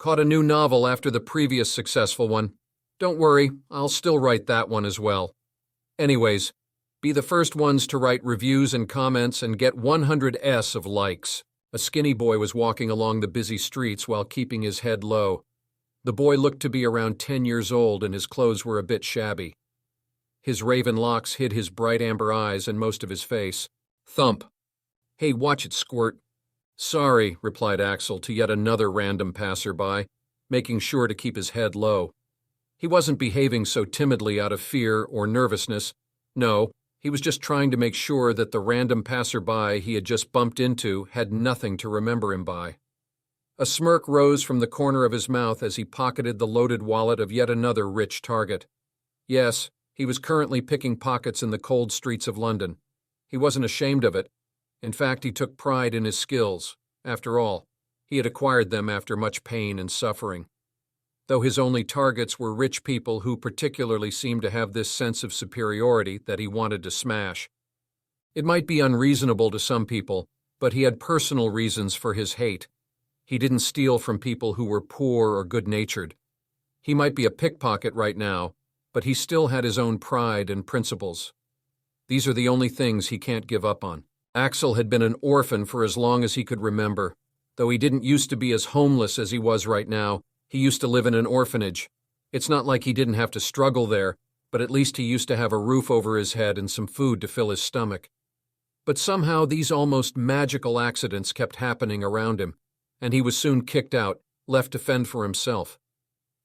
Caught a new novel after the previous successful one. Don't worry, I'll still write that one as well. Anyways, be the first ones to write reviews and comments and get 100S of likes. A skinny boy was walking along the busy streets while keeping his head low. The boy looked to be around 10 years old and his clothes were a bit shabby. His raven locks hid his bright amber eyes and most of his face. Thump. Hey, watch it, Squirt. Sorry, replied Axel to yet another random passerby, making sure to keep his head low. He wasn't behaving so timidly out of fear or nervousness. No, he was just trying to make sure that the random passerby he had just bumped into had nothing to remember him by. A smirk rose from the corner of his mouth as he pocketed the loaded wallet of yet another rich target. Yes, he was currently picking pockets in the cold streets of London. He wasn't ashamed of it. In fact, he took pride in his skills. After all, he had acquired them after much pain and suffering. Though his only targets were rich people who particularly seemed to have this sense of superiority that he wanted to smash. It might be unreasonable to some people, but he had personal reasons for his hate. He didn't steal from people who were poor or good-natured. He might be a pickpocket right now, but he still had his own pride and principles. These are the only things he can't give up on. Axel had been an orphan for as long as he could remember. Though he didn't used to be as homeless as he was right now, he used to live in an orphanage. It's not like he didn't have to struggle there, but at least he used to have a roof over his head and some food to fill his stomach. But somehow these almost magical accidents kept happening around him, and he was soon kicked out, left to fend for himself.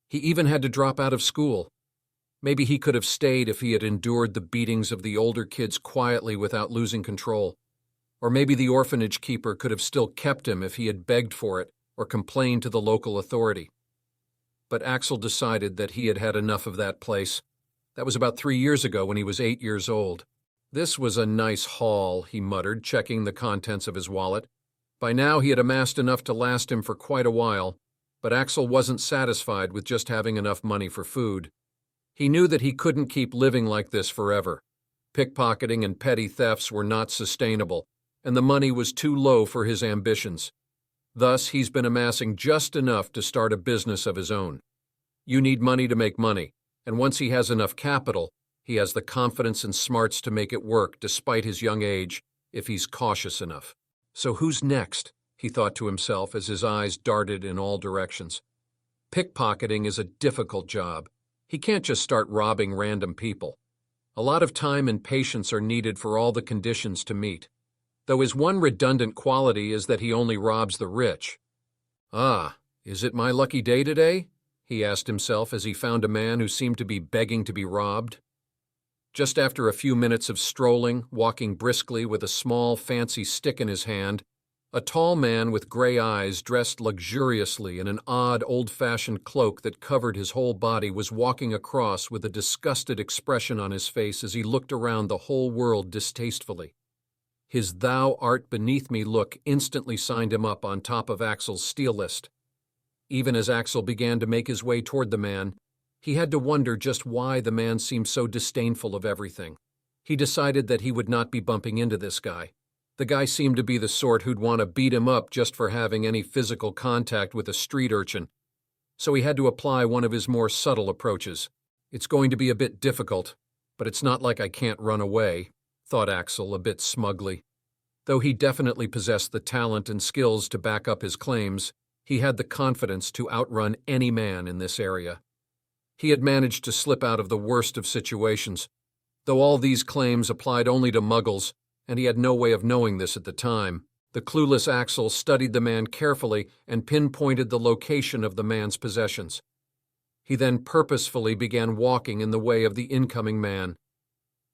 He even had to drop out of school. Maybe he could have stayed if he had endured the beatings of the older kids quietly without losing control. Or maybe the orphanage keeper could have still kept him if he had begged for it or complained to the local authority. But Axel decided that he had had enough of that place. That was about 3 years ago when he was 8 years old. This was a nice haul, he muttered, checking the contents of his wallet. By now he had amassed enough to last him for quite a while, but Axel wasn't satisfied with just having enough money for food. He knew that he couldn't keep living like this forever. Pickpocketing and petty thefts were not sustainable, and the money was too low for his ambitions. Thus, he's been amassing just enough to start a business of his own. You need money to make money, and once he has enough capital, he has the confidence and smarts to make it work despite his young age, if he's cautious enough. So who's next? He thought to himself as his eyes darted in all directions. Pickpocketing is a difficult job. He can't just start robbing random people. A lot of time and patience are needed for all the conditions to meet. Though his one redundant quality is that he only robs the rich. Ah, is it my lucky day today? He asked himself as he found a man who seemed to be begging to be robbed. Just after a few minutes of strolling, walking briskly with a small, fancy stick in his hand, a tall man with gray eyes dressed luxuriously in an odd, old-fashioned cloak that covered his whole body was walking across with a disgusted expression on his face as he looked around the whole world distastefully. His "thou art beneath me" look instantly signed him up on top of Axel's steal list. Even as Axel began to make his way toward the man, he had to wonder just why the man seemed so disdainful of everything. He decided that he would not be bumping into this guy. The guy seemed to be the sort who'd want to beat him up just for having any physical contact with a street urchin. So he had to apply one of his more subtle approaches. It's going to be a bit difficult, but it's not like I can't run away, thought Axel a bit smugly. Though he definitely possessed the talent and skills to back up his claims, he had the confidence to outrun any man in this area. He had managed to slip out of the worst of situations, though all these claims applied only to muggles, and he had no way of knowing this at the time. The clueless Axel studied the man carefully and pinpointed the location of the man's possessions. He then purposefully began walking in the way of the incoming man,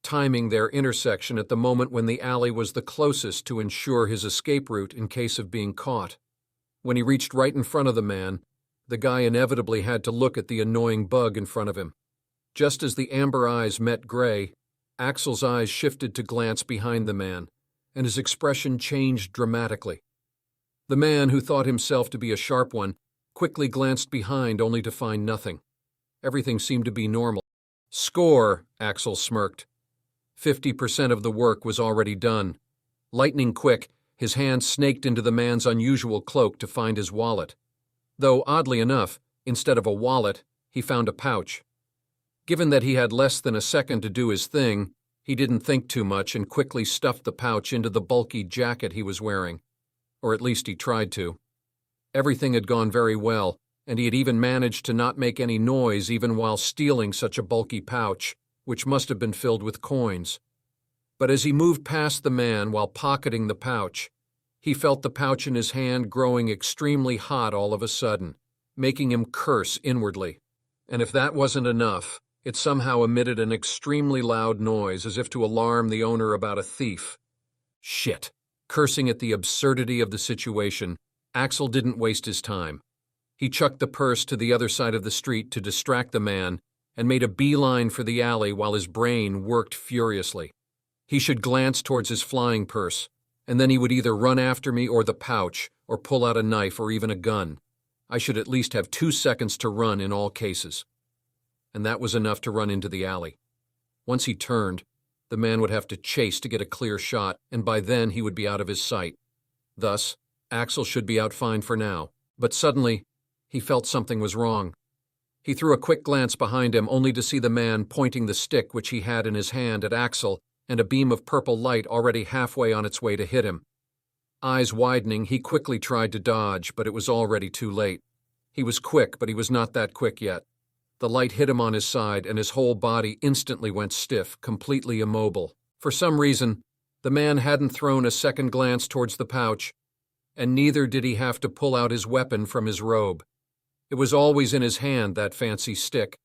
timing their intersection at the moment when the alley was the closest to ensure his escape route in case of being caught. When he reached right in front of the man, the guy inevitably had to look at the annoying bug in front of him. Just as the amber eyes met gray, Axel's eyes shifted to glance behind the man, and his expression changed dramatically. The man, who thought himself to be a sharp one, quickly glanced behind only to find nothing. Everything seemed to be normal. "Score," Axel smirked. 50% of the work was already done. Lightning quick, his hand snaked into the man's unusual cloak to find his wallet. Though, oddly enough, instead of a wallet, he found a pouch. Given that he had less than a second to do his thing, he didn't think too much and quickly stuffed the pouch into the bulky jacket he was wearing. Or at least he tried to. Everything had gone very well, and he had even managed to not make any noise even while stealing such a bulky pouch, which must have been filled with coins. But as he moved past the man while pocketing the pouch, he felt the pouch in his hand growing extremely hot all of a sudden, making him curse inwardly. And if that wasn't enough, it somehow emitted an extremely loud noise as if to alarm the owner about a thief. Shit! Cursing at the absurdity of the situation, Axel didn't waste his time. He chucked the purse to the other side of the street to distract the man and made a beeline for the alley while his brain worked furiously. He should glance towards his flying purse, and then he would either run after me or the pouch, or pull out a knife or even a gun. I should at least have 2 seconds to run in all cases. And that was enough to run into the alley. Once he turned, the man would have to chase to get a clear shot, and by then he would be out of his sight. Thus, Axel should be out fine for now. But suddenly, he felt something was wrong. He threw a quick glance behind him only to see the man pointing the stick which he had in his hand at Axel and a beam of purple light already halfway on its way to hit him. Eyes widening, he quickly tried to dodge, but it was already too late. He was quick, but he was not that quick yet. The light hit him on his side, and his whole body instantly went stiff, completely immobile. For some reason, the man hadn't thrown a second glance towards the pouch, and neither did he have to pull out his weapon from his robe. It was always in his hand, that fancy stick.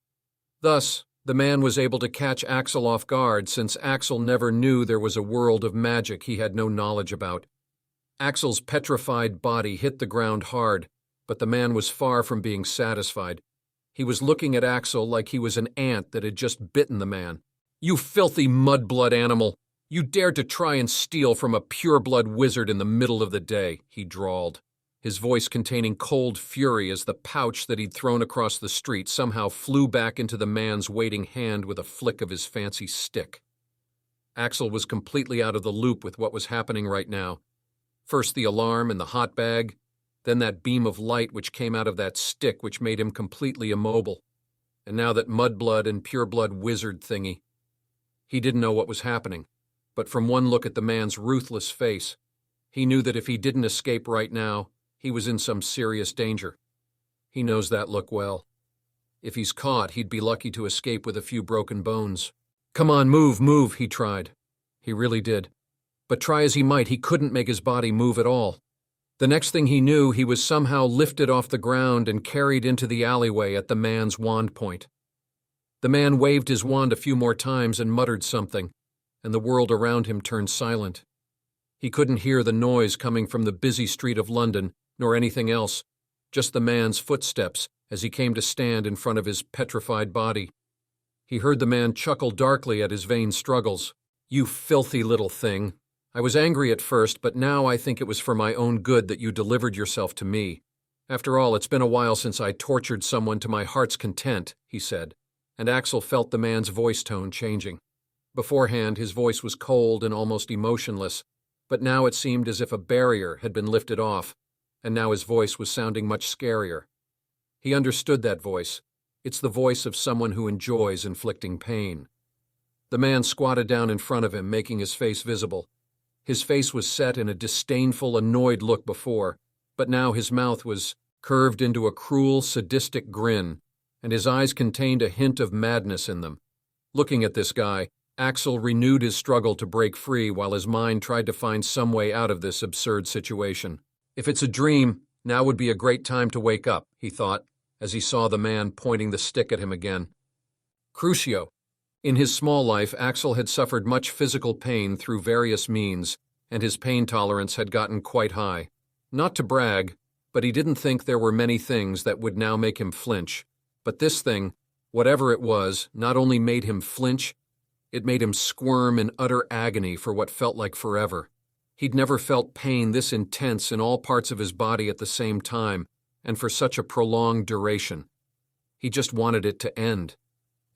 Thus, the man was able to catch Axel off guard, since Axel never knew there was a world of magic he had no knowledge about. Axel's petrified body hit the ground hard, but the man was far from being satisfied. He was looking at Axel like he was an ant that had just bitten the man. "You filthy mudblood animal! You dared to try and steal from a pure-blood wizard in the middle of the day," he drawled, his voice containing cold fury as the pouch that he'd thrown across the street somehow flew back into the man's waiting hand with a flick of his fancy stick. Axel was completely out of the loop with what was happening right now. First the alarm and the hot bag, then that beam of light which came out of that stick which made him completely immobile, and now that mudblood and pure-blood wizard thingy. He didn't know what was happening, but from one look at the man's ruthless face, he knew that if he didn't escape right now, he was in some serious danger. He knows that look well. If he's caught, he'd be lucky to escape with a few broken bones. "Come on, move," he tried. He really did. But try as he might, he couldn't make his body move at all. The next thing he knew, he was somehow lifted off the ground and carried into the alleyway at the man's wand point. The man waved his wand a few more times and muttered something, and the world around him turned silent. He couldn't hear the noise coming from the busy street of London, nor anything else, just the man's footsteps as he came to stand in front of his petrified body. He heard the man chuckle darkly at his vain struggles. "You filthy little thing. I was angry at first, but now I think it was for my own good that you delivered yourself to me. After all, it's been a while since I tortured someone to my heart's content," he said, and Axel felt the man's voice tone changing. Beforehand, his voice was cold and almost emotionless, but now it seemed as if a barrier had been lifted off, and now his voice was sounding much scarier. He understood that voice. It's the voice of someone who enjoys inflicting pain. The man squatted down in front of him, making his face visible. His face was set in a disdainful, annoyed look before, but now his mouth was curved into a cruel, sadistic grin, and his eyes contained a hint of madness in them. Looking at this guy, Axel renewed his struggle to break free while his mind tried to find some way out of this absurd situation. If it's a dream, now would be a great time to wake up, he thought, as he saw the man pointing the stick at him again. Crucio. In his small life, Axel had suffered much physical pain through various means, and his pain tolerance had gotten quite high. Not to brag, but he didn't think there were many things that would now make him flinch. But this thing, whatever it was, not only made him flinch, it made him squirm in utter agony for what felt like forever. He'd never felt pain this intense in all parts of his body at the same time, and for such a prolonged duration. He just wanted it to end.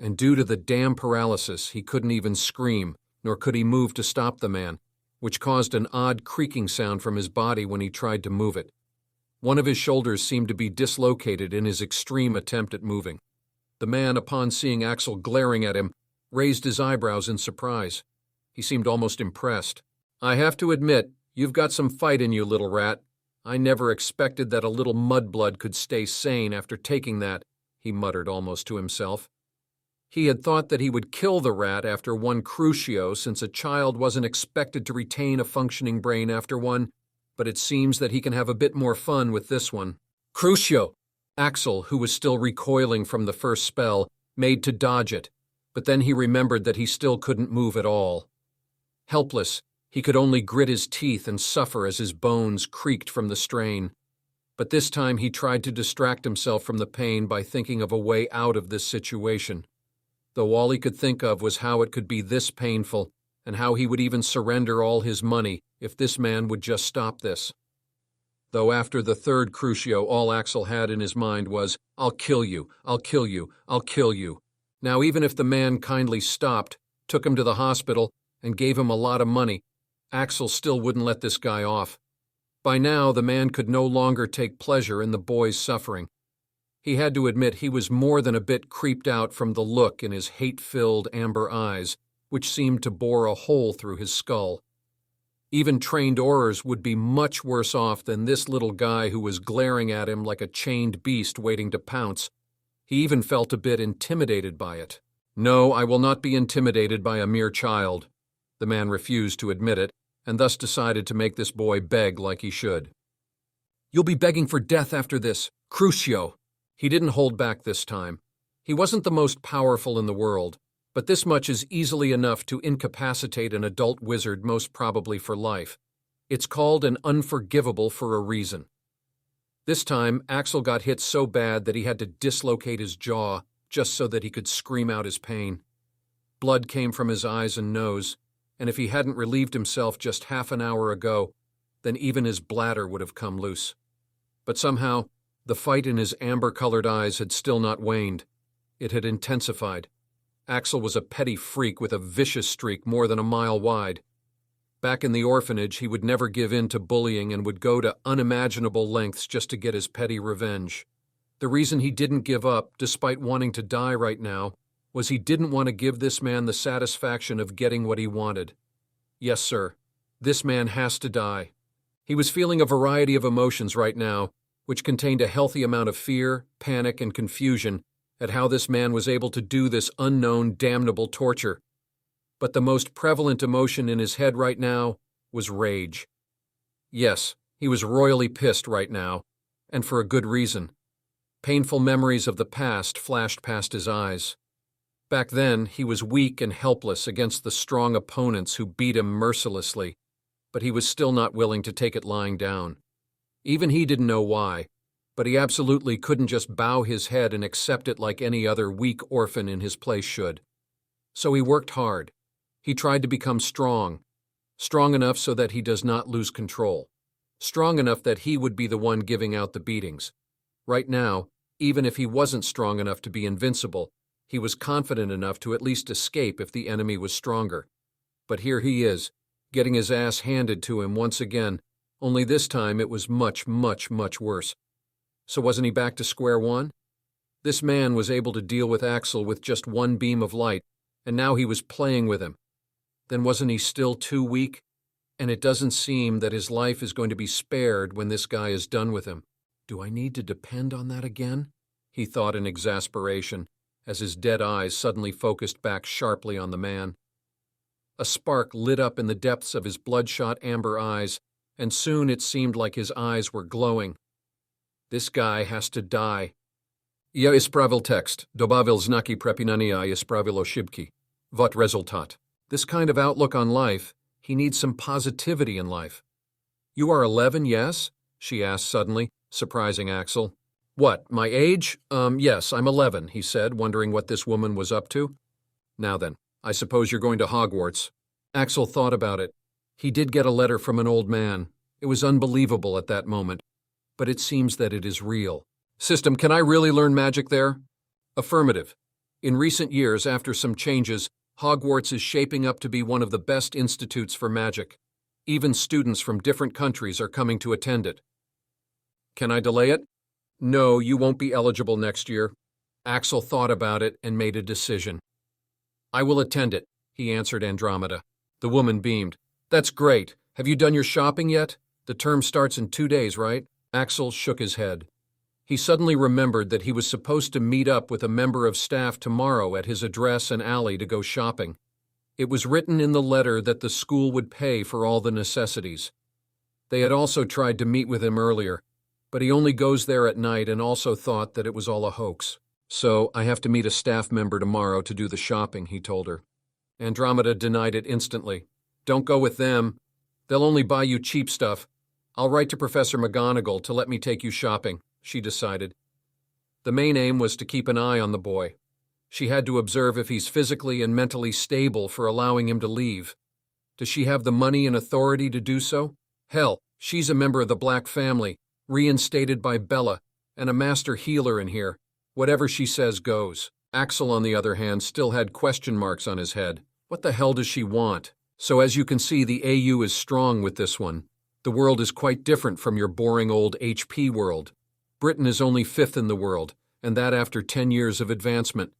And due to the damn paralysis, he couldn't even scream, nor could he move to stop the man, which caused an odd creaking sound from his body when he tried to move it. One of his shoulders seemed to be dislocated in his extreme attempt at moving. The man, upon seeing Axel glaring at him, raised his eyebrows in surprise. He seemed almost impressed. "I have to admit, you've got some fight in you, little rat. I never expected that a little mudblood could stay sane after taking that," he muttered almost to himself. He had thought that he would kill the rat after one Crucio, since a child wasn't expected to retain a functioning brain after one, but it seems that he can have a bit more fun with this one. "Crucio!" Axel, who was still recoiling from the first spell, made to dodge it, but then he remembered that he still couldn't move at all. Helpless, he could only grit his teeth and suffer as his bones creaked from the strain. But this time he tried to distract himself from the pain by thinking of a way out of this situation, though all he could think of was how it could be this painful, and how he would even surrender all his money if this man would just stop this. Though after the third Crucio, all Axel had in his mind was, "I'll kill you, I'll kill you, I'll kill you." Now even if the man kindly stopped, took him to the hospital, and gave him a lot of money, Axel still wouldn't let this guy off. By now, the man could no longer take pleasure in the boy's suffering. He had to admit he was more than a bit creeped out from the look in his hate-filled amber eyes, which seemed to bore a hole through his skull. Even trained Aurors would be much worse off than this little guy who was glaring at him like a chained beast waiting to pounce. He even felt a bit intimidated by it. "No, I will not be intimidated by a mere child." The man refused to admit it, and thus decided to make this boy beg like he should. "You'll be begging for death after this, Crucio." He didn't hold back this time. He wasn't the most powerful in the world, but this much is easily enough to incapacitate an adult wizard most probably for life. It's called an unforgivable for a reason. This time, Axel got hit so bad that he had to dislocate his jaw just so that he could scream out his pain. Blood came from his eyes and nose, and if he hadn't relieved himself just half an hour ago, then even his bladder would have come loose. But somehow, the fight in his amber-colored eyes had still not waned. It had intensified. Axel was a petty freak with a vicious streak more than a mile wide. Back in the orphanage, he would never give in to bullying and would go to unimaginable lengths just to get his petty revenge. The reason he didn't give up, despite wanting to die right now, was he didn't want to give this man the satisfaction of getting what he wanted. Yes, sir, this man has to die. He was feeling a variety of emotions right now, which contained a healthy amount of fear, panic, and confusion at how this man was able to do this unknown, damnable torture. But the most prevalent emotion in his head right now was rage. Yes, he was royally pissed right now, and for a good reason. Painful memories of the past flashed past his eyes. Back then, he was weak and helpless against the strong opponents who beat him mercilessly, but he was still not willing to take it lying down. Even he didn't know why, but he absolutely couldn't just bow his head and accept it like any other weak orphan in his place should. So he worked hard. He tried to become strong enough so that he does not lose control, strong enough that he would be the one giving out the beatings. Right now, even if he wasn't strong enough to be invincible, he was confident enough to at least escape if the enemy was stronger. But here he is, getting his ass handed to him once again, only this time it was much, much, much worse. So wasn't he back to square one? This man was able to deal with Axel with just one beam of light, and now he was playing with him. Then wasn't he still too weak? And it doesn't seem that his life is going to be spared when this guy is done with him. Do I need to depend on that again? He thought in exasperation, as his dead eyes suddenly focused back sharply on the man. A spark lit up in the depths of his bloodshot amber eyes, and soon it seemed like his eyes were glowing. This guy has to die. Я исправил текст, добавил знаки препинания и исправил ошибки. Вот результат. This kind of outlook on life, he needs some positivity in life. You are 11, yes? She asked suddenly, surprising Axel. What, my age? Yes, I'm 11, he said, wondering what this woman was up to. Now then, I suppose you're going to Hogwarts. Axel thought about it. He did get a letter from an old man. It was unbelievable at that moment, but it seems that it is real. System, can I really learn magic there? Affirmative. In recent years, after some changes, Hogwarts is shaping up to be one of the best institutes for magic. Even students from different countries are coming to attend it. Can I delay it? No, you won't be eligible next year. Axel thought about it and made a decision. I will attend it, he answered Andromeda. The woman beamed. That's great. Have you done your shopping yet? The term starts in 2 days, right? Axel shook his head. He suddenly remembered that he was supposed to meet up with a member of staff tomorrow at his address and alley to go shopping. It was written in the letter that the school would pay for all the necessities. They had also tried to meet with him earlier, but he only goes there at night and also thought that it was all a hoax. So I have to meet a staff member tomorrow to do the shopping, he told her. Andromeda denied it instantly. Don't go with them. They'll only buy you cheap stuff. I'll write to Professor McGonagall to let me take you shopping, she decided. The main aim was to keep an eye on the boy. She had to observe if he's physically and mentally stable for allowing him to leave. Does she have the money and authority to do so? Hell, she's a member of the Black family, reinstated by Bella, and a master healer in here. Whatever she says goes. Axel, on the other hand, still had question marks on his head. What the hell does she want? So as you can see, the AU is strong with this one. The world is quite different from your boring old HP world. Britain is only 5th in the world, and that after 10 years of advancement.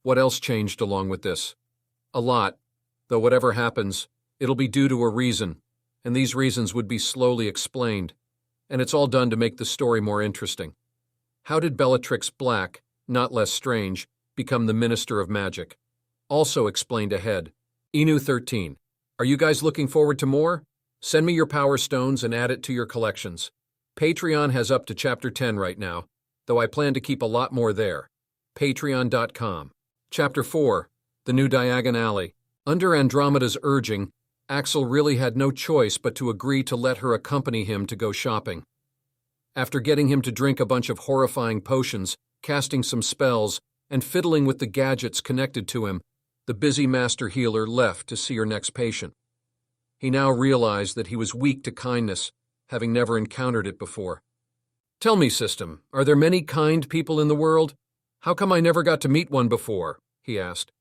What else changed along with this? A lot, though whatever happens, it'll be due to a reason, and these reasons would be slowly explained, and it's all done to make the story more interesting. How did Bellatrix Black, not less strange, become the Minister of Magic? Also explained ahead. Inu 13. Are you guys looking forward to more? Send me your Power Stones and add it to your collections. Patreon has up to Chapter 10 right now, though I plan to keep a lot more there. Patreon.com. Chapter 4. The New Diagon Alley. Under Andromeda's urging, Axel really had no choice but to agree to let her accompany him to go shopping. After getting him to drink a bunch of horrifying potions, casting some spells, and fiddling with the gadgets connected to him, the busy master healer left to see her next patient. He now realized that he was weak to kindness, having never encountered it before. Tell me, System, are there many kind people in the world? How come I never got to meet one before? He asked.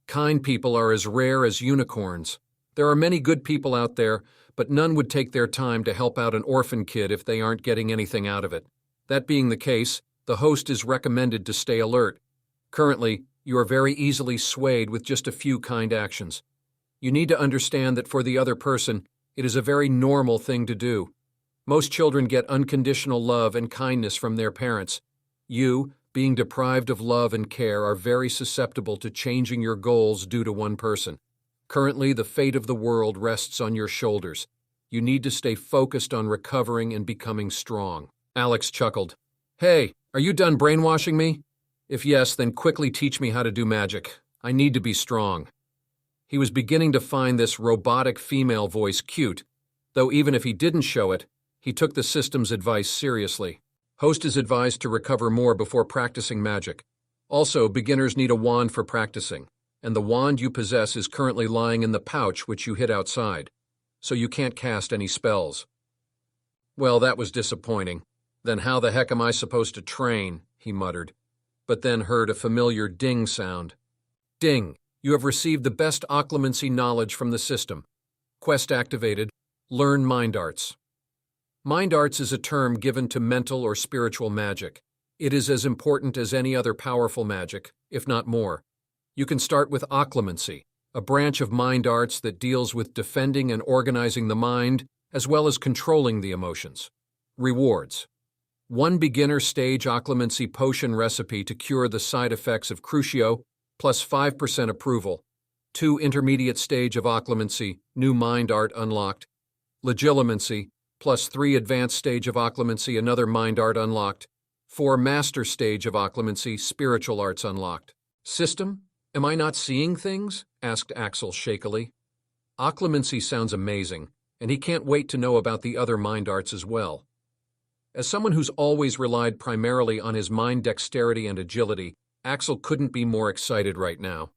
Kind people are as rare as unicorns. There are many good people out there, but none would take their time to help out an orphan kid if they aren't getting anything out of it. That being the case, the host is recommended to stay alert. Currently, you are very easily swayed with just a few kind actions. You need to understand that for the other person, it is a very normal thing to do. Most children get unconditional love and kindness from their parents. You, being deprived of love and care, are very susceptible to changing your goals due to one person. Currently, the fate of the world rests on your shoulders. You need to stay focused on recovering and becoming strong. Alex chuckled. Hey, are you done brainwashing me? If yes, then quickly teach me how to do magic. I need to be strong. He was beginning to find this robotic female voice cute, though even if he didn't show it, he took the system's advice seriously. Host is advised to recover more before practicing magic. Also, beginners need a wand for practicing, and the wand you possess is currently lying in the pouch which you hid outside, so you can't cast any spells. Well, that was disappointing. Then how the heck am I supposed to train? He muttered, but then heard a familiar ding sound. Ding! You have received the best occlumency knowledge from the system. Quest activated. Learn Mind Arts. Mind Arts is a term given to mental or spiritual magic. It is as important as any other powerful magic, if not more. You can start with occlumency, a branch of mind arts that deals with defending and organizing the mind, as well as controlling the emotions. Rewards. 1 beginner stage occlumency potion recipe to cure the side effects of Crucio, plus 5% approval. 2 intermediate stage of occlumency, new mind art unlocked. Legilimency, plus 3 advanced stage of occlumency, another mind art unlocked. 4 master stage of occlumency, spiritual arts unlocked. System? Am I not seeing things? Asked Axel shakily. Occlumency sounds amazing, and he can't wait to know about the other mind arts as well. As someone who's always relied primarily on his mind dexterity and agility, Axel couldn't be more excited right now.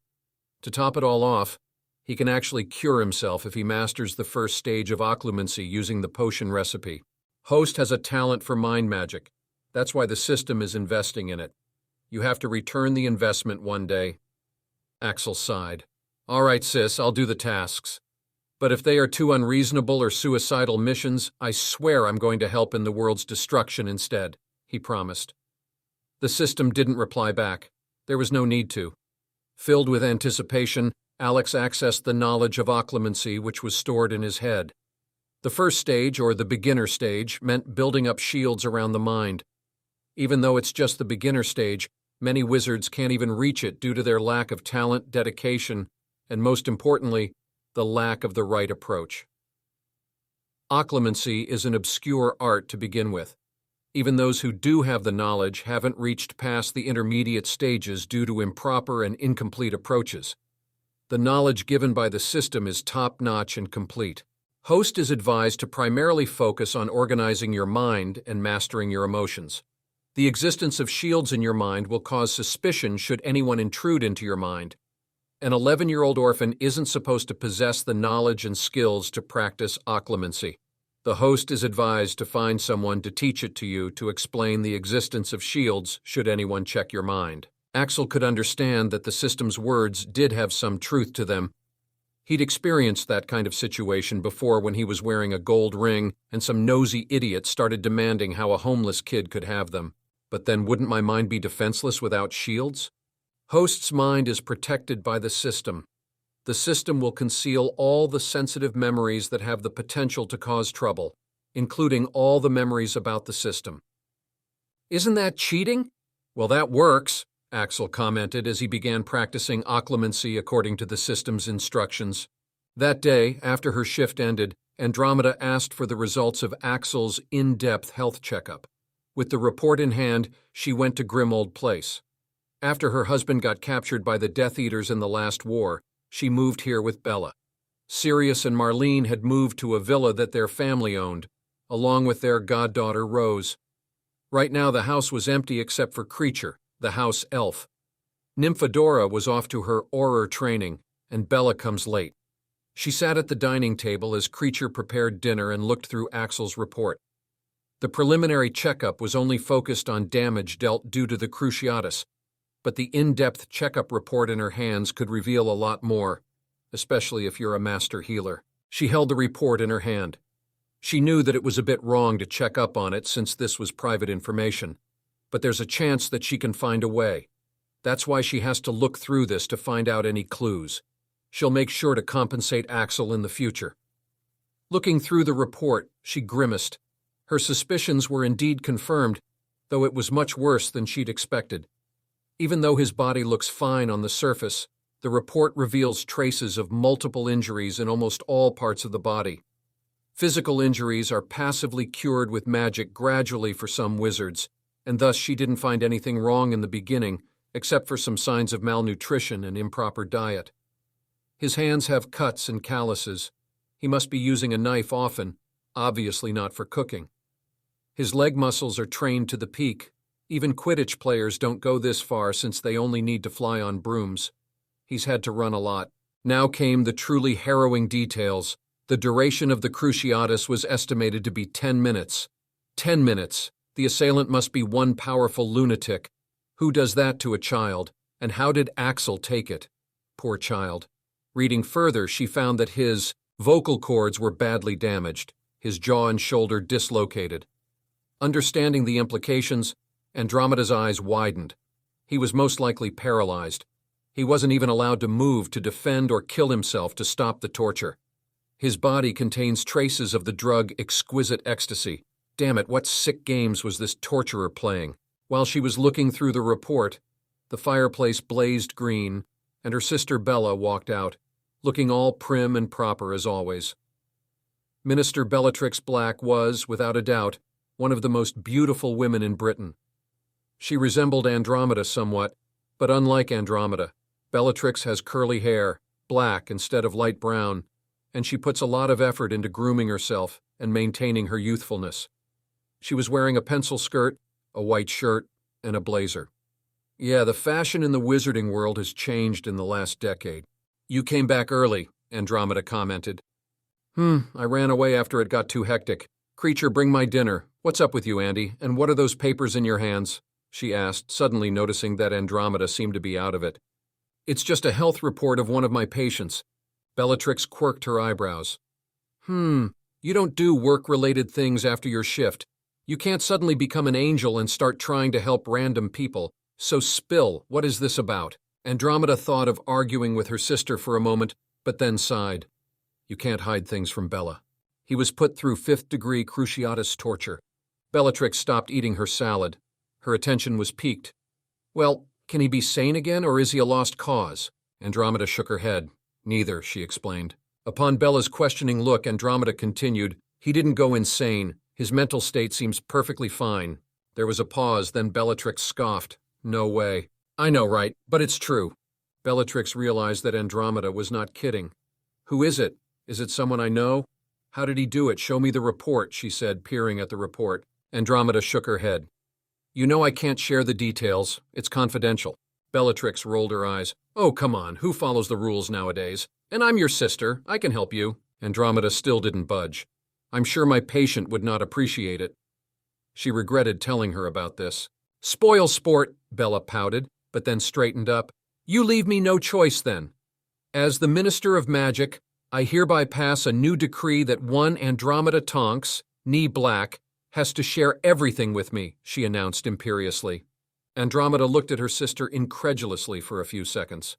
To top it all off, he can actually cure himself if he masters the first stage of occlumency using the potion recipe. Host has a talent for mind magic. That's why the system is investing in it. You have to return the investment one day. Axel sighed. All right, sis, I'll do the tasks. But if they are too unreasonable or suicidal missions, I swear I'm going to help in the world's destruction instead, he promised. The system didn't reply back. There was no need to. Filled with anticipation, Alex accessed the knowledge of occlumency which was stored in his head. The first stage, or the beginner stage, meant building up shields around the mind. Even though it's just the beginner stage, many wizards can't even reach it due to their lack of talent, dedication, and most importantly, the lack of the right approach. Occlumency is an obscure art to begin with. Even those who do have the knowledge haven't reached past the intermediate stages due to improper and incomplete approaches. The knowledge given by the system is top-notch and complete. Host is advised to primarily focus on organizing your mind and mastering your emotions. The existence of shields in your mind will cause suspicion should anyone intrude into your mind. An 11-year-old orphan isn't supposed to possess the knowledge and skills to practice occlumency. The host is advised to find someone to teach it to you to explain the existence of shields should anyone check your mind. Axel could understand that the system's words did have some truth to them. He'd experienced that kind of situation before when he was wearing a gold ring and some nosy idiot started demanding how a homeless kid could have them. But then wouldn't my mind be defenseless without shields? Host's mind is protected by the system. The system will conceal all the sensitive memories that have the potential to cause trouble, including all the memories about the system. Isn't that cheating? Well, that works, Axel commented as he began practicing occlumency according to the system's instructions. That day, after her shift ended, Andromeda asked for the results of Axel's in-depth health checkup. With the report in hand, she went to Grimold Place. After her husband got captured by the Death Eaters in the last war, she moved here with Bella. Sirius and Marlene had moved to a villa that their family owned, along with their goddaughter Rose. Right now the house was empty except for Creature, the house elf. Nymphadora was off to her Auror training, and Bella comes late. She sat at the dining table as Creature prepared dinner and looked through Axel's report. The preliminary checkup was only focused on damage dealt due to the Cruciatus, but the in-depth checkup report in her hands could reveal a lot more, especially if you're a master healer. She held the report in her hand. She knew that it was a bit wrong to check up on it since this was private information, but there's a chance that she can find a way. That's why she has to look through this to find out any clues. She'll make sure to compensate Axel in the future. Looking through the report, she grimaced. Her suspicions were indeed confirmed, though it was much worse than she'd expected. Even though his body looks fine on the surface, the report reveals traces of multiple injuries in almost all parts of the body. Physical injuries are passively cured with magic gradually for some wizards, and thus she didn't find anything wrong in the beginning, except for some signs of malnutrition and improper diet. His hands have cuts and calluses. He must be using a knife often, obviously not for cooking. His leg muscles are trained to the peak. Even Quidditch players don't go this far since they only need to fly on brooms. He's had to run a lot. Now came the truly harrowing details. The duration of the Cruciatus was estimated to be 10 minutes. 10 minutes. The assailant must be one powerful lunatic. Who does that to a child? And how did Axel take it? Poor child. Reading further, she found that his vocal cords were badly damaged, his jaw and shoulder dislocated. Understanding the implications, Andromeda's eyes widened. He was most likely paralyzed. He wasn't even allowed to move to defend or kill himself to stop the torture. His body contains traces of the drug exquisite ecstasy. Damn it, what sick games was this torturer playing? While she was looking through the report, the fireplace blazed green, and her sister Bella walked out, looking all prim and proper as always. Minister Bellatrix Black was, without a doubt, one of the most beautiful women in Britain. She resembled Andromeda somewhat, but unlike Andromeda, Bellatrix has curly hair, black instead of light brown, and she puts a lot of effort into grooming herself and maintaining her youthfulness. She was wearing a pencil skirt, a white shirt, and a blazer. Yeah, the fashion in the wizarding world has changed in the last decade. You came back early, Andromeda commented. I ran away after it got too hectic. Creature, bring my dinner. What's up with you, Andy? And what are those papers in your hands? She asked, suddenly noticing that Andromeda seemed to be out of it. It's just a health report of one of my patients. Bellatrix quirked her eyebrows. You don't do work-related things after your shift. You can't suddenly become an angel and start trying to help random people. So spill, what is this about? Andromeda thought of arguing with her sister for a moment, but then sighed. You can't hide things from Bella. He was put through 5th-degree cruciatus torture. Bellatrix stopped eating her salad. Her attention was piqued. Well, can he be sane again, or is he a lost cause? Andromeda shook her head. Neither, she explained. Upon Bella's questioning look, Andromeda continued, he didn't go insane. His mental state seems perfectly fine. There was a pause, then Bellatrix scoffed. No way. I know, right, but it's true. Bellatrix realized that Andromeda was not kidding. Who is it? Is it someone I know? How did he do it? Show me the report, she said, peering at the report. Andromeda shook her head. You know I can't share the details. It's confidential. Bellatrix rolled her eyes. Oh, come on, who follows the rules nowadays? And I'm your sister. I can help you. Andromeda still didn't budge. I'm sure my patient would not appreciate it. She regretted telling her about this. Spoil sport, Bella pouted, but then straightened up. You leave me no choice then. As the Minister of Magic, I hereby pass a new decree that one Andromeda Tonks, knee black, has to share everything with me, she announced imperiously. Andromeda looked at her sister incredulously for a few seconds.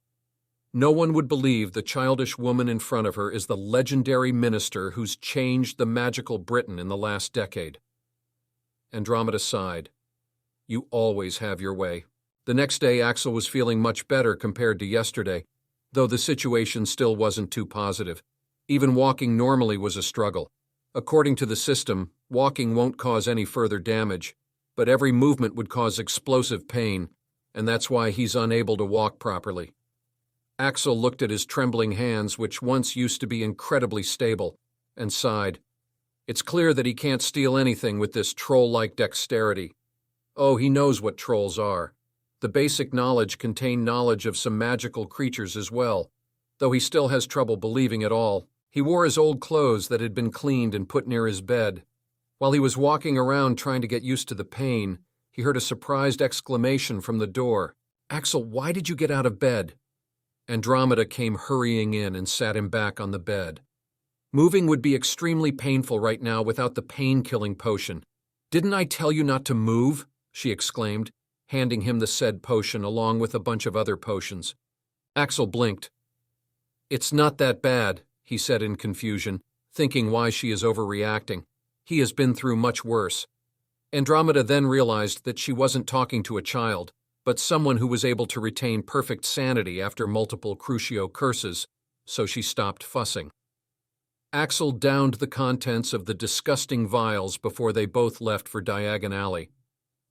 No one would believe the childish woman in front of her is the legendary minister who's changed the magical Britain in the last decade. Andromeda sighed. You always have your way. The next day, Axel was feeling much better compared to yesterday, though the situation still wasn't too positive. Even walking normally was a struggle. According to the system, walking won't cause any further damage, but every movement would cause explosive pain, and that's why he's unable to walk properly. Axel looked at his trembling hands, which once used to be incredibly stable, and sighed. It's clear that he can't steal anything with this troll-like dexterity. Oh, he knows what trolls are. The basic knowledge contained knowledge of some magical creatures as well, though he still has trouble believing it all. He wore his old clothes that had been cleaned and put near his bed. While he was walking around trying to get used to the pain, he heard a surprised exclamation from the door. Axel, why did you get out of bed? Andromeda came hurrying in and sat him back on the bed. Moving would be extremely painful right now without the pain-killing potion. Didn't I tell you not to move? She exclaimed, handing him the said potion along with a bunch of other potions. Axel blinked. It's not that bad, he said in confusion, thinking why she is overreacting. He has been through much worse. Andromeda then realized that she wasn't talking to a child, but someone who was able to retain perfect sanity after multiple Crucio curses, so she stopped fussing. Axel downed the contents of the disgusting vials before they both left for Diagon Alley.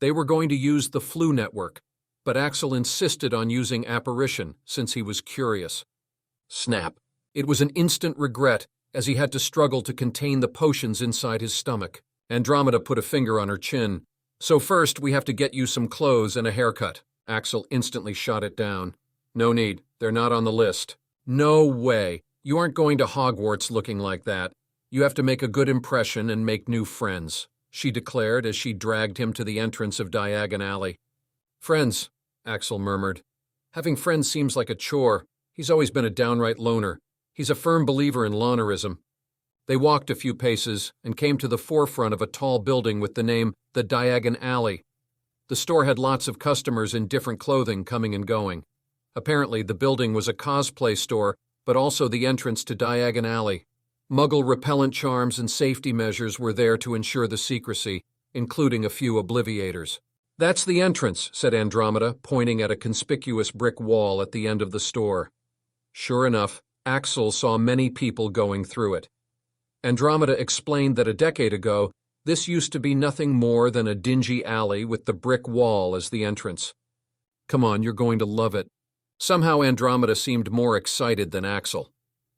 They were going to use the Flu Network, but Axel insisted on using Apparition since he was curious. Snap. It was an instant regret as he had to struggle to contain the potions inside his stomach. Andromeda put a finger on her chin. So first, we have to get you some clothes and a haircut. Axel instantly shot it down. No need. They're not on the list. No way. You aren't going to Hogwarts looking like that. You have to make a good impression and make new friends, she declared as she dragged him to the entrance of Diagon Alley. Friends, Axel murmured. Having friends seems like a chore. He's always been a downright loner. He's a firm believer in lonerism. They walked a few paces and came to the forefront of a tall building with the name The Diagon Alley. The store had lots of customers in different clothing coming and going. Apparently, the building was a cosplay store, but also the entrance to Diagon Alley. Muggle repellent charms and safety measures were there to ensure the secrecy, including a few obliviators. That's the entrance, said Andromeda, pointing at a conspicuous brick wall at the end of the store. Sure enough, Axel saw many people going through it. Andromeda explained that a decade ago, this used to be nothing more than a dingy alley with the brick wall as the entrance. Come on, you're going to love it. Somehow Andromeda seemed more excited than Axel.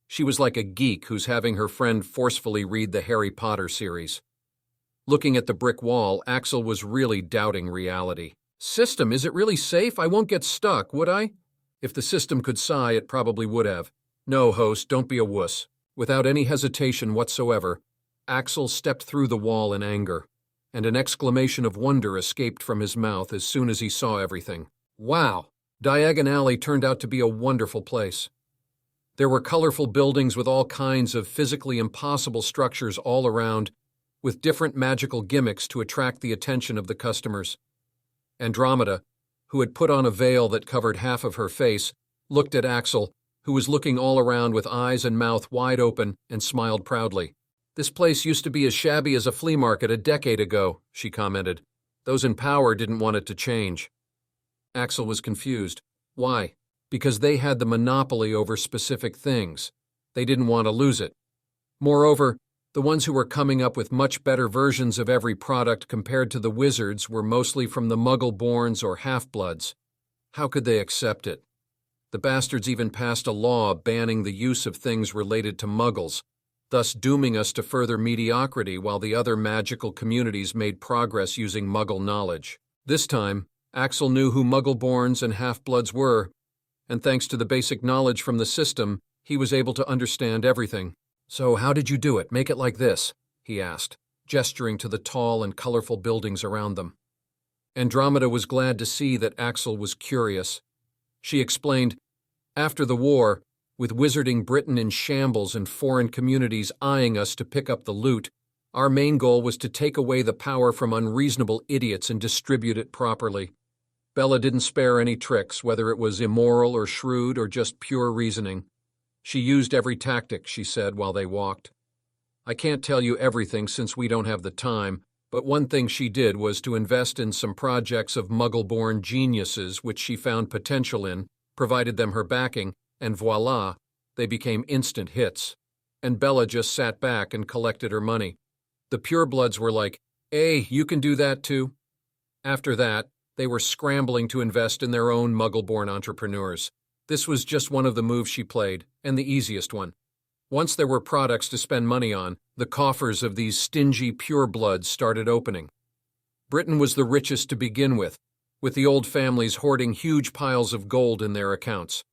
She was like a geek who's having her friend forcefully read the Harry Potter series. Looking at the brick wall, Axel was really doubting reality. System, is it really safe? I won't get stuck, would I? If the system could sigh, it probably would have. No, host, don't be a wuss. Without any hesitation whatsoever, Axel stepped through the wall in anger, and an exclamation of wonder escaped from his mouth as soon as he saw everything. Wow! Diagon Alley turned out to be a wonderful place. There were colorful buildings with all kinds of physically impossible structures all around, with different magical gimmicks to attract the attention of the customers. Andromeda, who had put on a veil that covered half of her face, looked at Axel, who was looking all around with eyes and mouth wide open, and smiled proudly. "This place used to be as shabby as a flea market a decade ago," she commented. "Those in power didn't want it to change." Axel was confused. Why? Because they had the monopoly over specific things. They didn't want to lose it. Moreover, the ones who were coming up with much better versions of every product compared to the wizards were mostly from the Muggle-borns or half-bloods. How could they accept it? The bastards even passed a law banning the use of things related to Muggles, thus dooming us to further mediocrity while the other magical communities made progress using Muggle knowledge. This time, Axel knew who Muggle-borns and half-bloods were, and thanks to the basic knowledge from the system, he was able to understand everything. "So how did you do it? Make it like this?" he asked, gesturing to the tall and colorful buildings around them. Andromeda was glad to see that Axel was curious. She explained, "After the war, with Wizarding Britain in shambles and foreign communities eyeing us to pick up the loot, our main goal was to take away the power from unreasonable idiots and distribute it properly. Bella didn't spare any tricks, whether it was immoral or shrewd or just pure reasoning. She used every tactic," she said while they walked. "I can't tell you everything since we don't have the time, but one thing she did was to invest in some projects of Muggle-born geniuses which she found potential in, provided them her backing, and voila, they became instant hits. And Bella just sat back and collected her money. The purebloods were like, 'Hey, you can do that too.' After that, they were scrambling to invest in their own Muggle-born entrepreneurs. This was just one of the moves she played, and the easiest one. Once there were products to spend money on, the coffers of these stingy purebloods started opening. Britain was the richest to begin with the old families hoarding huge piles of gold in their accounts.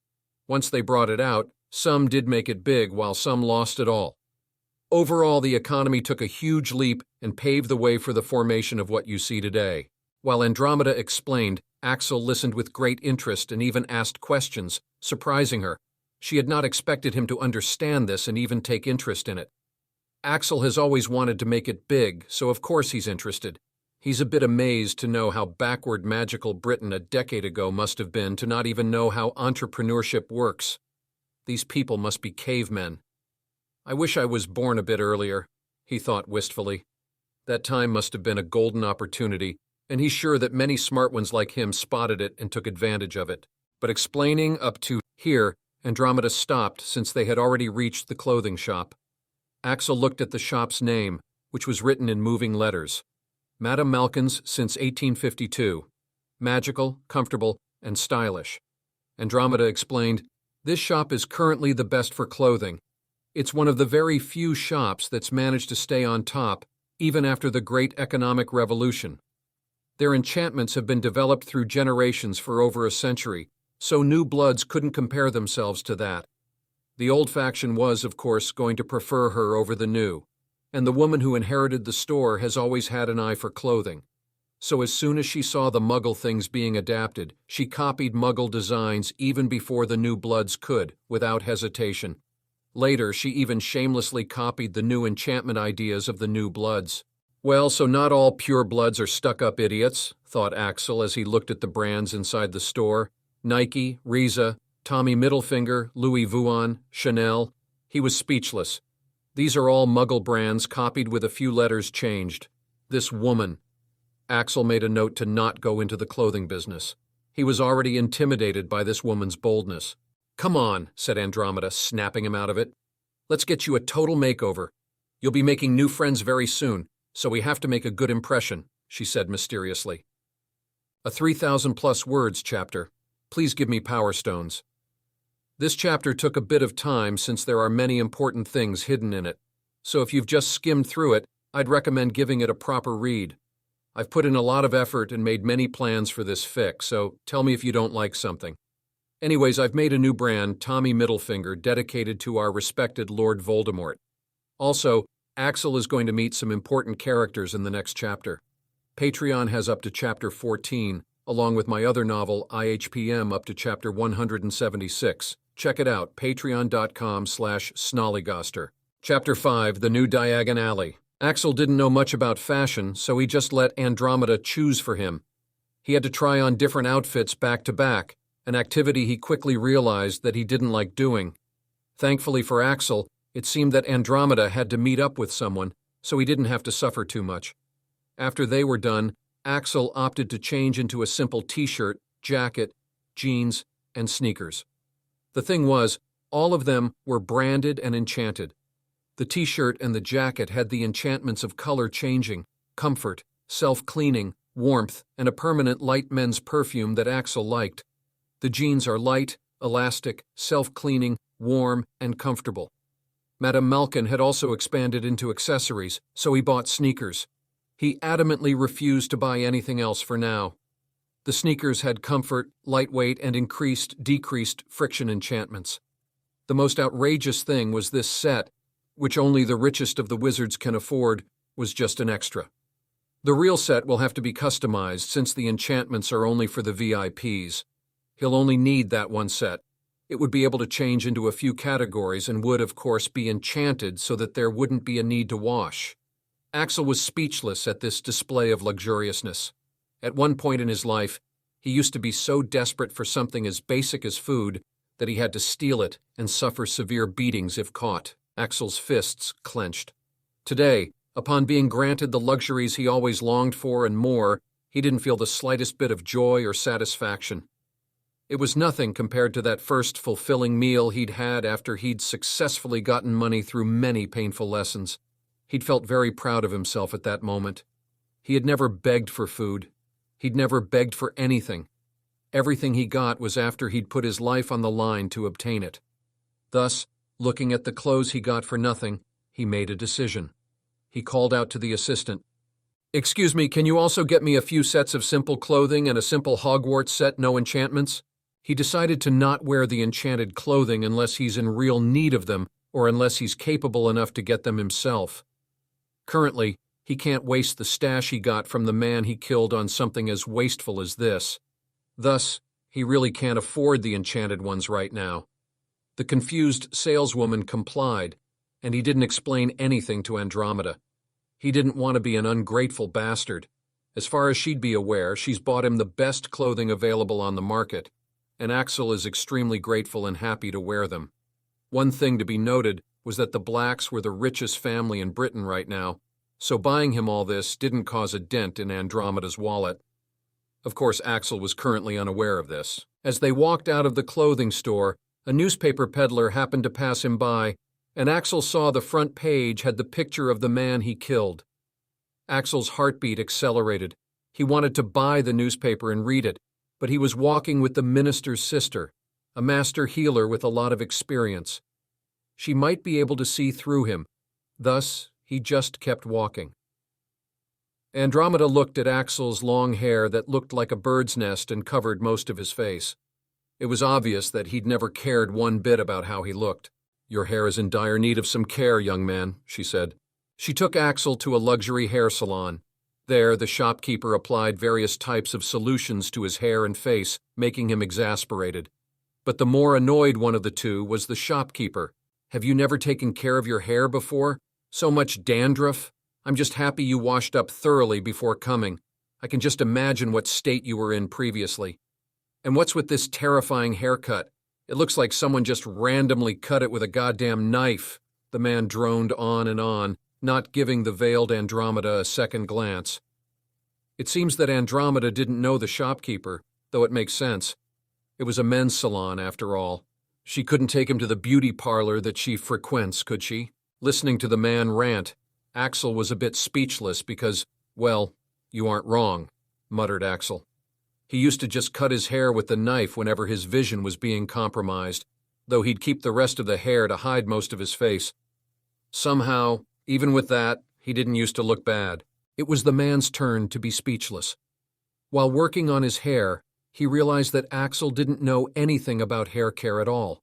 Once they brought it out, some did make it big while some lost it all. Overall, the economy took a huge leap and paved the way for the formation of what you see today." While Andromeda explained, Axel listened with great interest and even asked questions, surprising her. She had not expected him to understand this and even take interest in it. Axel has always wanted to make it big, so of course he's interested. He's a bit amazed to know how backward magical Britain a decade ago must have been to not even know how entrepreneurship works. These people must be cavemen. "I wish I was born a bit earlier," he thought wistfully. That time must have been a golden opportunity, and he's sure that many smart ones like him spotted it and took advantage of it. But explaining up to here, Andromeda stopped since they had already reached the clothing shop. Axel looked at the shop's name, which was written in moving letters. Madame Malkin's since 1852. Magical, comfortable, and stylish. Andromeda explained, "This shop is currently the best for clothing. It's one of the very few shops that's managed to stay on top, even after the Great Economic Revolution. Their enchantments have been developed through generations for over a century, so new bloods couldn't compare themselves to that. The old faction was, of course, going to prefer her over the new, and the woman who inherited the store has always had an eye for clothing. So as soon as she saw the Muggle things being adapted, she copied Muggle designs even before the new bloods could, without hesitation. Later, she even shamelessly copied the new enchantment ideas of the new bloods. Well, so not all purebloods are stuck-up idiots, thought Axel as he looked at the brands inside the store. Nike, Riza, Tommy Middlefinger, Louis Vuitton, Chanel. He was speechless. These are all Muggle brands copied with a few letters changed. This woman. Axel made a note to not go into the clothing business. He was already intimidated by this woman's boldness. "Come on," said Andromeda, snapping him out of it. "Let's get you a total makeover. You'll be making new friends very soon, so we have to make a good impression," she said mysteriously. "A 3,000+ words chapter. Please give me power stones." This chapter took a bit of time since there are many important things hidden in it, so if you've just skimmed through it, I'd recommend giving it a proper read. I've put in a lot of effort and made many plans for this fic, so tell me if you don't like something. Anyways, I've made a new brand, Tommy Middlefinger, dedicated to our respected Lord Voldemort. Also, Axel is going to meet some important characters in the next chapter. Patreon has up to chapter 14, along with my other novel, IHPM, up to chapter 176. Check it out, patreon.com/snollygoster. Chapter 5, The New Diagon Alley. Axel didn't know much about fashion, so he just let Andromeda choose for him. He had to try on different outfits back to back, an activity he quickly realized that he didn't like doing. Thankfully for Axel, it seemed that Andromeda had to meet up with someone, so he didn't have to suffer too much. After they were done, Axel opted to change into a simple t-shirt, jacket, jeans, and sneakers. The thing was, all of them were branded and enchanted. The t-shirt and the jacket had the enchantments of color changing, comfort, self-cleaning, warmth, and a permanent light men's perfume that Axel liked. The jeans are light, elastic, self-cleaning, warm, and comfortable. Madame Malkin had also expanded into accessories, so he bought sneakers. He adamantly refused to buy anything else for now. The sneakers had comfort, lightweight, and decreased friction enchantments. The most outrageous thing was this set, which only the richest of the wizards can afford, was just an extra. The real set will have to be customized since the enchantments are only for the VIPs. He'll only need that one set. It would be able to change into a few categories and would, of course, be enchanted so that there wouldn't be a need to wash. Axel was speechless at this display of luxuriousness. At one point in his life, he used to be so desperate for something as basic as food that he had to steal it and suffer severe beatings if caught. Axel's fists clenched. Today, upon being granted the luxuries he always longed for and more, he didn't feel the slightest bit of joy or satisfaction. It was nothing compared to that first fulfilling meal he'd had after he'd successfully gotten money through many painful lessons. He'd felt very proud of himself at that moment. He had never begged for food. He'd never begged for anything. Everything he got was after he'd put his life on the line to obtain it. Thus, looking at the clothes he got for nothing, he made a decision. He called out to the assistant, "Excuse me, can you also get me a few sets of simple clothing and a simple Hogwarts set, no enchantments?" He decided to not wear the enchanted clothing unless he's in real need of them or unless he's capable enough to get them himself. Currently, he can't waste the stash he got from the man he killed on something as wasteful as this. Thus, he really can't afford the enchanted ones right now. The confused saleswoman complied, and he didn't explain anything to Andromeda. He didn't want to be an ungrateful bastard. As far as she'd be aware, she's bought him the best clothing available on the market, and Axel is extremely grateful and happy to wear them. One thing to be noted was that the Blacks were the richest family in Britain right now, so buying him all this didn't cause a dent in Andromeda's wallet. Of course, Axel was currently unaware of this. As they walked out of the clothing store, a newspaper peddler happened to pass him by, and Axel saw the front page had the picture of the man he killed. Axel's heartbeat accelerated. He wanted to buy the newspaper and read it, but he was walking with the minister's sister, a master healer with a lot of experience. She might be able to see through him. Thus, he just kept walking. Andromeda looked at Axel's long hair that looked like a bird's nest and covered most of his face. It was obvious that he'd never cared one bit about how he looked. "Your hair is in dire need of some care, young man," she said. She took Axel to a luxury hair salon. There, the shopkeeper applied various types of solutions to his hair and face, making him exasperated. But the more annoyed one of the two was the shopkeeper. "Have you never taken care of your hair before? So much dandruff? I'm just happy you washed up thoroughly before coming. I can just imagine what state you were in previously. And what's with this terrifying haircut? It looks like someone just randomly cut it with a goddamn knife." The man droned on and on, not giving the veiled Andromeda a second glance. It seems that Andromeda didn't know the shopkeeper, though it makes sense. It was a men's salon, after all. She couldn't take him to the beauty parlor that she frequents, could she? Listening to the man rant, Axel was a bit speechless because, well, you aren't wrong, muttered Axel. He used to just cut his hair with the knife whenever his vision was being compromised, though he'd keep the rest of the hair to hide most of his face. Somehow, even with that, he didn't used to look bad. It was the man's turn to be speechless. While working on his hair, he realized that Axel didn't know anything about hair care at all.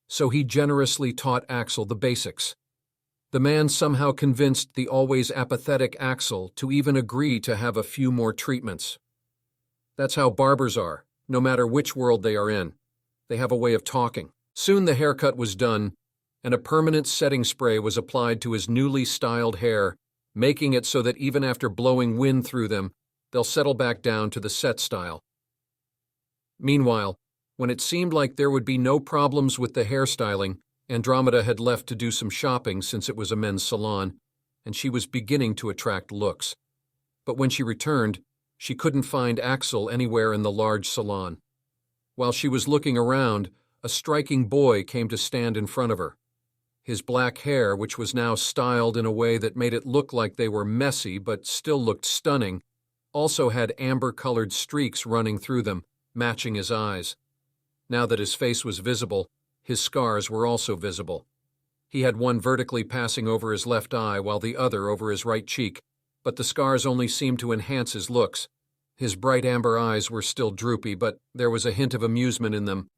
So he generously taught Axel the basics. The man somehow convinced the always apathetic Axel to even agree to have a few more treatments. That's how barbers are, no matter which world they are in. They have a way of talking. Soon the haircut was done, and a permanent setting spray was applied to his newly styled hair, making it so that even after blowing wind through them, they'll settle back down to the set style. Meanwhile, when it seemed like there would be no problems with the hairstyling, Andromeda had left to do some shopping since it was a men's salon, and she was beginning to attract looks. But when she returned, she couldn't find Axel anywhere in the large salon. While she was looking around, a striking boy came to stand in front of her. His black hair, which was now styled in a way that made it look like they were messy but still looked stunning, also had amber-colored streaks running through them, matching his eyes. Now that his face was visible, his scars were also visible. He had one vertically passing over his left eye while the other over his right cheek, but the scars only seemed to enhance his looks. His bright amber eyes were still droopy, but there was a hint of amusement in them.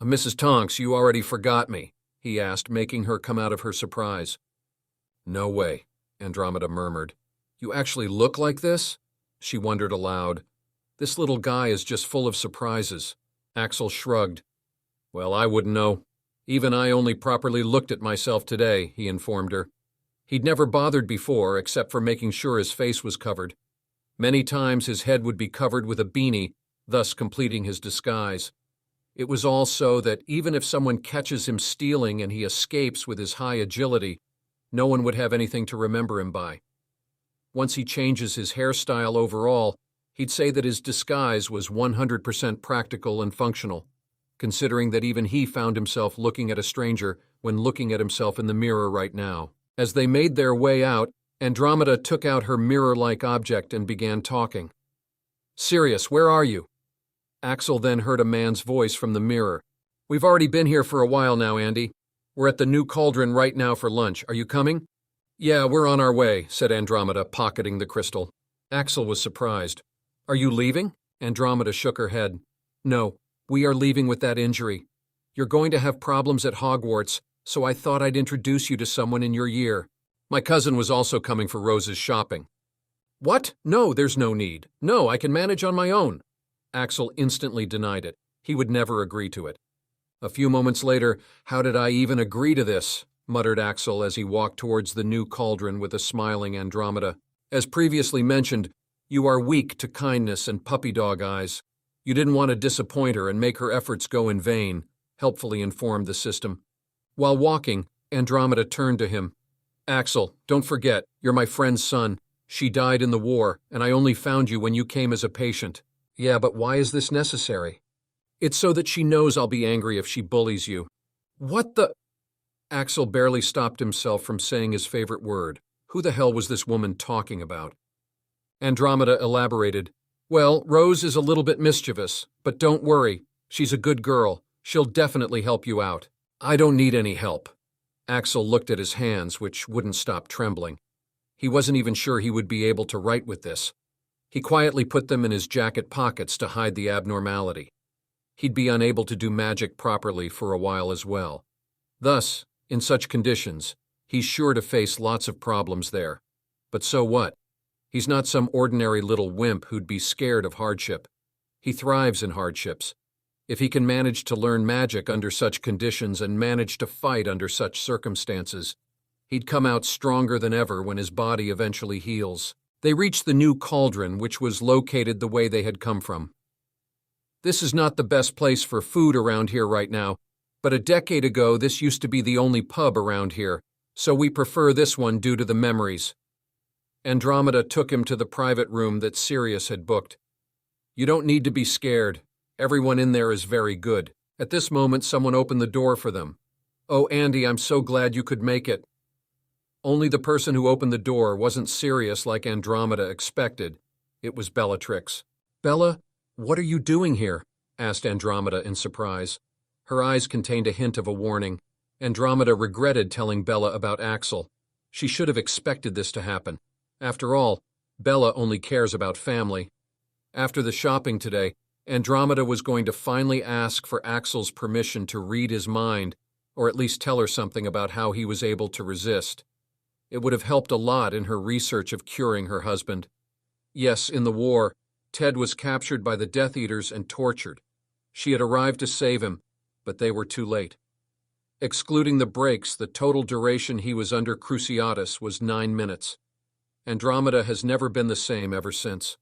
"Mrs. Tonks, you already forgot me," he asked, making her come out of her surprise. "No way," Andromeda murmured. "You actually look like this?" She wondered aloud. "This little guy is just full of surprises." Axel shrugged. "Well, I wouldn't know. Even I only properly looked at myself today," he informed her. He'd never bothered before, except for making sure his face was covered. Many times his head would be covered with a beanie, thus completing his disguise. It was all so that even if someone catches him stealing and he escapes with his high agility, no one would have anything to remember him by. Once he changes his hairstyle overall, he'd say that his disguise was 100% practical and functional, considering that even he found himself looking at a stranger when looking at himself in the mirror right now. As they made their way out, Andromeda took out her mirror-like object and began talking. "Sirius, where are you?" Axel then heard a man's voice from the mirror. "We've already been here for a while now, Andy. We're at the New Cauldron right now for lunch. Are you coming?" "Yeah, we're on our way," said Andromeda, pocketing the crystal. Axel was surprised. "Are you leaving?" Andromeda shook her head. "No, we are leaving with that injury. You're going to have problems at Hogwarts, so I thought I'd introduce you to someone in your year. My cousin was also coming for Rose's shopping." "What? No, there's no need. No, I can manage on my own." Axel instantly denied it. He would never agree to it. A few moments later, "How did I even agree to this?" muttered Axel as he walked towards the New Cauldron with a smiling Andromeda. "As previously mentioned, you are weak to kindness and puppy dog eyes. You didn't want to disappoint her and make her efforts go in vain," helpfully informed the system. While walking, Andromeda turned to him. "Axel, don't forget, you're my friend's son. She died in the war, and I only found you when you came as a patient." "Yeah, but why is this necessary?" "It's so that she knows I'll be angry if she bullies you." "What the—" Axel barely stopped himself from saying his favorite word. Who the hell was this woman talking about? Andromeda elaborated. "Well, Rose is a little bit mischievous, but don't worry. She's a good girl. She'll definitely help you out." "I don't need any help." Axel looked at his hands, which wouldn't stop trembling. He wasn't even sure he would be able to write with this. He quietly put them in his jacket pockets to hide the abnormality. He'd be unable to do magic properly for a while as well. Thus, in such conditions, he's sure to face lots of problems there. But so what? He's not some ordinary little wimp who'd be scared of hardship. He thrives in hardships. If he can manage to learn magic under such conditions and manage to fight under such circumstances, he'd come out stronger than ever when his body eventually heals. They reached the New Cauldron, which was located the way they had come from. "This is not the best place for food around here right now, but a decade ago this used to be the only pub around here, so we prefer this one due to the memories." Andromeda took him to the private room that Sirius had booked. "You don't need to be scared. Everyone in there is very good." At this moment, someone opened the door for them. "Oh, Andy, I'm so glad you could make it." Only the person who opened the door wasn't Sirius like Andromeda expected. It was Bellatrix. "Bella, what are you doing here?" asked Andromeda in surprise. Her eyes contained a hint of a warning. Andromeda regretted telling Bella about Axel. She should have expected this to happen. After all, Bella only cares about family. After the shopping today, Andromeda was going to finally ask for Axel's permission to read his mind, or at least tell her something about how he was able to resist. It would have helped a lot in her research of curing her husband. Yes, in the war, Ted was captured by the Death Eaters and tortured. She had arrived to save him, but they were too late. Excluding the breaks, the total duration he was under Cruciatus was 9 minutes. Andromeda has never been the same ever since.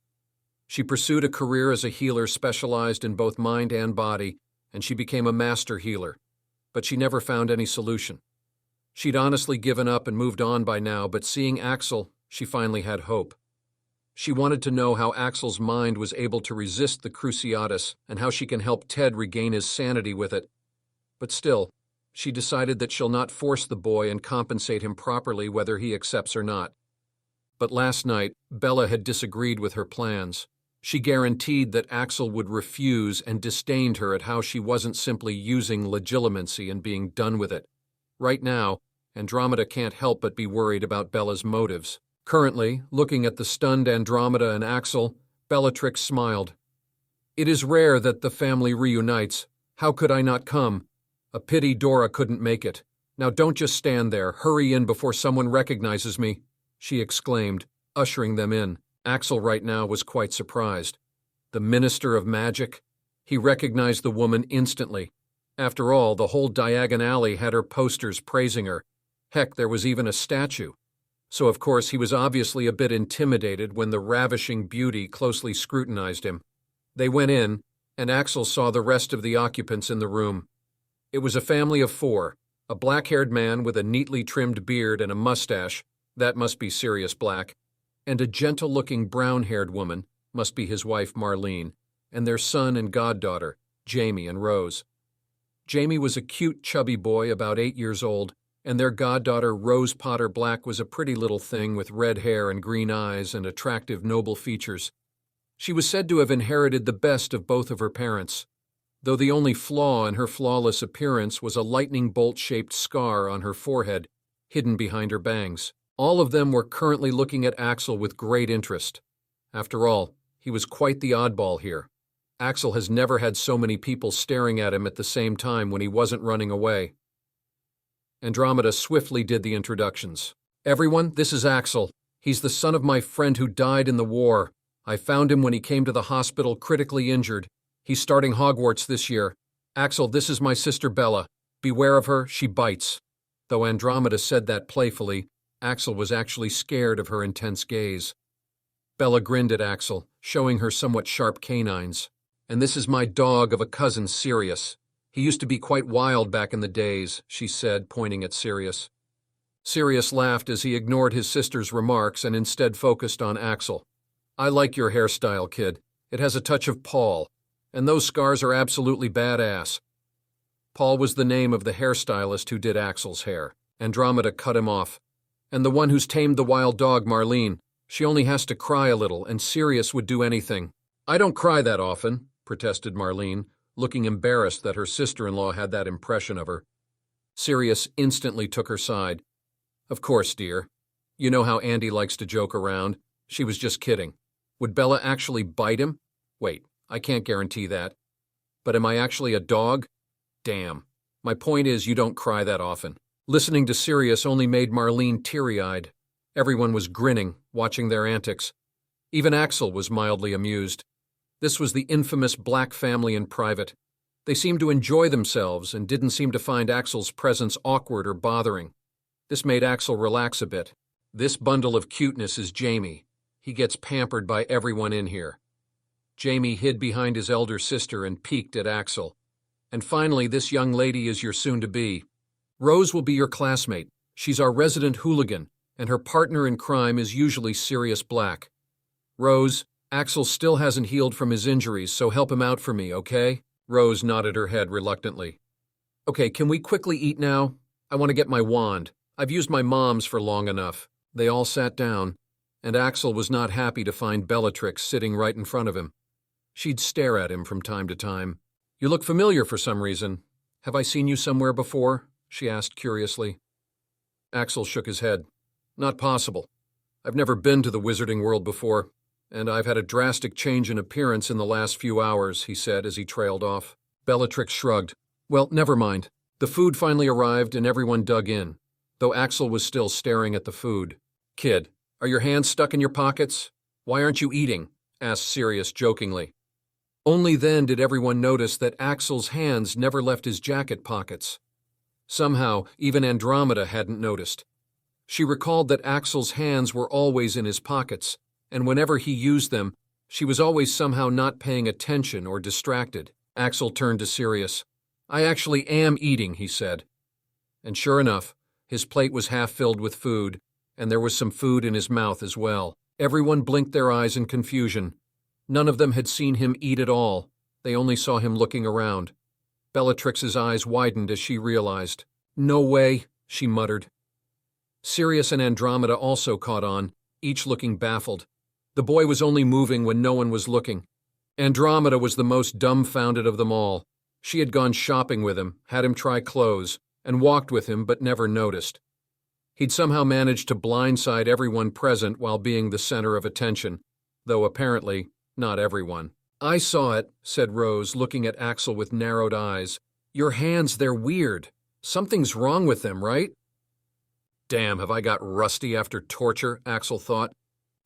She pursued a career as a healer specialized in both mind and body, and she became a master healer. But she never found any solution. She'd honestly given up and moved on by now, but seeing Axel, she finally had hope. She wanted to know how Axel's mind was able to resist the Cruciatus and how she can help Ted regain his sanity with it. But still, she decided that she'll not force the boy and compensate him properly whether he accepts or not. But last night, Bella had disagreed with her plans. She guaranteed that Axel would refuse and disdained her at how she wasn't simply using legilimency and being done with it. Right now, Andromeda can't help but be worried about Bella's motives. Currently, looking at the stunned Andromeda and Axel, Bellatrix smiled. "It is rare that the family reunites. How could I not come? A pity Dora couldn't make it. Now don't just stand there. Hurry in before someone recognizes me," she exclaimed, ushering them in. Axel right now was quite surprised. The Minister of Magic? He recognized the woman instantly. After all, the whole Diagon Alley had her posters praising her. Heck, there was even a statue. So of course he was obviously a bit intimidated when the ravishing beauty closely scrutinized him. They went in, and Axel saw the rest of the occupants in the room. It was a family of 4, a black-haired man with a neatly trimmed beard and a mustache, that must be Sirius Black, and a gentle-looking brown-haired woman, must be his wife Marlene, and their son and goddaughter, Jamie and Rose. Jamie was a cute, chubby boy about 8 years old, and their goddaughter Rose Potter Black was a pretty little thing with red hair and green eyes and attractive, noble features. She was said to have inherited the best of both of her parents, though the only flaw in her flawless appearance was a lightning bolt-shaped scar on her forehead, hidden behind her bangs. All of them were currently looking at Axel with great interest. After all, he was quite the oddball here. Axel has never had so many people staring at him at the same time when he wasn't running away. Andromeda swiftly did the introductions. "Everyone, this is Axel. He's the son of my friend who died in the war. I found him when he came to the hospital critically injured. He's starting Hogwarts this year. Axel, this is my sister Bella. Beware of her, she bites." Though Andromeda said that playfully, Axel was actually scared of her intense gaze. Bella grinned at Axel, showing her somewhat sharp canines. "And this is my dog of a cousin, Sirius. He used to be quite wild back in the days," she said, pointing at Sirius. Sirius laughed as he ignored his sister's remarks and instead focused on Axel. "I like your hairstyle, kid. It has a touch of Paul. And those scars are absolutely badass." Paul was the name of the hairstylist who did Axel's hair. Andromeda cut him off. "And the one who's tamed the wild dog, Marlene. She only has to cry a little, and Sirius would do anything." "I don't cry that often," protested Marlene, looking embarrassed that her sister-in-law had that impression of her. Sirius instantly took her side. "Of course, dear. You know how Andy likes to joke around. She was just kidding. Would Bella actually bite him? Wait, I can't guarantee that. But am I actually a dog? Damn. My point is you don't cry that often." Listening to Sirius only made Marlene teary-eyed. Everyone was grinning, watching their antics. Even Axel was mildly amused. This was the infamous Black family in private. They seemed to enjoy themselves and didn't seem to find Axel's presence awkward or bothering. This made Axel relax a bit. "This bundle of cuteness is Jamie. He gets pampered by everyone in here." Jamie hid behind his elder sister and peeked at Axel. "And finally, this young lady is your soon-to-be. Rose will be your classmate. She's our resident hooligan, and her partner in crime is usually Sirius Black. Rose, Axel still hasn't healed from his injuries, so help him out for me, okay?" Rose nodded her head reluctantly. "Okay, can we quickly eat now? I want to get my wand. I've used my mom's for long enough." They all sat down, and Axel was not happy to find Bellatrix sitting right in front of him. She'd stare at him from time to time. "You look familiar for some reason. Have I seen you somewhere before?" she asked curiously. Axel shook his head. "Not possible. I've never been to the wizarding world before, and I've had a drastic change in appearance in the last few hours," he said as he trailed off. Bellatrix shrugged. "Well, never mind." The food finally arrived and everyone dug in, though Axel was still staring at the food. "Kid, are your hands stuck in your pockets? Why aren't you eating?" asked Sirius jokingly. Only then did everyone notice that Axel's hands never left his jacket pockets. Somehow, even Andromeda hadn't noticed. She recalled that Axel's hands were always in his pockets, and whenever he used them, she was always somehow not paying attention or distracted. Axel turned to Sirius. "I actually am eating," he said. And sure enough, his plate was half filled with food, and there was some food in his mouth as well. Everyone blinked their eyes in confusion. None of them had seen him eat at all. They only saw him looking around. Bellatrix's eyes widened as she realized. "No way," she muttered. Sirius and Andromeda also caught on, each looking baffled. The boy was only moving when no one was looking. Andromeda was the most dumbfounded of them all. She had gone shopping with him, had him try clothes, and walked with him but never noticed. He'd somehow managed to blindside everyone present while being the center of attention, though apparently not everyone. "I saw it," said Rose, looking at Axel with narrowed eyes. "Your hands, they're weird. Something's wrong with them, right?" "Damn, have I got rusty after torture?" Axel thought.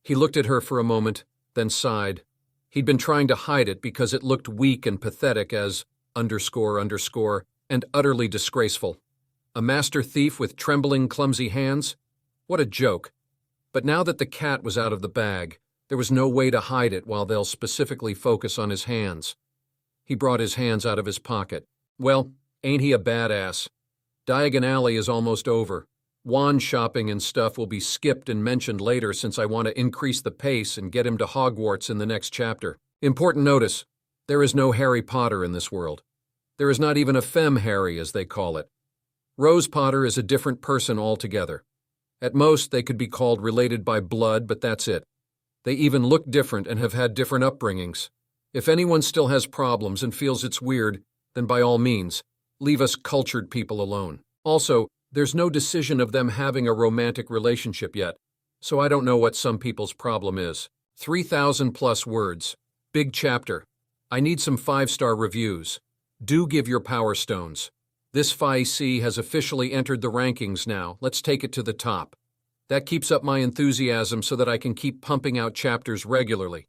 He looked at her for a moment, then sighed. He'd been trying to hide it because it looked weak and pathetic as ... and utterly disgraceful. A master thief with trembling, clumsy hands? What a joke. But now that the cat was out of the bag, there was no way to hide it while they'll specifically focus on his hands. He brought his hands out of his pocket. "Well, ain't he a badass? Diagon Alley is almost over. Wand shopping and stuff will be skipped and mentioned later since I want to increase the pace and get him to Hogwarts in the next chapter. Important notice, there is no Harry Potter in this world. There is not even a Femme Harry, as they call it. Rose Potter is a different person altogether. At most, they could be called related by blood, but that's it. They even look different and have had different upbringings. If anyone still has problems and feels it's weird, then by all means, leave us cultured people alone. Also, there's no decision of them having a romantic relationship yet, so I don't know what some people's problem is. 3,000 plus words. Big chapter. I need some 5-star reviews. Do give your Power Stones. This Phi-C has officially entered the rankings now. Let's take it to the top. That keeps up my enthusiasm so that I can keep pumping out chapters regularly.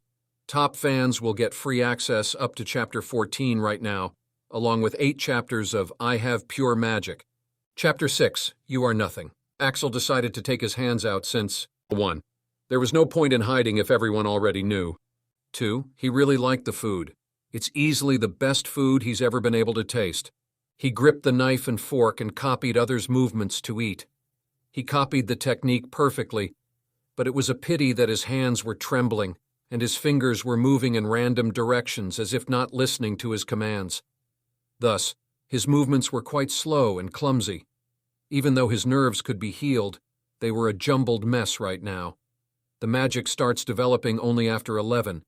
Top fans will get free access up to chapter 14 right now, along with 8 chapters of I Have Pure Magic. Chapter 6, You Are Nothing. Axel decided to take his hands out since 1. There was no point in hiding if everyone already knew. 2. He really liked the food. It's easily the best food he's ever been able to taste. He gripped the knife and fork and copied others' movements to eat. He copied the technique perfectly, but it was a pity that his hands were trembling and his fingers were moving in random directions as if not listening to his commands. Thus, his movements were quite slow and clumsy. Even though his nerves could be healed, they were a jumbled mess right now. The magic starts developing only after 11,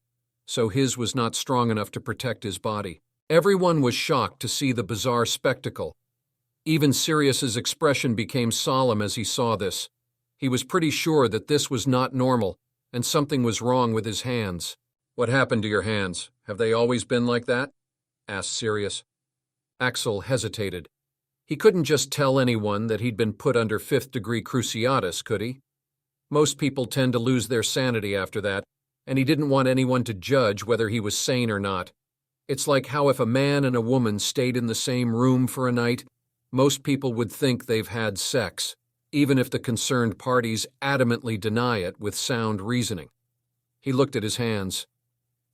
so his was not strong enough to protect his body. Everyone was shocked to see the bizarre spectacle. Even Sirius's expression became solemn as he saw this. He was pretty sure that this was not normal, and something was wrong with his hands. "What happened to your hands? Have they always been like that?" asked Sirius. Axel hesitated. He couldn't just tell anyone that he'd been put under 5th-degree cruciatus, could he? Most people tend to lose their sanity after that, and he didn't want anyone to judge whether he was sane or not. It's like how if a man and a woman stayed in the same room for a night, most people would think they've had sex, even if the concerned parties adamantly deny it with sound reasoning. He looked at his hands.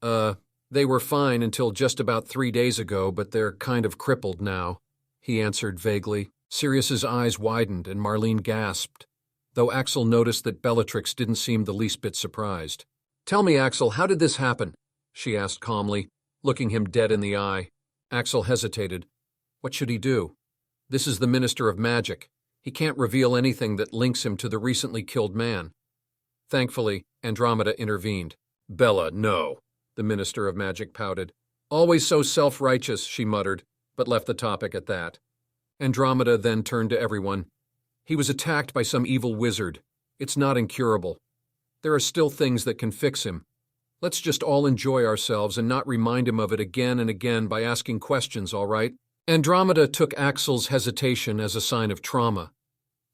They were fine until just about 3 days ago, but they're kind of crippled now," he answered vaguely. Sirius's eyes widened and Marlene gasped, though Axel noticed that Bellatrix didn't seem the least bit surprised. "Tell me, Axel, how did this happen?" she asked calmly, looking him dead in the eye. Axel hesitated. What should he do? This is the Minister of Magic. He can't reveal anything that links him to the recently killed man. Thankfully, Andromeda intervened. "Bella, no," the Minister of Magic pouted. "Always so self-righteous," she muttered, but left the topic at that. Andromeda then turned to everyone. "He was attacked by some evil wizard. It's not incurable. There are still things that can fix him. Let's just all enjoy ourselves and not remind him of it again and again by asking questions, all right?" Andromeda took Axel's hesitation as a sign of trauma.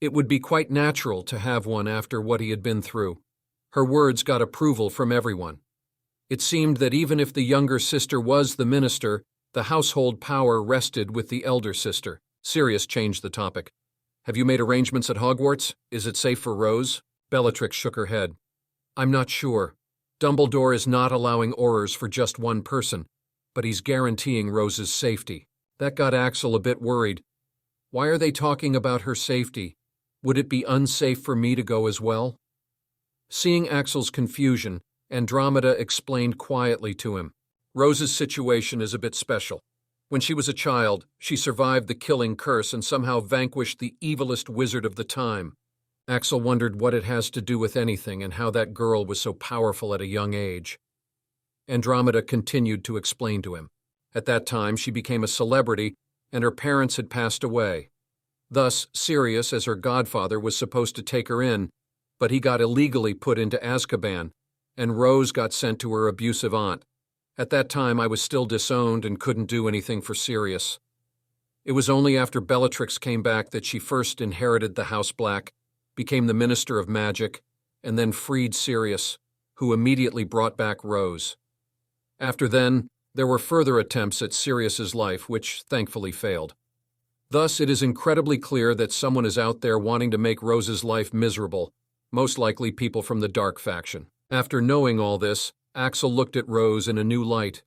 It would be quite natural to have one after what he had been through. Her words got approval from everyone. It seemed that even if the younger sister was the minister, the household power rested with the elder sister. Sirius changed the topic. Have you made arrangements at Hogwarts? Is it safe for Rose? Bellatrix shook her head. I'm not sure. Dumbledore is not allowing Aurors for just one person, but he's guaranteeing Rose's safety. That got Axel a bit worried. Why are they talking about her safety? Would it be unsafe for me to go as well? Seeing Axel's confusion, Andromeda explained quietly to him. Rose's situation is a bit special. When she was a child, she survived the killing curse and somehow vanquished the evilest wizard of the time. Axel wondered what it has to do with anything and how that girl was so powerful at a young age. Andromeda continued to explain to him. At that time, she became a celebrity, and her parents had passed away. Thus, Sirius, as her godfather, was supposed to take her in, but he got illegally put into Azkaban, and Rose got sent to her abusive aunt. At that time, I was still disowned and couldn't do anything for Sirius. It was only after Bellatrix came back that she first inherited the House Black, became the Minister of Magic, and then freed Sirius, who immediately brought back Rose. After then, there were further attempts at Sirius's life, which thankfully failed. Thus, it is incredibly clear that someone is out there wanting to make Rose's life miserable, most likely people from the Dark faction. After knowing all this, Axel looked at Rose in a new light.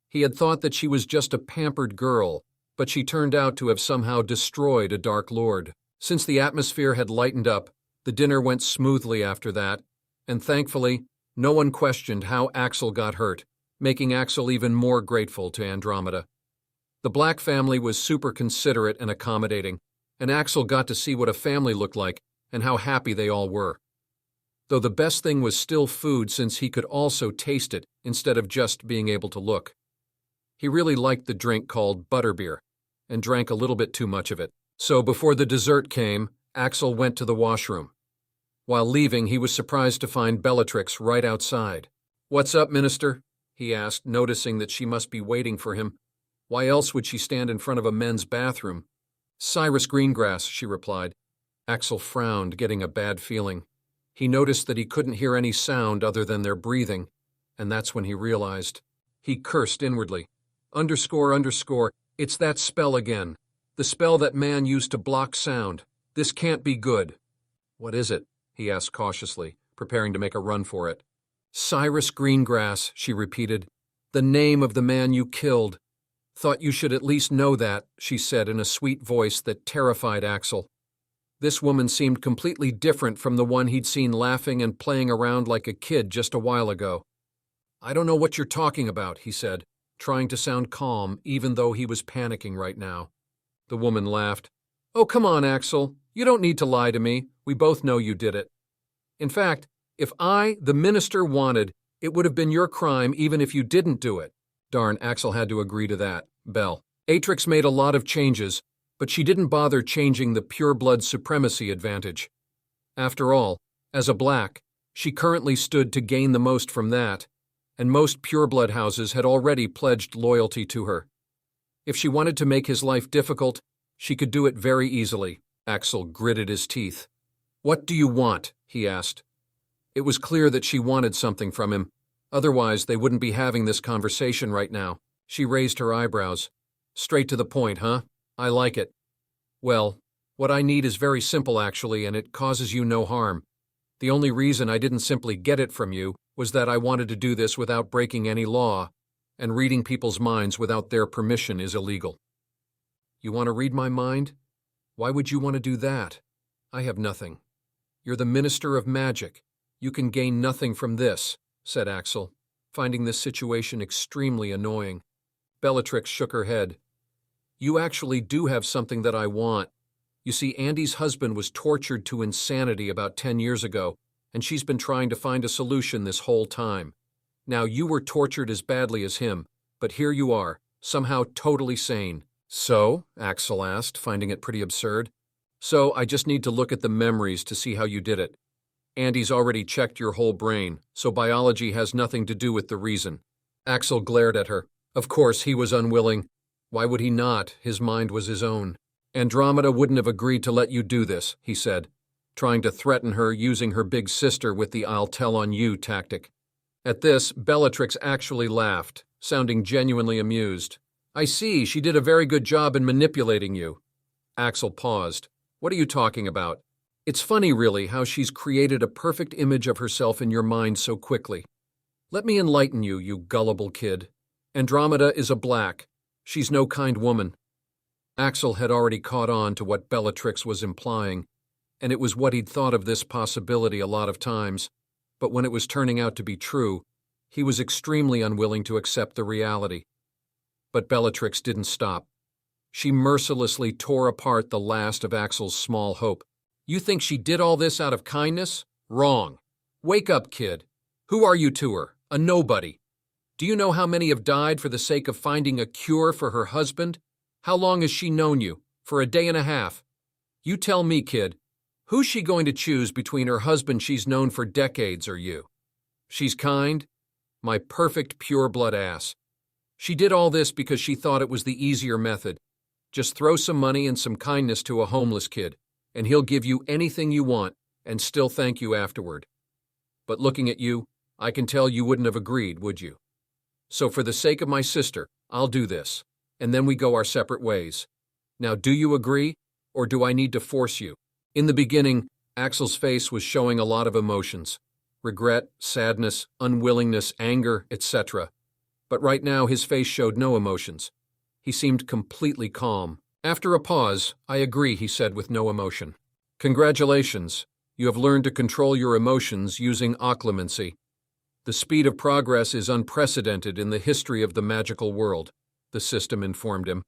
He had thought that she was just a pampered girl, but she turned out to have somehow destroyed a Dark Lord. Since the atmosphere had lightened up, the dinner went smoothly after that, and thankfully, no one questioned how Axel got hurt, making Axel even more grateful to Andromeda. The Black family was super considerate and accommodating, and Axel got to see what a family looked like and how happy they all were. Though the best thing was still food, since he could also taste it instead of just being able to look. He really liked the drink called butterbeer, and drank a little bit too much of it. So before the dessert came, Axel went to the washroom. While leaving, he was surprised to find Bellatrix right outside. "What's up, Minister?" he asked, noticing that she must be waiting for him. Why else would she stand in front of a men's bathroom? "Cyrus Greengrass," she replied. Axel frowned, getting a bad feeling. He noticed that he couldn't hear any sound other than their breathing, and that's when he realized. He cursed inwardly. __, it's that spell again. The spell that man used to block sound. This can't be good. What is it? He asked cautiously, preparing to make a run for it. Cyrus Greengrass, she repeated. The name of the man you killed. Thought you should at least know that, she said in a sweet voice that terrified Axel. This woman seemed completely different from the one he'd seen laughing and playing around like a kid just a while ago. I don't know what you're talking about, he said, trying to sound calm even though he was panicking right now. The woman laughed. Oh, come on, Axel. You don't need to lie to me. We both know you did it. In fact, if I, the minister, wanted, it would have been your crime even if you didn't do it. Darn, Axel had to agree to that. Bell. Atrix made a lot of changes, but she didn't bother changing the pure-blood supremacy advantage. After all, as a Black, she currently stood to gain the most from that, and most pure-blood houses had already pledged loyalty to her. If she wanted to make his life difficult, she could do it very easily. Axel gritted his teeth. What do you want? He asked. It was clear that she wanted something from him. Otherwise, they wouldn't be having this conversation right now. She raised her eyebrows. Straight to the point, huh? I like it. Well, what I need is very simple, actually, and it causes you no harm. The only reason I didn't simply get it from you was that I wanted to do this without breaking any law, and reading people's minds without their permission is illegal. You want to read my mind? Why would you want to do that? I have nothing. You're the Minister of Magic. You can gain nothing from this, said Axel, finding this situation extremely annoying. Bellatrix shook her head. You actually do have something that I want. You see, Andy's husband was tortured to insanity about 10 years ago, and she's been trying to find a solution this whole time. Now, you were tortured as badly as him, but here you are, somehow totally sane. So? Axel asked, finding it pretty absurd. So, I just need to look at the memories to see how you did it. Andy's already checked your whole brain, so biology has nothing to do with the reason. Axel glared at her. Of course, he was unwilling. Why would he not? His mind was his own. Andromeda wouldn't have agreed to let you do this, he said, trying to threaten her using her big sister with the I'll tell on you tactic. At this, Bellatrix actually laughed, sounding genuinely amused. I see, she did a very good job in manipulating you. Axel paused. What are you talking about? It's funny, really, how she's created a perfect image of herself in your mind so quickly. Let me enlighten you, you gullible kid. Andromeda is a black. She's no kind woman. Axel had already caught on to what Bellatrix was implying, and it was what he'd thought of this possibility a lot of times, but when it was turning out to be true, he was extremely unwilling to accept the reality. But Bellatrix didn't stop. She mercilessly tore apart the last of Axel's small hope. You think she did all this out of kindness? Wrong. Wake up, kid. Who are you to her? A nobody. Do you know how many have died for the sake of finding a cure for her husband? How long has she known you? For a day and a half. You tell me, kid. Who's she going to choose between her husband she's known for decades or you? She's kind? My perfect pure-blood ass. She did all this because she thought it was the easier method. Just throw some money and some kindness to a homeless kid, and he'll give you anything you want and still thank you afterward. But looking at you, I can tell you wouldn't have agreed, would you? So for the sake of my sister, I'll do this, and then we go our separate ways. Now, do you agree, or do I need to force you? In the beginning, Axel's face was showing a lot of emotions. Regret, sadness, unwillingness, anger, etc. But right now his face showed no emotions. He seemed completely calm. After a pause, I agree, he said with no emotion. Congratulations. You have learned to control your emotions using occlumency. The speed of progress is unprecedented in the history of the magical world, the system informed him.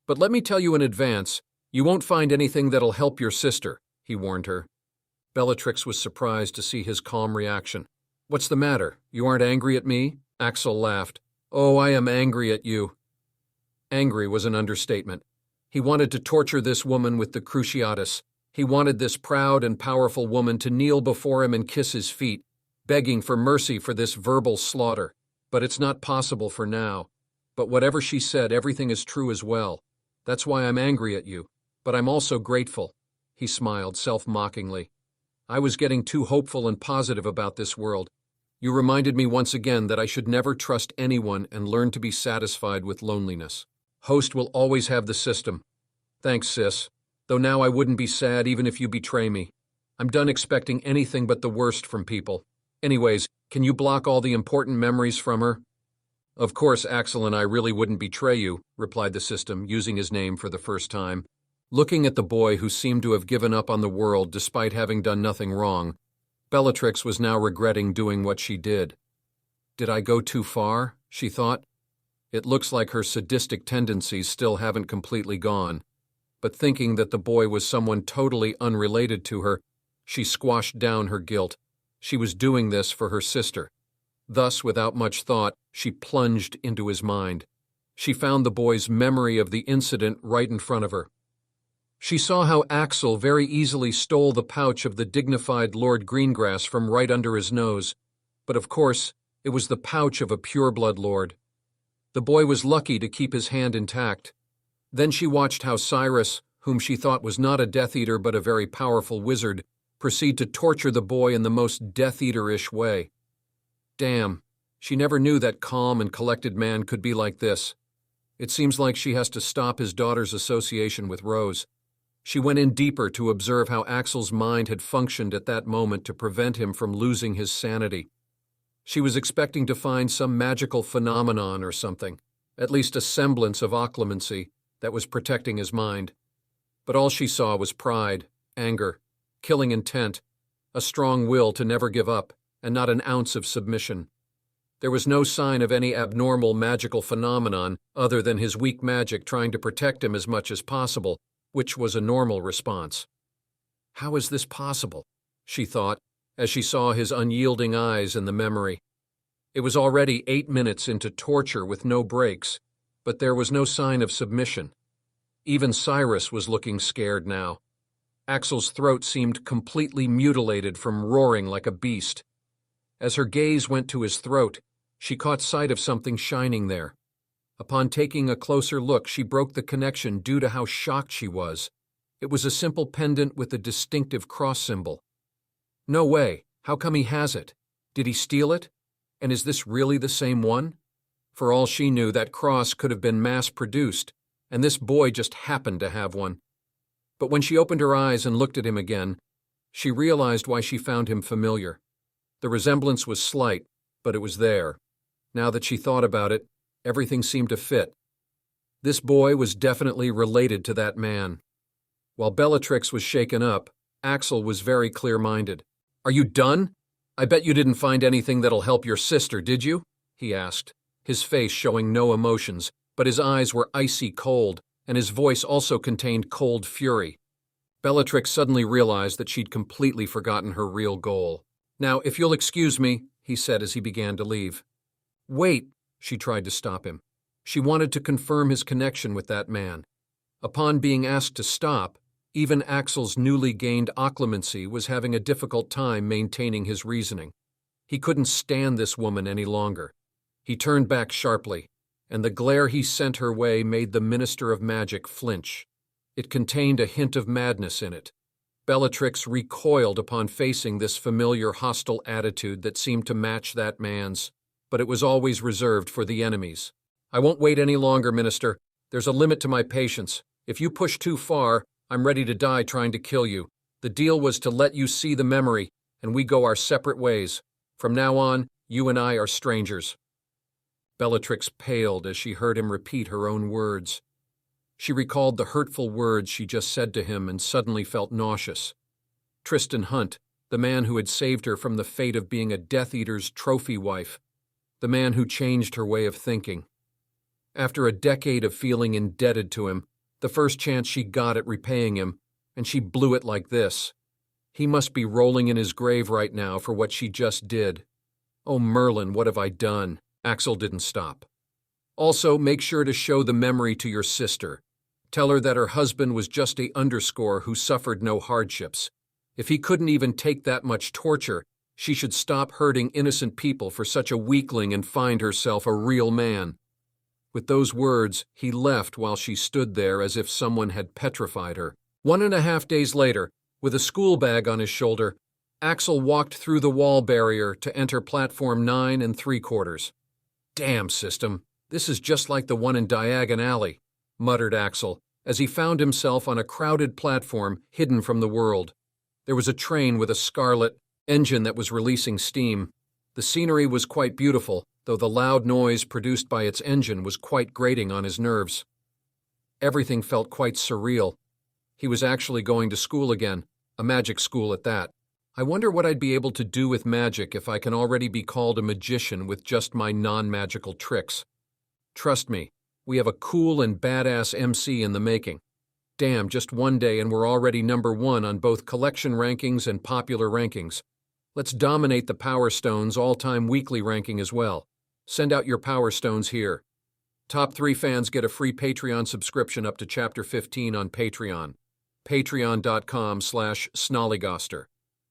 But let me tell you in advance, you won't find anything that'll help your sister, he warned her. Bellatrix was surprised to see his calm reaction. What's the matter? You aren't angry at me? Axel laughed. Oh, I am angry at you. Angry was an understatement. He wanted to torture this woman with the Cruciatus. He wanted this proud and powerful woman to kneel before him and kiss his feet, begging for mercy for this verbal slaughter. But it's not possible for now. But whatever she said, everything is true as well. That's why I'm angry at you. But I'm also grateful. He smiled self-mockingly. I was getting too hopeful and positive about this world. You reminded me once again that I should never trust anyone and learn to be satisfied with loneliness. Host will always have the system. Thanks, sis. Though now I wouldn't be sad even if you betray me. I'm done expecting anything but the worst from people. Anyways, can you block all the important memories from her? Of course, Axel and I really wouldn't betray you, replied the system, using his name for the first time. Looking at the boy who seemed to have given up on the world despite having done nothing wrong, Bellatrix was now regretting doing what she did. Did I go too far? She thought. It looks like her sadistic tendencies still haven't completely gone. But thinking that the boy was someone totally unrelated to her, she squashed down her guilt. She was doing this for her sister. Thus, without much thought, she plunged into his mind. She found the boy's memory of the incident right in front of her. She saw how Axel very easily stole the pouch of the dignified Lord Greengrass from right under his nose, but of course, it was the pouch of a pure-blood lord. The boy was lucky to keep his hand intact. Then she watched how Cyrus, whom she thought was not a Death Eater but a very powerful wizard, proceed to torture the boy in the most Death Eater-ish way. Damn, she never knew that calm and collected man could be like this. It seems like she has to stop his daughter's association with Rose. She went in deeper to observe how Axel's mind had functioned at that moment to prevent him from losing his sanity. She was expecting to find some magical phenomenon or something, at least a semblance of occlumency, that was protecting his mind. But all she saw was pride, anger, killing intent, a strong will to never give up, and not an ounce of submission. There was no sign of any abnormal magical phenomenon other than his weak magic trying to protect him as much as possible, which was a normal response. How is this possible? She thought, as she saw his unyielding eyes in the memory. It was already 8 minutes into torture with no breaks, but there was no sign of submission. Even Cyrus was looking scared now. Axel's throat seemed completely mutilated from roaring like a beast. As her gaze went to his throat, she caught sight of something shining there. Upon taking a closer look, she broke the connection due to how shocked she was. It was a simple pendant with a distinctive cross symbol. No way. How come he has it? Did he steal it? And is this really the same one? For all she knew, that cross could have been mass-produced, and this boy just happened to have one. But when she opened her eyes and looked at him again, she realized why she found him familiar. The resemblance was slight, but it was there. Now that she thought about it, everything seemed to fit. This boy was definitely related to that man. While Bellatrix was shaken up, Axel was very clear-minded. "Are you done? I bet you didn't find anything that'll help your sister, did you?" he asked, his face showing no emotions, but his eyes were icy cold, and his voice also contained cold fury. Bellatrix suddenly realized that she'd completely forgotten her real goal. "Now, if you'll excuse me," he said as he began to leave. "Wait," she tried to stop him. She wanted to confirm his connection with that man. Upon being asked to stop, even Axel's newly gained occlumency was having a difficult time maintaining his reasoning. He couldn't stand this woman any longer. He turned back sharply, and the glare he sent her way made the Minister of Magic flinch. It contained a hint of madness in it. Bellatrix recoiled upon facing this familiar hostile attitude that seemed to match that man's, but it was always reserved for the enemies. "I won't wait any longer, Minister. There's a limit to my patience. If you push too far, I'm ready to die trying to kill you. The deal was to let you see the memory, and we go our separate ways. From now on, you and I are strangers." Bellatrix paled as she heard him repeat her own words. She recalled the hurtful words she just said to him and suddenly felt nauseous. Tristan Hunt, the man who had saved her from the fate of being a Death Eater's trophy wife, the man who changed her way of thinking. After a decade of feeling indebted to him, the first chance she got at repaying him, and she blew it like this. He must be rolling in his grave right now for what she just did. "Oh, Merlin, what have I done?" Axel didn't stop. "Also, make sure to show the memory to your sister. Tell her that her husband was just a underscore who suffered no hardships. If he couldn't even take that much torture, she should stop hurting innocent people for such a weakling and find herself a real man." With those words, he left while she stood there as if someone had petrified her. 1.5 days later, with a school bag on his shoulder, Axel walked through the wall barrier to enter platform 9 3/4. "Damn system, this is just like the one in Diagon Alley," muttered Axel, as he found himself on a crowded platform hidden from the world. There was a train with a scarlet engine that was releasing steam. The scenery was quite beautiful, though the loud noise produced by its engine was quite grating on his nerves. Everything felt quite surreal. He was actually going to school again, a magic school at that. "I wonder what I'd be able to do with magic if I can already be called a magician with just my non-magical tricks. Trust me, we have a cool and badass MC in the making. Damn, just one day and we're already #1 on both collection rankings and popular rankings. Let's dominate the Power Stones all-time weekly ranking as well. Send out your Power Stones here. Top 3 fans get a free Patreon subscription up to Chapter 15 on Patreon. Patreon.com/Snollygoster.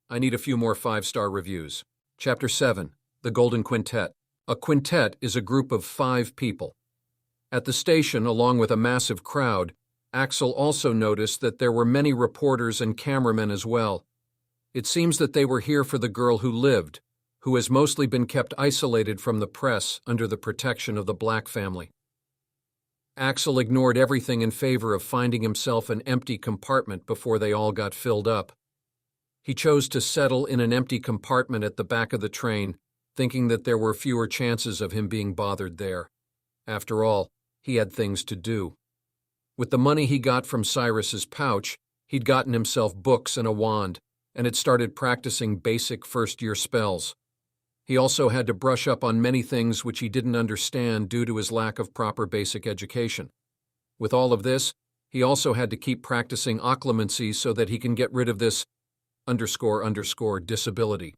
I need a few more 5-star reviews." Chapter 7. The Golden Quintet. A quintet is a group of 5 people. At the station, along with a massive crowd, Axel also noticed that there were many reporters and cameramen as well. It seems that they were here for the girl who lived, who has mostly been kept isolated from the press under the protection of the Black family. Axel ignored everything in favor of finding himself an empty compartment before they all got filled up. He chose to settle in an empty compartment at the back of the train, thinking that there were fewer chances of him being bothered there. After all, he had things to do. With the money he got from Cyrus's pouch, he'd gotten himself books and a wand, and had started practicing basic first-year spells. He also had to brush up on many things which he didn't understand due to his lack of proper basic education. With all of this, he also had to keep practicing occlumency so that he can get rid of this __ disability.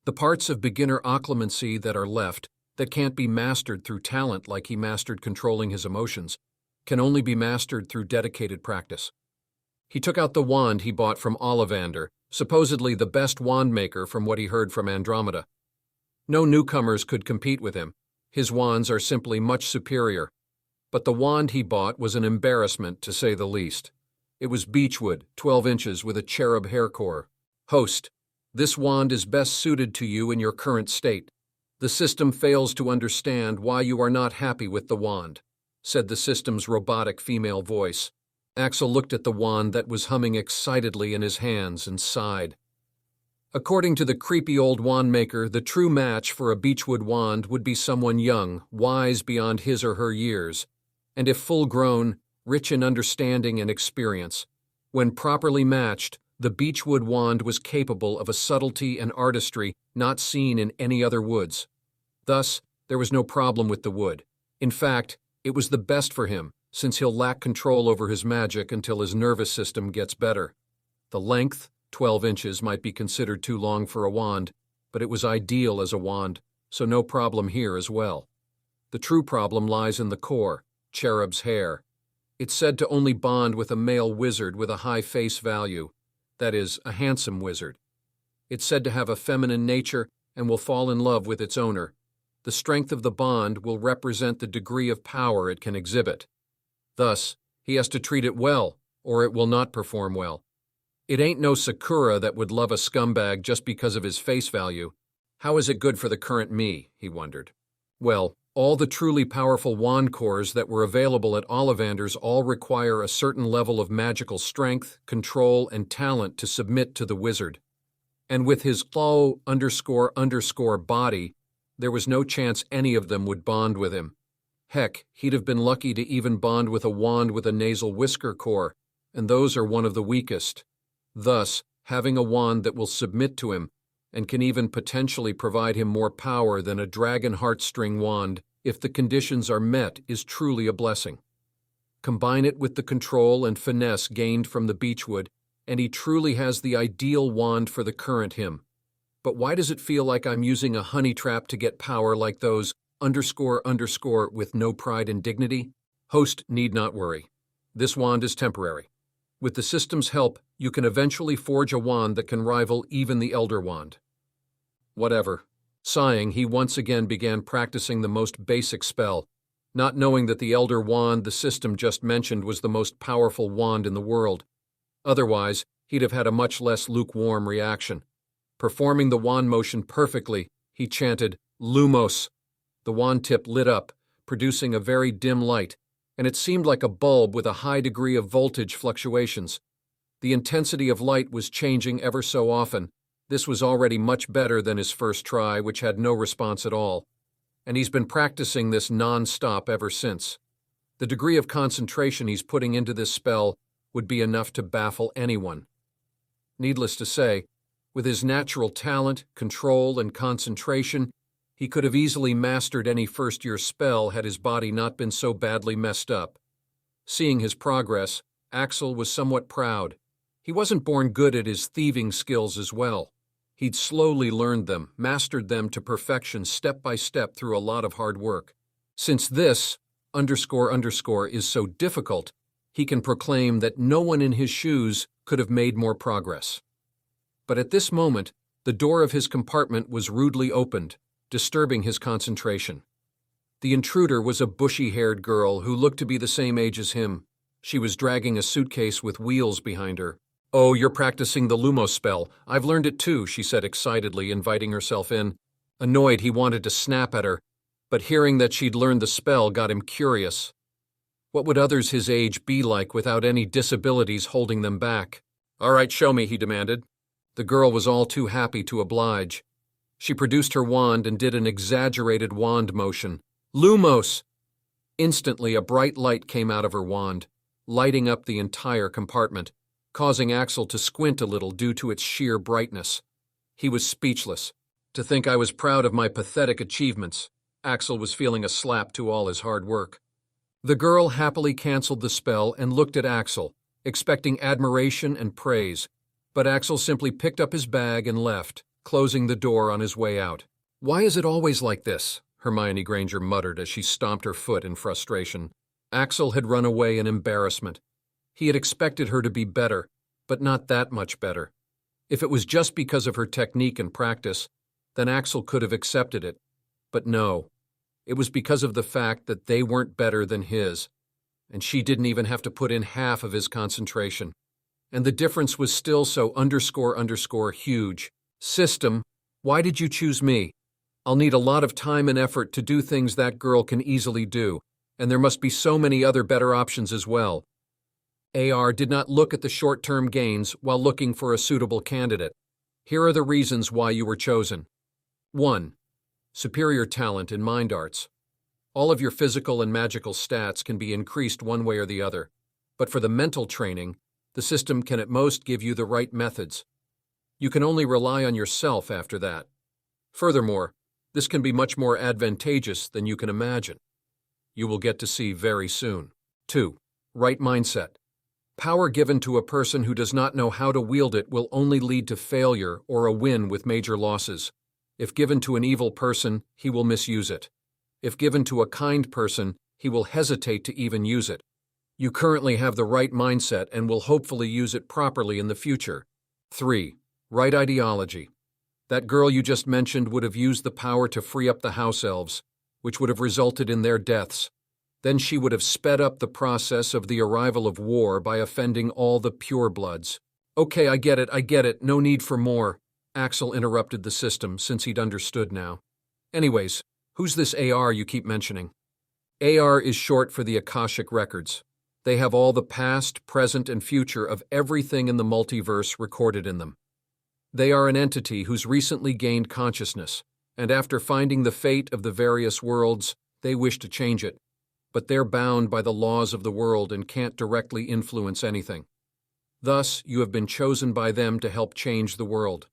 The parts of beginner occlumency that are left, that can't be mastered through talent like he mastered controlling his emotions, can only be mastered through dedicated practice. He took out the wand he bought from Ollivander, supposedly the best wand maker from what he heard from Andromeda. No newcomers could compete with him. His wands are simply much superior. But the wand he bought was an embarrassment, to say the least. It was beechwood, 12 inches, with a cherub hair core. "Host, this wand is best suited to you in your current state. The system fails to understand why you are not happy with the wand," said the system's robotic female voice. Axel looked at the wand that was humming excitedly in his hands and sighed. According to the creepy old wand maker, the true match for a beechwood wand would be someone young, wise beyond his or her years, and if full-grown, rich in understanding and experience. When properly matched, the beechwood wand was capable of a subtlety and artistry not seen in any other woods. Thus, there was no problem with the wood. In fact, it was the best for him, since he'll lack control over his magic until his nervous system gets better. The length, 12 inches, might be considered too long for a wand, but it was ideal as a wand, so no problem here as well. The true problem lies in the core, cherub's hair. It's said to only bond with a male wizard with a high face value, that is, a handsome wizard. It's said to have a feminine nature and will fall in love with its owner. The strength of the bond will represent the degree of power it can exhibit. Thus, he has to treat it well, or it will not perform well. It ain't no Sakura that would love a scumbag just because of his face value. How is it good for the current me, he wondered. Well, all the truly powerful wand cores that were available at Ollivander's all require a certain level of magical strength, control, and talent to submit to the wizard. And with his low __ body, there was no chance any of them would bond with him. Heck, he'd have been lucky to even bond with a wand with a nasal whisker core, and those are one of the weakest. Thus, having a wand that will submit to him and can even potentially provide him more power than a dragon heartstring wand, if the conditions are met, is truly a blessing. Combine it with the control and finesse gained from the beechwood, and he truly has the ideal wand for the current him. But why does it feel like I'm using a honey trap to get power like those __ with no pride and dignity? Host need not worry. This wand is temporary. With the system's help, you can eventually forge a wand that can rival even the Elder Wand. Whatever. Sighing, he once again began practicing the most basic spell, not knowing that the Elder Wand the system just mentioned was the most powerful wand in the world. Otherwise, he'd have had a much less lukewarm reaction. Performing the wand motion perfectly, he chanted, "Lumos." The wand tip lit up, producing a very dim light, and it seemed like a bulb with a high degree of voltage fluctuations. The intensity of light was changing ever so often. This was already much better than his first try, which had no response at all. And he's been practicing this non-stop ever since. The degree of concentration he's putting into this spell would be enough to baffle anyone. Needless to say, with his natural talent, control, and concentration, he could have easily mastered any first-year spell had his body not been so badly messed up. Seeing his progress, Axel was somewhat proud. He wasn't born good at his thieving skills as well. He'd slowly learned them, mastered them to perfection step by step through a lot of hard work. Since this __ is so difficult, he can proclaim that no one in his shoes could have made more progress. But at this moment, the door of his compartment was rudely opened, disturbing his concentration. The intruder was a bushy-haired girl who looked to be the same age as him. She was dragging a suitcase with wheels behind her. "Oh, you're practicing the Lumos spell. I've learned it too," she said excitedly, inviting herself in. Annoyed, he wanted to snap at her, but hearing that she'd learned the spell got him curious. What would others his age be like without any disabilities holding them back? "All right, show me," he demanded. The girl was all too happy to oblige. She produced her wand and did an exaggerated wand motion. "Lumos!" Instantly, a bright light came out of her wand, lighting up the entire compartment, causing Axel to squint a little due to its sheer brightness. He was speechless. To think I was proud of my pathetic achievements. Axel was feeling a slap to all his hard work. The girl happily canceled the spell and looked at Axel, expecting admiration and praise, but Axel simply picked up his bag and left, closing the door on his way out. "Why is it always like this?" Hermione Granger muttered as she stomped her foot in frustration. Axel had run away in embarrassment. He had expected her to be better, but not that much better. If it was just because of her technique and practice, then Axel could have accepted it. But no, it was because of the fact that they weren't better than his, and she didn't even have to put in half of his concentration. And the difference was still so __ huge. "System, why did you choose me? I'll need a lot of time and effort to do things that girl can easily do, and there must be so many other better options as well." AR did not look at the short-term gains while looking for a suitable candidate. Here are the reasons why you were chosen. 1. Superior talent in mind arts. All of your physical and magical stats can be increased one way or the other, but for the mental training, the system can at most give you the right methods. You can only rely on yourself after that. Furthermore, this can be much more advantageous than you can imagine. You will get to see very soon. 2. Right mindset. Power given to a person who does not know how to wield it will only lead to failure or a win with major losses. If given to an evil person, he will misuse it. If given to a kind person, he will hesitate to even use it. You currently have the right mindset and will hopefully use it properly in the future. 3. Right ideology. That girl you just mentioned would have used the power to free up the house elves, which would have resulted in their deaths. Then she would have sped up the process of the arrival of war by offending all the purebloods. Okay, I get it, no need for more. Axel interrupted the system since he'd understood now. Anyways, who's this AR you keep mentioning? AR is short for the Akashic Records. They have all the past, present, and future of everything in the multiverse recorded in them. They are an entity who's recently gained consciousness, and after finding the fate of the various worlds, they wish to change it. But they're bound by the laws of the world and can't directly influence anything. Thus, you have been chosen by them to help change the world.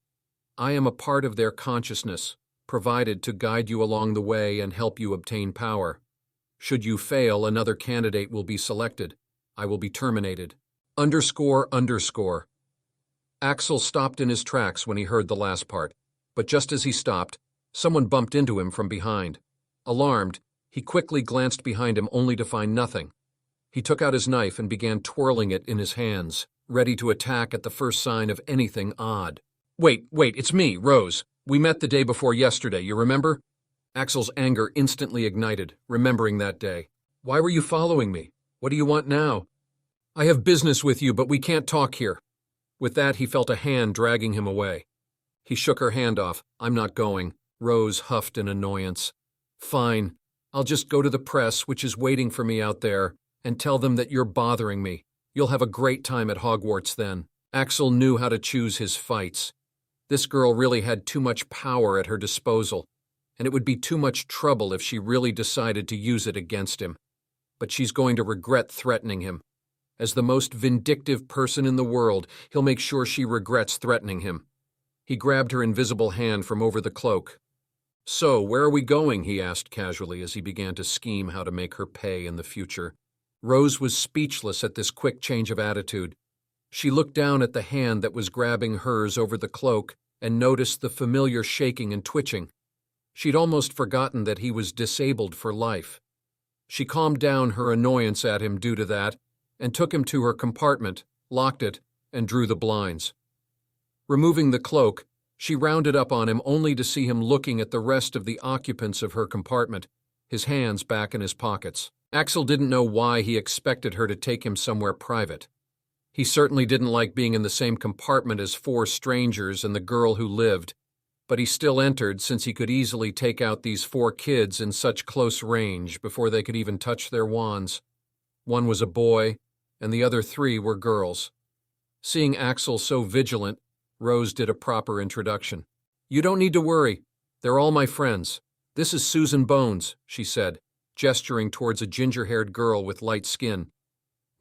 I am a part of their consciousness, provided to guide you along the way and help you obtain power. Should you fail, another candidate will be selected. I will be terminated. ___. Axel stopped in his tracks when he heard the last part, but just as he stopped, someone bumped into him from behind. Alarmed, he quickly glanced behind him only to find nothing. He took out his knife and began twirling it in his hands, ready to attack at the first sign of anything odd. Wait, it's me, Rose. We met the day before yesterday, you remember? Axel's anger instantly ignited, remembering that day. Why were you following me? What do you want now? I have business with you, but we can't talk here. With that, he felt a hand dragging him away. He shook her hand off. I'm not going. Rose huffed in annoyance. Fine. I'll just go to the press, which is waiting for me out there, and tell them that you're bothering me. You'll have a great time at Hogwarts then. Axel knew how to choose his fights. This girl really had too much power at her disposal, and it would be too much trouble if she really decided to use it against him. But she's going to regret threatening him. As the most vindictive person in the world, he'll make sure she regrets threatening him. He grabbed her invisible hand from over the cloak. So, where are we going? He asked casually as he began to scheme how to make her pay in the future. Rose was speechless at this quick change of attitude. She looked down at the hand that was grabbing hers over the cloak and noticed the familiar shaking and twitching. She'd almost forgotten that he was disabled for life. She calmed down her annoyance at him due to that and took him to her compartment, locked it, and drew the blinds. Removing the cloak, she rounded up on him only to see him looking at the rest of the occupants of her compartment, his hands back in his pockets. Axel didn't know why he expected her to take him somewhere private. He certainly didn't like being in the same compartment as 4 strangers and the girl who lived, but he still entered since he could easily take out these 4 kids in such close range before they could even touch their wands. One was a boy, and the other 3 were girls. Seeing Axel so vigilant, Rose did a proper introduction. You don't need to worry. They're all my friends. This is Susan Bones, she said, gesturing towards a ginger-haired girl with light skin.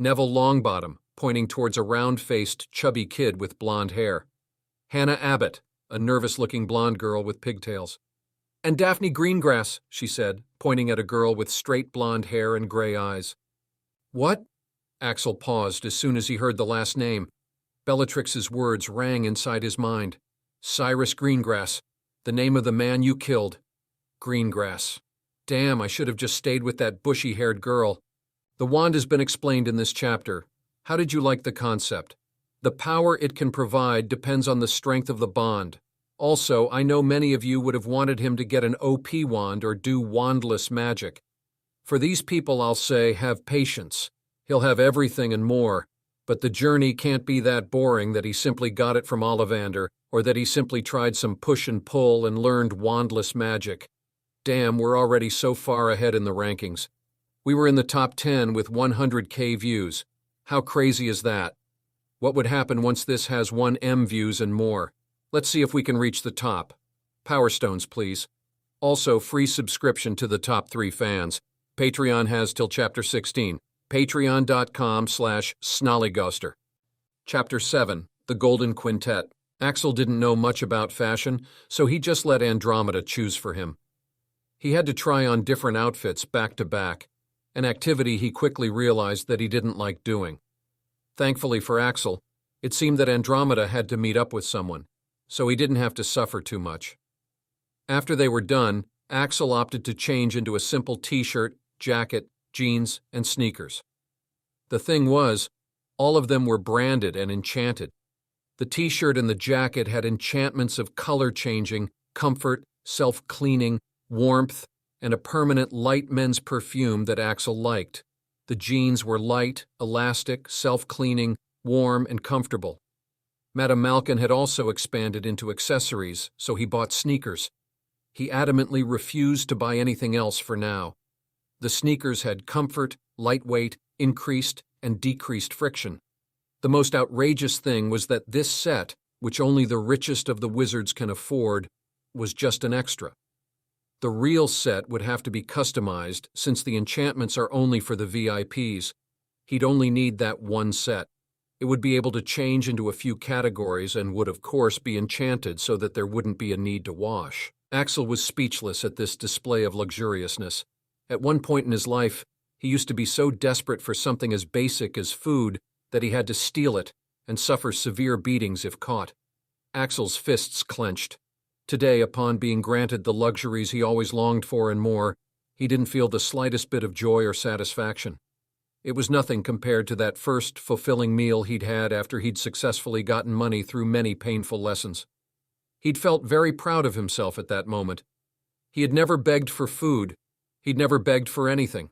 Neville Longbottom, pointing towards a round-faced, chubby kid with blonde hair. Hannah Abbott, a nervous-looking blonde girl with pigtails. And Daphne Greengrass, she said, pointing at a girl with straight blonde hair and gray eyes. What? Axel paused as soon as he heard the last name. Bellatrix's words rang inside his mind. Cyrus Greengrass, the name of the man you killed. Greengrass. Damn, I should have just stayed with that bushy-haired girl. The wand has been explained in this chapter. How did you like the concept? The power it can provide depends on the strength of the bond. Also, I know many of you would have wanted him to get an OP wand or do wandless magic. For these people, I'll say, have patience. He'll have everything and more, but the journey can't be that boring that he simply got it from Ollivander, or that he simply tried some push and pull and learned wandless magic. Damn, we're already so far ahead in the rankings. We were in the top 10 with 100K views. How crazy is that? What would happen once this has 1M views and more? Let's see if we can reach the top. Power Stones, please. Also, free subscription to the top 3 fans. Patreon has till Chapter 16. Patreon.com/Snollygoster. Chapter 7. The Golden Quintet. Axel didn't know much about fashion, so he just let Andromeda choose for him. He had to try on different outfits back to back, an activity he quickly realized that he didn't like doing. Thankfully for Axel, it seemed that Andromeda had to meet up with someone, so he didn't have to suffer too much. After they were done, Axel opted to change into a simple t-shirt, jacket, jeans, and sneakers. The thing was, all of them were branded and enchanted. The t-shirt and the jacket had enchantments of color changing, comfort, self-cleaning, warmth, and a permanent light men's perfume that Axel liked. The jeans were light, elastic, self-cleaning, warm, and comfortable. Madame Malkin had also expanded into accessories, so he bought sneakers. He adamantly refused to buy anything else for now. The sneakers had comfort, lightweight, increased, and decreased friction. The most outrageous thing was that this set, which only the richest of the wizards can afford, was just an extra. The real set would have to be customized since the enchantments are only for the VIPs. He'd only need that one set. It would be able to change into a few categories and would, of course, be enchanted so that there wouldn't be a need to wash. Axel was speechless at this display of luxuriousness. At one point in his life, he used to be so desperate for something as basic as food that he had to steal it and suffer severe beatings if caught. Axel's fists clenched. Today, upon being granted the luxuries he always longed for and more, he didn't feel the slightest bit of joy or satisfaction. It was nothing compared to that first fulfilling meal he'd had after he'd successfully gotten money through many painful lessons. He'd felt very proud of himself at that moment. He had never begged for food. He'd never begged for anything.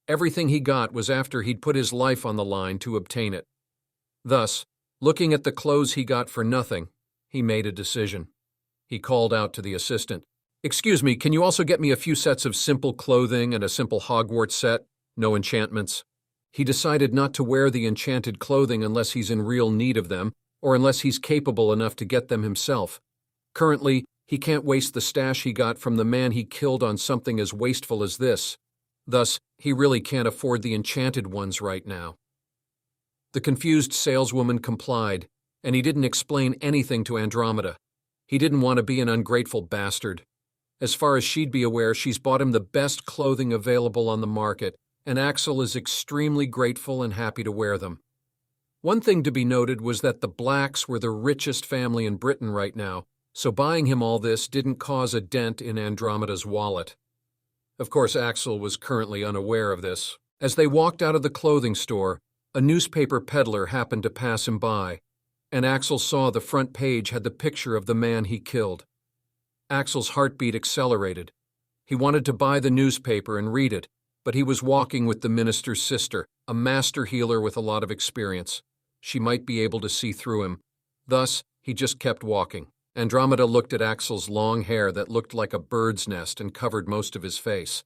Everything he got was after he'd put his life on the line to obtain it. Thus, looking at the clothes he got for nothing, he made a decision. He called out to the assistant, "Excuse me, can you also get me a few sets of simple clothing and a simple Hogwarts set? No enchantments." He decided not to wear the enchanted clothing unless he's in real need of them, or unless he's capable enough to get them himself. Currently, he can't waste the stash he got from the man he killed on something as wasteful as this. Thus, he really can't afford the enchanted ones right now. The confused saleswoman complied, and he didn't explain anything to Andromeda. He didn't want to be an ungrateful bastard. As far as she'd be aware, she's bought him the best clothing available on the market, and Axel is extremely grateful and happy to wear them. One thing to be noted was that the Blacks were the richest family in Britain right now, so buying him all this didn't cause a dent in Andromeda's wallet. Of course, Axel was currently unaware of this. As they walked out of the clothing store, a newspaper peddler happened to pass him by, and Axel saw the front page had the picture of the man he killed. Axel's heartbeat accelerated. He wanted to buy the newspaper and read it, but he was walking with the minister's sister, a master healer with a lot of experience. She might be able to see through him. Thus, he just kept walking. Andromeda looked at Axel's long hair that looked like a bird's nest and covered most of his face.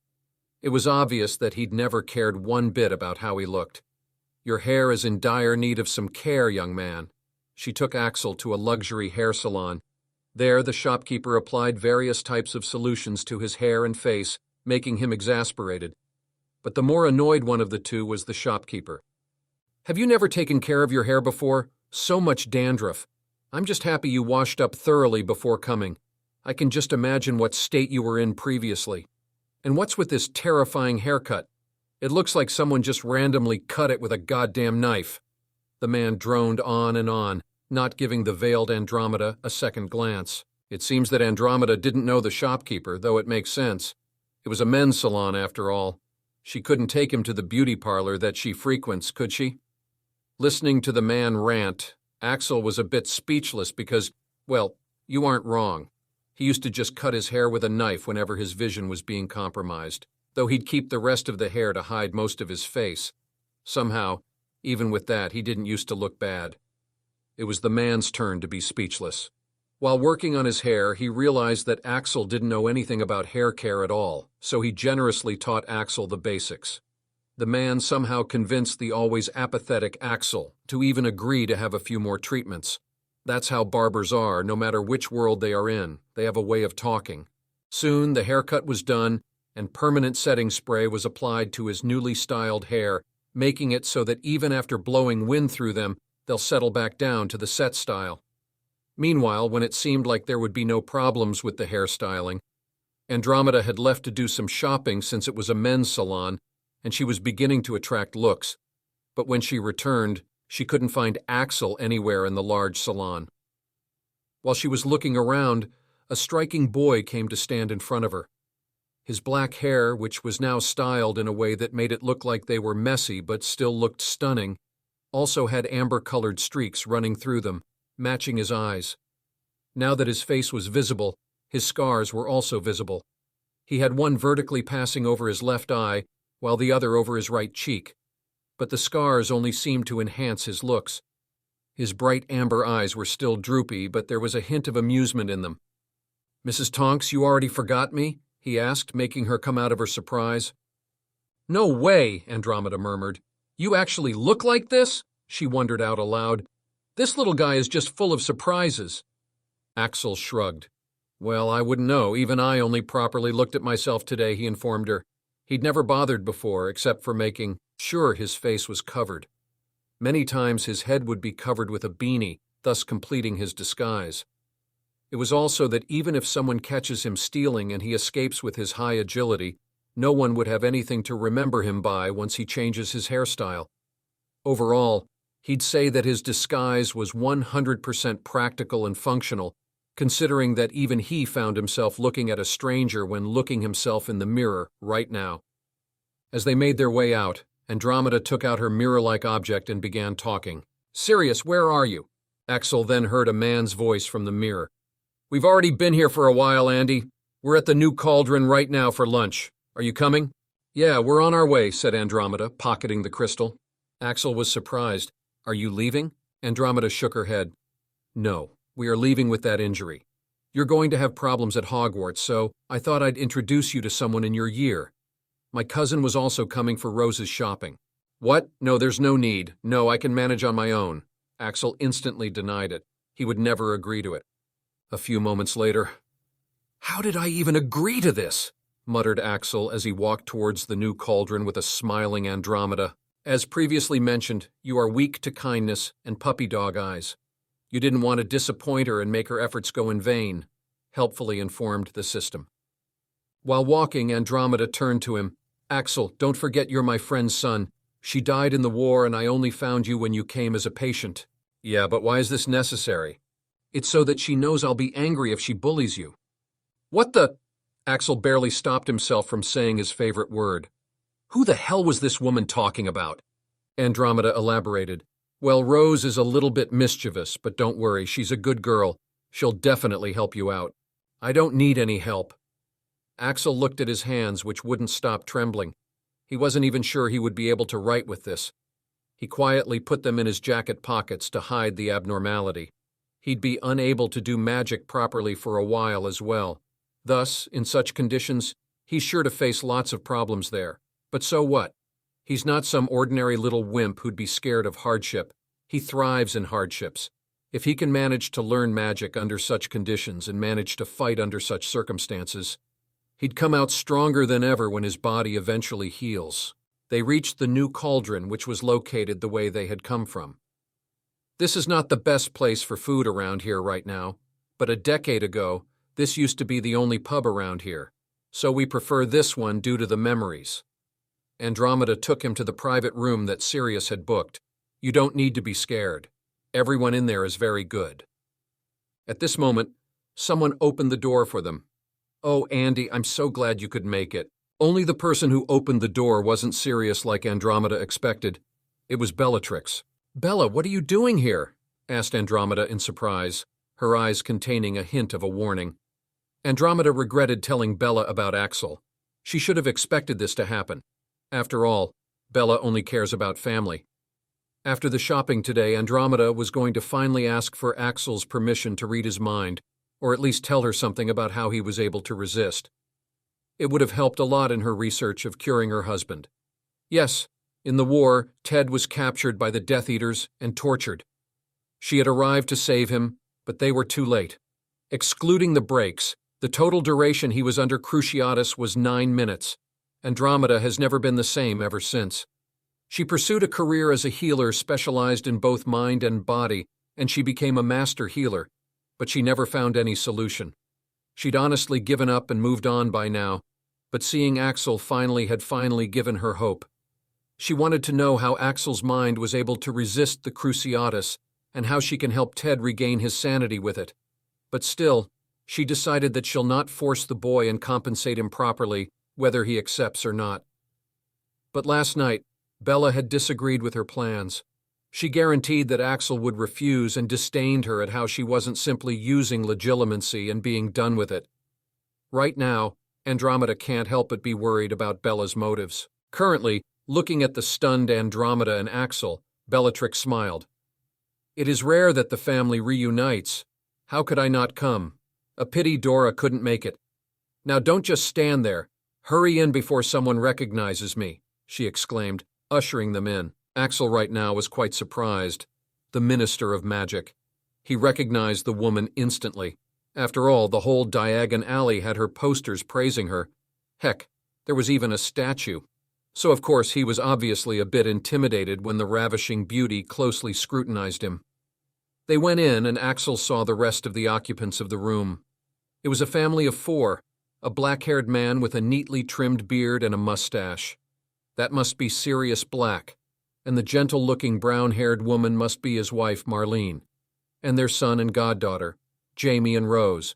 It was obvious that he'd never cared one bit about how he looked. "Your hair is in dire need of some care, young man." She took Axel to a luxury hair salon. There, the shopkeeper applied various types of solutions to his hair and face, making him exasperated. But the more annoyed one of the two was the shopkeeper. "Have you never taken care of your hair before? So much dandruff. I'm just happy you washed up thoroughly before coming. I can just imagine what state you were in previously. And what's with this terrifying haircut? It looks like someone just randomly cut it with a goddamn knife." The man droned on, not giving the veiled Andromeda a second glance. It seems that Andromeda didn't know the shopkeeper, though it makes sense. It was a men's salon, after all. She couldn't take him to the beauty parlor that she frequents, could she? Listening to the man rant, Axel was a bit speechless because, well, you aren't wrong. He used to just cut his hair with a knife whenever his vision was being compromised, though he'd keep the rest of the hair to hide most of his face. Somehow, even with that, he didn't used to look bad. It was the man's turn to be speechless. While working on his hair, he realized that Axel didn't know anything about hair care at all, so he generously taught Axel the basics. The man somehow convinced the always apathetic Axel to even agree to have a few more treatments. That's how barbers are, no matter which world they are in. They have a way of talking. Soon the haircut was done, and permanent setting spray was applied to his newly styled hair, making it so that even after blowing wind through them, they'll settle back down to the set style. Meanwhile, when it seemed like there would be no problems with the hairstyling, Andromeda had left to do some shopping since it was a men's salon, and she was beginning to attract looks. But when she returned, she couldn't find Axel anywhere in the large salon. While she was looking around, a striking boy came to stand in front of her. His black hair, which was now styled in a way that made it look like they were messy but still looked stunning, also had amber-colored streaks running through them, matching his eyes. Now that his face was visible, his scars were also visible. He had one vertically passing over his left eye, while the other over his right cheek. But the scars only seemed to enhance his looks. His bright amber eyes were still droopy, but there was a hint of amusement in them. "Mrs. Tonks, you already forgot me?" he asked, making her come out of her surprise. "No way," Andromeda murmured. "You actually look like this?" she wondered out aloud. "This little guy is just full of surprises." Axel shrugged. "Well, I wouldn't know. Even I only properly looked at myself today," he informed her. He'd never bothered before, except for making sure his face was covered. Many times his head would be covered with a beanie, thus completing his disguise. It was also that even if someone catches him stealing and he escapes with his high agility, no one would have anything to remember him by once he changes his hairstyle. Overall, he'd say that his disguise was 100% practical and functional, considering that even he found himself looking at a stranger when looking himself in the mirror right now. As they made their way out, Andromeda took out her mirror-like object and began talking. "Sirius, where are you?" Axel then heard a man's voice from the mirror. "We've already been here for a while, Andy. We're at the New Cauldron right now for lunch. Are you coming?" "Yeah, we're on our way," said Andromeda, pocketing the crystal. Axel was surprised. "Are you leaving?" Andromeda shook her head. "No. We are leaving with that injury. You're going to have problems at Hogwarts, so I thought I'd introduce you to someone in your year. My cousin was also coming for Rose's shopping." "What? No, there's no need. No, I can manage on my own." Axel instantly denied it. He would never agree to it. A few moments later, "How did I even agree to this?" muttered Axel as he walked towards the New Cauldron with a smiling Andromeda. "As previously mentioned, you are weak to kindness and puppy dog eyes. You didn't want to disappoint her and make her efforts go in vain," helpfully informed the system. While walking, Andromeda turned to him. "Axel, don't forget you're my friend's son. She died in the war and I only found you when you came as a patient." "Yeah, but why is this necessary?" "It's so that she knows I'll be angry if she bullies you." "What the—" Axel barely stopped himself from saying his favorite word. "Who the hell was this woman talking about?" Andromeda elaborated. "Well, Rose is a little bit mischievous, but don't worry, she's a good girl. She'll definitely help you out." "I don't need any help." Axel looked at his hands, which wouldn't stop trembling. He wasn't even sure he would be able to write with this. He quietly put them in his jacket pockets to hide the abnormality. He'd be unable to do magic properly for a while as well. Thus, in such conditions, he's sure to face lots of problems there. But so what? He's not some ordinary little wimp who'd be scared of hardship. He thrives in hardships. If he can manage to learn magic under such conditions and manage to fight under such circumstances, he'd come out stronger than ever when his body eventually heals. They reached the New Cauldron, which was located the way they had come from. This is not the best place for food around here right now, but a decade ago, this used to be the only pub around here, so we prefer this one due to the memories. Andromeda took him to the private room that Sirius had booked. "You don't need to be scared. Everyone in there is very good." At this moment, someone opened the door for them. "Oh, Andy, I'm so glad you could make it." Only the person who opened the door wasn't Sirius like Andromeda expected. It was Bellatrix. "Bella, what are you doing here?" asked Andromeda in surprise, her eyes containing a hint of a warning. Andromeda regretted telling Bella about Axel. She should have expected this to happen. After all, Bella only cares about family. After the shopping today, Andromeda was going to finally ask for Axel's permission to read his mind, or at least tell her something about how he was able to resist. It would have helped a lot in her research of curing her husband. Yes, in the war, Ted was captured by the Death Eaters and tortured. She had arrived to save him, but they were too late. Excluding the breaks, the total duration he was under Cruciatus was 9 minutes. Andromeda has never been the same ever since. She pursued a career as a healer specialized in both mind and body, and she became a master healer, but she never found any solution. She'd honestly given up and moved on by now, but seeing Axel had finally given her hope. She wanted to know how Axel's mind was able to resist the Cruciatus and how she can help Ted regain his sanity with it. But still, she decided that she'll not force the boy and compensate him properly, whether he accepts or not. But last night, Bella had disagreed with her plans. She guaranteed that Axel would refuse and disdained her at how she wasn't simply using legilimency and being done with it. Right now, Andromeda can't help but be worried about Bella's motives. Currently, looking at the stunned Andromeda and Axel, Bellatrix smiled. It is rare that the family reunites. How could I not come? A pity Dora couldn't make it. Now don't just stand there. Hurry in before someone recognizes me, she exclaimed, ushering them in. Axel right now was quite surprised. The Minister of Magic. He recognized the woman instantly. After all, the whole Diagon Alley had her posters praising her. Heck, there was even a statue. So of course he was obviously a bit intimidated when the ravishing beauty closely scrutinized him. They went in and Axel saw the rest of the occupants of the room. It was a family of 4, a black-haired man with a neatly trimmed beard and a mustache. That must be Sirius Black, and the gentle-looking brown-haired woman must be his wife Marlene, and their son and goddaughter, Jamie and Rose.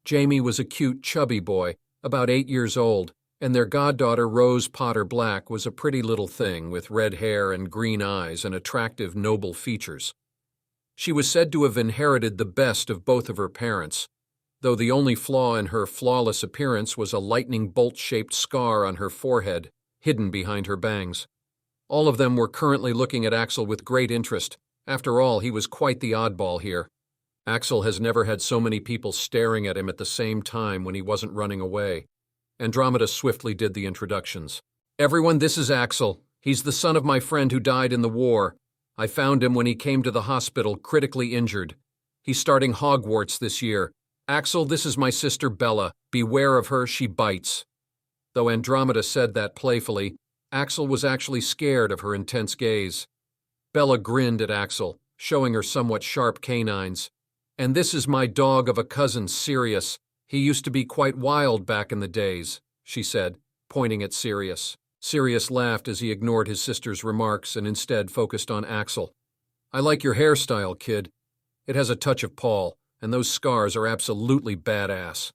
Jamie was a cute, chubby boy, about 8 years old, and their goddaughter Rose Potter Black was a pretty little thing with red hair and green eyes and attractive, noble features. She was said to have inherited the best of both of her parents, though the only flaw in her flawless appearance was a lightning bolt-shaped scar on her forehead, hidden behind her bangs. All of them were currently looking at Axel with great interest. After all, he was quite the oddball here. Axel has never had so many people staring at him at the same time when he wasn't running away. Andromeda swiftly did the introductions. Everyone, this is Axel. He's the son of my friend who died in the war. I found him when he came to the hospital, critically injured. He's starting Hogwarts this year. Axel, this is my sister Bella. Beware of her, she bites. Though Andromeda said that playfully, Axel was actually scared of her intense gaze. Bella grinned at Axel, showing her somewhat sharp canines. And this is my dog of a cousin, Sirius. He used to be quite wild back in the days, she said, pointing at Sirius. Sirius laughed as he ignored his sister's remarks and instead focused on Axel. I like your hairstyle, kid. It has a touch of Paul, and those scars are absolutely badass.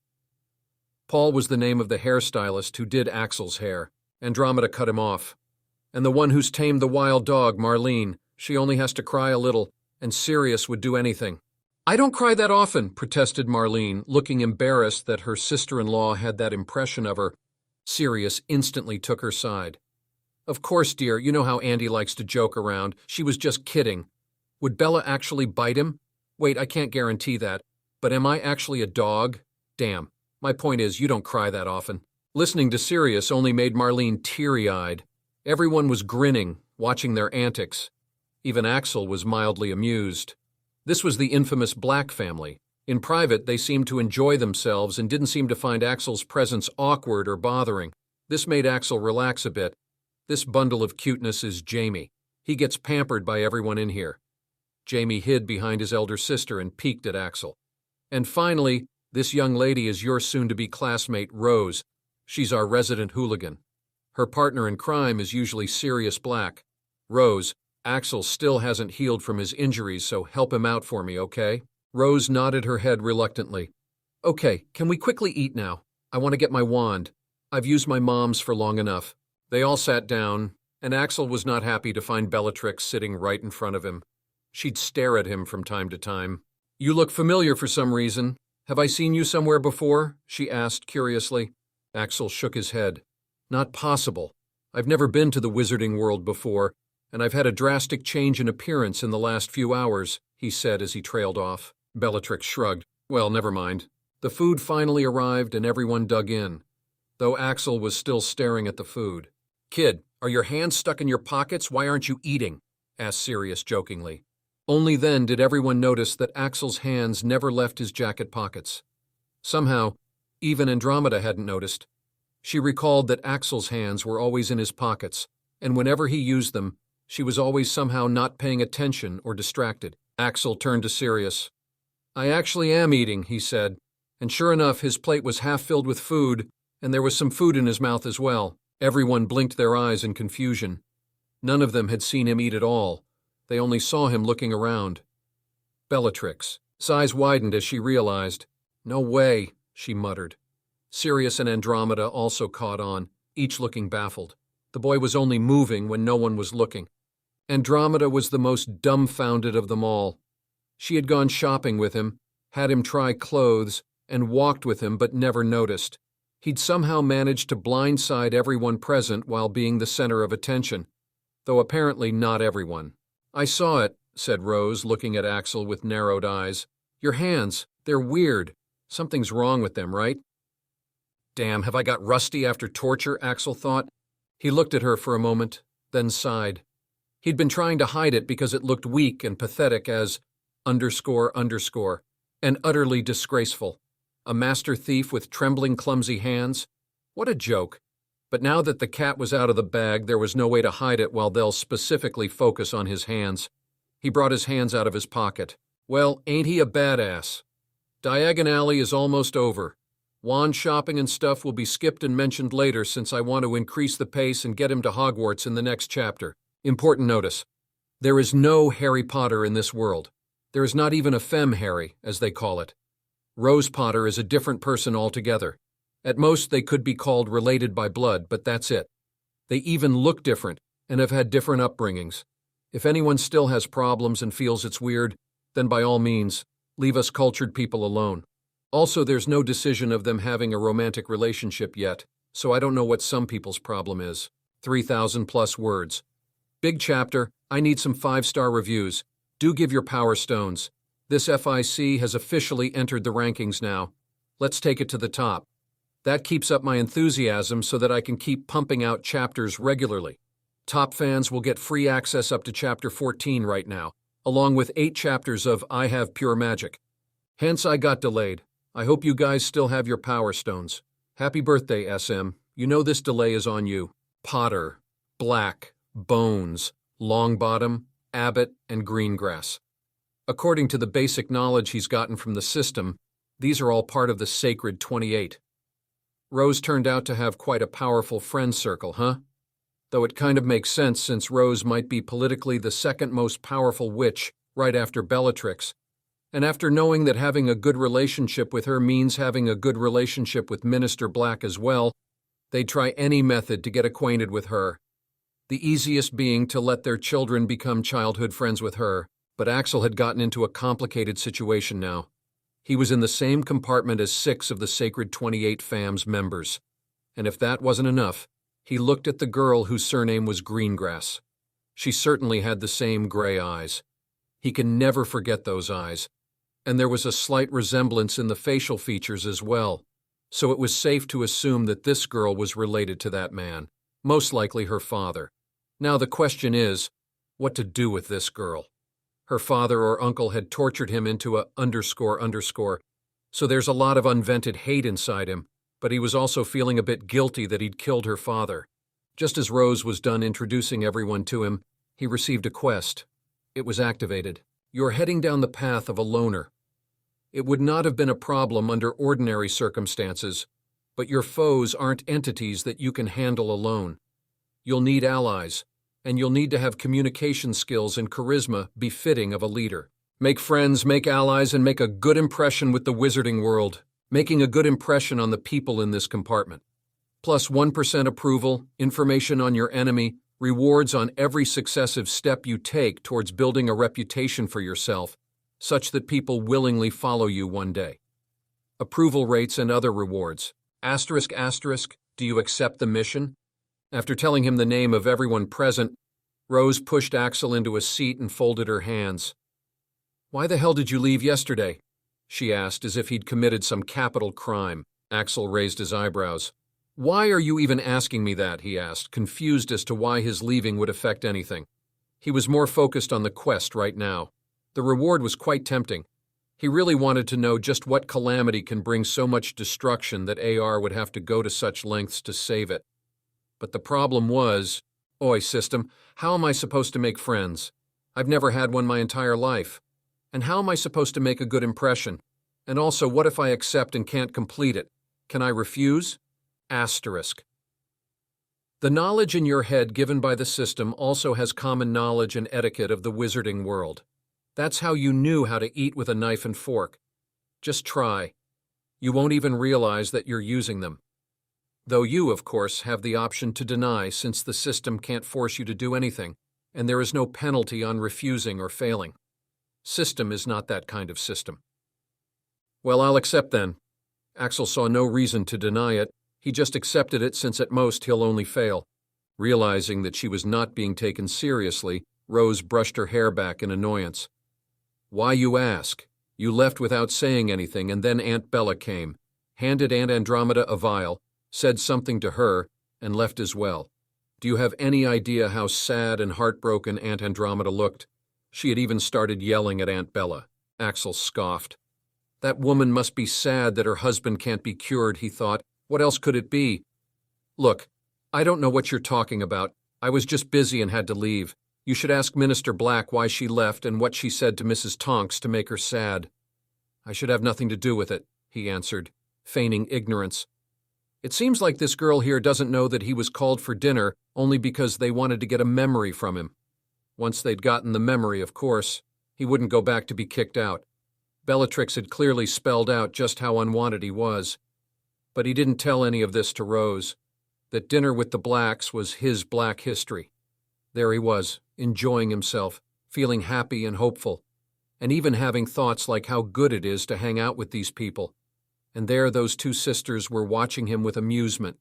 Paul was the name of the hairstylist who did Axel's hair. Andromeda cut him off. And the one who's tamed the wild dog, Marlene. She only has to cry a little, and Sirius would do anything. I don't cry that often, protested Marlene, looking embarrassed that her sister-in-law had that impression of her. Sirius instantly took her side. Of course, dear, you know how Andy likes to joke around. She was just kidding. Would Bella actually bite him? Wait, I can't guarantee that. But am I actually a dog? Damn. My point is, you don't cry that often. Listening to Sirius only made Marlene teary-eyed. Everyone was grinning, watching their antics. Even Axel was mildly amused. This was the infamous Black family. In private, they seemed to enjoy themselves and didn't seem to find Axel's presence awkward or bothering. This made Axel relax a bit. This bundle of cuteness is Jamie. He gets pampered by everyone in here. Jamie hid behind his elder sister and peeked at Axel. And finally, this young lady is your soon-to-be classmate, Rose. She's our resident hooligan. Her partner in crime is usually Sirius Black. Rose, Axel still hasn't healed from his injuries, so help him out for me, okay? Rose nodded her head reluctantly. Okay, can we quickly eat now? I want to get my wand. I've used my mom's for long enough. They all sat down, and Axel was not happy to find Bellatrix sitting right in front of him. She'd stare at him from time to time. You look familiar for some reason. Have I seen you somewhere before? She asked curiously. Axel shook his head. Not possible. I've never been to the wizarding world before, and I've had a drastic change in appearance in the last few hours, he said as he trailed off. Bellatrix shrugged. Well, never mind. The food finally arrived and everyone dug in, though Axel was still staring at the food. Kid, Are your hands stuck in your pockets? Why aren't you eating? Asked Sirius jokingly. Only then did everyone notice that Axel's hands never left his jacket pockets. Somehow, even Andromeda hadn't noticed. She recalled that Axel's hands were always in his pockets, and whenever he used them, she was always somehow not paying attention or distracted. Axel turned to Sirius. I actually am eating, he said, and sure enough, his plate was half filled with food, and there was some food in his mouth as well. Everyone blinked their eyes in confusion. None of them had seen him eat at all. They only saw him looking around. Bellatrix. Eyes widened as she realized. No way, she muttered. Sirius and Andromeda also caught on, each looking baffled. The boy was only moving when no one was looking. Andromeda was the most dumbfounded of them all. She had gone shopping with him, had him try clothes, and walked with him but never noticed. He'd somehow managed to blindside everyone present while being the center of attention, though apparently not everyone. I saw it, said Rose, looking at Axel with narrowed eyes. Your hands, they're weird. Something's wrong with them, right? Damn, have I got rusty after torture, Axel thought. He looked at her for a moment, then sighed. He'd been trying to hide it because it looked weak and pathetic as __, and utterly disgraceful. A master thief with trembling, clumsy hands? What a joke. But now that the cat was out of the bag, there was no way to hide it while they'll specifically focus on his hands. He brought his hands out of his pocket. Well, ain't he a badass? Diagon Alley is almost over. Wand shopping and stuff will be skipped and mentioned later since I want to increase the pace and get him to Hogwarts in the next chapter. Important notice. There is no Harry Potter in this world. There is not even a femme Harry, as they call it. Rose Potter is a different person altogether. At most, they could be called related by blood, but that's it. They even look different and have had different upbringings. If anyone still has problems and feels it's weird, then by all means, leave us cultured people alone. Also, there's no decision of them having a romantic relationship yet, so I don't know what some people's problem is. 3,000 plus words. Big chapter. I need some 5-star reviews. Do give your power stones. This FIC has officially entered the rankings now. Let's take it to the top. That keeps up my enthusiasm so that I can keep pumping out chapters regularly. Top fans will get free access up to chapter 14 right now, along with 8 chapters of I Have Pure Magic. Hence I got delayed. I hope you guys still have your power stones. Happy birthday, SM. You know this delay is on you. Potter, Black, Bones, Longbottom, Abbott, and Greengrass. According to the basic knowledge he's gotten from the system, these are all part of the Sacred 28. Rose turned out to have quite a powerful friend circle, huh? Though it kind of makes sense since Rose might be politically the second most powerful witch right after Bellatrix. And after knowing that having a good relationship with her means having a good relationship with Minister Black as well, they'd try any method to get acquainted with her. The easiest being to let their children become childhood friends with her. But Axel had gotten into a complicated situation now. He was in the same compartment as 6 of the Sacred 28 fam's members. And if that wasn't enough, he looked at the girl whose surname was Greengrass. She certainly had the same gray eyes. He can never forget those eyes. And there was a slight resemblance in the facial features as well. So it was safe to assume that this girl was related to that man, most likely her father. Now the question is, what to do with this girl? Her father or uncle had tortured him into a __, so there's a lot of unvented hate inside him, but he was also feeling a bit guilty that he'd killed her father. Just as Rose was done introducing everyone to him, he received a quest. It was activated. You're heading down the path of a loner. It would not have been a problem under ordinary circumstances, but your foes aren't entities that you can handle alone. You'll need allies, and you'll need to have communication skills and charisma befitting of a leader. Make friends, make allies, and make a good impression with the wizarding world, making a good impression on the people in this compartment. Plus 1% approval, information on your enemy, rewards on every successive step you take towards building a reputation for yourself, such that people willingly follow you one day. Approval rates and other rewards. Asterisk, asterisk, do you accept the mission? After telling him the name of everyone present, Rose pushed Axel into a seat and folded her hands. Why the hell did you leave yesterday? She asked, as if he'd committed some capital crime. Axel raised his eyebrows. Why are you even asking me that? He asked, confused as to why his leaving would affect anything. He was more focused on the quest right now. The reward was quite tempting. He really wanted to know just what calamity can bring so much destruction that AR would have to go to such lengths to save it. But the problem was, Oi, system, how am I supposed to make friends? I've never had one my entire life. And how am I supposed to make a good impression? And also, what if I accept and can't complete it? Can I refuse? Asterisk. The knowledge in your head given by the system also has common knowledge and etiquette of the wizarding world. That's how you knew how to eat with a knife and fork. Just try. You won't even realize that you're using them. Though you, of course, have the option to deny since the system can't force you to do anything, and there is no penalty on refusing or failing. System is not that kind of system. Well, I'll accept then. Axel saw no reason to deny it. He just accepted it since at most he'll only fail. Realizing that she was not being taken seriously, Rose brushed her hair back in annoyance. Why, you ask? You left without saying anything, and then Aunt Bella came, handed Aunt Andromeda a vial, said something to her, and left as well. Do you have any idea how sad and heartbroken Aunt Andromeda looked? She had even started yelling at Aunt Bella. Axel scoffed. That woman must be sad that her husband can't be cured, he thought. What else could it be? Look, I don't know what you're talking about. I was just busy and had to leave. You should ask Minister Black why she left and what she said to Mrs. Tonks to make her sad. I should have nothing to do with it, he answered, feigning ignorance. It seems like this girl here doesn't know that he was called for dinner only because they wanted to get a memory from him. Once they'd gotten the memory, of course, he wouldn't go back to be kicked out. Bellatrix had clearly spelled out just how unwanted he was. But he didn't tell any of this to Rose. That dinner with the Blacks was his black history. There he was, enjoying himself, feeling happy and hopeful, and even having thoughts like how good it is to hang out with these people. And there those two sisters were watching him with amusement,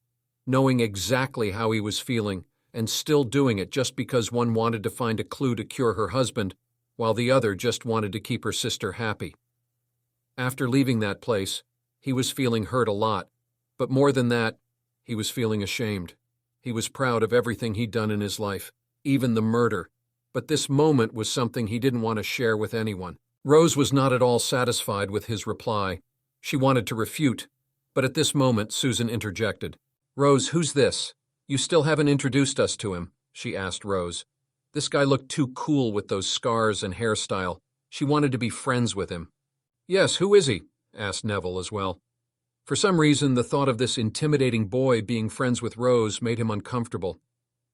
knowing exactly how he was feeling, and still doing it just because one wanted to find a clue to cure her husband, while the other just wanted to keep her sister happy. After leaving that place, he was feeling hurt a lot, but more than that, he was feeling ashamed. He was proud of everything he'd done in his life, even the murder, but this moment was something he didn't want to share with anyone. Rose was not at all satisfied with his reply. She wanted to refute, but at this moment Susan interjected. Rose, who's this? You still haven't introduced us to him, she asked Rose. This guy looked too cool with those scars and hairstyle. She wanted to be friends with him. Yes, who is he? Asked Neville as well. For some reason, the thought of this intimidating boy being friends with Rose made him uncomfortable.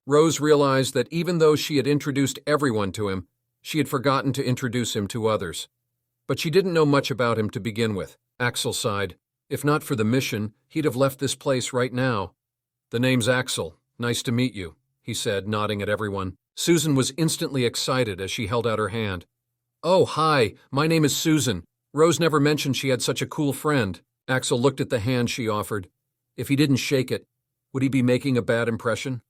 Rose realized that even though she had introduced everyone to him, she had forgotten to introduce him to others. But she didn't know much about him to begin with. Axel sighed. If not for the mission, he'd have left this place right now. The name's Axel. Nice to meet you, he said, nodding at everyone. Susan was instantly excited as she held out her hand. Oh, hi, my name is Susan. Rose never mentioned she had such a cool friend. Axel looked at the hand she offered. If he didn't shake it, would he be making a bad impression?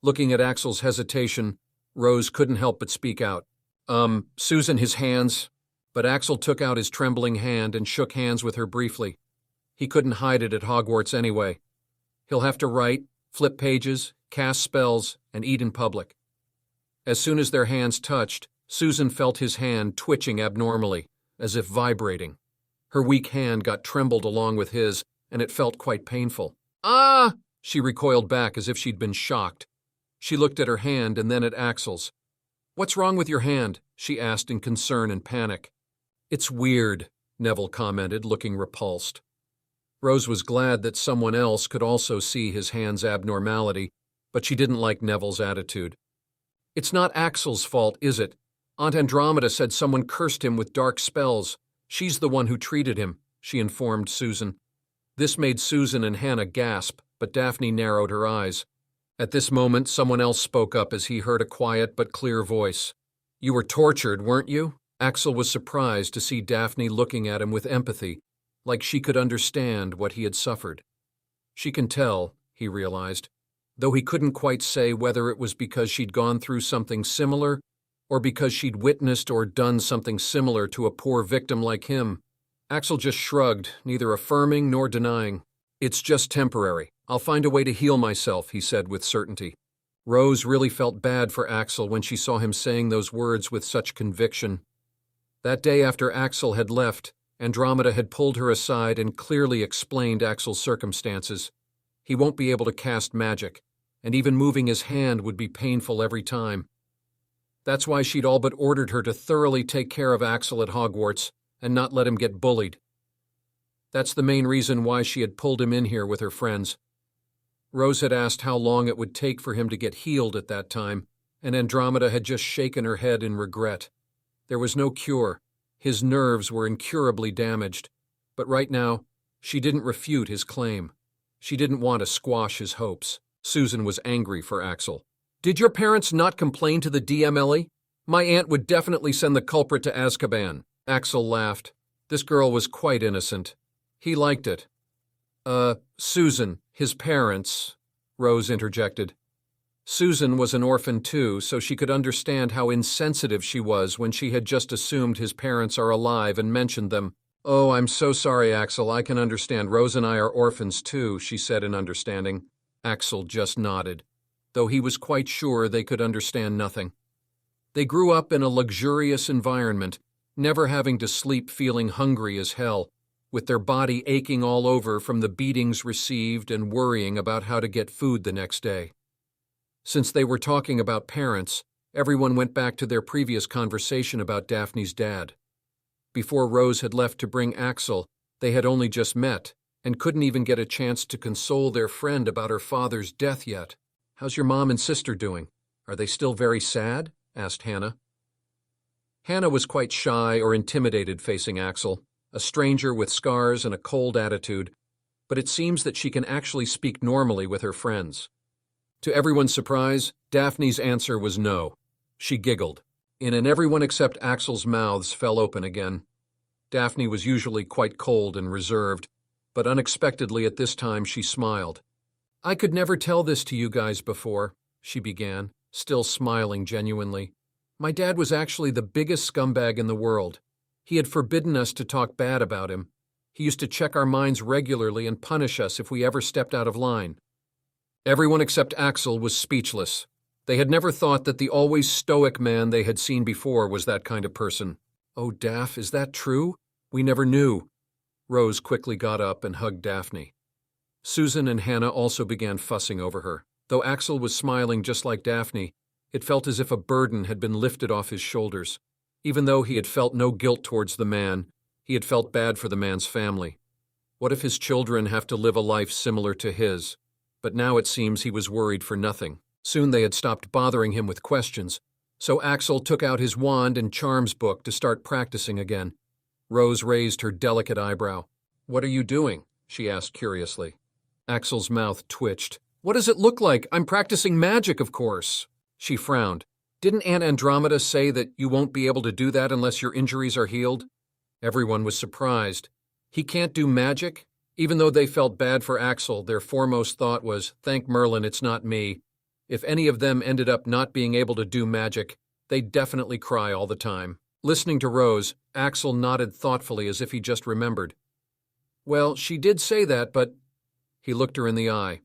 Looking at Axel's hesitation, Rose couldn't help but speak out. Susan, his hands. But Axel took out his trembling hand and shook hands with her briefly. He couldn't hide it at Hogwarts anyway. He'll have to write, flip pages, cast spells, and eat in public. As soon as their hands touched, Susan felt his hand twitching abnormally, as if vibrating. Her weak hand got trembled along with his, and it felt quite painful. Ah! She recoiled back as if she'd been shocked. She looked at her hand and then at Axel's. What's wrong with your hand? She asked in concern and panic. It's weird, Neville commented, looking repulsed. Rose was glad that someone else could also see his hand's abnormality, but she didn't like Neville's attitude. It's not Axel's fault, is it? Aunt Andromeda said someone cursed him with dark spells. She's the one who treated him, she informed Susan. This made Susan and Hannah gasp, but Daphne narrowed her eyes. At this moment, someone else spoke up as he heard a quiet but clear voice. You were tortured, weren't you? Axel was surprised to see Daphne looking at him with empathy, like she could understand what he had suffered. She can tell, he realized, though he couldn't quite say whether it was because she'd gone through something similar or because she'd witnessed or done something similar to a poor victim like him. Axel just shrugged, neither affirming nor denying. It's just temporary. I'll find a way to heal myself, he said with certainty. Rose really felt bad for Axel when she saw him saying those words with such conviction. That day after Axel had left, Andromeda had pulled her aside and clearly explained Axel's circumstances. He won't be able to cast magic, and even moving his hand would be painful every time. That's why she'd all but ordered her to thoroughly take care of Axel at Hogwarts and not let him get bullied. That's the main reason why she had pulled him in here with her friends. Rose had asked how long it would take for him to get healed at that time, and Andromeda had just shaken her head in regret. There was no cure. His nerves were incurably damaged. But right now, she didn't refute his claim. She didn't want to squash his hopes. Susan was angry for Axel. Did your parents not complain to the DM, Ellie? My aunt would definitely send the culprit to Azkaban. Axel laughed. This girl was quite innocent. He liked it. Susan, his parents, Rose interjected. Susan was an orphan too, so she could understand how insensitive she was when she had just assumed his parents are alive and mentioned them. Oh, I'm so sorry, Axel. I can understand. Rose and I are orphans too, she said in understanding. Axel just nodded, though he was quite sure they could understand nothing. They grew up in a luxurious environment, never having to sleep feeling hungry as hell, with their body aching all over from the beatings received and worrying about how to get food the next day. Since they were talking about parents, everyone went back to their previous conversation about Daphne's dad. Before Rose had left to bring Axel, they had only just met, and couldn't even get a chance to console their friend about her father's death yet. How's your mom and sister doing? Are they still very sad? Asked Hannah. Hannah was quite shy or intimidated facing Axel, a stranger with scars and a cold attitude, but it seems that she can actually speak normally with her friends. To everyone's surprise, Daphne's answer was no. She giggled. And everyone except Axel's mouths fell open again. Daphne was usually quite cold and reserved, but unexpectedly at this time she smiled. I could never tell this to you guys before, she began, still smiling genuinely. My dad was actually the biggest scumbag in the world. He had forbidden us to talk bad about him. He used to check our minds regularly and punish us if we ever stepped out of line. Everyone except Axel was speechless. They had never thought that the always stoic man they had seen before was that kind of person. Oh, Daph, is that true? We never knew. Rose quickly got up and hugged Daphne. Susan and Hannah also began fussing over her. Though Axel was smiling just like Daphne, it felt as if a burden had been lifted off his shoulders. Even though he had felt no guilt towards the man, he had felt bad for the man's family. What if his children have to live a life similar to his? But now it seems he was worried for nothing. Soon they had stopped bothering him with questions, so Axel took out his wand and charms book to start practicing again. Rose raised her delicate eyebrow. What are you doing? She asked curiously. Axel's mouth twitched. What does it look like? I'm practicing magic, of course. She frowned. Didn't Aunt Andromeda say that you won't be able to do that unless your injuries are healed? Everyone was surprised. He can't do magic? Even though they felt bad for Axel, their foremost thought was, thank Merlin, it's not me. If any of them ended up not being able to do magic, they'd definitely cry all the time. Listening to Rose, Axel nodded thoughtfully as if he just remembered. Well, she did say that, but... He looked her in the eye.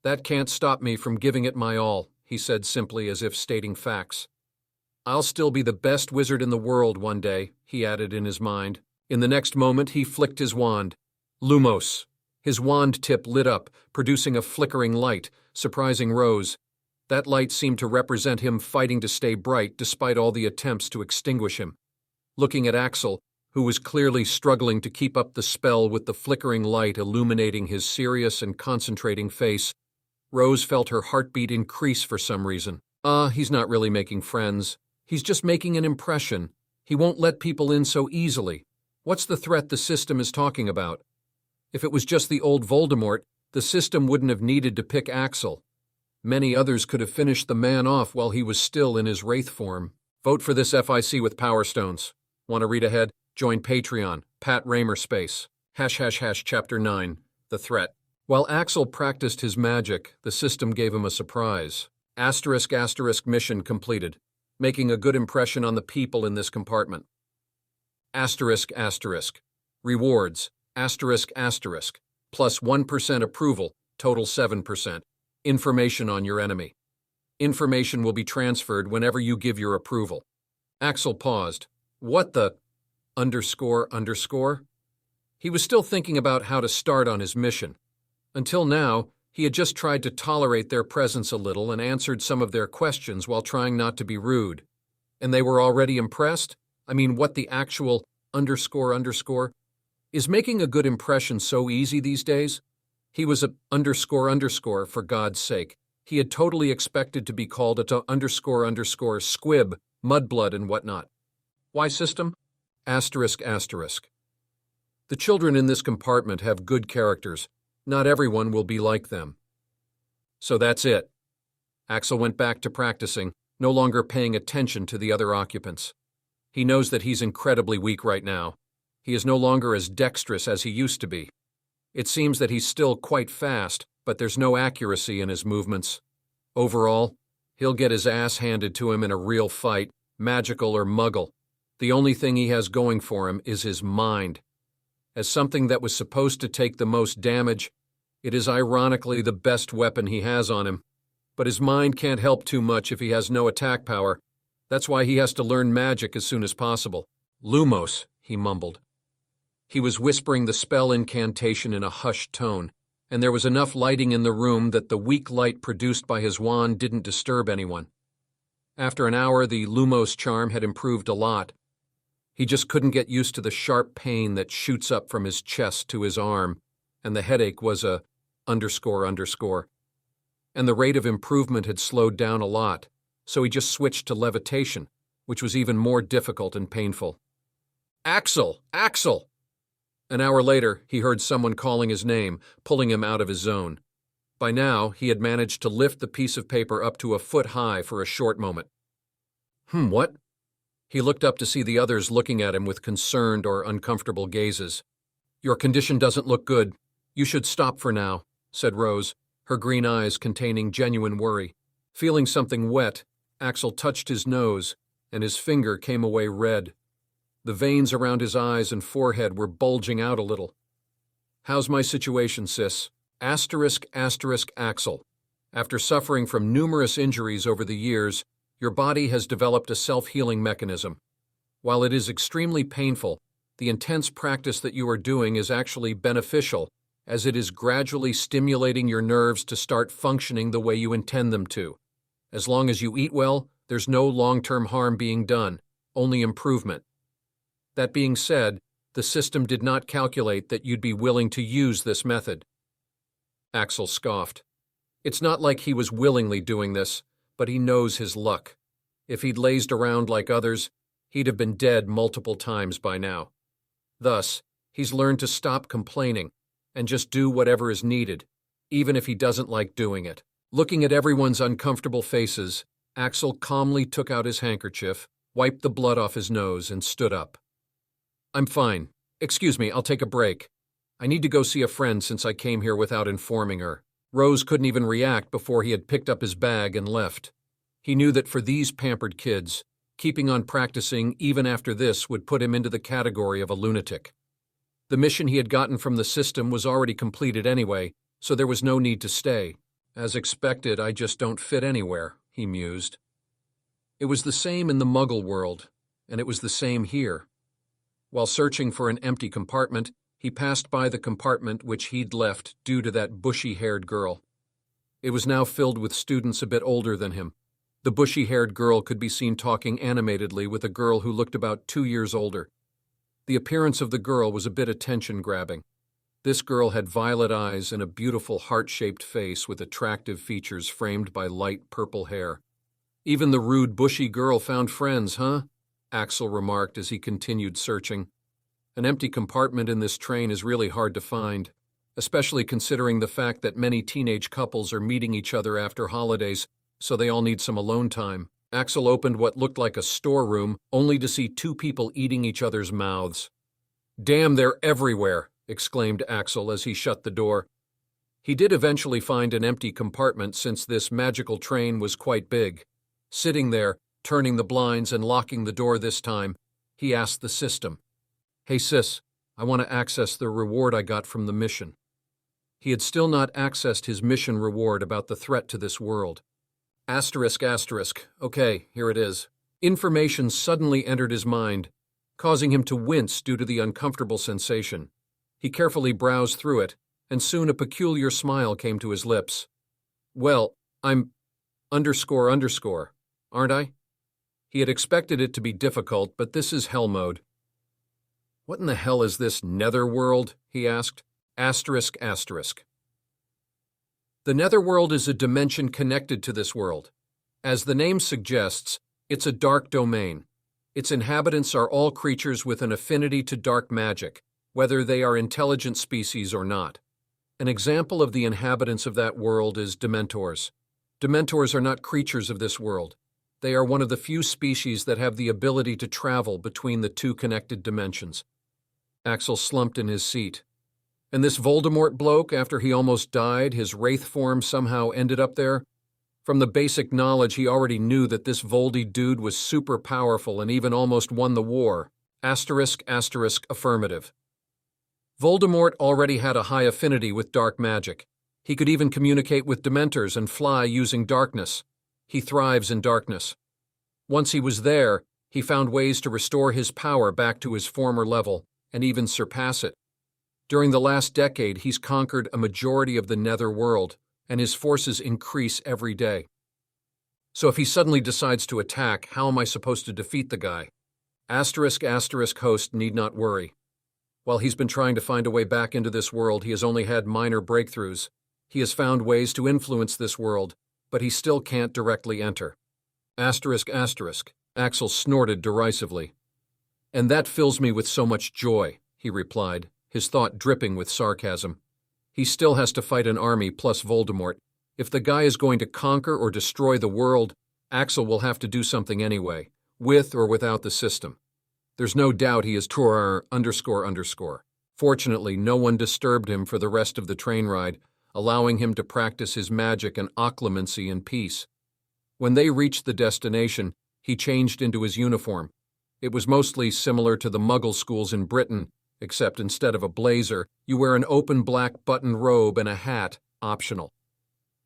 That can't stop me from giving it my all, he said simply as if stating facts. I'll still be the best wizard in the world one day, he added in his mind. In the next moment, he flicked his wand. Lumos. His wand tip lit up, producing a flickering light, surprising Rose. That light seemed to represent him fighting to stay bright despite all the attempts to extinguish him. Looking at Axel, who was clearly struggling to keep up the spell with the flickering light illuminating his serious and concentrating face, Rose felt her heartbeat increase for some reason. He's not really making friends. He's just making an impression. He won't let people in so easily. What's the threat the system is talking about? If it was just the old Voldemort, the system wouldn't have needed to pick Axel. Many others could have finished the man off while he was still in his wraith form. Vote for this FIC with Power Stones. Want to read ahead? Join Patreon, Pat Raymer Space. ## Chapter 9, The Threat. While Axel practiced his magic, the system gave him a surprise. *** mission completed, making a good impression on the people in this compartment. ***. Rewards, ***, plus 1% approval, total 7%. Information on your enemy. Information will be transferred whenever you give your approval. Axel paused. What the __? He was still thinking about how to start on his mission. Until now, he had just tried to tolerate their presence a little and answered some of their questions while trying not to be rude. And they were already impressed? I mean, what the actual __? Is making a good impression so easy these days? He was a __, for God's sake. He had totally expected to be called a __, squib, mudblood, and whatnot. Why system? ***. The children in this compartment have good characters. Not everyone will be like them. So that's it. Axel went back to practicing, no longer paying attention to the other occupants. He knows that he's incredibly weak right now. He is no longer as dexterous as he used to be. It seems that he's still quite fast, but there's no accuracy in his movements. Overall, he'll get his ass handed to him in a real fight, magical or muggle. The only thing he has going for him is his mind. As something that was supposed to take the most damage, it is ironically the best weapon he has on him. But his mind can't help too much if he has no attack power. That's why he has to learn magic as soon as possible. Lumos, he mumbled. He was whispering the spell incantation in a hushed tone, and there was enough lighting in the room that the weak light produced by his wand didn't disturb anyone. After an hour, the Lumos charm had improved a lot. He just couldn't get used to the sharp pain that shoots up from his chest to his arm, and the headache was a __. And the rate of improvement had slowed down a lot, so he just switched to levitation, which was even more difficult and painful. Axel! Axel! An hour later, he heard someone calling his name, pulling him out of his zone. By now, he had managed to lift the piece of paper up to a foot high for a short moment. What? He looked up to see the others looking at him with concerned or uncomfortable gazes. Your condition doesn't look good. You should stop for now, said Rose, her green eyes containing genuine worry. Feeling something wet, Axel touched his nose, and his finger came away red. The veins around his eyes and forehead were bulging out a little. How's my situation, sis? Axel. After suffering from numerous injuries over the years, your body has developed a self-healing mechanism. While it is extremely painful, the intense practice that you are doing is actually beneficial, as it is gradually stimulating your nerves to start functioning the way you intend them to. As long as you eat well, there's no long-term harm being done, only improvement. That being said, the system did not calculate that you'd be willing to use this method. Axel scoffed. It's not like he was willingly doing this, but he knows his luck. If he'd lazed around like others, he'd have been dead multiple times by now. Thus, he's learned to stop complaining and just do whatever is needed, even if he doesn't like doing it. Looking at everyone's uncomfortable faces, Axel calmly took out his handkerchief, wiped the blood off his nose, and stood up. I'm fine. Excuse me, I'll take a break. I need to go see a friend since I came here without informing her. Rose couldn't even react before he had picked up his bag and left. He knew that for these pampered kids, keeping on practicing even after this would put him into the category of a lunatic. The mission he had gotten from the system was already completed anyway, so there was no need to stay. As expected, I just don't fit anywhere, he mused. It was the same in the Muggle world, and it was the same here. While searching for an empty compartment, he passed by the compartment which he'd left due to that bushy-haired girl. It was now filled with students a bit older than him. The bushy-haired girl could be seen talking animatedly with a girl who looked about 2 years older. The appearance of the girl was a bit attention-grabbing. This girl had violet eyes and a beautiful heart-shaped face with attractive features framed by light purple hair. Even the rude, bushy girl found friends, huh? Axel remarked as he continued searching. An empty compartment in this train is really hard to find, especially considering the fact that many teenage couples are meeting each other after holidays, so they all need some alone time. Axel opened what looked like a storeroom, only to see 2 people eating each other's mouths. Damn, they're everywhere, exclaimed Axel as he shut the door. He did eventually find an empty compartment since this magical train was quite big. Sitting there, turning the blinds and locking the door this time, he asked the system, Hey sis, I want to access the reward I got from the mission. He had still not accessed his mission reward about the threat to this world. Asterisk, asterisk. Okay, here it is. Information suddenly entered his mind, causing him to wince due to the uncomfortable sensation. He carefully browsed through it, and soon a peculiar smile came to his lips. Well, I'm __, aren't I? He had expected it to be difficult, but this is hell mode. What in the hell is this netherworld? He asked. Asterisk, asterisk. The netherworld is a dimension connected to this world. As the name suggests, it's a dark domain. Its inhabitants are all creatures with an affinity to dark magic, whether they are intelligent species or not. An example of the inhabitants of that world is Dementors. Dementors are not creatures of this world. They are one of the few species that have the ability to travel between the two connected dimensions. Axel slumped in his seat. And this Voldemort bloke, after he almost died, his wraith form somehow ended up there? From the basic knowledge, he already knew that this Voldy dude was super powerful and even almost won the war. Asterisk, asterisk, affirmative. Voldemort already had a high affinity with dark magic. He could even communicate with Dementors and fly using darkness. He thrives in darkness. Once he was there, he found ways to restore his power back to his former level and even surpass it. During the last decade, he's conquered a majority of the nether world, and his forces increase every day. So if he suddenly decides to attack, how am I supposed to defeat the guy? Asterisk, asterisk, host need not worry. While he's been trying to find a way back into this world, he has only had minor breakthroughs. He has found ways to influence this world, but he still can't directly enter. Asterisk, asterisk. Axel snorted derisively. And that fills me with so much joy, he replied, his thought dripping with sarcasm. He still has to fight an army plus Voldemort. If the guy is going to conquer or destroy the world, Axel will have to do something anyway, with or without the system. There's no doubt he is ___. Fortunately, no one disturbed him for the rest of the train ride, allowing him to practice his magic and occlumency in peace. When they reached the destination, he changed into his uniform. It was mostly similar to the Muggle schools in Britain, except instead of a blazer, you wear an open black button robe and a hat, optional.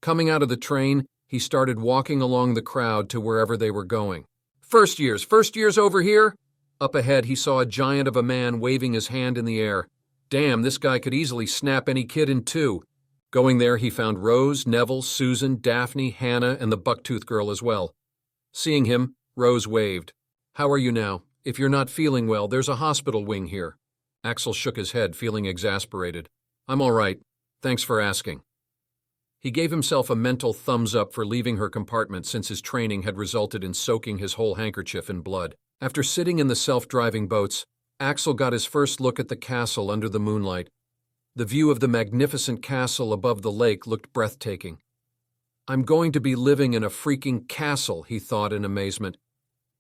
Coming out of the train, he started walking along the crowd to wherever they were going. First years over here? Up ahead, he saw a giant of a man waving his hand in the air. Damn, this guy could easily snap any kid in two. Going there, he found Rose, Neville, Susan, Daphne, Hannah, and the Bucktooth girl as well. Seeing him, Rose waved. How are you now? If you're not feeling well, there's a hospital wing here. Axel shook his head, feeling exasperated. I'm all right. Thanks for asking. He gave himself a mental thumbs up for leaving her compartment since his training had resulted in soaking his whole handkerchief in blood. After sitting in the self-driving boats, Axel got his first look at the castle under the moonlight. The view of the magnificent castle above the lake looked breathtaking. I'm going to be living in a freaking castle, he thought in amazement.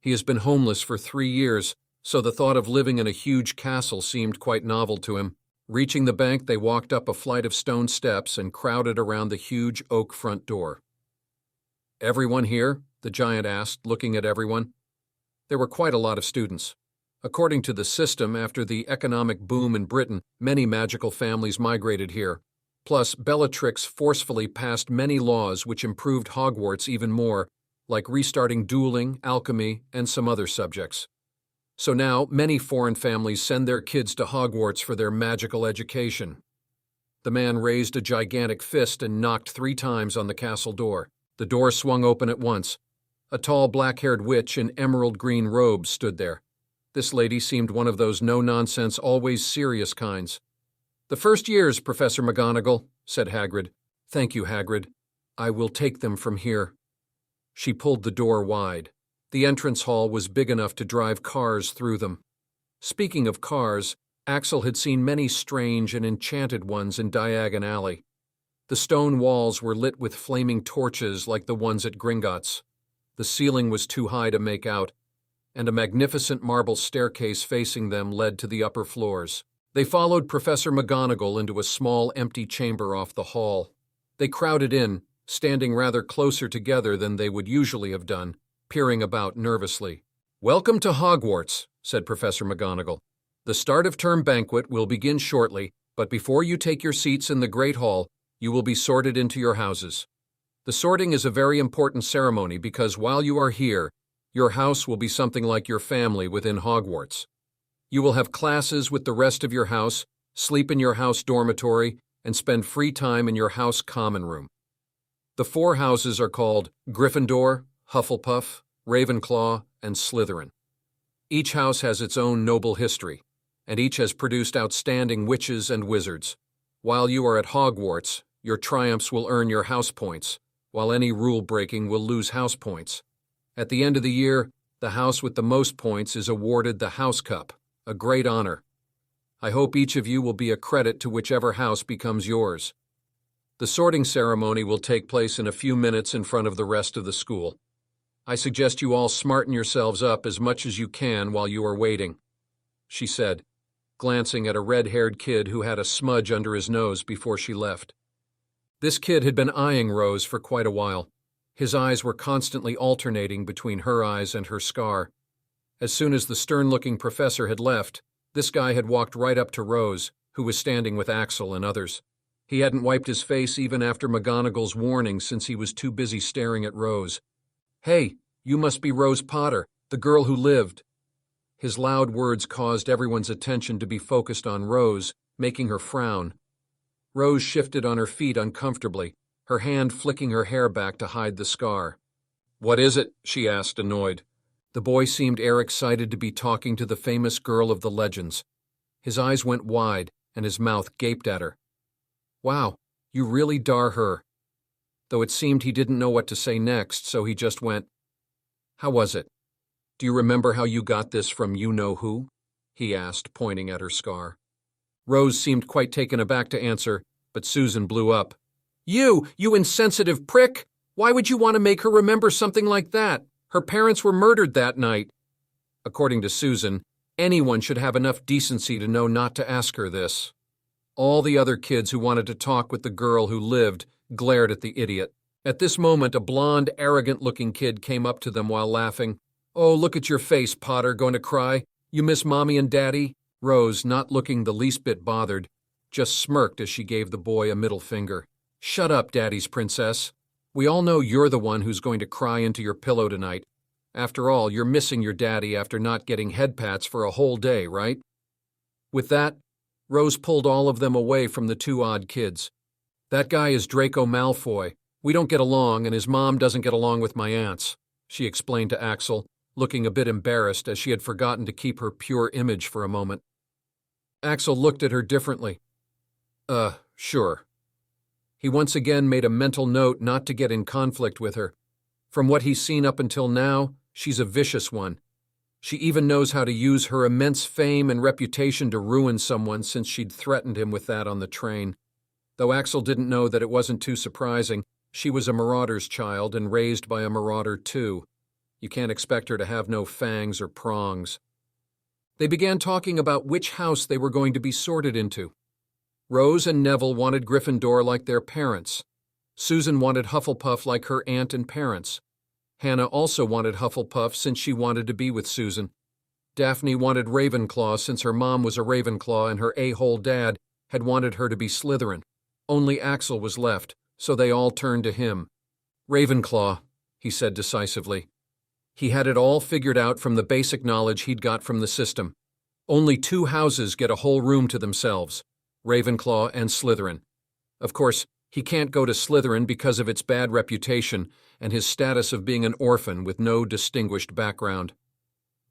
He has been homeless for 3 years, so the thought of living in a huge castle seemed quite novel to him. Reaching the bank, they walked up a flight of stone steps and crowded around the huge oak front door. Everyone here? The giant asked, looking at everyone. There were quite a lot of students. According to the system, after the economic boom in Britain, many magical families migrated here. Plus, Bellatrix forcefully passed many laws which improved Hogwarts even more, like restarting dueling, alchemy, and some other subjects. So now, many foreign families send their kids to Hogwarts for their magical education. The man raised a gigantic fist and knocked 3 times on the castle door. The door swung open at once. A tall, black-haired witch in emerald green robes stood there. This lady seemed one of those no-nonsense, always serious kinds. The first years, Professor McGonagall, said Hagrid. Thank you, Hagrid. I will take them from here. She pulled the door wide. The entrance hall was big enough to drive cars through them. Speaking of cars, Axel had seen many strange and enchanted ones in Diagon Alley. The stone walls were lit with flaming torches like the ones at Gringotts. The ceiling was too high to make out, and a magnificent marble staircase facing them led to the upper floors. They followed Professor McGonagall into a small, empty chamber off the hall. They crowded in, standing rather closer together than they would usually have done, peering about nervously. Welcome to Hogwarts, said Professor McGonagall. The start of term banquet will begin shortly, But before you take your seats in the Great Hall, you will be sorted into your houses. The sorting is a very important ceremony because while you are here, your house will be something like your family within Hogwarts. You will have classes with the rest of your house, sleep in your house dormitory, and spend free time in your house common room. The 4 houses are called Gryffindor, Hufflepuff, Ravenclaw, and Slytherin. Each house has its own noble history, and each has produced outstanding witches and wizards. While you are at Hogwarts, your triumphs will earn your house points, while any rule breaking will lose house points. At the end of the year, the house with the most points is awarded the House Cup, a great honor. I hope each of you will be a credit to whichever house becomes yours. The sorting ceremony will take place in a few minutes in front of the rest of the school. I suggest you all smarten yourselves up as much as you can while you are waiting, she said, glancing at a red-haired kid who had a smudge under his nose before she left. This kid had been eyeing Rose for quite a while. His eyes were constantly alternating between her eyes and her scar. As soon as the stern-looking professor had left, this guy had walked right up to Rose, who was standing with Axel and others. He hadn't wiped his face even after McGonagall's warning since he was too busy staring at Rose. "Hey, you must be Rose Potter, the girl who lived." His loud words caused everyone's attention to be focused on Rose, making her frown. Rose shifted on her feet uncomfortably, her hand flicking her hair back to hide the scar. "What is it?" she asked, annoyed. The boy seemed excited to be talking to the famous girl of the legends. His eyes went wide, and his mouth gaped at her. "Wow, you really dar her." Though it seemed he didn't know what to say next, so he just went, "How was it? Do you remember how you got this from you-know-who?" he asked, pointing at her scar. Rose seemed quite taken aback to answer, but Susan blew up. You insensitive prick! Why would you want to make her remember something like that? Her parents were murdered that night." According to Susan, anyone should have enough decency to know not to ask her this. All the other kids who wanted to talk with the girl who lived glared at the idiot. At this moment, a blond, arrogant-looking kid came up to them while laughing. "Oh, look at your face, Potter, going to cry? You miss Mommy and Daddy?" Rose, not looking the least bit bothered, just smirked as she gave the boy a middle finger. "Shut up, Daddy's princess. We all know you're the one who's going to cry into your pillow tonight. After all, you're missing your daddy after not getting head pats for a whole day, right?" With that, Rose pulled all of them away from the 2 odd kids. "That guy is Draco Malfoy. We don't get along, and his mom doesn't get along with my aunts," she explained to Axel, looking a bit embarrassed as she had forgotten to keep her pure image for a moment. Axel looked at her differently. Sure." He once again made a mental note not to get in conflict with her. From what he's seen up until now, she's a vicious one. She even knows how to use her immense fame and reputation to ruin someone since she'd threatened him with that on the train. Though Axel didn't know that it wasn't too surprising, she was a marauder's child and raised by a marauder too. You can't expect her to have no fangs or prongs. They began talking about which house they were going to be sorted into. Rose and Neville wanted Gryffindor like their parents. Susan wanted Hufflepuff like her aunt and parents. Hannah also wanted Hufflepuff since she wanted to be with Susan. Daphne wanted Ravenclaw since her mom was a Ravenclaw and her a-hole dad had wanted her to be Slytherin. Only Axel was left, so they all turned to him. "Ravenclaw," he said decisively. He had it all figured out from the basic knowledge he'd got from the system. Only 2 houses get a whole room to themselves, Ravenclaw and Slytherin. Of course, he can't go to Slytherin because of its bad reputation and his status of being an orphan with no distinguished background.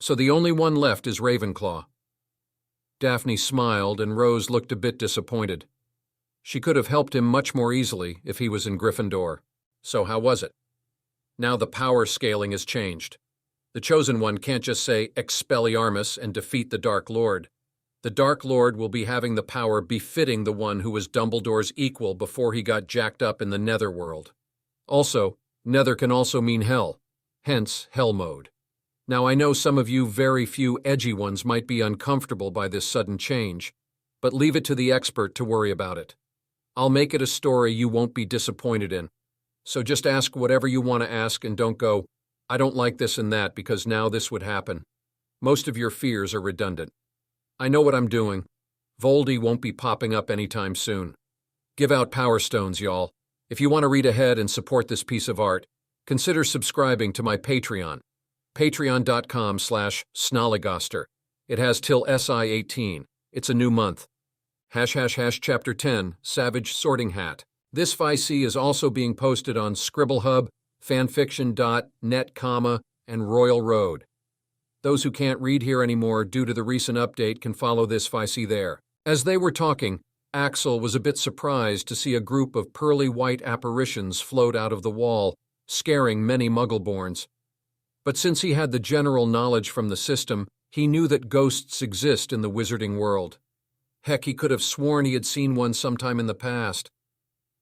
So the only one left is Ravenclaw. Daphne smiled and Rose looked a bit disappointed. She could have helped him much more easily if he was in Gryffindor. So how was it? Now the power scaling has changed. The Chosen One can't just say Expelliarmus and defeat the Dark Lord. The Dark Lord will be having the power befitting the one who was Dumbledore's equal before he got jacked up in the Netherworld. Also, Nether can also mean hell, hence Hell Mode. Now I know some of you very few edgy ones might be uncomfortable by this sudden change, but leave it to the expert to worry about it. I'll make it a story you won't be disappointed in. So just ask whatever you want to ask and don't go, "I don't like this and that because now this would happen." Most of your fears are redundant. I know what I'm doing. Voldy won't be popping up anytime soon. Give out Power Stones, y'all. If you want to read ahead and support this piece of art, consider subscribing to my Patreon, patreon.com/Snollygoster. It has till SI18. It's a new month. ## Chapter 10, Savage Sorting Hat. This FIC is also being posted on ScribbleHub, fanfiction.net, and Royal Road. Those who can't read here anymore due to the recent update can follow this FIC there. As they were talking, Axel was a bit surprised to see a group of pearly white apparitions float out of the wall, scaring many Muggleborns. But since he had the general knowledge from the system, he knew that ghosts exist in the wizarding world. Heck, he could have sworn he had seen one sometime in the past.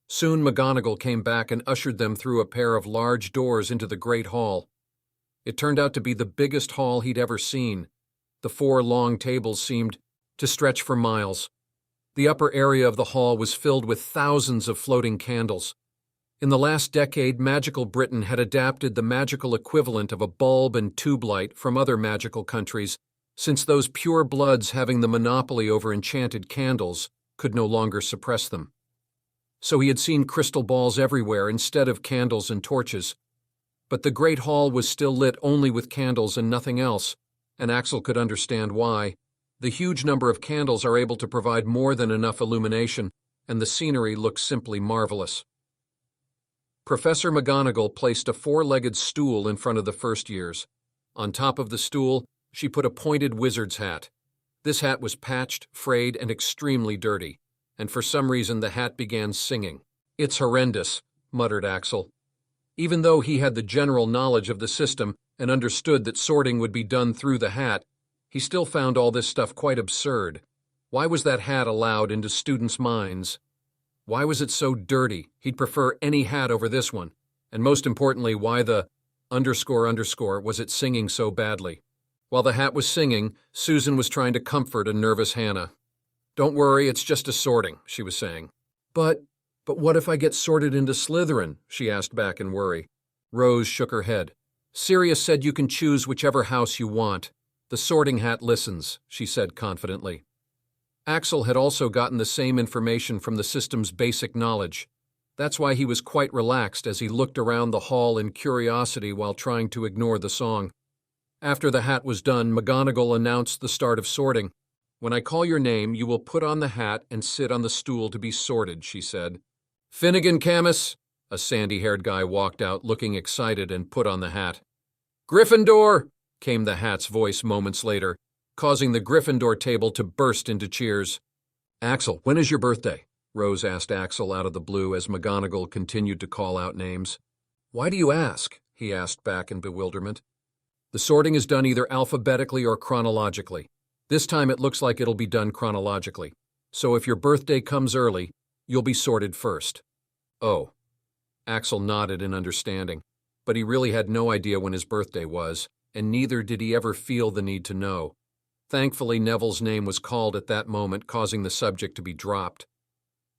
Soon McGonagall came back and ushered them through a pair of large doors into the Great Hall. It turned out to be the biggest hall he'd ever seen. The 4 long tables seemed to stretch for miles. The upper area of the hall was filled with thousands of floating candles. In the last decade, magical Britain had adapted the magical equivalent of a bulb and tube light from other magical countries, since those pure bloods having the monopoly over enchanted candles could no longer suppress them. So he had seen crystal balls everywhere instead of candles and torches. But the Great Hall was still lit only with candles and nothing else, and Axel could understand why. The huge number of candles are able to provide more than enough illumination, and the scenery looks simply marvelous. Professor McGonagall placed a 4-legged stool in front of the first years. On top of the stool, she put a pointed wizard's hat. This hat was patched, frayed, and extremely dirty, and for some reason the hat began singing. "It's horrendous," muttered Axel. Even though he had the general knowledge of the system and understood that sorting would be done through the hat, he still found all this stuff quite absurd. Why was that hat allowed into students' minds? Why was it so dirty? He'd prefer any hat over this one. And most importantly, why the __ was it singing so badly? While the hat was singing, Susan was trying to comfort a nervous Hannah. "Don't worry, it's just a sorting," she was saying. But what if I get sorted into Slytherin?" she asked back in worry. Rose shook her head. "Sirius said you can choose whichever house you want. The sorting hat listens," she said confidently. Axel had also gotten the same information from the system's basic knowledge. That's why he was quite relaxed as he looked around the hall in curiosity while trying to ignore the song. After the hat was done, McGonagall announced the start of sorting. "When I call your name, you will put on the hat and sit on the stool to be sorted," she said. "Finnegan Camus," a sandy-haired guy walked out looking excited and put on the hat. "Gryffindor," came the hat's voice moments later, causing the Gryffindor table to burst into cheers. "Axel, when is your birthday?" Rose asked Axel out of the blue as McGonagall continued to call out names. "Why do you ask?" he asked back in bewilderment. "The sorting is done either alphabetically or chronologically. This time it looks like it'll be done chronologically. So if your birthday comes early, you'll be sorted first." "Oh." Axel nodded in understanding, but he really had no idea when his birthday was, and neither did he ever feel the need to know. Thankfully, Neville's name was called at that moment, causing the subject to be dropped.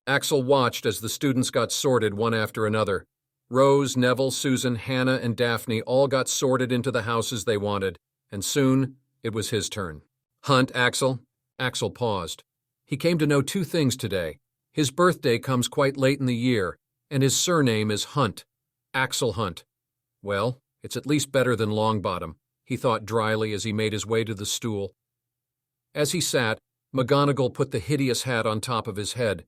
Axel watched as the students got sorted one after another. Rose, Neville, Susan, Hannah, and Daphne all got sorted into the houses they wanted, and soon it was his turn. "Hunt, Axel." Axel paused. He came to know 2 things today. His birthday comes quite late in the year, and his surname is Hunt. Axel Hunt. Well, it's at least better than Longbottom, he thought dryly as he made his way to the stool. As he sat, McGonagall put the hideous hat on top of his head.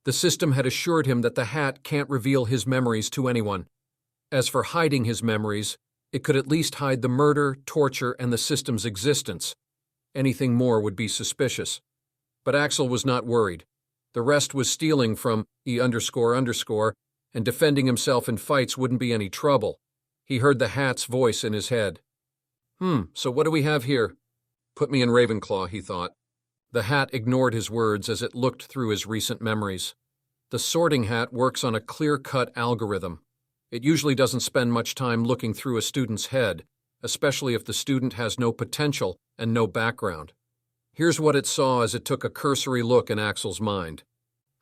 The system had assured him that the hat can't reveal his memories to anyone. As for hiding his memories, it could at least hide the murder, torture, and the system's existence. Anything more would be suspicious. But Axel was not worried. The rest was stealing from __, and defending himself in fights wouldn't be any trouble. He heard the hat's voice in his head. So what do we have here? Put me in Ravenclaw, he thought. The hat ignored his words as it looked through his recent memories. The sorting hat works on a clear-cut algorithm. It usually doesn't spend much time looking through a student's head, especially if the student has no potential and no background. Here's what it saw as it took a cursory look in Axel's mind.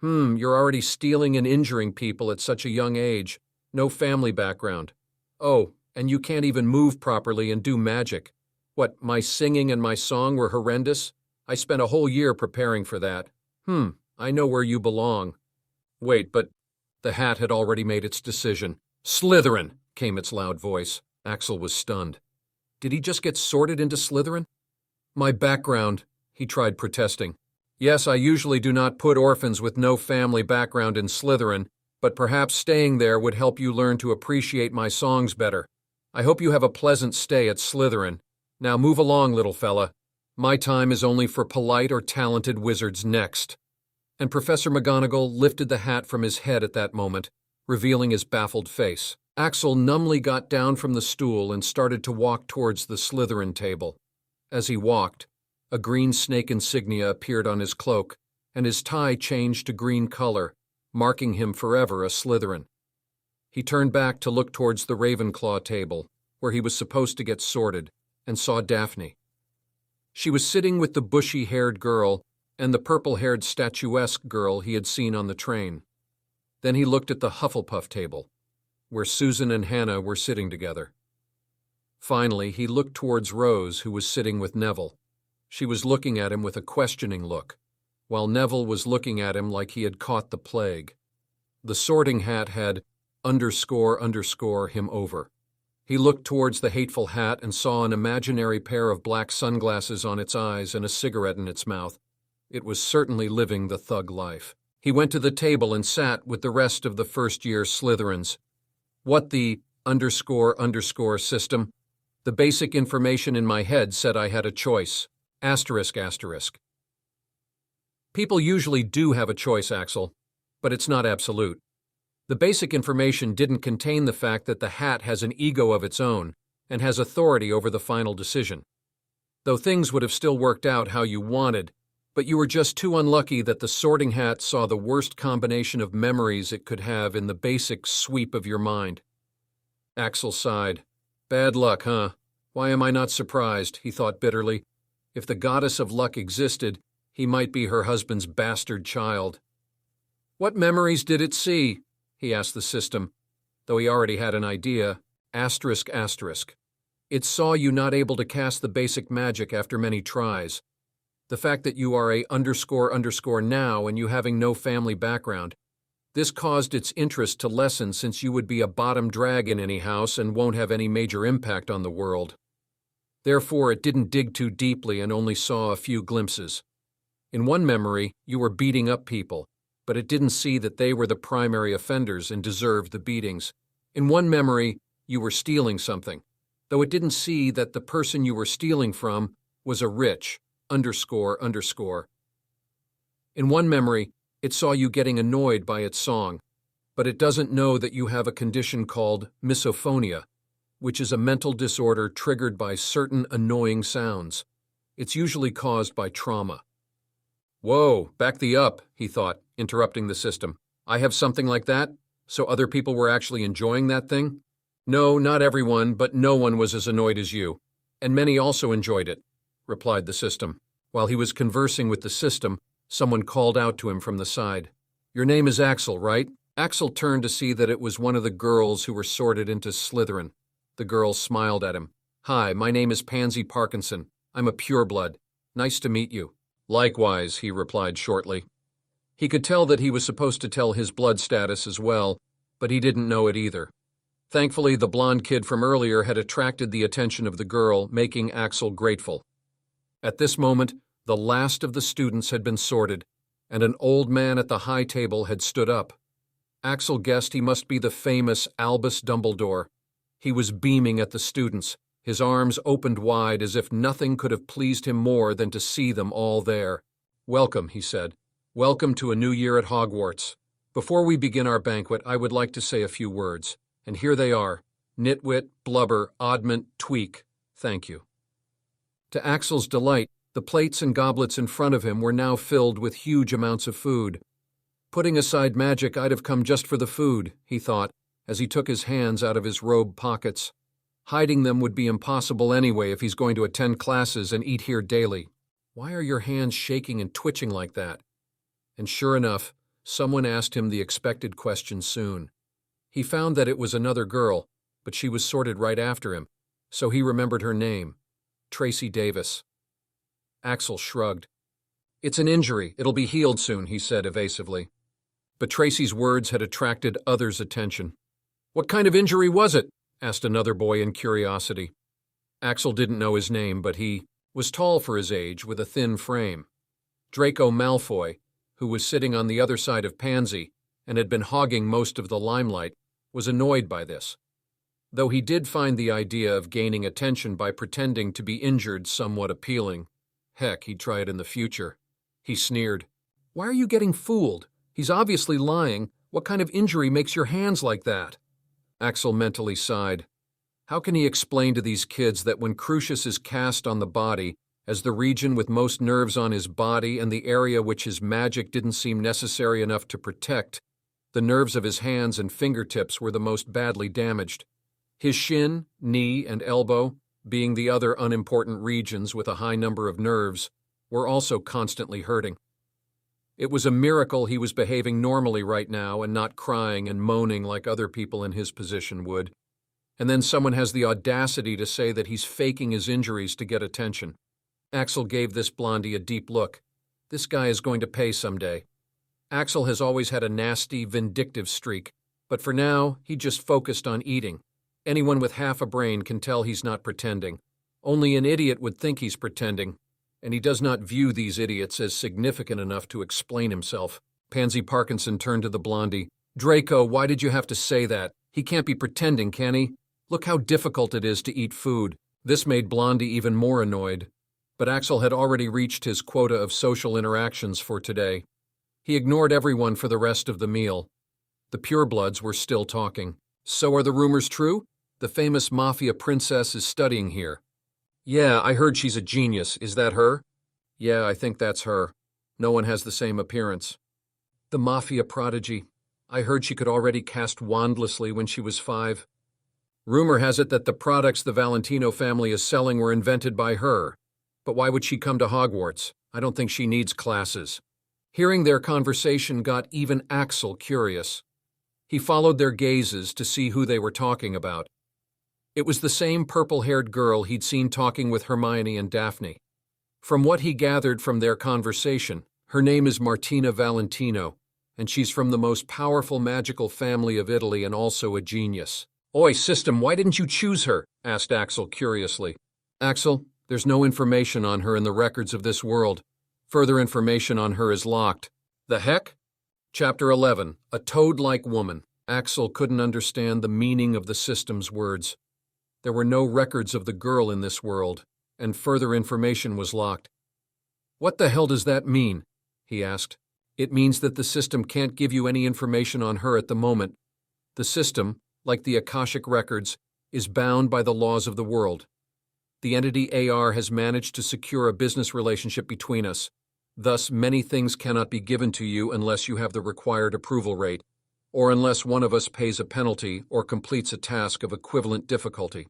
You're already stealing and injuring people at such a young age. No family background. Oh, and you can't even move properly and do magic. What, my singing and my song were horrendous? I spent a whole year preparing for that. I know where you belong. Wait, but the hat had already made its decision. Slytherin, came its loud voice. Axel was stunned. Did he just get sorted into Slytherin? My background, he tried protesting. Yes, I usually do not put orphans with no family background in Slytherin, but perhaps staying there would help you learn to appreciate my songs better. I hope you have a pleasant stay at Slytherin. Now move along, little fella. My time is only for polite or talented wizards next. And Professor McGonagall lifted the hat from his head at that moment, revealing his baffled face. Axel numbly got down from the stool and started to walk towards the Slytherin table. As he walked, a green snake insignia appeared on his cloak, and his tie changed to green color, marking him forever a Slytherin. He turned back to look towards the Ravenclaw table, where he was supposed to get sorted, and saw Daphne. She was sitting with the bushy-haired girl and the purple-haired statuesque girl he had seen on the train. Then he looked at the Hufflepuff table, where Susan and Hannah were sitting together. Finally, he looked towards Rose, who was sitting with Neville. She was looking at him with a questioning look, while Neville was looking at him like he had caught the plague. The sorting hat had _ him over. He looked towards the hateful hat and saw an imaginary pair of black sunglasses on its eyes and a cigarette in its mouth. It was certainly living the thug life. He went to the table and sat with the rest of the first-year Slytherins. What the _ system? The basic information in my head said I had a choice. ***. People usually do have a choice, Axel, but it's not absolute. The basic information didn't contain the fact that the hat has an ego of its own and has authority over the final decision. Though things would have still worked out how you wanted, but you were just too unlucky that the sorting hat saw the worst combination of memories it could have in the basic sweep of your mind. Axel sighed. Bad luck, huh? Why am I not surprised, he thought bitterly. If the goddess of luck existed, he might be her husband's bastard child. What memories did it see? He asked the system, though he already had an idea. ***. It saw you not able to cast the basic magic after many tries. The fact that you are a _ now and you having no family background. This caused its interest to lessen since you would be a bottom drag in any house and won't have any major impact on the world. Therefore, it didn't dig too deeply and only saw a few glimpses. In one memory, you were beating up people, but it didn't see that they were the primary offenders and deserved the beatings. In one memory, you were stealing something, though it didn't see that the person you were stealing from was a rich __. In one memory, it saw you getting annoyed by its song, but it doesn't know that you have a condition called misophonia, which is a mental disorder triggered by certain annoying sounds. It's usually caused by trauma. Whoa, back thee up, he thought, interrupting the system. I have something like that? So other people were actually enjoying that thing? No, not everyone, but no one was as annoyed as you. And many also enjoyed it, replied the system. While he was conversing with the system, someone called out to him from the side. Your name is Axel, right? Axel turned to see that it was one of the girls who were sorted into Slytherin. The girl smiled at him. Hi, my name is Pansy Parkinson. I'm a pureblood. Nice to meet you. Likewise, he replied shortly. He could tell that he was supposed to tell his blood status as well, but he didn't know it either. Thankfully, the blonde kid from earlier had attracted the attention of the girl, making Axel grateful. At this moment, the last of the students had been sorted, and an old man at the high table had stood up. Axel guessed he must be the famous Albus Dumbledore. He was beaming at the students, his arms opened wide as if nothing could have pleased him more than to see them all there. Welcome, he said. Welcome to a new year at Hogwarts. Before we begin our banquet, I would like to say a few words. And here they are. Nitwit, Blubber, Oddment, Tweak. Thank you. To Axel's delight, the plates and goblets in front of him were now filled with huge amounts of food. Putting aside magic, I'd have come just for the food, he thought, as he took his hands out of his robe pockets. Hiding them would be impossible anyway if he's going to attend classes and eat here daily. Why are your hands shaking and twitching like that? And sure enough, someone asked him the expected question soon. He found that it was another girl, but she was sorted right after him, so he remembered her name, Tracy Davis. Axel shrugged. It's an injury. It'll be healed soon, he said evasively. But Tracy's words had attracted others' attention. What kind of injury was it? Asked another boy in curiosity. Axel didn't know his name, but he was tall for his age, with a thin frame. Draco Malfoy, who was sitting on the other side of Pansy and had been hogging most of the limelight, was annoyed by this. Though he did find the idea of gaining attention by pretending to be injured somewhat appealing. Heck, he'd try it in the future. He sneered. Why are you getting fooled? He's obviously lying. What kind of injury makes your hands like that? Axel mentally sighed. How can he explain to these kids that when Crucius is cast on the body, as the region with most nerves on his body and the area which his magic didn't seem necessary enough to protect, the nerves of his hands and fingertips were the most badly damaged? His shin, knee, and elbow, being the other unimportant regions with a high number of nerves, were also constantly hurting. It was a miracle he was behaving normally right now and not crying and moaning like other people in his position would. And then someone has the audacity to say that he's faking his injuries to get attention. Axel gave this blondie a deep look. This guy is going to pay someday. Axel has always had a nasty, vindictive streak, but for now, he just focused on eating. Anyone with half a brain can tell he's not pretending. Only an idiot would think he's pretending, and he does not view these idiots as significant enough to explain himself. Pansy Parkinson turned to the blondie. Draco, why did you have to say that? He can't be pretending, can he? Look how difficult it is to eat food. This made Blondie even more annoyed. But Axel had already reached his quota of social interactions for today. He ignored everyone for the rest of the meal. The purebloods were still talking. So are the rumors true? The famous mafia princess is studying here. Yeah, I heard she's a genius. Is that her? Yeah, I think that's her. No one has the same appearance. The mafia prodigy. I heard she could already cast wandlessly when she was 5. Rumor has it that the products the Valentino family is selling were invented by her. But why would she come to Hogwarts? I don't think she needs classes. Hearing their conversation got even Axel curious. He followed their gazes to see who they were talking about. It was the same purple-haired girl he'd seen talking with Hermione and Daphne. From what he gathered from their conversation, her name is Martina Valentino, and she's from the most powerful magical family of Italy and also a genius. Oi, System, why didn't you choose her? Asked Axel curiously. Axel, there's no information on her in the records of this world. Further information on her is locked. The heck? Chapter 11, A Toad-Like Woman. Axel couldn't understand the meaning of the System's words. There were no records of the girl in this world, and further information was locked. What the hell does that mean? He asked. It means that the System can't give you any information on her at the moment. The System, like the Akashic Records, is bound by the laws of the world. The entity AR has managed to secure a business relationship between us. Thus, many things cannot be given to you unless you have the required approval rate, or unless one of us pays a penalty or completes a task of equivalent difficulty.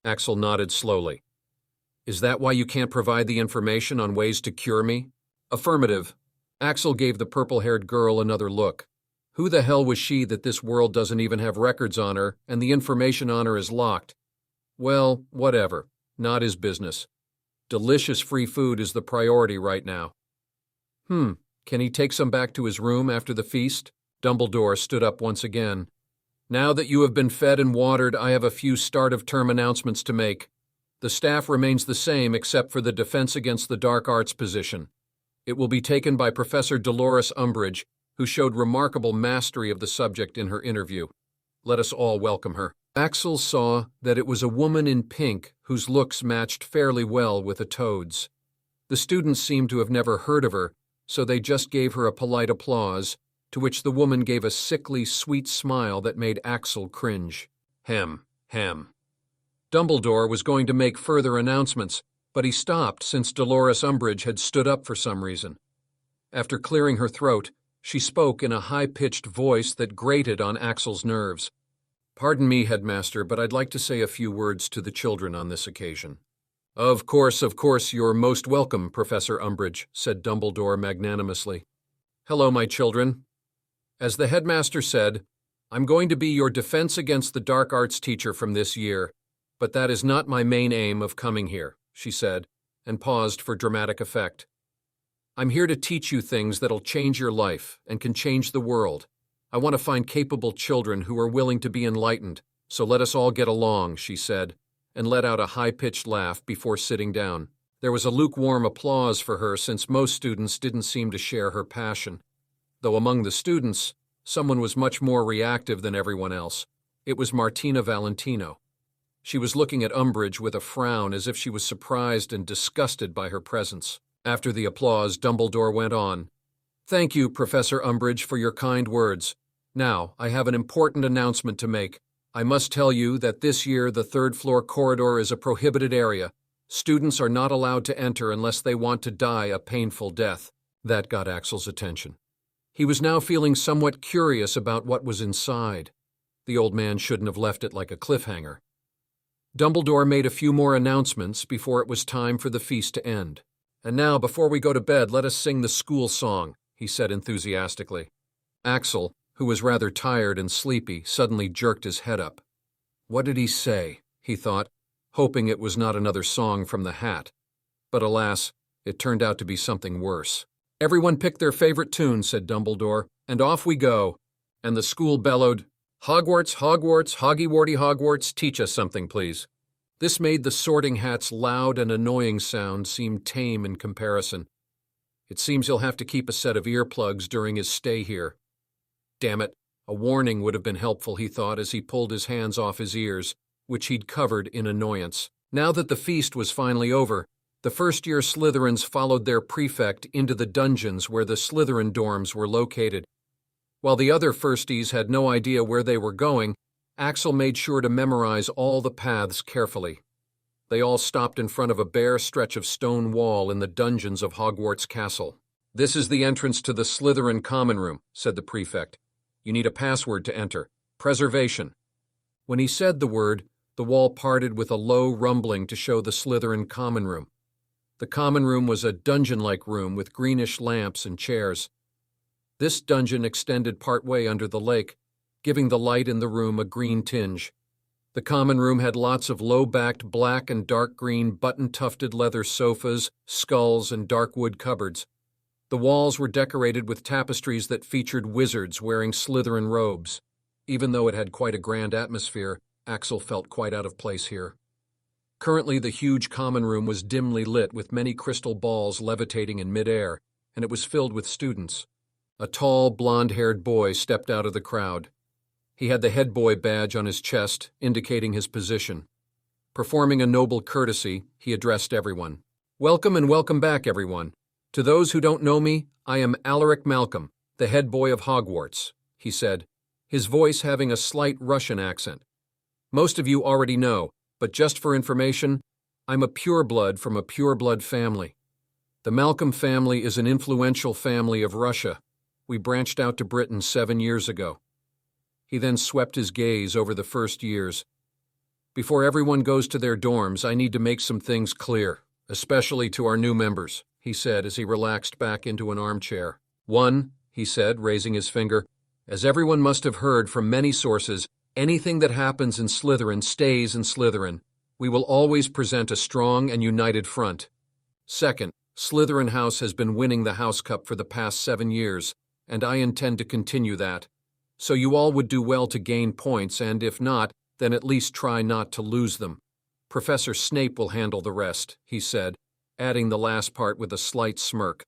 Axel nodded slowly. Is that why you can't provide the information on ways to cure me? Affirmative. Axel gave the purple-haired girl another look. Who the hell was she that this world doesn't even have records on her and the information on her is locked? Well, whatever. Not his business. Delicious free food is the priority right now. Can he take some back to his room after the feast? Dumbledore stood up once again. Now that you have been fed and watered, I have a few start-of-term announcements to make. The staff remains the same except for the Defense Against the Dark Arts position. It will be taken by Professor Dolores Umbridge, who showed remarkable mastery of the subject in her interview. Let us all welcome her. Axel saw that it was a woman in pink whose looks matched fairly well with a toad's. The students seemed to have never heard of her, so they just gave her a polite applause, to which the woman gave a sickly, sweet smile that made Axel cringe. Hem. Dumbledore was going to make further announcements, but he stopped since Dolores Umbridge had stood up for some reason. After clearing her throat, she spoke in a high-pitched voice that grated on Axel's nerves. Pardon me, Headmaster, but I'd like to say a few words to the children on this occasion. Of course, you're most welcome, Professor Umbridge, said Dumbledore magnanimously. Hello, my children. As the headmaster said, I'm going to be your Defense Against the Dark Arts teacher from this year, but that is not my main aim of coming here, she said, and paused for dramatic effect. I'm here to teach you things that'll change your life and can change the world. I want to find capable children who are willing to be enlightened, so let us all get along," she said, and let out a high-pitched laugh before sitting down. There was a lukewarm applause for her since most students didn't seem to share her passion. Though among the students, someone was much more reactive than everyone else. It was Martina Valentino. She was looking at Umbridge with a frown as if she was surprised and disgusted by her presence. After the applause, Dumbledore went on. "Thank you, Professor Umbridge, for your kind words. Now, I have an important announcement to make. I must tell you that this year the third-floor corridor is a prohibited area. Students are not allowed to enter unless they want to die a painful death." That got Axel's attention. He was now feeling somewhat curious about what was inside. The old man shouldn't have left it like a cliffhanger. Dumbledore made a few more announcements before it was time for the feast to end. "And now, before we go to bed, let us sing the school song," he said enthusiastically. Axel, who was rather tired and sleepy, suddenly jerked his head up. What did he say? He thought, hoping it was not another song from the hat. But alas, it turned out to be something worse. "Everyone pick their favorite tune," said Dumbledore, "and off we go." And the school bellowed, "Hogwarts, Hogwarts, Hoggy-Warty Hogwarts, teach us something, please." This made the Sorting Hat's loud and annoying sound seem tame in comparison. It seems he'll have to keep a set of earplugs during his stay here. Damn it, a warning would have been helpful, he thought as he pulled his hands off his ears, which he'd covered in annoyance. Now that the feast was finally over, the first-year Slytherins followed their prefect into the dungeons where the Slytherin dorms were located. While the other firsties had no idea where they were going, Axel made sure to memorize all the paths carefully. They all stopped in front of a bare stretch of stone wall in the dungeons of Hogwarts Castle. "This is the entrance to the Slytherin common room," said the prefect. "You need a password to enter. Preservation." When he said the word, the wall parted with a low rumbling to show the Slytherin common room. The common room was a dungeon-like room with greenish lamps and chairs. This dungeon extended partway under the lake, giving the light in the room a green tinge. The common room had lots of low-backed black and dark green button-tufted leather sofas, skulls, and dark wood cupboards. The walls were decorated with tapestries that featured wizards wearing Slytherin robes. Even though it had quite a grand atmosphere, Axel felt quite out of place here. Currently, the huge common room was dimly lit with many crystal balls levitating in midair, and it was filled with students. A tall, blonde-haired boy stepped out of the crowd. He had the head boy badge on his chest, indicating his position. Performing a noble courtesy, he addressed everyone. "Welcome and welcome back, everyone. To those who don't know me, I am Alaric Malcolm, the head boy of Hogwarts," he said, his voice having a slight Russian accent. "Most of you already know, but just for information, I'm a pureblood from a pureblood family. The Malcolm family is an influential family of Russia. We branched out to Britain 7 years ago." He then swept his gaze over the first years. "Before everyone goes to their dorms, I need to make some things clear, especially to our new members," he said as he relaxed back into an armchair. "One," he said, raising his finger, "as everyone must have heard from many sources, anything that happens in Slytherin stays in Slytherin. We will always present a strong and united front. Second, Slytherin House has been winning the House Cup for the past 7 years, and I intend to continue that. So you all would do well to gain points, and if not, then at least try not to lose them. Professor Snape will handle the rest," he said, adding the last part with a slight smirk.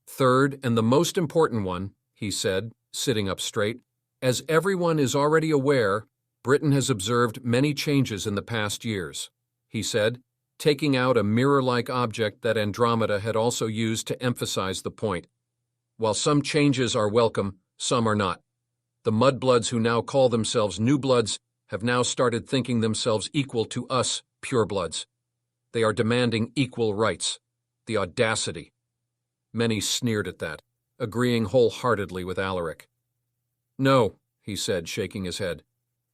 "Third, and the most important one," he said, sitting up straight, "as everyone is already aware, Britain has observed many changes in the past years," he said, taking out a mirror-like object that Andromeda had also used to emphasize the point. "While some changes are welcome, some are not. The mudbloods who now call themselves New Bloods have now started thinking themselves equal to us purebloods. They are demanding equal rights. The audacity." Many sneered at that, agreeing wholeheartedly with Alaric. "No," he said, shaking his head.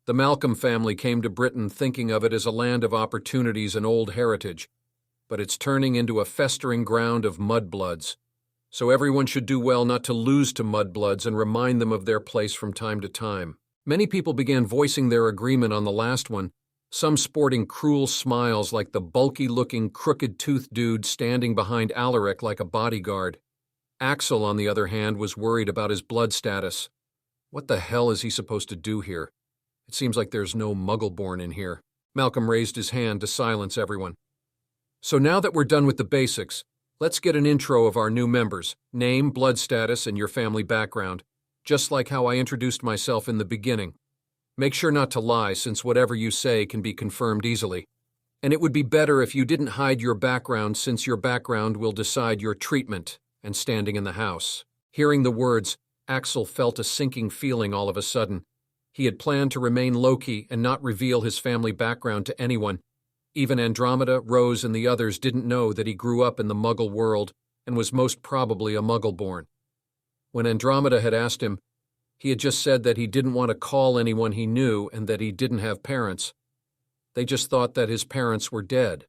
"The Malcolm family came to Britain thinking of it as a land of opportunities and old heritage, but it's turning into a festering ground of mudbloods. So everyone should do well not to lose to mudbloods and remind them of their place from time to time." Many people began voicing their agreement on the last one, some sporting cruel smiles like the bulky-looking, crooked-toothed dude standing behind Alaric like a bodyguard. Axel, on the other hand, was worried about his blood status. What the hell is he supposed to do here? It seems like there's no Muggle-born in here. Malcolm raised his hand to silence everyone. So now that we're done with the basics, let's get an intro of our new members, name, blood status, and your family background, just like how I introduced myself in the beginning. Make sure not to lie, since whatever you say can be confirmed easily. And it would be better if you didn't hide your background, since your background will decide your treatment and standing in the house. Hearing the words, Axel felt a sinking feeling all of a sudden. He had planned to remain low-key and not reveal his family background to anyone. Even Andromeda, Rose, and the others didn't know that he grew up in the Muggle world and was most probably a Muggle-born. When Andromeda had asked him, he had just said that he didn't want to call anyone he knew and that he didn't have parents. They just thought that his parents were dead.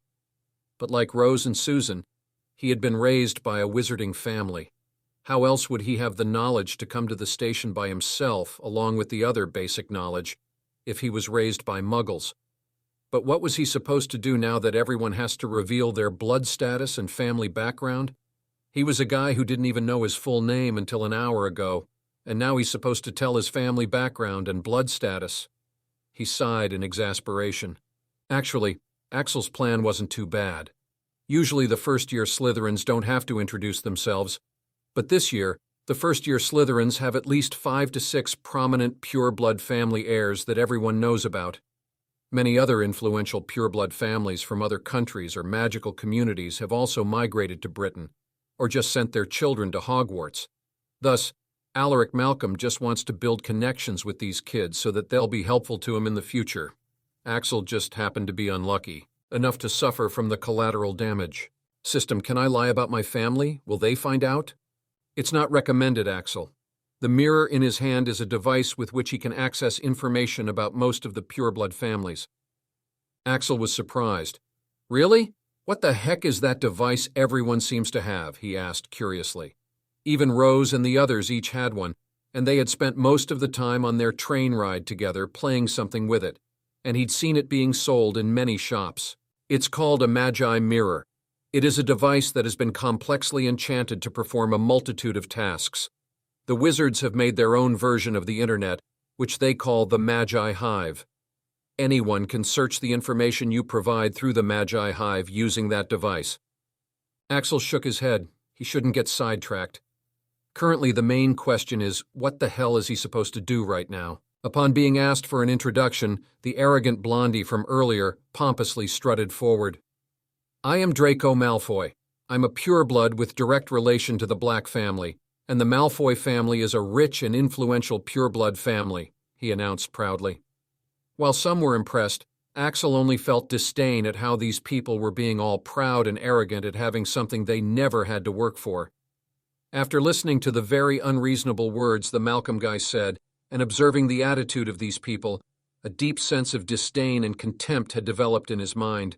But like Rose and Susan, he had been raised by a wizarding family. How else would he have the knowledge to come to the station by himself, along with the other basic knowledge, if he was raised by Muggles? But what was he supposed to do now that everyone has to reveal their blood status and family background? He was a guy who didn't even know his full name until an hour ago, and now he's supposed to tell his family background and blood status. He sighed in exasperation. Actually, Axel's plan wasn't too bad. Usually the first-year Slytherins don't have to introduce themselves, but this year, the first-year Slytherins have at least 5 to 6 prominent pure-blood family heirs that everyone knows about. Many other influential pureblood families from other countries or magical communities have also migrated to Britain, or just sent their children to Hogwarts. Thus, Alaric Malcolm just wants to build connections with these kids so that they'll be helpful to him in the future. Axel just happened to be unlucky, enough to suffer from the collateral damage. System, can I lie about my family? Will they find out? It's not recommended, Axel. The mirror in his hand is a device with which he can access information about most of the pureblood families. Axel was surprised. Really? What the heck is that device everyone seems to have? He asked curiously. Even Rose and the others each had one, and they had spent most of the time on their train ride together playing something with it, and he'd seen it being sold in many shops. It's called a Magi Mirror. It is a device that has been complexly enchanted to perform a multitude of tasks. The wizards have made their own version of the internet, which they call the Magi Hive. Anyone can search the information you provide through the Magi Hive using that device. Axel shook his head. He shouldn't get sidetracked. Currently, the main question is, what the hell is he supposed to do right now? Upon being asked for an introduction, the arrogant blondie from earlier pompously strutted forward. I am Draco Malfoy. I'm a pureblood with direct relation to the Black family, and the Malfoy family is a rich and influential pureblood family, he announced proudly. While some were impressed, Axel only felt disdain at how these people were being all proud and arrogant at having something they never had to work for. After listening to the very unreasonable words the Malcolm guy said, and observing the attitude of these people, a deep sense of disdain and contempt had developed in his mind.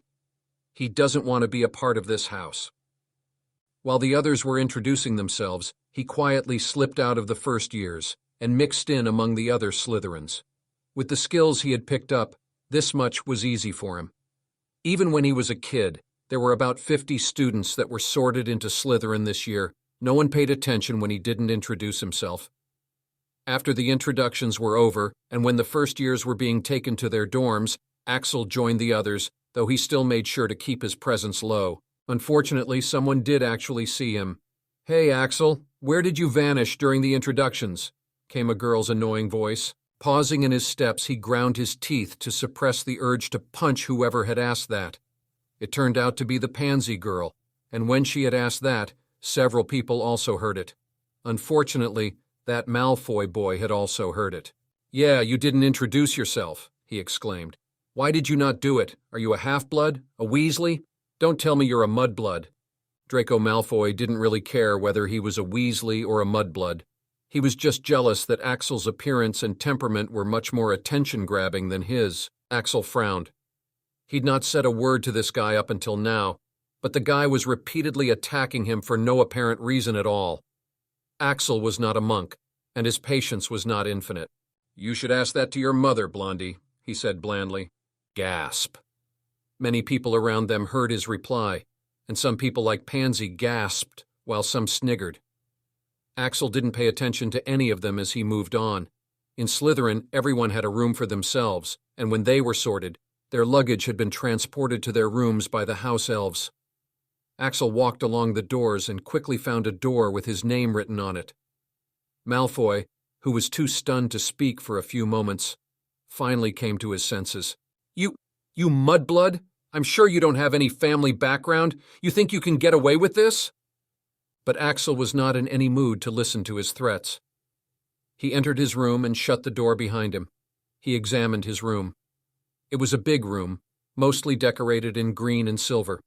He doesn't want to be a part of this house. While the others were introducing themselves, he quietly slipped out of the first years and mixed in among the other Slytherins. With the skills he had picked up, this much was easy for him. Even when he was a kid, there were about 50 students that were sorted into Slytherin this year. No one paid attention when he didn't introduce himself. After the introductions were over, and when the first years were being taken to their dorms, Axel joined the others, though he still made sure to keep his presence low. Unfortunately, someone did actually see him. Hey, Axel, where did you vanish during the introductions? Came a girl's annoying voice. Pausing in his steps, he ground his teeth to suppress the urge to punch whoever had asked that. It turned out to be the pansy girl, and when she had asked that, several people also heard it. Unfortunately, that Malfoy boy had also heard it. Yeah, you didn't introduce yourself, he exclaimed. Why did you not do it? Are you a half-blood? A Weasley? Don't tell me you're a mudblood. Draco Malfoy didn't really care whether he was a Weasley or a mudblood. He was just jealous that Axel's appearance and temperament were much more attention-grabbing than his. Axel frowned. He'd not said a word to this guy up until now, but the guy was repeatedly attacking him for no apparent reason at all. Axel was not a monk, and his patience was not infinite. You should ask that to your mother, Blondie, he said blandly. Gasp. Many people around them heard his reply, and some people like Pansy gasped, while some sniggered. Axel didn't pay attention to any of them as he moved on. In Slytherin, everyone had a room for themselves, and when they were sorted, their luggage had been transported to their rooms by the house elves. Axel walked along the doors and quickly found a door with his name written on it. Malfoy, who was too stunned to speak for a few moments, finally came to his senses. You mudblood? I'm sure you don't have any family background. You think you can get away with this? But Axel was not in any mood to listen to his threats. He entered his room and shut the door behind him. He examined his room. It was a big room, mostly decorated in green and silver.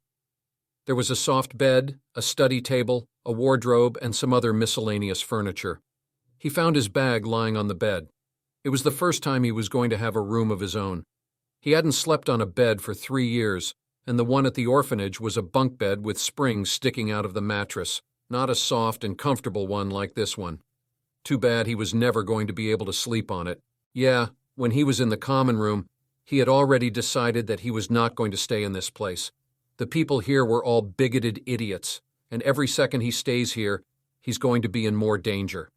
There was a soft bed, a study table, a wardrobe, and some other miscellaneous furniture. He found his bag lying on the bed. It was the first time he was going to have a room of his own. He hadn't slept on a bed for 3 years, and the one at the orphanage was a bunk bed with springs sticking out of the mattress, not a soft and comfortable one like this one. Too bad he was never going to be able to sleep on it. Yeah, when he was in the common room, he had already decided that he was not going to stay in this place. The people here were all bigoted idiots, and every second he stays here, he's going to be in more danger.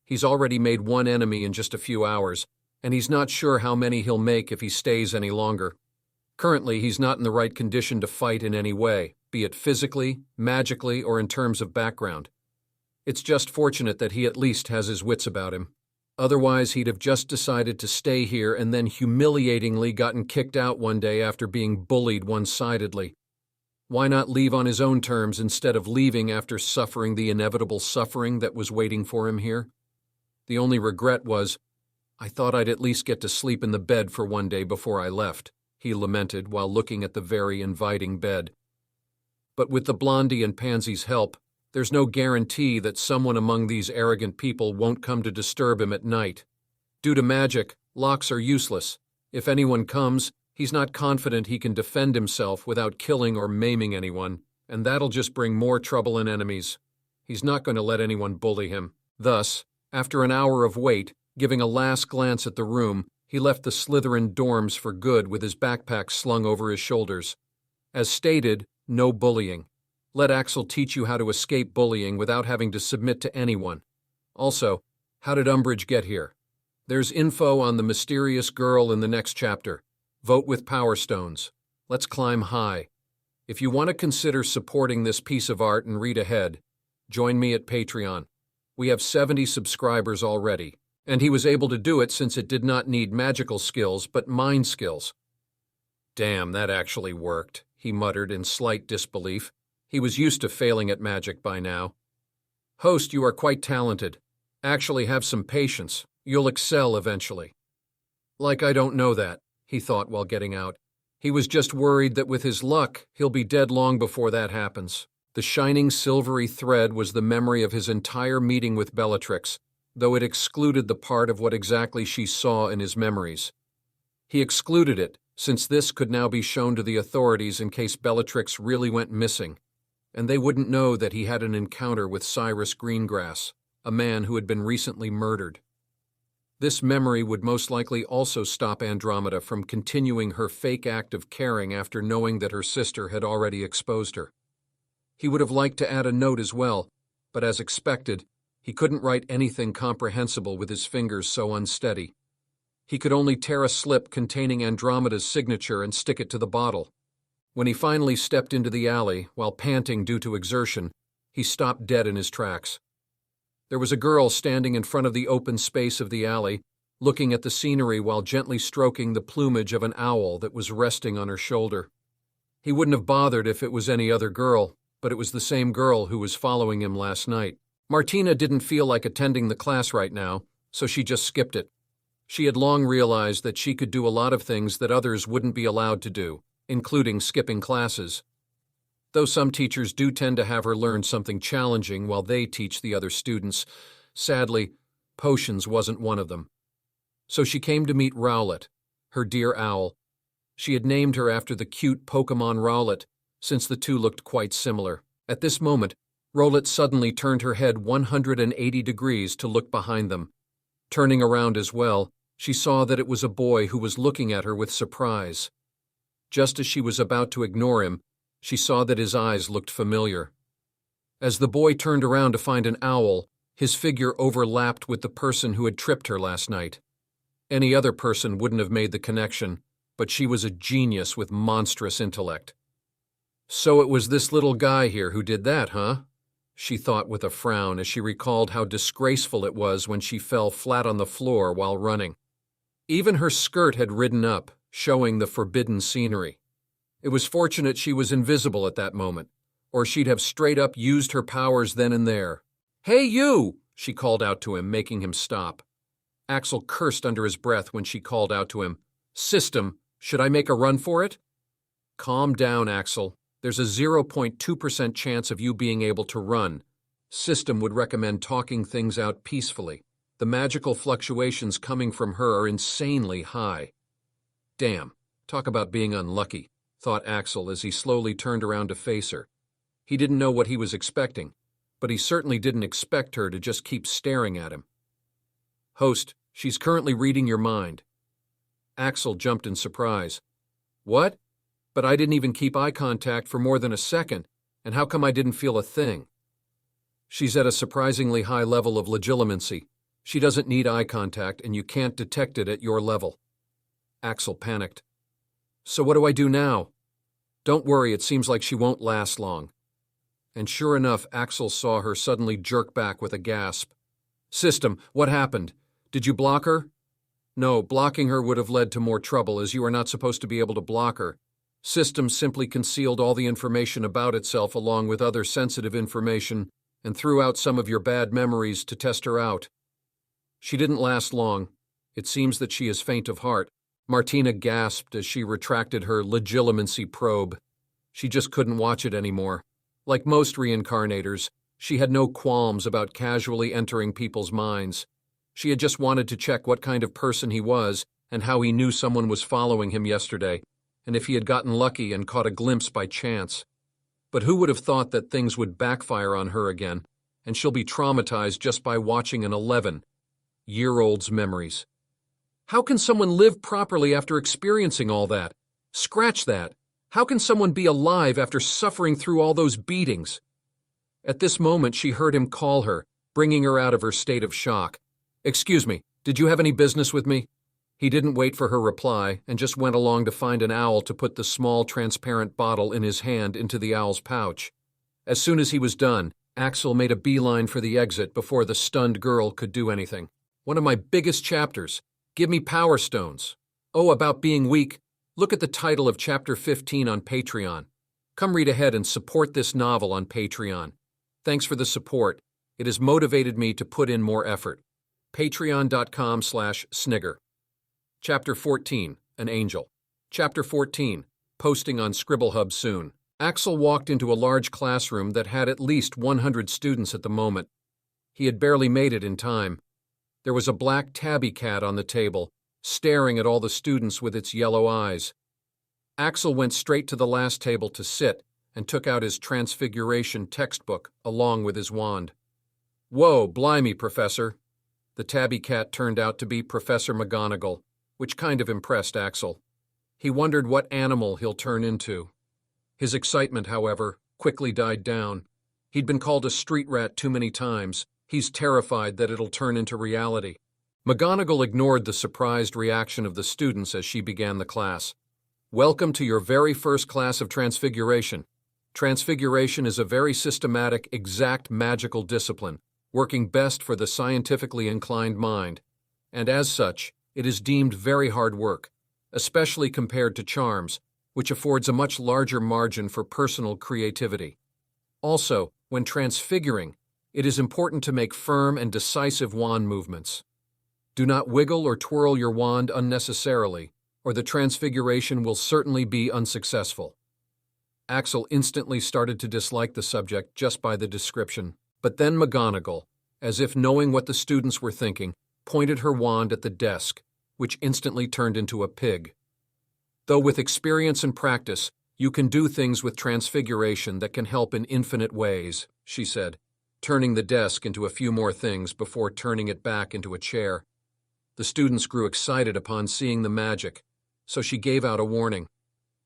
He's already made one enemy in just a few hours, and he's not sure how many he'll make if he stays any longer. Currently, he's not in the right condition to fight in any way, be it physically, magically, or in terms of background. It's just fortunate that he at least has his wits about him. Otherwise, he'd have just decided to stay here and then humiliatingly gotten kicked out one day after being bullied one-sidedly. Why not leave on his own terms instead of leaving after suffering the inevitable suffering that was waiting for him here? The only regret was, I thought I'd at least get to sleep in the bed for one day before I left, he lamented while looking at the very inviting bed. But with the Blondie and Pansy's help, there's no guarantee that someone among these arrogant people won't come to disturb him at night. Due to magic, locks are useless. If anyone comes, he's not confident he can defend himself without killing or maiming anyone, and that'll just bring more trouble and enemies. He's not going to let anyone bully him. Thus, after an hour of wait, giving a last glance at the room, he left the Slytherin dorms for good with his backpack slung over his shoulders. As stated, no bullying. Let Axel teach you how to escape bullying without having to submit to anyone. Also, how did Umbridge get here? There's info on the mysterious girl in the next chapter. Vote with Power Stones. Let's climb high. If you want to consider supporting this piece of art and read ahead, join me at Patreon. We have 70 subscribers already, and he was able to do it since it did not need magical skills but mind skills. Damn, that actually worked, he muttered in slight disbelief. He was used to failing at magic by now. Host, you are quite talented. Actually have some patience. You'll excel eventually. Like I don't know that, he thought while getting out. He was just worried that with his luck, he'll be dead long before that happens. The shining silvery thread was the memory of his entire meeting with Bellatrix, though it excluded the part of what exactly she saw in his memories. He excluded it, since this could now be shown to the authorities in case Bellatrix really went missing, and they wouldn't know that he had an encounter with Cyrus Greengrass, a man who had been recently murdered. This memory would most likely also stop Andromeda from continuing her fake act of caring after knowing that her sister had already exposed her. He would have liked to add a note as well, but as expected, he couldn't write anything comprehensible with his fingers so unsteady. He could only tear a slip containing Andromeda's signature and stick it to the bottle. When he finally stepped into the alley, while panting due to exertion, he stopped dead in his tracks. There was a girl standing in front of the open space of the alley, looking at the scenery while gently stroking the plumage of an owl that was resting on her shoulder. He wouldn't have bothered if it was any other girl, but it was the same girl who was following him last night. Martina didn't feel like attending the class right now, so she just skipped it. She had long realized that she could do a lot of things that others wouldn't be allowed to do, including skipping classes. Though some teachers do tend to have her learn something challenging while they teach the other students, sadly, potions wasn't one of them. So she came to meet Rowlet, her dear owl. She had named her after the cute Pokemon Rowlet, since the two looked quite similar. At this moment, Rowlet suddenly turned her head 180 degrees to look behind them. Turning around as well, she saw that it was a boy who was looking at her with surprise. Just as she was about to ignore him, she saw that his eyes looked familiar. As the boy turned around to find an owl, His figure overlapped with the person who had tripped her last night. Any other person wouldn't have made the connection, but she was a genius with monstrous intellect. So it was this little guy here who did that, huh? She thought with a frown as she recalled how disgraceful it was when she fell flat on the floor while running. Even her skirt had ridden up, showing the forbidden scenery. It was fortunate she was invisible at that moment, or she'd have straight up used her powers then and there. "Hey, you!" she called out to him, making him stop. Axel cursed under his breath when she called out to him, "System, should I make a run for it?" "Calm down, Axel. There's a 0.2% chance of you being able to run. System would recommend talking things out peacefully. The magical fluctuations coming from her are insanely high." Damn, talk about being unlucky, thought Axel as he slowly turned around to face her. He didn't know what he was expecting, but he certainly didn't expect her to just keep staring at him. "Host, she's currently reading your mind." Axel jumped in surprise. "What? But I didn't even keep eye contact for more than a second, and how come I didn't feel a thing?" "She's at a surprisingly high level of legilimency. She doesn't need eye contact, and you can't detect it at your level." Axel panicked. "So what do I do now?" "Don't worry, it seems like she won't last long." And sure enough, Axel saw her suddenly jerk back with a gasp. "System, what happened? Did you block her?" "No, blocking her would have led to more trouble, as you are not supposed to be able to block her. System simply concealed all the information about itself along with other sensitive information and threw out some of your bad memories to test her out. She didn't last long. It seems that she is faint of heart." Martina gasped as she retracted her legilimency probe. She just couldn't watch it anymore. Like most reincarnators, she had no qualms about casually entering people's minds. She had just wanted to check what kind of person he was and how he knew someone was following him yesterday, and if he had gotten lucky and caught a glimpse by chance. But who would have thought that things would backfire on her again, and she'll be traumatized just by watching an 11-year-old's memories. How can someone live properly after experiencing all that? Scratch that. How can someone be alive after suffering through all those beatings? At this moment, she heard him call her, bringing her out of her state of shock. "Excuse me, did you have any business with me?" He didn't wait for her reply and just went along to find an owl to put the small, transparent bottle in his hand into the owl's pouch. As soon as he was done, Axel made a beeline for the exit before the stunned girl could do anything. "One of my biggest chapters. Give me power stones. Oh, about being weak. Look at the title of Chapter 15 on Patreon. Come read ahead and support this novel on Patreon. Thanks for the support. It has motivated me to put in more effort. Patreon.com/Snigger. Chapter 14, An Angel. Chapter 14, Posting on ScribbleHub soon. Axel walked into a large classroom that had at least 100 students at the moment. He had barely made it in time. There was a black tabby cat on the table, staring at all the students with its yellow eyes. Axel went straight to the last table to sit and took out his Transfiguration textbook along with his wand. "Whoa, blimey, Professor." The tabby cat turned out to be Professor McGonagall, which kind of impressed Axel. He wondered what animal he'll turn into. His excitement, however, quickly died down. He'd been called a street rat too many times. He's terrified that it'll turn into reality. McGonagall ignored the surprised reaction of the students as she began the class. "Welcome to your very first class of Transfiguration. Transfiguration is a very systematic, exact magical discipline, working best for the scientifically inclined mind, and as such, it is deemed very hard work, especially compared to charms, which affords a much larger margin for personal creativity. Also, when transfiguring, it is important to make firm and decisive wand movements. Do not wiggle or twirl your wand unnecessarily, or the transfiguration will certainly be unsuccessful." Axel instantly started to dislike the subject just by the description, but then McGonagall, as if knowing what the students were thinking, pointed her wand at the desk, which instantly turned into a pig. "Though with experience and practice, you can do things with transfiguration that can help in infinite ways," she said, turning the desk into a few more things before turning it back into a chair. The students grew excited upon seeing the magic, so she gave out a warning.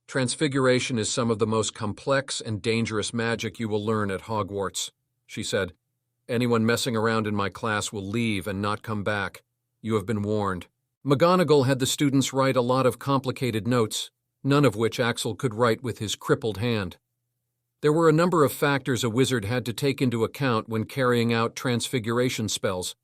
"Transfiguration is some of the most complex and dangerous magic you will learn at Hogwarts," she said. Anyone messing around in my class will leave and not come back. You have been warned. McGonagall had the students write a lot of complicated notes, none of which Axel could write with his crippled hand. There were a number of factors a wizard had to take into account when carrying out transfiguration spells.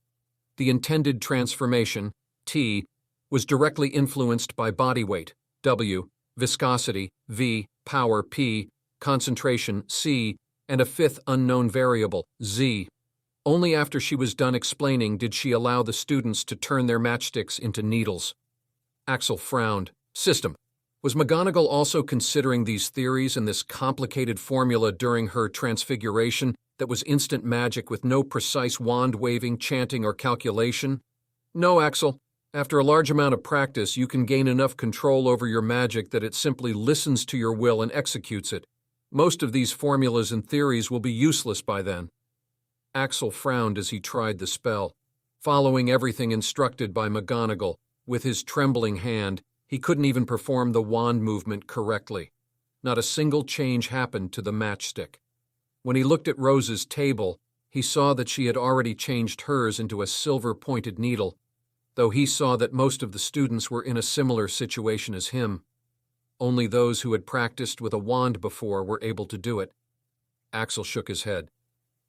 The intended transformation, T, was directly influenced by body weight, W, viscosity, V, power, P, concentration, C, and a fifth unknown variable, Z. Only after she was done explaining did she allow the students to turn their matchsticks into needles. Axel frowned. System. Was McGonagall also considering these theories and this complicated formula during her transfiguration that was instant magic with no precise wand-waving, chanting, or calculation? No, Axel. After a large amount of practice, you can gain enough control over your magic that it simply listens to your will and executes it. Most of these formulas and theories will be useless by then. Axel frowned as he tried the spell. Following everything instructed by McGonagall, with his trembling hand, he couldn't even perform the wand movement correctly. Not a single change happened to the matchstick. When he looked at Rose's table, he saw that she had already changed hers into a silver-pointed needle, though he saw that most of the students were in a similar situation as him. Only those who had practiced with a wand before were able to do it. Axel shook his head.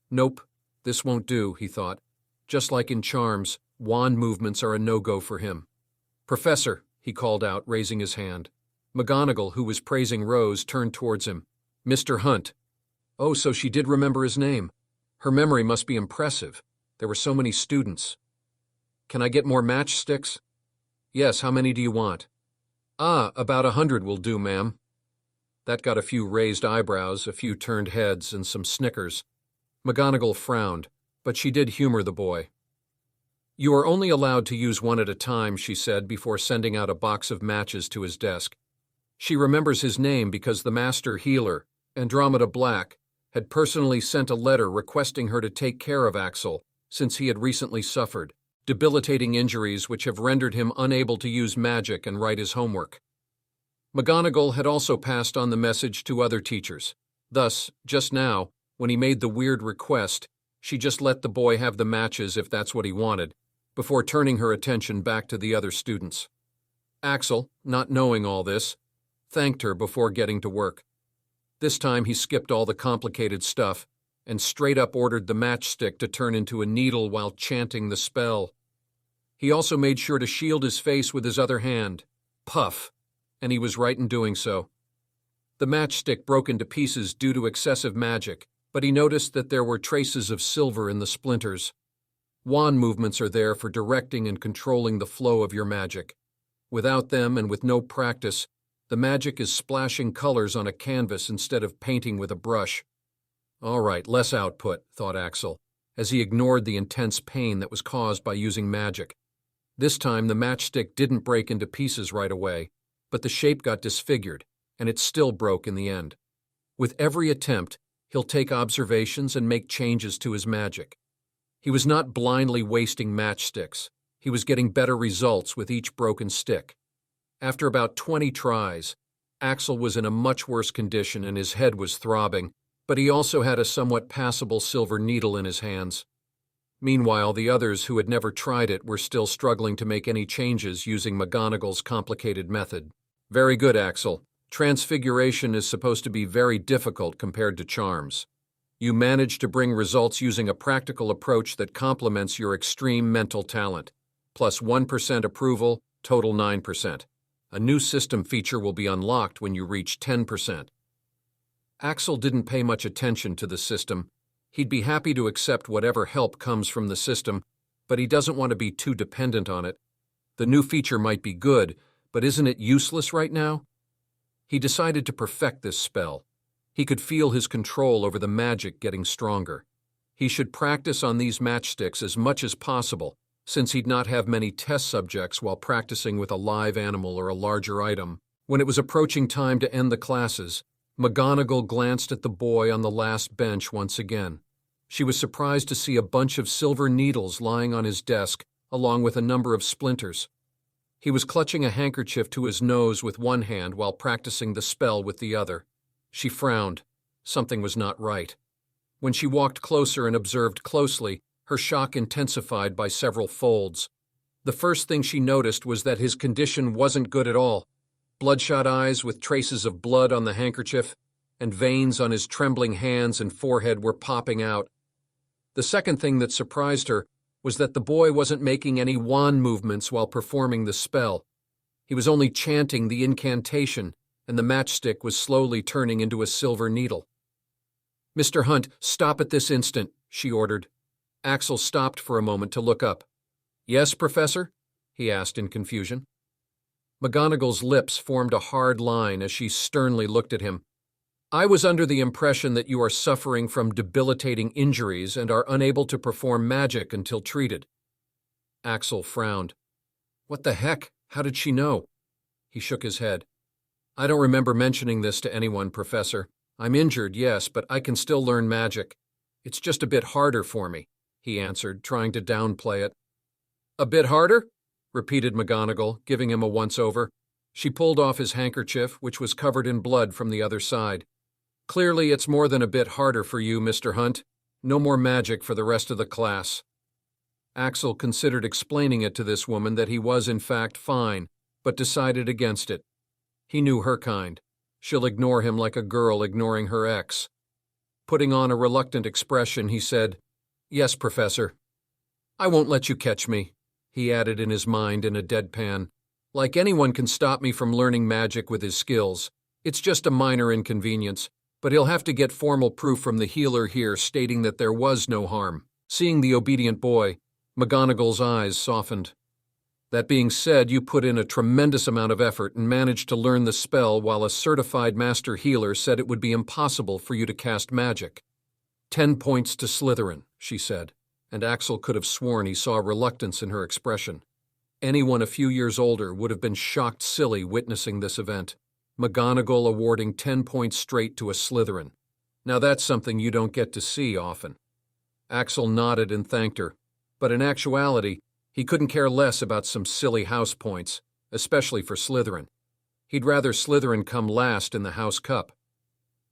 Nope, this won't do, he thought. Just like in charms, wand movements are a no-go for him. Professor, he called out, raising his hand. McGonagall, who was praising Rose, turned towards him. Mr. Hunt. Oh, so she did remember his name. Her memory must be impressive. There were so many students. Can I get more matchsticks? Yes, how many do you want? About 100 will do, ma'am. That got a few raised eyebrows, a few turned heads, and some snickers. McGonagall frowned, but she did humor the boy. You are only allowed to use one at a time, she said before sending out a box of matches to his desk. She remembers his name because the master healer, Andromeda Black, had personally sent a letter requesting her to take care of Axel since he had recently suffered debilitating injuries which have rendered him unable to use magic and write his homework. McGonagall had also passed on the message to other teachers. Thus, just now, when he made the weird request, she just let the boy have the matches if that's what he wanted, before turning her attention back to the other students. Axel, not knowing all this, thanked her before getting to work. This time he skipped all the complicated stuff and straight up ordered the matchstick to turn into a needle while chanting the spell. He also made sure to shield his face with his other hand. Puff! And he was right in doing so. The matchstick broke into pieces due to excessive magic, but he noticed that there were traces of silver in the splinters. Wand movements are there for directing and controlling the flow of your magic. Without them and with no practice, the magic is splashing colors on a canvas instead of painting with a brush. All right, less output, thought Axel, as he ignored the intense pain that was caused by using magic. This time the matchstick didn't break into pieces right away, but the shape got disfigured, and it still broke in the end. With every attempt, he'll take observations and make changes to his magic. He was not blindly wasting matchsticks. He was getting better results with each broken stick. After about 20 tries, Axel was in a much worse condition and his head was throbbing, but he also had a somewhat passable silver needle in his hands. Meanwhile, the others who had never tried it were still struggling to make any changes using McGonagall's complicated method. Very good, Axel. Transfiguration is supposed to be very difficult compared to charms. You managed to bring results using a practical approach that complements your extreme mental talent. Plus 1% approval, total 9%. A new system feature will be unlocked when you reach 10%. Axel didn't pay much attention to the system. He'd be happy to accept whatever help comes from the system, but he doesn't want to be too dependent on it. The new feature might be good, but isn't it useless right now? He decided to perfect this spell. He could feel his control over the magic getting stronger. He should practice on these matchsticks as much as possible, since he'd not have many test subjects while practicing with a live animal or a larger item. When it was approaching time to end the classes, McGonagall glanced at the boy on the last bench once again. She was surprised to see a bunch of silver needles lying on his desk, along with a number of splinters. He was clutching a handkerchief to his nose with one hand while practicing the spell with the other. She frowned. Something was not right. When she walked closer and observed closely, her shock intensified by several folds. The first thing she noticed was that his condition wasn't good at all. Bloodshot eyes with traces of blood on the handkerchief, and veins on his trembling hands and forehead were popping out. The second thing that surprised her was that the boy wasn't making any wand movements while performing the spell. He was only chanting the incantation, and the matchstick was slowly turning into a silver needle. "Mr. Hunt, stop at this instant," she ordered. Axel stopped for a moment to look up. "Yes, Professor?" he asked in confusion. McGonagall's lips formed a hard line as she sternly looked at him. "I was under the impression that you are suffering from debilitating injuries and are unable to perform magic until treated." Axel frowned. "What the heck? How did she know?" He shook his head. "I don't remember mentioning this to anyone, Professor. I'm injured, yes, but I can still learn magic. It's just a bit harder for me," he answered, trying to downplay it. "A bit harder?" repeated McGonagall, giving him a once-over. She pulled off his handkerchief, which was covered in blood from the other side. "Clearly it's more than a bit harder for you, Mr. Hunt. No more magic for the rest of the class." Axel considered explaining it to this woman that he was in fact fine, but decided against it. He knew her kind. She'll ignore him like a girl ignoring her ex. Putting on a reluctant expression, he said, "Yes, Professor." "I won't let you catch me," he added in his mind in a deadpan. "Like anyone can stop me from learning magic with his skills. It's just a minor inconvenience, but he'll have to get formal proof from the healer here stating that there was no harm." Seeing the obedient boy, McGonagall's eyes softened. "That being said, you put in a tremendous amount of effort and managed to learn the spell while a certified master healer said it would be impossible for you to cast magic." 10 points to Slytherin, she said, and Axel could have sworn he saw reluctance in her expression. Anyone a few years older would have been shocked silly witnessing this event. McGonagall awarding 10 points straight to a Slytherin. Now that's something you don't get to see often. Axel nodded and thanked her, but in actuality, he couldn't care less about some silly house points, especially for Slytherin. He'd rather Slytherin come last in the House Cup.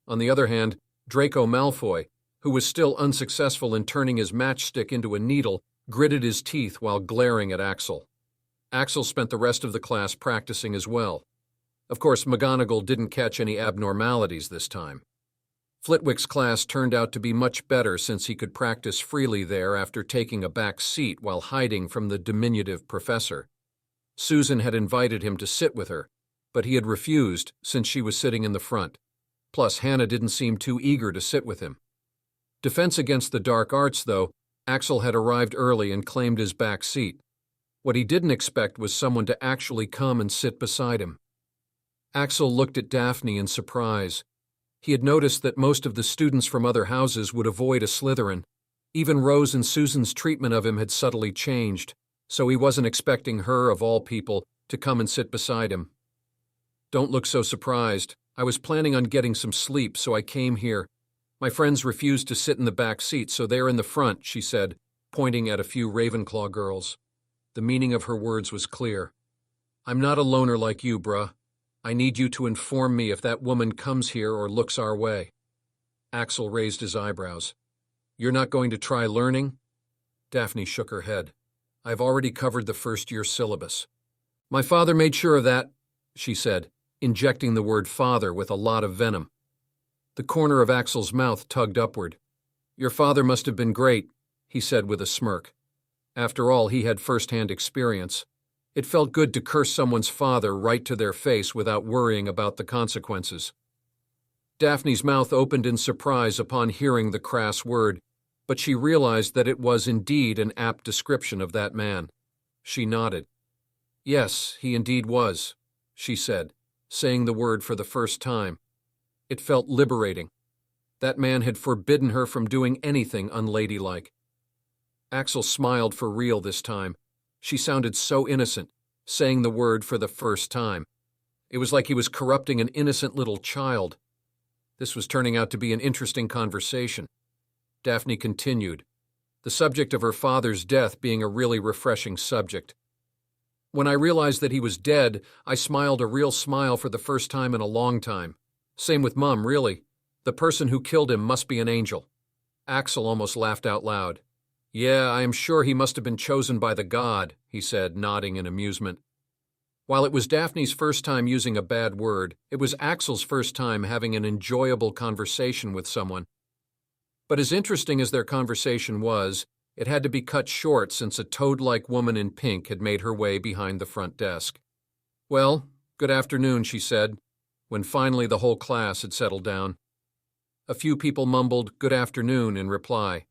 On the other hand, Draco Malfoy, who was still unsuccessful in turning his matchstick into a needle, gritted his teeth while glaring at Axel. Axel spent the rest of the class practicing as well. Of course, McGonagall didn't catch any abnormalities this time. Flitwick's class turned out to be much better since he could practice freely there after taking a back seat while hiding from the diminutive professor. Susan had invited him to sit with her, but he had refused since she was sitting in the front. Plus, Hannah didn't seem too eager to sit with him. Defense against the dark arts, though, Axel had arrived early and claimed his back seat. What he didn't expect was someone to actually come and sit beside him. Axel looked at Daphne in surprise. He had noticed that most of the students from other houses would avoid a Slytherin. Even Rose and Susan's treatment of him had subtly changed, so he wasn't expecting her, of all people, to come and sit beside him. "Don't look so surprised. I was planning on getting some sleep, so I came here. My friends refused to sit in the back seat, so they're in the front," she said, pointing at a few Ravenclaw girls. The meaning of her words was clear. "I'm not a loner like you, bruh. I need you to inform me if that woman comes here or looks our way." Axel raised his eyebrows. "You're not going to try learning?" Daphne shook her head. "I've already covered the first-year syllabus." "My father made sure of that," she said, injecting the word father with a lot of venom. The corner of Axel's mouth tugged upward. "Your father must have been great," he said with a smirk. After all, he had first-hand experience. It felt good to curse someone's father right to their face without worrying about the consequences. Daphne's mouth opened in surprise upon hearing the crass word, but she realized that it was indeed an apt description of that man. She nodded. "Yes, he indeed was," she said, saying the word for the first time. It felt liberating. That man had forbidden her from doing anything unladylike. Axel smiled for real this time. She sounded so innocent, saying the word for the first time. It was like he was corrupting an innocent little child. This was turning out to be an interesting conversation. Daphne continued, the subject of her father's death being a really refreshing subject. "When I realized that he was dead, I smiled a real smile for the first time in a long time. Same with Mum, really. The person who killed him must be an angel." Axel almost laughed out loud. Yeah, I am sure he must have been chosen by the god, he said, nodding in amusement. While it was Daphne's first time using a bad word, it was Axel's first time having an enjoyable conversation with someone. But as interesting as their conversation was, it had to be cut short since a toad-like woman in pink had made her way behind the front desk. Well, good afternoon, she said, when finally the whole class had settled down. A few people mumbled good afternoon in reply.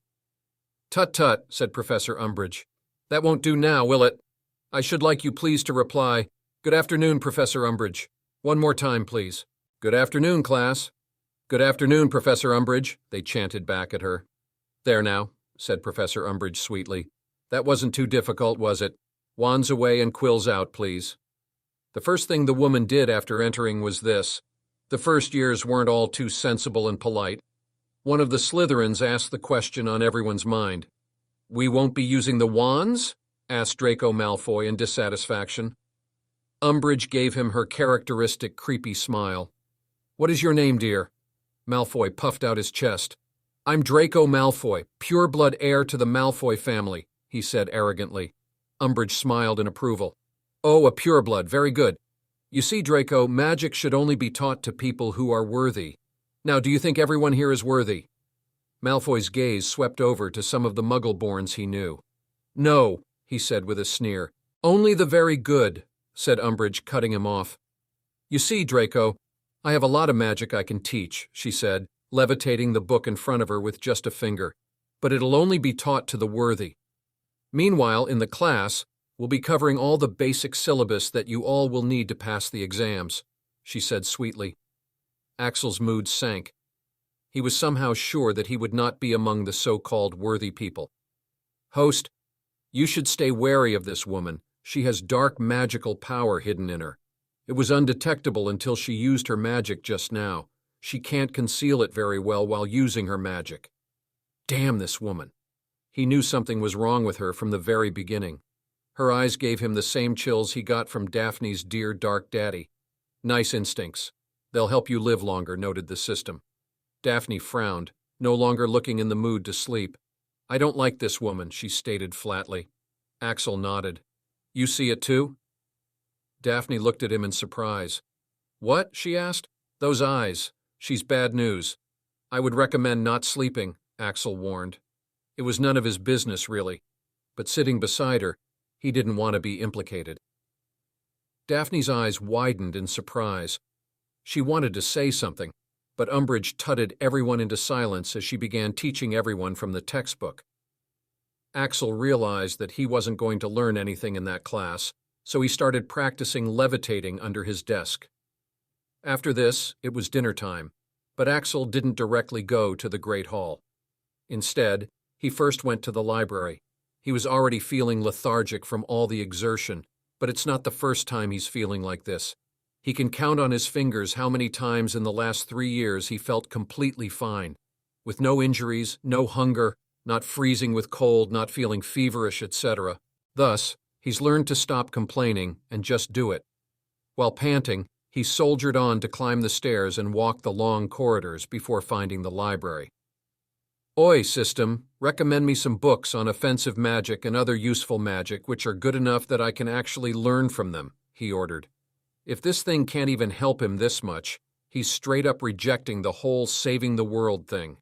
Tut-tut, said Professor Umbridge. That won't do now, will it? I should like you please to reply, good afternoon, Professor Umbridge. One more time, please. Good afternoon, class. Good afternoon, Professor Umbridge, they chanted back at her. There now, said Professor Umbridge sweetly. That wasn't too difficult, was it? Wands away and quills out, please. The first thing the woman did after entering was this. The first years weren't all too sensible and polite. One of the Slytherins asked the question on everyone's mind. We won't be using the wands? Asked Draco Malfoy in dissatisfaction. Umbridge gave him her characteristic creepy smile. What is your name, dear? Malfoy puffed out his chest. I'm Draco Malfoy, pure-blood heir to the Malfoy family, he said arrogantly. Umbridge smiled in approval. Oh, a pureblood, very good. You see, Draco, magic should only be taught to people who are worthy. Now, do you think everyone here is worthy? Malfoy's gaze swept over to some of the Muggle-borns he knew. No, he said with a sneer. Only the very good, said Umbridge, cutting him off. You see, Draco, I have a lot of magic I can teach, she said, levitating the book in front of her with just a finger. But it'll only be taught to the worthy. Meanwhile, in the class, we'll be covering all the basic syllabus that you all will need to pass the exams, she said sweetly. Axel's mood sank. He was somehow sure that he would not be among the so-called worthy people. Host, you should stay wary of this woman. She has dark magical power hidden in her. It was undetectable until she used her magic just now. She can't conceal it very well while using her magic. Damn this woman. He knew something was wrong with her from the very beginning. Her eyes gave him the same chills he got from Daphne's dear dark daddy. Nice instincts. They'll help you live longer, noted the system. Daphne frowned, no longer looking in the mood to sleep. I don't like this woman, she stated flatly. Axel nodded. You see it too? Daphne looked at him in surprise. What? She asked. Those eyes. She's bad news. I would recommend not sleeping, Axel warned. It was none of his business, really. But sitting beside her, he didn't want to be implicated. Daphne's eyes widened in surprise. She wanted to say something, but Umbridge tutted everyone into silence as she began teaching everyone from the textbook. Axel realized that he wasn't going to learn anything in that class, so he started practicing levitating under his desk. After this, it was dinner time, but Axel didn't directly go to the Great Hall. Instead, he first went to the library. He was already feeling lethargic from all the exertion, but it's not the first time he's feeling like this. He can count on his fingers how many times in the last 3 years he felt completely fine, with no injuries, no hunger, not freezing with cold, not feeling feverish, etc. Thus, he's learned to stop complaining and just do it. While panting, he soldiered on to climb the stairs and walk the long corridors before finding the library. Oi, system, recommend me some books on offensive magic and other useful magic which are good enough that I can actually learn from them, he ordered. If this thing can't even help him this much, he's straight up rejecting the whole saving the world thing.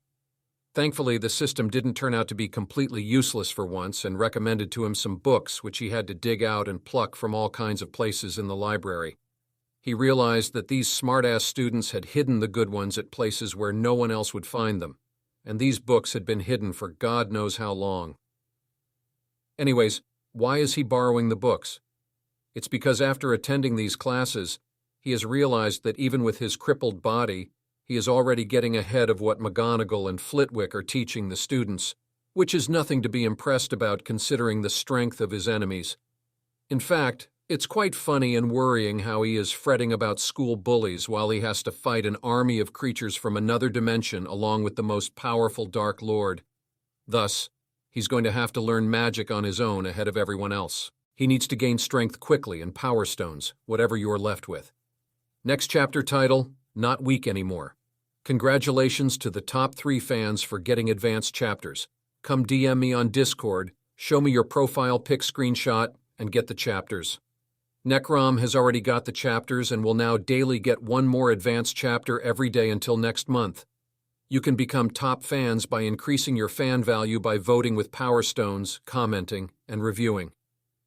Thankfully, the system didn't turn out to be completely useless for once and recommended to him some books which he had to dig out and pluck from all kinds of places in the library. He realized that these smart-ass students had hidden the good ones at places where no one else would find them, and these books had been hidden for God knows how long. Anyways, why is he borrowing the books? It's because after attending these classes, he has realized that even with his crippled body, he is already getting ahead of what McGonagall and Flitwick are teaching the students, which is nothing to be impressed about considering the strength of his enemies. In fact, it's quite funny and worrying how he is fretting about school bullies while he has to fight an army of creatures from another dimension along with the most powerful Dark Lord. Thus, he's going to have to learn magic on his own ahead of everyone else. He needs to gain strength quickly and power stones, whatever you're left with. Next chapter title, Not Weak Anymore. Congratulations to the top 3 fans for getting advanced chapters. Come DM me on Discord, show me your profile pic screenshot, and get the chapters. Necrom has already got the chapters and will now daily get one more advanced chapter every day until next month. You can become top fans by increasing your fan value by voting with Power Stones, commenting, and reviewing.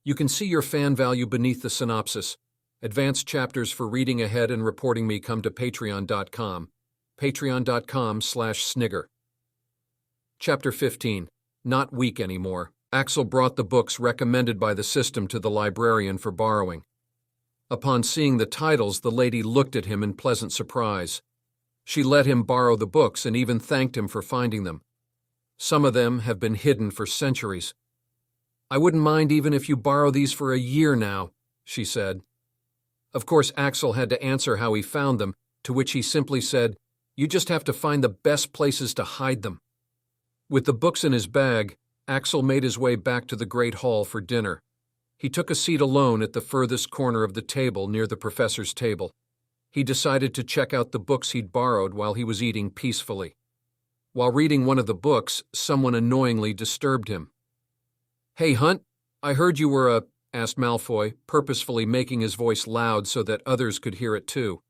You can see your fan value beneath the synopsis. Advanced chapters for reading ahead and reporting me come to patreon.com. Patreon.com/Snigger. Chapter 15. Not weak anymore. Axel brought the books recommended by the system to the librarian for borrowing. Upon seeing the titles, the lady looked at him in pleasant surprise. She let him borrow the books and even thanked him for finding them. Some of them have been hidden for centuries. "I wouldn't mind even if you borrow these for a year now," she said. Of course, Axel had to answer how he found them, to which he simply said, "You just have to find the best places to hide them." With the books in his bag, Axel made his way back to the Great Hall for dinner. He took a seat alone at the furthest corner of the table near the professor's table. He decided to check out the books he'd borrowed while he was eating peacefully. While reading one of the books, someone annoyingly disturbed him. "Hey, Hunt, I heard you were asked Malfoy, purposefully making his voice loud so that others could hear it too.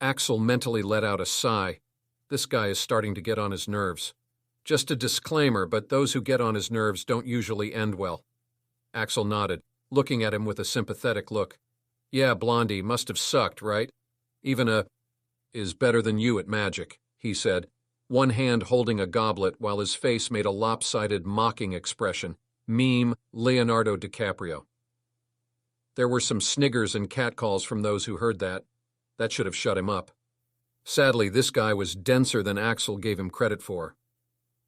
Axel mentally let out a sigh. This guy is starting to get on his nerves. Just a disclaimer, but those who get on his nerves don't usually end well. Axel nodded, looking at him with a sympathetic look. "Yeah, Blondie, must have sucked, right? Even is better than you at magic," he said, one hand holding a goblet while his face made a lopsided, mocking expression. Meme Leonardo DiCaprio. There were some sniggers and catcalls from those who heard that. That should have shut him up. Sadly, this guy was denser than Axel gave him credit for.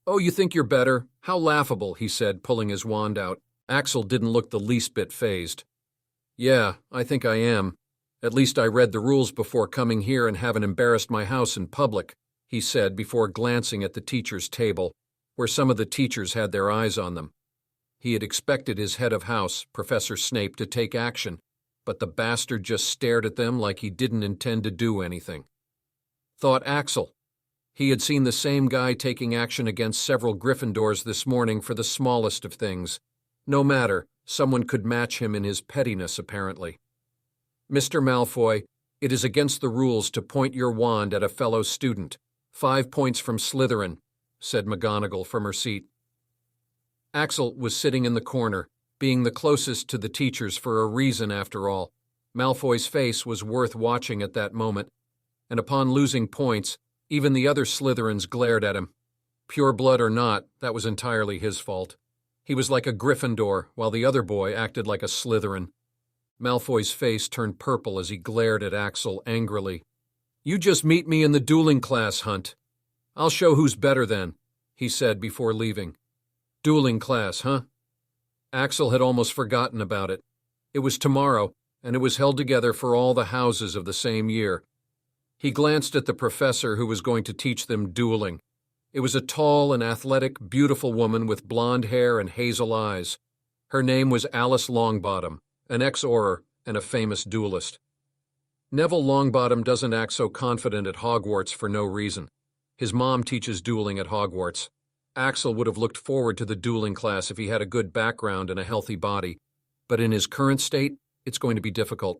"Oh, you think you're better? How laughable," he said, pulling his wand out. Axel didn't look the least bit fazed. "Yeah, I think I am. At least I read the rules before coming here and haven't embarrassed my house in public," he said before glancing at the teacher's table, where some of the teachers had their eyes on them. He had expected his head of house, Professor Snape, to take action, but the bastard just stared at them like he didn't intend to do anything. Thought Axel. He had seen the same guy taking action against several Gryffindors this morning for the smallest of things. No matter, someone could match him in his pettiness, apparently. "Mr. Malfoy, it is against the rules to point your wand at a fellow student. 5 points from Slytherin," said McGonagall from her seat. Axel was sitting in the corner, being the closest to the teachers for a reason after all. Malfoy's face was worth watching at that moment, and upon losing points, even the other Slytherins glared at him. Pure blood or not, that was entirely his fault. He was like a Gryffindor, while the other boy acted like a Slytherin. Malfoy's face turned purple as he glared at Axel angrily. "You just meet me in the dueling class, Hunt. I'll show who's better then," he said before leaving. Dueling class, huh? Axel had almost forgotten about it. It was tomorrow, and it was held together for all the houses of the same year. He glanced at the professor who was going to teach them dueling. It was a tall and athletic, beautiful woman with blonde hair and hazel eyes. Her name was Alice Longbottom, an ex-Auror and a famous duelist. Neville Longbottom doesn't act so confident at Hogwarts for no reason. His mom teaches dueling at Hogwarts. Axel would have looked forward to the dueling class if he had a good background and a healthy body, but in his current state, it's going to be difficult.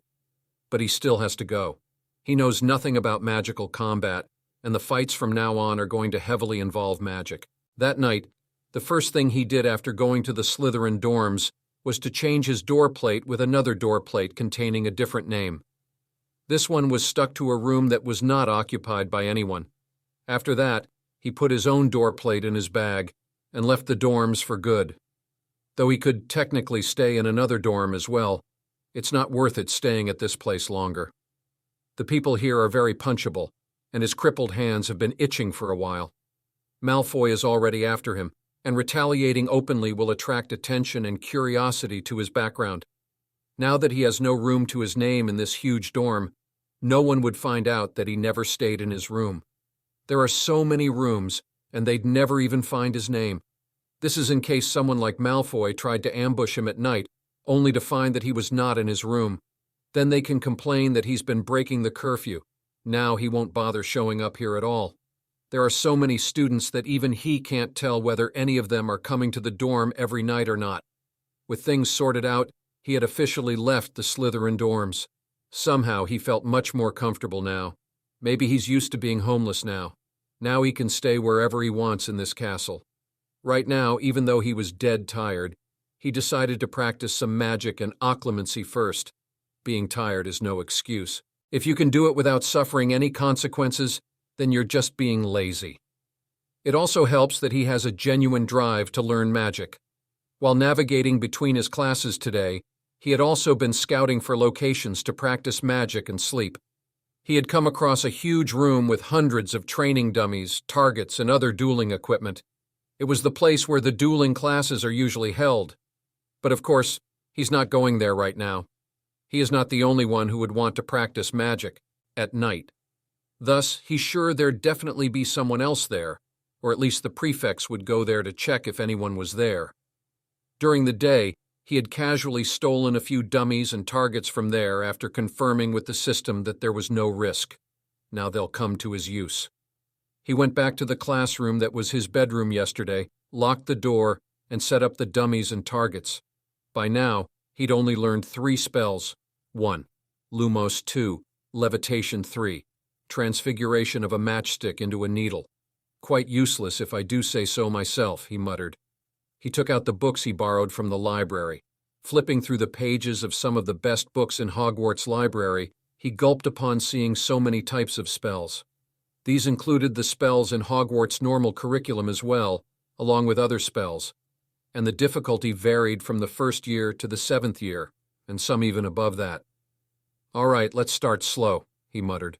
But he still has to go. He knows nothing about magical combat, and the fights from now on are going to heavily involve magic. That night, the first thing he did after going to the Slytherin dorms was to change his door plate with another door plate containing a different name. This one was stuck to a room that was not occupied by anyone. After that, he put his own door plate in his bag and left the dorms for good. Though he could technically stay in another dorm as well, it's not worth it staying at this place longer. The people here are very punchable, and his crippled hands have been itching for a while. Malfoy is already after him, and retaliating openly will attract attention and curiosity to his background. Now that he has no room to his name in this huge dorm, no one would find out that he never stayed in his room. There are so many rooms, and they'd never even find his name. This is in case someone like Malfoy tried to ambush him at night, only to find that he was not in his room. Then they can complain that he's been breaking the curfew, Now he won't bother showing up here at all. There are so many students that even he can't tell whether any of them are coming to the dorm every night or not. With things sorted out, he had officially left the Slytherin dorms. Somehow he felt much more comfortable now. Maybe he's used to being homeless now. Now he can stay wherever he wants in this castle. Right now, even though he was dead tired, he decided to practice some magic and occlumency first. Being tired is no excuse. If you can do it without suffering any consequences, then you're just being lazy. It also helps that he has a genuine drive to learn magic. While navigating between his classes today, he had also been scouting for locations to practice magic and sleep. He had come across a huge room with hundreds of training dummies, targets, and other dueling equipment. It was the place where the dueling classes are usually held. But of course, he's not going there right now. He is not the only one who would want to practice magic at night. Thus, he's sure there'd definitely be someone else there, or at least the prefects would go there to check if anyone was there. During the day, he had casually stolen a few dummies and targets from there after confirming with the system that there was no risk. Now they'll come to his use. He went back to the classroom that was his bedroom yesterday, locked the door, and set up the dummies and targets. By now, he'd only learned 3 spells. 1. Lumos. 2. Levitation. 3. Transfiguration of a matchstick into a needle. Quite useless if I do say so myself, he muttered. He took out the books he borrowed from the library. Flipping through the pages of some of the best books in Hogwarts library, he gulped upon seeing so many types of spells. These included the spells in Hogwarts' normal curriculum as well, along with other spells, and the difficulty varied from the 1st year to the 7th year, and some even above that. All right, let's start slow, he muttered.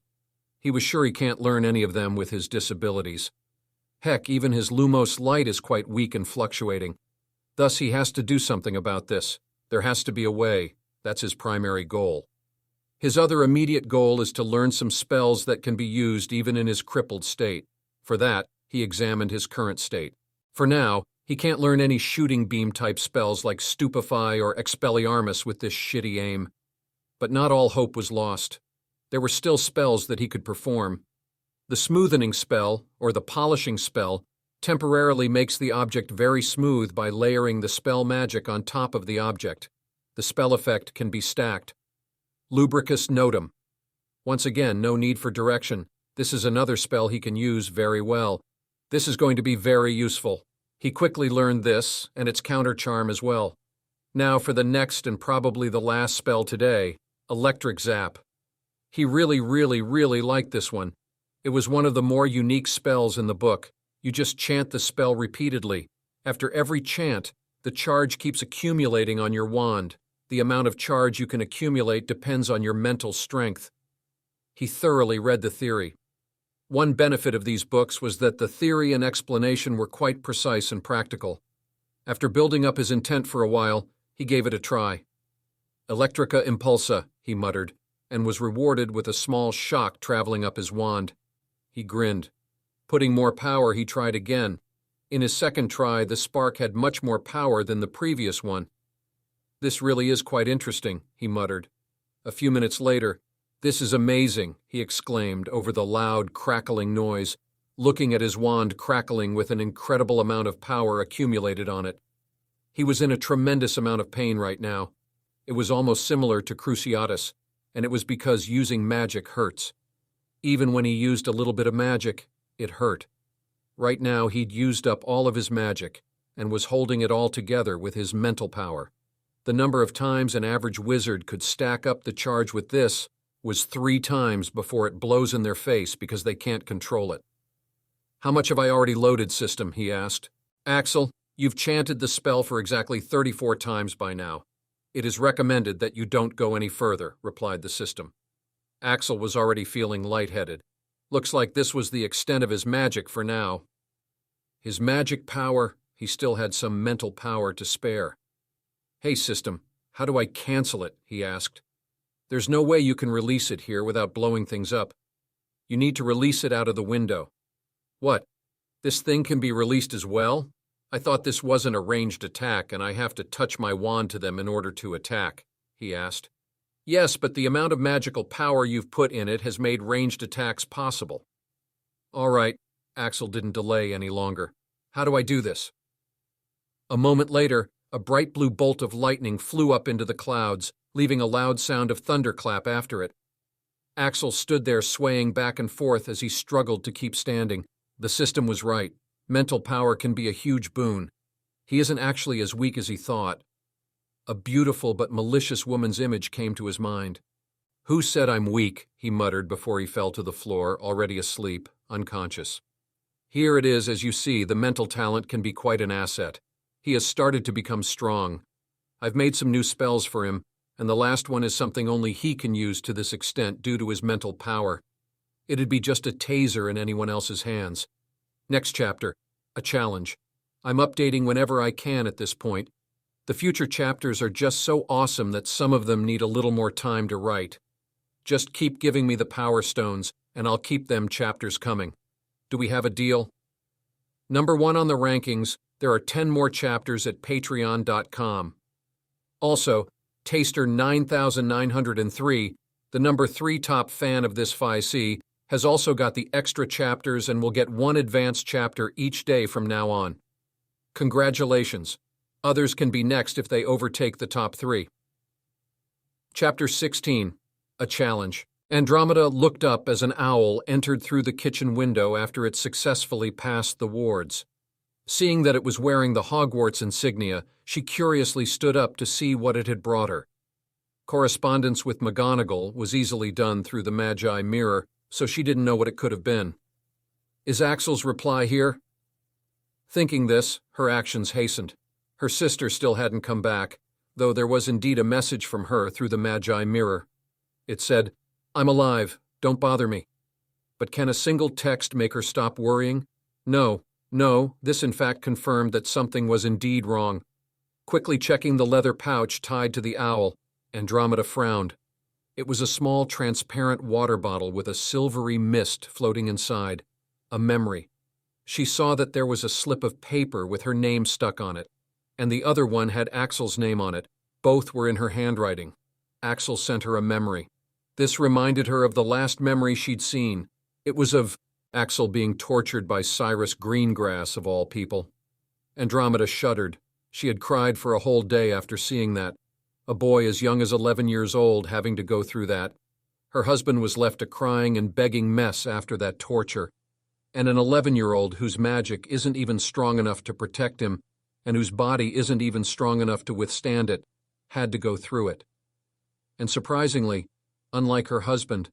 He was sure he can't learn any of them with his disabilities. Heck, even his Lumos light is quite weak and fluctuating. Thus, he has to do something about this. There has to be a way. That's his primary goal. His other immediate goal is to learn some spells that can be used even in his crippled state. For that, he examined his current state. For now, he can't learn any shooting beam type spells like Stupefy or Expelliarmus with this shitty aim. But not all hope was lost. There were still spells that he could perform. The smoothening spell, or the polishing spell, temporarily makes the object very smooth by layering the spell magic on top of the object. The spell effect can be stacked. Lubricus Notum. Once again, no need for direction. This is another spell he can use very well. This is going to be very useful. He quickly learned this, and its counter-charm as well. Now for the next and probably the last spell today, Electric Zap. He really liked this one. It was one of the more unique spells in the book. You just chant the spell repeatedly. After every chant, the charge keeps accumulating on your wand. The amount of charge you can accumulate depends on your mental strength. He thoroughly read the theory. One benefit of these books was that the theory and explanation were quite precise and practical. After building up his intent for a while, he gave it a try. Electrica Impulsa, he muttered, and was rewarded with a small shock traveling up his wand. He grinned. Putting more power, he tried again. In his second try, the spark had much more power than the previous one. This really is quite interesting, he muttered. A few minutes later, "This is amazing," he exclaimed over the loud, crackling noise, looking at his wand crackling with an incredible amount of power accumulated on it. He was in a tremendous amount of pain right now. It was almost similar to Cruciatus, and it was because using magic hurts. Even when he used a little bit of magic, it hurt. Right now, he'd used up all of his magic and was holding it all together with his mental power. The number of times an average wizard could stack up the charge with this was 3 times before it blows in their face because they can't control it. "How much have I already loaded, system?" he asked. "Axel, you've chanted the spell for exactly 34 times by now. It is recommended that you don't go any further," replied the system. Axel was already feeling lightheaded. Looks like this was the extent of his magic for now. His magic power, he still had some mental power to spare. "Hey, system, how do I cancel it?" he asked. "There's no way you can release it here without blowing things up. You need to release it out of the window." "What? This thing can be released as well? I thought this wasn't a ranged attack and I have to touch my wand to them in order to attack," he asked. Yes, but the amount of magical power you've put in it has made ranged attacks possible. All right, Axel didn't delay any longer. How do I do this? A moment later, a bright blue bolt of lightning flew up into the clouds, leaving a loud sound of thunderclap after it. Axel stood there swaying back and forth as he struggled to keep standing. The system was right. Mental power can be a huge boon. He isn't actually as weak as he thought. A beautiful but malicious woman's image came to his mind. Who said I'm weak? He muttered before he fell to the floor, already asleep, unconscious. Here it is, as you see, the mental talent can be quite an asset. He has started to become strong. I've made some new spells for him, and the last one is something only he can use to this extent due to his mental power. It'd be just a taser in anyone else's hands. Next chapter, a challenge. I'm updating whenever I can at this point. The future chapters are just so awesome that some of them need a little more time to write. Just keep giving me the power stones, and I'll keep them chapters coming. Do we have a deal? Number 1 on the rankings, there are 10 more chapters at patreon.com. Also, Taster 9903, the number 3 top fan of this FIC, has also got the extra chapters and will get 1 advanced chapter each day from now on. Congratulations. Others can be next if they overtake the top 3. Chapter 16, a challenge. Andromeda looked up as an owl entered through the kitchen window after it successfully passed the wards. Seeing that it was wearing the Hogwarts insignia, she curiously stood up to see what it had brought her. Correspondence with McGonagall was easily done through the Magi Mirror, so she didn't know what it could have been. Is Axel's reply here? Thinking this, her actions hastened. Her sister still hadn't come back, though there was indeed a message from her through the Magi Mirror. It said, "I'm alive, don't bother me." But can a single text make her stop worrying? No, this in fact confirmed that something was indeed wrong. Quickly checking the leather pouch tied to the owl, Andromeda frowned. It was a small transparent water bottle with a silvery mist floating inside. A memory. She saw that there was a slip of paper with her name stuck on it, and the other one had Axel's name on it. Both were in her handwriting. Axel sent her a memory. This reminded her of the last memory she'd seen. It was of Axel being tortured by Cyrus Greengrass, of all people. Andromeda shuddered. She had cried for a whole day after seeing that. A boy as young as 11 years old having to go through that. Her husband was left a crying and begging mess after that torture. And an 11-year-old whose magic isn't even strong enough to protect him, and whose body isn't even strong enough to withstand it, had to go through it. And surprisingly, unlike her husband,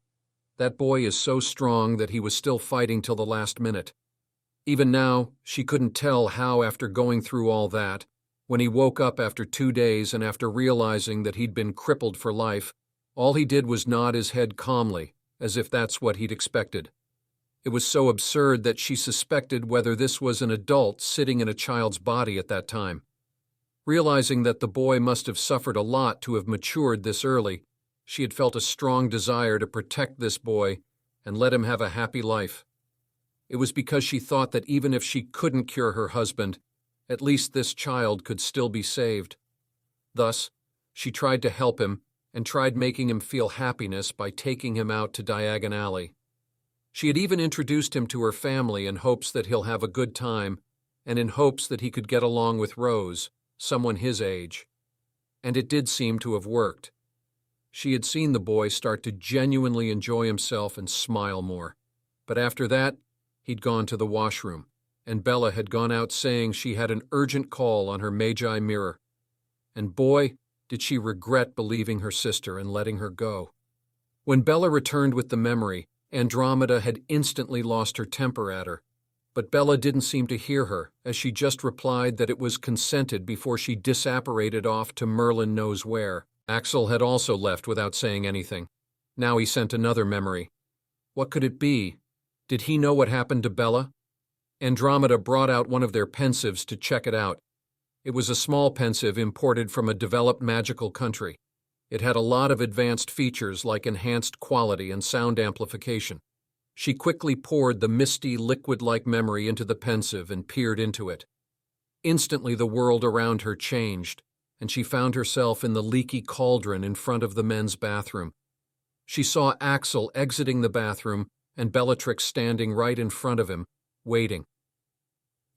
that boy is so strong that he was still fighting till the last minute. Even now, she couldn't tell how after going through all that, when he woke up after 2 days and after realizing that he'd been crippled for life, all he did was nod his head calmly, as if that's what he'd expected. It was so absurd that she suspected whether this was an adult sitting in a child's body at that time. Realizing that the boy must have suffered a lot to have matured this early, she had felt a strong desire to protect this boy and let him have a happy life. It was because she thought that even if she couldn't cure her husband, at least this child could still be saved. Thus, she tried to help him and tried making him feel happiness by taking him out to Diagon Alley. She had even introduced him to her family in hopes that he'll have a good time and in hopes that he could get along with Rose, someone his age. And it did seem to have worked. She had seen the boy start to genuinely enjoy himself and smile more. But after that, he'd gone to the washroom, and Bella had gone out saying she had an urgent call on her Magi Mirror. And boy, did she regret believing her sister and letting her go. When Bella returned with the memory, Andromeda had instantly lost her temper at her. But Bella didn't seem to hear her, as she just replied that it was consented before she disapparated off to Merlin knows where. Axel had also left without saying anything. Now he sent another memory. What could it be? Did he know what happened to Bella? Andromeda brought out one of their pensives to check it out. It was a small pensive imported from a developed magical country. It had a lot of advanced features like enhanced quality and sound amplification. She quickly poured the misty, liquid-like memory into the pensive and peered into it. Instantly the world around her changed, and she found herself in the leaky cauldron in front of the men's bathroom. She saw Axel exiting the bathroom and Bellatrix standing right in front of him, waiting.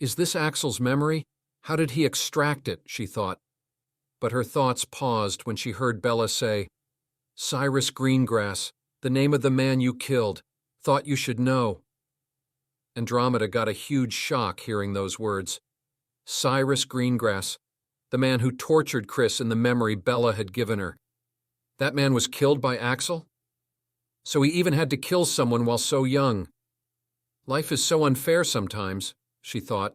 Is this Axel's memory? How did he extract it, she thought. But her thoughts paused when she heard Bella say, Cyrus Greengrass, the name of the man you killed. Thought you should know. Andromeda got a huge shock hearing those words. Cyrus Greengrass, the man who tortured Chris in the memory Bella had given her. That man was killed by Axel? So he even had to kill someone while so young. Life is so unfair sometimes, she thought.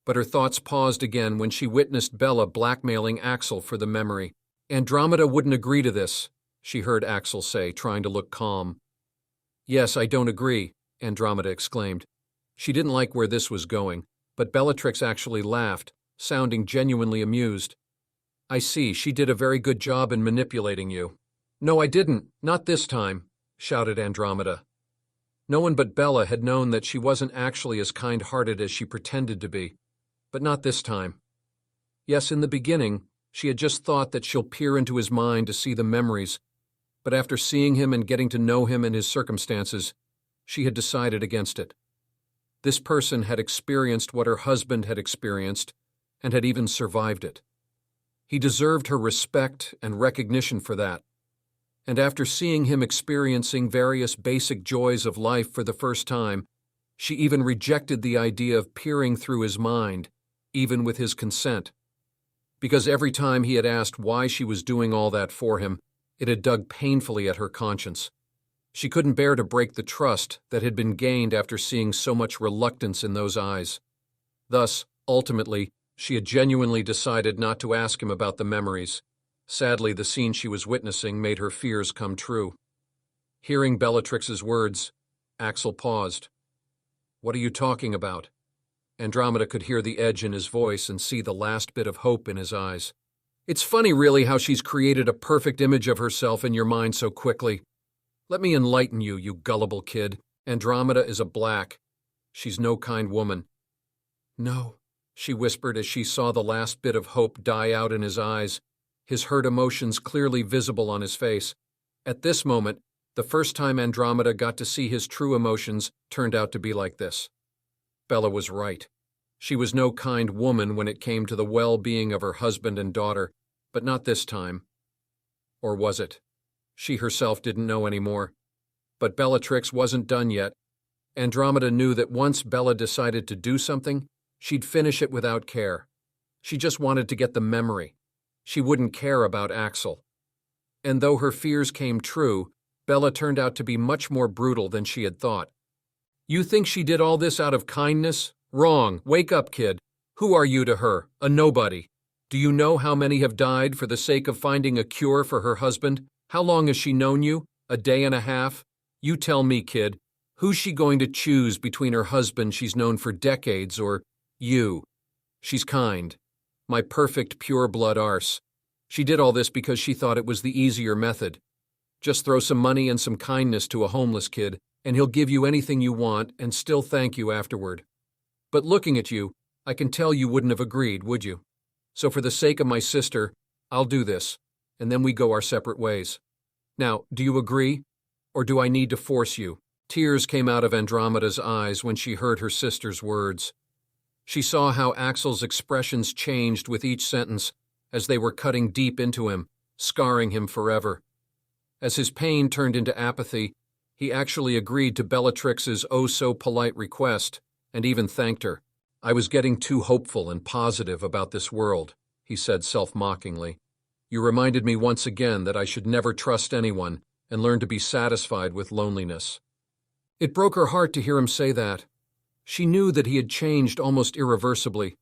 But her thoughts paused again when she witnessed Bella blackmailing Axel for the memory. Andromeda wouldn't agree to this, she heard Axel say, trying to look calm. Yes, I don't agree, Andromeda exclaimed. She didn't like where this was going, but Bellatrix actually laughed, sounding genuinely amused. I see, she did a very good job in manipulating you. No, I didn't, not this time, shouted Andromeda. No one but Bella had known that she wasn't actually as kind-hearted as she pretended to be, but not this time. Yes, in the beginning, she had just thought that she'll peer into his mind to see the memories, but after seeing him and getting to know him and his circumstances, she had decided against it. This person had experienced what her husband had experienced and had even survived it. He deserved her respect and recognition for that. And after seeing him experiencing various basic joys of life for the first time, she even rejected the idea of peering through his mind, even with his consent. Because every time he had asked why she was doing all that for him, it had dug painfully at her conscience. She couldn't bear to break the trust that had been gained after seeing so much reluctance in those eyes. Thus, ultimately, she had genuinely decided not to ask him about the memories. Sadly, the scene she was witnessing made her fears come true. Hearing Bellatrix's words, Axel paused. What are you talking about? Andromeda could hear the edge in his voice and see the last bit of hope in his eyes. It's funny, really, how she's created a perfect image of herself in your mind so quickly. Let me enlighten you, you gullible kid. Andromeda is a black. She's no kind woman. No, she whispered as she saw the last bit of hope die out in his eyes, his hurt emotions clearly visible on his face. At this moment, the first time Andromeda got to see his true emotions turned out to be like this. Bella was right. She was no kind woman when it came to the well-being of her husband and daughter, but not this time. Or was it? She herself didn't know anymore. But Bellatrix wasn't done yet. Andromeda knew that once Bella decided to do something, she'd finish it without care. She just wanted to get the memory. She wouldn't care about Axel. And though her fears came true, Bella turned out to be much more brutal than she had thought. You think she did all this out of kindness? Wrong. Wake up, kid. Who are you to her? A nobody. Do you know how many have died for the sake of finding a cure for her husband? How long has she known you? A day and a half? You tell me, kid. Who's she going to choose between her husband she's known for decades or you? She's kind. My perfect pure-blood arse. She did all this because she thought it was the easier method. Just throw some money and some kindness to a homeless kid, and he'll give you anything you want and still thank you afterward. But looking at you, I can tell you wouldn't have agreed, would you? So for the sake of my sister, I'll do this, and then we go our separate ways. Now, do you agree? Or do I need to force you? Tears came out of Andromeda's eyes when she heard her sister's words. She saw how Axel's expressions changed with each sentence as they were cutting deep into him, scarring him forever. As his pain turned into apathy, he actually agreed to Bellatrix's oh-so-polite request and even thanked her. I was getting too hopeful and positive about this world, he said self-mockingly. You reminded me once again that I should never trust anyone and learn to be satisfied with loneliness. It broke her heart to hear him say that. She knew that he had changed almost irreversibly.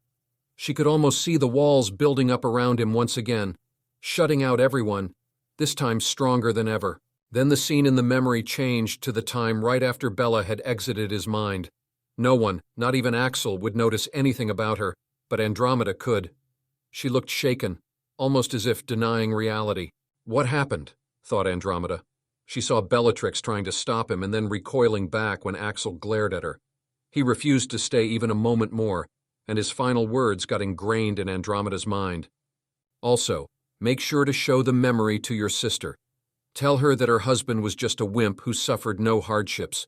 She could almost see the walls building up around him once again, shutting out everyone, this time stronger than ever. Then the scene in the memory changed to the time right after Bella had exited his mind. No one, not even Axel, would notice anything about her, but Andromeda could. She looked shaken, almost as if denying reality. What happened? Thought Andromeda. She saw Bellatrix trying to stop him and then recoiling back when Axel glared at her. He refused to stay even a moment more, and his final words got ingrained in Andromeda's mind. Also, make sure to show the memory to your sister. Tell her that her husband was just a wimp who suffered no hardships.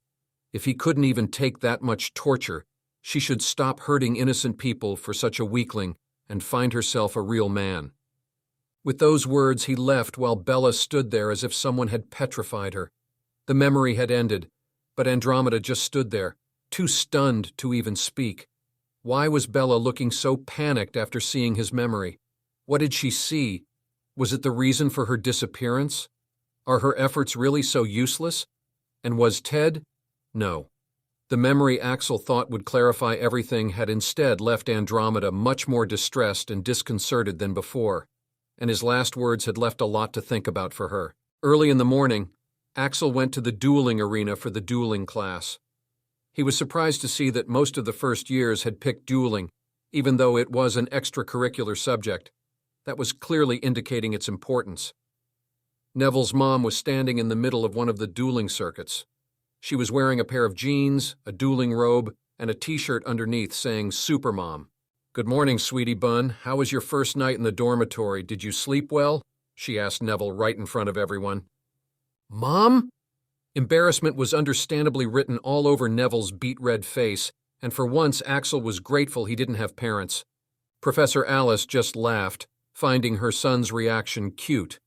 If he couldn't even take that much torture, she should stop hurting innocent people for such a weakling and find herself a real man. With those words, he left while Bella stood there as if someone had petrified her. The memory had ended, but Andromeda just stood there, too stunned to even speak. Why was Bella looking so panicked after seeing his memory? What did she see? Was it the reason for her disappearance? Are her efforts really so useless? And was Ted? No. The memory Axel thought would clarify everything had instead left Andromeda much more distressed and disconcerted than before, and his last words had left a lot to think about for her. Early in the morning, Axel went to the dueling arena for the dueling class. He was surprised to see that most of the first years had picked dueling, even though it was an extracurricular subject. That was clearly indicating its importance. Neville's mom was standing in the middle of one of the dueling circuits. She was wearing a pair of jeans, a dueling robe, and a t-shirt underneath saying Supermom. "Good morning, sweetie bun. How was your first night in the dormitory? Did you sleep well?" she asked Neville right in front of everyone. "Mom?" Embarrassment was understandably written all over Neville's beet-red face, and for once Axel was grateful he didn't have parents. Professor Alice just laughed, finding her son's reaction cute.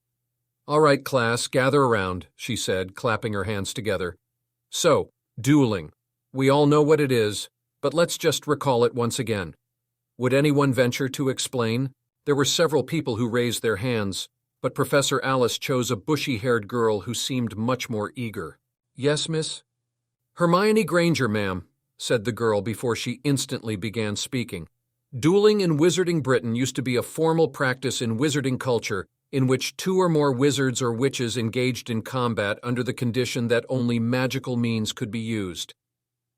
"All right, class, gather around," she said, clapping her hands together. "So, dueling. We all know what it is, but let's just recall it once again. Would anyone venture to explain?" There were several people who raised their hands, but Professor Alice chose a bushy-haired girl who seemed much more eager. "Yes, miss?" "Hermione Granger, ma'am," said the girl before she instantly began speaking. "Dueling in Wizarding Britain used to be a formal practice in wizarding culture in which 2 or more wizards or witches engaged in combat under the condition that only magical means could be used.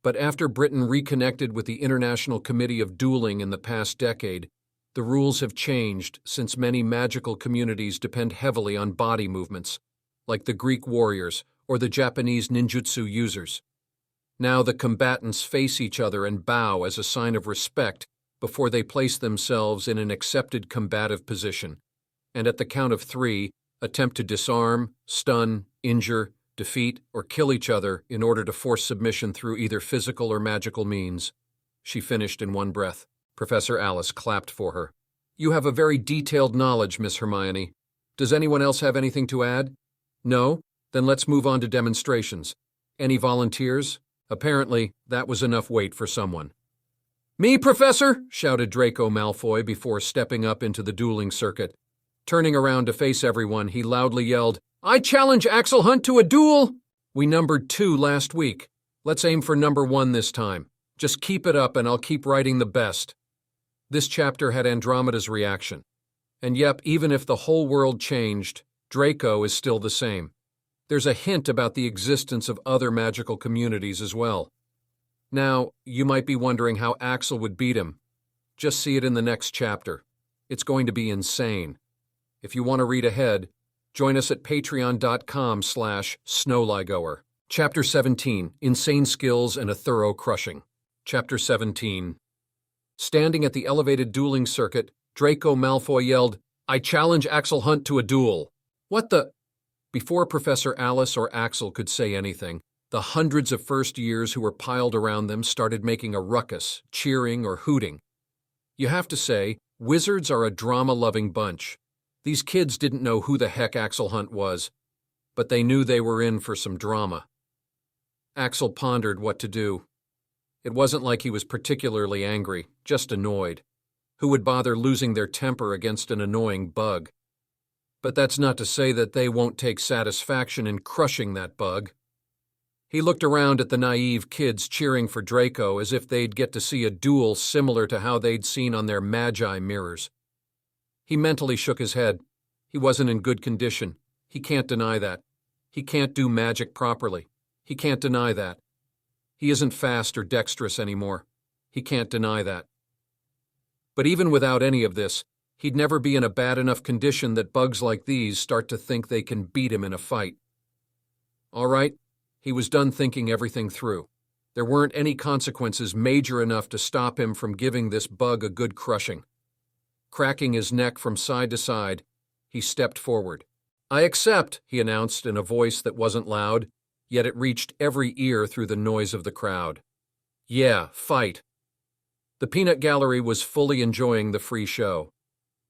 But after Britain reconnected with the International Committee of Dueling in the past decade, the rules have changed since many magical communities depend heavily on body movements, like the Greek warriors or the Japanese ninjutsu users. Now the combatants face each other and bow as a sign of respect before they place themselves in an accepted combative position, and at the count of 3, attempt to disarm, stun, injure, defeat, or kill each other in order to force submission through either physical or magical means. She finished in one breath. Professor Alice clapped for her. "You have a very detailed knowledge, Miss Hermione. Does anyone else have anything to add? No? Then let's move on to demonstrations. Any volunteers?" Apparently, that was enough weight for someone. "Me, Professor!" shouted Draco Malfoy before stepping up into the dueling circuit. Turning around to face everyone, he loudly yelled, "I challenge Axel Hunt to a duel!" "We numbered 2 last week. Let's aim for number 1 this time. Just keep it up and I'll keep writing the best." This chapter had Andromeda's reaction. And yep, even if the whole world changed, Draco is still the same. There's a hint about the existence of other magical communities as well. Now, you might be wondering how Axel would beat him. Just see it in the next chapter. It's going to be insane. If you want to read ahead, join us at patreon.com/snowlygoer. Chapter 17, Insane Skills and a Thorough Crushing. Chapter 17. Standing at the elevated dueling circuit, Draco Malfoy yelled, "I challenge Axel Hunt to a duel." "What the—" Before Professor Alice or Axel could say anything, the hundreds of first years who were piled around them started making a ruckus, cheering or hooting. You have to say, wizards are a drama-loving bunch. These kids didn't know who the heck Axel Hunt was, but they knew they were in for some drama. Axel pondered what to do. It wasn't like he was particularly angry, just annoyed. Who would bother losing their temper against an annoying bug? But that's not to say that they won't take satisfaction in crushing that bug. He looked around at the naive kids cheering for Draco as if they'd get to see a duel similar to how they'd seen on their magi mirrors. He mentally shook his head. He wasn't in good condition. He can't deny that. He can't do magic properly. He can't deny that. He isn't fast or dexterous anymore. He can't deny that. But even without any of this, he'd never be in a bad enough condition that bugs like these start to think they can beat him in a fight. All right, he was done thinking everything through. There weren't any consequences major enough to stop him from giving this bug a good crushing. Cracking his neck from side to side, he stepped forward. "I accept," he announced in a voice that wasn't loud, yet it reached every ear through the noise of the crowd. "Yeah, fight." The peanut gallery was fully enjoying the free show.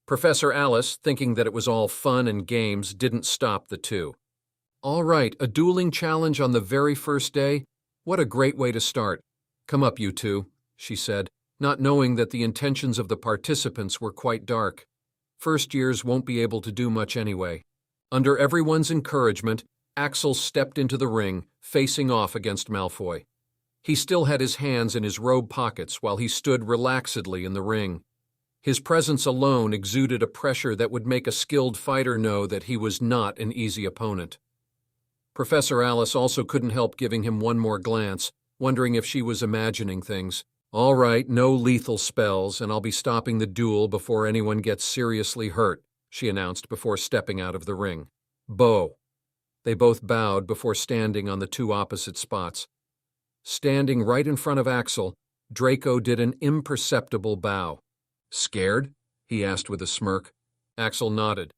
Professor Alice, thinking that it was all fun and games, didn't stop the two. "All right, a dueling challenge on the very first day? What a great way to start. Come up, you two," she said, not knowing that the intentions of the participants were quite dark. First years won't be able to do much anyway. Under everyone's encouragement, Axel stepped into the ring, facing off against Malfoy. He still had his hands in his robe pockets while he stood relaxedly in the ring. His presence alone exuded a pressure that would make a skilled fighter know that he was not an easy opponent. Professor Alice also couldn't help giving him one more glance, wondering if she was imagining things. "All right, no lethal spells, and I'll be stopping the duel before anyone gets seriously hurt," she announced before stepping out of the ring. "Bo." They both bowed before standing on the two opposite spots. Standing right in front of Axel, Draco did an imperceptible bow. "Scared?" he asked with a smirk. Axel nodded.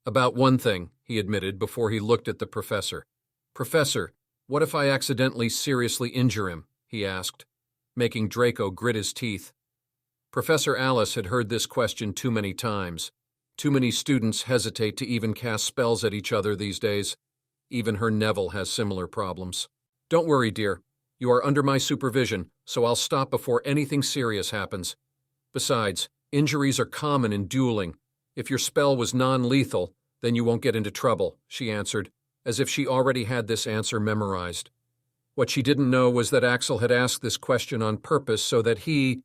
"About one thing," he admitted before he looked at the professor. "Professor, what if I accidentally seriously injure him?" he asked, making Draco grit his teeth. Professor Alice had heard this question too many times. Too many students hesitate to even cast spells at each other these days. Even her Neville has similar problems. "Don't worry, dear. You are under my supervision, so I'll stop before anything serious happens. Besides, injuries are common in dueling. If your spell was non-lethal, then you won't get into trouble," she answered, as if she already had this answer memorized. What she didn't know was that Axel had asked this question on purpose so that he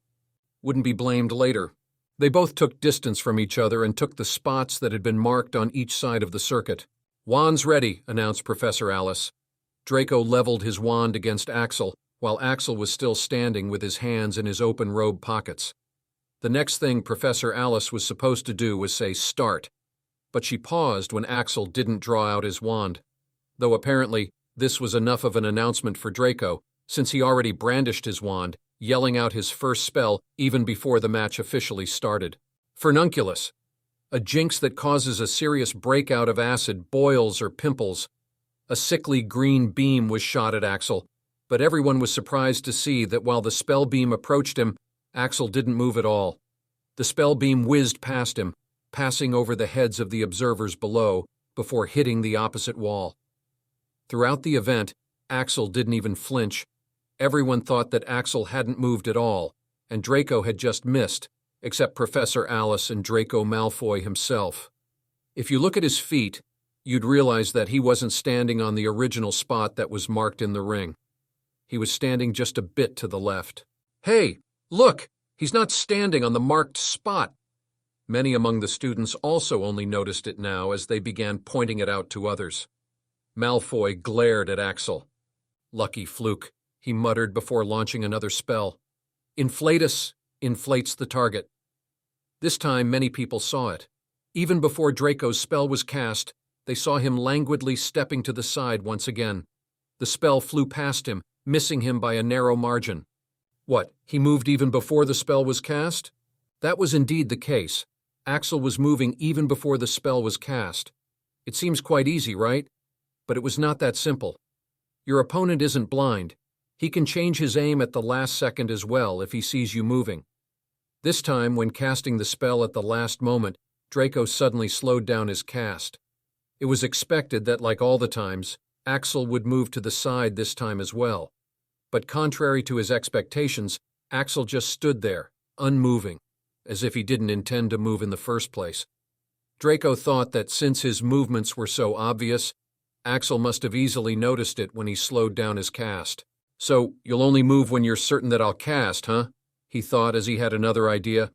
wouldn't be blamed later. They both took distance from each other and took the spots that had been marked on each side of the circuit. "Wand's ready," announced Professor Alice. Draco leveled his wand against Axel, while Axel was still standing with his hands in his open robe pockets. The next thing Professor Alice was supposed to do was say "start," but she paused when Axel didn't draw out his wand, though apparently this was enough of an announcement for Draco, since he already brandished his wand, yelling out his first spell even before the match officially started. Furnunculus, a jinx that causes a serious breakout of acid, boils, or pimples. A sickly green beam was shot at Axel, but everyone was surprised to see that while the spell beam approached him, Axel didn't move at all. The spell beam whizzed past him, passing over the heads of the observers below, before hitting the opposite wall. Throughout the event, Axel didn't even flinch. Everyone thought that Axel hadn't moved at all, and Draco had just missed, except Professor Alice and Draco Malfoy himself. If you look at his feet, you'd realize that he wasn't standing on the original spot that was marked in the ring. He was standing just a bit to the left. "Hey, look! He's not standing on the marked spot!" Many among the students also only noticed it now as they began pointing it out to others. Malfoy glared at Axel. "Lucky fluke," he muttered before launching another spell. "Inflatus" inflates the target. This time many people saw it. Even before Draco's spell was cast, they saw him languidly stepping to the side once again. The spell flew past him, missing him by a narrow margin. What, he moved even before the spell was cast? That was indeed the case. Axel was moving even before the spell was cast. It seems quite easy, right? But it was not that simple. Your opponent isn't blind. He can change his aim at the last second as well if he sees you moving. This time, when casting the spell at the last moment, Draco suddenly slowed down his cast. It was expected that, like all the times, Axel would move to the side this time as well. But contrary to his expectations, Axel just stood there, unmoving, as if he didn't intend to move in the first place. Draco thought that since his movements were so obvious, Axel must have easily noticed it when he slowed down his cast. "So, you'll only move when you're certain that I'll cast, huh?" he thought as he had another idea.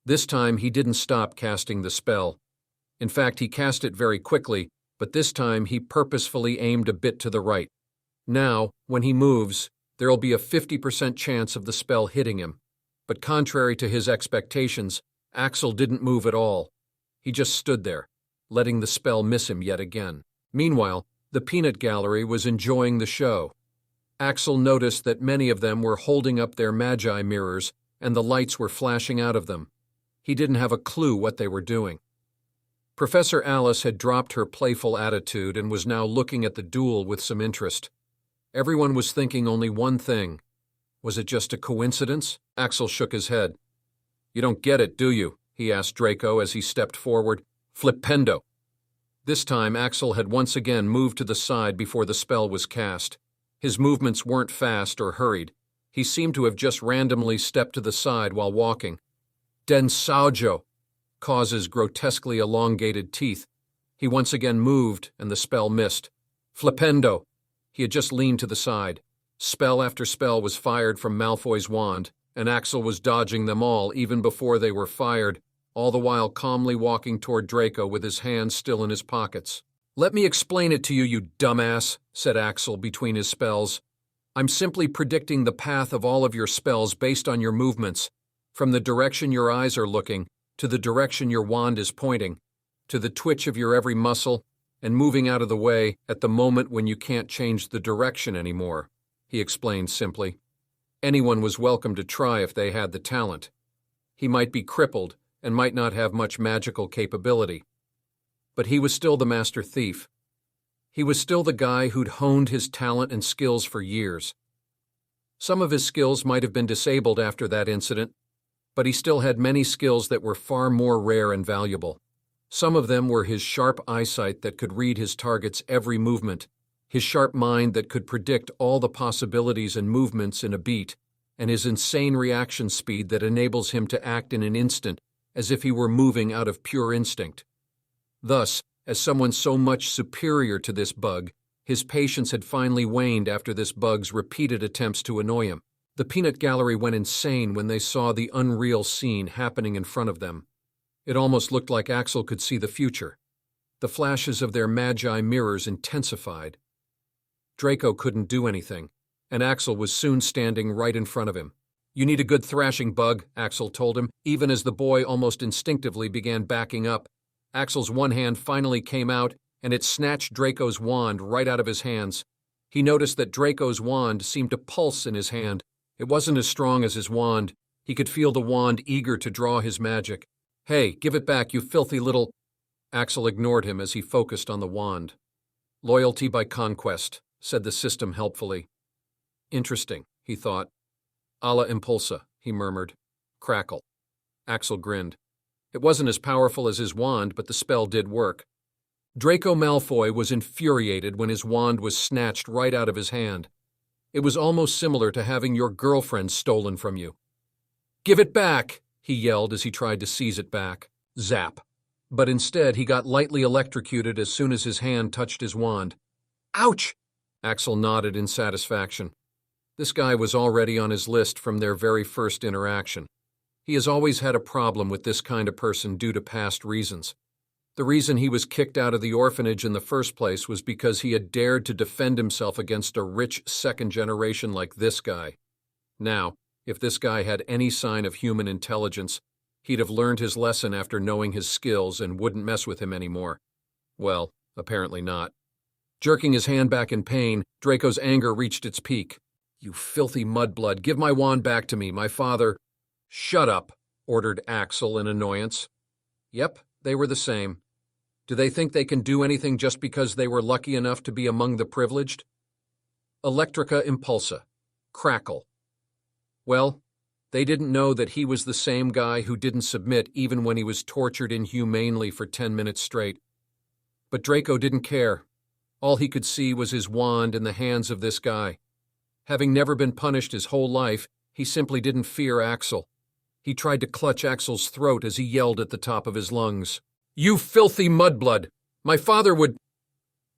This time he didn't stop casting the spell. In fact, he cast it very quickly, but this time he purposefully aimed a bit to the right. Now, when he moves, there'll be a 50% chance of the spell hitting him. But contrary to his expectations, Axel didn't move at all. He just stood there, letting the spell miss him yet again. Meanwhile, the peanut gallery was enjoying the show. Axel noticed that many of them were holding up their magi mirrors, and the lights were flashing out of them. He didn't have a clue what they were doing. Professor Alice had dropped her playful attitude and was now looking at the duel with some interest. Everyone was thinking only one thing. Was it just a coincidence? Axel shook his head. You don't get it, do you? He asked Draco as he stepped forward. Flipendo. This time Axel had once again moved to the side before the spell was cast. His movements weren't fast or hurried. He seemed to have just randomly stepped to the side while walking. Densaujo causes grotesquely elongated teeth. He once again moved, and the spell missed. Flipendo. He had just leaned to the side. Spell after spell was fired from Malfoy's wand, and Axel was dodging them all even before they were fired, all the while calmly walking toward Draco with his hands still in his pockets. Let me explain it to you, you dumbass, said Axel between his spells. I'm simply predicting the path of all of your spells based on your movements, from the direction your eyes are looking, to the direction your wand is pointing, to the twitch of your every muscle, and moving out of the way at the moment when you can't change the direction anymore, he explained simply. Anyone was welcome to try if they had the talent. He might be crippled and might not have much magical capability, but he was still the master thief. He was still the guy who'd honed his talent and skills for years. Some of his skills might have been disabled after that incident, but he still had many skills that were far more rare and valuable. Some of them were his sharp eyesight that could read his target's every movement, his sharp mind that could predict all the possibilities and movements in a beat, and his insane reaction speed that enables him to act in an instant as if he were moving out of pure instinct. Thus, as someone so much superior to this bug, his patience had finally waned after this bug's repeated attempts to annoy him. The peanut gallery went insane when they saw the unreal scene happening in front of them. It almost looked like Axel could see the future. The flashes of their magi mirrors intensified. Draco couldn't do anything, and Axel was soon standing right in front of him. You need a good thrashing, Bug, Axel told him, even as the boy almost instinctively began backing up. Axel's one hand finally came out, and it snatched Draco's wand right out of his hands. He noticed that Draco's wand seemed to pulse in his hand. It wasn't as strong as his wand. He could feel the wand eager to draw his magic. Hey, give it back, you filthy little... Axel ignored him as he focused on the wand. Loyalty by conquest, said the system helpfully. Interesting, he thought. Alla impulsa, he murmured. Crackle. Axel grinned. It wasn't as powerful as his wand, but the spell did work. Draco Malfoy was infuriated when his wand was snatched right out of his hand. It was almost similar to having your girlfriend stolen from you. Give it back, he yelled as he tried to seize it back. Zap. But instead he got lightly electrocuted as soon as his hand touched his wand. Ouch! Axel nodded in satisfaction. This guy was already on his list from their very first interaction. He has always had a problem with this kind of person due to past reasons. The reason he was kicked out of the orphanage in the first place was because he had dared to defend himself against a rich second generation like this guy. Now, if this guy had any sign of human intelligence, he'd have learned his lesson after knowing his skills and wouldn't mess with him anymore. Well, apparently not. Jerking his hand back in pain, Draco's anger reached its peak. You filthy mudblood, give my wand back to me, my father... Shut up, ordered Axel in annoyance. Yep, they were the same. Do they think they can do anything just because they were lucky enough to be among the privileged? Electrica impulsa. Crackle. Well, they didn't know that he was the same guy who didn't submit even when he was tortured inhumanely for 10 minutes straight. But Draco didn't care. All he could see was his wand in the hands of this guy. Having never been punished his whole life, he simply didn't fear Axel. He tried to clutch Axel's throat as he yelled at the top of his lungs. You filthy mudblood! My father would...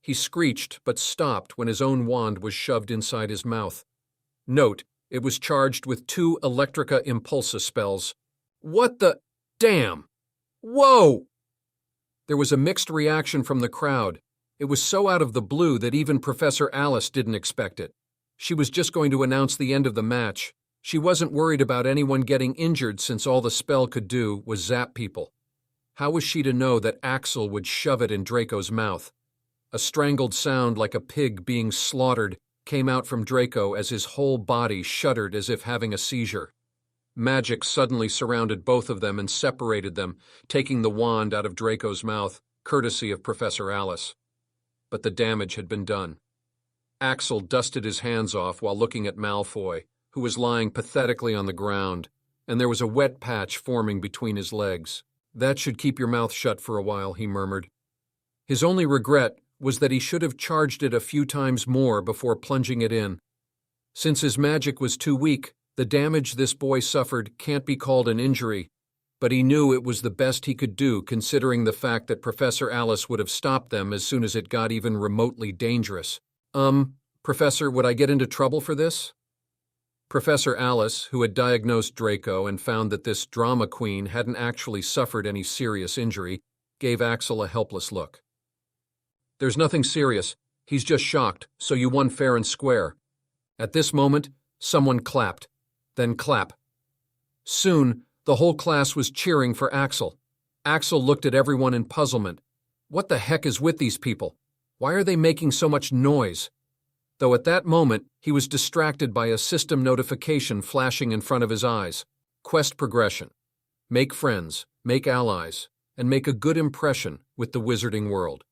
He screeched, but stopped when his own wand was shoved inside his mouth. Note, it was charged with 2 Electrica Impulsa spells. What the... Damn! Whoa! There was a mixed reaction from the crowd. It was so out of the blue that even Professor Alice didn't expect it. She was just going to announce the end of the match. She wasn't worried about anyone getting injured since all the spell could do was zap people. How was she to know that Axel would shove it in Draco's mouth? A strangled sound like a pig being slaughtered came out from Draco as his whole body shuddered as if having a seizure. Magic suddenly surrounded both of them and separated them, taking the wand out of Draco's mouth, courtesy of Professor Alice. But the damage had been done. Axel dusted his hands off while looking at Malfoy, who was lying pathetically on the ground, and there was a wet patch forming between his legs. "That should keep your mouth shut for a while," he murmured. His only regret was that he should have charged it a few times more before plunging it in. Since his magic was too weak, the damage this boy suffered can't be called an injury, but he knew it was the best he could do considering the fact that Professor Alice would have stopped them as soon as it got even remotely dangerous. Professor, would I get into trouble for this?" Professor Alice, who had diagnosed Draco and found that this drama queen hadn't actually suffered any serious injury, gave Axel a helpless look. "There's nothing serious. He's just shocked, so you won fair and square." At this moment, someone clapped. Then clap. Soon, the whole class was cheering for Axel. Axel looked at everyone in puzzlement. What the heck is with these people? Why are they making so much noise? Though at that moment, he was distracted by a system notification flashing in front of his eyes. Quest progression. Make friends, make allies, and make a good impression with the wizarding world.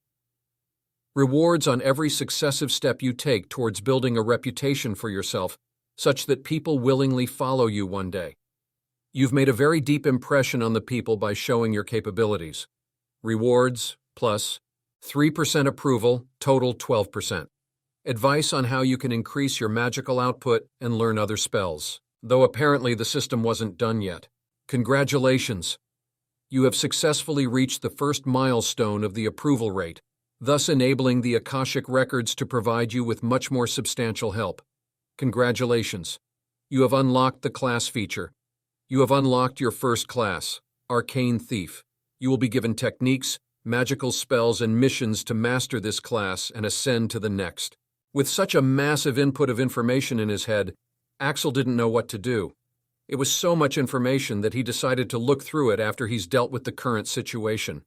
Rewards on every successive step you take towards building a reputation for yourself, such that people willingly follow you one day. You've made a very deep impression on the people by showing your capabilities. Rewards, plus 3% approval, total 12%. Advice on how you can increase your magical output and learn other spells, though apparently the system wasn't done yet. Congratulations! You have successfully reached the first milestone of the approval rate, thus enabling the Akashic Records to provide you with much more substantial help. Congratulations! You have unlocked the class feature. You have unlocked your first class, Arcane Thief. You will be given techniques, magical spells, and missions to master this class and ascend to the next. With such a massive input of information in his head, Axel didn't know what to do. It was so much information that he decided to look through it after he's dealt with the current situation.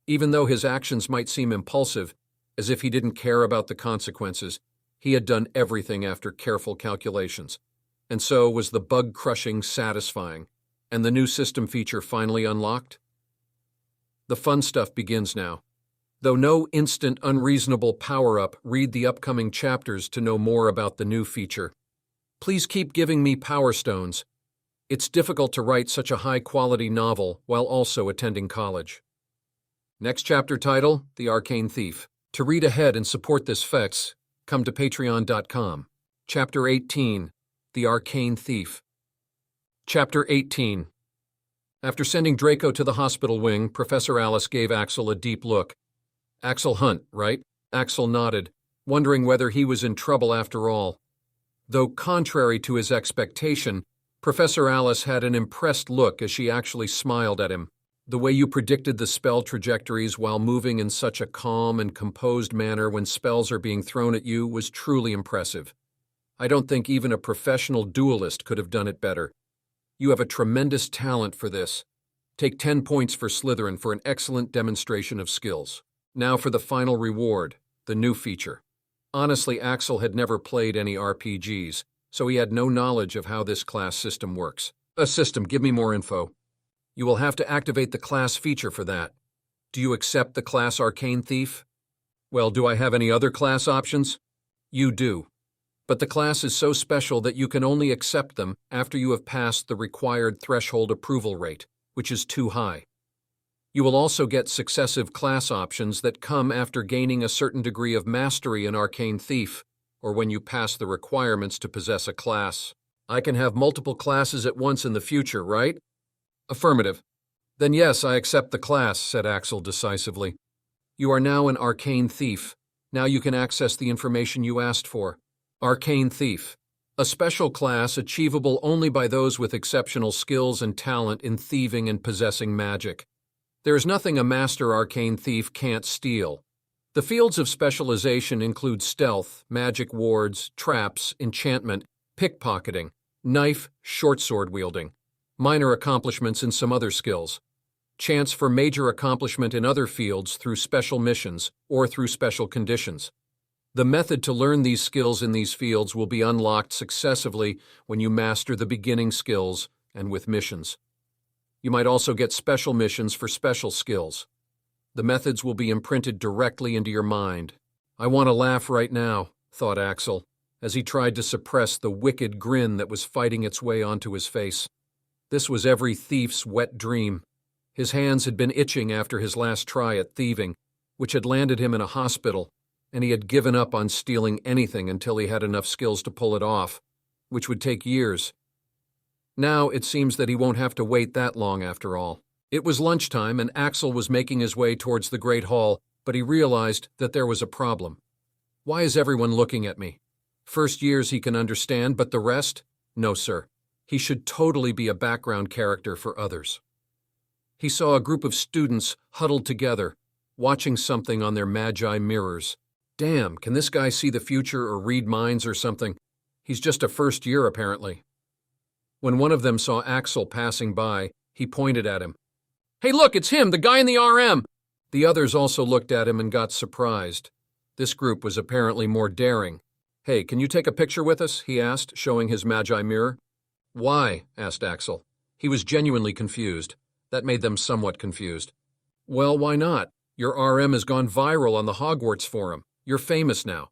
Even though his actions might seem impulsive, as if he didn't care about the consequences, he had done everything after careful calculations. And so was the bug-crushing satisfying, and the new system feature finally unlocked? The fun stuff begins now. Though no instant unreasonable power-up, read the upcoming chapters to know more about the new feature. Please keep giving me Power Stones. It's difficult to write such a high-quality novel while also attending college. Next chapter title, The Arcane Thief. To read ahead and support this fex, come to patreon.com. Chapter 18, The Arcane Thief. Chapter 18. After sending Draco to the hospital wing, Professor Alice gave Axel a deep look. Axel Hunt, right? Axel nodded, wondering whether he was in trouble after all. Though contrary to his expectation, Professor Alice had an impressed look as she actually smiled at him. The way you predicted the spell trajectories while moving in such a calm and composed manner when spells are being thrown at you was truly impressive. I don't think even a professional duelist could have done it better. You have a tremendous talent for this. Take 10 points for Slytherin for an excellent demonstration of skills. Now for the final reward, the new feature. Honestly, Axel had never played any RPGs, so he had no knowledge of how this class system works. A system, give me more info. You will have to activate the class feature for that. Do you accept the class Arcane Thief? Well, do I have any other class options? You do. But the class is so special that you can only accept them after you have passed the required threshold approval rate, which is too high. You will also get successive class options that come after gaining a certain degree of mastery in Arcane Thief, or when you pass the requirements to possess a class. I can have multiple classes at once in the future, right? Affirmative. Then yes, I accept the class, said Axel decisively. You are now an Arcane Thief. Now you can access the information you asked for. Arcane Thief. A special class achievable only by those with exceptional skills and talent in thieving and possessing magic. There is nothing a master arcane thief can't steal. The fields of specialization include stealth, magic wards, traps, enchantment, pickpocketing, knife, short sword wielding, minor accomplishments in some other skills, chance for major accomplishment in other fields through special missions or through special conditions. The method to learn these skills in these fields will be unlocked successively when you master the beginning skills, and with missions. You might also get special missions for special skills. The methods will be imprinted directly into your mind. I want to laugh right now, thought Axel, as he tried to suppress the wicked grin that was fighting its way onto his face. This was every thief's wet dream. His hands had been itching after his last try at thieving, which had landed him in a hospital, and he had given up on stealing anything until he had enough skills to pull it off, which would take years. Now it seems that he won't have to wait that long after all. It was lunchtime, and Axel was making his way towards the Great Hall, but he realized that there was a problem. Why is everyone looking at me? First years he can understand, but the rest? No, sir. He should totally be a background character for others. He saw a group of students huddled together, watching something on their Magi mirrors. Damn, can this guy see the future or read minds or something? He's just a first year, apparently. When one of them saw Axel passing by, he pointed at him. Hey, look, it's him, the guy in the RM! The others also looked at him and got surprised. This group was apparently more daring. Hey, can you take a picture with us? He asked, showing his Magi mirror. Why? Asked Axel. He was genuinely confused. That made them somewhat confused. Well, why not? Your RM has gone viral on the Hogwarts forum. You're famous now.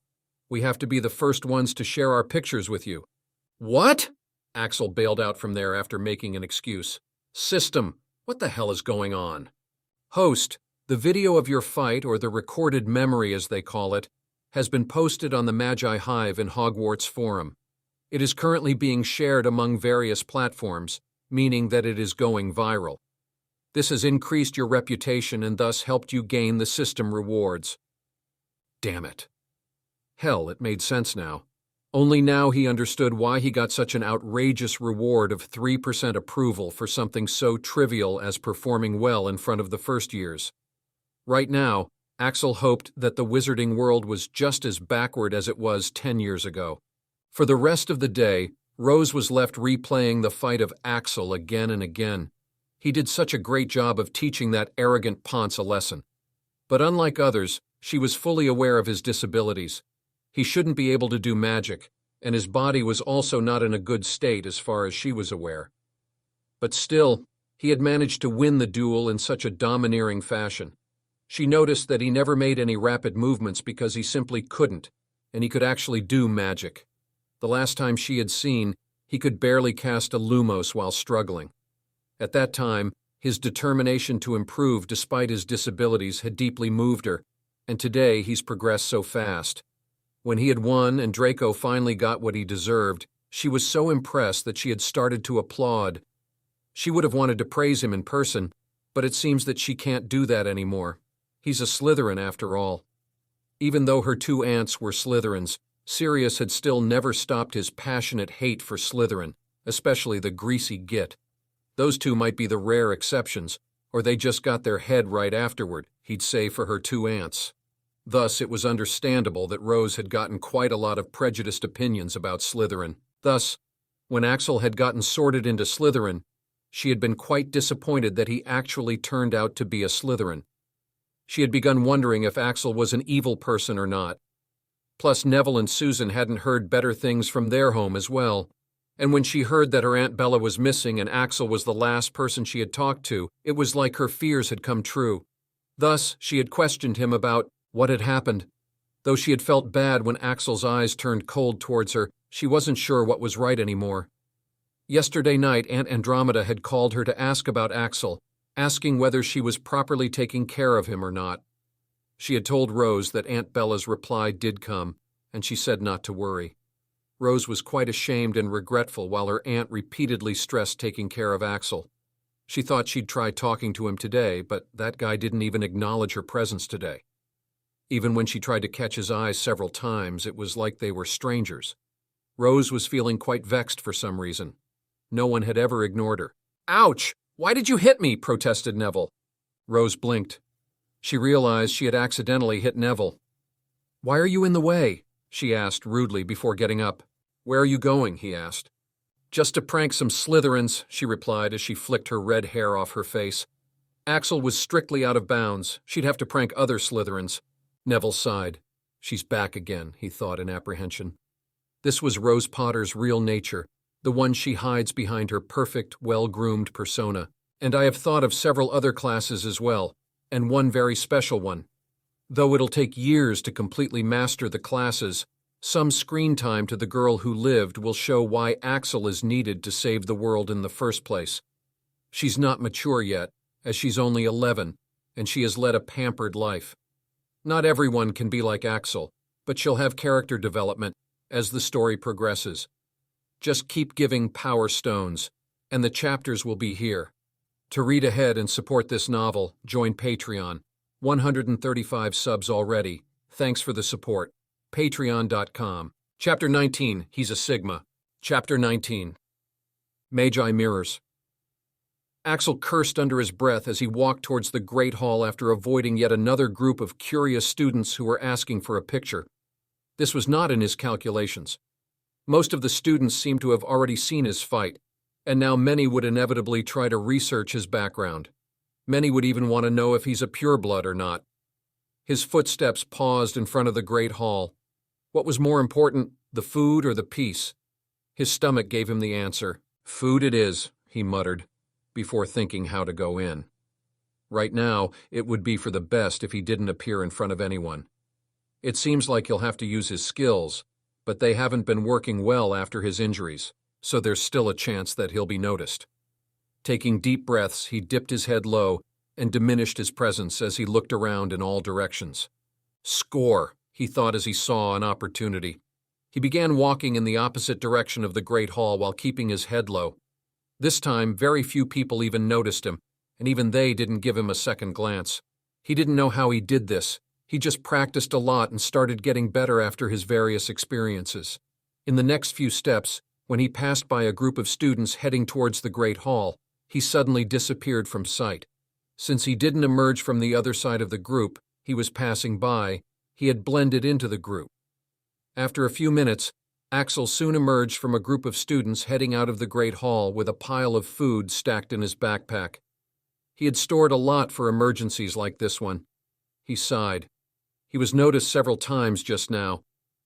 We have to be the first ones to share our pictures with you. What? Axel bailed out from there after making an excuse. System, what the hell is going on? Host, the video of your fight, or the recorded memory as they call it, has been posted on the Magi Hive in Hogwarts forum. It is currently being shared among various platforms, meaning that it is going viral. This has increased your reputation and thus helped you gain the system rewards. Damn it. Hell, it made sense now. Only now he understood why he got such an outrageous reward of 3% approval for something so trivial as performing well in front of the first years. Right now, Axel hoped that the wizarding world was just as backward as it was 10 years ago. For the rest of the day, Rose was left replaying the fight of Axel again and again. He did such a great job of teaching that arrogant Ponce a lesson. But unlike others, she was fully aware of his disabilities. He shouldn't be able to do magic, and his body was also not in a good state as far as she was aware. But still, he had managed to win the duel in such a domineering fashion. She noticed that he never made any rapid movements because he simply couldn't, and he could actually do magic. The last time she had seen, he could barely cast a Lumos while struggling. At that time, his determination to improve despite his disabilities had deeply moved her, and today he's progressed so fast. When he had won and Draco finally got what he deserved, she was so impressed that she had started to applaud. She would have wanted to praise him in person, but it seems that she can't do that anymore. He's a Slytherin after all. Even though her two aunts were Slytherins, Sirius had still never stopped his passionate hate for Slytherin, especially the greasy git. Those two might be the rare exceptions, or they just got their head right afterward, he'd say for her two aunts. Thus, it was understandable that Rose had gotten quite a lot of prejudiced opinions about Slytherin. Thus, when Axel had gotten sorted into Slytherin, she had been quite disappointed that he actually turned out to be a Slytherin. She had begun wondering if Axel was an evil person or not. Plus, Neville and Susan hadn't heard better things from their home as well. And when she heard that her Aunt Bella was missing and Axel was the last person she had talked to, it was like her fears had come true. Thus, she had questioned him about what had happened. Though she had felt bad when Axel's eyes turned cold towards her, she wasn't sure what was right anymore. Yesterday night, Aunt Andromeda had called her to ask about Axel, asking whether she was properly taking care of him or not. She had told Rose that Aunt Bella's reply did come, and she said not to worry. Rose was quite ashamed and regretful while her aunt repeatedly stressed taking care of Axel. She thought she'd try talking to him today, but that guy didn't even acknowledge her presence today. Even when she tried to catch his eyes several times, it was like they were strangers. Rose was feeling quite vexed for some reason. No one had ever ignored her. Ouch! Why did you hit me? Protested Neville. Rose blinked. She realized she had accidentally hit Neville. Why are you in the way? She asked rudely before getting up. Where are you going? He asked. Just to prank some Slytherins, she replied as she flicked her red hair off her face. Axel was strictly out of bounds. She'd have to prank other Slytherins. Neville sighed. She's back again, he thought in apprehension. This was Rose Potter's real nature, the one she hides behind her perfect, well-groomed persona. And I have thought of several other classes as well, and one very special one. Though it'll take years to completely master the classes, some screen time to the girl who lived will show why Axel is needed to save the world in the first place. She's not mature yet, as she's only 11, and she has led a pampered life. Not everyone can be like Axel, but she'll have character development as the story progresses. Just keep giving Power Stones, and the chapters will be here. To read ahead and support this novel, join Patreon. 135 subs already. Thanks for the support. Patreon.com. Chapter 19, He's a Sigma. Chapter 19. Magi Mirrors. Axel cursed under his breath as he walked towards the Great Hall after avoiding yet another group of curious students who were asking for a picture. This was not in his calculations. Most of the students seemed to have already seen his fight, and now many would inevitably try to research his background. Many would even want to know if he's a pureblood or not. His footsteps paused in front of the Great Hall. What was more important, the food or the peace? His stomach gave him the answer. Food it is, he muttered, before thinking how to go in. Right now, it would be for the best if he didn't appear in front of anyone. It seems like he'll have to use his skills, but they haven't been working well after his injuries, so there's still a chance that he'll be noticed. Taking deep breaths, he dipped his head low and diminished his presence as he looked around in all directions. Score, he thought as he saw an opportunity. He began walking in the opposite direction of the Great Hall while keeping his head low. This time, very few people even noticed him, and even they didn't give him a second glance. He didn't know how he did this. He just practiced a lot and started getting better after his various experiences. In the next few steps, when he passed by a group of students heading towards the Great Hall, he suddenly disappeared from sight. Since he didn't emerge from the other side of the group he was passing by, he had blended into the group. After a few minutes, Axel soon emerged from a group of students heading out of the Great Hall with a pile of food stacked in his backpack. He had stored a lot for emergencies like this one. He sighed. He was noticed several times just now.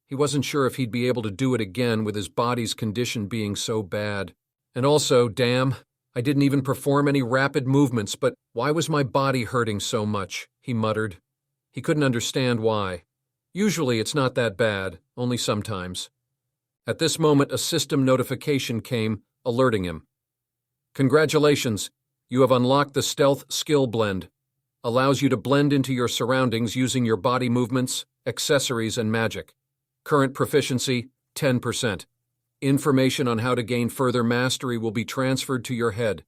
He wasn't sure if he'd be able to do it again with his body's condition being so bad. And also, damn, I didn't even perform any rapid movements, but why was my body hurting so much? He muttered. He couldn't understand why. Usually it's not that bad, only sometimes. At this moment, a system notification came, alerting him. Congratulations, you have unlocked the Stealth Skill Blend. Allows you to blend into your surroundings using your body movements, accessories, and magic. Current proficiency, 10%. Information on how to gain further mastery will be transferred to your head.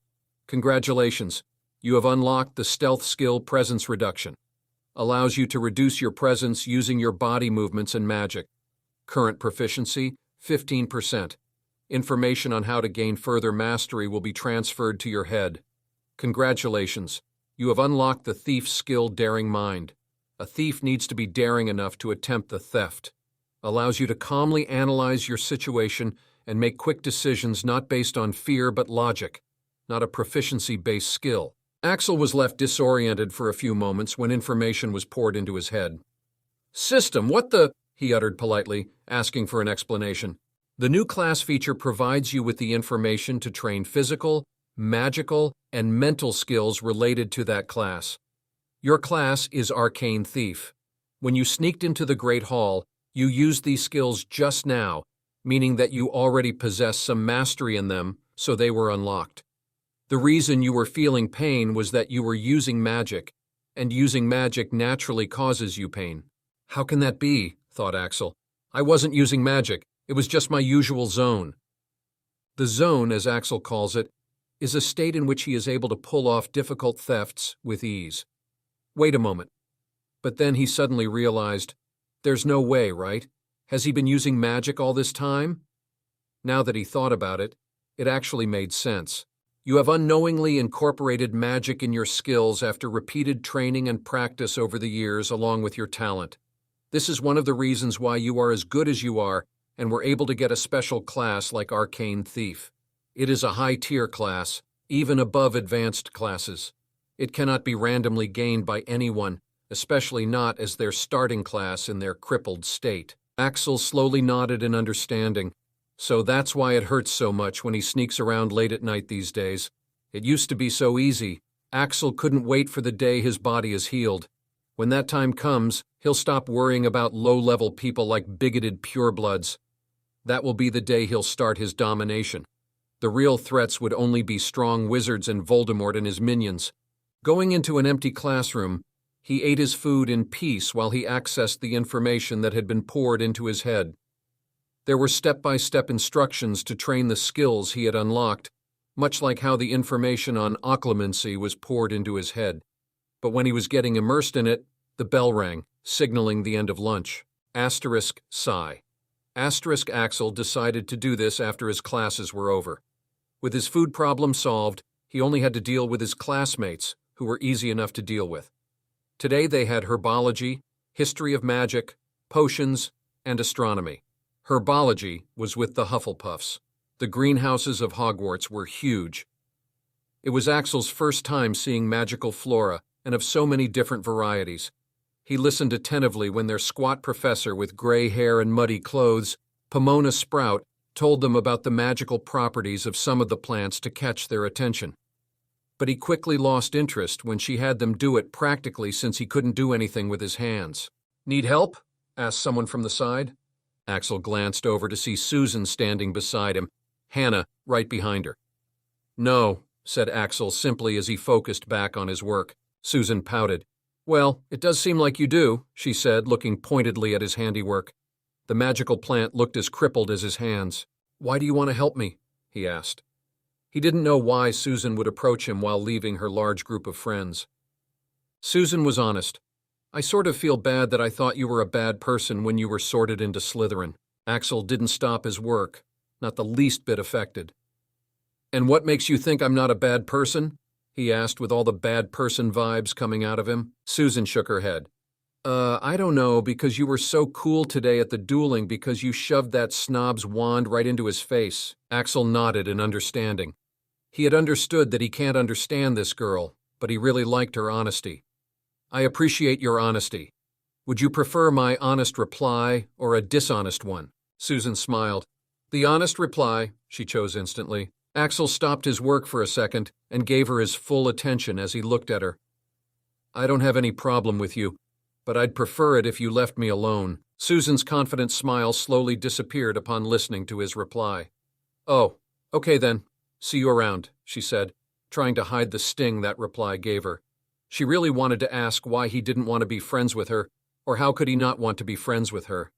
Congratulations, you have unlocked the Stealth Skill Presence Reduction. Allows you to reduce your presence using your body movements and magic. Current proficiency, 15%. Information on how to gain further mastery will be transferred to your head. Congratulations, you have unlocked the Thief Skill Daring Mind. A thief needs to be daring enough to attempt the theft. Allows you to calmly analyze your situation and make quick decisions not based on fear but logic, not a proficiency-based skill. Axel was left disoriented for a few moments when information was poured into his head. System, what the? He uttered politely, asking for an explanation. The new class feature provides you with the information to train physical, magical, and mental skills related to that class. Your class is Arcane Thief. When you sneaked into the Great Hall, you used these skills just now, meaning that you already possess some mastery in them, so they were unlocked. The reason you were feeling pain was that you were using magic, and using magic naturally causes you pain. How can that be? Thought Axel. I wasn't using magic. It was just my usual zone. The zone, as Axel calls it, is a state in which he is able to pull off difficult thefts with ease. Wait a moment. But then he suddenly realized, there's no way, right? Has he been using magic all this time? Now that he thought about it, it actually made sense. You have unknowingly incorporated magic in your skills after repeated training and practice over the years along with your talent. This is one of the reasons why you are as good as you are and were able to get a special class like Arcane Thief. It is a high-tier class, even above advanced classes. It cannot be randomly gained by anyone, especially not as their starting class in their crippled state. Axel slowly nodded in understanding. So that's why it hurts so much when he sneaks around late at night these days. It used to be so easy. Axel couldn't wait for the day his body is healed. When that time comes, he'll stop worrying about low-level people like bigoted purebloods. That will be the day he'll start his domination. The real threats would only be strong wizards and Voldemort and his minions. Going into an empty classroom, he ate his food in peace while he accessed the information that had been poured into his head. There were step-by-step instructions to train the skills he had unlocked, much like how the information on occlumency was poured into his head. But when he was getting immersed in it, the bell rang, signaling the end of lunch. *sigh. Axel decided to do this after his classes were over. With his food problem solved, he only had to deal with his classmates, who were easy enough to deal with. Today they had herbology, history of magic, potions, and astronomy. Herbology was with the Hufflepuffs. The greenhouses of Hogwarts were huge. It was Axel's first time seeing magical flora, and of so many different varieties. He listened attentively when their squat professor with gray hair and muddy clothes, Pomona Sprout, told them about the magical properties of some of the plants to catch their attention. But he quickly lost interest when she had them do it practically since he couldn't do anything with his hands. "Need help?" asked someone from the side. Axel glanced over to see Susan standing beside him, Hannah right behind her. "No," said Axel simply as he focused back on his work. Susan pouted. "Well, it does seem like you do," she said, looking pointedly at his handiwork. The magical plant looked as crippled as his hands. "Why do you want to help me?" he asked. He didn't know why Susan would approach him while leaving her large group of friends. Susan was honest. "I sort of feel bad that I thought you were a bad person when you were sorted into Slytherin." Axel didn't stop his work, not the least bit affected. "And what makes you think I'm not a bad person?" he asked with all the bad person vibes coming out of him. Susan shook her head. I don't know, because you were so cool today at the dueling because you shoved that snob's wand right into his face." Axel nodded in understanding. He had understood that he can't understand this girl, but he really liked her honesty. "I appreciate your honesty. Would you prefer my honest reply or a dishonest one?" Susan smiled. "The honest reply," she chose instantly. Axel stopped his work for a second and gave her his full attention as he looked at her. "I don't have any problem with you, but I'd prefer it if you left me alone." Susan's confident smile slowly disappeared upon listening to his reply. "Oh, okay then. See you around," she said, trying to hide the sting that reply gave her. She really wanted to ask why he didn't want to be friends with her, or how could he not want to be friends with her.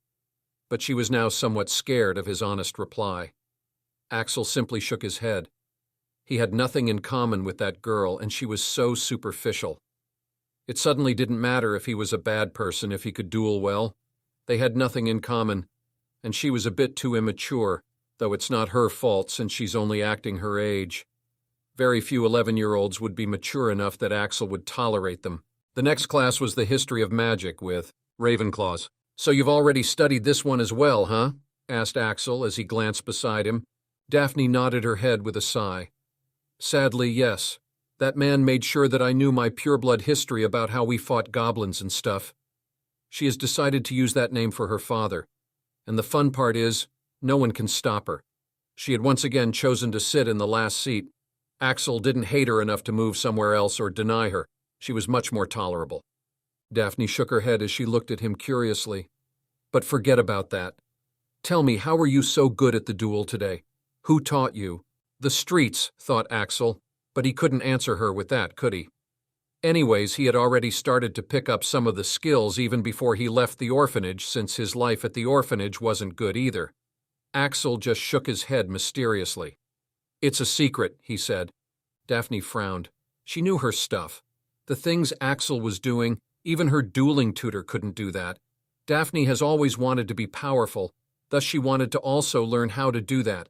But she was now somewhat scared of his honest reply. Axel simply shook his head. He had nothing in common with that girl, and she was so superficial. It suddenly didn't matter if he was a bad person if he could duel well. They had nothing in common, and she was a bit too immature, though it's not her fault since she's only acting her age. Very few 11-year-olds would be mature enough that Axel would tolerate them. The next class was the history of magic with Ravenclaws. "So you've already studied this one as well, huh?" asked Axel as he glanced beside him. Daphne nodded her head with a sigh. "Sadly, yes. That man made sure that I knew my pureblood history about how we fought goblins and stuff. She has decided to use that name for her father. And the fun part is, no one can stop her. She had once again chosen to sit in the last seat. Axel didn't hate her enough to move somewhere else or deny her. She was much more tolerable." Daphne shook her head as she looked at him curiously. "But forget about that. Tell me, how were you so good at the duel today? Who taught you?" "The streets," thought Axel, but he couldn't answer her with that, could he? Anyways, he had already started to pick up some of the skills even before he left the orphanage, since his life at the orphanage wasn't good either. Axel just shook his head mysteriously. "It's a secret," he said. Daphne frowned. She knew her stuff. The things Axel was doing, even her dueling tutor couldn't do that. Daphne has always wanted to be powerful, thus she wanted to also learn how to do that.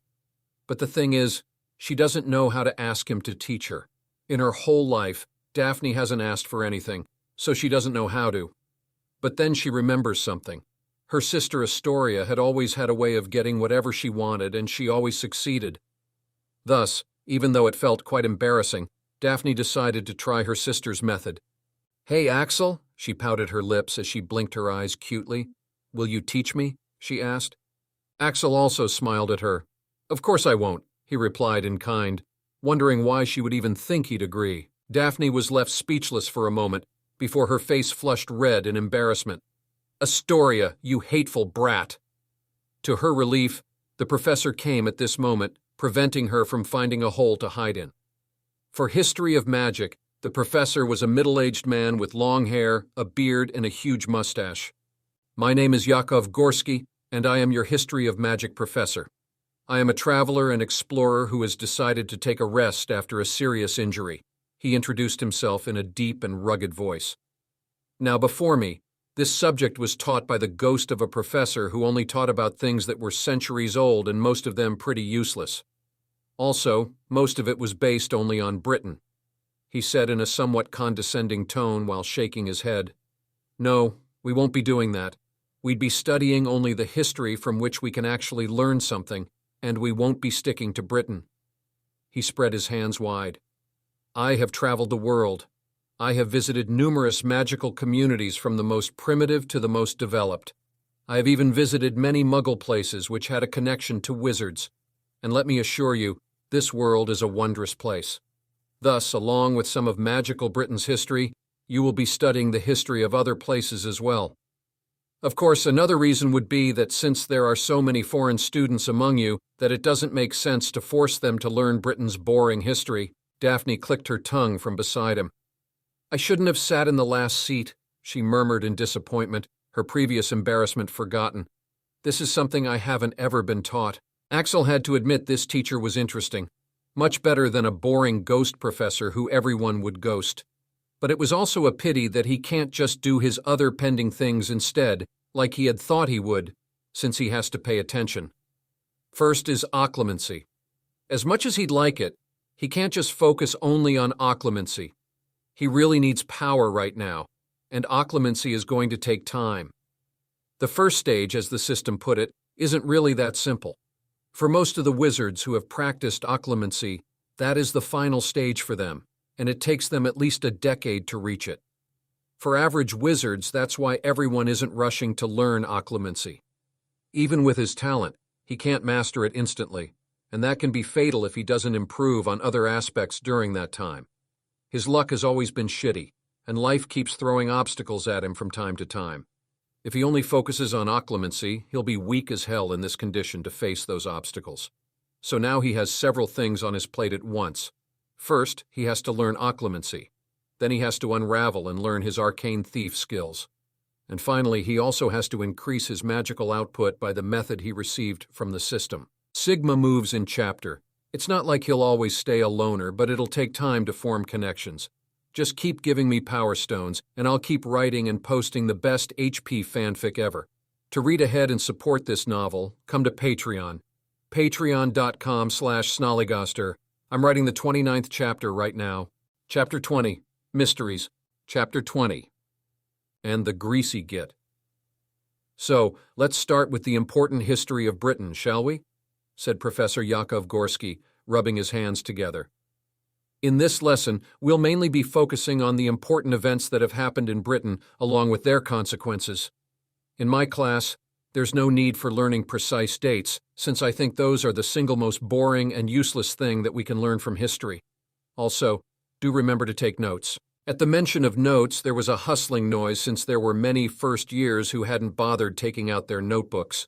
But the thing is, she doesn't know how to ask him to teach her. In her whole life, Daphne hasn't asked for anything, so she doesn't know how to. But then she remembers something. Her sister Astoria had always had a way of getting whatever she wanted, and she always succeeded. Thus, even though it felt quite embarrassing, Daphne decided to try her sister's method. "Hey, Axel," she pouted her lips as she blinked her eyes cutely. "Will you teach me?" she asked. Axel also smiled at her. Of course I won't, he replied in kind, wondering why she would even think he'd agree. Daphne was left speechless for a moment before her face flushed red in embarrassment. Astoria, you hateful brat! To her relief, the professor came at this moment, preventing her from finding a hole to hide in. For History of Magic, the professor was a middle-aged man with long hair, a beard, and a huge mustache. My name is Yakov Gorsky, and I am your History of Magic professor. I am a traveler and explorer who has decided to take a rest after a serious injury. He introduced himself in a deep and rugged voice. Now before me, this subject was taught by the ghost of a professor who only taught about things that were centuries old and most of them pretty useless. Also, most of it was based only on Britain. He said in a somewhat condescending tone while shaking his head, No, we won't be doing that. We'd be studying only the history from which we can actually learn something, and we won't be sticking to Britain. He spread his hands wide. I have traveled the world. I have visited numerous magical communities from the most primitive to the most developed. I have even visited many Muggle places which had a connection to wizards. And let me assure you, this world is a wondrous place. Thus, along with some of magical Britain's history, you will be studying the history of other places as well. Of course, another reason would be that since there are so many foreign students among you, that it doesn't make sense to force them to learn Britain's boring history. Daphne clicked her tongue from beside him. I shouldn't have sat in the last seat, she murmured in disappointment, her previous embarrassment forgotten. This is something I haven't ever been taught. Axel had to admit this teacher was interesting, much better than a boring ghost professor who everyone would ghost. But it was also a pity that he can't just do his other pending things instead, like he had thought he would, since he has to pay attention. First is occlumency. As much as he'd like it, he can't just focus only on occlumency. He really needs power right now, and occlumency is going to take time. The first stage, as the system put it, isn't really that simple. For most of the wizards who have practiced occlumency, that is the final stage for them, and it takes them at least a decade to reach it. For average wizards, that's why everyone isn't rushing to learn occlumency. Even with his talent, he can't master it instantly, and that can be fatal if he doesn't improve on other aspects during that time. His luck has always been shitty, and life keeps throwing obstacles at him from time to time. If he only focuses on occlumency, he'll be weak as hell in this condition to face those obstacles. So now he has several things on his plate at once. First, he has to learn occlumency. Then he has to unravel and learn his arcane thief skills. And finally, he also has to increase his magical output by the method he received from the system. Sigma moves in chapter. It's not like he'll always stay a loner, but it'll take time to form connections. Just keep giving me Power Stones, and I'll keep writing and posting the best HP fanfic ever. To read ahead and support this novel, come to Patreon. Patreon.com/Snollygoster. I'm writing the 29th chapter right now. Chapter 20, Mysteries. Chapter 20. And the Greasy Git. So, let's start with the important history of Britain, shall we? Said Professor Yakov Gorsky, rubbing his hands together. In this lesson, we'll mainly be focusing on the important events that have happened in Britain, along with their consequences. In my class, there's no need for learning precise dates, since I think those are the single most boring and useless thing that we can learn from history. Also, do remember to take notes. At the mention of notes, there was a hustling noise since there were many first years who hadn't bothered taking out their notebooks.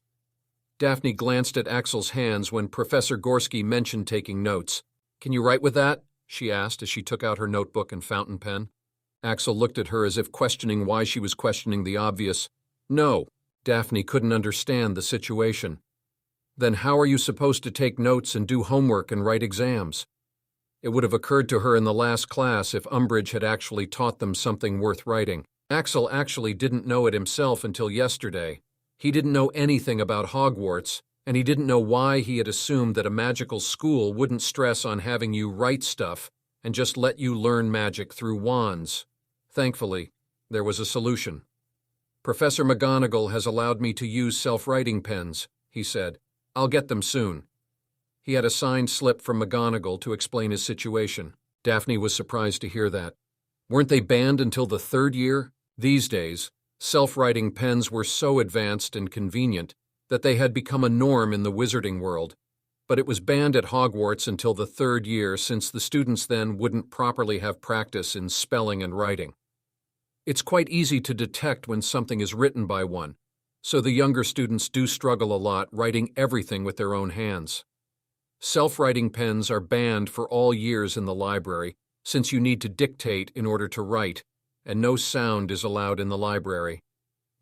Daphne glanced at Axel's hands when Professor Gorsky mentioned taking notes. Can you write with that? She asked as she took out her notebook and fountain pen. Axel looked at her as if questioning why she was questioning the obvious. No, Daphne couldn't understand the situation. Then how are you supposed to take notes and do homework and write exams? It would have occurred to her in the last class if Umbridge had actually taught them something worth writing. Axel actually didn't know it himself until yesterday. He didn't know anything about Hogwarts, and he didn't know why he had assumed that a magical school wouldn't stress on having you write stuff and just let you learn magic through wands. Thankfully, there was a solution. Professor McGonagall has allowed me to use self-writing pens, he said. I'll get them soon. He had a signed slip from McGonagall to explain his situation. Daphne was surprised to hear that. Weren't they banned until the third year? These days, self-writing pens were so advanced and convenient that they had become a norm in the wizarding world, but it was banned at Hogwarts until the third year since the students then wouldn't properly have practice in spelling and writing. It's quite easy to detect when something is written by one, so the younger students do struggle a lot writing everything with their own hands. Self-writing pens are banned for all years in the library, since you need to dictate in order to write, and no sound is allowed in the library.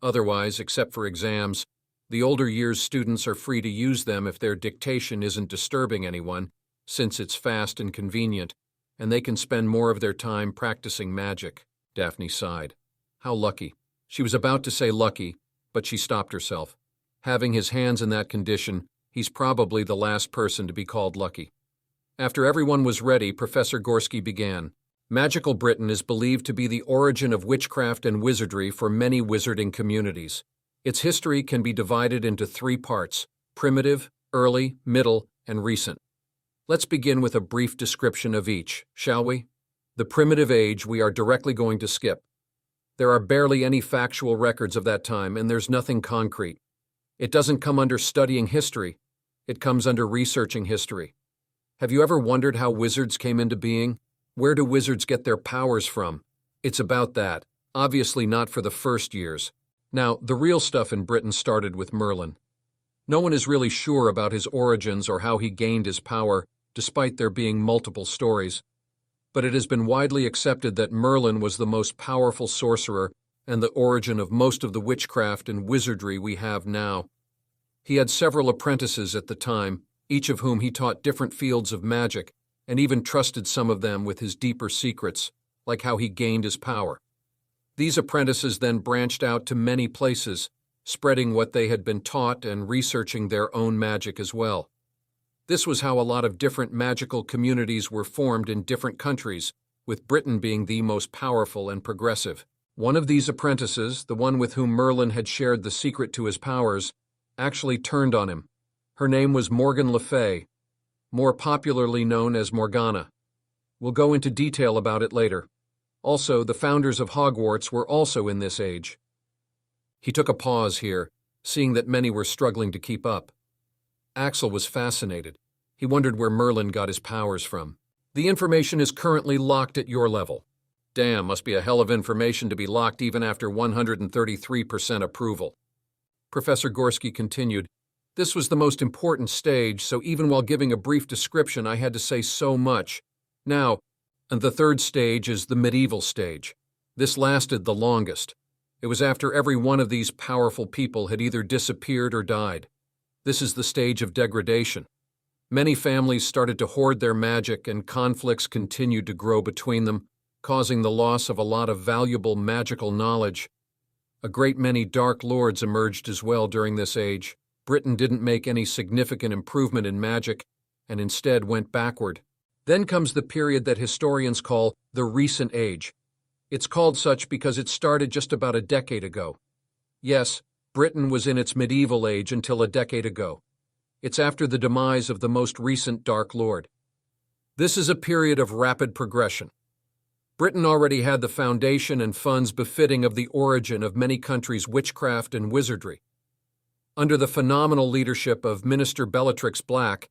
Otherwise, except for exams, the older years students are free to use them if their dictation isn't disturbing anyone, since it's fast and convenient, and they can spend more of their time practicing magic. Daphne sighed. How lucky. She was about to say lucky, but she stopped herself. Having his hands in that condition, he's probably the last person to be called lucky. After everyone was ready, Professor Gorski began. Magical Britain is believed to be the origin of witchcraft and wizardry for many wizarding communities. Its history can be divided into three parts: primitive, early, middle, and recent. Let's begin with a brief description of each, shall we? The primitive age we are directly going to skip. There are barely any factual records of that time, and there's nothing concrete. It doesn't come under studying history. It comes under researching history. Have you ever wondered how wizards came into being? Where do wizards get their powers from? It's about that, obviously not for the first years. Now, the real stuff in Britain started with Merlin. No one is really sure about his origins or how he gained his power, despite there being multiple stories. But it has been widely accepted that Merlin was the most powerful sorcerer and the origin of most of the witchcraft and wizardry we have now. He had several apprentices at the time, each of whom he taught different fields of magic, and even trusted some of them with his deeper secrets, like how he gained his power. These apprentices then branched out to many places, spreading what they had been taught and researching their own magic as well. This was how a lot of different magical communities were formed in different countries, with Britain being the most powerful and progressive. One of these apprentices, the one with whom Merlin had shared the secret to his powers, actually turned on him. Her name was Morgan Le Fay, more popularly known as Morgana. We'll go into detail about it later. Also, the founders of Hogwarts were also in this age. He took a pause here, seeing that many were struggling to keep up. Axel was fascinated. He wondered where Merlin got his powers from. The information is currently locked at your level. Damn, must be a hell of information to be locked even after 133% approval. Professor Gorski continued, This was the most important stage, so even while giving a brief description, I had to say so much. Now, the third stage is the medieval stage. This lasted the longest. It was after every one of these powerful people had either disappeared or died. This is the stage of degradation. Many families started to hoard their magic, and conflicts continued to grow between them, causing the loss of a lot of valuable magical knowledge. A great many Dark Lords emerged as well during this age. Britain didn't make any significant improvement in magic, and instead went backward. Then comes the period that historians call the Recent Age. It's called such because it started just about a decade ago. Yes, Britain was in its medieval age until a decade ago. It's after the demise of the most recent Dark Lord. This is a period of rapid progression. Britain already had the foundation and funds befitting of the origin of many countries' witchcraft and wizardry. Under the phenomenal leadership of Minister Bellatrix Black,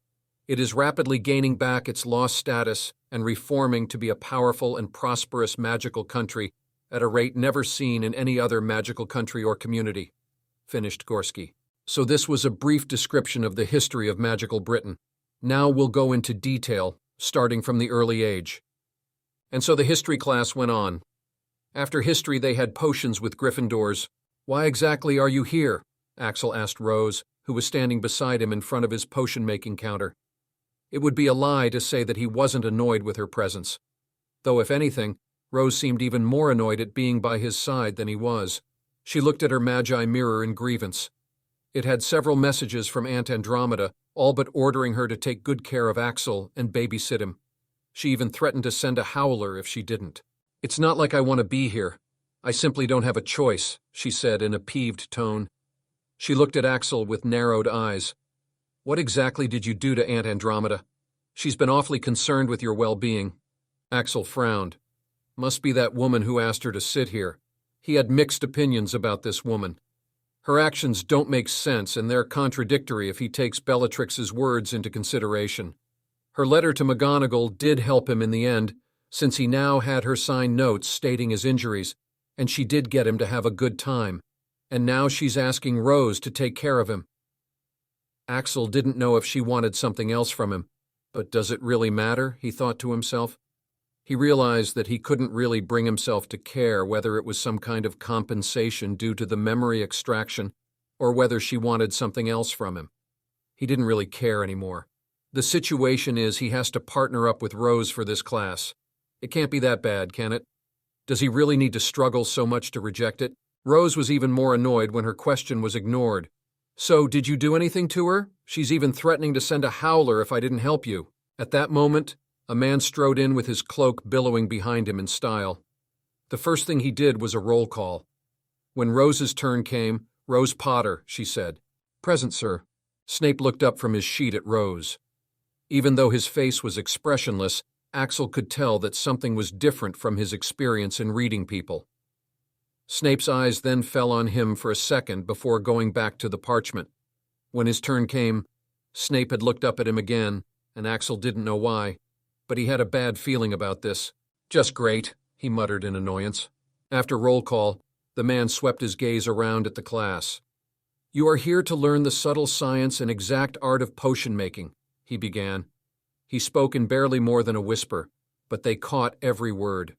it is rapidly gaining back its lost status and reforming to be a powerful and prosperous magical country at a rate never seen in any other magical country or community, finished Gorski. So this was a brief description of the history of magical Britain. Now we'll go into detail, starting from the early age. And so the history class went on. After history, they had potions with Gryffindors. Why exactly are you here? Axel asked Rose, who was standing beside him in front of his potion-making counter. It would be a lie to say that he wasn't annoyed with her presence. Though, if anything, Rose seemed even more annoyed at being by his side than he was. She looked at her magi mirror in grievance. It had several messages from Aunt Andromeda, all but ordering her to take good care of Axel and babysit him. She even threatened to send a howler if she didn't. It's not like I want to be here. I simply don't have a choice, she said in a peeved tone. She looked at Axel with narrowed eyes. What exactly did you do to Aunt Andromeda? She's been awfully concerned with your well-being. Axel frowned. Must be that woman who asked her to sit here. He had mixed opinions about this woman. Her actions don't make sense, and they're contradictory if he takes Bellatrix's words into consideration. Her letter to McGonagall did help him in the end, since he now had her sign notes stating his injuries, and she did get him to have a good time, and now she's asking Rose to take care of him. Axel didn't know if she wanted something else from him, but does it really matter, he thought to himself. He realized that he couldn't really bring himself to care whether it was some kind of compensation due to the memory extraction or whether she wanted something else from him. He didn't really care anymore. The situation is he has to partner up with Rose for this class. It can't be that bad, can it? Does he really need to struggle so much to reject it? Rose was even more annoyed when her question was ignored. So, did you do anything to her? She's even threatening to send a howler if I didn't help you. At that moment, a man strode in with his cloak billowing behind him in style. The first thing he did was a roll call. When Rose's turn came, Rose Potter, she said. Present, sir. Snape looked up from his sheet at Rose. Even though his face was expressionless, Axel could tell that something was different from his experience in reading people. Snape's eyes then fell on him for a second before going back to the parchment. When his turn came, Snape had looked up at him again, and Axel didn't know why. But he had a bad feeling about this. Just great, he muttered in annoyance. After roll call, the man swept his gaze around at the class. You are here to learn the subtle science and exact art of potion making, he began. He spoke in barely more than a whisper, but they caught every word.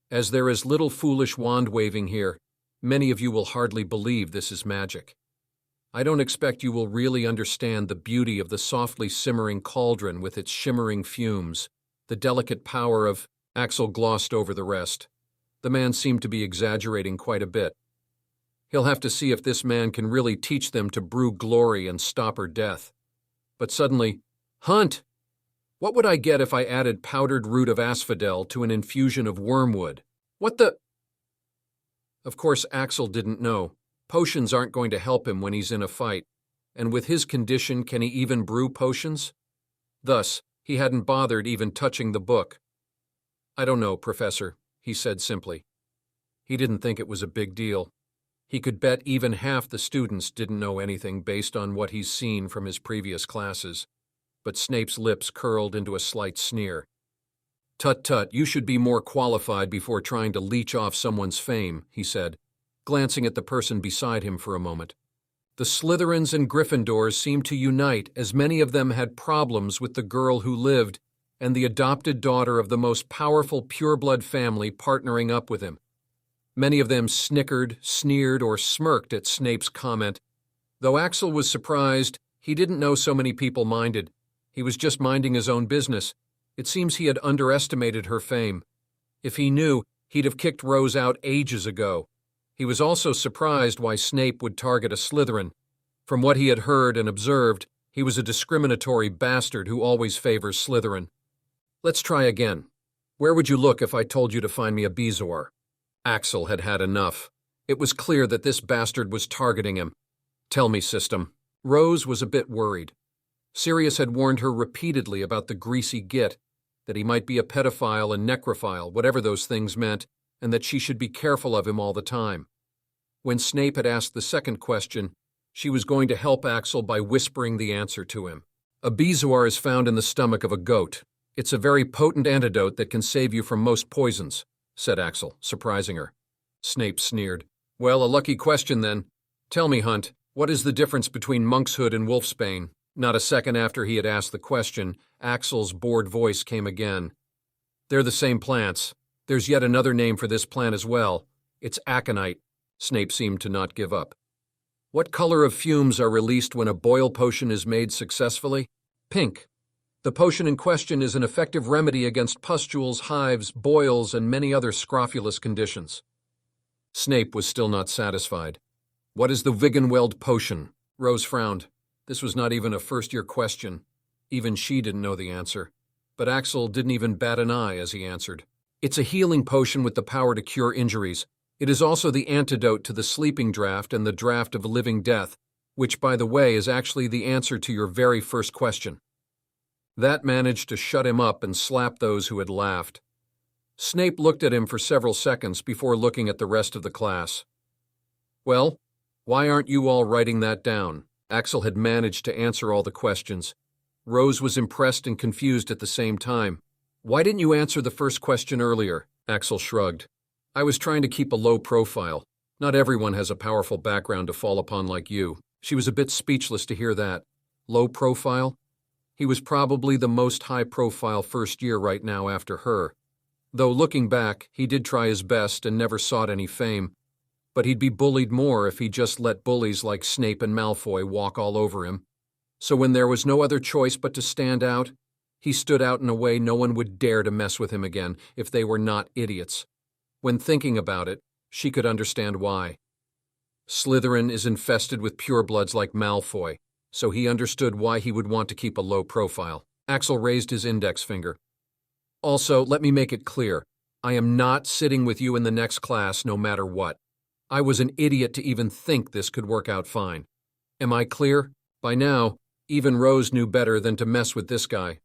As there is little foolish wand-waving here, many of you will hardly believe this is magic. I don't expect you will really understand the beauty of the softly simmering cauldron with its shimmering fumes, the delicate power of— Axel glossed over the rest. The man seemed to be exaggerating quite a bit. He'll have to see if this man can really teach them to brew glory and stop her death. But suddenly, Hunt! What would I get if I added powdered root of asphodel to an infusion of wormwood? What the— Of course, Axel didn't know. Potions aren't going to help him when he's in a fight, and with his condition, can he even brew potions? Thus, he hadn't bothered even touching the book. I don't know, Professor, he said simply. He didn't think it was a big deal. He could bet even half the students didn't know anything based on what he's seen from his previous classes. But Snape's lips curled into a slight sneer. Tut-tut, you should be more qualified before trying to leech off someone's fame, he said, glancing at the person beside him for a moment. The Slytherins and Gryffindors seemed to unite, as many of them had problems with the girl who lived and the adopted daughter of the most powerful pureblood family partnering up with him. Many of them snickered, sneered, or smirked at Snape's comment. Though Axel was surprised, he didn't know so many people minded. He was just minding his own business. It seems he had underestimated her fame. If he knew, he'd have kicked Rose out ages ago. He was also surprised why Snape would target a Slytherin. From what he had heard and observed, he was a discriminatory bastard who always favors Slytherin. Let's try again. Where would you look if I told you to find me a Bezoar? Axel had had enough. It was clear that this bastard was targeting him. Tell me, System. Rose was a bit worried. Sirius had warned her repeatedly about the greasy git, that he might be a pedophile and necrophile, whatever those things meant, and that she should be careful of him all the time. When Snape had asked the second question, she was going to help Axel by whispering the answer to him. A Bezoar is found in the stomach of a goat. It's a very potent antidote that can save you from most poisons, said Axel, surprising her. Snape sneered. Well, a lucky question then. Tell me, Hunt, what is the difference between monkshood and wolfsbane? Not a second after he had asked the question, Axel's bored voice came again. They're the same plants. There's yet another name for this plant as well. It's aconite. Snape seemed to not give up. What color of fumes are released when a boil potion is made successfully? Pink. The potion in question is an effective remedy against pustules, hives, boils, and many other scrofulous conditions. Snape was still not satisfied. What is the Wiggenweld potion? Rose frowned. This was not even a first-year question. Even she didn't know the answer. But Axel didn't even bat an eye as he answered. It's a healing potion with the power to cure injuries. It is also the antidote to the sleeping draught and the draught of living death, which, by the way, is actually the answer to your very first question. That managed to shut him up and slap those who had laughed. Snape looked at him for several seconds before looking at the rest of the class. Well, Why aren't you all writing that down? Axel had managed to answer all the questions. Rose was impressed and confused at the same time. Why didn't you answer the first question earlier? Axel shrugged. I was trying to keep a low profile. Not everyone has a powerful background to fall upon like you. She was a bit speechless to hear that. Low profile? He was probably the most high-profile first year right now after her. Though looking back, he did try his best and never sought any fame. But he'd be bullied more if he just let bullies like Snape and Malfoy walk all over him. So when there was no other choice but to stand out, he stood out in a way no one would dare to mess with him again if they were not idiots. When thinking about it, she could understand why. Slytherin is infested with purebloods like Malfoy, so he understood why he would want to keep a low profile. Axel raised his index finger. Also, let me make it clear. I am not sitting with you in the next class no matter what. I was an idiot to even think this could work out fine. Am I clear? By now, even Rose knew better than to mess with this guy.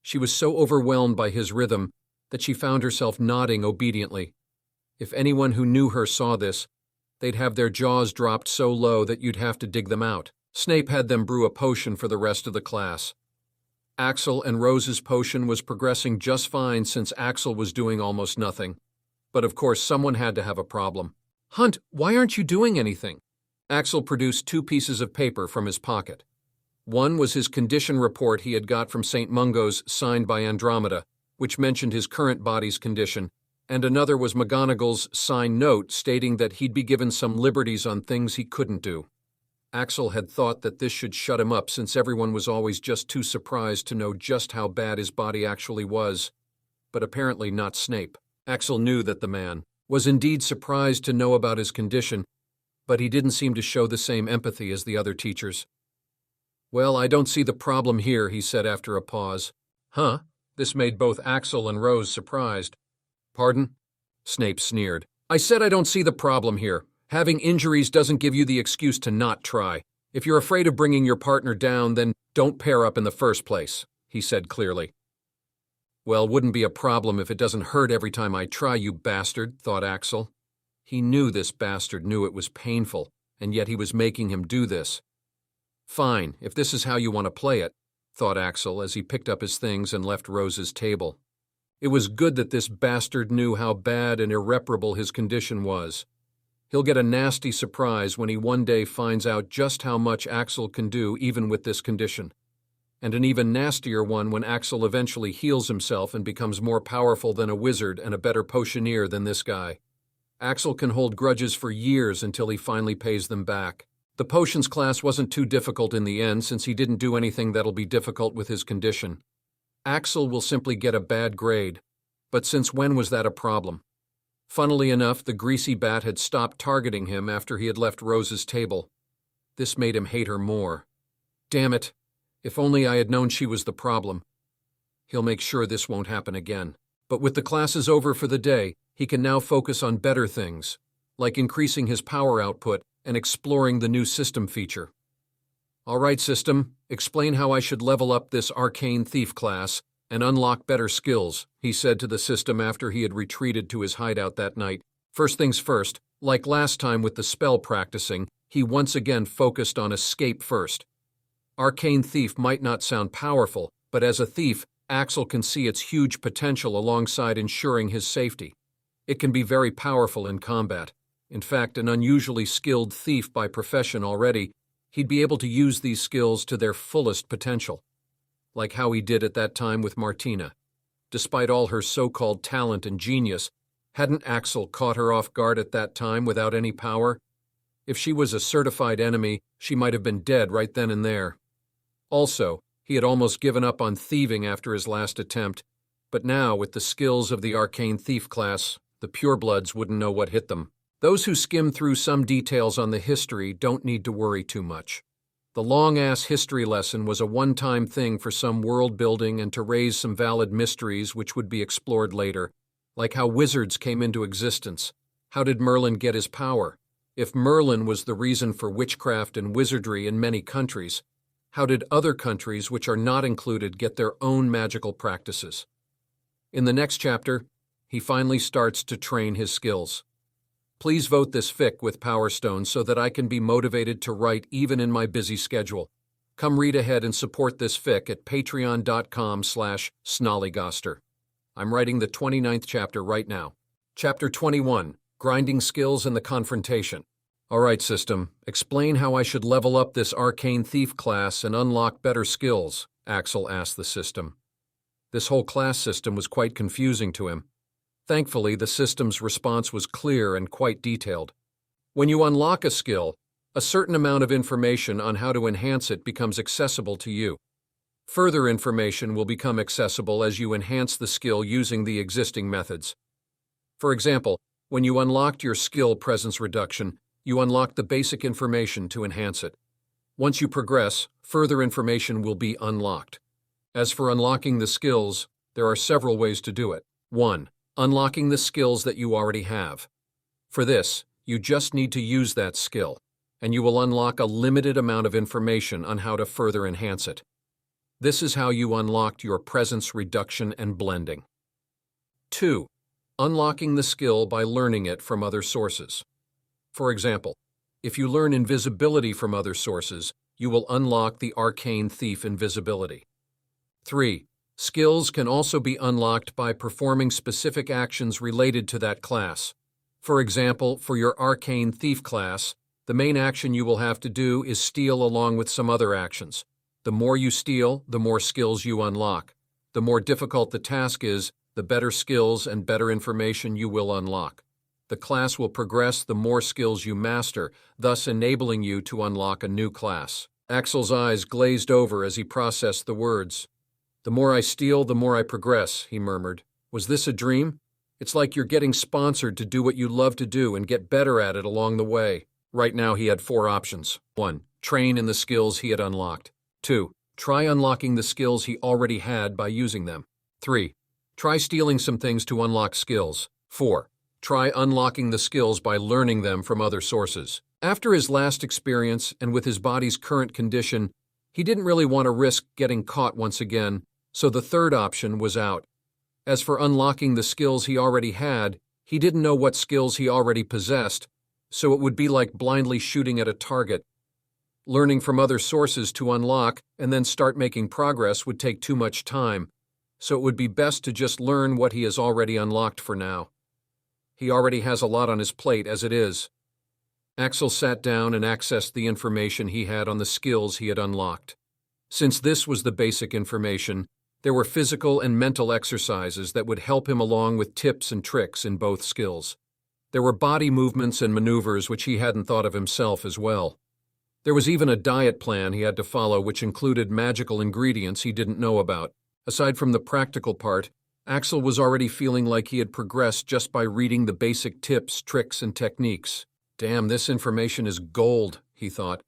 She was so overwhelmed by his rhythm that she found herself nodding obediently. If anyone who knew her saw this, they'd have their jaws dropped so low that you'd have to dig them out. Snape had them brew a potion for the rest of the class. Axel and Rose's potion was progressing just fine since Axel was doing almost nothing. But of course someone had to have a problem. Hunt, why aren't you doing anything? Axel produced 2 pieces of paper from his pocket. One was his condition report he had got from St. Mungo's signed by Andromeda, which mentioned his current body's condition, and another was McGonagall's signed note stating that he'd be given some liberties on things he couldn't do. Axel had thought that this should shut him up since everyone was always just too surprised to know just how bad his body actually was. But apparently not Snape. Axel knew that the man was indeed surprised to know about his condition, but he didn't seem to show the same empathy as the other teachers. Well, I don't see the problem here, he said after a pause. Huh? This made both Axel and Rose surprised. Pardon? Snape sneered. I said I don't see the problem here. Having injuries doesn't give you the excuse to not try. If you're afraid of bringing your partner down, then don't pair up in the first place, he said clearly. Well, wouldn't be a problem if it doesn't hurt every time I try, you bastard, thought Axel. He knew this bastard knew it was painful, and yet he was making him do this. Fine, if this is how you want to play it, thought Axel as he picked up his things and left Rose's table. It was good that this bastard knew how bad and irreparable his condition was. He'll get a nasty surprise when he one day finds out just how much Axel can do even with this condition. And an even nastier one when Axel eventually heals himself and becomes more powerful than a wizard and a better potioneer than this guy. Axel can hold grudges for years until he finally pays them back. The potions class wasn't too difficult in the end since he didn't do anything that'll be difficult with his condition. Axel will simply get a bad grade, but since when was that a problem? Funnily enough, the greasy bat had stopped targeting him after he had left Rose's table. This made him hate her more. Damn it! If only I had known she was the problem. He'll make sure this won't happen again. But with the classes over for the day, he can now focus on better things, like increasing his power output and exploring the new system feature. All right, system, explain how I should level up this arcane thief class and unlock better skills, he said to the system after he had retreated to his hideout that night. First things first, like last time with the spell practicing, he once again focused on escape first. Arcane Thief might not sound powerful, but as a thief, Axel can see its huge potential alongside ensuring his safety. It can be very powerful in combat. In fact, an unusually skilled thief by profession already, he'd be able to use these skills to their fullest potential. Like how he did at that time with Martina. Despite all her so-called talent and genius, hadn't Axel caught her off guard at that time without any power? If she was a certified enemy, she might have been dead right then and there. Also, he had almost given up on thieving after his last attempt, but now, with the skills of the Arcane Thief class, the purebloods wouldn't know what hit them. Those who skim through some details on the history don't need to worry too much. The long-ass history lesson was a one-time thing for some world-building and to raise some valid mysteries which would be explored later, like how wizards came into existence. How did Merlin get his power? If Merlin was the reason for witchcraft and wizardry in many countries, how did other countries which are not included get their own magical practices? In the next chapter, he finally starts to train his skills. Please vote this fic with Power Stone so that I can be motivated to write even in my busy schedule. Come read ahead and support this fic at patreon.com/snollygoster. I'm writing the 29th chapter right now. Chapter 21, Grinding Skills and the Confrontation. All right, system, explain how I should level up this Arcane Thief class and unlock better skills, Axel asked the system. This whole class system was quite confusing to him. Thankfully, the system's response was clear and quite detailed. When you unlock a skill, a certain amount of information on how to enhance it becomes accessible to you. Further information will become accessible as you enhance the skill using the existing methods. For example, when you unlocked your skill presence reduction, you unlock the basic information to enhance it. Once you progress, further information will be unlocked. As for unlocking the skills, there are several ways to do it. 1. Unlocking the skills that you already have. For this, you just need to use that skill, and you will unlock a limited amount of information on how to further enhance it. This is how you unlocked your presence reduction and blending. 2. Unlocking the skill by learning it from other sources. For example, if you learn invisibility from other sources, you will unlock the Arcane Thief invisibility. 3. Skills can also be unlocked by performing specific actions related to that class. For example, for your Arcane Thief class, the main action you will have to do is steal along with some other actions. The more you steal, the more skills you unlock. The more difficult the task is, the better skills and better information you will unlock. The class will progress the more skills you master, thus enabling you to unlock a new class. Axel's eyes glazed over as he processed the words. The more I steal, the more I progress, he murmured. Was this a dream? It's like you're getting sponsored to do what you love to do and get better at it along the way. Right now he had 4 options. 1. Train in the skills he had unlocked. 2. Try unlocking the skills he already had by using them. 3. Try stealing some things to unlock skills. 4. Try unlocking the skills by learning them from other sources. After his last experience and with his body's current condition, he didn't really want to risk getting caught once again, so the third option was out. As for unlocking the skills he already had, he didn't know what skills he already possessed, so it would be like blindly shooting at a target. Learning from other sources to unlock and then start making progress would take too much time, so it would be best to just learn what he has already unlocked for now. He already has a lot on his plate as it is. Axel sat down and accessed the information he had on the skills he had unlocked. Since this was the basic information, there were physical and mental exercises that would help him along with tips and tricks in both skills. There were body movements and maneuvers which he hadn't thought of himself as well. There was even a diet plan he had to follow which included magical ingredients he didn't know about. Aside from the practical part, Axel was already feeling like he had progressed just by reading the basic tips, tricks, and techniques. Damn, this information is gold, he thought.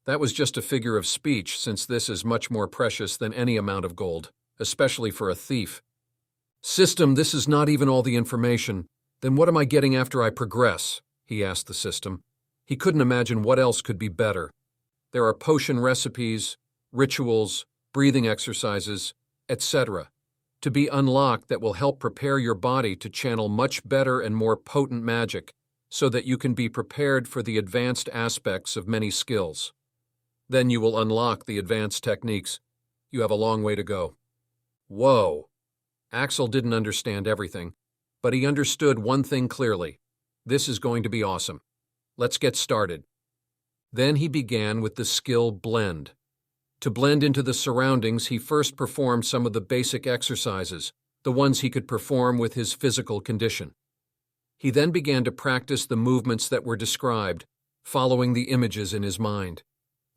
That was just a figure of speech, since this is much more precious than any amount of gold, especially for a thief. System, this is not even all the information. Then what am I getting after I progress? He asked the system. He couldn't imagine what else could be better. There are potion recipes, rituals, breathing exercises, etc. to be unlocked that will help prepare your body to channel much better and more potent magic so that you can be prepared for the advanced aspects of many skills. Then you will unlock the advanced techniques. You have a long way to go. Whoa! Axel didn't understand everything, but he understood one thing clearly. This is going to be awesome. Let's get started. Then he began with the skill blend. To blend into the surroundings, he first performed some of the basic exercises, the ones he could perform with his physical condition. He then began to practice the movements that were described, following the images in his mind.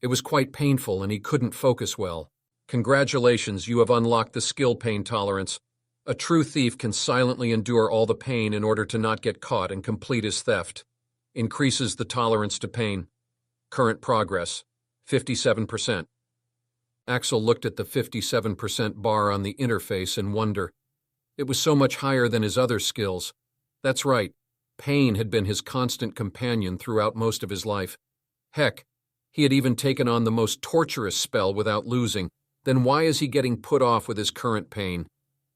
It was quite painful and he couldn't focus well. Congratulations, you have unlocked the skill pain tolerance. A true thief can silently endure all the pain in order to not get caught and complete his theft. Increases the tolerance to pain. Current progress, 57%. Axel looked at the 57% bar on the interface in wonder. It was so much higher than his other skills. That's right, pain had been his constant companion throughout most of his life. Heck, he had even taken on the most torturous spell without losing. Then why is he getting put off with his current pain?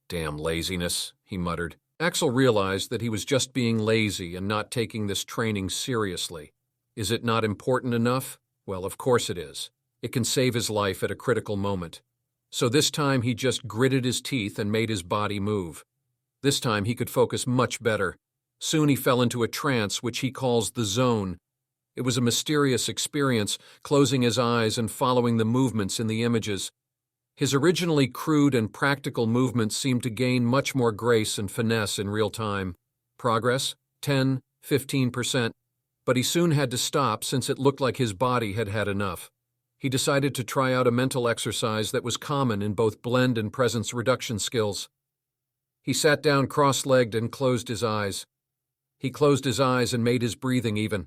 Damn laziness, he muttered. Axel realized that he was just being lazy and not taking this training seriously. Is it not important enough? Well, of course it is. It can save his life at a critical moment. So this time he just gritted his teeth and made his body move. This time he could focus much better. Soon he fell into a trance which he calls the zone. It was a mysterious experience, closing his eyes and following the movements in the images. His originally crude and practical movements seemed to gain much more grace and finesse in real time. Progress? 10, 15%. But he soon had to stop since it looked like his body had had enough. He decided to try out a mental exercise that was common in both blend and presence reduction skills. He sat down cross-legged and closed his eyes. He closed his eyes and made his breathing even.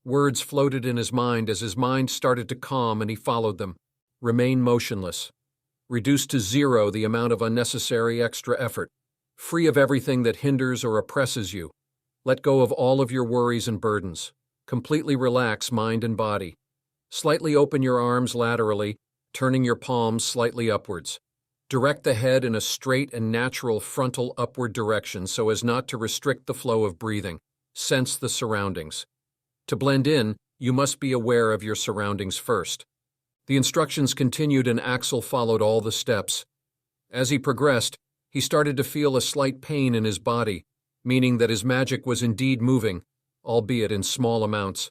Words floated in his mind as his mind started to calm and he followed them. Remain motionless. Reduce to zero the amount of unnecessary extra effort. Free of everything that hinders or oppresses you. Let go of all of your worries and burdens. Completely relax mind and body. Slightly open your arms laterally, turning your palms slightly upwards. Direct the head in a straight and natural frontal upward direction so as not to restrict the flow of breathing. Sense the surroundings. To blend in, you must be aware of your surroundings first. The instructions continued and Axel followed all the steps. As he progressed, he started to feel a slight pain in his body, meaning that his magic was indeed moving, albeit in small amounts.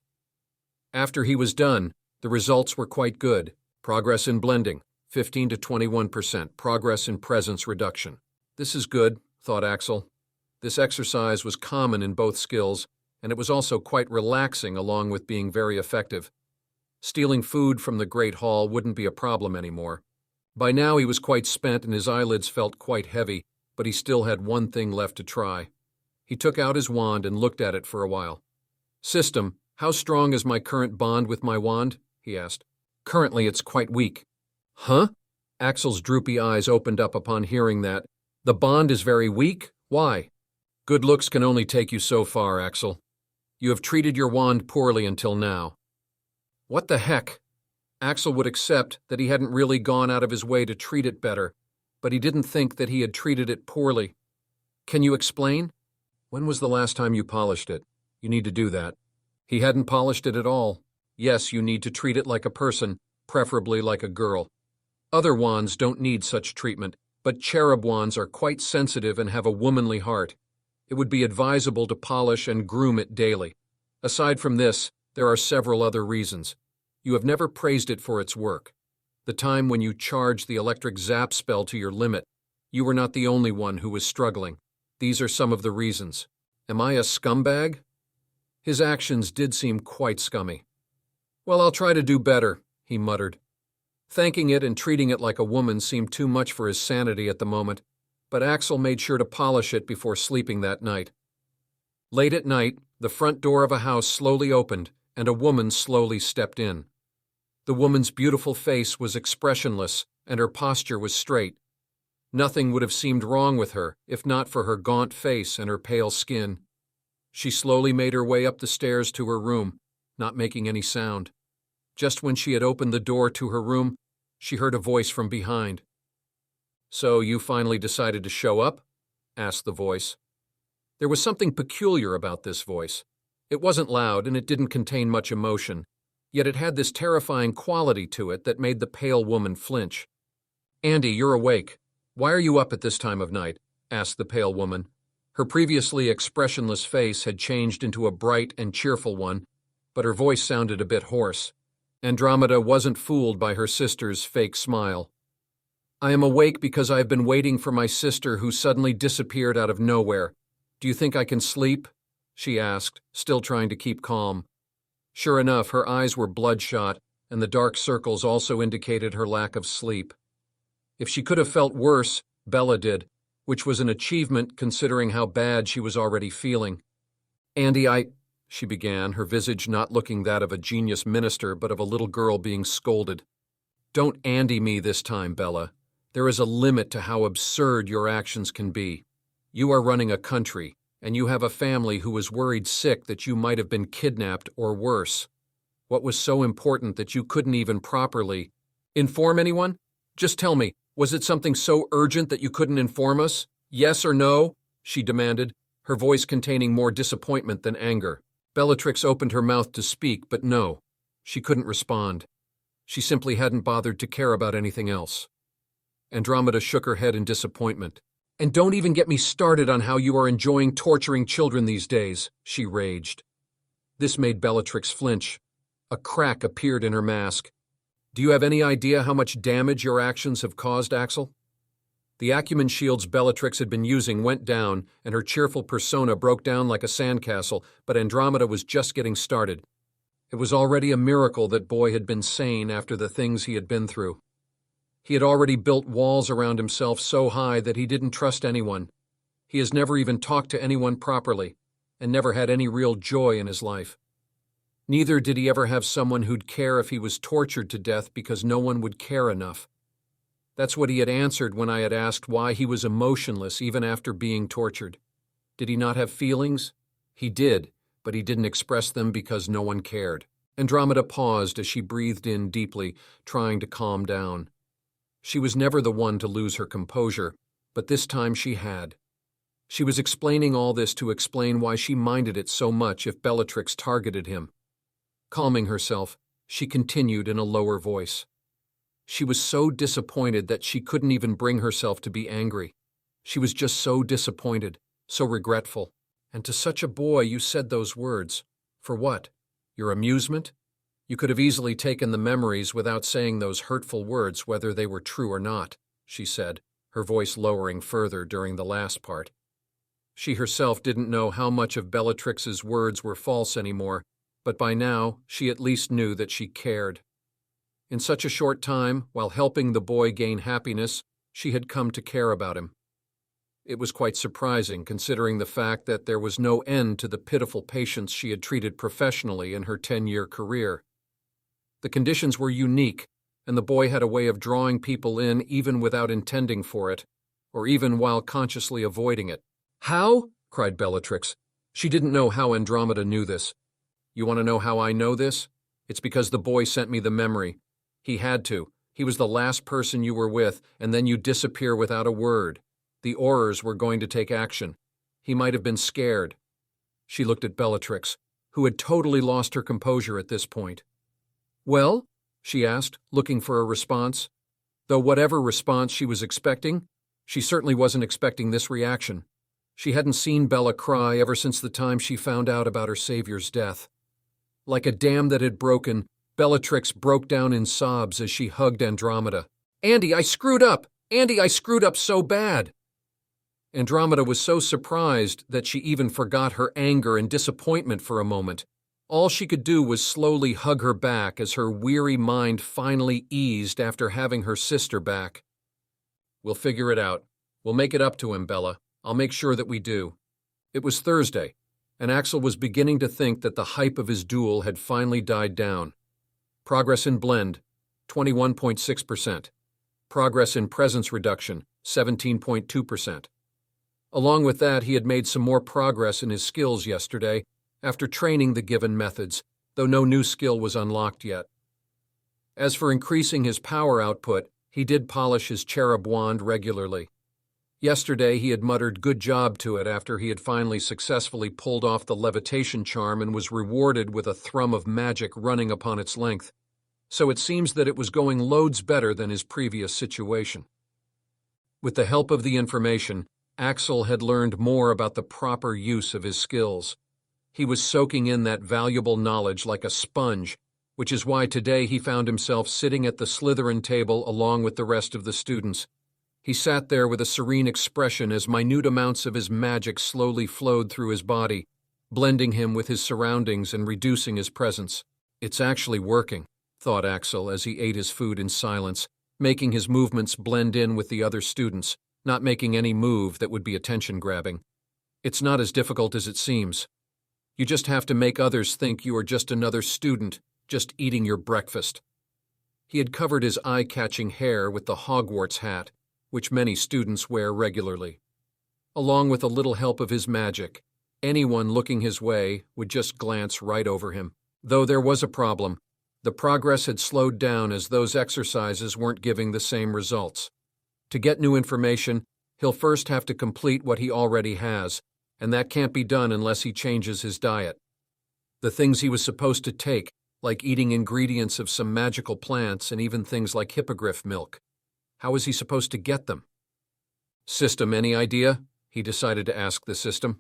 After he was done, the results were quite good. Progress in blending, 15 to 21%. Progress in presence reduction. This is good, thought Axel. This exercise was common in both skills, and it was also quite relaxing along with being very effective. Stealing food from the Great Hall wouldn't be a problem anymore. By now he was quite spent and his eyelids felt quite heavy, but he still had one thing left to try. He took out his wand and looked at it for a while. System, how strong is my current bond with my wand? He asked. Currently it's quite weak. Huh? Axel's droopy eyes opened up upon hearing that. The bond is very weak? Why? Good looks can only take you so far, Axel. You have treated your wand poorly until now. What the heck? Axel would accept that he hadn't really gone out of his way to treat it better, but he didn't think that he had treated it poorly. Can you explain? When was the last time you polished it? You need to do that. He hadn't polished it at all. Yes, you need to treat it like a person, preferably like a girl. Other wands don't need such treatment, but cherub wands are quite sensitive and have a womanly heart. It would be advisable to polish and groom it daily. Aside from this, there are several other reasons. You have never praised it for its work. The time when you charged the electric zap spell to your limit, you were not the only one who was struggling. These are some of the reasons. Am I a scumbag? His actions did seem quite scummy. Well, I'll try to do better, he muttered. Thanking it and treating it like a woman seemed too much for his sanity at the moment, but Axel made sure to polish it before sleeping that night. Late at night, the front door of a house slowly opened, and a woman slowly stepped in. The woman's beautiful face was expressionless, and her posture was straight. Nothing would have seemed wrong with her, if not for her gaunt face and her pale skin. She slowly made her way up the stairs to her room, not making any sound. Just when she had opened the door to her room, she heard a voice from behind. So you finally decided to show up? Asked the voice. There was something peculiar about this voice. It wasn't loud and it didn't contain much emotion, yet it had this terrifying quality to it that made the pale woman flinch. Andy, you're awake. Why are you up at this time of night? Asked the pale woman. Her previously expressionless face had changed into a bright and cheerful one, but her voice sounded a bit hoarse. Andromeda wasn't fooled by her sister's fake smile. I am awake because I have been waiting for my sister who suddenly disappeared out of nowhere. Do you think I can sleep? She asked, still trying to keep calm. Sure enough, her eyes were bloodshot, and the dark circles also indicated her lack of sleep. If she could have felt worse, Bella did, which was an achievement considering how bad she was already feeling. Andy, she began, her visage not looking that of a genius minister but of a little girl being scolded. Don't Andy me this time, Bella. There is a limit to how absurd your actions can be. You are running a country, and you have a family who was worried sick that you might have been kidnapped or worse. What was so important that you couldn't even properly inform anyone? Just tell me, was it something so urgent that you couldn't inform us? Yes or no? she demanded, her voice containing more disappointment than anger. Bellatrix opened her mouth to speak, but no, she couldn't respond. She simply hadn't bothered to care about anything else. Andromeda shook her head in disappointment. "And don't even get me started on how you are enjoying torturing children these days," she raged. This made Bellatrix flinch. A crack appeared in her mask. "Do you have any idea how much damage your actions have caused, Axel?" The acumen shields Bellatrix had been using went down, and her cheerful persona broke down like a sandcastle, but Andromeda was just getting started. It was already a miracle that boy had been sane after the things he had been through. He had already built walls around himself so high that he didn't trust anyone. He has never even talked to anyone properly, and never had any real joy in his life. Neither did he ever have someone who'd care if he was tortured to death because no one would care enough. That's what he had answered when I had asked why he was emotionless even after being tortured. Did he not have feelings? He did, but he didn't express them because no one cared. Andromeda paused as she breathed in deeply, trying to calm down. She was never the one to lose her composure, but this time she had. She was explaining all this to explain why she minded it so much if Bellatrix targeted him. Calming herself, she continued in a lower voice. She was so disappointed that she couldn't even bring herself to be angry. She was just so disappointed, so regretful. And to such a boy you said those words. For what? Your amusement? You could have easily taken the memories without saying those hurtful words whether they were true or not, she said, her voice lowering further during the last part. She herself didn't know how much of Bellatrix's words were false anymore, but by now she at least knew that she cared. In such a short time, while helping the boy gain happiness, she had come to care about him. It was quite surprising, considering the fact that there was no end to the pitiful patients she had treated professionally in her 10-year career. The conditions were unique, and the boy had a way of drawing people in even without intending for it, or even while consciously avoiding it. "How?" cried Bellatrix. She didn't know how Andromeda knew this. "You want to know how I know this? It's because the boy sent me the memory. He had to. He was the last person you were with, and then you disappear without a word. The Aurors were going to take action. He might have been scared." She looked at Bellatrix, who had totally lost her composure at this point. "Well?" she asked, looking for a response. Though whatever response she was expecting, she certainly wasn't expecting this reaction. She hadn't seen Bella cry ever since the time she found out about her savior's death. Like a dam that had broken, Bellatrix broke down in sobs as she hugged Andromeda. "Andy, I screwed up! Andy, I screwed up so bad!" Andromeda was so surprised that she even forgot her anger and disappointment for a moment. All she could do was slowly hug her back as her weary mind finally eased after having her sister back. "We'll figure it out. We'll make it up to him, Bella. I'll make sure that we do." It was Thursday, and Axel was beginning to think that the hype of his duel had finally died down. Progress in blend, 21.6%. Progress in presence reduction, 17.2%. Along with that, he had made some more progress in his skills yesterday after training the given methods, though no new skill was unlocked yet. As for increasing his power output, he did polish his cherub wand regularly. Yesterday he had muttered good job to it after he had finally successfully pulled off the levitation charm and was rewarded with a thrum of magic running upon its length. So it seems that it was going loads better than his previous situation. With the help of the information, Axel had learned more about the proper use of his skills. He was soaking in that valuable knowledge like a sponge, which is why today he found himself sitting at the Slytherin table along with the rest of the students. He sat there with a serene expression as minute amounts of his magic slowly flowed through his body, blending him with his surroundings and reducing his presence. "It's actually working," thought Axel as he ate his food in silence, making his movements blend in with the other students, not making any move that would be attention-grabbing. "It's not as difficult as it seems. You just have to make others think you are just another student, just eating your breakfast." He had covered his eye-catching hair with the Hogwarts hat, which many students wear regularly. Along with a little help of his magic, anyone looking his way would just glance right over him. Though there was a problem. The progress had slowed down as those exercises weren't giving the same results. To get new information, He'll first have to complete what he already has, and that can't be done unless he changes his diet. The things he was supposed to take, like eating ingredients of some magical plants and even things like hippogriff milk. How is he supposed to get them? System, any idea? He decided to ask the system.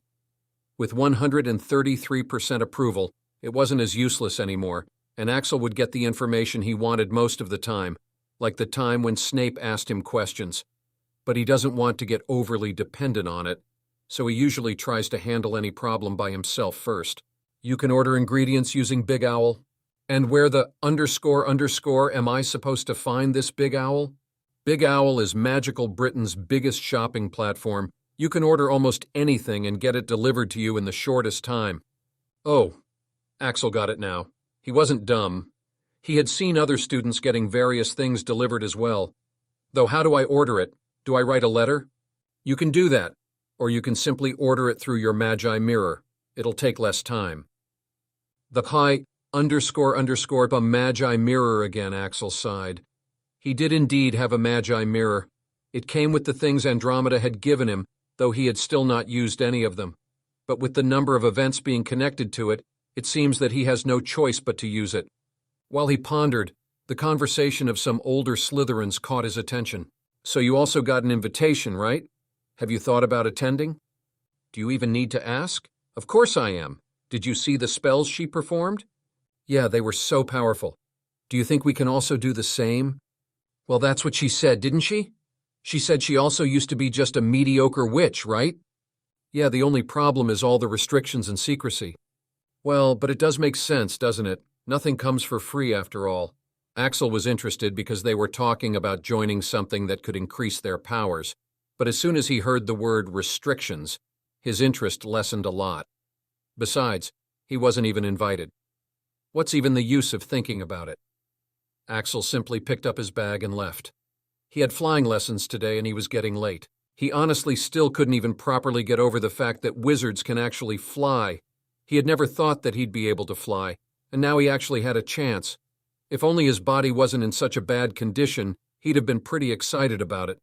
With 133% approval, it wasn't as useless anymore, and Axel would get the information he wanted most of the time, like the time when Snape asked him questions. But he doesn't want to get overly dependent on it, so he usually tries to handle any problem by himself first. You can order ingredients using Big Owl. And where the __ am I supposed to find this Big Owl? Big Owl is Magical Britain's biggest shopping platform. You can order almost anything and get it delivered to you in the shortest time. Oh, Axel got it now. He wasn't dumb. He had seen other students getting various things delivered as well. Though how do I order it? Do I write a letter? You can do that, or you can simply order it through your Magi Mirror. It'll take less time. The __ Magi Mirror again, Axel sighed. He did indeed have a Magi Mirror. It came with the things Andromeda had given him, though he had still not used any of them. But with the number of events being connected to it, it seems that he has no choice but to use it. While he pondered, the conversation of some older Slytherins caught his attention. So you also got an invitation, right? Have you thought about attending? Do you even need to ask? Of course I am. Did you see the spells she performed? Yeah, they were so powerful. Do you think we can also do the same? Well, that's what she said, didn't she? She said she also used to be just a mediocre witch, right? Yeah, the only problem is all the restrictions and secrecy. Well, but it does make sense, doesn't it? Nothing comes for free after all. Axel was interested because they were talking about joining something that could increase their powers, but as soon as he heard the word restrictions, his interest lessened a lot. Besides, he wasn't even invited. What's even the use of thinking about it? Axel simply picked up his bag and left. He had flying lessons today and he was getting late. He honestly still couldn't even properly get over the fact that wizards can actually fly. He had never thought that he'd be able to fly, and now he actually had a chance. If only his body wasn't in such a bad condition, he'd have been pretty excited about it.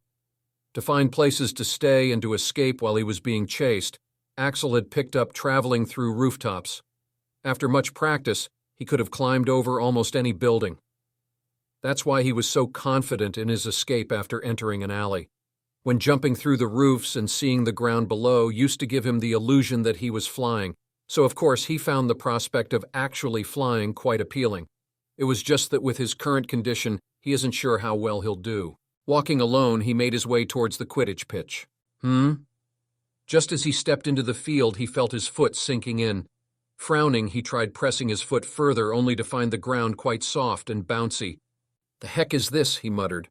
To find places to stay and to escape while he was being chased, Axel had picked up traveling through rooftops. After much practice, he could have climbed over almost any building. That's why he was so confident in his escape after entering an alley. When jumping through the roofs and seeing the ground below used to give him the illusion that he was flying, so of course he found the prospect of actually flying quite appealing. It was just that with his current condition, he isn't sure how well he'll do. Walking alone, he made his way towards the Quidditch pitch. Just as he stepped into the field, he felt his foot sinking in. Frowning, he tried pressing his foot further, only to find the ground quite soft and bouncy. "The heck is this?" he muttered.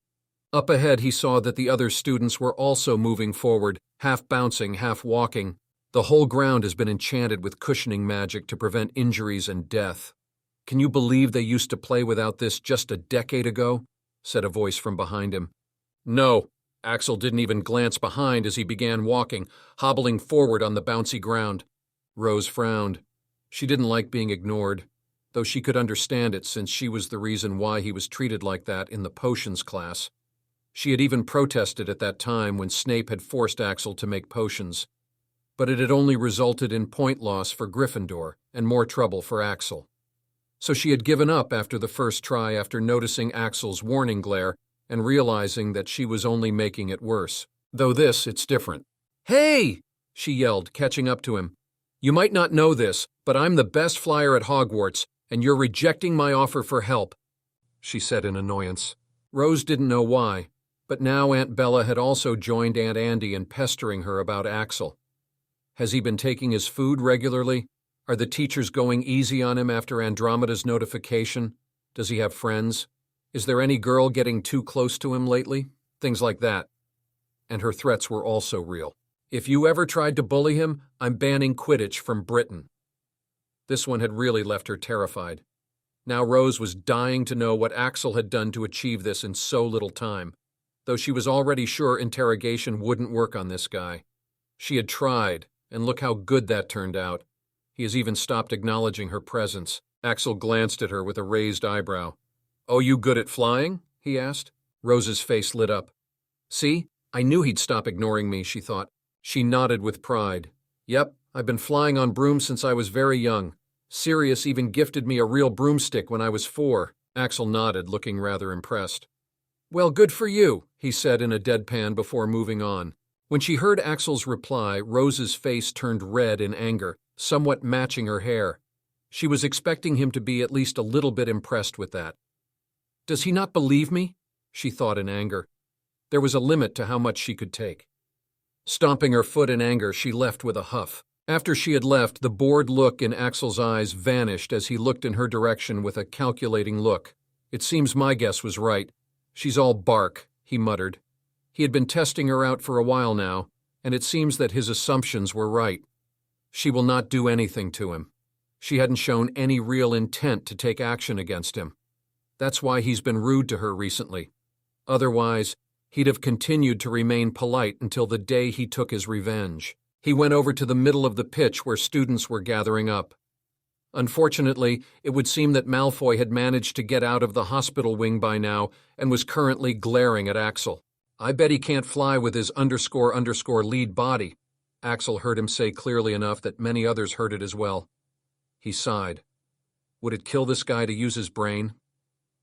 Up ahead, he saw that the other students were also moving forward, half bouncing, half walking. The whole ground has been enchanted with cushioning magic to prevent injuries and death. "Can you believe they used to play without this just a decade ago?" said a voice from behind him. No, Axel didn't even glance behind as he began walking, hobbling forward on the bouncy ground. Rose frowned. She didn't like being ignored, though she could understand it since she was the reason why he was treated like that in the potions class. She had even protested at that time when Snape had forced Axel to make potions. But it had only resulted in point loss for Gryffindor and more trouble for Axel. So she had given up after the first try after noticing Axel's warning glare and realizing that she was only making it worse. Though this, it's different. "Hey!" she yelled, catching up to him. "You might not know this, but I'm the best flyer at Hogwarts, and you're rejecting my offer for help," she said in annoyance. Rose didn't know why, but now Aunt Bella had also joined Aunt Andy in pestering her about Axel. Has he been taking his food regularly? Are the teachers going easy on him after Andromeda's notification? Does he have friends? Is there any girl getting too close to him lately? Things like that. And her threats were also real. "If you ever tried to bully him, I'm banning Quidditch from Britain." This one had really left her terrified. Now Rose was dying to know what Axel had done to achieve this in so little time, though she was already sure interrogation wouldn't work on this guy. She had tried, and look how good that turned out. He has even stopped acknowledging her presence. Axel glanced at her with a raised eyebrow. "Oh, you good at flying?" he asked. Rose's face lit up. "See, I knew he'd stop ignoring me, she thought. She nodded with pride. Yep, I've been flying on brooms since I was very young. Sirius even gifted me a real broomstick when I was 4. Axel nodded, looking rather impressed. Well, good for you, he said in a deadpan before moving on. When she heard Axel's reply, Rose's face turned red in anger, somewhat matching her hair. She was expecting him to be at least a little bit impressed with that. Does he not believe me? She thought in anger. There was a limit to how much she could take. Stomping her foot in anger, she left with a huff. After she had left, the bored look in Axel's eyes vanished as he looked in her direction with a calculating look. It seems my guess was right. She's all bark, he muttered. He had been testing her out for a while now, and it seems that his assumptions were right. She will not do anything to him. She hadn't shown any real intent to take action against him. That's why he's been rude to her recently. Otherwise, he'd have continued to remain polite until the day he took his revenge. He went over to the middle of the pitch where students were gathering up. Unfortunately, it would seem that Malfoy had managed to get out of the hospital wing by now and was currently glaring at Axel. I bet he can't fly with his __ lead body. Axel heard him say clearly enough that many others heard it as well. He sighed. Would it kill this guy to use his brain?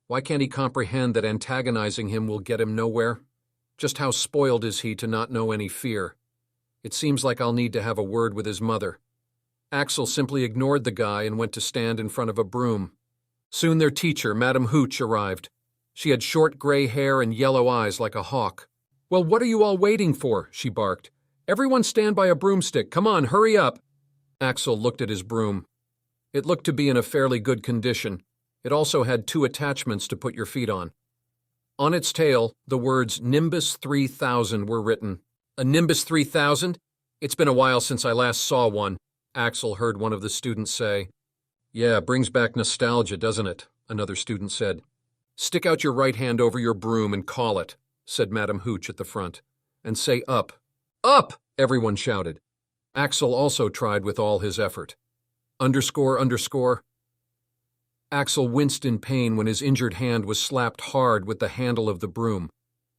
Why can't he comprehend that antagonizing him will get him nowhere? Just how spoiled is he to not know any fear? It seems like I'll need to have a word with his mother. Axel simply ignored the guy and went to stand in front of a broom. Soon their teacher, Madame Hooch, arrived. She had short gray hair and yellow eyes like a hawk. Well, what are you all waiting for? She barked. Everyone stand by a broomstick. Come on, hurry up. Axel looked at his broom. It looked to be in a fairly good condition. It also had 2 attachments to put your feet on. On its tail, the words Nimbus 3000 were written. A Nimbus 3000? It's been a while since I last saw one, Axel heard one of the students say. Yeah, brings back nostalgia, doesn't it? Another student said. Stick out your right hand over your broom and call it, said Madame Hooch at the front. And say up. Up! Everyone shouted. Axel also tried with all his effort. __. Axel winced in pain when his injured hand was slapped hard with the handle of the broom.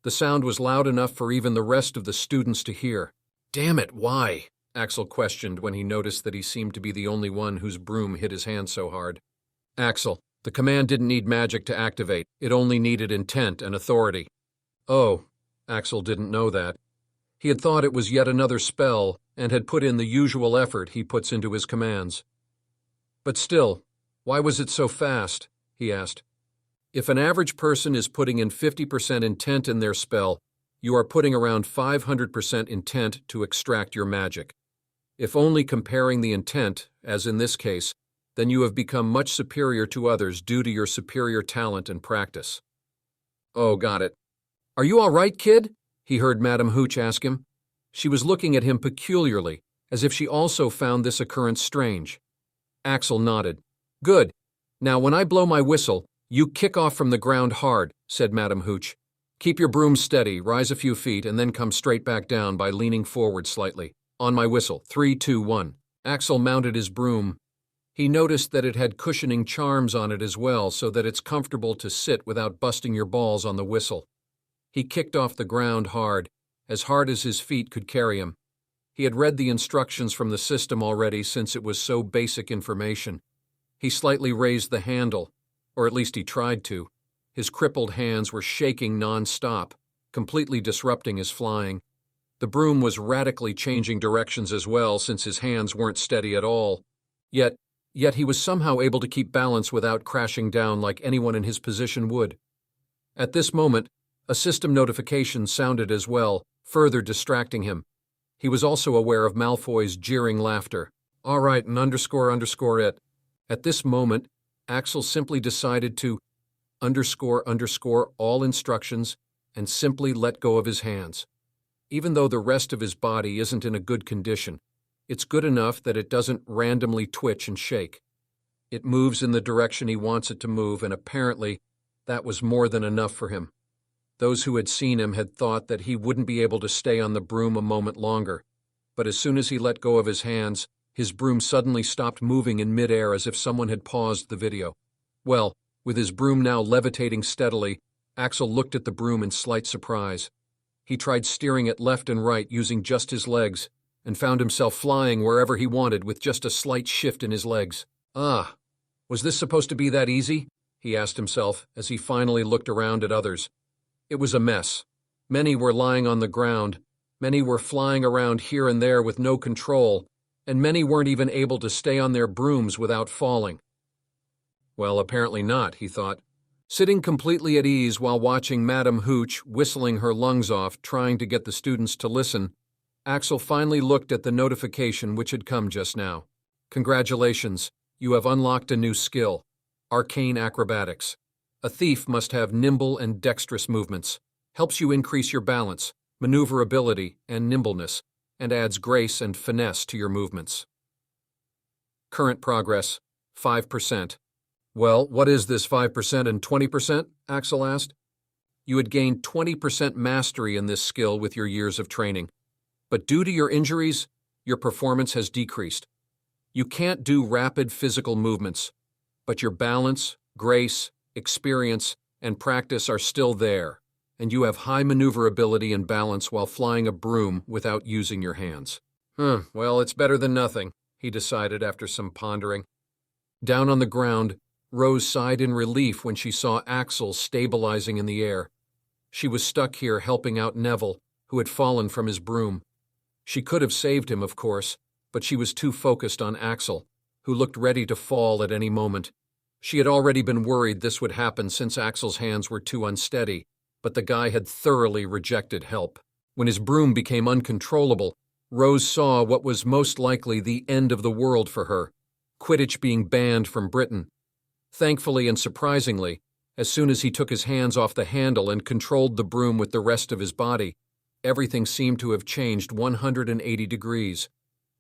The sound was loud enough for even the rest of the students to hear. Damn it, why? Axel questioned when he noticed that he seemed to be the only one whose broom hit his hand so hard. Axel, the command didn't need magic to activate. It only needed intent and authority. Oh, Axel didn't know that. He had thought it was yet another spell and had put in the usual effort he puts into his commands. But still, why was it so fast? He asked. If an average person is putting in 50% intent in their spell, you are putting around 500% intent to extract your magic. If only comparing the intent, as in this case, then you have become much superior to others due to your superior talent and practice. Oh, got it. Are you all right, kid? He heard Madame Hooch ask him. She was looking at him peculiarly, as if she also found this occurrence strange. Axel nodded. Good. Now, when I blow my whistle, you kick off from the ground hard, said Madame Hooch. Keep your broom steady, rise a few feet, and then come straight back down by leaning forward slightly. On my whistle, 3, 2, 1. Axel mounted his broom. He noticed that it had cushioning charms on it as well, so that it's comfortable to sit without busting your balls on the whistle. He kicked off the ground hard as his feet could carry him. He had read the instructions from the system already since it was so basic information. He slightly raised the handle, or at least he tried to. His crippled hands were shaking non-stop, completely disrupting his flying. The broom was radically changing directions as well since his hands weren't steady at all. Yet he was somehow able to keep balance without crashing down like anyone in his position would. At this moment, a system notification sounded as well, further distracting him. He was also aware of Malfoy's jeering laughter. All right, and __ it. At this moment, Axel simply decided to __ all instructions and simply let go of his hands. Even though the rest of his body isn't in a good condition, it's good enough that it doesn't randomly twitch and shake. It moves in the direction he wants it to move, and apparently that was more than enough for him. Those who had seen him had thought that he wouldn't be able to stay on the broom a moment longer, but as soon as he let go of his hands, his broom suddenly stopped moving in midair as if someone had paused the video. Well, with his broom now levitating steadily, Axel looked at the broom in slight surprise. He tried steering it left and right using just his legs, and found himself flying wherever he wanted with just a slight shift in his legs. Ah, was this supposed to be that easy? He asked himself as he finally looked around at others. It was a mess. Many were lying on the ground, many were flying around here and there with no control, and many weren't even able to stay on their brooms without falling. Well, apparently not, he thought. Sitting completely at ease while watching Madame Hooch whistling her lungs off, trying to get the students to listen, Axel finally looked at the notification which had come just now. Congratulations, you have unlocked a new skill, Arcane Acrobatics. A thief must have nimble and dexterous movements, helps you increase your balance, maneuverability, and nimbleness, and adds grace and finesse to your movements. Current progress, 5%. Well, what is this 5% and 20%? Axel asked. You had gained 20% mastery in this skill with your years of training. But due to your injuries, your performance has decreased. You can't do rapid physical movements, but your balance, grace, experience, and practice are still there, and you have high maneuverability and balance while flying a broom without using your hands. Well, it's better than nothing, he decided after some pondering. Down on the ground, Rose sighed in relief when she saw Axel stabilizing in the air. She was stuck here helping out Neville, who had fallen from his broom. She could have saved him, of course, but she was too focused on Axel, who looked ready to fall at any moment. She had already been worried this would happen since Axel's hands were too unsteady, but the guy had thoroughly rejected help. When his broom became uncontrollable, Rose saw what was most likely the end of the world for her, Quidditch being banned from Britain. Thankfully and surprisingly, as soon as he took his hands off the handle and controlled the broom with the rest of his body, everything seemed to have changed 180 degrees.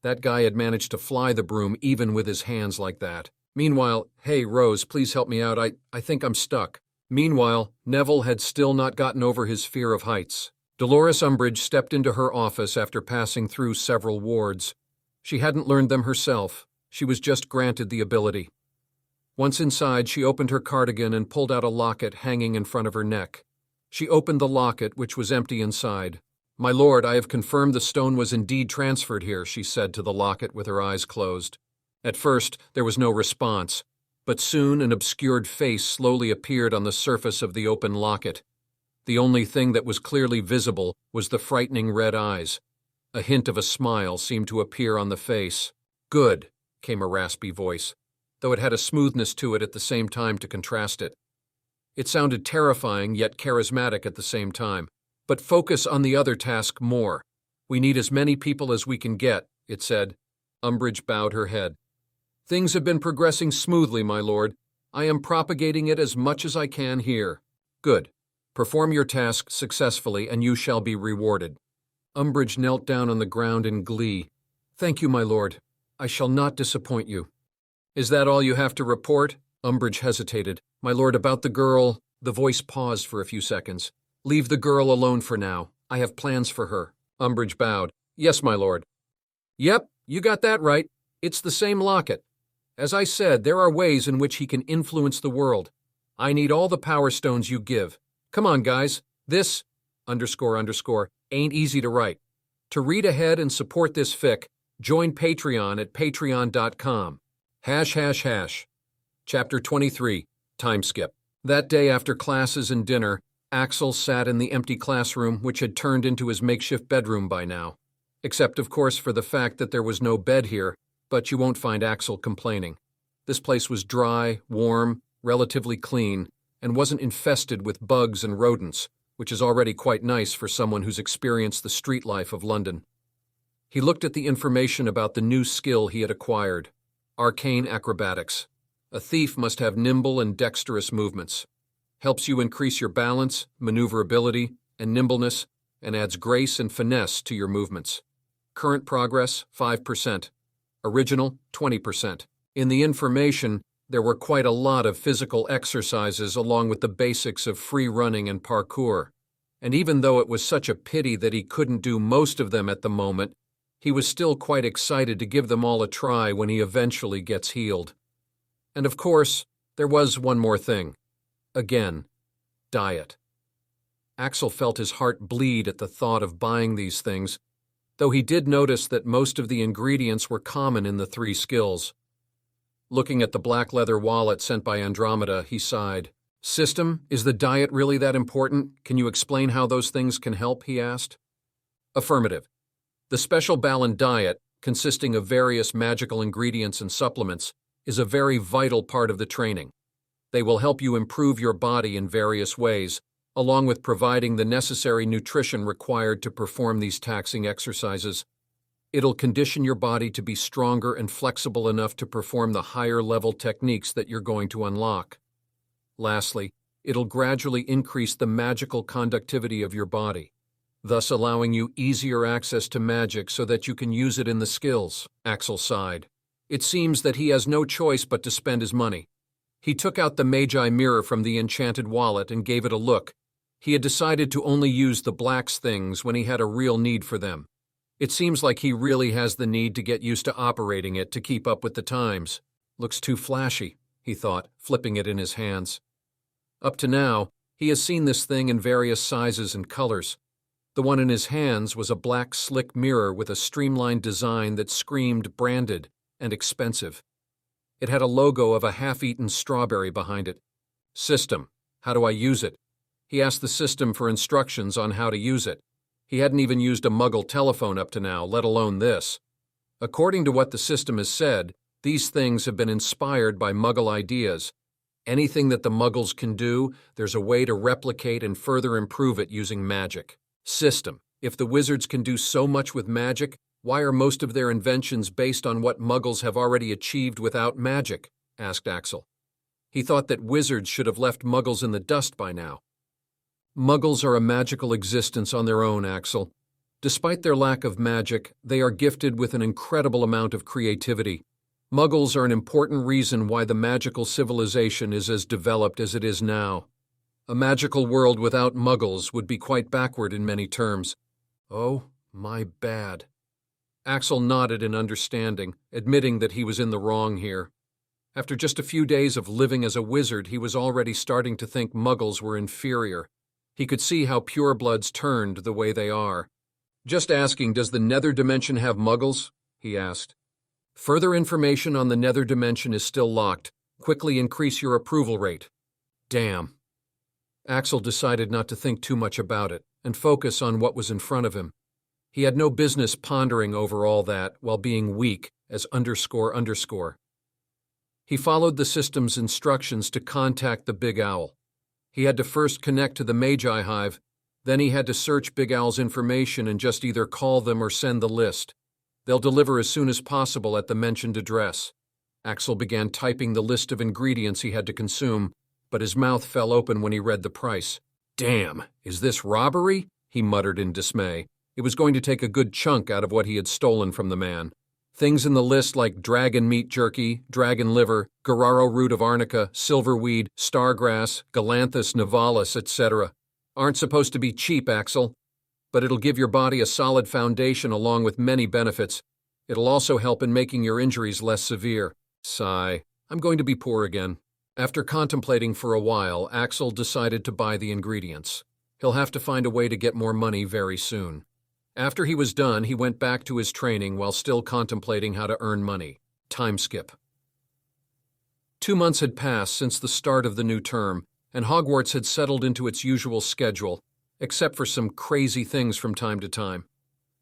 That guy had managed to fly the broom even with his hands like that. Meanwhile, hey, Rose, please help me out. I think I'm stuck. Meanwhile, Neville had still not gotten over his fear of heights. Dolores Umbridge stepped into her office after passing through several wards. She hadn't learned them herself. She was just granted the ability. Once inside, she opened her cardigan and pulled out a locket hanging in front of her neck. She opened the locket, which was empty inside. My lord, I have confirmed the stone was indeed transferred here, she said to the locket with her eyes closed. At first, there was no response, but soon an obscured face slowly appeared on the surface of the open locket. The only thing that was clearly visible was the frightening red eyes. A hint of a smile seemed to appear on the face. Good, came a raspy voice, though it had a smoothness to it at the same time to contrast it. It sounded terrifying yet charismatic at the same time. But focus on the other task more. We need as many people as we can get, it said. Umbridge bowed her head. Things have been progressing smoothly, my lord. I am propagating it as much as I can here. Good. Perform your task successfully and you shall be rewarded. Umbridge knelt down on the ground in glee. Thank you, my lord. I shall not disappoint you. Is that all you have to report? Umbridge hesitated. My lord, about the girl. The voice paused for a few seconds. Leave the girl alone for now. I have plans for her. Umbridge bowed. Yes, my lord. Yep, you got that right. It's the same locket. As I said, there are ways in which he can influence the world. I need all the power stones you give. Come on, guys. This, __, ain't easy to write. To read ahead and support this fic, join Patreon at patreon.com. ###. Chapter 23, Time Skip. That day after classes and dinner, Axel sat in the empty classroom which had turned into his makeshift bedroom by now. Except, of course, for the fact that there was no bed here, but you won't find Axel complaining. This place was dry, warm, relatively clean, and wasn't infested with bugs and rodents, which is already quite nice for someone who's experienced the street life of London. He looked at the information about the new skill he had acquired, Arcane Acrobatics. A thief must have nimble and dexterous movements. Helps you increase your balance, maneuverability, and nimbleness, and adds grace and finesse to your movements. Current progress, 5%. Original, 20%. In the information, there were quite a lot of physical exercises along with the basics of free running and parkour. And even though it was such a pity that he couldn't do most of them at the moment, he was still quite excited to give them all a try when he eventually gets healed. And of course, there was one more thing. Again, diet. Axel felt his heart bleed at the thought of buying these things, though he did notice that most of the ingredients were common in the three skills. Looking at the black leather wallet sent by Andromeda, he sighed. System, is the diet really that important? Can you explain how those things can help? He asked. Affirmative. The Special Balan diet, consisting of various magical ingredients and supplements, is a very vital part of the training. They will help you improve your body in various ways, along with providing the necessary nutrition required to perform these taxing exercises. It'll condition your body to be stronger and flexible enough to perform the higher-level techniques that you're going to unlock. Lastly, it'll gradually increase the magical conductivity of your body, thus allowing you easier access to magic so that you can use it in the skills. Axel sighed. It seems that he has no choice but to spend his money. He took out the Magi mirror from the enchanted wallet and gave it a look. He had decided to only use the Black's things when he had a real need for them. It seems like he really has the need to get used to operating it to keep up with the times. Looks too flashy, he thought, flipping it in his hands. Up to now, he has seen this thing in various sizes and colors. The one in his hands was a black slick mirror with a streamlined design that screamed branded and expensive. It had a logo of a half-eaten strawberry behind it. System, how do I use it? He asked the system for instructions on how to use it. He hadn't even used a Muggle telephone up to now, let alone this. According to what the system has said, these things have been inspired by Muggle ideas. Anything that the Muggles can do, there's a way to replicate and further improve it using magic. System, if the wizards can do so much with magic, why are most of their inventions based on what Muggles have already achieved without magic? Asked Axel. He thought that wizards should have left Muggles in the dust by now. Muggles are a magical existence on their own, Axel. Despite their lack of magic, they are gifted with an incredible amount of creativity. Muggles are an important reason why the magical civilization is as developed as it is now. A magical world without Muggles would be quite backward in many terms. Oh, my bad. Axel nodded in understanding, admitting that he was in the wrong here. After just a few days of living as a wizard, he was already starting to think Muggles were inferior. He could see how purebloods turned the way they are. Just asking, does the Nether Dimension have Muggles? He asked. Further information on the Nether Dimension is still locked. Quickly increase your approval rate. Damn. Axel decided not to think too much about it and focus on what was in front of him. He had no business pondering over all that while being weak as __. He followed the system's instructions to contact the Big Owl. He had to first connect to the Magi Hive, then he had to search Big Owl's information and just either call them or send the list. They'll deliver as soon as possible at the mentioned address. Axel began typing the list of ingredients he had to consume, but his mouth fell open when he read the price. Damn, is this robbery? He muttered in dismay. It was going to take a good chunk out of what he had stolen from the man. Things in the list like dragon meat jerky, dragon liver, Gararo root of arnica, silverweed, stargrass, Galanthus nivalis, etc. aren't supposed to be cheap, Axel. But it'll give your body a solid foundation along with many benefits. It'll also help in making your injuries less severe. Sigh. I'm going to be poor again. After contemplating for a while, Axel decided to buy the ingredients. He'll have to find a way to get more money very soon. After he was done, he went back to his training while still contemplating how to earn money. Time skip. 2 months had passed since the start of the new term, and Hogwarts had settled into its usual schedule, except for some crazy things from time to time.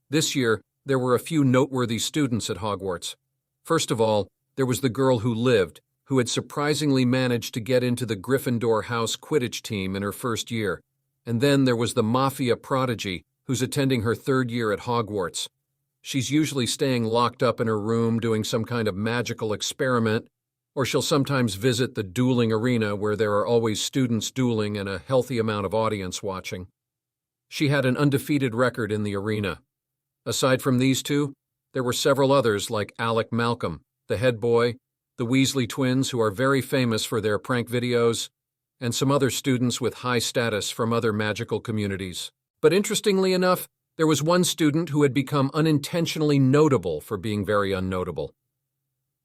This year, there were a few noteworthy students at Hogwarts. First of all, there was the girl who lived, who had surprisingly managed to get into the Gryffindor House Quidditch team in her first year. And then there was the Mafia prodigy, who's attending her 3rd year at Hogwarts. She's usually staying locked up in her room doing some kind of magical experiment, or she'll sometimes visit the dueling arena where there are always students dueling and a healthy amount of audience watching. She had an undefeated record in the arena. Aside from these two, there were several others like Alec Malcolm, the head boy, the Weasley twins who are very famous for their prank videos, and some other students with high status from other magical communities. But interestingly enough, there was one student who had become unintentionally notable for being very unnotable.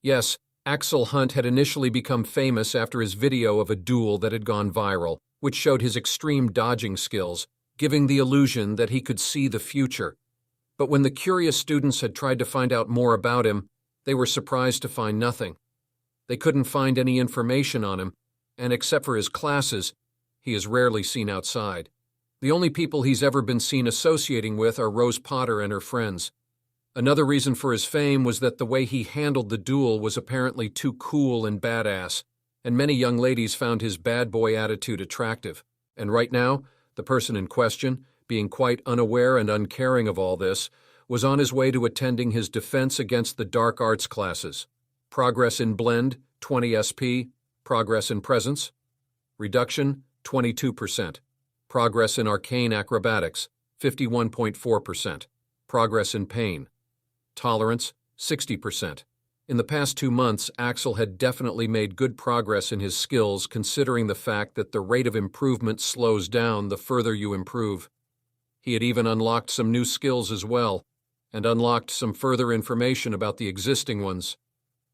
Yes, Axel Hunt had initially become famous after his video of a duel that had gone viral, which showed his extreme dodging skills, giving the illusion that he could see the future. But when the curious students had tried to find out more about him, they were surprised to find nothing. They couldn't find any information on him, and except for his classes, he is rarely seen outside. The only people he's ever been seen associating with are Rose Potter and her friends. Another reason for his fame was that the way he handled the duel was apparently too cool and badass, and many young ladies found his bad boy attitude attractive. And right now, the person in question, being quite unaware and uncaring of all this, was on his way to attending his Defense Against the Dark Arts classes. Progress in Blend, 20 SP. Progress in Presence. Reduction, 22%. Progress in Arcane Acrobatics, 51.4%. Progress in Pain. Tolerance, 60%. In the past 2 months, Axel had definitely made good progress in his skills, considering the fact that the rate of improvement slows down the further you improve. He had even unlocked some new skills as well, and unlocked some further information about the existing ones,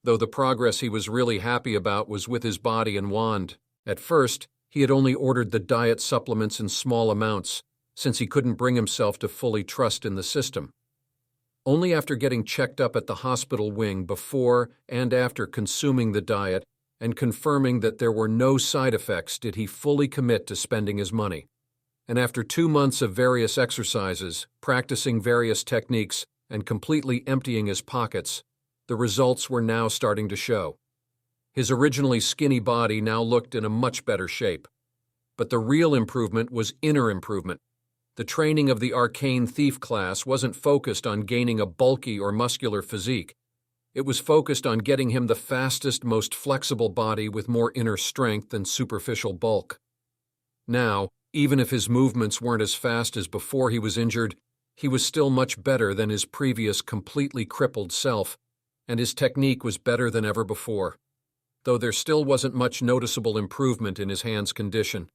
though the progress he was really happy about was with his body and wand. At first, he had only ordered the diet supplements in small amounts, since he couldn't bring himself to fully trust in the system. Only after getting checked up at the hospital wing before and after consuming the diet and confirming that there were no side effects did he fully commit to spending his money. And after 2 months of various exercises, practicing various techniques, and completely emptying his pockets, the results were now starting to show. His originally skinny body now looked in a much better shape. But the real improvement was inner improvement. The training of the Arcane Thief class wasn't focused on gaining a bulky or muscular physique. It was focused on getting him the fastest, most flexible body with more inner strength than superficial bulk. Now, even if his movements weren't as fast as before he was injured, he was still much better than his previous completely crippled self, and his technique was better than ever before, though there still wasn't much noticeable improvement in his hand's condition.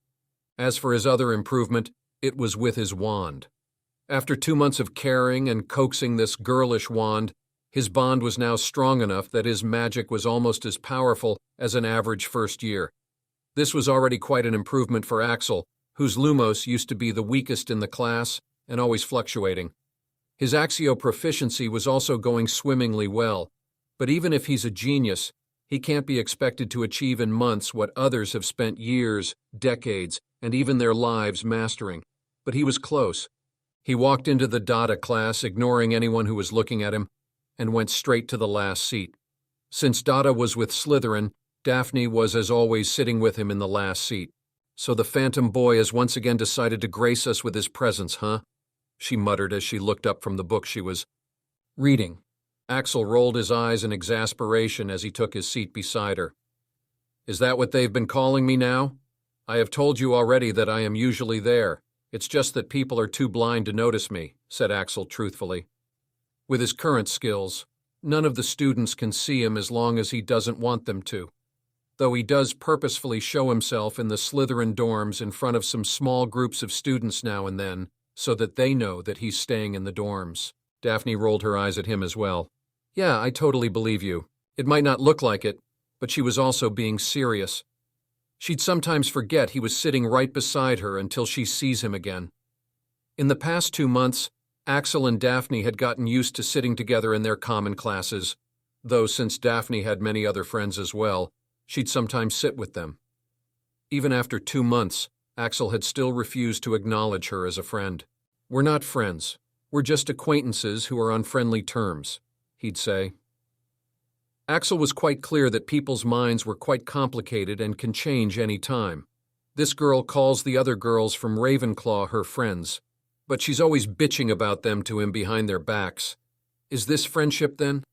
As for his other improvement, it was with his wand. After 2 months of caring and coaxing this girlish wand, his bond was now strong enough that his magic was almost as powerful as an average first year. This was already quite an improvement for Axel, whose Lumos used to be the weakest in the class and always fluctuating. His Axio proficiency was also going swimmingly well, but even if he's a genius, he can't be expected to achieve in months what others have spent years, decades, and even their lives mastering. But he was close. He walked into the Dada class, ignoring anyone who was looking at him, and went straight to the last seat. Since Dada was with Slytherin, Daphne was as always sitting with him in the last seat. So the phantom boy has once again decided to grace us with his presence, huh? She muttered as she looked up from the book she was reading. Axel rolled his eyes in exasperation as he took his seat beside her. Is that what they've been calling me now? I have told you already that I am usually there. It's just that people are too blind to notice me, said Axel truthfully. With his current skills, none of the students can see him as long as he doesn't want them to, though he does purposefully show himself in the Slytherin dorms in front of some small groups of students now and then, so that they know that he's staying in the dorms. Daphne rolled her eyes at him as well. Yeah, I totally believe you. It might not look like it, but she was also being serious. She'd sometimes forget he was sitting right beside her until she sees him again. In the past 2 months, Axel and Daphne had gotten used to sitting together in their common classes, though since Daphne had many other friends as well, she'd sometimes sit with them. Even after 2 months, Axel had still refused to acknowledge her as a friend. We're not friends. We're just acquaintances who are on friendly terms, he'd say. Axel was quite clear that people's minds were quite complicated and can change any time. This girl calls the other girls from Ravenclaw her friends, but she's always bitching about them to him behind their backs. Is this friendship then?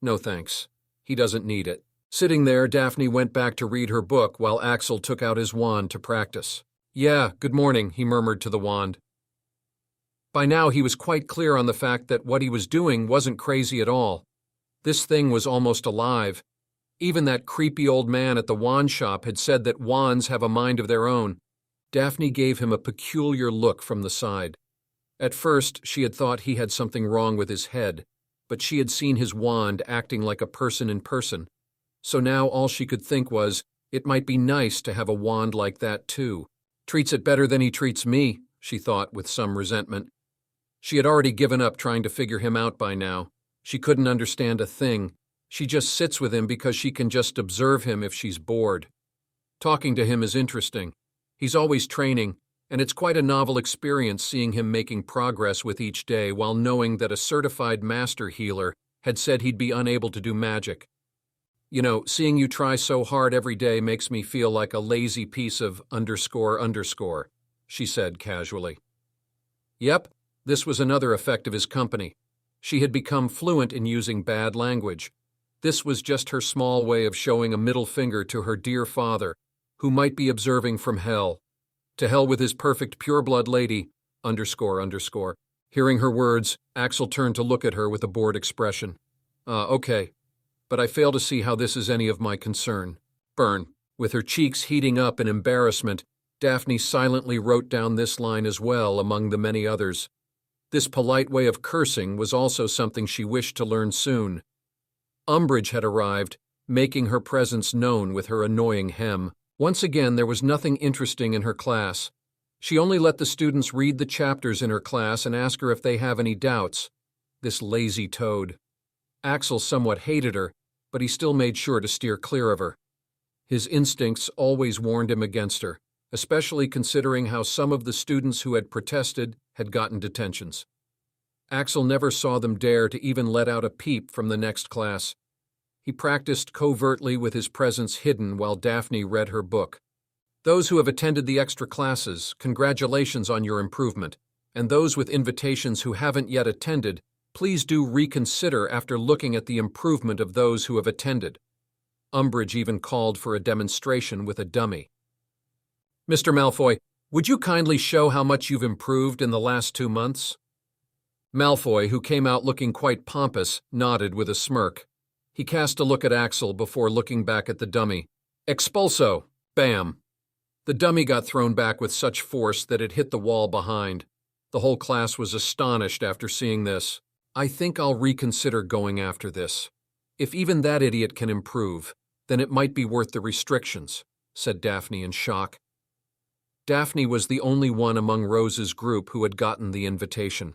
No thanks. He doesn't need it. Sitting there, Daphne went back to read her book while Axel took out his wand to practice. Yeah, good morning, he murmured to the wand. By now he was quite clear on the fact that what he was doing wasn't crazy at all. This thing was almost alive. Even that creepy old man at the wand shop had said that wands have a mind of their own. Daphne gave him a peculiar look from the side. At first, she had thought he had something wrong with his head, but she had seen his wand acting like a person in person. So now all she could think was, it might be nice to have a wand like that too. Treats it better than he treats me, she thought with some resentment. She had already given up trying to figure him out by now. She couldn't understand a thing. She just sits with him because she can just observe him if she's bored. Talking to him is interesting. He's always training, and it's quite a novel experience seeing him making progress with each day while knowing that a certified master healer had said he'd be unable to do magic. You know, seeing you try so hard every day makes me feel like a lazy piece of __, she said casually. Yep, this was another effect of his company. She had become fluent in using bad language. This was just her small way of showing a middle finger to her dear father, who might be observing from hell. To hell with his perfect pureblood lady, __. Hearing her words, Axel turned to look at her with a bored expression. Okay. But I fail to see how this is any of my concern. Burn. With her cheeks heating up in embarrassment, Daphne silently wrote down this line as well among the many others. This polite way of cursing was also something she wished to learn soon. Umbridge had arrived, making her presence known with her annoying hem. Once again, there was nothing interesting in her class. She only let the students read the chapters in her class and ask her if they have any doubts. This lazy toad. Axel somewhat hated her, but he still made sure to steer clear of her. His instincts always warned him against her, especially considering how some of the students who had protested had gotten detentions. Axel never saw them dare to even let out a peep from the next class. He practiced covertly with his presence hidden while Daphne read her book. Those who have attended the extra classes, congratulations on your improvement, and those with invitations who haven't yet attended, please do reconsider after looking at the improvement of those who have attended. Umbridge even called for a demonstration with a dummy. Mr. Malfoy, would you kindly show how much you've improved in the last 2 months? Malfoy, who came out looking quite pompous, nodded with a smirk. He cast a look at Axel before looking back at the dummy. Expulso! Bam! The dummy got thrown back with such force that it hit the wall behind. The whole class was astonished after seeing this. I think I'll reconsider going after this. If even that idiot can improve, then it might be worth the restrictions, said Daphne in shock. Daphne was the only one among Rose's group who had gotten the invitation.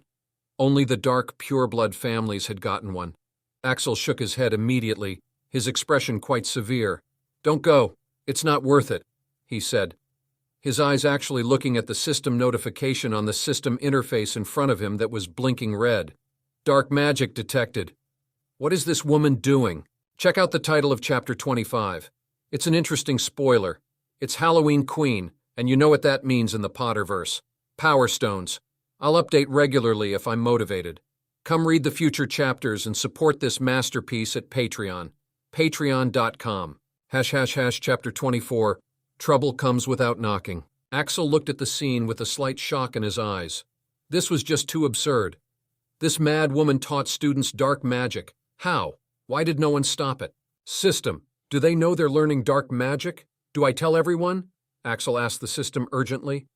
Only the dark, pureblood families had gotten one. Axel shook his head immediately, his expression quite severe. Don't go. It's not worth it, he said. His eyes actually looking at the system notification on the system interface in front of him that was blinking red. Dark magic detected. What is this woman doing? Check out the title of Chapter 25. It's an interesting spoiler. It's Halloween Queen, and you know what that means in the Potterverse. Power Stones. I'll update regularly if I'm motivated. Come read the future chapters and support this masterpiece at Patreon. Patreon.com. ## Chapter 24. Trouble comes without knocking. Axel looked at the scene with a slight shock in his eyes. This was just too absurd. This mad woman taught students dark magic. How? Why did no one stop it? System, do they know they're learning dark magic? Do I tell everyone? Axel asked the system urgently.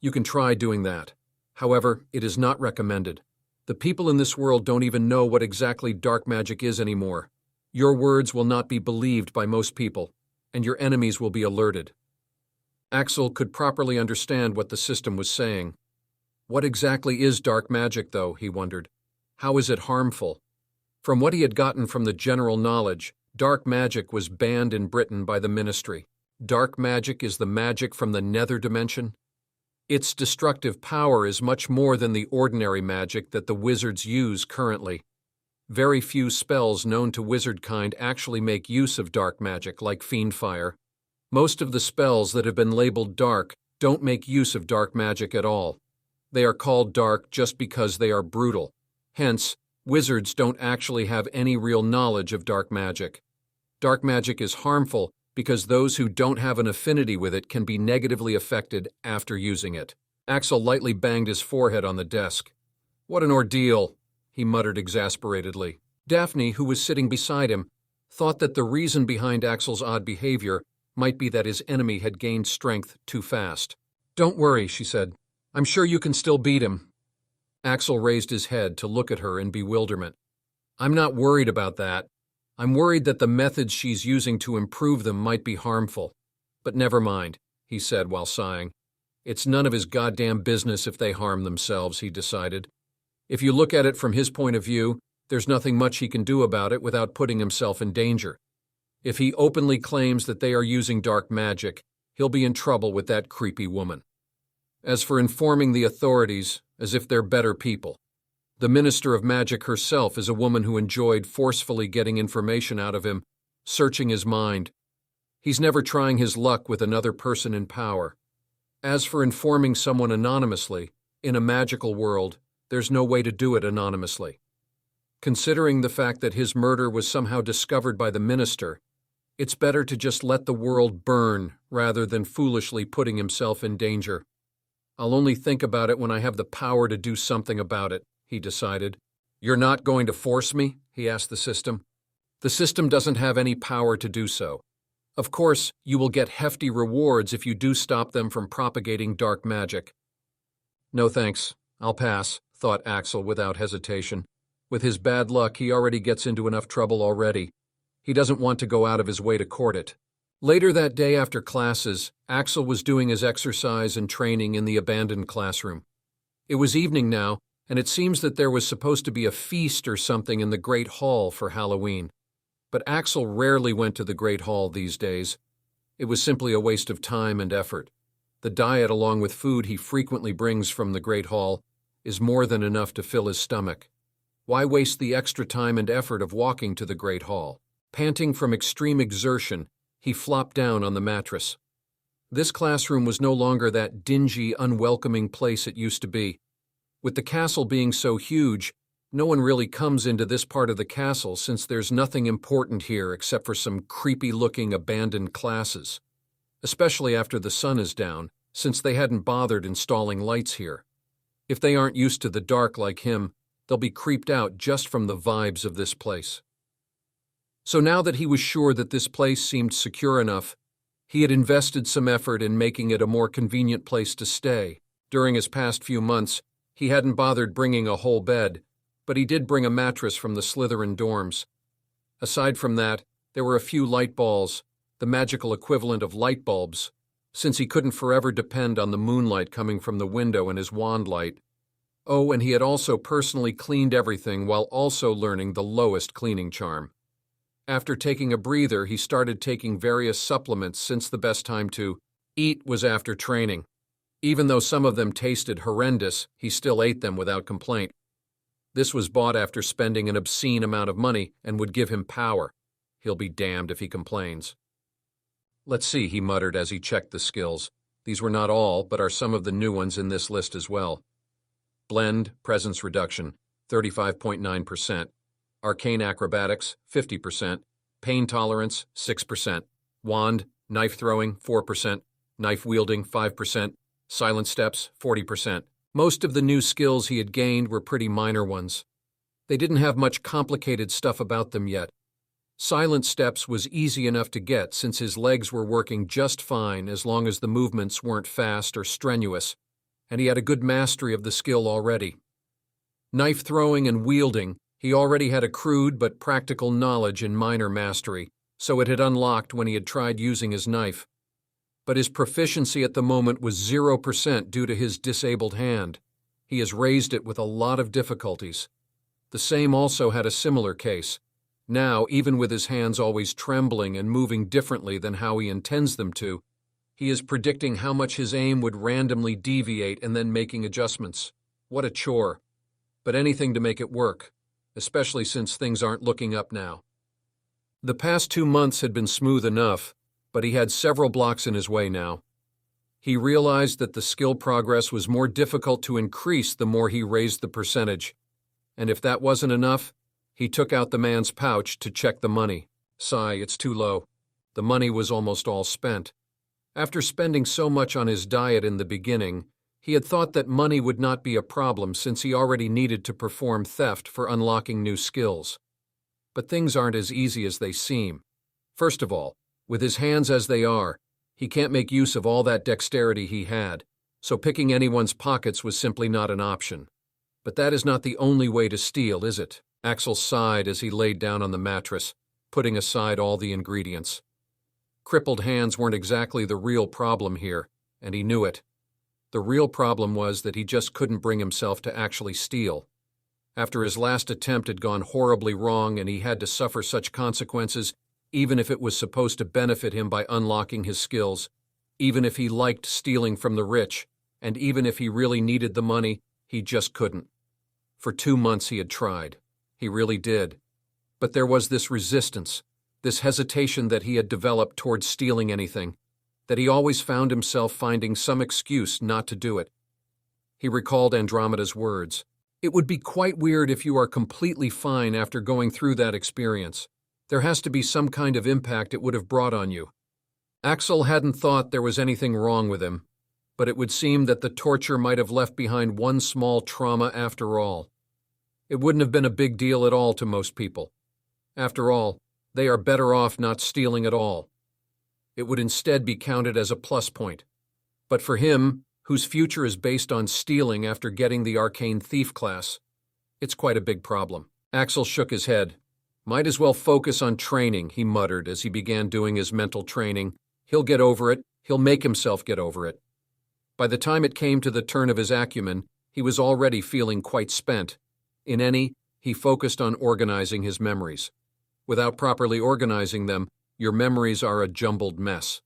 You can try doing that. However, it is not recommended. The people in this world don't even know what exactly dark magic is anymore. Your words will not be believed by most people, and your enemies will be alerted. Axel could properly understand what the system was saying. What exactly is dark magic, though, he wondered. How is it harmful? From what he had gotten from the general knowledge, dark magic was banned in Britain by the Ministry. Dark magic is the magic from the nether dimension. Its destructive power is much more than the ordinary magic that the wizards use currently. Very few spells known to wizardkind actually make use of dark magic, like Fiendfire. Most of the spells that have been labeled dark don't make use of dark magic at all. They are called dark just because they are brutal. Hence, wizards don't actually have any real knowledge of dark magic. Dark magic is harmful because those who don't have an affinity with it can be negatively affected after using it. Axel lightly banged his forehead on the desk. What an ordeal, he muttered exasperatedly. Daphne, who was sitting beside him, thought that the reason behind Axel's odd behavior might be that his enemy had gained strength too fast. Don't worry, she said. I'm sure you can still beat him. Axel raised his head to look at her in bewilderment. I'm not worried about that. I'm worried that the methods she's using to improve them might be harmful. But never mind, he said while sighing. It's none of his goddamn business if they harm themselves, he decided. If you look at it from his point of view, there's nothing much he can do about it without putting himself in danger. If he openly claims that they are using dark magic, he'll be in trouble with that creepy woman. As for informing the authorities, as if they're better people, the Minister of Magic herself is a woman who enjoyed forcefully getting information out of him, searching his mind. He's never trying his luck with another person in power. As for informing someone anonymously, in a magical world, there's no way to do it anonymously. Considering the fact that his murder was somehow discovered by the minister, it's better to just let the world burn rather than foolishly putting himself in danger. I'll only think about it when I have the power to do something about it, he decided. You're not going to force me? He asked the system. The system doesn't have any power to do so. Of course, you will get hefty rewards if you do stop them from propagating dark magic. No thanks. I'll pass, thought Axel without hesitation. With his bad luck, he already gets into enough trouble already. He doesn't want to go out of his way to court it. Later that day after classes, Axel was doing his exercise and training in the abandoned classroom. It was evening now, and it seems that there was supposed to be a feast or something in the Great Hall for Halloween. But Axel rarely went to the Great Hall these days. It was simply a waste of time and effort. The diet along with food he frequently brings from the Great Hall is more than enough to fill his stomach. Why waste the extra time and effort of walking to the Great Hall? Panting from extreme exertion, he flopped down on the mattress. This classroom was no longer that dingy, unwelcoming place it used to be. With the castle being so huge, no one really comes into this part of the castle since there's nothing important here except for some creepy-looking abandoned classes. Especially after the sun is down, since they hadn't bothered installing lights here. If they aren't used to the dark like him, they'll be creeped out just from the vibes of this place. So now that he was sure that this place seemed secure enough, he had invested some effort in making it a more convenient place to stay. During his past few months, he hadn't bothered bringing a whole bed, but he did bring a mattress from the Slytherin dorms. Aside from that, there were a few light balls, the magical equivalent of light bulbs, since he couldn't forever depend on the moonlight coming from the window and his wand light. Oh, and he had also personally cleaned everything while also learning the lowest cleaning charm. After taking a breather, he started taking various supplements since the best time to eat was after training. Even though some of them tasted horrendous, he still ate them without complaint. This was bought after spending an obscene amount of money and would give him power. He'll be damned if he complains. Let's see, he muttered as he checked the skills. These were not all, but are some of the new ones in this list as well. Blend, presence reduction, 35.9%. Arcane acrobatics, 50%. Pain tolerance, 6%. Wand, knife throwing, 4%. Knife wielding, 5%. Silent steps, 40%. Most of the new skills he had gained were pretty minor ones. They didn't have much complicated stuff about them yet. Silent steps was easy enough to get since his legs were working just fine as long as the movements weren't fast or strenuous, and he had a good mastery of the skill already. Knife throwing and wielding, he already had a crude but practical knowledge in minor mastery, so it had unlocked when he had tried using his knife. But his proficiency at the moment was 0% due to his disabled hand. He has raised it with a lot of difficulties. The same also had a similar case. Now, even with his hands always trembling and moving differently than how he intends them to, he is predicting how much his aim would randomly deviate and then making adjustments. What a chore. But anything to make it work, especially since things aren't looking up now. The past 2 months had been smooth enough, but he had several blocks in his way now. He realized that the skill progress was more difficult to increase the more he raised the percentage. And if that wasn't enough, he took out the man's pouch to check the money. Sigh, it's too low. The money was almost all spent. After spending so much on his diet in the beginning, he had thought that money would not be a problem since he already needed to perform theft for unlocking new skills. But things aren't as easy as they seem. First of all, with his hands as they are, he can't make use of all that dexterity he had, so picking anyone's pockets was simply not an option. But that is not the only way to steal, is it? Axel sighed as he laid down on the mattress, putting aside all the ingredients. Crippled hands weren't exactly the real problem here, and he knew it. The real problem was that he just couldn't bring himself to actually steal. After his last attempt had gone horribly wrong and he had to suffer such consequences, even if it was supposed to benefit him by unlocking his skills, even if he liked stealing from the rich, and even if he really needed the money, he just couldn't. For 2 months he had tried. He really did. But there was this resistance, this hesitation that he had developed towards stealing anything, that he always found himself finding some excuse not to do it. He recalled Andromeda's words. It would be quite weird if you are completely fine after going through that experience. There has to be some kind of impact it would have brought on you. Axel hadn't thought there was anything wrong with him, but it would seem that the torture might have left behind one small trauma after all. It wouldn't have been a big deal at all to most people. After all, they are better off not stealing at all. It would instead be counted as a plus point. But for him, whose future is based on stealing after getting the arcane thief class, it's quite a big problem. Axel shook his head. Might as well focus on training, he muttered as he began doing his mental training. He'll get over it. He'll make himself get over it. By the time it came to the turn of his acumen, he was already feeling quite spent. In any, he focused on organizing his memories. Without properly organizing them, your memories are a jumbled mess.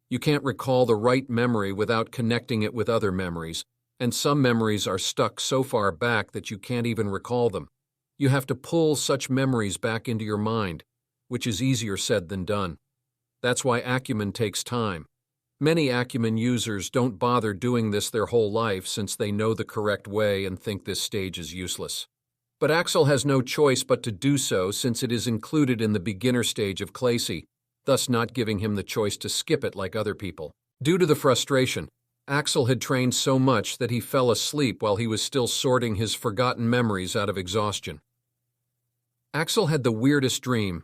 You can't recall the right memory without connecting it with other memories, and some memories are stuck so far back that you can't even recall them. You have to pull such memories back into your mind, which is easier said than done. That's why acumen takes time. Many acumen users don't bother doing this their whole life since they know the correct way and think this stage is useless. But Axel has no choice but to do so since it is included in the beginner stage of Clacy, thus not giving him the choice to skip it like other people. Due to the frustration, Axel had trained so much that he fell asleep while he was still sorting his forgotten memories out of exhaustion. Axel had the weirdest dream.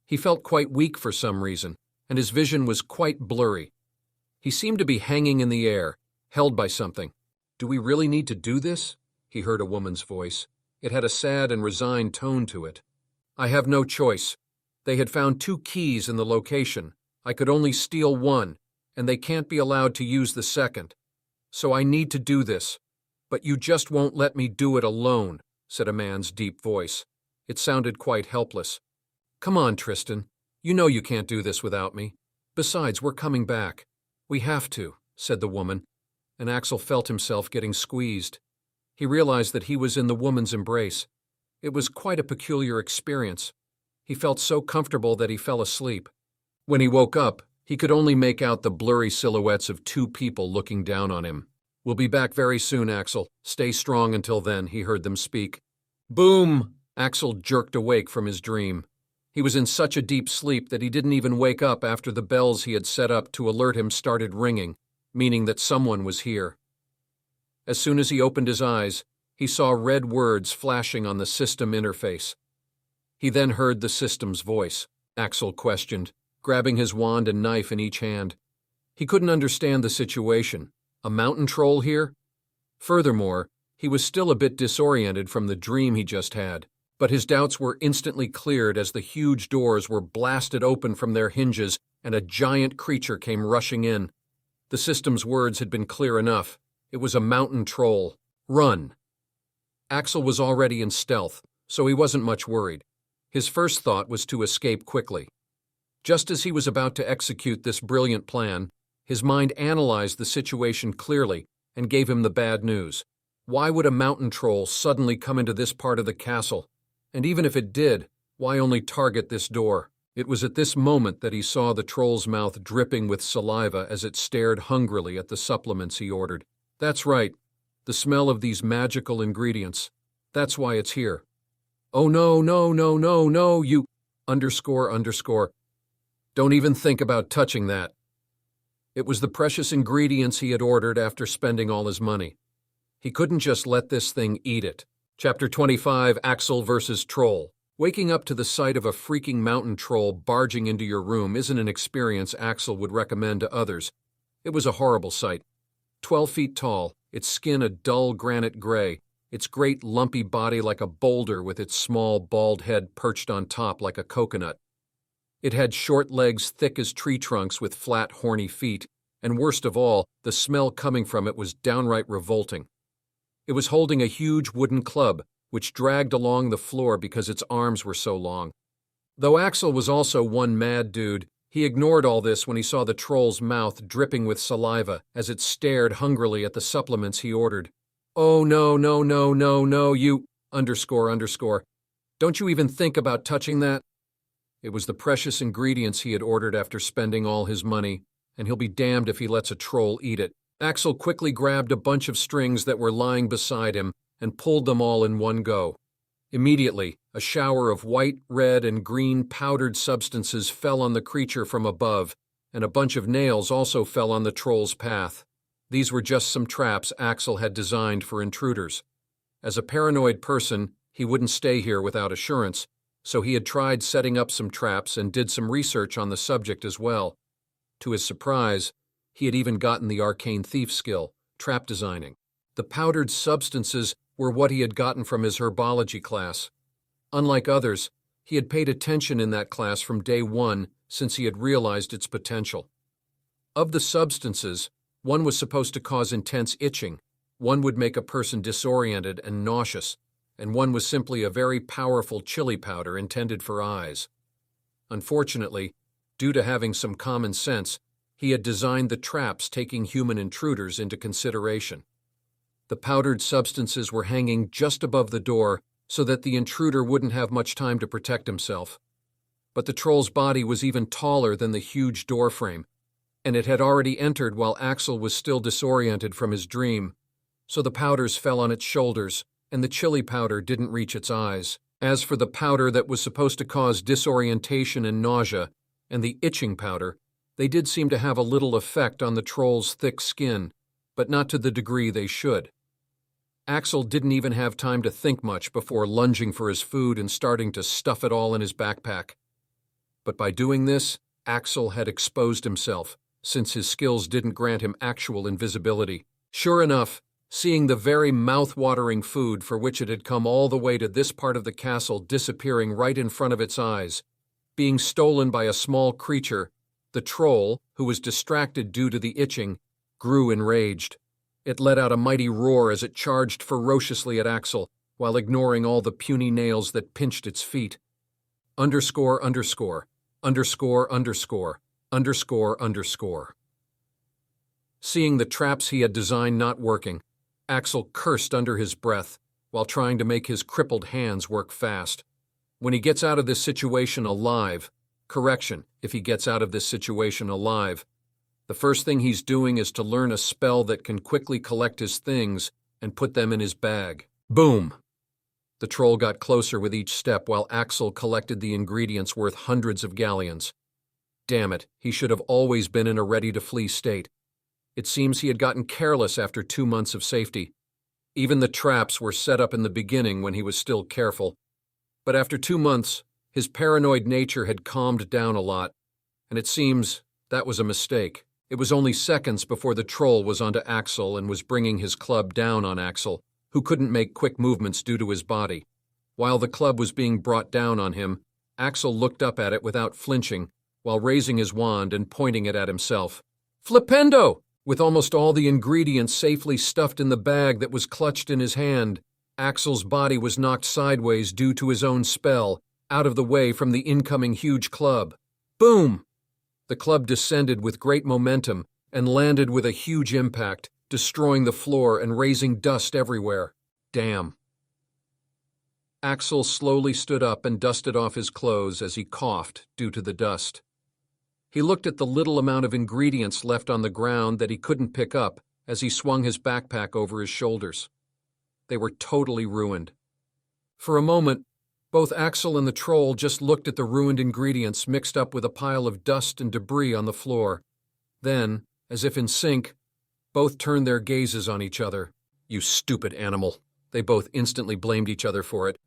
He felt quite weak for some reason, and his vision was quite blurry. He seemed to be hanging in the air, held by something. "Do we really need to do this?" he heard a woman's voice. It had a sad and resigned tone to it. "I have no choice. They had found 2 keys in the location. I could only steal one, and they can't be allowed to use the second. So I need to do this. But you just won't let me do it alone," said a man's deep voice. It sounded quite helpless. "Come on, Tristan. You know you can't do this without me. Besides, we're coming back. We have to," said the woman, and Axel felt himself getting squeezed. He realized that he was in the woman's embrace. It was quite a peculiar experience. He felt so comfortable that he fell asleep. When he woke up, he could only make out the blurry silhouettes of 2 people looking down on him. "We'll be back very soon, Axel. Stay strong until then," he heard them speak. Boom! Axel jerked awake from his dream. He was in such a deep sleep that he didn't even wake up after the bells he had set up to alert him started ringing, meaning that someone was here. As soon as he opened his eyes, he saw red words flashing on the system interface. He then heard the system's voice. Axel questioned, grabbing his wand and knife in each hand. He couldn't understand the situation. A mountain troll here? Furthermore, he was still a bit disoriented from the dream he just had, but his doubts were instantly cleared as the huge doors were blasted open from their hinges and a giant creature came rushing in. The system's words had been clear enough. It was a mountain troll. Run! Axel was already in stealth, so he wasn't much worried. His first thought was to escape quickly. Just as he was about to execute this brilliant plan, his mind analyzed the situation clearly and gave him the bad news. Why would a mountain troll suddenly come into this part of the castle? And even if it did, why only target this door? It was at this moment that he saw the troll's mouth dripping with saliva as it stared hungrily at the supplements he ordered. That's right, the smell of these magical ingredients. That's why it's here. "Oh no, no, no, no, no, you... ___. Don't even think about touching that." It was the precious ingredients he had ordered after spending all his money. He couldn't just let this thing eat it. Chapter 25, Axel vs. Troll. Waking up to the sight of a freaking mountain troll barging into your room isn't an experience Axel would recommend to others. It was a horrible sight. 12 feet tall, its skin a dull granite gray, its great lumpy body like a boulder with its small bald head perched on top like a coconut. It had short legs thick as tree trunks with flat horny feet, and worst of all, the smell coming from it was downright revolting. It was holding a huge wooden club, which dragged along the floor because its arms were so long. Though Axel was also one mad dude, he ignored all this when he saw the troll's mouth dripping with saliva as it stared hungrily at the supplements he ordered. "Oh no, no, no, no, no, you ___. Don't you even think about touching that?" It was the precious ingredients he had ordered after spending all his money, and he'll be damned if he lets a troll eat it. Axel quickly grabbed a bunch of strings that were lying beside him and pulled them all in one go. Immediately, a shower of white, red, and green powdered substances fell on the creature from above, and a bunch of nails also fell on the troll's path. These were just some traps Axel had designed for intruders. As a paranoid person, he wouldn't stay here without assurance, so he had tried setting up some traps and did some research on the subject as well. To his surprise, he had even gotten the arcane thief skill, trap designing. The powdered substances were what he had gotten from his herbology class. Unlike others, he had paid attention in that class from day one since he had realized its potential. Of the substances, one was supposed to cause intense itching, one would make a person disoriented and nauseous, and one was simply a very powerful chili powder intended for eyes. Unfortunately, due to having some common sense, he had designed the traps taking human intruders into consideration. The powdered substances were hanging just above the door so that the intruder wouldn't have much time to protect himself. But the troll's body was even taller than the huge door frame, and it had already entered while Axel was still disoriented from his dream, so the powders fell on its shoulders, and the chili powder didn't reach its eyes. As for the powder that was supposed to cause disorientation and nausea, and the itching powder, they did seem to have a little effect on the troll's thick skin, but not to the degree they should. Axel didn't even have time to think much before lunging for his food and starting to stuff it all in his backpack. But by doing this, Axel had exposed himself, since his skills didn't grant him actual invisibility. Sure enough, seeing the very mouth-watering food for which it had come all the way to this part of the castle disappearing right in front of its eyes, being stolen by a small creature, the troll, who was distracted due to the itching, grew enraged. It let out a mighty roar as it charged ferociously at Axel, while ignoring all the puny nails that pinched its feet. ______________________________________________________________________________________________________________ Seeing the traps he had designed not working, Axel cursed under his breath while trying to make his crippled hands work fast. When he gets out of this situation alive, if he gets out of this situation alive, the first thing he's doing is to learn a spell that can quickly collect his things and put them in his bag. Boom! The troll got closer with each step while Axel collected the ingredients worth hundreds of galleons. Damn it, he should have always been in a ready-to-flee state. It seems he had gotten careless after 2 months of safety. Even the traps were set up in the beginning when he was still careful. But after 2 months, his paranoid nature had calmed down a lot, and it seems that was a mistake. It was only seconds before the troll was onto Axel and was bringing his club down on Axel, who couldn't make quick movements due to his body. While the club was being brought down on him, Axel looked up at it without flinching, while raising his wand and pointing it at himself. Flipendo! With almost all the ingredients safely stuffed in the bag that was clutched in his hand, Axel's body was knocked sideways due to his own spell, out of the way from the incoming huge club. Boom! The club descended with great momentum and landed with a huge impact, destroying the floor and raising dust everywhere. Damn. Axel slowly stood up and dusted off his clothes as he coughed due to the dust. He looked at the little amount of ingredients left on the ground that he couldn't pick up as he swung his backpack over his shoulders. They were totally ruined. For a moment, both Axel and the troll just looked at the ruined ingredients mixed up with a pile of dust and debris on the floor. Then, as if in sync, both turned their gazes on each other. You stupid animal. They both instantly blamed each other for it.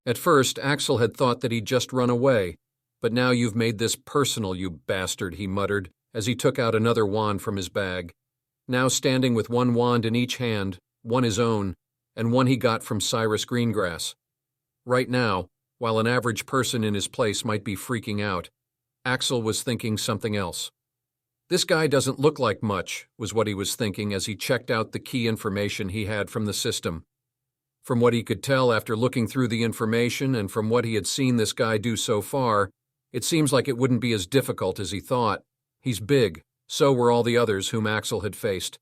At first, Axel had thought that he'd just run away, but now you've made this personal, you bastard, he muttered, as he took out another wand from his bag. Now standing with one wand in each hand, one his own, and one he got from Cyrus Greengrass. Right now, while an average person in his place might be freaking out, Axel was thinking something else. This guy doesn't look like much, was what he was thinking as he checked out the key information he had from the system. From what he could tell after looking through the information and from what he had seen this guy do so far, it seems like it wouldn't be as difficult as he thought. He's big, so were all the others whom Axel had faced.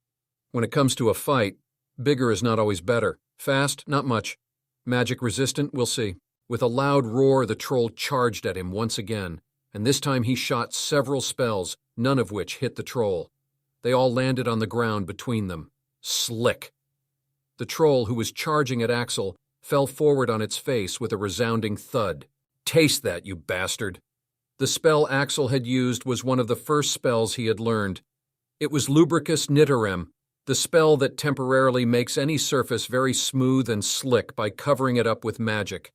When it comes to a fight, bigger is not always better. Fast, not much. Magic resistant, we'll see. With a loud roar, the troll charged at him once again, and this time he shot several spells, none of which hit the troll. They all landed on the ground between them. Slick. The troll, who was charging at Axel, fell forward on its face with a resounding thud. Taste that, you bastard! The spell Axel had used was one of the first spells he had learned. It was Lubricus Nitterem, the spell that temporarily makes any surface very smooth and slick by covering it up with magic.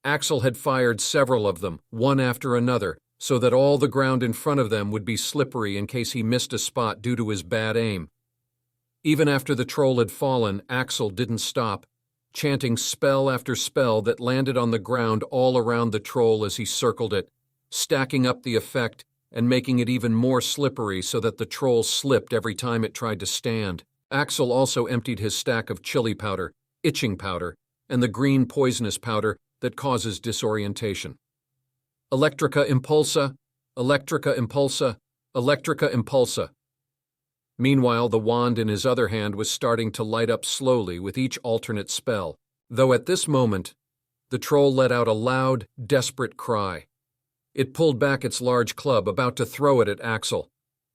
Axel had fired several of them, one after another, so that all the ground in front of them would be slippery in case he missed a spot due to his bad aim. Even after the troll had fallen, Axel didn't stop, chanting spell after spell that landed on the ground all around the troll as he circled it, stacking up the effect and making it even more slippery so that the troll slipped every time it tried to stand. Axel also emptied his stack of chili powder, itching powder, and the green poisonous powder that causes disorientation. Electrica Impulsa, Electrica Impulsa, Electrica Impulsa. Meanwhile, the wand in his other hand was starting to light up slowly with each alternate spell, though at this moment, the troll let out a loud, desperate cry. It pulled back its large club, about to throw it at Axel.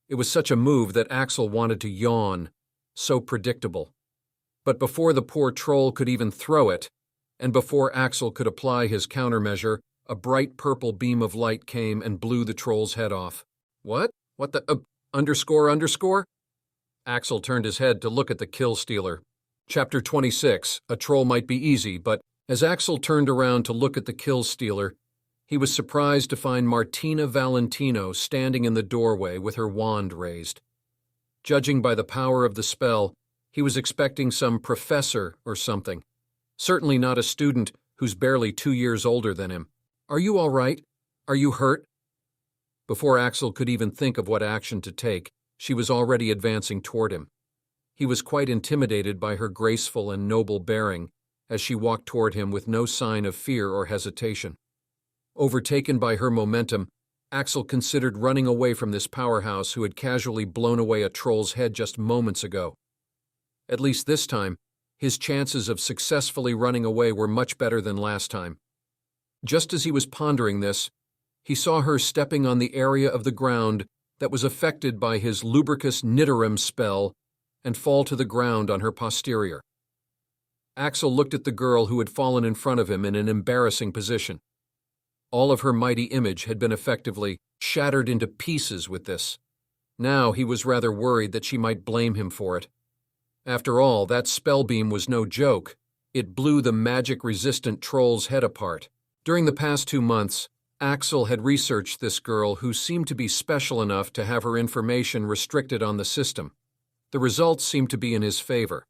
It was such a move that Axel wanted to yawn. So predictable. But before the poor troll could even throw it, and before Axel could apply his countermeasure, a bright purple beam of light came and blew the troll's head off. What? What the, underscore? Axel turned his head to look at the kill stealer. Chapter 26, A Troll Might Be Easy, but as Axel turned around to look at the kill stealer, he was surprised to find Martina Valentino standing in the doorway with her wand raised. Judging by the power of the spell, he was expecting some professor or something. Certainly not a student who's barely 2 years older than him. Are you all right? Are you hurt? Before Axel could even think of what action to take, she was already advancing toward him. He was quite intimidated by her graceful and noble bearing as she walked toward him with no sign of fear or hesitation. Overtaken by her momentum, Axel considered running away from this powerhouse who had casually blown away a troll's head just moments ago. At least this time, his chances of successfully running away were much better than last time. Just as he was pondering this, he saw her stepping on the area of the ground that was affected by his Lubricus Nitterem spell and fall to the ground on her posterior. Axel looked at the girl who had fallen in front of him in an embarrassing position. All of her mighty image had been effectively shattered into pieces with this. Now he was rather worried that she might blame him for it. After all, that spell beam was no joke. It blew the magic-resistant troll's head apart. During the past 2 months, Axel had researched this girl who seemed to be special enough to have her information restricted on the system. The results seemed to be in his favor.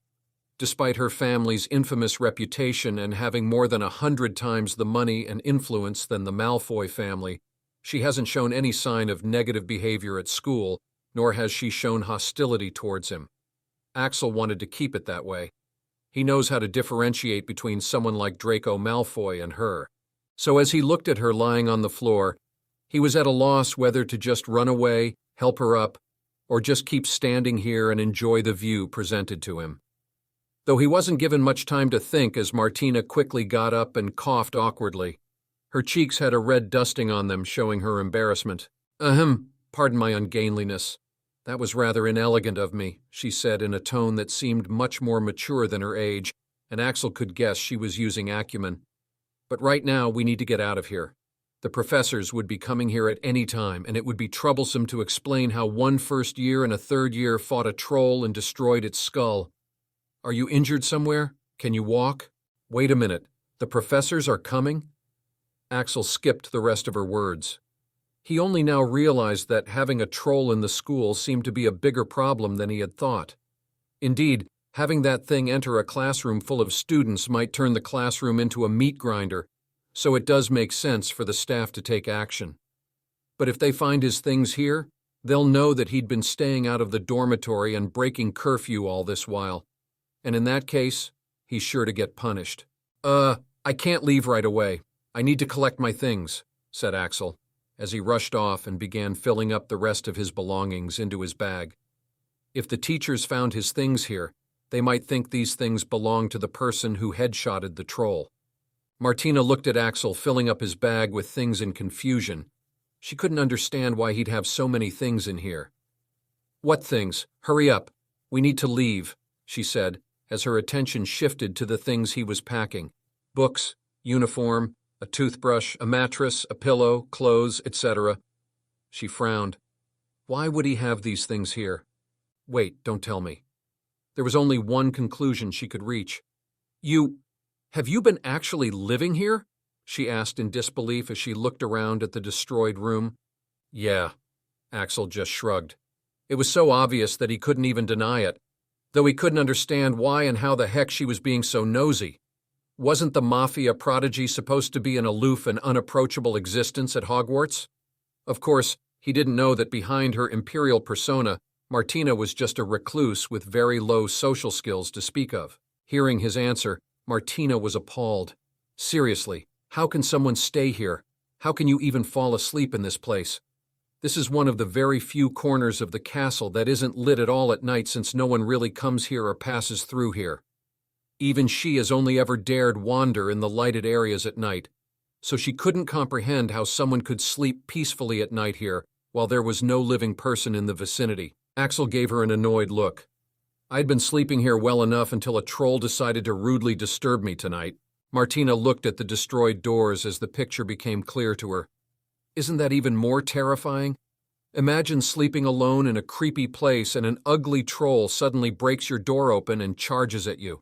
Despite her family's infamous reputation and having more than 100 times the money and influence than the Malfoy family, she hasn't shown any sign of negative behavior at school, nor has she shown hostility towards him. Axel wanted to keep it that way. He knows how to differentiate between someone like Draco Malfoy and her. So as he looked at her lying on the floor, he was at a loss whether to just run away, help her up, or just keep standing here and enjoy the view presented to him. Though he wasn't given much time to think as Martina quickly got up and coughed awkwardly. Her cheeks had a red dusting on them, showing her embarrassment. Pardon my ungainliness. That was rather inelegant of me, she said in a tone that seemed much more mature than her age, and Axel could guess she was using acumen. But right now we need to get out of here. The professors would be coming here at any time, and it would be troublesome to explain how one first year and a third year fought a troll and destroyed its skull. Are you injured somewhere? Can you walk? Wait a minute. The professors are coming? Axel skipped the rest of her words. He only now realized that having a troll in the school seemed to be a bigger problem than he had thought. Indeed, having that thing enter a classroom full of students might turn the classroom into a meat grinder, so it does make sense for the staff to take action. But if they find his things here, They'll know that he'd been staying out of the dormitory and breaking curfew all this while. And in that case, he's sure to get punished. I can't leave right away. I need to collect my things, said Axel, as he rushed off and began filling up the rest of his belongings into his bag. If the teachers found his things here, they might think these things belonged to the person who headshotted the troll. Martina looked at Axel filling up his bag with things in confusion. She couldn't understand why he'd have so many things in here. What things? Hurry up. We need to leave, she said, as her attention shifted to the things he was packing. Books, uniform, a toothbrush, a mattress, a pillow, clothes, etc. She frowned. Why would he have these things here? Wait, don't tell me. There was only one conclusion she could reach. Have you been actually living here? She asked in disbelief as she looked around at the destroyed room. Yeah, Axel just shrugged. It was so obvious that he couldn't even deny it, though he couldn't understand why and how the heck she was being so nosy. Wasn't the Mafia prodigy supposed to be an aloof and unapproachable existence at Hogwarts? Of course, he didn't know that behind her imperial persona, Martina was just a recluse with very low social skills to speak of. Hearing his answer, Martina was appalled. Seriously, how can someone stay here? How can you even fall asleep in this place? This is one of the very few corners of the castle that isn't lit at all at night since no one really comes here or passes through here. Even she has only ever dared wander in the lighted areas at night, so she couldn't comprehend how someone could sleep peacefully at night here while there was no living person in the vicinity. Axel gave her an annoyed look. I'd been sleeping here well enough until a troll decided to rudely disturb me tonight. Martina looked at the destroyed doors as the picture became clear to her. Isn't that even more terrifying? Imagine sleeping alone in a creepy place and an ugly troll suddenly breaks your door open and charges at you.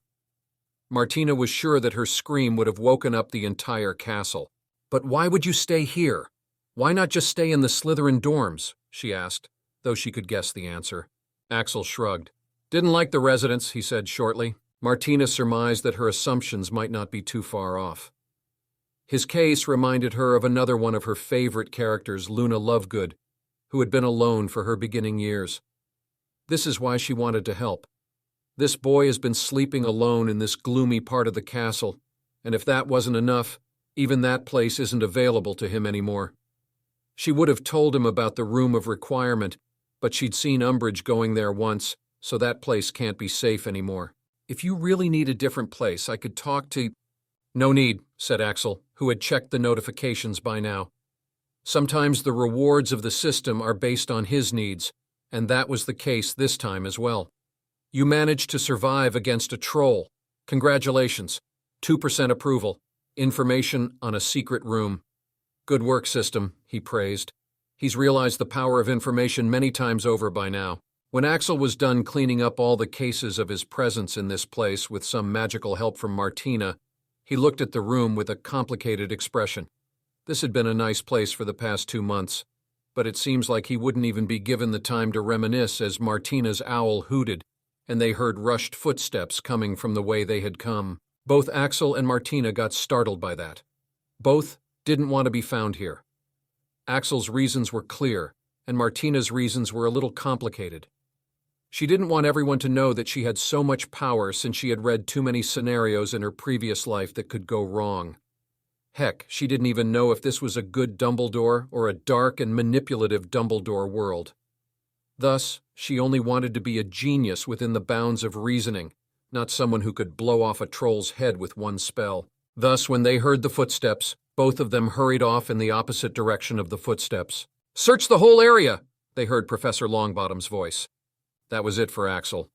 Martina was sure that her scream would have woken up the entire castle. But why would you stay here? Why not just stay in the Slytherin dorms? She asked, though she could guess the answer. Axel shrugged. Didn't like the residence, he said shortly. Martina surmised that her assumptions might not be too far off. His case reminded her of another one of her favorite characters, Luna Lovegood, who had been alone for her beginning years. This is why she wanted to help. This boy has been sleeping alone in this gloomy part of the castle, and if that wasn't enough, even that place isn't available to him anymore. She would have told him about the room of requirement, but she'd seen Umbridge going there once, so that place can't be safe anymore. If you really need a different place, I could talk to— No need, said Axel, who had checked the notifications by now. Sometimes the rewards of the system are based on his needs, and that was the case this time as well. You managed to survive against a troll. Congratulations. 2% approval. Information on a secret room. Good work, system, he praised. He's realized the power of information many times over by now. When Axel was done cleaning up all the cases of his presence in this place with some magical help from Martina, he looked at the room with a complicated expression. This had been a nice place for the past 2 months, but it seems like he wouldn't even be given the time to reminisce as Martina's owl hooted, and they heard rushed footsteps coming from the way they had come. Both Axel and Martina got startled by that. Both didn't want to be found here. Axel's reasons were clear, and Martina's reasons were a little complicated. She didn't want everyone to know that she had so much power since she had read too many scenarios in her previous life that could go wrong. Heck, she didn't even know if this was a good Dumbledore or a dark and manipulative Dumbledore world. Thus, she only wanted to be a genius within the bounds of reasoning, not someone who could blow off a troll's head with one spell. Thus, when they heard the footsteps, both of them hurried off in the opposite direction of the footsteps. "Search the whole area!" they heard Professor Longbottom's voice. That was it for Axel.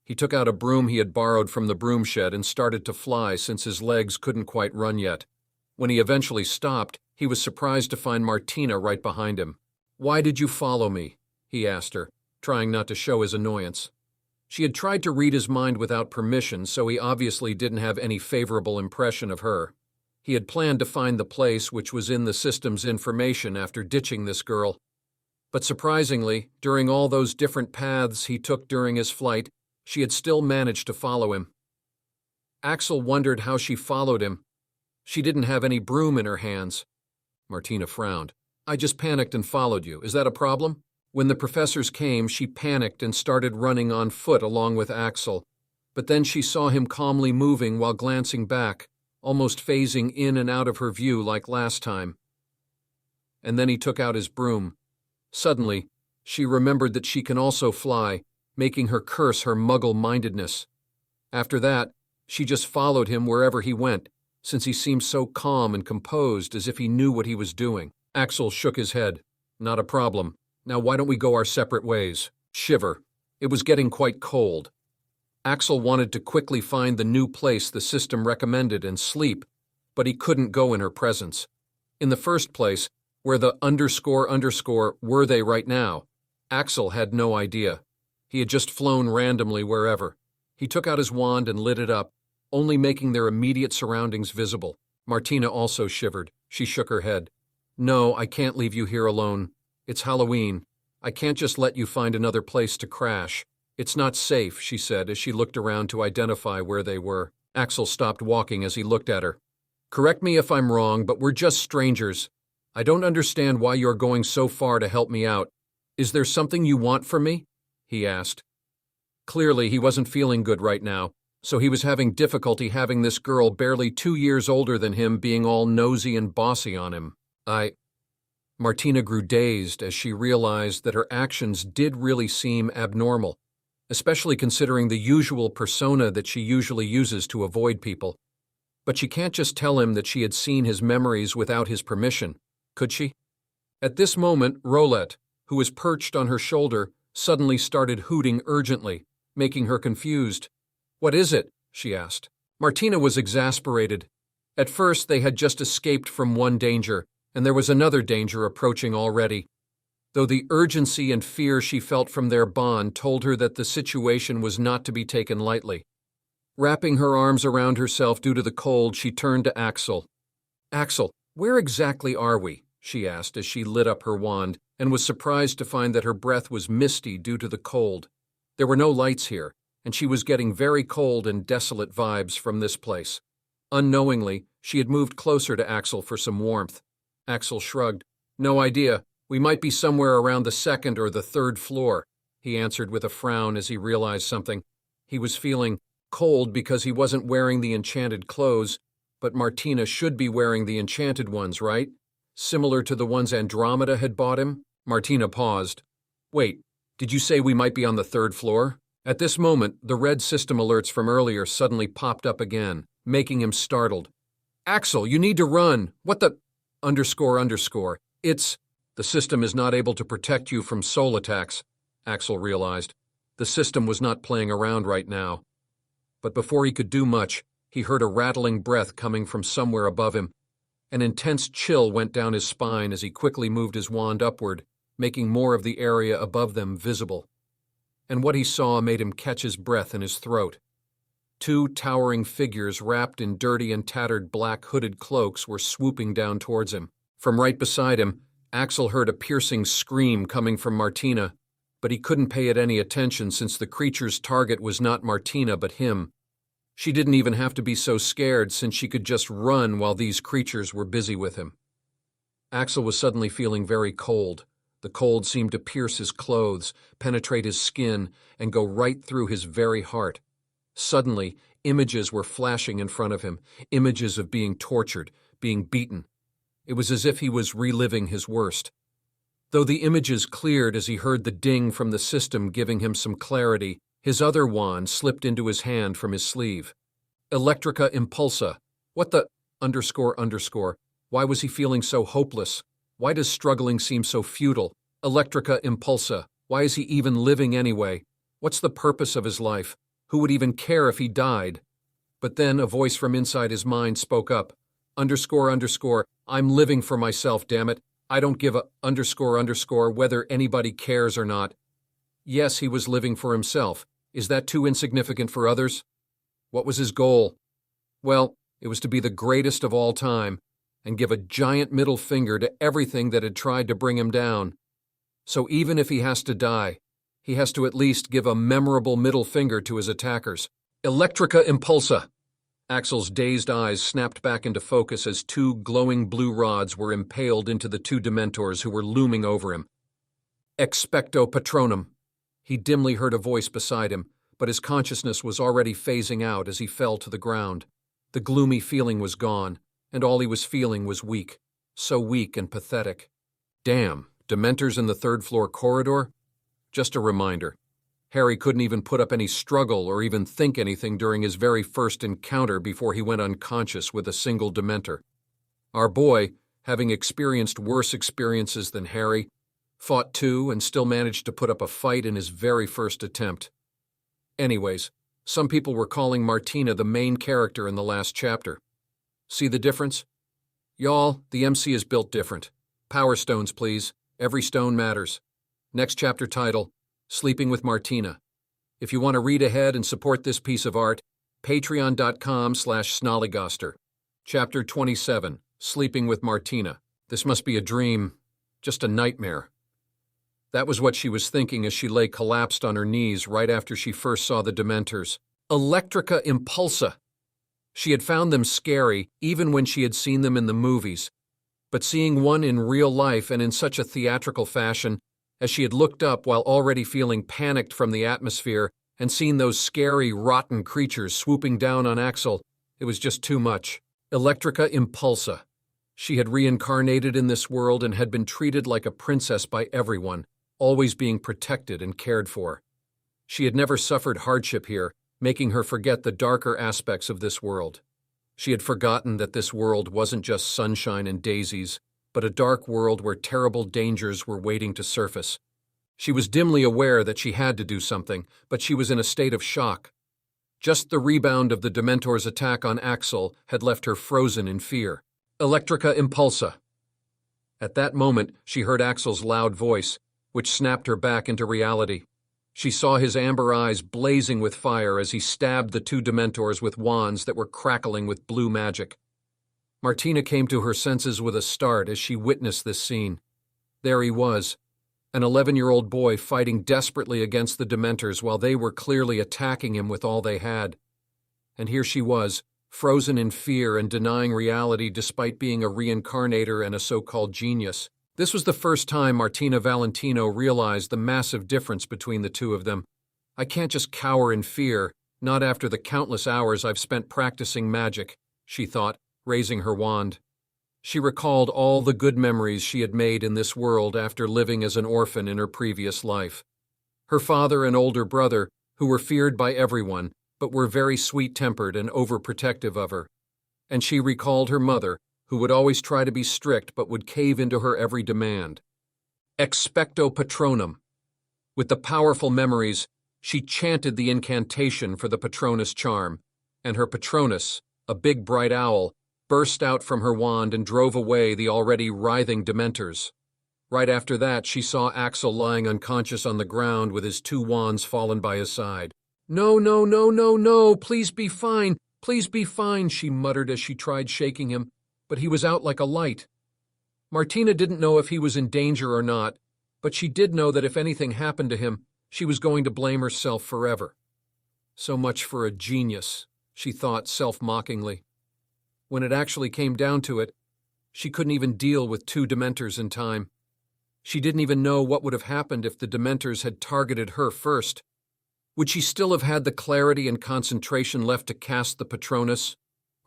He took out a broom he had borrowed from the broom shed and started to fly since his legs couldn't quite run yet. When he eventually stopped, he was surprised to find Martina right behind him. "Why did you follow me?" he asked her, trying not to show his annoyance. She had tried to read his mind without permission, so he obviously didn't have any favorable impression of her. He had planned to find the place which was in the system's information after ditching this girl. But surprisingly, during all those different paths he took during his flight, she had still managed to follow him. Axel wondered how she followed him. She didn't have any broom in her hands. Martina frowned. "I just panicked and followed you. Is that a problem?" When the professors came, she panicked and started running on foot along with Axel, but then she saw him calmly moving while glancing back, almost phasing in and out of her view like last time. And then he took out his broom. Suddenly, she remembered that she can also fly, making her curse her muggle-mindedness. After that, she just followed him wherever he went, since he seemed so calm and composed as if he knew what he was doing. Axel shook his head. Not a problem. Now why don't we go our separate ways? Shiver. It was getting quite cold. Axel wanted to quickly find the new place the system recommended and sleep, but he couldn't go in her presence. In the first place, where the __ were they right now? Axel had no idea. He had just flown randomly wherever. He took out his wand and lit it up, only making their immediate surroundings visible. Martina also shivered. She shook her head. No, I can't leave you here alone. It's Halloween. I can't just let you find another place to crash. It's not safe, she said as she looked around to identify where they were. Axel stopped walking as he looked at her. Correct me if I'm wrong, but we're just strangers. I don't understand why you're going so far to help me out. Is there something you want from me? He asked. Clearly, he wasn't feeling good right now, so he was having difficulty having this girl barely 2 years older than him being all nosy and bossy on him. Martina grew dazed as she realized that her actions did really seem abnormal, especially considering the usual persona that she usually uses to avoid people. But she can't just tell him that she had seen his memories without his permission, could she? At this moment, Rolette, who was perched on her shoulder, suddenly started hooting urgently, making her confused. What is it? She asked. Martina was exasperated. At first, they had just escaped from one danger, and there was another danger approaching already. Though the urgency and fear she felt from their bond told her that the situation was not to be taken lightly. Wrapping her arms around herself due to the cold, she turned to Axel. Axel, where exactly are we? She asked as she lit up her wand, and was surprised to find that her breath was misty due to the cold. There were no lights here, and she was getting very cold and desolate vibes from this place. Unknowingly, she had moved closer to Axel for some warmth. Axel shrugged. No idea. We might be somewhere around the 2nd or the 3rd floor, he answered with a frown as he realized something. He was feeling cold because he wasn't wearing the enchanted clothes, but Martina should be wearing the enchanted ones, right? Similar to the ones Andromeda had bought him? Martina paused. Wait, did you say we might be on the 3rd floor? At this moment, the red system alerts from earlier suddenly popped up again, making him startled. Axel, you need to run. What the __? It's... The system is not able to protect you from soul attacks, Axel realized. The system was not playing around right now. But before he could do much, he heard a rattling breath coming from somewhere above him. An intense chill went down his spine as he quickly moved his wand upward, making more of the area above them visible. And what he saw made him catch his breath in his throat. 2 towering figures wrapped in dirty and tattered black hooded cloaks were swooping down towards him. From right beside him, Axel heard a piercing scream coming from Martina, but he couldn't pay it any attention since the creature's target was not Martina but him. She didn't even have to be so scared since she could just run while these creatures were busy with him. Axel was suddenly feeling very cold. The cold seemed to pierce his clothes, penetrate his skin, and go right through his very heart. Suddenly, images were flashing in front of him, images of being tortured, being beaten. It was as if he was reliving his worst. Though the images cleared as he heard the ding from the system giving him some clarity, his other wand slipped into his hand from his sleeve. Electrica Impulsa. What the __? Why was he feeling so hopeless? Why does struggling seem so futile? Electrica Impulsa. Why is he even living anyway? What's the purpose of his life? Who would even care if he died? But then a voice from inside his mind spoke up. __, I'm living for myself, damn it. I don't give a __, whether anybody cares or not. Yes, he was living for himself. Is that too insignificant for others? What was his goal? Well, it was to be the greatest of all time and give a giant middle finger to everything that had tried to bring him down. So even if he has to die, he has to at least give a memorable middle finger to his attackers. Electrica Impulsa! Axel's dazed eyes snapped back into focus as 2 glowing blue rods were impaled into the 2 Dementors who were looming over him. Expecto Patronum. He dimly heard a voice beside him, but his consciousness was already phasing out as he fell to the ground. The gloomy feeling was gone, and all he was feeling was weak. So weak and pathetic. Damn, Dementors in the third-floor corridor? Just a reminder. Harry couldn't even put up any struggle or even think anything during his very first encounter before he went unconscious with a single Dementor. Our boy, having experienced worse experiences than Harry, fought two and still managed to put up a fight in his very first attempt. Anyways, some people were calling Martina the main character in the last chapter. See the difference? Y'all, the MC is built different. Power stones, please. Every stone matters. Next chapter title, Sleeping with Martina. If you want to read ahead and support this piece of art, patreon.com/snollygoster. Chapter 27, Sleeping with Martina. This must be a dream, just a nightmare. That was what she was thinking as she lay collapsed on her knees right after she first saw the Dementors. Electrica Impulsa. She had found them scary even when she had seen them in the movies, but seeing one in real life and in such a theatrical fashion, as she had looked up while already feeling panicked from the atmosphere and seen those scary, rotten creatures swooping down on Axel, it was just too much. Electrica Impulsa. She had reincarnated in this world and had been treated like a princess by everyone, always being protected and cared for. She had never suffered hardship here, making her forget the darker aspects of this world. She had forgotten that this world wasn't just sunshine and daisies, but a dark world where terrible dangers were waiting to surface. She was dimly aware that she had to do something, but she was in a state of shock. Just the rebound of the Dementor's attack on Axel had left her frozen in fear. Electrica Impulsa. At that moment, she heard Axel's loud voice, which snapped her back into reality. She saw his amber eyes blazing with fire as he stabbed the two Dementors with wands that were crackling with blue magic. Martina came to her senses with a start as she witnessed this scene. There he was, an 11-year-old boy fighting desperately against the Dementors while they were clearly attacking him with all they had. And here she was, frozen in fear and denying reality despite being a reincarnator and a so-called genius. This was the first time Martina Valentino realized the massive difference between the two of them. I can't just cower in fear, not after the countless hours I've spent practicing magic, she thought, raising her wand. She recalled all the good memories she had made in this world after living as an orphan in her previous life. Her father and older brother, who were feared by everyone, but were very sweet-tempered and overprotective of her. And she recalled her mother, who would always try to be strict but would cave into her every demand. Expecto Patronum. With the powerful memories, she chanted the incantation for the Patronus charm, and her Patronus, a big bright owl, burst out from her wand and drove away the already writhing Dementors. Right after that, she saw Axel lying unconscious on the ground with his two wands fallen by his side. "No, no, no, no, no, please be fine, she muttered as she tried shaking him, but he was out like a light. Martina didn't know if he was in danger or not, but she did know that if anything happened to him, she was going to blame herself forever. So much for a genius, she thought self-mockingly. When it actually came down to it, she couldn't even deal with two Dementors in time. She didn't even know what would have happened if the Dementors had targeted her first. Would she still have had the clarity and concentration left to cast the Patronus?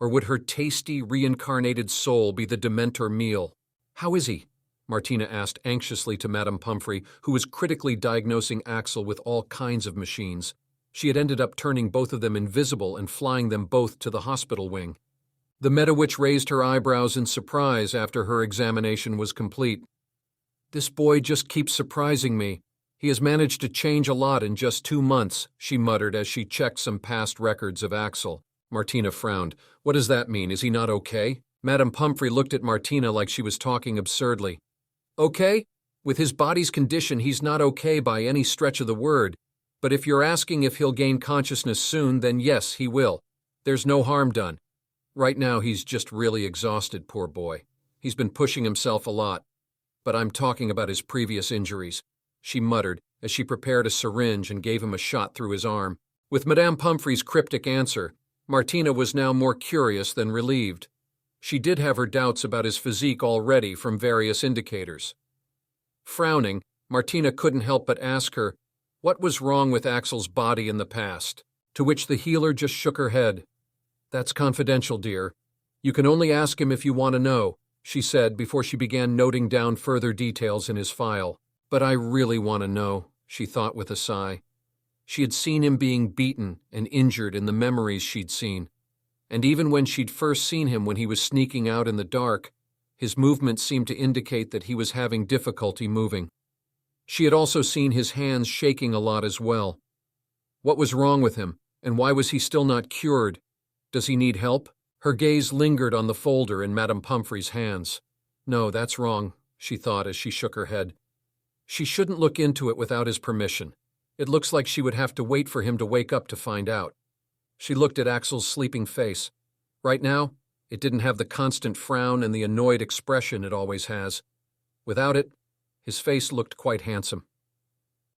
Or would her tasty, reincarnated soul be the Dementor meal? "How is he?" Martina asked anxiously to Madame Pumphrey, who was critically diagnosing Axel with all kinds of machines. She had ended up turning both of them invisible and flying them both to the hospital wing. The Medawitch raised her eyebrows in surprise after her examination was complete. "This boy just keeps surprising me. He has managed to change a lot in just 2 months," she muttered as she checked some past records of Axel. Martina frowned. "What does that mean? Is he not okay?" Madame Pumphrey looked at Martina like she was talking absurdly. "Okay? With his body's condition, he's not okay by any stretch of the word. But if you're asking if he'll gain consciousness soon, then yes, he will. There's no harm done. Right now, he's just really exhausted, poor boy. He's been pushing himself a lot. But I'm talking about his previous injuries," she muttered as she prepared a syringe and gave him a shot through his arm. With Madame Pumphrey's cryptic answer, Martina was now more curious than relieved. She did have her doubts about his physique already from various indicators. Frowning, Martina couldn't help but ask her what was wrong with Axel's body in the past, to which the healer just shook her head. "That's confidential, dear. You can only ask him if you want to know," she said before she began noting down further details in his file. "But I really want to know," she thought with a sigh. She had seen him being beaten and injured in the memories she'd seen, and even when she'd first seen him when he was sneaking out in the dark, his movements seemed to indicate that he was having difficulty moving. She had also seen his hands shaking a lot as well. What was wrong with him, and why was he still not cured? Does he need help? Her gaze lingered on the folder in Madame Pumphrey's hands. No, that's wrong, she thought as she shook her head. She shouldn't look into it without his permission. It looks like she would have to wait for him to wake up to find out. She looked at Axel's sleeping face. Right now, it didn't have the constant frown and the annoyed expression it always has. Without it, his face looked quite handsome.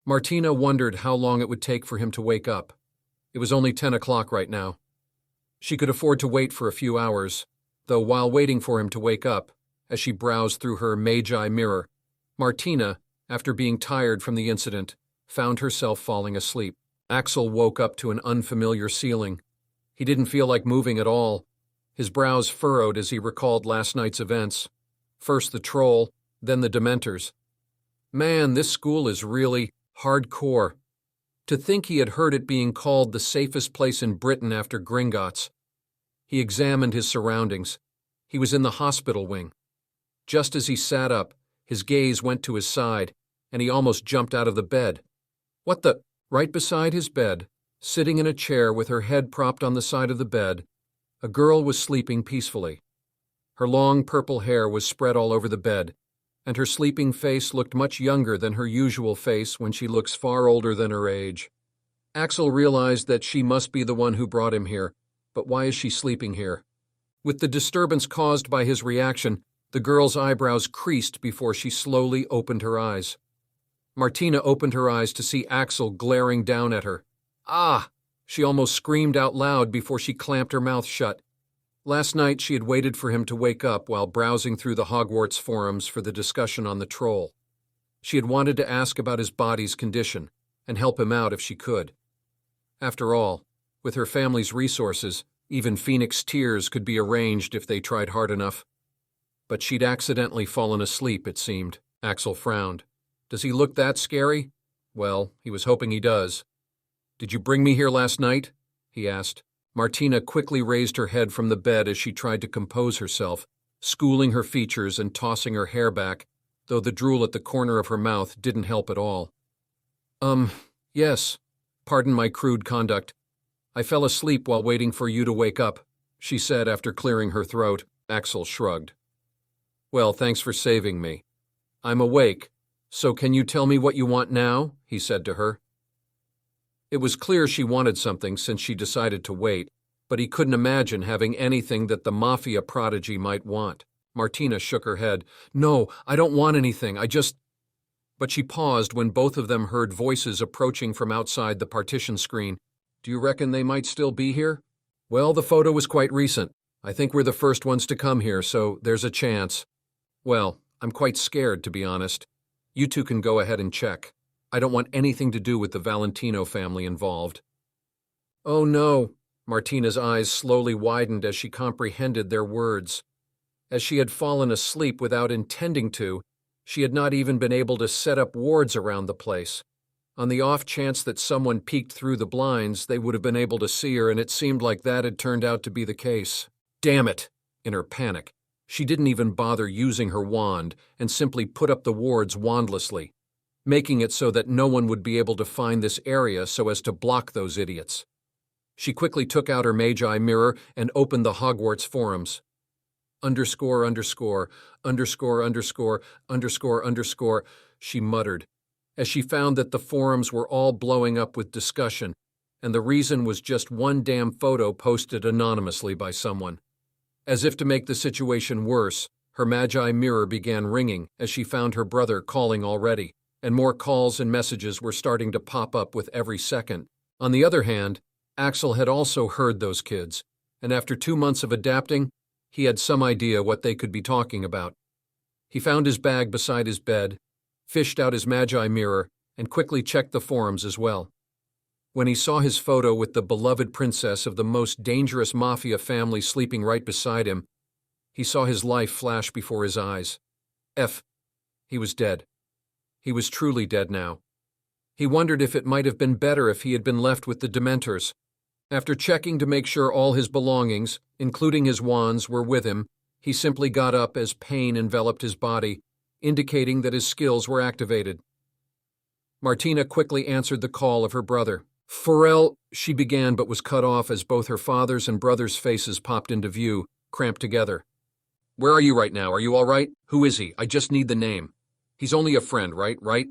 Martina wondered how long it would take for him to wake up. It was only 10 o'clock right now. She could afford to wait for a few hours, though while waiting for him to wake up, as she browsed through her Magi mirror, Martina, after being tired from the incident, found herself falling asleep. Axel woke up to an unfamiliar ceiling. He didn't feel like moving at all. His brows furrowed as he recalled last night's events. First the troll, then the Dementors. Man, this school is really hardcore. To think he had heard it being called the safest place in Britain after Gringotts. He examined his surroundings. He was in the hospital wing. Just as he sat up, his gaze went to his side, and he almost jumped out of the bed. What the? Right beside his bed, sitting in a chair with her head propped on the side of the bed, a girl was sleeping peacefully. Her long purple hair was spread all over the bed, and her sleeping face looked much younger than her usual face when she looks far older than her age. Axel realized that she must be the one who brought him here, but why is she sleeping here? With the disturbance caused by his reaction, the girl's eyebrows creased before she slowly opened her eyes. Martina opened her eyes to see Axel glaring down at her. Ah! She almost screamed out loud before she clamped her mouth shut. Last night she had waited for him to wake up while browsing through the Hogwarts forums for the discussion on the troll. She had wanted to ask about his body's condition and help him out if she could. After all, with her family's resources, even Phoenix Tears could be arranged if they tried hard enough. But she'd accidentally fallen asleep, it seemed. Axel frowned. Does he look that scary? Well, he was hoping he does. Did you bring me here last night? He asked. Martina quickly raised her head from the bed as she tried to compose herself, schooling her features and tossing her hair back, though the drool at the corner of her mouth didn't help at all. Yes. Pardon my crude conduct. I fell asleep while waiting for you to wake up, she said after clearing her throat. Axel shrugged. Well, thanks for saving me. I'm awake. So can you tell me what you want now? He said to her. It was clear she wanted something since she decided to wait, but he couldn't imagine having anything that the mafia prodigy might want. Martina shook her head. No, I don't want anything, I just... But she paused when both of them heard voices approaching from outside the partition screen. Do you reckon they might still be here? Well, the photo was quite recent. I think we're the first ones to come here, so there's a chance. Well, I'm quite scared, to be honest. You two can go ahead and check. I don't want anything to do with the Valentino family involved. Oh no, Martina's eyes slowly widened as she comprehended their words. As she had fallen asleep without intending to, she had not even been able to set up wards around the place. On the off chance that someone peeked through the blinds, they would have been able to see her, and it seemed like that had turned out to be the case. Damn it! In her panic, she didn't even bother using her wand and simply put up the wards wandlessly, making it so that no one would be able to find this area so as to block those idiots. She quickly took out her Magi mirror and opened the Hogwarts forums. __________, she muttered, as she found that the forums were all blowing up with discussion, and the reason was just one damn photo posted anonymously by someone. As if to make the situation worse, her Magi mirror began ringing as she found her brother calling already, and more calls and messages were starting to pop up with every second. On the other hand, Axel had also heard those kids, and after 2 months of adapting, he had some idea what they could be talking about. He found his bag beside his bed, fished out his Magi mirror, and quickly checked the forums as well. When he saw his photo with the beloved princess of the most dangerous mafia family sleeping right beside him, he saw his life flash before his eyes. He was dead. He was truly dead now. He wondered if it might have been better if he had been left with the Dementors. After checking to make sure all his belongings, including his wands, were with him, he simply got up as pain enveloped his body, indicating that his skills were activated. Martina quickly answered the call of her brother. "Forel," she began, but was cut off as both her father's and brother's faces popped into view, cramped together. "Where are you right now? Are you all right? Who is he? I just need the name. He's only a friend, right?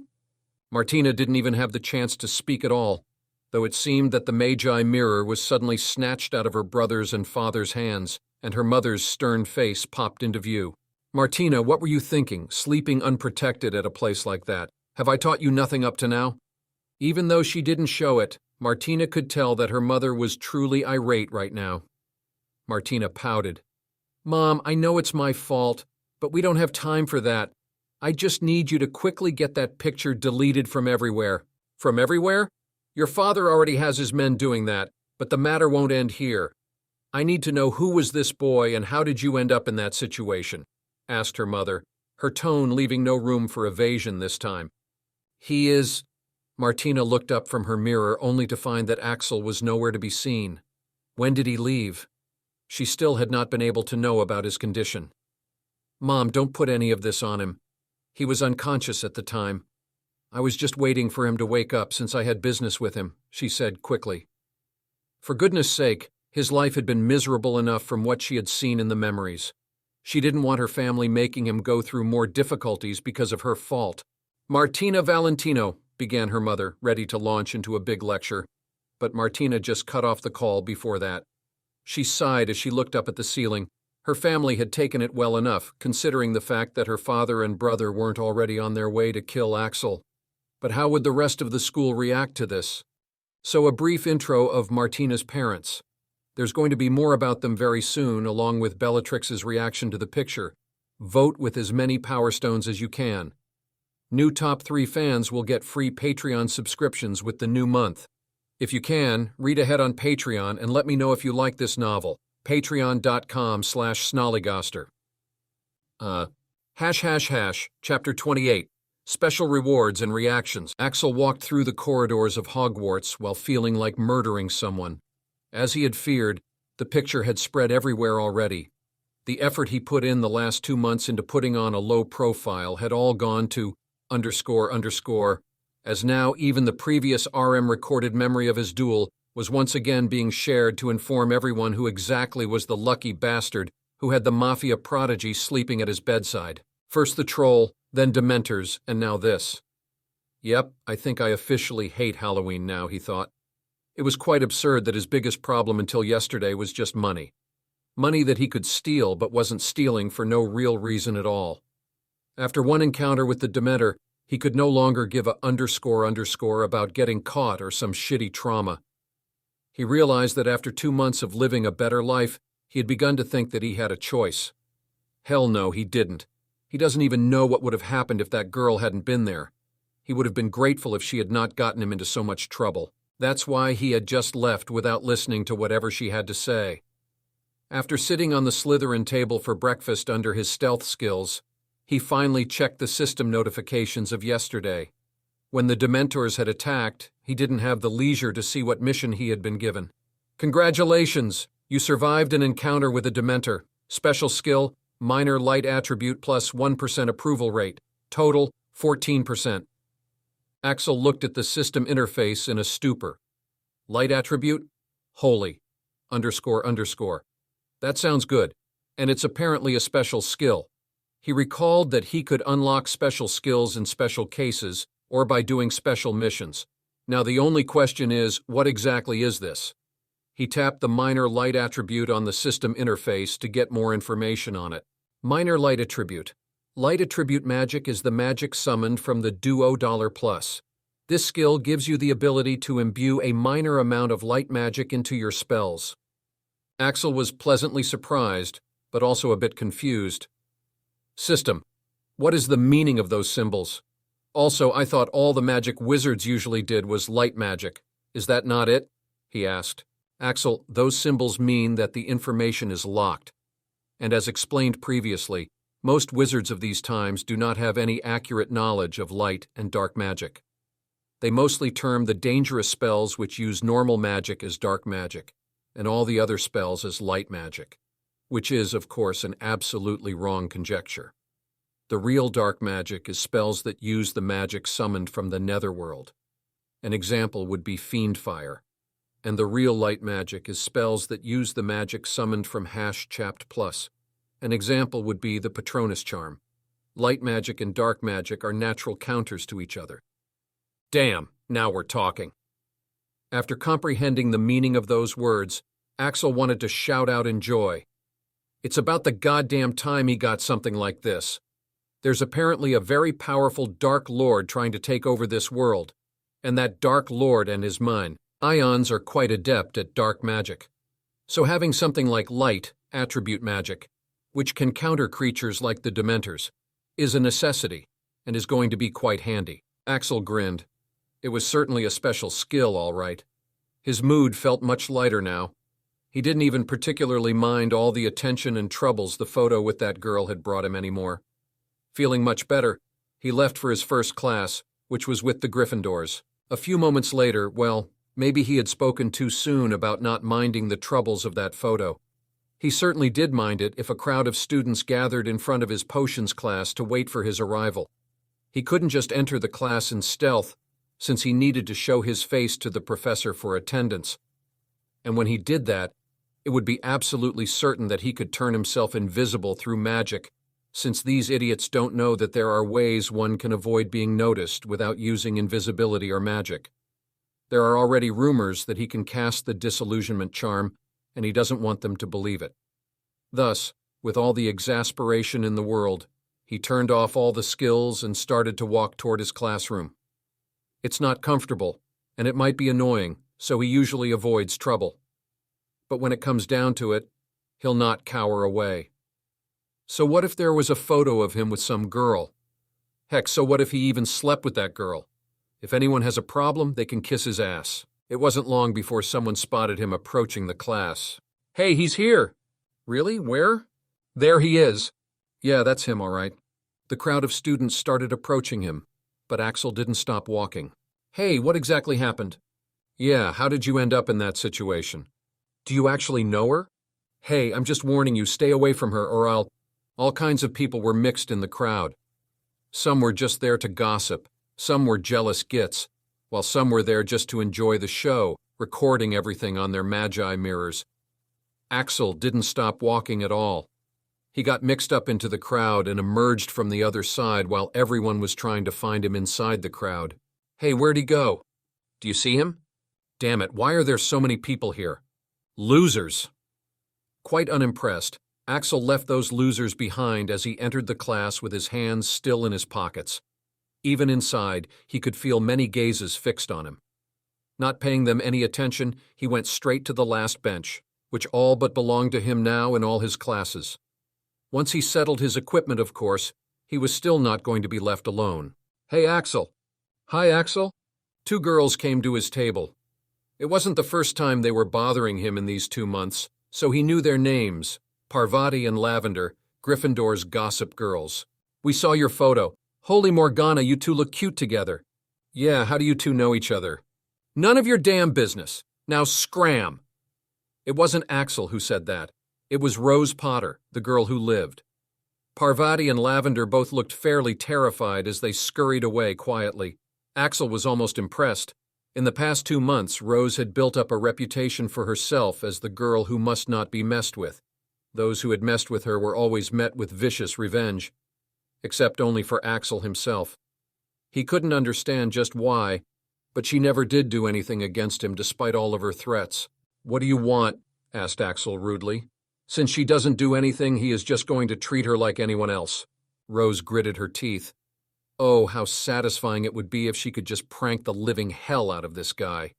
Martina didn't even have the chance to speak at all, though it seemed that the Magi mirror was suddenly snatched out of her brother's and father's hands, and her mother's stern face popped into view. "Martina, what were you thinking, sleeping unprotected at a place like that? Have I taught you nothing up to now?" Even though she didn't show it, Martina could tell that her mother was truly irate right now. Martina pouted. "Mom, I know it's my fault, but we don't have time for that. I just need you to quickly get that picture deleted from everywhere." "From everywhere? Your father already has his men doing that, but the matter won't end here. I need to know who was this boy and how did you end up in that situation?" asked her mother, her tone leaving no room for evasion this time. "He is—" Martina looked up from her mirror only to find that Axel was nowhere to be seen. When did he leave? She still had not been able to know about his condition. "Mom, don't put any of this on him. He was unconscious at the time. I was just waiting for him to wake up since I had business with him," she said quickly. For goodness sake, his life had been miserable enough from what she had seen in the memories. She didn't want her family making him go through more difficulties because of her fault. "Martina Valentino," began her mother, ready to launch into a big lecture, but Martina just cut off the call before that. She sighed as she looked up at the ceiling. Her family had taken it well enough, considering the fact that her father and brother weren't already on their way to kill Axel. But how would the rest of the school react to this? So a brief intro of Martina's parents. There's going to be more about them very soon, along with Bellatrix's reaction to the picture. Vote with as many Power Stones as you can. New top 3 fans will get free Patreon subscriptions with the new month. If you can, read ahead on Patreon and let me know if you like this novel. Patreon.com/Snollygoster. Chapter 28. Special Rewards and Reactions. Axel walked through the corridors of Hogwarts while feeling like murdering someone. As he had feared, the picture had spread everywhere already. The effort he put in the last 2 months into putting on a low profile had all gone to __, as now even the previous RM recorded memory of his duel was once again being shared to inform everyone who exactly was the lucky bastard who had the Mafia prodigy sleeping at his bedside. First the troll, then Dementors, and now this. Yep, I think I officially hate Halloween now, he thought. It was quite absurd that his biggest problem until yesterday was just money. Money that he could steal but wasn't stealing for no real reason at all. After one encounter with the Dementor, he could no longer give a __ about getting caught or some shitty trauma. He realized that after 2 months of living a better life, he had begun to think that he had a choice. Hell no, he didn't. He doesn't even know what would have happened if that girl hadn't been there. He would have been grateful if she had not gotten him into so much trouble. That's why he had just left without listening to whatever she had to say. After sitting on the Slytherin table for breakfast under his stealth skills, he finally checked the system notifications of yesterday. When the Dementors had attacked, he didn't have the leisure to see what mission he had been given. Congratulations! You survived an encounter with a Dementor. Special skill, minor light attribute plus 1% approval rate. Total, 14%. Axel looked at the system interface in a stupor. Light attribute? Holy. __. That sounds good, and it's apparently a special skill. He recalled that he could unlock special skills in special cases or by doing special missions. Now the only question is, what exactly is this? He tapped the minor light attribute on the system interface to get more information on it. Minor light attribute. Light attribute magic is the magic summoned from the Duo $+. This skill gives you the ability to imbue a minor amount of light magic into your spells. Axel was pleasantly surprised, but also a bit confused. System. What is the meaning of those symbols? Also, I thought all the magic wizards usually did was light magic. Is that not it? He asked. Axel, those symbols mean that the information is locked. And as explained previously, most wizards of these times do not have any accurate knowledge of light and dark magic. They mostly term the dangerous spells which use normal magic as dark magic, and all the other spells as light magic, which is, of course, an absolutely wrong conjecture. The real dark magic is spells that use the magic summoned from the netherworld. An example would be Fiendfire. And the real light magic is spells that use the magic summoned from #Chapt Plus. An example would be the Patronus Charm. Light magic and dark magic are natural counters to each other. Damn, now we're talking. After comprehending the meaning of those words, Axel wanted to shout out in joy. It's about the goddamn time he got something like this. There's apparently a very powerful Dark Lord trying to take over this world, and that Dark Lord and his mine, Ions, are quite adept at dark magic. So having something like light, attribute magic, which can counter creatures like the Dementors, is a necessity, and is going to be quite handy. Axel grinned. It was certainly a special skill, all right. His mood felt much lighter now. He didn't even particularly mind all the attention and troubles the photo with that girl had brought him anymore. Feeling much better, he left for his first class, which was with the Gryffindors. A few moments later, well, maybe he had spoken too soon about not minding the troubles of that photo. He certainly did mind it if a crowd of students gathered in front of his potions class to wait for his arrival. He couldn't just enter the class in stealth, since he needed to show his face to the professor for attendance. And when he did that, it would be absolutely certain that he could turn himself invisible through magic, since these idiots don't know that there are ways one can avoid being noticed without using invisibility or magic. There are already rumors that he can cast the disillusionment charm, and he doesn't want them to believe it. Thus, with all the exasperation in the world, he turned off all the skills and started to walk toward his classroom. It's not comfortable, and it might be annoying, so he usually avoids trouble. But when it comes down to it, he'll not cower away. So what if there was a photo of him with some girl? Heck, so what if he even slept with that girl? If anyone has a problem, they can kiss his ass. It wasn't long before someone spotted him approaching the class. Hey, he's here! Really? Where? There he is. Yeah, that's him, all right. The crowd of students started approaching him, but Axel didn't stop walking. Hey, what exactly happened? Yeah, how did you end up in that situation? Do you actually know her? Hey, I'm just warning you, stay away from her or I'll... All kinds of people were mixed in the crowd. Some were just there to gossip, some were jealous gits, while some were there just to enjoy the show, recording everything on their magi mirrors. Axel didn't stop walking at all. He got mixed up into the crowd and emerged from the other side while everyone was trying to find him inside the crowd. Hey, where'd he go? Do you see him? Damn it, why are there so many people here? Losers! Quite unimpressed, Axel left those losers behind as he entered the class with his hands still in his pockets. Even inside, he could feel many gazes fixed on him. Not paying them any attention, he went straight to the last bench, which all but belonged to him now in all his classes. Once he settled his equipment, of course, he was still not going to be left alone. Hey, Axel. Hi, Axel. Two girls came to his table. It wasn't the first time they were bothering him in these 2 months, so he knew their names. Parvati and Lavender, Gryffindor's gossip girls. We saw your photo. Holy Morgana, you two look cute together. Yeah, how do you two know each other? None of your damn business. Now scram. It wasn't Axel who said that. It was Rose Potter, the girl who lived. Parvati and Lavender both looked fairly terrified as they scurried away quietly. Axel was almost impressed. In the past 2 months, Rose had built up a reputation for herself as the girl who must not be messed with. Those who had messed with her were always met with vicious revenge, except only for Axel himself. He couldn't understand just why, but she never did do anything against him despite all of her threats. What do you want? Asked Axel rudely. Since she doesn't do anything, he is just going to treat her like anyone else. Rose gritted her teeth. Oh, how satisfying it would be if she could just prank the living hell out of this guy.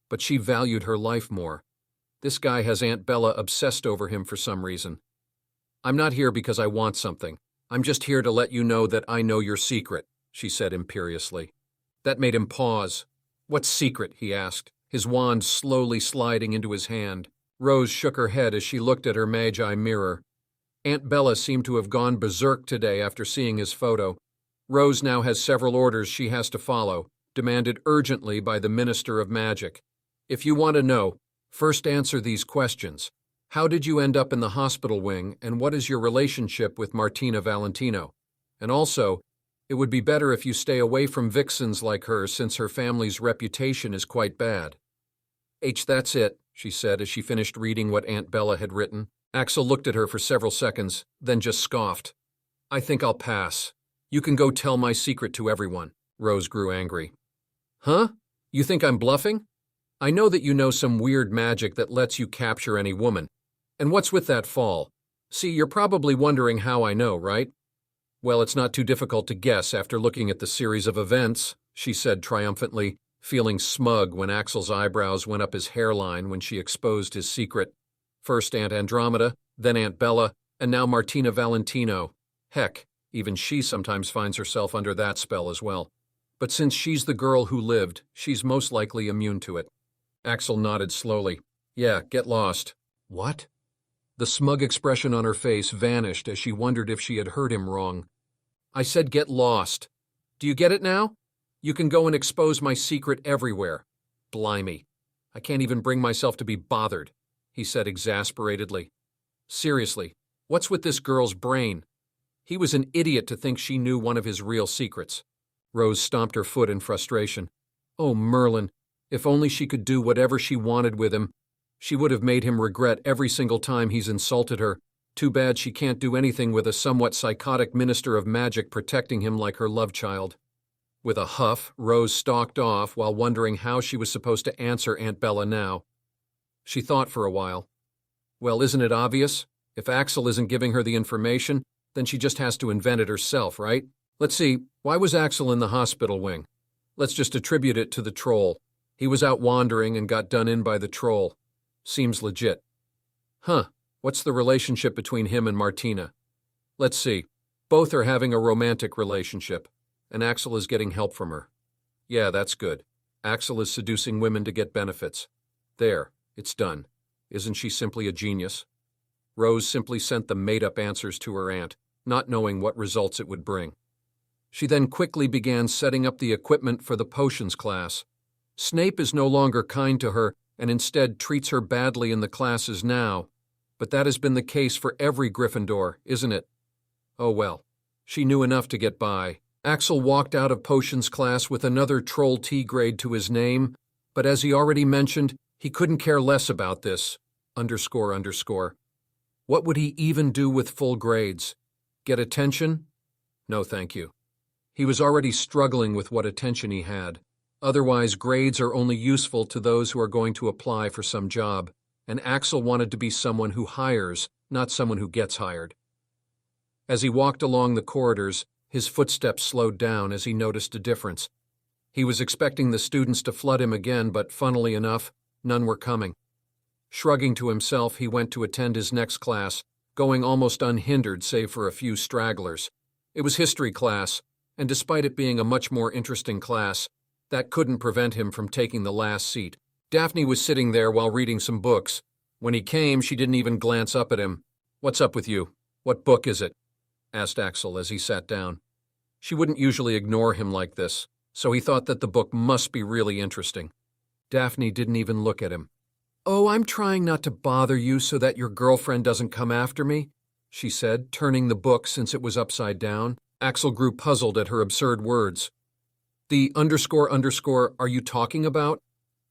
But she valued her life more. This guy has Aunt Bella obsessed over him for some reason. I'm not here because I want something. I'm just here to let you know that I know your secret, she said imperiously. That made him pause. What secret? He asked, his wand slowly sliding into his hand. Rose shook her head as she looked at her magi mirror. Aunt Bella seemed to have gone berserk today after seeing his photo. Rose now has several orders she has to follow, demanded urgently by the Minister of Magic. If you want to know, first answer these questions. How did you end up in the hospital wing, and what is your relationship with Martina Valentino? And also, it would be better if you stay away from vixens like her since her family's reputation is quite bad. That's it, she said as she finished reading what Aunt Bella had written. Axel looked at her for several seconds, then just scoffed. I think I'll pass. You can go tell my secret to everyone. Rose grew angry. Huh? You think I'm bluffing? I know that you know some weird magic that lets you capture any woman. And what's with that fall? See, you're probably wondering how I know, right? Well, it's not too difficult to guess after looking at the series of events, she said triumphantly, feeling smug when Axel's eyebrows went up his hairline when she exposed his secret. First Aunt Andromeda, then Aunt Bella, and now Martina Valentino. Heck, even she sometimes finds herself under that spell as well. But since she's the girl who lived, she's most likely immune to it. Axel nodded slowly. Yeah, get lost. What? The smug expression on her face vanished as she wondered if she had heard him wrong. I said get lost. Do you get it now? You can go and expose my secret everywhere. Blimey. I can't even bring myself to be bothered, he said exasperatedly. Seriously, what's with this girl's brain? He was an idiot to think she knew one of his real secrets. Rose stomped her foot in frustration. Oh, Merlin, if only she could do whatever she wanted with him. She would have made him regret every single time he's insulted her. Too bad she can't do anything with a somewhat psychotic minister of magic protecting him like her love child. With a huff, Rose stalked off while wondering how she was supposed to answer Aunt Bella now. She thought for a while. Well, isn't it obvious? If Axel isn't giving her the information, then she just has to invent it herself, right? Let's see, why was Axel in the hospital wing? Let's just attribute it to the troll. He was out wandering and got done in by the troll. Seems legit. Huh, what's the relationship between him and Martina? Let's see. Both are having a romantic relationship, and Axel is getting help from her. Yeah, that's good. Axel is seducing women to get benefits. There, it's done. Isn't she simply a genius? Rose simply sent the made-up answers to her aunt, not knowing what results it would bring. She then quickly began setting up the equipment for the potions class. Snape is no longer kind to her and instead treats her badly in the classes now, but that has been the case for every Gryffindor, isn't it? Oh well, she knew enough to get by. Axel walked out of potions class with another Troll T grade to his name, but as he already mentioned, he couldn't care less about this, .. What would he even do with full grades? Get attention? No, thank you. He was already struggling with what attention he had. Otherwise, grades are only useful to those who are going to apply for some job, and Axel wanted to be someone who hires, not someone who gets hired. As he walked along the corridors, his footsteps slowed down as he noticed a difference. He was expecting the students to flood him again, but funnily enough, none were coming. Shrugging to himself, he went to attend his next class, going almost unhindered save for a few stragglers. It was history class, and despite it being a much more interesting class, that couldn't prevent him from taking the last seat. Daphne was sitting there while reading some books. When he came, she didn't even glance up at him. What's up with you? What book is it? Asked Axel as he sat down. She wouldn't usually ignore him like this, so he thought that the book must be really interesting. Daphne didn't even look at him. Oh, I'm trying not to bother you so that your girlfriend doesn't come after me, she said, turning the book since it was upside down. Axel grew puzzled at her absurd words. The ... are you talking about?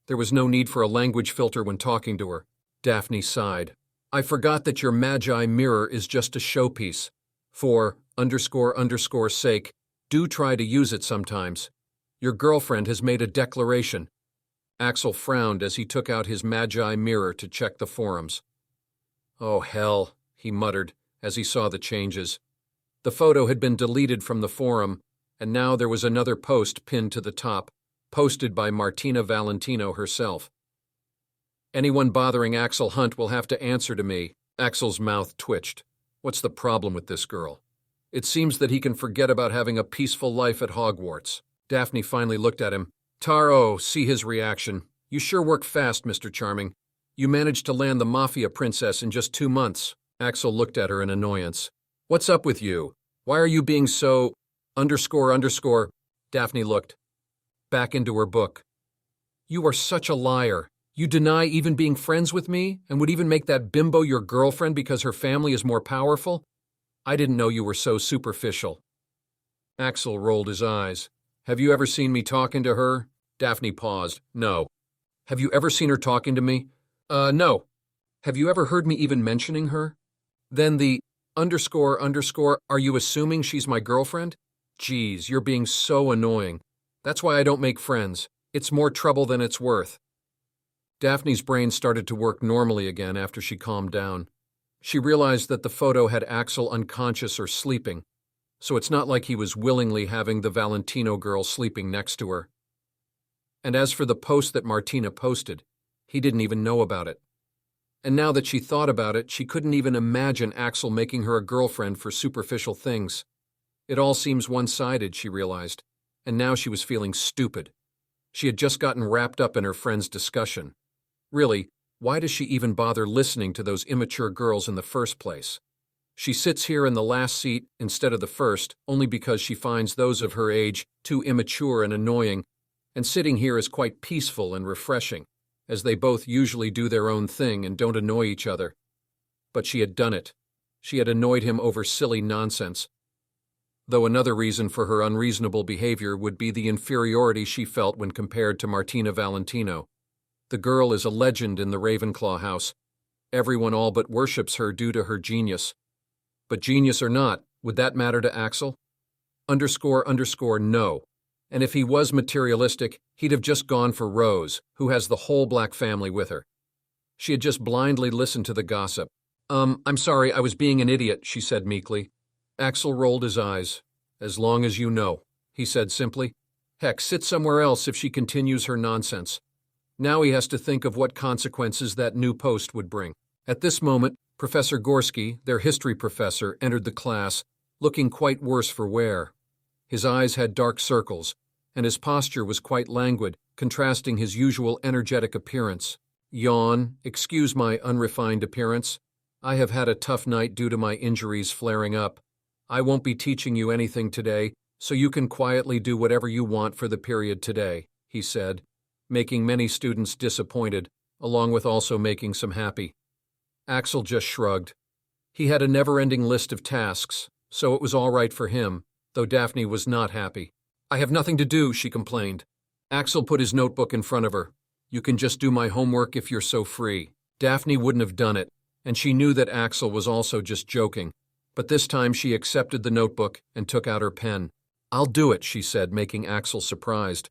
There was no need for a language filter when talking to her. Daphne sighed. I forgot that your magi mirror is just a showpiece. For ... sake, do try to use it sometimes. Your girlfriend has made a declaration. Axel frowned as he took out his magi mirror to check the forums. Oh, hell, he muttered as he saw the changes. The photo had been deleted from the forum, and now there was another post pinned to the top, posted by Martina Valentino herself. Anyone bothering Axel Hunt will have to answer to me. Axel's mouth twitched. What's the problem with this girl? It seems that he can forget about having a peaceful life at Hogwarts. Daphne finally looked at him. Taro, see his reaction. You sure work fast, Mr. Charming. You managed to land the Mafia princess in just 2 months. Axel looked at her in annoyance. What's up with you? Why are you being so… __? Daphne looked back into her book. You are such a liar. You deny even being friends with me and would even make that bimbo your girlfriend because her family is more powerful? I didn't know you were so superficial. Axel rolled his eyes. Have you ever seen me talking to her? Daphne paused. No. Have you ever seen her talking to me? No. Have you ever heard me even mentioning her? Then the __, are you assuming she's my girlfriend? Geez, you're being so annoying. That's why I don't make friends. It's more trouble than it's worth. Daphne's brain started to work normally again after she calmed down. She realized that the photo had Axel unconscious or sleeping, so it's not like he was willingly having the Valentino girl sleeping next to her. And as for the post that Martina posted, he didn't even know about it. And now that she thought about it, she couldn't even imagine Axel making her a girlfriend for superficial things. It all seems one-sided, she realized, and now she was feeling stupid. She had just gotten wrapped up in her friend's discussion. Really, why does she even bother listening to those immature girls in the first place? She sits here in the last seat instead of the first only because she finds those of her age too immature and annoying, and sitting here is quite peaceful and refreshing, as they both usually do their own thing and don't annoy each other. But she had done it. She had annoyed him over silly nonsense. Though another reason for her unreasonable behavior would be the inferiority she felt when compared to Martina Valentino. The girl is a legend in the Ravenclaw house. Everyone all but worships her due to her genius. But genius or not, would that matter to Axel? No. And if he was materialistic, he'd have just gone for Rose, who has the whole Black family with her. She had just blindly listened to the gossip. I'm sorry, I was being an idiot, she said meekly. Axel rolled his eyes. As long as you know, he said simply. Heck, sit somewhere else if she continues her nonsense. Now he has to think of what consequences that new post would bring. At this moment, Professor Gorski, their history professor, entered the class, looking quite worse for wear. His eyes had dark circles, and his posture was quite languid, contrasting his usual energetic appearance. Yawn, excuse my unrefined appearance. I have had a tough night due to my injuries flaring up. I won't be teaching you anything today, so you can quietly do whatever you want for the period today, he said, making many students disappointed, along with also making some happy. Axel just shrugged. He had a never-ending list of tasks, so it was all right for him, though Daphne was not happy. I have nothing to do, she complained. Axel put his notebook in front of her. You can just do my homework if you're so free. Daphne wouldn't have done it, and she knew that Axel was also just joking. But this time she accepted the notebook and took out her pen. I'll do it, she said, making Axel surprised.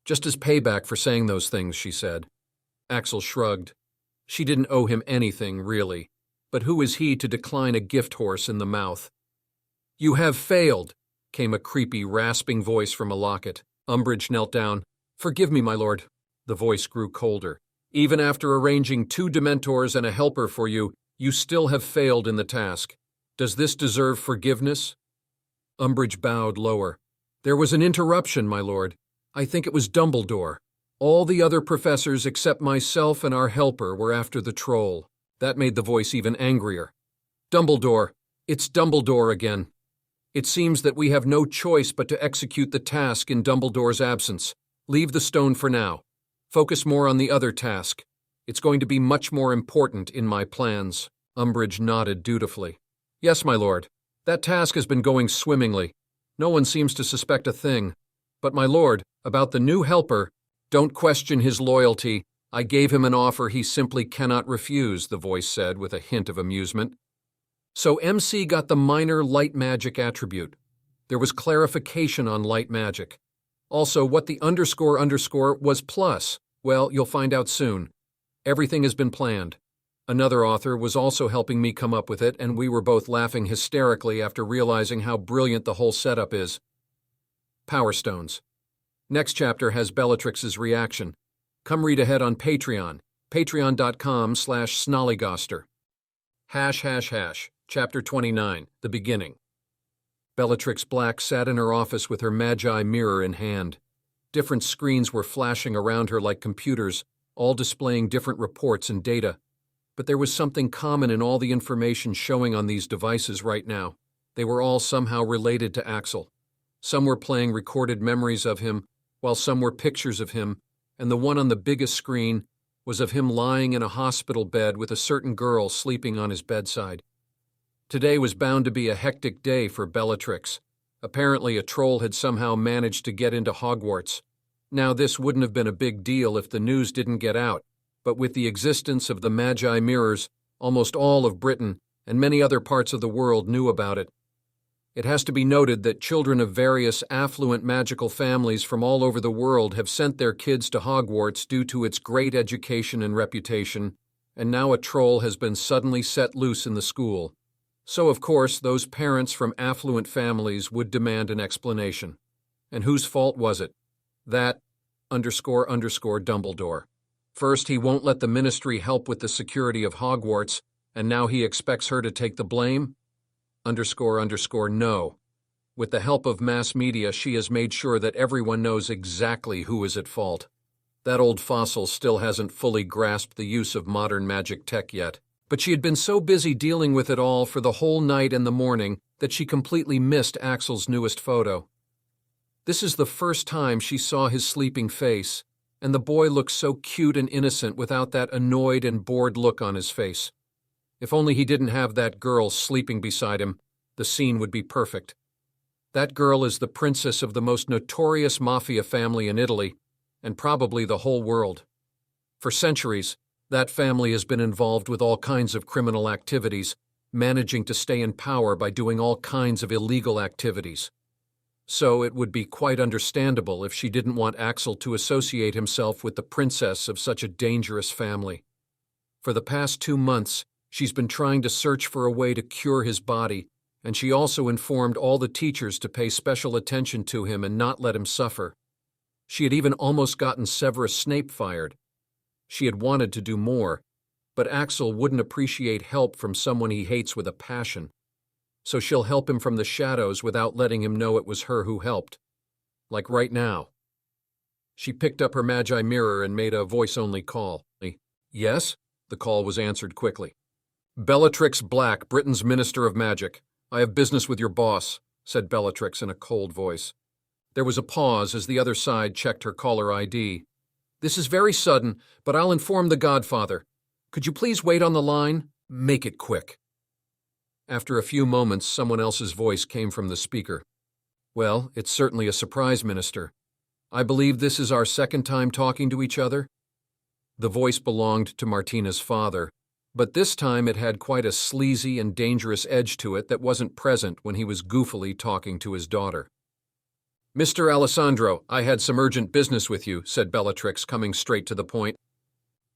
Just as payback for saying those things, she said. Axel shrugged. She didn't owe him anything, really. But who is he to decline a gift horse in the mouth? You have failed, came a creepy, rasping voice from a locket. Umbridge knelt down. Forgive me, my lord. The voice grew colder. Even after arranging 2 Dementors and a helper for you, you still have failed in the task. Does this deserve forgiveness? Umbridge bowed lower. There was an interruption, my lord. I think it was Dumbledore. All the other professors except myself and our helper were after the troll. That made the voice even angrier. Dumbledore. It's Dumbledore again. It seems that we have no choice but to execute the task in Dumbledore's absence. Leave the stone for now. Focus more on the other task. It's going to be much more important in my plans. Umbridge nodded dutifully. Yes, my lord. That task has been going swimmingly. No one seems to suspect a thing. But my lord, about the new helper, don't question his loyalty. I gave him an offer he simply cannot refuse, the voice said with a hint of amusement. So MC got the minor light magic attribute. There was clarification on light magic. Also, what the __ was plus, well, you'll find out soon. Everything has been planned. Another author was also helping me come up with it, and we were both laughing hysterically after realizing how brilliant the whole setup is. Power Stones. Next chapter has Bellatrix's reaction. Come read ahead on Patreon, patreon.com/snollygoster. ###, Chapter 29, The Beginning. Bellatrix Black sat in her office with her Magi mirror in hand. Different screens were flashing around her like computers, all displaying different reports and data. But there was something common in all the information showing on these devices right now. They were all somehow related to Axel. Some were playing recorded memories of him, while some were pictures of him, and the one on the biggest screen was of him lying in a hospital bed with a certain girl sleeping on his bedside. Today was bound to be a hectic day for Bellatrix. Apparently a troll had somehow managed to get into Hogwarts. Now this wouldn't have been a big deal if the news didn't get out, but with the existence of the Magi mirrors, almost all of Britain and many other parts of the world knew about it. It has to be noted that children of various affluent magical families from all over the world have sent their kids to Hogwarts due to its great education and reputation, and now a troll has been suddenly set loose in the school. So, of course, those parents from affluent families would demand an explanation. And whose fault was it? That __Dumbledore. First, he won't let the Ministry help with the security of Hogwarts, and now he expects her to take the blame? __No. With the help of mass media, she has made sure that everyone knows exactly who is at fault. That old fossil still hasn't fully grasped the use of modern magic tech yet. But she had been so busy dealing with it all for the whole night and the morning that she completely missed Axel's newest photo. This is the first time she saw his sleeping face, and the boy looked so cute and innocent without that annoyed and bored look on his face. If only he didn't have that girl sleeping beside him, the scene would be perfect. That girl is the princess of the most notorious mafia family in Italy, and probably the whole world. For centuries, that family has been involved with all kinds of criminal activities, managing to stay in power by doing all kinds of illegal activities. So it would be quite understandable if she didn't want Axel to associate himself with the princess of such a dangerous family. For the past 2 months, she's been trying to search for a way to cure his body, and she also informed all the teachers to pay special attention to him and not let him suffer. She had even almost gotten Severus Snape fired. She had wanted to do more, but Axel wouldn't appreciate help from someone he hates with a passion. So she'll help him from the shadows without letting him know it was her who helped. Like right now. She picked up her Magi mirror and made a voice-only call. Yes? The call was answered quickly. Bellatrix Black, Britain's Minister of Magic. I have business with your boss, said Bellatrix in a cold voice. There was a pause as the other side checked her caller ID. This is very sudden, but I'll inform the Godfather. Could you please wait on the line? Make it quick. After a few moments, someone else's voice came from the speaker. Well, it's certainly a surprise, Minister. I believe this is our second time talking to each other. The voice belonged to Martina's father, but this time it had quite a sleazy and dangerous edge to it that wasn't present when he was goofily talking to his daughter. Mr. Alessandro, I had some urgent business with you, said Bellatrix, coming straight to the point.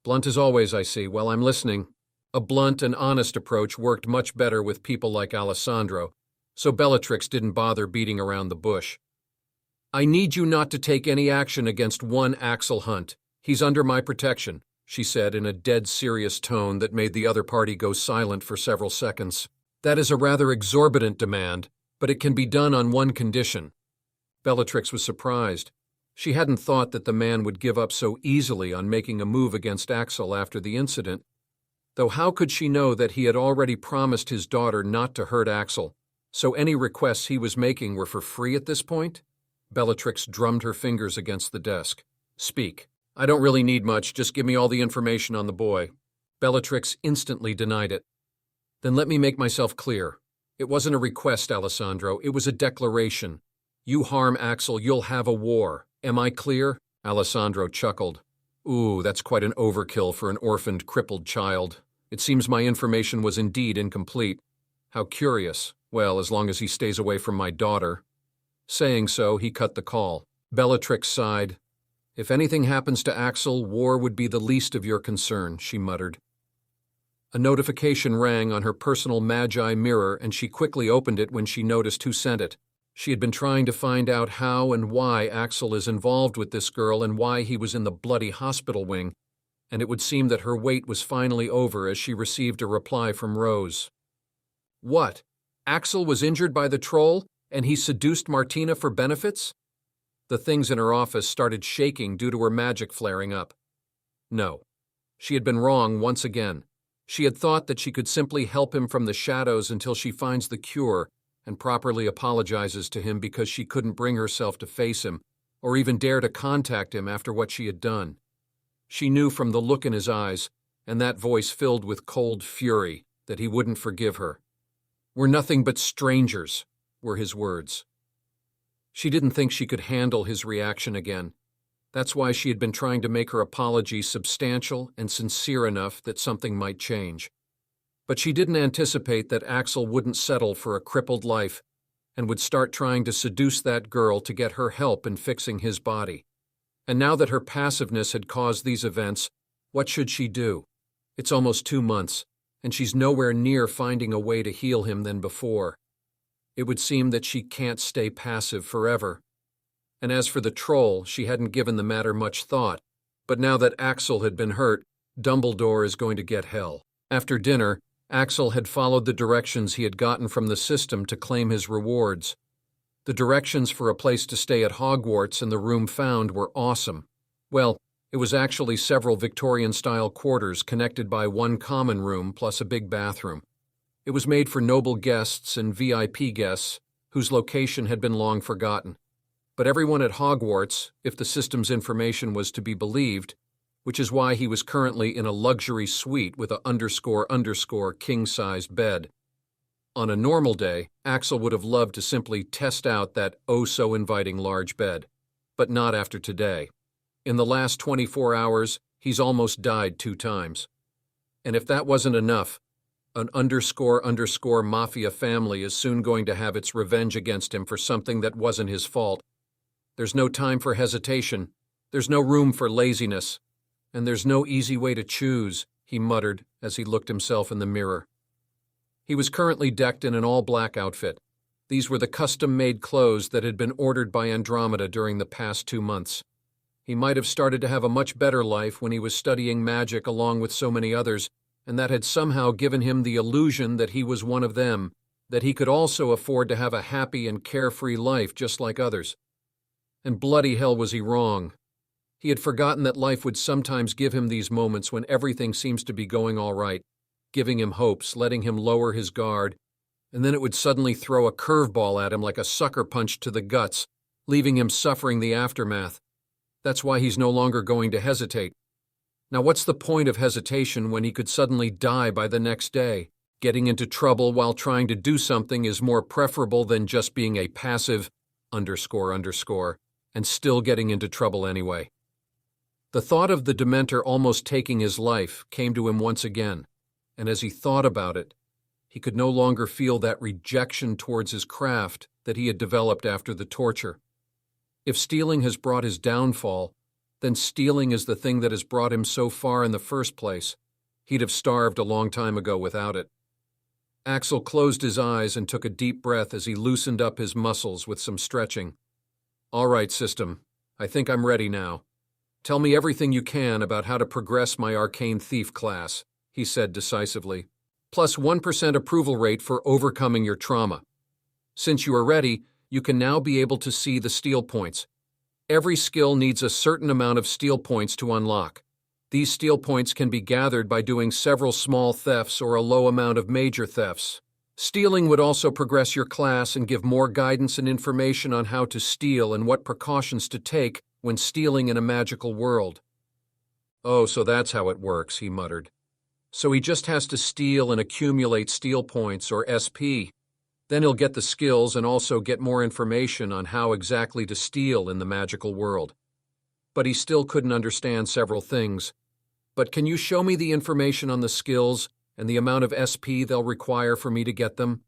Blunt as always, I see. Well, I'm listening. A blunt and honest approach worked much better with people like Alessandro, so Bellatrix didn't bother beating around the bush. I need you not to take any action against one Axel Hunt. He's under my protection, she said in a dead serious tone that made the other party go silent for several seconds. That is a rather exorbitant demand, but it can be done on one condition. Bellatrix was surprised. She hadn't thought that the man would give up so easily on making a move against Axel after the incident. Though how could she know that he had already promised his daughter not to hurt Axel, so any requests he was making were for free at this point? Bellatrix drummed her fingers against the desk. Speak. I don't really need much, just give me all the information on the boy. Bellatrix instantly denied it. Then let me make myself clear. It wasn't a request, Alessandro, it was a declaration. You harm Axel, you'll have a war. Am I clear? Alessandro chuckled. Ooh, that's quite an overkill for an orphaned, crippled child. It seems my information was indeed incomplete. How curious. Well, as long as he stays away from my daughter. Saying so, he cut the call. Bellatrix sighed. If anything happens to Axel, war would be the least of your concern, she muttered. A notification rang on her personal Magi mirror, and she quickly opened it when she noticed who sent it. She had been trying to find out how and why Axel is involved with this girl and why he was in the bloody hospital wing, and it would seem that her wait was finally over as she received a reply from Rose. What? Axel was injured by the troll? And he seduced Martina for benefits? The things in her office started shaking due to her magic flaring up. No. She had been wrong once again. She had thought that she could simply help him from the shadows until she finds the cure and properly apologizes to him because she couldn't bring herself to face him or even dare to contact him after what she had done. She knew from the look in his eyes and that voice filled with cold fury that he wouldn't forgive her. "We're nothing but strangers," were his words. She didn't think she could handle his reaction again. That's why she had been trying to make her apology substantial and sincere enough that something might change. But she didn't anticipate that Axel wouldn't settle for a crippled life and would start trying to seduce that girl to get her help in fixing his body. And now that her passiveness had caused these events, what should she do? It's almost 2 months, and she's nowhere near finding a way to heal him than before. It would seem that she can't stay passive forever. And as for the troll, she hadn't given the matter much thought, but now that Axel had been hurt, Dumbledore is going to get hell. After dinner, Axel had followed the directions he had gotten from the system to claim his rewards. The directions for a place to stay at Hogwarts and the room found were awesome. Well, it was actually several Victorian-style quarters connected by one common room plus a big bathroom. It was made for noble guests and VIP guests whose location had been long forgotten. But everyone at Hogwarts, if the system's information was to be believed, which is why he was currently in a luxury suite with a king-sized bed. On a normal day, Axel would have loved to simply test out that oh-so-inviting large bed. But not after today. In the last 24 hours, he's almost died 2 times. And if that wasn't enough, an mafia family is soon going to have its revenge against him for something that wasn't his fault. There's no time for hesitation. There's no room for laziness. And there's no easy way to choose, he muttered as he looked himself in the mirror. He was currently decked in an all-black outfit. These were the custom-made clothes that had been ordered by Andromeda during the past 2 months. He might have started to have a much better life when he was studying magic along with so many others, and that had somehow given him the illusion that he was one of them, that he could also afford to have a happy and carefree life just like others. And bloody hell was he wrong. He had forgotten that life would sometimes give him these moments when everything seems to be going all right, giving him hopes, letting him lower his guard, and then it would suddenly throw a curveball at him like a sucker punch to the guts, leaving him suffering the aftermath. That's why he's no longer going to hesitate. Now what's the point of hesitation when he could suddenly die by the next day? Getting into trouble while trying to do something is more preferable than just being a passive ... and still getting into trouble anyway. The thought of the Dementor almost taking his life came to him once again, and as he thought about it, he could no longer feel that rejection towards his craft that he had developed after the torture. If stealing has brought his downfall, then stealing is the thing that has brought him so far in the first place. He'd have starved a long time ago without it. Axel closed his eyes and took a deep breath as he loosened up his muscles with some stretching. "All right, system. I think I'm ready now. Tell me everything you can about how to progress my Arcane Thief class," he said decisively. "Plus 1% approval rate for overcoming your trauma. Since you are ready, you can now be able to see the steel points. Every skill needs a certain amount of steel points to unlock. These steel points can be gathered by doing several small thefts or a low amount of major thefts. Stealing would also progress your class and give more guidance and information on how to steal and what precautions to take when stealing in a magical world." "Oh, so that's how it works," he muttered. "So he just has to steal and accumulate steel points, or SP. Then he'll get the skills and also get more information on how exactly to steal in the magical world." But he still couldn't understand several things. "But can you show me the information on the skills and the amount of SP they'll require for me to get them?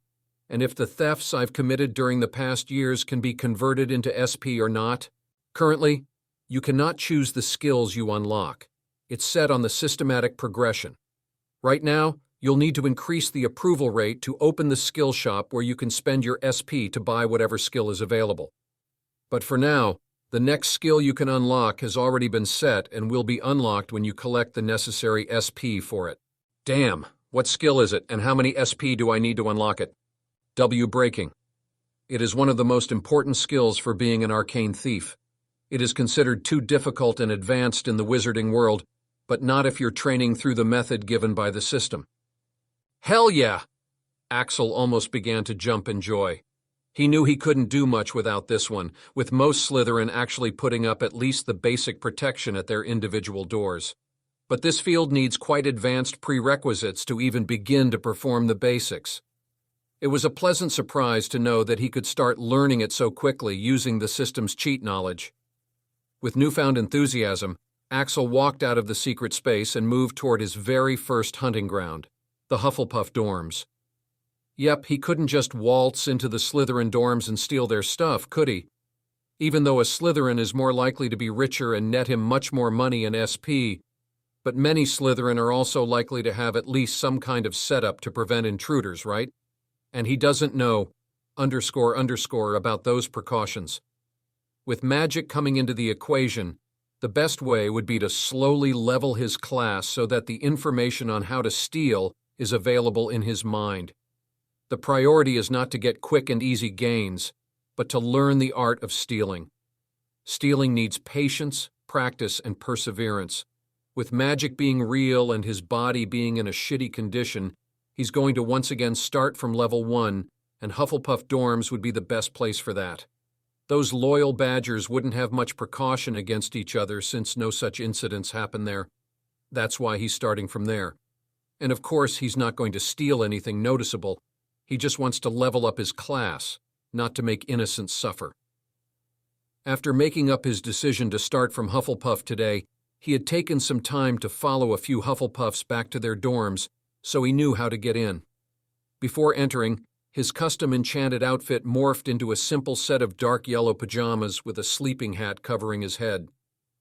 And if the thefts I've committed during the past years can be converted into SP or not? Currently, you cannot choose the skills you unlock. It's set on the systematic progression. Right now, you'll need to increase the approval rate to open the skill shop where you can spend your SP to buy whatever skill is available. But for now, the next skill you can unlock has already been set and will be unlocked when you collect the necessary SP for it." "Damn, what skill is it and how many SP do I need to unlock it?" "W breaking." It is one of the most important skills for being an arcane thief. It is considered too difficult and advanced in the wizarding world, but not if you're training through the method given by the system. Hell yeah! Axel almost began to jump in joy. He knew he couldn't do much without this one, with most Slytherin actually putting up at least the basic protection at their individual doors. But this field needs quite advanced prerequisites to even begin to perform the basics. It was a pleasant surprise to know that he could start learning it so quickly using the system's cheat knowledge. With newfound enthusiasm, Axel walked out of the secret space and moved toward his very first hunting ground, the Hufflepuff dorms. Yep, he couldn't just waltz into the Slytherin dorms and steal their stuff, could he? Even though a Slytherin is more likely to be richer and net him much more money in SP, but many Slytherin are also likely to have at least some kind of setup to prevent intruders, right? And he doesn't know, __, about those precautions. With magic coming into the equation, the best way would be to slowly level his class so that the information on how to steal is available in his mind. The priority is not to get quick and easy gains, but to learn the art of stealing. Stealing needs patience, practice, and perseverance. With magic being real and his body being in a shitty condition, he's going to once again start from level 1, and Hufflepuff dorms would be the best place for that. Those loyal badgers wouldn't have much precaution against each other since no such incidents happen there. That's why he's starting from there. And of course, he's not going to steal anything noticeable. He just wants to level up his class, not to make innocents suffer. After making up his decision to start from Hufflepuff today, he had taken some time to follow a few Hufflepuffs back to their dorms, so he knew how to get in. Before entering, his custom enchanted outfit morphed into a simple set of dark yellow pajamas with a sleeping hat covering his head.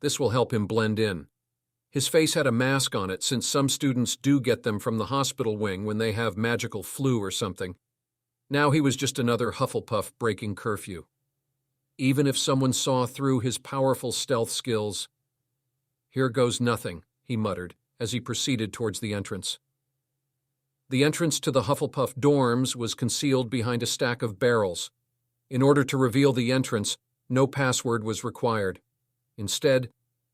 This will help him blend in. His face had a mask on it since some students do get them from the hospital wing when they have magical flu or something. Now he was just another Hufflepuff breaking curfew. Even if someone saw through his powerful stealth skills. Here goes nothing, he muttered as he proceeded towards the entrance. The entrance to the Hufflepuff dorms was concealed behind a stack of barrels. In order to reveal the entrance, no password was required. Instead,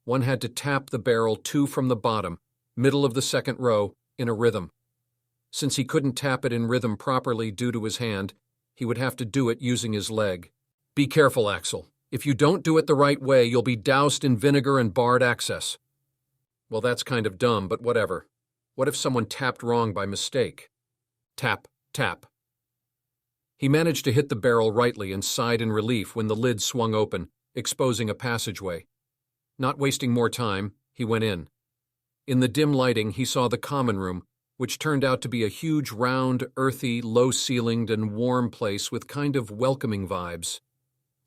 one had to tap the barrel 2 from the bottom, middle of the second row, in a rhythm. Since he couldn't tap it in rhythm properly due to his hand, he would have to do it using his leg. Be careful, Axel. If you don't do it the right way, you'll be doused in vinegar and barred access. Well, that's kind of dumb, but whatever. What if someone tapped wrong by mistake? Tap, tap. He managed to hit the barrel rightly and sighed in relief when the lid swung open, exposing a passageway. Not wasting more time, he went in. In the dim lighting, he saw the common room, which turned out to be a huge, round, earthy, low-ceilinged, and warm place with kind of welcoming vibes.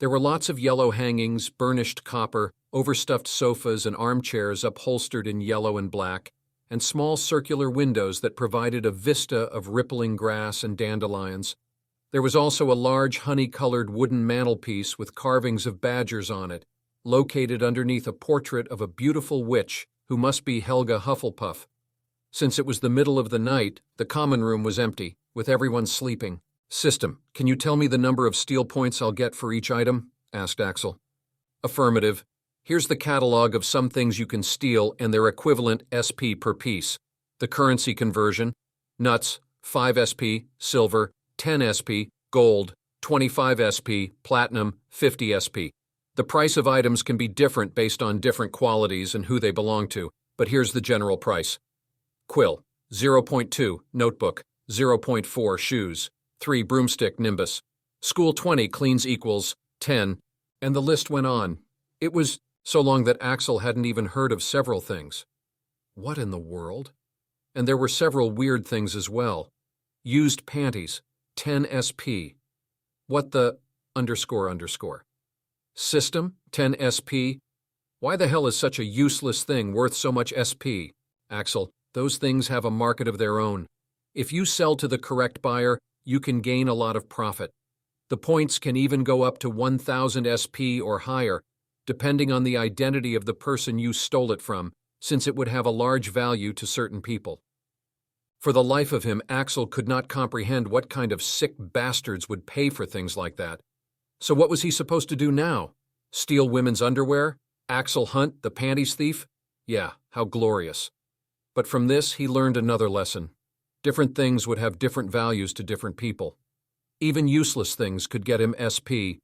There were lots of yellow hangings, burnished copper, overstuffed sofas and armchairs upholstered in yellow and black, and small circular windows that provided a vista of rippling grass and dandelions. There was also a large honey-colored wooden mantelpiece with carvings of badgers on it, located underneath a portrait of a beautiful witch who must be Helga Hufflepuff. Since it was the middle of the night, the common room was empty, with everyone sleeping. System, can you tell me the number of steal points I'll get for each item? Asked Axel. Affirmative. Here's the catalog of some things you can steal and their equivalent SP per piece. The currency conversion: nuts, 5 SP, silver, 10 SP, gold, 25 SP, platinum, 50 SP. The price of items can be different based on different qualities and who they belong to, but here's the general price. Quill, 0.2, notebook, 0.4, shoes, 3 broomstick nimbus. School 20 cleans equals 10, and the list went on. It was so long that Axel hadn't even heard of several things. What in the world? And there were several weird things as well. Used panties, 10 SP. What the __. System, 10 SP. Why the hell is such a useless thing worth so much SP? Axel, those things have a market of their own. If you sell to the correct buyer, you can gain a lot of profit. The points can even go up to 1,000 SP or higher, depending on the identity of the person you stole it from, since it would have a large value to certain people. For the life of him, Axel could not comprehend what kind of sick bastards would pay for things like that. So what was he supposed to do now? Steal women's underwear? Axel Hunt, the panties thief? Yeah, how glorious. But from this, he learned another lesson. Different things would have different values to different people. Even useless things could get him SP,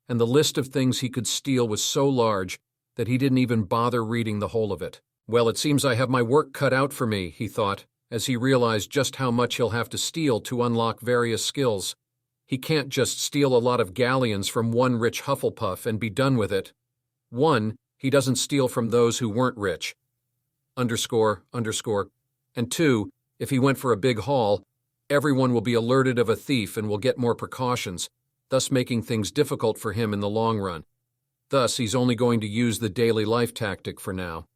and the list of things he could steal was so large that he didn't even bother reading the whole of it. Well, it seems I have my work cut out for me, he thought, as he realized just how much he'll have to steal to unlock various skills. He can't just steal a lot of galleons from one rich Hufflepuff and be done with it. 1, he doesn't steal from those who weren't rich. Underscore. And 2, if he went for a big haul, everyone will be alerted of a thief and will get more precautions, thus making things difficult for him in the long run. Thus, he's only going to use the daily life tactic for now.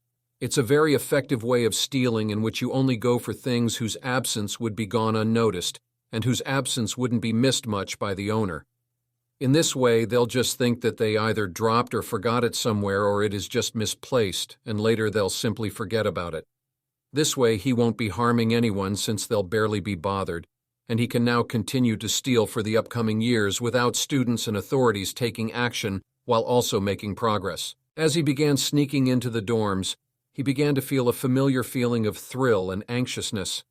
It's a very effective way of stealing in which you only go for things whose absence would be gone unnoticed, and whose absence wouldn't be missed much by the owner. In this way, they'll just think that they either dropped or forgot it somewhere or it is just misplaced, and later they'll simply forget about it. This way, he won't be harming anyone since they'll barely be bothered, and he can now continue to steal for the upcoming years without students and authorities taking action while also making progress. As he began sneaking into the dorms, he began to feel a familiar feeling of thrill and anxiousness.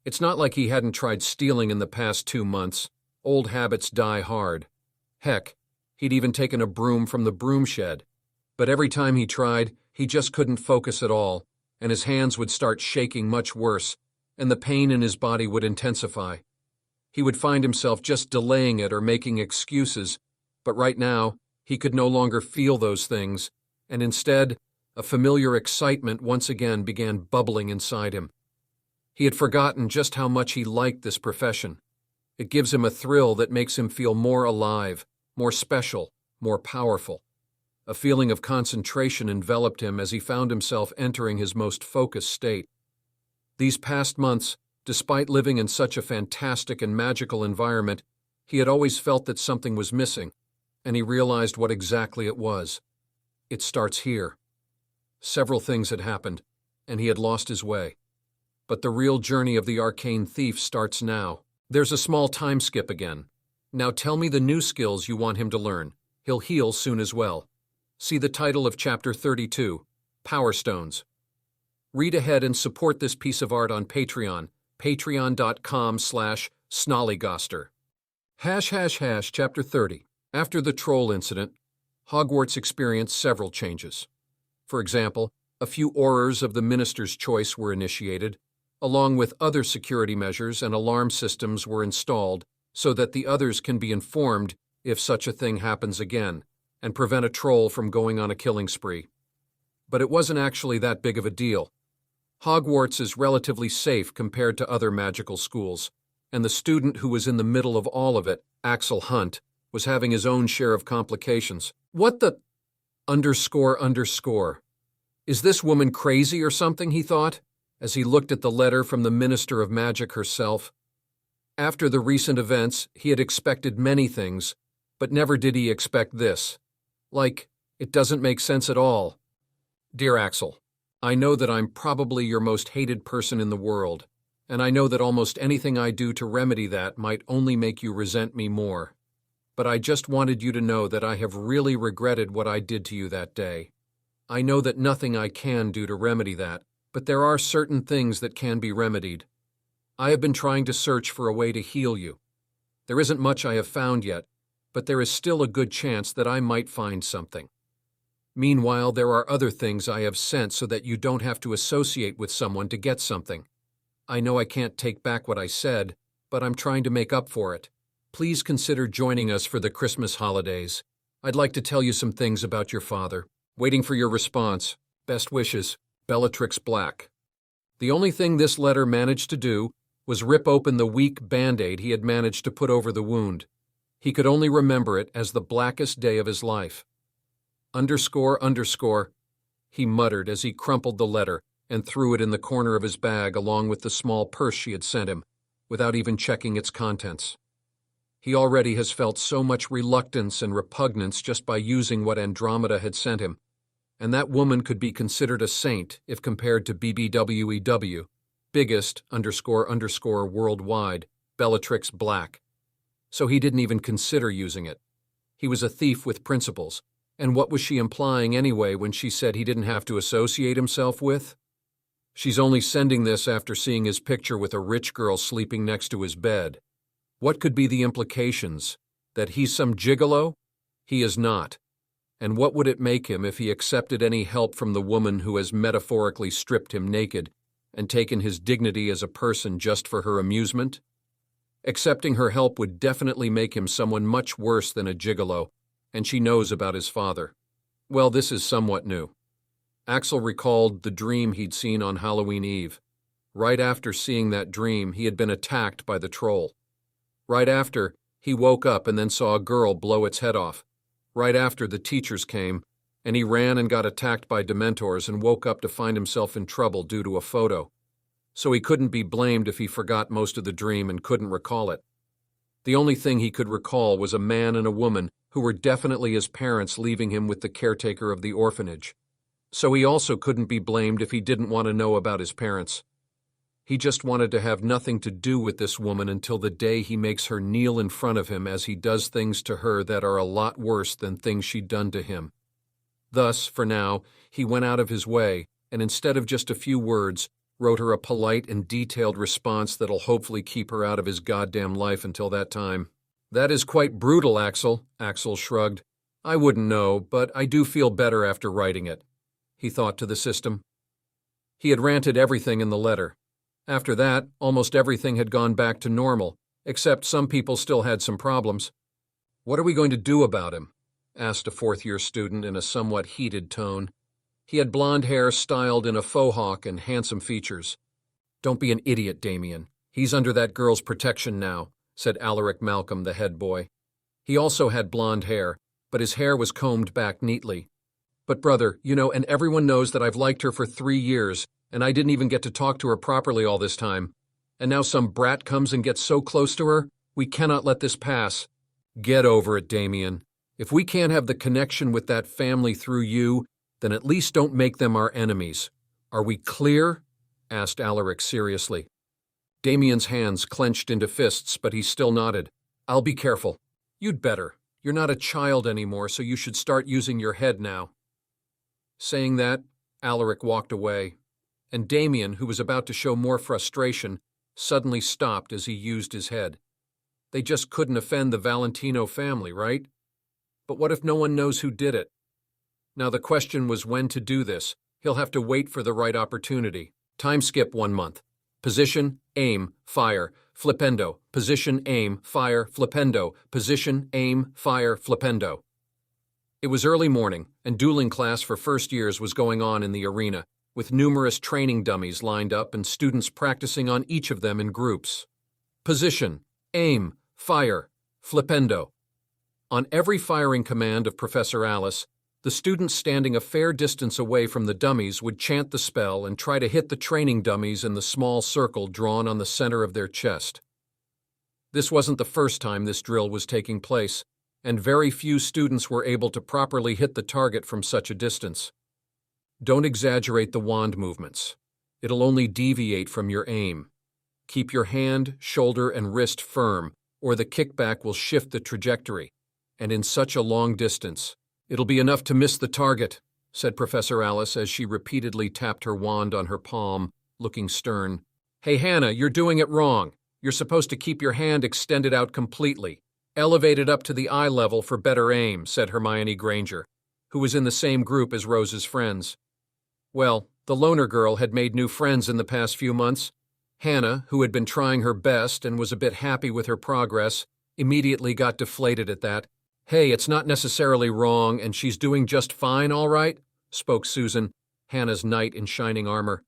It's not like he hadn't tried stealing in the past 2 months. Old habits die hard. Heck, he'd even taken a broom from the broom shed. But every time he tried, he just couldn't focus at all, and his hands would start shaking much worse, and the pain in his body would intensify. He would find himself just delaying it or making excuses, but right now, he could no longer feel those things, and instead, a familiar excitement once again began bubbling inside him. He had forgotten just how much he liked this profession. It gives him a thrill that makes him feel more alive, more special, more powerful. A feeling of concentration enveloped him as he found himself entering his most focused state. These past months, despite living in such a fantastic and magical environment, he had always felt that something was missing, and he realized what exactly it was. It starts here. Several things had happened, and he had lost his way. But the real journey of the arcane thief starts now. There's a small time skip again. Now tell me the new skills you want him to learn. He'll heal soon as well. See the title of Chapter 32, Power Stones. Read ahead and support this piece of art on Patreon, patreon.com/snollygoster. ## Chapter 30. After the troll incident, Hogwarts experienced several changes. For example, a few Aurors of the Minister's Choice were initiated, along with other security measures and alarm systems were installed so that the others can be informed if such a thing happens again, and prevent a troll from going on a killing spree. But it wasn't actually that big of a deal. Hogwarts is relatively safe compared to other magical schools, and the student who was in the middle of all of it, Axel Hunt, was having his own share of complications. What the... __. Is this woman crazy or something, he thought, as he looked at the letter from the Minister of Magic herself. After the recent events, he had expected many things, but never did he expect this. Like, it doesn't make sense at all. Dear Axel, I know that I'm probably your most hated person in the world, and I know that almost anything I do to remedy that might only make you resent me more. But I just wanted you to know that I have really regretted what I did to you that day. I know that nothing I can do to remedy that, but there are certain things that can be remedied. I have been trying to search for a way to heal you. There isn't much I have found yet, but there is still a good chance that I might find something. Meanwhile, there are other things I have sent so that you don't have to associate with someone to get something. I know I can't take back what I said, but I'm trying to make up for it. Please consider joining us for the Christmas holidays. I'd like to tell you some things about your father. Waiting for your response. Best wishes, Bellatrix Black. The only thing this letter managed to do was rip open the weak Band-Aid he had managed to put over the wound. He could only remember it as the blackest day of his life. __, he muttered as he crumpled the letter and threw it in the corner of his bag along with the small purse she had sent him, without even checking its contents. He already has felt so much reluctance and repugnance just by using what Andromeda had sent him, and that woman could be considered a saint if compared to BBWEW. biggest __ worldwide, Bellatrix Black. So he didn't even consider using it. He was a thief with principles. And what was she implying anyway when she said he didn't have to associate himself with? She's only sending this after seeing his picture with a rich girl sleeping next to his bed. What could be the implications? That he's some gigolo? He is not. And what would it make him if he accepted any help from the woman who has metaphorically stripped him naked and taken his dignity as a person just for her amusement? Accepting her help would definitely make him someone much worse than a gigolo, and she knows about his father. Well, this is somewhat new. Axel recalled the dream he'd seen on Halloween Eve. Right after seeing that dream, he had been attacked by the troll. Right after, he woke up and then saw a girl blow its head off. Right after, the teachers came, and he ran and got attacked by Dementors and woke up to find himself in trouble due to a photo. So he couldn't be blamed if he forgot most of the dream and couldn't recall it. The only thing he could recall was a man and a woman who were definitely his parents leaving him with the caretaker of the orphanage. So he also couldn't be blamed if he didn't want to know about his parents. He just wanted to have nothing to do with this woman until the day he makes her kneel in front of him as he does things to her that are a lot worse than things she'd done to him. Thus, for now, he went out of his way, and instead of just a few words, wrote her a polite and detailed response that'll hopefully keep her out of his goddamn life until that time. That is quite brutal, Axel, Axel shrugged. I wouldn't know, but I do feel better after writing it, he thought to the system. He had ranted everything in the letter. After that, almost everything had gone back to normal, except some people still had some problems. What are we going to do about him? Asked a fourth-year student in a somewhat heated tone. He had blonde hair styled in a faux hawk and handsome features. Don't be an idiot, Damien. He's under that girl's protection now, said Alaric Malcolm, the head boy. He also had blonde hair, but his hair was combed back neatly. But brother, and everyone knows that I've liked her for 3 years, and I didn't even get to talk to her properly all this time. And now some brat comes and gets so close to her, we cannot let this pass. Get over it, Damien. If we can't have the connection with that family through you, then at least don't make them our enemies. Are we clear? Asked Alaric seriously. Damien's hands clenched into fists, but he still nodded. I'll be careful. You'd better. You're not a child anymore, so you should start using your head now. Saying that, Alaric walked away, and Damien, who was about to show more frustration, suddenly stopped as he used his head. They just couldn't offend the Valentino family, right? But what if no one knows who did it? Now the question was when to do this. He'll have to wait for the right opportunity. Time skip 1 month. Position, aim, fire, flipendo. Position, aim, fire, flipendo. Position, aim, fire, flipendo. It was early morning, and dueling class for first years was going on in the arena, with numerous training dummies lined up and students practicing on each of them in groups. Position, aim, fire, flipendo. On every firing command of Professor Alice, the students standing a fair distance away from the dummies would chant the spell and try to hit the training dummies in the small circle drawn on the center of their chest. This wasn't the first time this drill was taking place, and very few students were able to properly hit the target from such a distance. Don't exaggerate the wand movements. It'll only deviate from your aim. Keep your hand, shoulder, and wrist firm, or the kickback will shift the trajectory, and in such a long distance. It'll be enough to miss the target, said Professor Alice as she repeatedly tapped her wand on her palm, looking stern. Hey, Hannah, you're doing it wrong. You're supposed to keep your hand extended out completely. Elevate it up to the eye level for better aim, said Hermione Granger, who was in the same group as Rose's friends. Well, the loner girl had made new friends in the past few months. Hannah, who had been trying her best and was a bit happy with her progress, immediately got deflated at that. Hey, it's not necessarily wrong, and she's doing just fine, all right, spoke Susan, Hannah's knight in shining armor.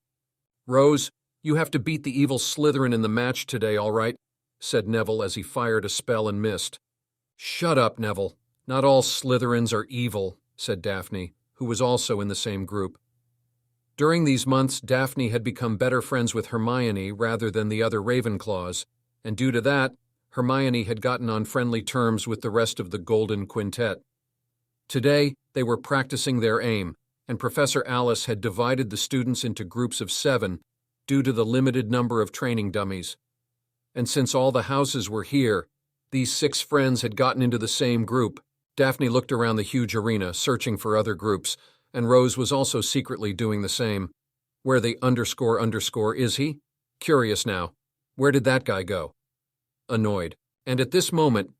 Rose, you have to beat the evil Slytherin in the match today, all right, said Neville as he fired a spell and missed. Shut up, Neville. Not all Slytherins are evil, said Daphne, who was also in the same group. During these months, Daphne had become better friends with Hermione rather than the other Ravenclaws, and due to that, Hermione had gotten on friendly terms with the rest of the Golden Quintet. Today, they were practicing their aim, and Professor Alice had divided the students into groups of 7 due to the limited number of training dummies. And since all the houses were here, these 6 friends had gotten into the same group. Daphne looked around the huge arena, searching for other groups, and Rose was also secretly doing the same. Where the __ is he? Curious now. Where did that guy go? Annoyed. And at this moment,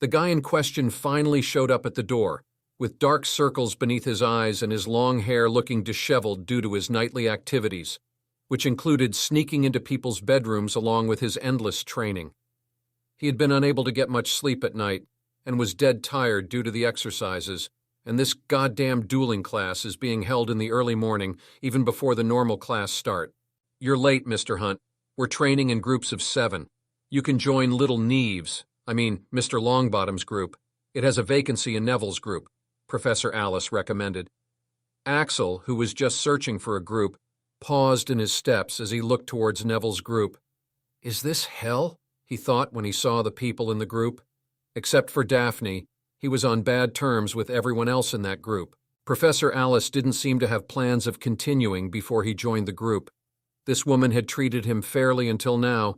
the guy in question finally showed up at the door, with dark circles beneath his eyes and his long hair looking disheveled due to his nightly activities, which included sneaking into people's bedrooms along with his endless training. He had been unable to get much sleep at night and was dead tired due to the exercises, and this goddamn dueling class is being held in the early morning, even before the normal class start. You're late, Mr. Hunt. We're training in groups of 7. You can join Little Neves, Mr. Longbottom's group. It has a vacancy in Neville's group, Professor Alice recommended. Axel, who was just searching for a group, paused in his steps as he looked towards Neville's group. Is this hell? He thought when he saw the people in the group. Except for Daphne, he was on bad terms with everyone else in that group. Professor Alice didn't seem to have plans of continuing before he joined the group. This woman had treated him fairly until now,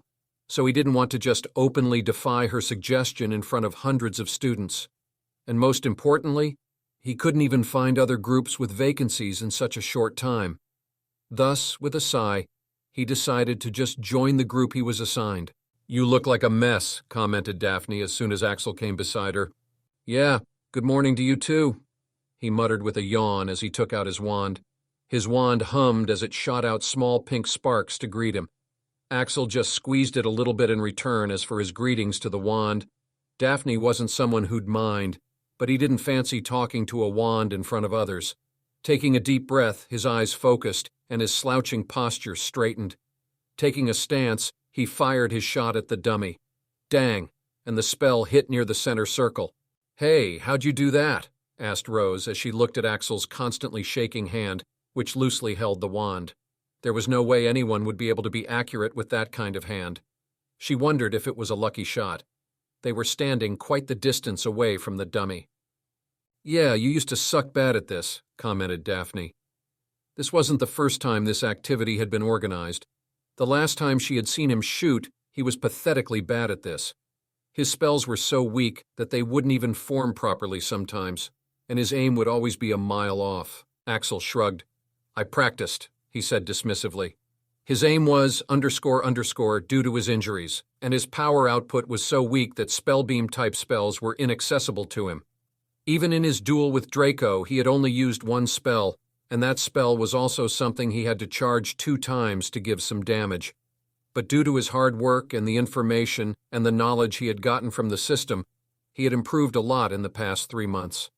so he didn't want to just openly defy her suggestion in front of hundreds of students. And most importantly, he couldn't even find other groups with vacancies in such a short time. Thus, with a sigh, he decided to just join the group he was assigned. You look like a mess, commented Daphne as soon as Axel came beside her. Yeah, good morning to you too, he muttered with a yawn as he took out his wand. His wand hummed as it shot out small pink sparks to greet him. Axel just squeezed it a little bit in return as for his greetings to the wand. Daphne wasn't someone who'd mind, but he didn't fancy talking to a wand in front of others. Taking a deep breath, his eyes focused, and his slouching posture straightened. Taking a stance, he fired his shot at the dummy. Dang, and the spell hit near the center circle. Hey, how'd you do that? Asked Rose as she looked at Axel's constantly shaking hand, which loosely held the wand. There was no way anyone would be able to be accurate with that kind of hand. She wondered if it was a lucky shot. They were standing quite the distance away from the dummy. Yeah, you used to suck bad at this, commented Daphne. This wasn't the first time this activity had been organized. The last time she had seen him shoot, he was pathetically bad at this. His spells were so weak that they wouldn't even form properly sometimes, and his aim would always be a mile off. Axel shrugged. I practiced, he said dismissively. His aim was __ due to his injuries, and his power output was so weak that spellbeam-type spells were inaccessible to him. Even in his duel with Draco, he had only used one spell, and that spell was also something he had to charge 2 times to give some damage. But due to his hard work and the information and the knowledge he had gotten from the system, he had improved a lot in the past 3 months.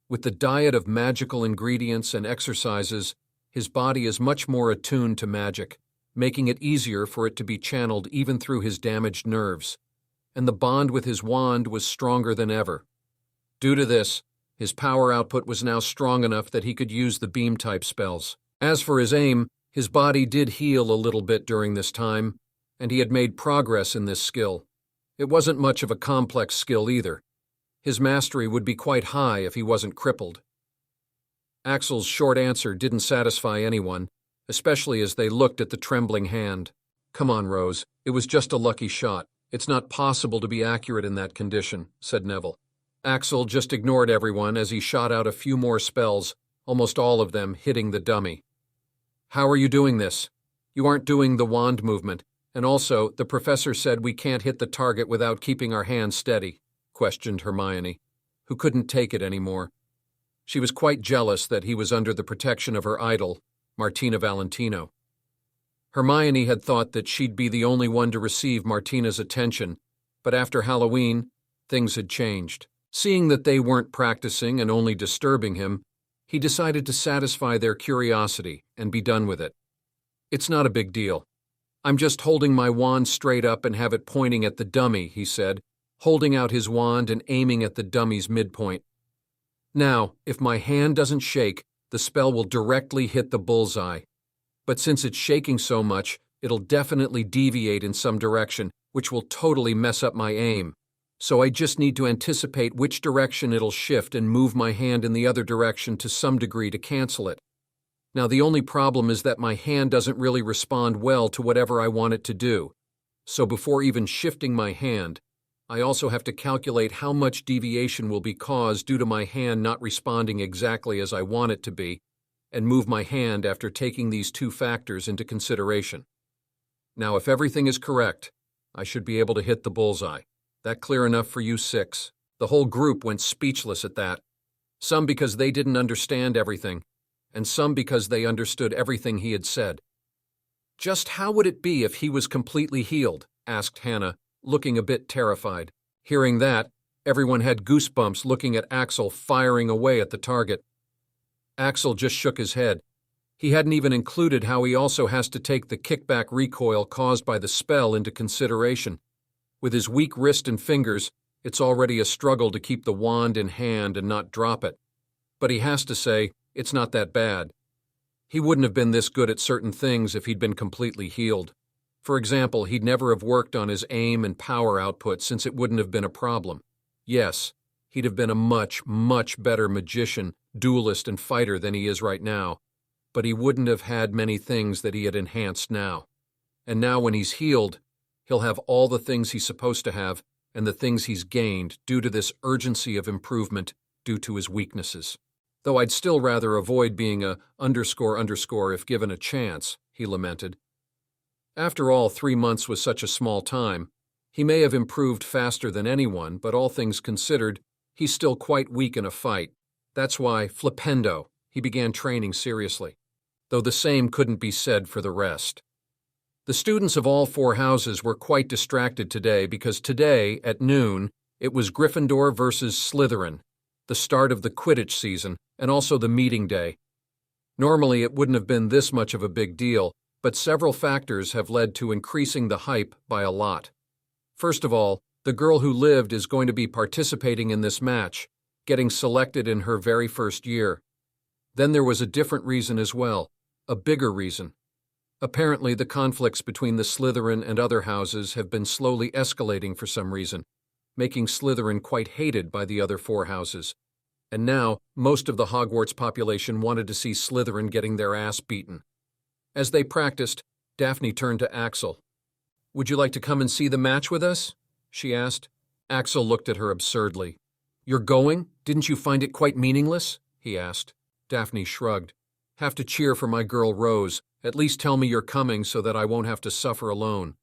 With the diet of magical ingredients and exercises, his body is much more attuned to magic, making it easier for it to be channeled even through his damaged nerves. And the bond with his wand was stronger than ever. Due to this, his power output was now strong enough that he could use the beam-type spells. As for his aim, his body did heal a little bit during this time, and he had made progress in this skill. It wasn't much of a complex skill either. His mastery would be quite high if he wasn't crippled. Axel's short answer didn't satisfy anyone, especially as they looked at the trembling hand. Come on, Rose, it was just a lucky shot. It's not possible to be accurate in that condition, said Neville. Axel just ignored everyone as he shot out a few more spells, almost all of them hitting the dummy. How are you doing this? You aren't doing the wand movement, and also, the professor said we can't hit the target without keeping our hands steady, questioned Hermione, who couldn't take it anymore. She was quite jealous that he was under the protection of her idol, Martina Valentino. Hermione had thought that she'd be the only one to receive Martina's attention, but after Halloween, things had changed. Seeing that they weren't practicing and only disturbing him, he decided to satisfy their curiosity and be done with it. It's not a big deal. I'm just holding my wand straight up and have it pointing at the dummy, he said, holding out his wand and aiming at the dummy's midpoint. Now, if my hand doesn't shake, the spell will directly hit the bullseye. But since it's shaking so much, it'll definitely deviate in some direction, which will totally mess up my aim. So I just need to anticipate which direction it'll shift and move my hand in the other direction to some degree to cancel it. Now, the only problem is that my hand doesn't really respond well to whatever I want it to do. So before even shifting my hand, I also have to calculate how much deviation will be caused due to my hand not responding exactly as I want it to be, and move my hand after taking these two factors into consideration. Now, if everything is correct, I should be able to hit the bullseye. That clear enough for you six? The whole group went speechless at that. Some because they didn't understand everything, and some because they understood everything he had said. Just how would it be if he was completely healed? Asked Hannah, looking a bit terrified. Hearing that, everyone had goosebumps looking at Axel firing away at the target. Axel just shook his head. He hadn't even included how he also has to take the kickback recoil caused by the spell into consideration. With his weak wrist and fingers, it's already a struggle to keep the wand in hand and not drop it. But he has to say, it's not that bad. He wouldn't have been this good at certain things if he'd been completely healed. For example, he'd never have worked on his aim and power output since it wouldn't have been a problem. Yes, he'd have been a much, much better magician, duelist, and fighter than he is right now, but he wouldn't have had many things that he had enhanced now. And now when he's healed, he'll have all the things he's supposed to have and the things he's gained due to this urgency of improvement due to his weaknesses. Though I'd still rather avoid being a __ if given a chance, he lamented. After all, 3 months was such a small time. He may have improved faster than anyone, but all things considered, he's still quite weak in a fight. That's why, flipendo, he began training seriously. Though the same couldn't be said for the rest. The students of all 4 houses were quite distracted today because today, at noon, it was Gryffindor versus Slytherin, the start of the Quidditch season, and also the meeting day. Normally, it wouldn't have been this much of a big deal, but several factors have led to increasing the hype by a lot. First of all, the girl who lived is going to be participating in this match, getting selected in her very first year. Then there was a different reason as well, a bigger reason. Apparently, the conflicts between the Slytherin and other houses have been slowly escalating for some reason, making Slytherin quite hated by the other 4 houses. And now, most of the Hogwarts population wanted to see Slytherin getting their ass beaten. As they practiced, Daphne turned to Axel. "Would you like to come and see the match with us?" she asked. Axel looked at her absurdly. "You're going? Didn't you find it quite meaningless?" he asked. Daphne shrugged. "Have to cheer for my girl Rose. At least tell me you're coming so that I won't have to suffer alone."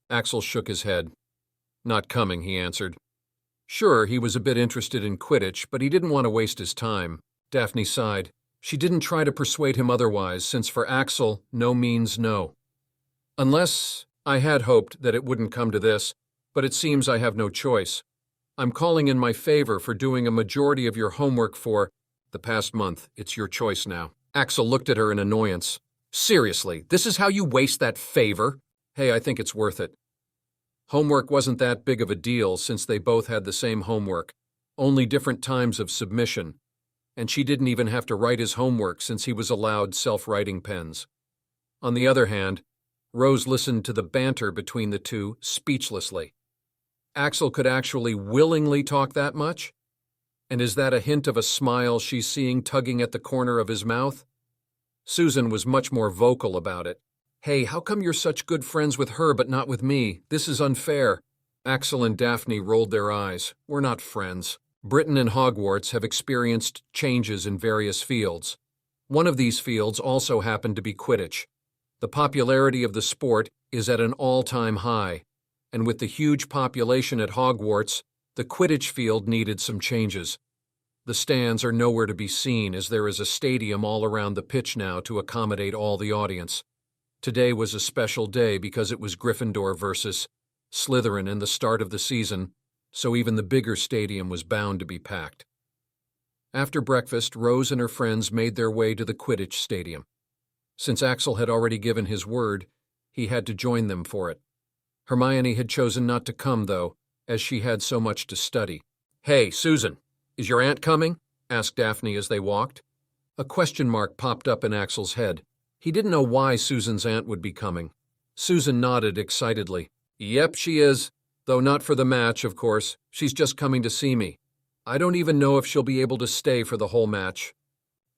Axel shook his head. "Not coming," he answered. Sure, he was a bit interested in Quidditch, but he didn't want to waste his time. Daphne sighed. She didn't try to persuade him otherwise, since for Axel, no means no. "Unless I had hoped that it wouldn't come to this, but it seems I have no choice. I'm calling in my favor for doing a majority of your homework for the past month. It's your choice now." Axel looked at her in annoyance. "Seriously, this is how you waste that favor?" "Hey, I think it's worth it." Homework wasn't that big of a deal since they both had the same homework, only different times of submission, and she didn't even have to write his homework since he was allowed self-writing pens. On the other hand, Rose listened to the banter between the two speechlessly. Axel could actually willingly talk that much? And is that a hint of a smile she's seeing tugging at the corner of his mouth? Susan was much more vocal about it. "Hey, how come you're such good friends with her but not with me? This is unfair." Axel and Daphne rolled their eyes. "We're not friends. Britain and Hogwarts have experienced changes in various fields. One of these fields also happened to be Quidditch. The popularity of the sport is at an all-time high, and with the huge population at Hogwarts, the Quidditch field needed some changes. The stands are nowhere to be seen as there is a stadium all around the pitch now to accommodate all the audience. Today was a special day because it was Gryffindor versus Slytherin in the start of the season, so even the bigger stadium was bound to be packed. After breakfast, Rose and her friends made their way to the Quidditch stadium. Since Axel had already given his word, he had to join them for it. Hermione had chosen not to come, though, as she had so much to study. "Hey, Susan, is your aunt coming?" asked Daphne as they walked. A question mark popped up in Axel's head. He didn't know why Susan's aunt would be coming. Susan nodded excitedly. "Yep, she is. Though not for the match, of course. She's just coming to see me. I don't even know if she'll be able to stay for the whole match."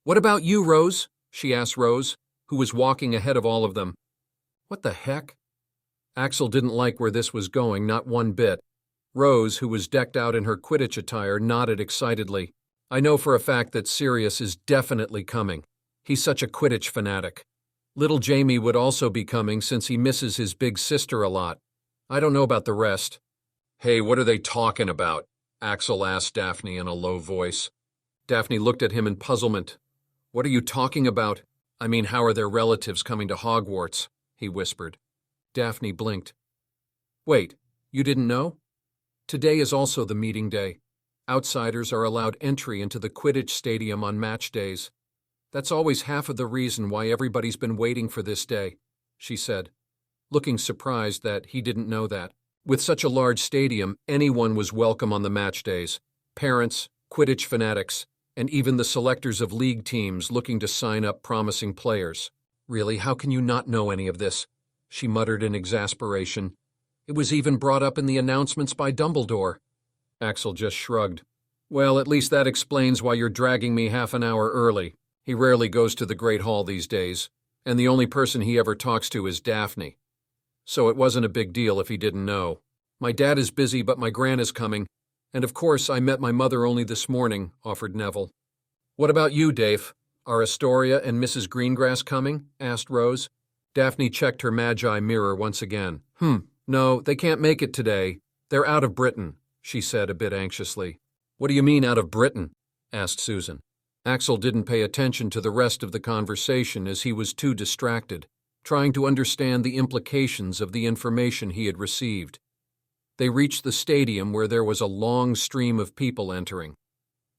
"What about you, Rose?" she asked Rose, who was walking ahead of all of them. What the heck? Axel didn't like where this was going, not one bit. Rose, who was decked out in her Quidditch attire, nodded excitedly. I know for a fact that Sirius is definitely coming. He's such a Quidditch fanatic. Little Jamie would also be coming since he misses his big sister a lot. I don't know about the rest. Hey, what are they talking about? Axel asked Daphne in a low voice. Daphne looked at him in puzzlement. What are you talking about? I mean, how are their relatives coming to Hogwarts? He whispered. Daphne blinked. Wait, you didn't know? Today is also the meeting day. Outsiders are allowed entry into the Quidditch Stadium on match days. That's always half of the reason why everybody's been waiting for this day, she said, looking surprised that he didn't know that. With such a large stadium, anyone was welcome on the match days. Parents, Quidditch fanatics, and even the selectors of league teams looking to sign up promising players. Really, how can you not know any of this? She muttered in exasperation. It was even brought up in the announcements by Dumbledore. Axel just shrugged. Well, at least that explains why you're dragging me half an hour early. He rarely goes to the Great Hall these days, and the only person he ever talks to is Daphne. So it wasn't a big deal if he didn't know. My dad is busy, but my gran is coming. And of course, I met my mother only this morning, offered Neville. What about you, Dave? Are Astoria and Mrs. Greengrass coming? Asked Rose. Daphne checked her magi mirror once again. No, they can't make it today. They're out of Britain, she said a bit anxiously. What do you mean out of Britain? Asked Susan. Axel didn't pay attention to the rest of the conversation as he was too distracted, trying to understand the implications of the information he had received. They reached the stadium where there was a long stream of people entering.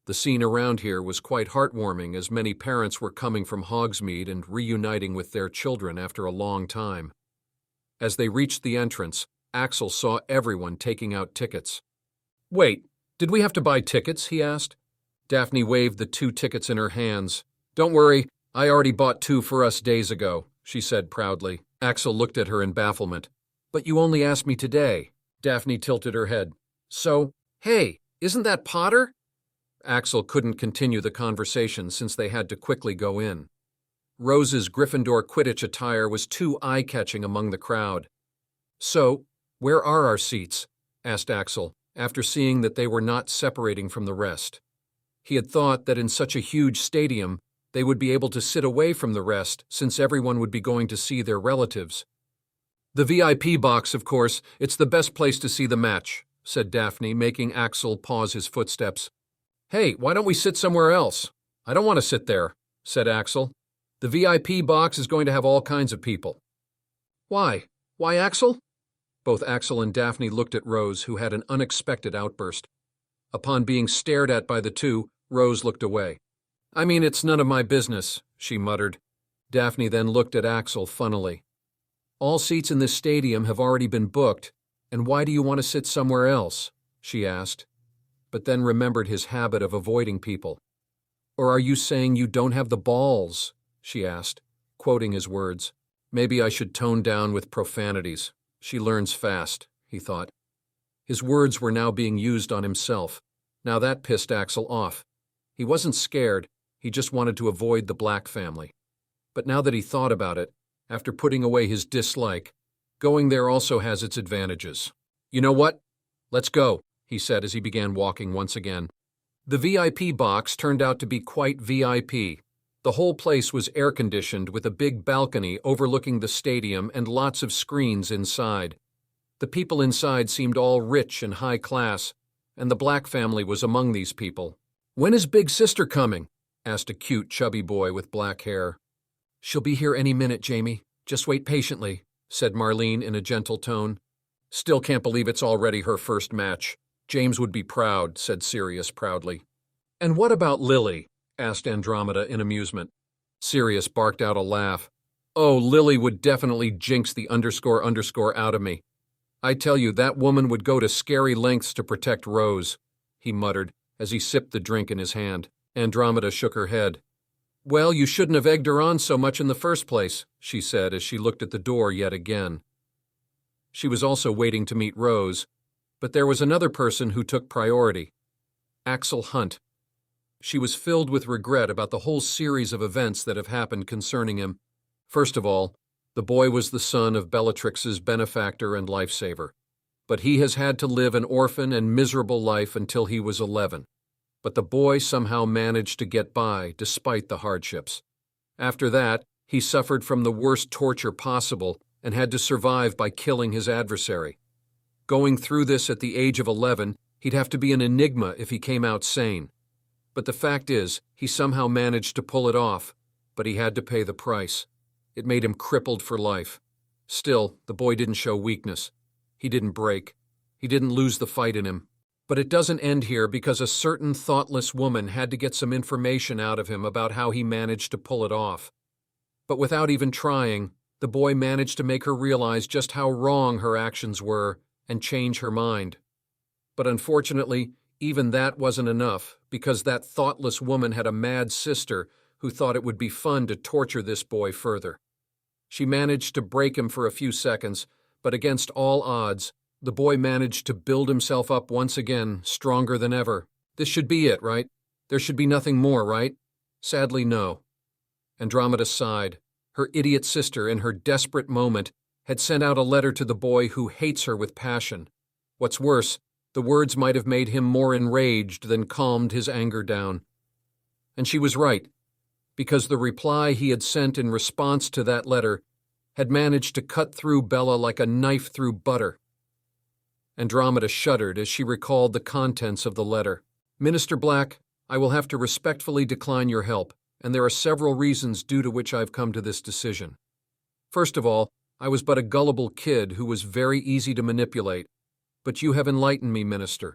The scene around here was quite heartwarming as many parents were coming from Hogsmeade and reuniting with their children after a long time. As they reached the entrance, Axel saw everyone taking out tickets. Wait, did we have to buy tickets? He asked. Daphne waved the 2 tickets in her hands. Don't worry, I already bought 2 for us days ago, she said proudly. Axel looked at her in bafflement. But you only asked me today. Daphne tilted her head. So, hey, isn't that Potter? Axel couldn't continue the conversation since they had to quickly go in. Rose's Gryffindor Quidditch attire was too eye-catching among the crowd. So, where are our seats? Asked Axel, after seeing that they were not separating from the rest. He had thought that in such a huge stadium, they would be able to sit away from the rest since everyone would be going to see their relatives. The VIP box, of course, it's the best place to see the match, said Daphne, making Axel pause his footsteps. Hey, why don't we sit somewhere else? I don't want to sit there, said Axel. The VIP box is going to have all kinds of people. Why? Why, Axel? Both Axel and Daphne looked at Rose, who had an unexpected outburst. Upon being stared at by the two, Rose looked away. I mean, it's none of my business, she muttered. Daphne then looked at Axel funnily. All seats in this stadium have already been booked, and why do you want to sit somewhere else? She asked, but then remembered his habit of avoiding people. Or are you saying you don't have the balls? She asked, quoting his words. Maybe I should tone down with profanities. She learns fast, he thought. His words were now being used on himself. Now that pissed Axel off. He wasn't scared, he just wanted to avoid the Black family. But now that he thought about it, after putting away his dislike, going there also has its advantages. You know what? Let's go, he said as he began walking once again. The VIP box turned out to be quite VIP. The whole place was air-conditioned with a big balcony overlooking the stadium and lots of screens inside. The people inside seemed all rich and high class, and the Black family was among these people. When is Big Sister coming? Asked a cute, chubby boy with black hair. She'll be here any minute, Jamie. Just wait patiently, said Marlene in a gentle tone. Still can't believe it's already her first match. James would be proud, said Sirius proudly. And what about Lily? Asked Andromeda in amusement. Sirius barked out a laugh. Oh, Lily would definitely jinx the __ out of me. I tell you, that woman would go to scary lengths to protect Rose, he muttered as he sipped the drink in his hand. Andromeda shook her head. Well, you shouldn't have egged her on so much in the first place, she said as she looked at the door yet again. She was also waiting to meet Rose, but there was another person who took priority. Axel Hunt. She was filled with regret about the whole series of events that have happened concerning him. First of all, the boy was the son of Bellatrix's benefactor and lifesaver, but he has had to live an orphan and miserable life until he was 11. But the boy somehow managed to get by despite the hardships. After that, he suffered from the worst torture possible and had to survive by killing his adversary. Going through this at the age of 11, he'd have to be an enigma if he came out sane. But the fact is, he somehow managed to pull it off, but he had to pay the price. It made him crippled for life. Still, the boy didn't show weakness. He didn't break. He didn't lose the fight in him. But it doesn't end here because a certain thoughtless woman had to get some information out of him about how he managed to pull it off. But without even trying, the boy managed to make her realize just how wrong her actions were and change her mind. But unfortunately, even that wasn't enough because that thoughtless woman had a mad sister who thought it would be fun to torture this boy further. She managed to break him for a few seconds, but against all odds, the boy managed to build himself up once again, stronger than ever. This should be it, right? There should be nothing more, right? Sadly, no. Andromeda sighed. Her idiot sister, in her desperate moment, had sent out a letter to the boy who hates her with passion. What's worse, the words might have made him more enraged than calmed his anger down. And she was right, because the reply he had sent in response to that letter had managed to cut through Bella like a knife through butter. Andromeda shuddered as she recalled the contents of the letter. Minister Black, I will have to respectfully decline your help, and there are several reasons due to which I've come to this decision. First of all, I was but a gullible kid who was very easy to manipulate, but you have enlightened me, Minister.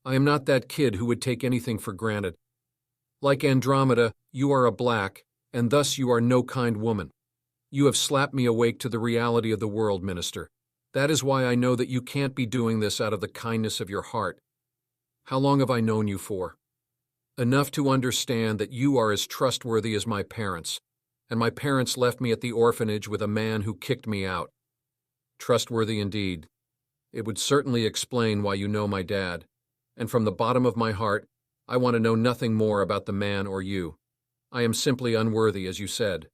I am not that kid who would take anything for granted. Like Andromeda, you are a black, and thus you are no kind woman. You have slapped me awake to the reality of the world, Minister. That is why I know that you can't be doing this out of the kindness of your heart. How long have I known you for? Enough to understand that you are as trustworthy as my parents, and my parents left me at the orphanage with a man who kicked me out. Trustworthy indeed. It would certainly explain why you know my dad, and from the bottom of my heart, I want to know nothing more about the man or you. I am simply unworthy, as you said.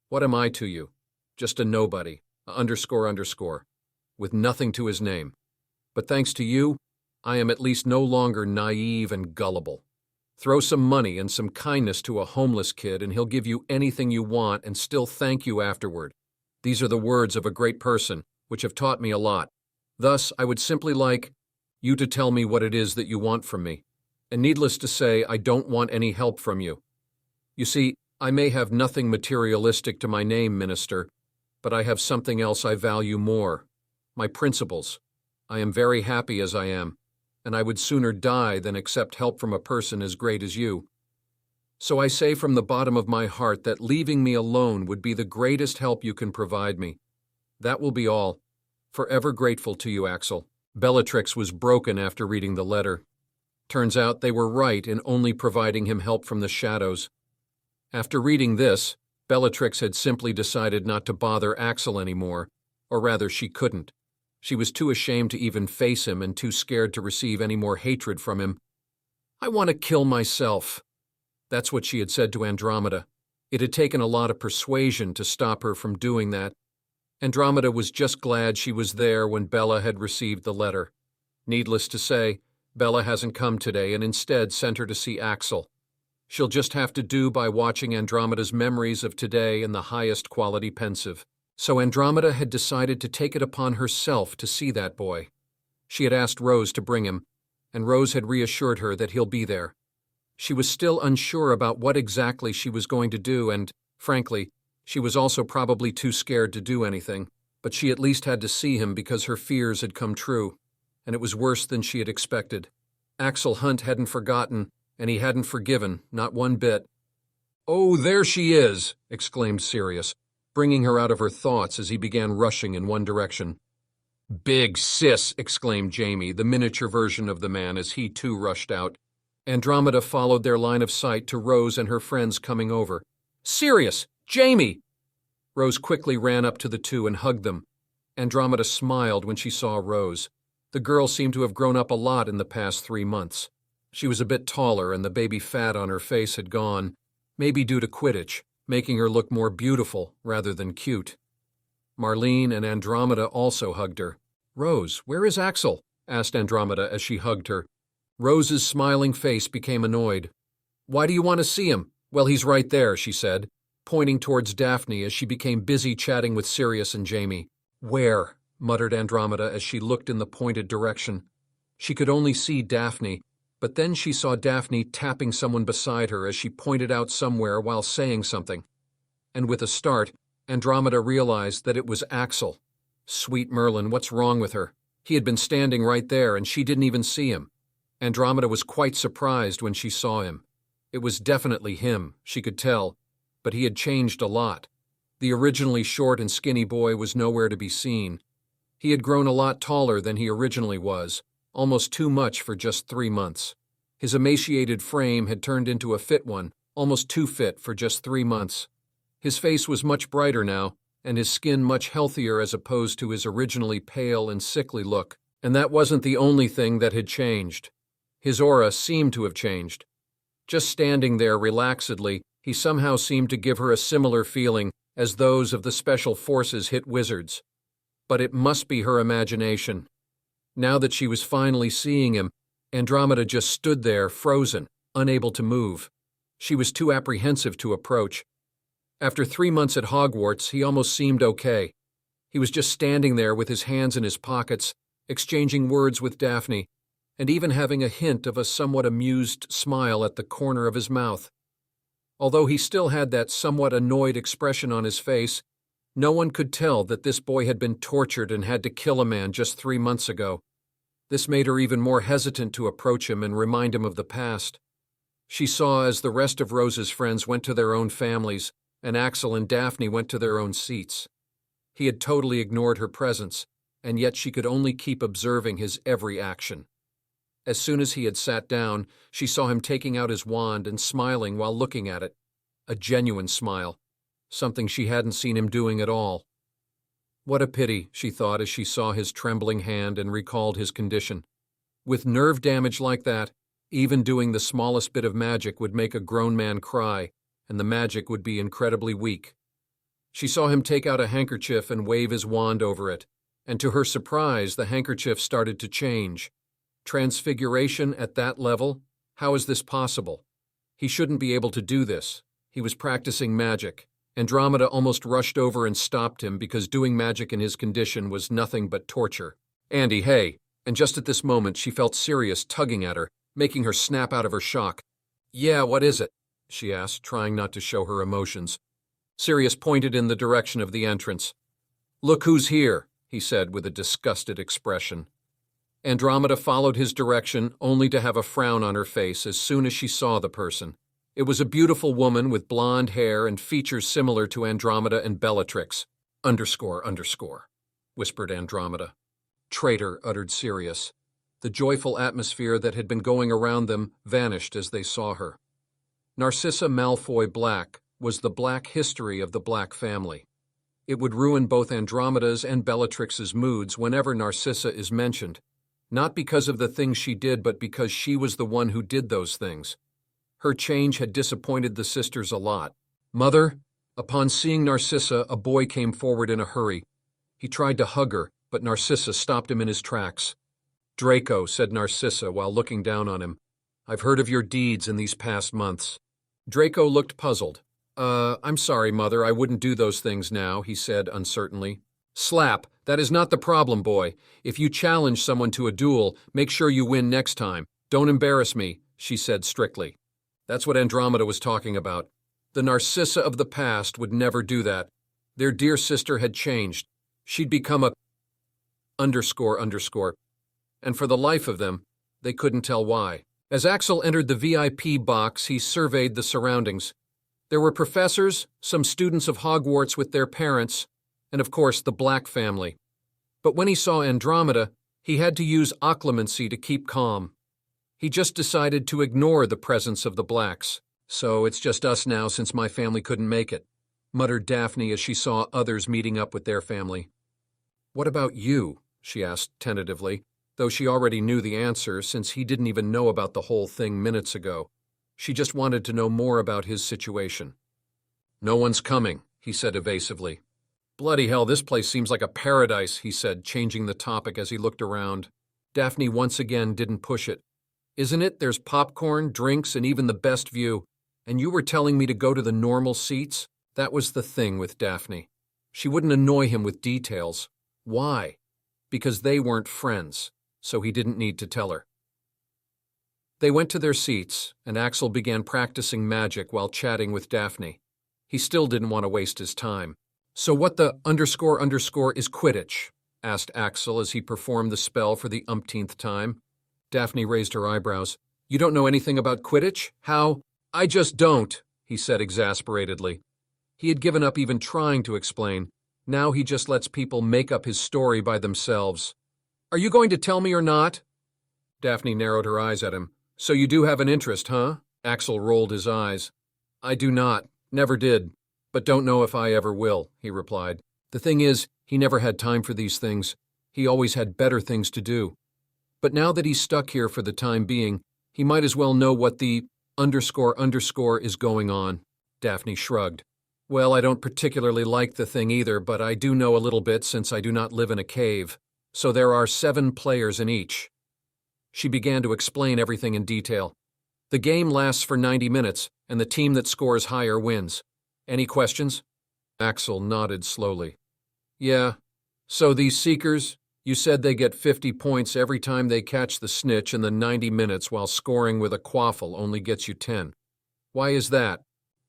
What am I to you? Just a nobody, __, with nothing to his name. But thanks to you, I am at least no longer naive and gullible. Throw some money and some kindness to a homeless kid and he'll give you anything you want and still thank you afterward. These are the words of a great person, which have taught me a lot. Thus, I would simply like you to tell me what it is that you want from me. And needless to say, I don't want any help from you. You see, I may have nothing materialistic to my name, Minister, but I have something else I value more. My principles. I am very happy as I am, and I would sooner die than accept help from a person as great as you. So I say from the bottom of my heart that leaving me alone would be the greatest help you can provide me. That will be all. Forever grateful to you, Axel. Bellatrix was broken after reading the letter. Turns out they were right in only providing him help from the shadows. After reading this, Bellatrix had simply decided not to bother Axel anymore, or rather she couldn't. She was too ashamed to even face him and too scared to receive any more hatred from him. I want to kill myself. That's what she had said to Andromeda. It had taken a lot of persuasion to stop her from doing that. Andromeda was just glad she was there when Bella had received the letter. Needless to say, Bella hasn't come today and instead sent her to see Axel. She'll just have to do by watching Andromeda's memories of today in the highest quality pensive. So Andromeda had decided to take it upon herself to see that boy. She had asked Rose to bring him, and Rose had reassured her that he'll be there. She was still unsure about what exactly she was going to do and, frankly, she was also probably too scared to do anything, but she at least had to see him because her fears had come true, and it was worse than she had expected. Axel Hunt hadn't forgotten, and he hadn't forgiven, not one bit. "Oh, there she is!" exclaimed Sirius, bringing her out of her thoughts as he began rushing in one direction. "Big sis!" exclaimed Jamie, the miniature version of the man, as he too rushed out. Andromeda followed their line of sight to Rose and her friends coming over. "Sirius! Jamie!" Rose quickly ran up to the two and hugged them. Andromeda smiled when she saw Rose. The girl seemed to have grown up a lot in the past 3 months. She was a bit taller and the baby fat on her face had gone, maybe due to Quidditch, making her look more beautiful rather than cute. Marlene and Andromeda also hugged her. "Rose, where is Axel?" asked Andromeda as she hugged her. Rose's smiling face became annoyed. "Why do you want to see him?" "Well, he's right there," she said, pointing towards Daphne as she became busy chatting with Sirius and Jamie. "Where?" muttered Andromeda as she looked in the pointed direction. She could only see Daphne, but then she saw Daphne tapping someone beside her as she pointed out somewhere while saying something. And with a start, Andromeda realized that it was Axel. Sweet Merlin, what's wrong with her? He had been standing right there and she didn't even see him. Andromeda was quite surprised when she saw him. It was definitely him, she could tell, but he had changed a lot. The originally short and skinny boy was nowhere to be seen. He had grown a lot taller than he originally was, almost too much for just 3 months. His emaciated frame had turned into a fit one, almost too fit for just 3 months. His face was much brighter now, and his skin much healthier as opposed to his originally pale and sickly look. And that wasn't the only thing that had changed. His aura seemed to have changed. Just standing there relaxedly, he somehow seemed to give her a similar feeling as those of the special forces hit wizards. But it must be her imagination. Now that she was finally seeing him, Andromeda just stood there, frozen, unable to move. She was too apprehensive to approach. After 3 months at Hogwarts, he almost seemed okay. He was just standing there with his hands in his pockets, exchanging words with Daphne, and even having a hint of a somewhat amused smile at the corner of his mouth. Although he still had that somewhat annoyed expression on his face, no one could tell that this boy had been tortured and had to kill a man just 3 months ago. This made her even more hesitant to approach him and remind him of the past. She saw as the rest of Rose's friends went to their own families, and Axel and Daphne went to their own seats. He had totally ignored her presence, and yet she could only keep observing his every action. As soon as he had sat down, she saw him taking out his wand and smiling while looking at it. A genuine smile, something she hadn't seen him doing at all. What a pity, she thought as she saw his trembling hand and recalled his condition. With nerve damage like that, even doing the smallest bit of magic would make a grown man cry, and the magic would be incredibly weak. She saw him take out a handkerchief and wave his wand over it, and to her surprise, the handkerchief started to change. Transfiguration at that level? How is this possible? He shouldn't be able to do this. He was practicing magic. Andromeda almost rushed over and stopped him because doing magic in his condition was nothing but torture. "Andy, hey!" And just at this moment she felt Sirius tugging at her, making her snap out of her shock. "Yeah, what is it?" she asked, trying not to show her emotions. Sirius pointed in the direction of the entrance. "Look who's here," he said with a disgusted expression. Andromeda followed his direction, only to have a frown on her face as soon as she saw the person. It was a beautiful woman with blonde hair and features similar to Andromeda and Bellatrix. __, whispered Andromeda. "Traitor," uttered Sirius. The joyful atmosphere that had been going around them vanished as they saw her. Narcissa Malfoy Black was the Black history of the Black family. It would ruin both Andromeda's and Bellatrix's moods whenever Narcissa is mentioned, not because of the things she did, but because she was the one who did those things. Her change had disappointed the sisters a lot. "Mother?" Upon seeing Narcissa, a boy came forward in a hurry. He tried to hug her, but Narcissa stopped him in his tracks. "Draco," said Narcissa while looking down on him, "I've heard of your deeds in these past months." Draco looked puzzled. I'm sorry, Mother, I wouldn't do those things now," he said uncertainly. "Slap, that is not the problem, boy. If you challenge someone to a duel, make sure you win next time. Don't embarrass me," she said strictly. That's what Andromeda was talking about. The Narcissa of the past would never do that. Their dear sister had changed. She'd become a __, and for the life of them, they couldn't tell why. As Axel entered the VIP box, he surveyed the surroundings. There were professors, some students of Hogwarts with their parents, and of course the Black family. But when he saw Andromeda, he had to use occlumency to keep calm. He just decided to ignore the presence of the Blacks. "So it's just us now since my family couldn't make it," muttered Daphne as she saw others meeting up with their family. "What about you?" she asked tentatively. though she already knew the answer since he didn't even know about the whole thing minutes ago. She just wanted to know more about his situation. "No one's coming," he said evasively. "Bloody hell, this place seems like a paradise," he said, changing the topic as he looked around. Daphne once again didn't push it. "Isn't it? There's popcorn, drinks, and even the best view. And you were telling me to go to the normal seats?" That was the thing with Daphne. She wouldn't annoy him with details. Why? Because they weren't friends, so he didn't need to tell her. They went to their seats, and Axel began practicing magic while chatting with Daphne. He still didn't want to waste his time. "So what the ___ is Quidditch?" asked Axel as he performed the spell for the umpteenth time. Daphne raised her eyebrows. "You don't know anything about Quidditch? How?" "I just don't," he said exasperatedly. He had given up even trying to explain. Now he just lets people make up his story by themselves. "Are you going to tell me or not?" Daphne narrowed her eyes at him. "So you do have an interest, huh?" Axel rolled his eyes. "I do not. Never did. But don't know if I ever will," he replied. The thing is, he never had time for these things. He always had better things to do. But now that he's stuck here for the time being, he might as well know what the ___ is going on. Daphne shrugged. "Well, I don't particularly like the thing either, but I do know a little bit since I do not live in a cave. So there are 7 players in each." She began to explain everything in detail. "The game lasts for 90 minutes, and the team that scores higher wins. Any questions?" Axel nodded slowly. "Yeah. So these Seekers, you said they get 50 points every time they catch the snitch in the 90 minutes while scoring with a quaffle only gets you 10. Why is that?"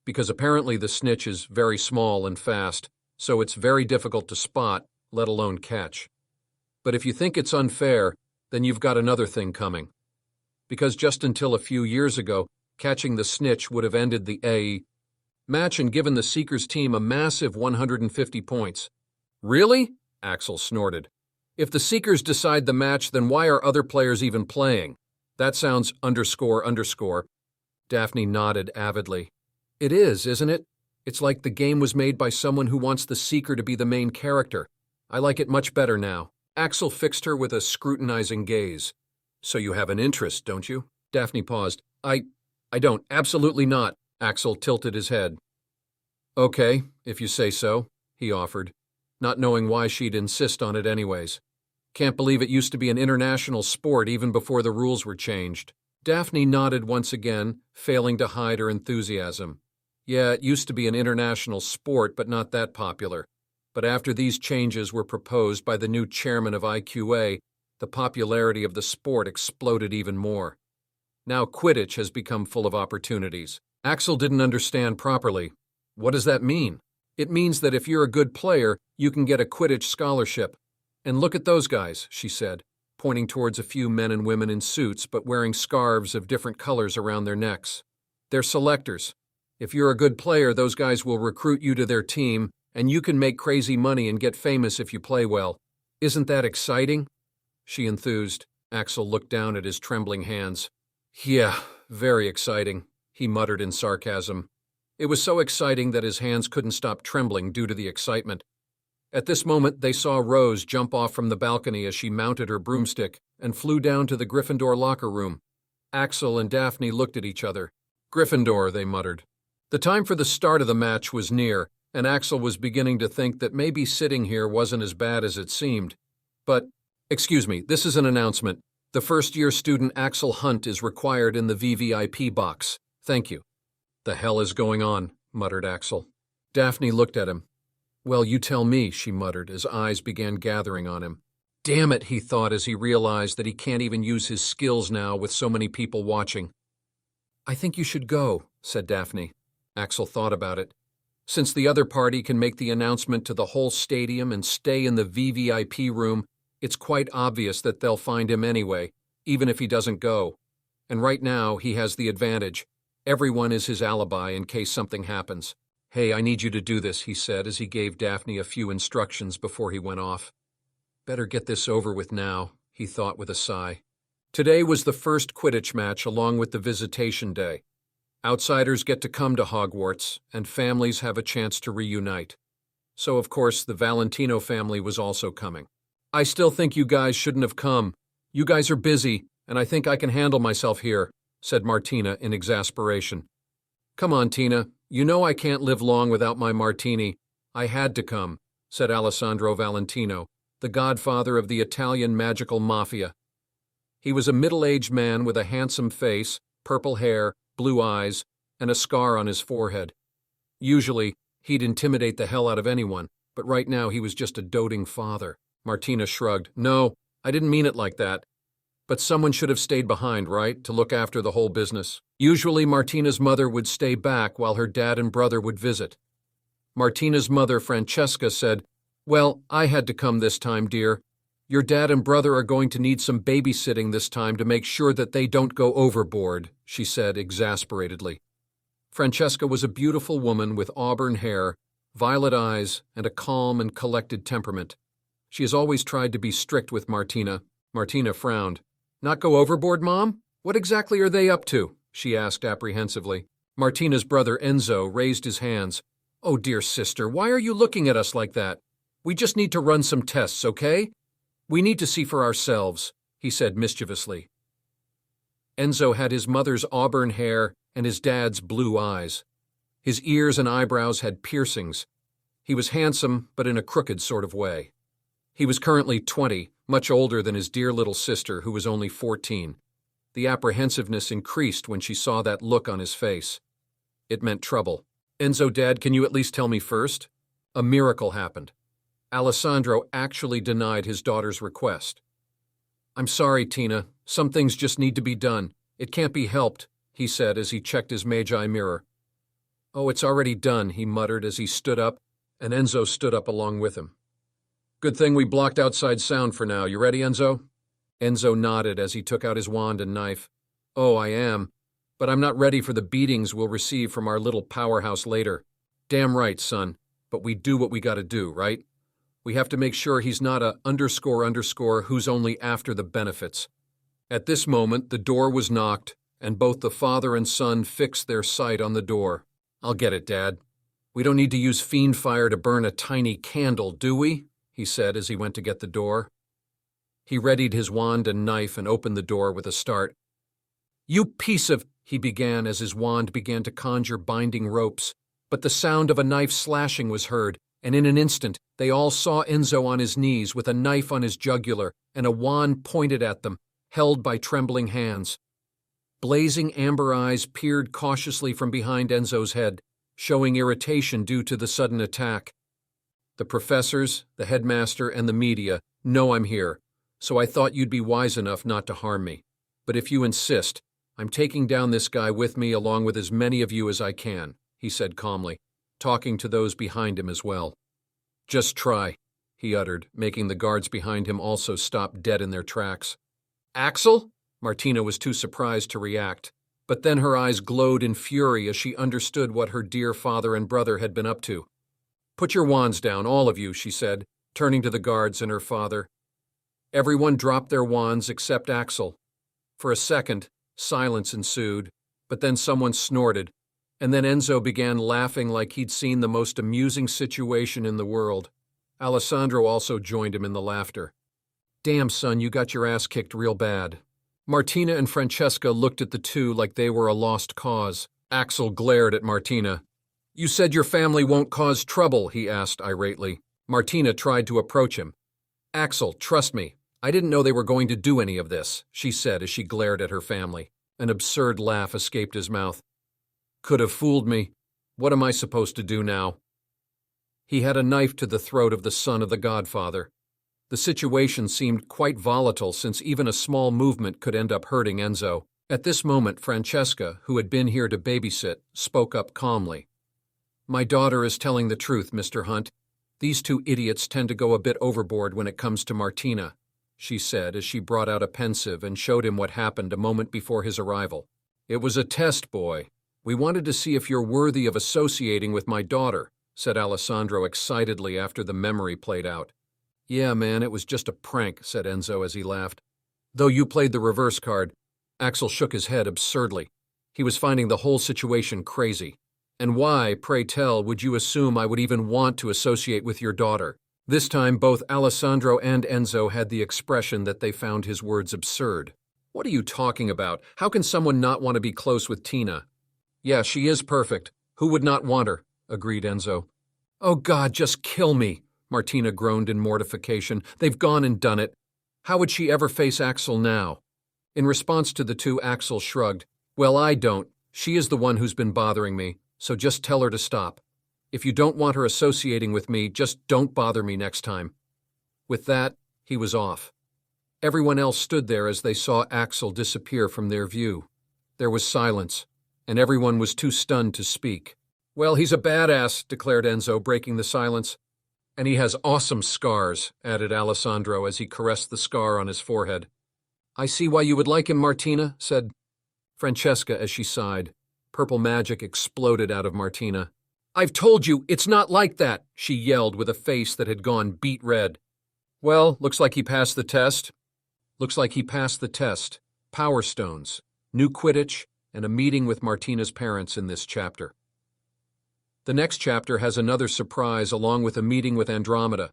"Because apparently the snitch is very small and fast, so it's very difficult to spot, let alone catch. But if you think it's unfair, then you've got another thing coming. Because just until a few years ago, catching the snitch would have ended the A match and given the Seekers team a massive 150 points. "Really?" Axel snorted. "If the Seekers decide the match, then why are other players even playing? That sounds __." Daphne nodded avidly. "It is, isn't it? It's like the game was made by someone who wants the Seeker to be the main character. I like it much better now." Axel fixed her with a scrutinizing gaze. "So you have an interest, don't you?" Daphne paused. I don't. Absolutely not." Axel tilted his head. "Okay, if you say so," he offered, not knowing why she'd insist on it anyways. "Can't believe it used to be an international sport even before the rules were changed." Daphne nodded once again, failing to hide her enthusiasm. "Yeah, it used to be an international sport, but not that popular. But after these changes were proposed by the new chairman of IQA, the popularity of the sport exploded even more. Now Quidditch has become full of opportunities." Axel didn't understand properly. "What does that mean?" "It means that if you're a good player, you can get a Quidditch scholarship. And look at those guys," she said, pointing towards a few men and women in suits but wearing scarves of different colors around their necks. "They're selectors. If you're a good player, those guys will recruit you to their team, and you can make crazy money and get famous if you play well. Isn't that exciting?" She enthused. Axel looked down at his trembling hands. "Yeah, very exciting," he muttered in sarcasm. It was so exciting that his hands couldn't stop trembling due to the excitement. At this moment, they saw Rose jump off from the balcony as she mounted her broomstick and flew down to the Gryffindor locker room. Axel and Daphne looked at each other. "Gryffindor," they muttered. The time for the start of the match was near, and Axel was beginning to think that maybe sitting here wasn't as bad as it seemed. But, "Excuse me, this is an announcement. The first-year student Axel Hunt is required in the VVIP box. Thank you." "The hell is going on?" muttered Axel. Daphne looked at him. "Well, you tell me," she muttered as eyes began gathering on him. Damn it, he thought as he realized that he can't even use his skills now with so many people watching. "I think you should go," said Daphne. Axel thought about it. Since the other party can make the announcement to the whole stadium and stay in the VVIP room, it's quite obvious that they'll find him anyway, even if he doesn't go. And right now, he has the advantage. Everyone is his alibi in case something happens. "Hey, I need you to do this," he said as he gave Daphne a few instructions before he went off. Better get this over with now, he thought with a sigh. Today was the first Quidditch match along with the visitation day. Outsiders get to come to Hogwarts, and families have a chance to reunite. So, of course, the Valentino family was also coming. "I still think you guys shouldn't have come. You guys are busy, and I think I can handle myself here, said Martina in exasperation. Come on, Tina. You know I can't live long without my martini. I had to come, said Alessandro Valentino, the godfather of the Italian magical mafia. He was a middle-aged man with a handsome face, purple hair, blue eyes, and a scar on his forehead. Usually, he'd intimidate the hell out of anyone, but right now he was just a doting father. Martina shrugged. No, I didn't mean it like that. But someone should have stayed behind, right, to look after the whole business. Usually Martina's mother would stay back while her dad and brother would visit. Martina's mother, Francesca, said, Well, I had to come this time, dear. Your dad and brother are going to need some babysitting this time to make sure that they don't go overboard, she said exasperatedly. Francesca was a beautiful woman with auburn hair, violet eyes, and a calm and collected temperament. She has always tried to be strict with Martina. Martina frowned. Not go overboard, Mom? What exactly are they up to? She asked apprehensively. Martina's brother Enzo raised his hands. Oh, dear sister, why are you looking at us like that? We just need to run some tests, okay? We need to see for ourselves, he said mischievously. Enzo had his mother's auburn hair and his dad's blue eyes. His ears and eyebrows had piercings. He was handsome, but in a crooked sort of way. He was currently 20, much older than his dear little sister, who was only 14. The apprehensiveness increased when she saw that look on his face. It meant trouble. Enzo, Dad, can you at least tell me first? A miracle happened. Alessandro actually denied his daughter's request. I'm sorry, Tina. Some things just need to be done. It can't be helped, he said as he checked his Magi mirror. Oh, it's already done, he muttered as he stood up, and Enzo stood up along with him. Good thing we blocked outside sound for now. You ready, Enzo? Enzo nodded as he took out his wand and knife. Oh, I am. But I'm not ready for the beatings we'll receive from our little powerhouse later. Damn right, son. But we do what we gotta do, right? We have to make sure he's not a __ who's only after the benefits. At this moment, the door was knocked, and both the father and son fixed their sight on the door. I'll get it, Dad. We don't need to use fiend fire to burn a tiny candle, do we? He said as he went to get the door. He readied his wand and knife and opened the door with a start. You piece of, he began as his wand began to conjure binding ropes, but the sound of a knife slashing was heard, and in an instant they all saw Enzo on his knees with a knife on his jugular and a wand pointed at them, held by trembling hands. Blazing amber eyes peered cautiously from behind Enzo's head, showing irritation due to the sudden attack. The professors, the headmaster, and the media know I'm here, so I thought you'd be wise enough not to harm me. But if you insist, I'm taking down this guy with me along with as many of you as I can, he said calmly, talking to those behind him as well. Just try, he uttered, making the guards behind him also stop dead in their tracks. Axel? Martina was too surprised to react, but then her eyes glowed in fury as she understood what her dear father and brother had been up to. Put your wands down, all of you, she said, turning to the guards and her father. Everyone dropped their wands except Axel. For a second, silence ensued, but then someone snorted, and then Enzo began laughing like he'd seen the most amusing situation in the world. Alessandro also joined him in the laughter. Damn, son, you got your ass kicked real bad. Martina and Francesca looked at the two like they were a lost cause. Axel glared at Martina. You said your family won't cause trouble, he asked irately. Martina tried to approach him. Axel, trust me, I didn't know they were going to do any of this, she said as she glared at her family. An absurd laugh escaped his mouth. Could have fooled me. What am I supposed to do now? He had a knife to the throat of the son of the godfather. The situation seemed quite volatile since even a small movement could end up hurting Enzo. At this moment, Francesca, who had been here to babysit, spoke up calmly. My daughter is telling the truth, Mr. Hunt. These two idiots tend to go a bit overboard when it comes to Martina, she said as she brought out a pensieve and showed him what happened a moment before his arrival. It was a test, boy. We wanted to see if you're worthy of associating with my daughter, said Alessandro excitedly after the memory played out. Yeah, man, it was just a prank, said Enzo as he laughed. Though you played the reverse card, Axel shook his head absurdly. He was finding the whole situation crazy. And why, pray tell, would you assume I would even want to associate with your daughter? This time, both Alessandro and Enzo had the expression that they found his words absurd. What are you talking about? How can someone not want to be close with Tina? Yeah, she is perfect. Who would not want her? Agreed Enzo. Oh God, just kill me, Martina groaned in mortification. They've gone and done it. How would she ever face Axel now? In response to the two, Axel shrugged. Well, I don't. She is the one who's been bothering me, so just tell her to stop. If you don't want her associating with me, just don't bother me next time. With that, he was off. Everyone else stood there as they saw Axel disappear from their view. There was silence, and everyone was too stunned to speak. Well, he's a badass, declared Enzo, breaking the silence. And he has awesome scars, added Alessandro as he caressed the scar on his forehead. I see why you would like him, Martina, said Francesca as she sighed. Purple magic exploded out of Martina. I've told you, it's not like that, she yelled with a face that had gone beet red. Well, looks like he passed the test. Looks like he passed the test. Power Stones, new Quidditch, and a meeting with Martina's parents in this chapter. The next chapter has another surprise along with a meeting with Andromeda.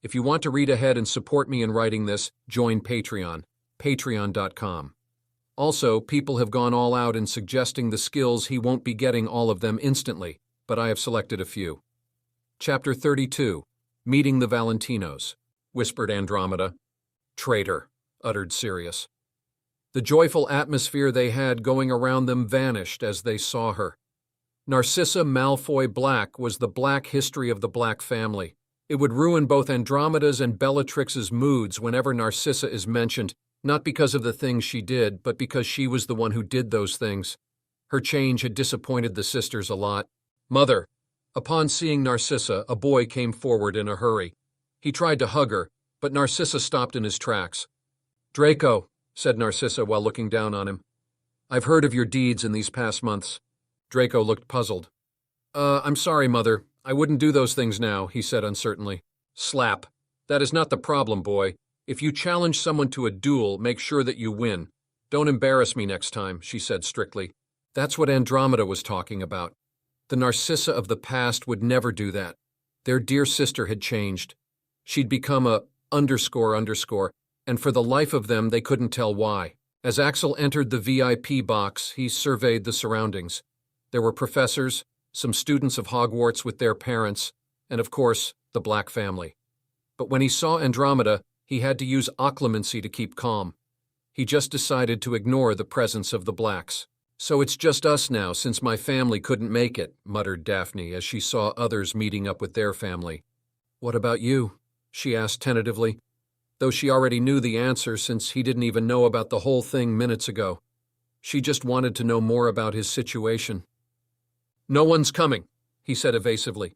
If you want to read ahead and support me in writing this, join Patreon, patreon.com. Also, people have gone all out in suggesting the skills he won't be getting all of them instantly, but I have selected a few. Chapter 32, Meeting the Valentinos, whispered Andromeda. Traitor, uttered Sirius. The joyful atmosphere they had going around them vanished as they saw her. Narcissa Malfoy Black was the black history of the Black family. It would ruin both Andromeda's and Bellatrix's moods whenever Narcissa is mentioned, not because of the things she did, but because she was the one who did those things. Her change had disappointed the sisters a lot. Mother. Upon seeing Narcissa, a boy came forward in a hurry. He tried to hug her, but Narcissa stopped in his tracks. Draco, said Narcissa while looking down on him. I've heard of your deeds in these past months. Draco looked puzzled. I'm sorry, Mother. I wouldn't do those things now, he said uncertainly. Slap. That is not the problem, boy. If you challenge someone to a duel, make sure that you win. Don't embarrass me next time, she said strictly. That's what Andromeda was talking about. The Narcissa of the past would never do that. Their dear sister had changed. She'd become a __, and for the life of them they couldn't tell why. As Axel entered the VIP box, he surveyed the surroundings. There were professors, some students of Hogwarts with their parents, and of course, the Black family. But when he saw Andromeda, he had to use occlumency to keep calm. He just decided to ignore the presence of the Blacks. So it's just us now, since my family couldn't make it, muttered Daphne as she saw others meeting up with their family. What about you? She asked tentatively, though she already knew the answer since he didn't even know about the whole thing minutes ago. She just wanted to know more about his situation. No one's coming, he said evasively.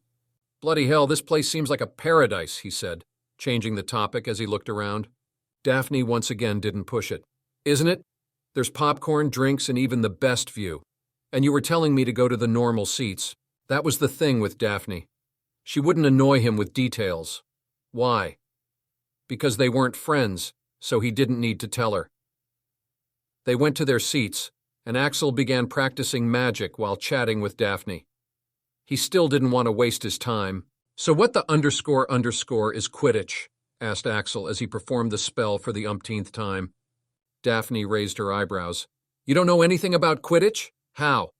Bloody hell, this place seems like a paradise, he said, changing the topic as he looked around. Daphne once again didn't push it. Isn't it? There's popcorn, drinks, and even the best view. And you were telling me to go to the normal seats. That was the thing with Daphne. She wouldn't annoy him with details. Why? Because they weren't friends, so he didn't need to tell her. They went to their seats, and Axel began practicing magic while chatting with Daphne. He still didn't want to waste his time. So what the __ is Quidditch? Asked Axel as he performed the spell for the umpteenth time. Daphne raised her eyebrows. You don't know anything about Quidditch? How?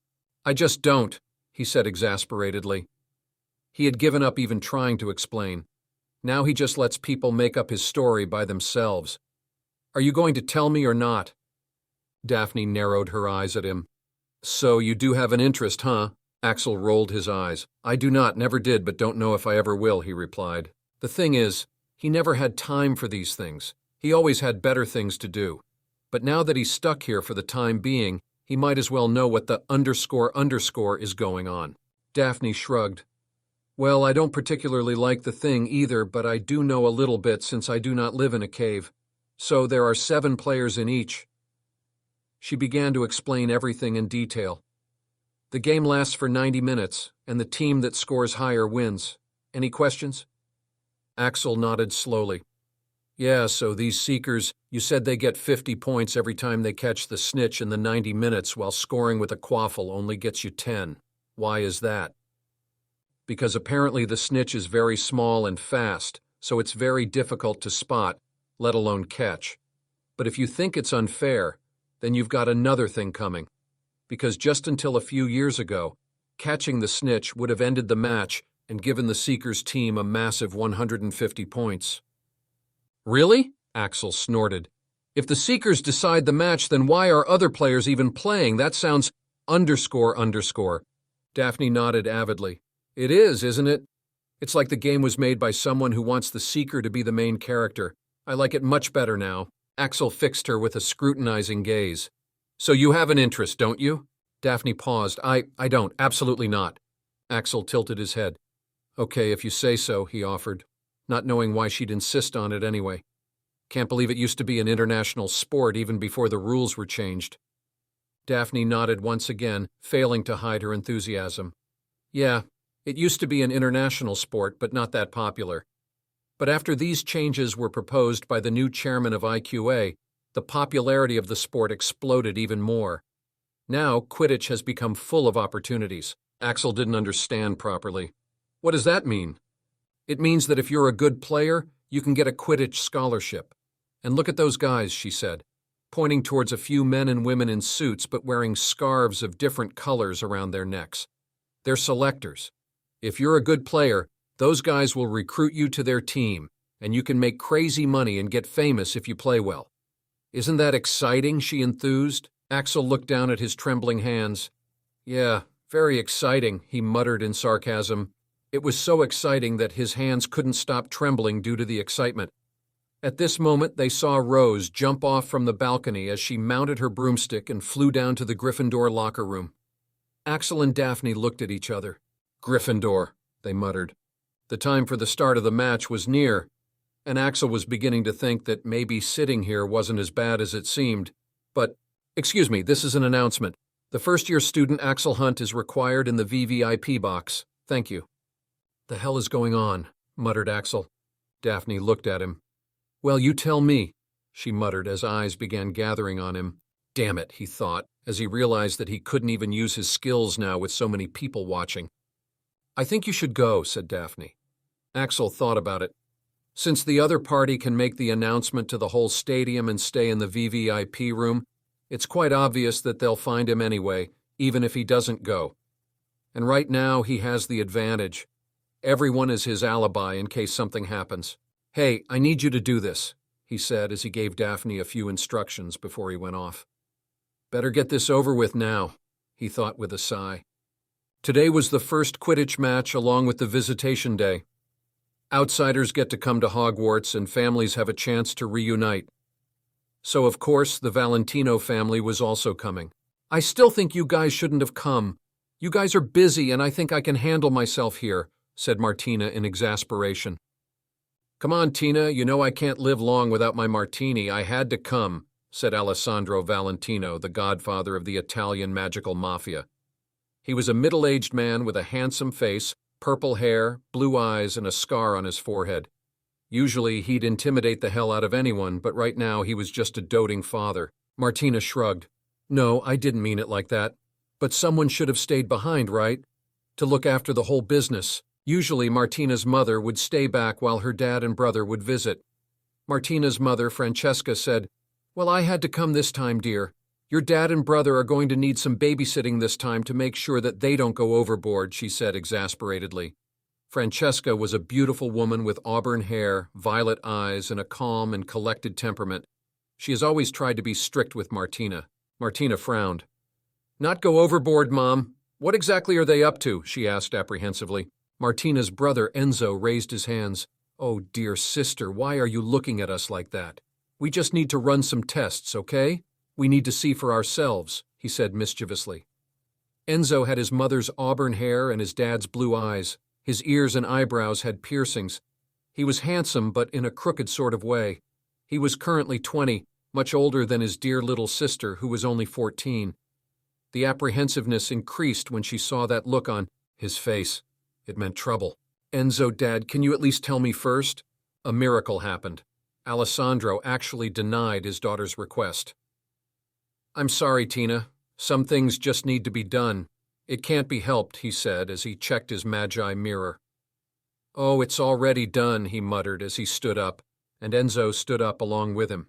I just don't, he said exasperatedly. He had given up even trying to explain. Now he just lets people make up his story by themselves. Are you going to tell me or not? Daphne narrowed her eyes at him. So you do have an interest, huh? Axel rolled his eyes. I do not, never did, but don't know if I ever will, he replied. The thing is, he never had time for these things. He always had better things to do. But now that he's stuck here for the time being, he might as well know what the __ is going on. Daphne shrugged. Well, I don't particularly like the thing either, but I do know a little bit since I do not live in a cave. So there are 7 players in each. She began to explain everything in detail. The game lasts for 90 minutes, and the team that scores higher wins. Any questions? Axel nodded slowly. Yeah, so these Seekers, you said they get 50 points every time they catch the snitch in the 90 minutes, while scoring with a quaffle only gets you 10. Why is that? Because apparently the snitch is very small and fast, so it's very difficult to spot, let alone catch. But if you think it's unfair, then you've got another thing coming. Because just until a few years ago, catching the snitch would have ended the match and given the Seekers team a massive 150 points. Really? Axel snorted. If the Seekers decide the match, then why are other players even playing? That sounds __. Daphne nodded avidly. It is, isn't it? It's like the game was made by someone who wants the Seeker to be the main character. I like it much better now. Axel fixed her with a scrutinizing gaze. So you have an interest, don't you? Daphne paused. I don't. Absolutely not. Axel tilted his head. Okay, if you say so, he offered, not knowing why she'd insist on it anyway. Can't believe it used to be an international sport even before the rules were changed. Daphne nodded once again, failing to hide her enthusiasm. Yeah, it used to be an international sport, but not that popular. But after these changes were proposed by the new chairman of IQA, the popularity of the sport exploded even more. Now, Quidditch has become full of opportunities. Axel didn't understand properly. What does that mean? It means that if you're a good player, you can get a Quidditch scholarship. And look at those guys, she said, pointing towards a few men and women in suits but wearing scarves of different colors around their necks. They're selectors. If you're a good player, those guys will recruit you to their team, and you can make crazy money and get famous if you play well. Isn't that exciting? She enthused. Axel looked down at his trembling hands. Yeah, very exciting, he muttered in sarcasm. It was so exciting that his hands couldn't stop trembling due to the excitement. At this moment, they saw Rose jump off from the balcony as she mounted her broomstick and flew down to the Gryffindor locker room. Axel and Daphne looked at each other. Gryffindor, they muttered. The time for the start of the match was near, and Axel was beginning to think that maybe sitting here wasn't as bad as it seemed. But, excuse me, this is an announcement. The first-year student Axel Hunt is required in the VVIP box. Thank you. The hell is going on? Muttered Axel. Daphne looked at him. Well, you tell me, she muttered as eyes began gathering on him. Damn it, he thought, as he realized that he couldn't even use his skills now with so many people watching. I think you should go, said Daphne. Axel thought about it. Since the other party can make the announcement to the whole stadium and stay in the VVIP room, it's quite obvious that they'll find him anyway, even if he doesn't go. And right now he has the advantage. Everyone is his alibi in case something happens. Hey, I need you to do this, he said as he gave Daphne a few instructions before he went off. Better get this over with now, he thought with a sigh. Today was the first Quidditch match along with the visitation day. Outsiders get to come to Hogwarts and families have a chance to reunite. So, of course, the Valentino family was also coming. I still think you guys shouldn't have come. You guys are busy and I think I can handle myself here, said Martina in exasperation. Come on, Tina, you know I can't live long without my martini. I had to come, said Alessandro Valentino, the godfather of the Italian magical mafia. He was a middle-aged man with a handsome face, purple hair, blue eyes, and a scar on his forehead. Usually he'd intimidate the hell out of anyone, but right now he was just a doting father. Martina shrugged. No, I didn't mean it like that. But someone should have stayed behind, right? To look after the whole business. Usually Martina's mother would stay back while her dad and brother would visit. Martina's mother, Francesca, said, Well, I had to come this time, dear. Your dad and brother are going to need some babysitting this time to make sure that they don't go overboard, she said exasperatedly. Francesca was a beautiful woman with auburn hair, violet eyes, and a calm and collected temperament. She has always tried to be strict with Martina. Martina frowned. Not go overboard, Mom. What exactly are they up to? She asked apprehensively. Martina's brother, Enzo, raised his hands. Oh, dear sister, why are you looking at us like that? We just need to run some tests, okay? We need to see for ourselves, he said mischievously. Enzo had his mother's auburn hair and his dad's blue eyes. His ears and eyebrows had piercings. He was handsome, but in a crooked sort of way. He was currently 20, much older than his dear little sister, who was only 14. The apprehensiveness increased when she saw that look on his face. It meant trouble. Enzo, Dad, can you at least tell me first? A miracle happened. Alessandro actually denied his daughter's request. I'm sorry, Tina. Some things just need to be done. It can't be helped, he said as he checked his Magi mirror. "Oh, it's already done," he muttered as he stood up, and Enzo stood up along with him.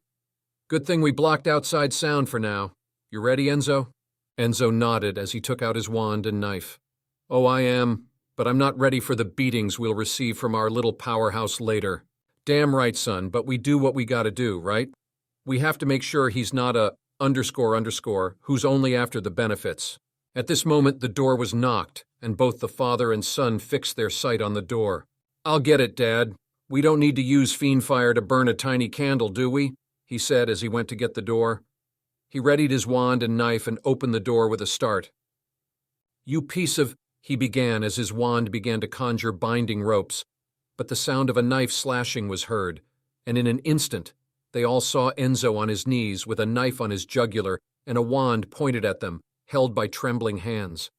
"Good thing we blocked outside sound for now. You ready, Enzo?" Enzo nodded as he took out his wand and knife. "Oh, I am, but I'm not ready for the beatings we'll receive from our little powerhouse later." "Damn right, son, but we do what we gotta do, right? We have to make sure he's not a ___ who's only after the benefits." At this moment, the door was knocked, and both the father and son fixed their sight on the door. "I'll get it, Dad. We don't need to use fiend fire to burn a tiny candle, do we?" he said as he went to get the door. He readied his wand and knife and opened the door with a start. "You piece of—" he began as his wand began to conjure binding ropes, but the sound of a knife slashing was heard, and in an instant they all saw Enzo on his knees with a knife on his jugular and a wand pointed at them, held by trembling hands.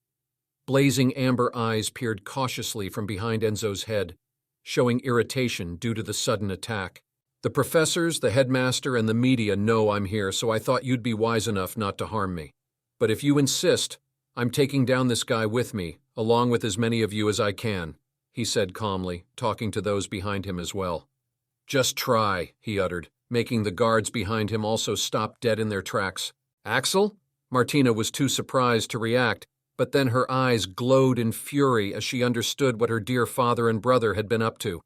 Blazing amber eyes peered cautiously from behind Enzo's head, showing irritation due to the sudden attack. "The professors, the headmaster, and the media know I'm here, so I thought you'd be wise enough not to harm me. But if you insist, I'm taking down this guy with me, along with as many of you as I can," he said calmly, talking to those behind him as well. "Just try," he uttered, making the guards behind him also stop dead in their tracks. "Axel?" Martina was too surprised to react, but then her eyes glowed in fury as she understood what her dear father and brother had been up to.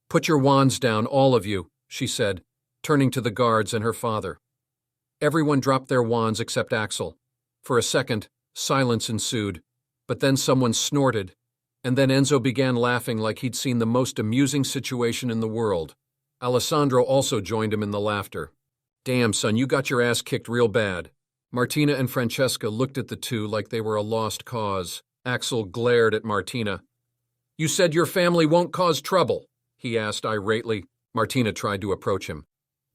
"Put your wands down, all of you," she said, turning to the guards and her father. Everyone dropped their wands except Axel. For a second, silence ensued, but then someone snorted, and then Enzo began laughing like he'd seen the most amusing situation in the world. Alessandro also joined him in the laughter. "Damn, son, you got your ass kicked real bad." Martina and Francesca looked at the two like they were a lost cause. Axel glared at Martina. "You said your family won't cause trouble?" he asked irately. Martina tried to approach him.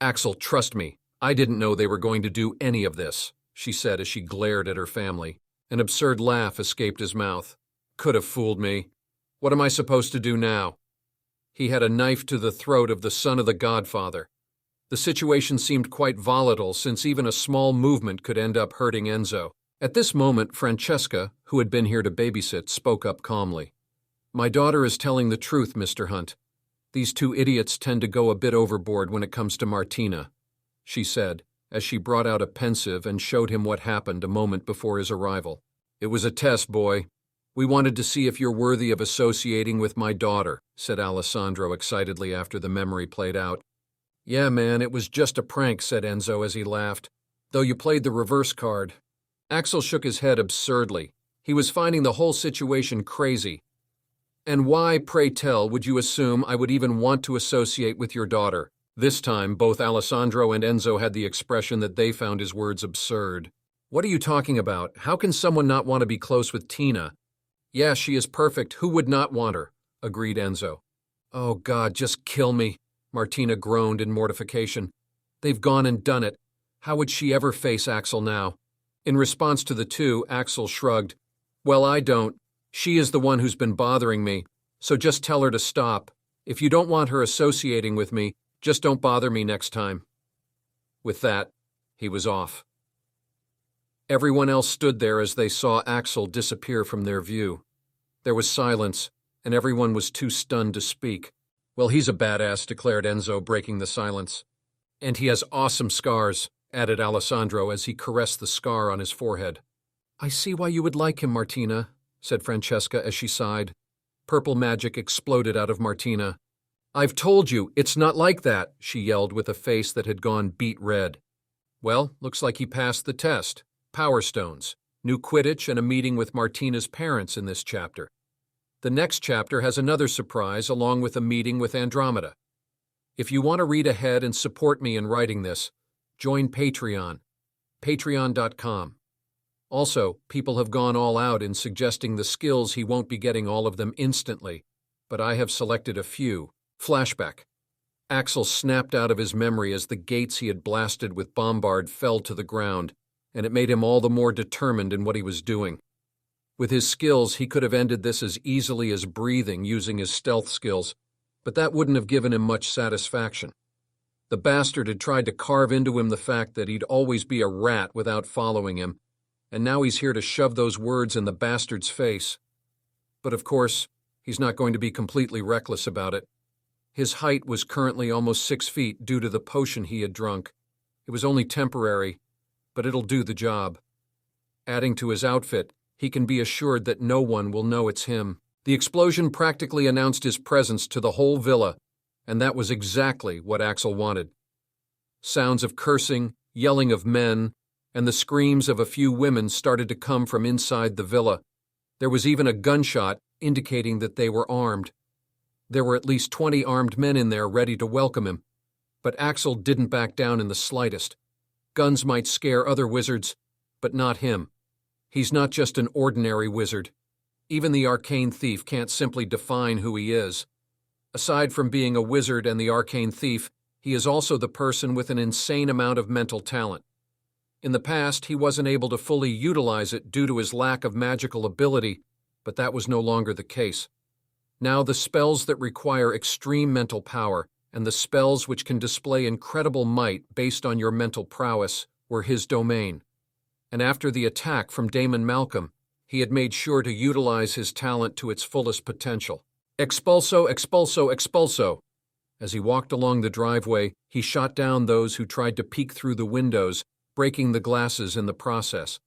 "Axel, trust me, I didn't know they were going to do any of this," she said as she glared at her family. An absurd laugh escaped his mouth. "Could have fooled me. What am I supposed to do now?" He had a knife to the throat of the son of the Godfather. The situation seemed quite volatile since even a small movement could end up hurting Enzo. At this moment, Francesca, who had been here to babysit, spoke up calmly. "My daughter is telling the truth, Mr. Hunt. These two idiots tend to go a bit overboard when it comes to Martina," she said, as she brought out a pensieve and showed him what happened a moment before his arrival. "It was a test, boy. We wanted to see if you're worthy of associating with my daughter," said Alessandro excitedly after the memory played out. "Yeah, man, it was just a prank," said Enzo as he laughed, "though you played the reverse card." Axel shook his head absurdly. He was finding the whole situation crazy. "And why, pray tell, would you assume I would even want to associate with your daughter?" This time, both Alessandro and Enzo had the expression that they found his words absurd. "What are you talking about? How can someone not want to be close with Tina?" "Yeah, she is perfect. Who would not want her?" agreed Enzo. "Oh, God, just kill me," Martina groaned in mortification. "They've gone and done it. How would she ever face Axel now?" In response to the two, Axel shrugged. "Well, I don't. She is the one who's been bothering me, so just tell her to stop. If you don't want her associating with me, just don't bother me next time." With that, he was off. Everyone else stood there as they saw Axel disappear from their view. There was silence, and everyone was too stunned to speak. "Well, he's a badass," declared Enzo, breaking the silence. "And he has awesome scars," added Alessandro as he caressed the scar on his forehead. "I see why you would like him, Martina," said Francesca as she sighed. Purple magic exploded out of Martina. "I've told you, it's not like that," she yelled with a face that had gone beet red. "Well, looks like he passed the test. Power stones, new Quidditch, and a meeting with Martina's parents in this chapter. The next chapter has another surprise along with a meeting with Andromeda. If you want to read ahead and support me in writing this, join Patreon, patreon.com. Also, people have gone all out in suggesting the skills he won't be getting all of them instantly, but I have selected a few. Flashback. Axel snapped out of his memory as the gates he had blasted with Bombard fell to the ground, and it made him all the more determined in what he was doing. With his skills, he could have ended this as easily as breathing using his stealth skills, but that wouldn't have given him much satisfaction. The bastard had tried to carve into him the fact that he'd always be a rat without following him, and now he's here to shove those words in the bastard's face. But of course, He's not going to be completely reckless about it. His height was currently almost 6 feet due to the potion he had drunk. It was only temporary, but it'll do the job. Adding to his outfit, he can be assured that no one will know it's him. The explosion practically announced his presence to the whole villa, and that was exactly what Axel wanted. Sounds of cursing, yelling of men, and the screams of a few women started to come from inside the villa. There was even a gunshot indicating that they were armed. There were at least 20 armed men in there ready to welcome him, but Axel didn't back down in the slightest. Guns might scare other wizards, but not him. He's not just an ordinary wizard. Even the arcane thief can't simply define who he is. Aside from being a wizard and the arcane thief, he is also the person with an insane amount of mental talent. In the past, he wasn't able to fully utilize it due to his lack of magical ability, but that was no longer the case. Now the spells that require extreme mental power and the spells which can display incredible might based on your mental prowess were his domain. And after the attack from Damon Malcolm, he had made sure to utilize his talent to its fullest potential. Expulso, expulso, expulso. As he walked along the driveway, he shot down those who tried to peek through the windows, breaking the glasses in the process.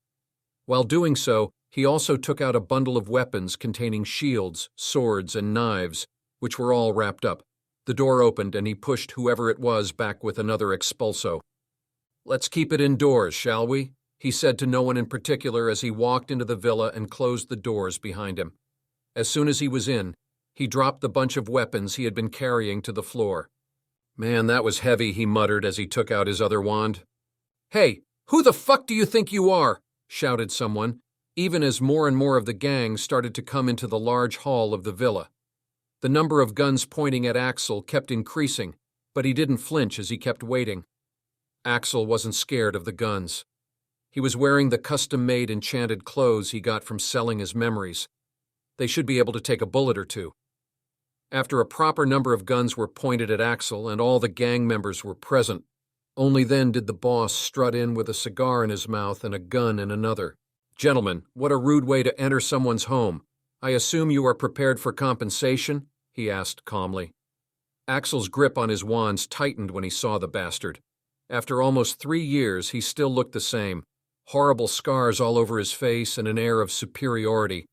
While doing so, he also took out a bundle of weapons containing shields, swords, and knives, which were all wrapped up. The door opened and he pushed whoever it was back with another expulso. "Let's keep it indoors, shall we?" he said to no one in particular as he walked into the villa and closed the doors behind him. As soon as he was in, he dropped the bunch of weapons he had been carrying to the floor. "Man, that was heavy," he muttered as he took out his other wand. "Hey, who the fuck do you think you are?" shouted someone, even as more and more of the gang started to come into the large hall of the villa. The number of guns pointing at Axel kept increasing, but he didn't flinch as he kept waiting. Axel wasn't scared of the guns. He was wearing the custom-made enchanted clothes he got from selling his memories. They should be able to take a bullet or two. After a proper number of guns were pointed at Axel and all the gang members were present, only then did the boss strut in with a cigar in his mouth and a gun in another. "Gentlemen, what a rude way to enter someone's home. I assume you are prepared for compensation?" he asked calmly. Axel's grip on his wands tightened when he saw the bastard. After almost 3 years, he still looked the same. Horrible scars all over his face and an air of superiority.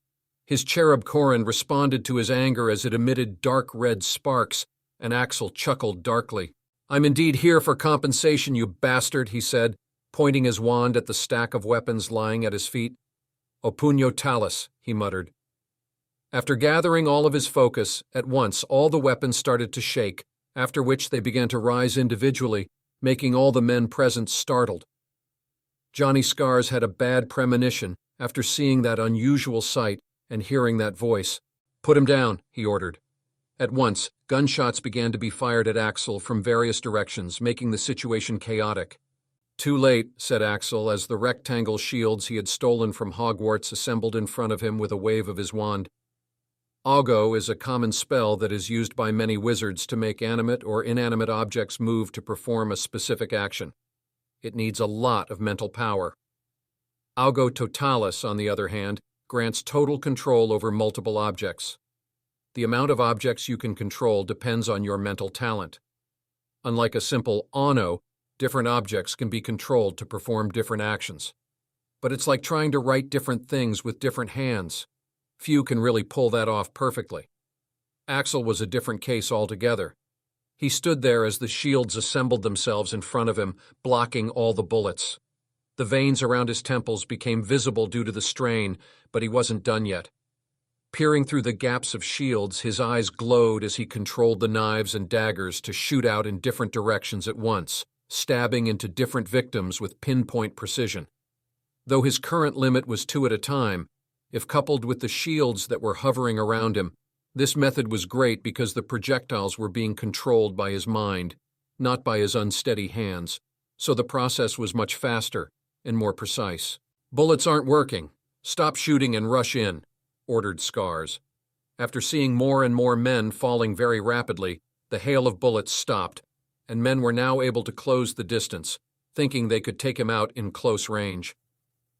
His cherub Corin responded to his anger as it emitted dark red sparks, and Axel chuckled darkly. "I'm indeed here for compensation, you bastard," he said, pointing his wand at the stack of weapons lying at his feet. "O puño talis," he muttered. After gathering all of his focus, at once all the weapons started to shake, after which they began to rise individually, making all the men present startled. Johnny Scars had a bad premonition after seeing that unusual sight and hearing that voice. "Put him down," he ordered. At once, gunshots began to be fired at Axel from various directions, making the situation chaotic. "Too late," said Axel as the rectangle shields he had stolen from Hogwarts assembled in front of him with a wave of his wand. Augo is a common spell that is used by many wizards to make animate or inanimate objects move to perform a specific action. It needs a lot of mental power. Augo Totalis, on the other hand, grants total control over multiple objects. The amount of objects you can control depends on your mental talent. Unlike a simple Ono, different objects can be controlled to perform different actions. But it's like trying to write different things with different hands. Few can really pull that off perfectly. Axel was a different case altogether. He stood there as the shields assembled themselves in front of him, blocking all the bullets. The veins around his temples became visible due to the strain, but he wasn't done yet. Peering through the gaps of shields, his eyes glowed as he controlled the knives and daggers to shoot out in different directions at once, stabbing into different victims with pinpoint precision. Though his current limit was 2 at a time, if coupled with the shields that were hovering around him, this method was great because the projectiles were being controlled by his mind, not by his unsteady hands, so the process was much faster and more precise. "Bullets aren't working. Stop shooting and rush in," ordered Scars. After seeing more and more men falling very rapidly, the hail of bullets stopped, and men were now able to close the distance, thinking they could take him out in close range.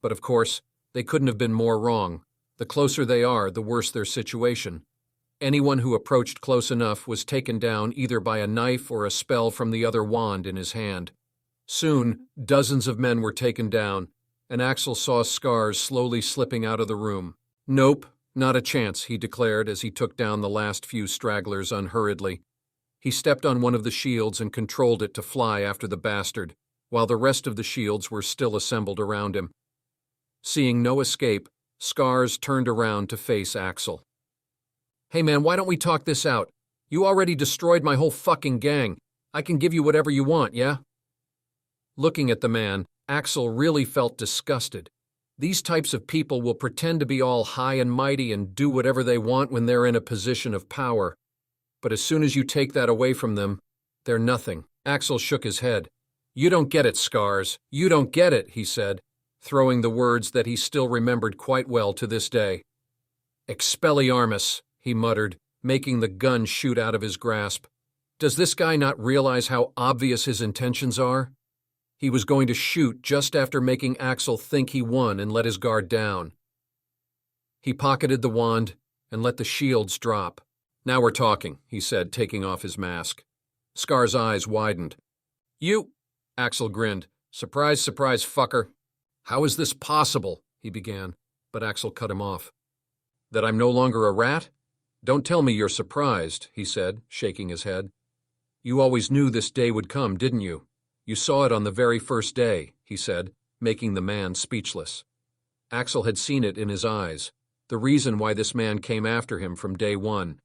But of course, they couldn't have been more wrong. The closer they are, the worse their situation. Anyone who approached close enough was taken down either by a knife or a spell from the other wand in his hand. Soon, dozens of men were taken down, and Axel saw Scars slowly slipping out of the room. "Nope, not a chance," he declared as he took down the last few stragglers unhurriedly. He stepped on one of the shields and controlled it to fly after the bastard, while the rest of the shields were still assembled around him. Seeing no escape, Scars turned around to face Axel. "Hey man, why don't we talk this out? You already destroyed my whole fucking gang. I can give you whatever you want, yeah?" Looking at the man, Axel really felt disgusted. These types of people will pretend to be all high and mighty and do whatever they want when they're in a position of power. But as soon as you take that away from them, they're nothing. Axel shook his head. "You don't get it, Scars. You don't get it," he said, throwing the words that he still remembered quite well to this day. "Expelliarmus," he muttered, making the gun shoot out of his grasp. Does this guy not realize how obvious his intentions are? He was going to shoot just after making Axel think he won and let his guard down. He pocketed the wand and let the shields drop. "Now we're talking," he said, taking off his mask. Scar's eyes widened. "You?" Axel grinned. "Surprise, surprise, fucker." "How is this possible?" he began, but Axel cut him off. "That I'm no longer a rat? Don't tell me you're surprised," he said, shaking his head. "You always knew this day would come, didn't you? You saw it on the very first day," he said, making the man speechless. Axel had seen it in his eyes, the reason why this man came after him from day one.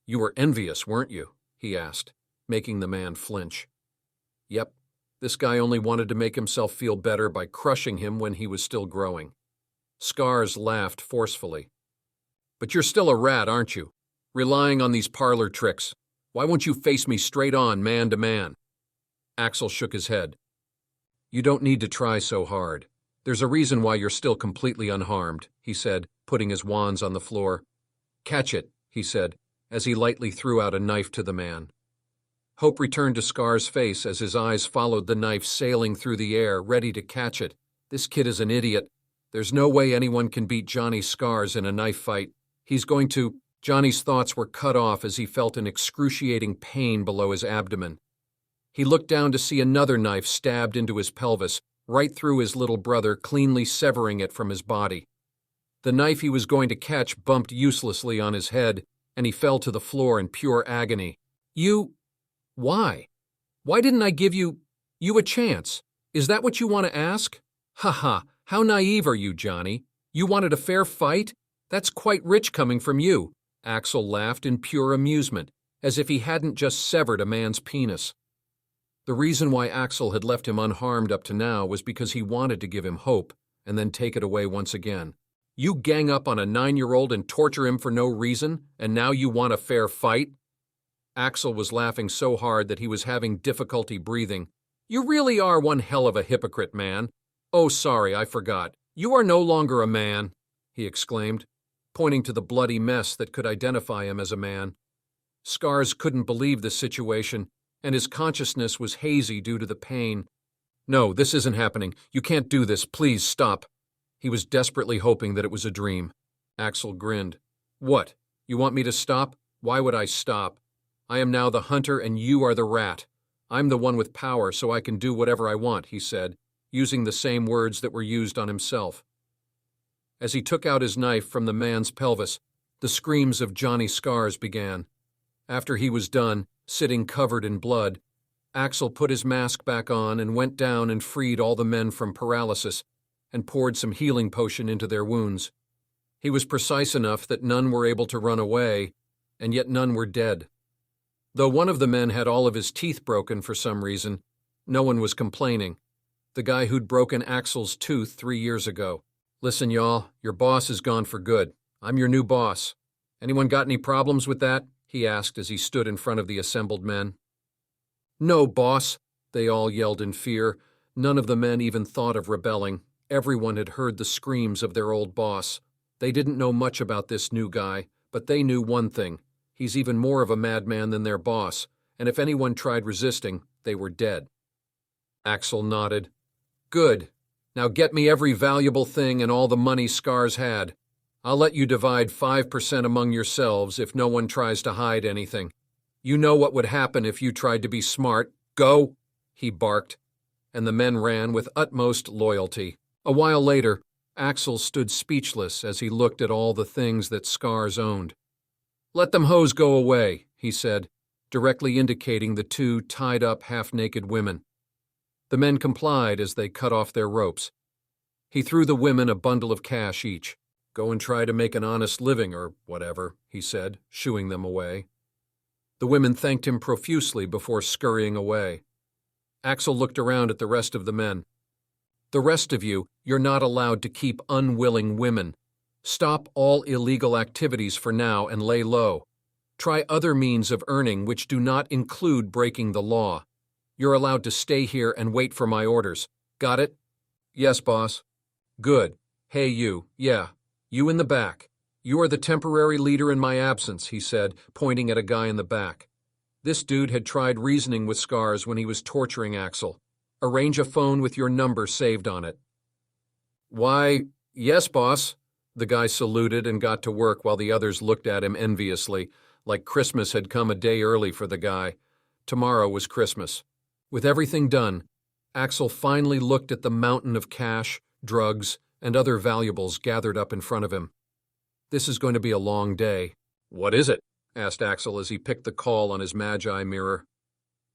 "You were envious, weren't you?" he asked, making the man flinch. Yep, this guy only wanted to make himself feel better by crushing him when he was still growing. Scars laughed forcefully. "But you're still a rat, aren't you? Relying on these parlor tricks. Why won't you face me straight on, man to man?" Axel shook his head. "You don't need to try so hard. There's a reason why you're still completely unharmed," he said, putting his wands on the floor. "Catch it," he said, as he lightly threw out a knife to the man. Hope returned to Scar's face as his eyes followed the knife sailing through the air, ready to catch it. This kid is an idiot. There's no way anyone can beat Johnny Scars in a knife fight. He's going to... Johnny's thoughts were cut off as he felt an excruciating pain below his abdomen. He looked down to see another knife stabbed into his pelvis, right through his little brother, cleanly severing it from his body. The knife he was going to catch bumped uselessly on his head, and he fell to the floor in pure agony. "You... Why? Why didn't I give you a chance? Is that what you want to ask? Ha ha, how naive are you, Johnny? You wanted a fair fight? That's quite rich coming from you." Axel laughed in pure amusement, as if he hadn't just severed a man's penis. The reason why Axel had left him unharmed up to now was because he wanted to give him hope, and then take it away once again. "You gang up on a 9-year-old and torture him for no reason, and now you want a fair fight?" Axel was laughing so hard that he was having difficulty breathing. "You really are one hell of a hypocrite, man. Oh, sorry, I forgot. You are no longer a man," he exclaimed, pointing to the bloody mess that could identify him as a man. Scars couldn't believe the situation, and his consciousness was hazy due to the pain. "No, this isn't happening. You can't do this. Please stop." He was desperately hoping that it was a dream. Axel grinned. "What? You want me to stop? Why would I stop? I am now the hunter and you are the rat. I'm the one with power, so I can do whatever I want," he said, using the same words that were used on himself. As he took out his knife from the man's pelvis, the screams of Johnny Scars began. After he was done, sitting covered in blood, Axel put his mask back on and went down and freed all the men from paralysis and poured some healing potion into their wounds. He was precise enough that none were able to run away, and yet none were dead. Though one of the men had all of his teeth broken for some reason, no one was complaining. The guy who'd broken Axel's tooth 3 years ago. "Listen, y'all, your boss is gone for good. I'm your new boss. Anyone got any problems with that?" he asked as he stood in front of the assembled men. "No, boss," they all yelled in fear. None of the men even thought of rebelling. Everyone had heard the screams of their old boss. They didn't know much about this new guy, but they knew one thing. He's even more of a madman than their boss, and if anyone tried resisting, they were dead. Axel nodded. "Good. Now get me every valuable thing and all the money Scars had. I'll let you divide 5% among yourselves if no one tries to hide anything. You know what would happen if you tried to be smart. Go, he barked, and the men ran with utmost loyalty. A while later, Axel stood speechless as he looked at all the things that Scars owned. Let them hoes go away, he said, directly indicating the two tied-up half-naked women. The men complied as they cut off their ropes. He threw the women a bundle of cash each. Go and try to make an honest living or whatever, he said, shooing them away. The women thanked him profusely before scurrying away. Axel looked around at the rest of the men. The rest of you, you're not allowed to keep unwilling women. Stop all illegal activities for now and lay low. Try other means of earning which do not include breaking the law. You're allowed to stay here and wait for my orders. Got it? Yes, boss. Good. Hey, you. Yeah. You in the back. You are the temporary leader in my absence, he said, pointing at a guy in the back. This dude had tried reasoning with Scars when he was torturing Axel. Arrange a phone with your number saved on it. Why, yes, boss. The guy saluted and got to work while the others looked at him enviously, like Christmas had come a day early for the guy. Tomorrow was Christmas. With everything done, Axel finally looked at the mountain of cash, drugs, and other valuables gathered up in front of him. This is going to be a long day. What is it? Asked Axel as he picked the call on his Magi mirror.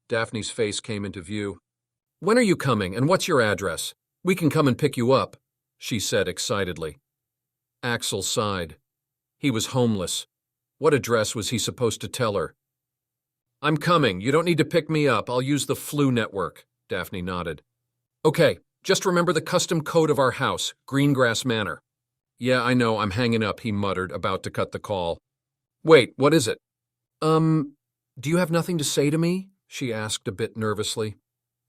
Daphne's face came into view. When are you coming, and what's your address? We can come and pick you up, she said excitedly. Axel sighed. He was homeless. What address was he supposed to tell her? I'm coming. You don't need to pick me up. I'll use the Flu network, Daphne nodded. Okay, just remember the custom code of our house, Greengrass Manor. Yeah, I know, I'm hanging up, he muttered, about to cut the call. Wait, what is it? Do you have nothing to say to me? She asked a bit nervously.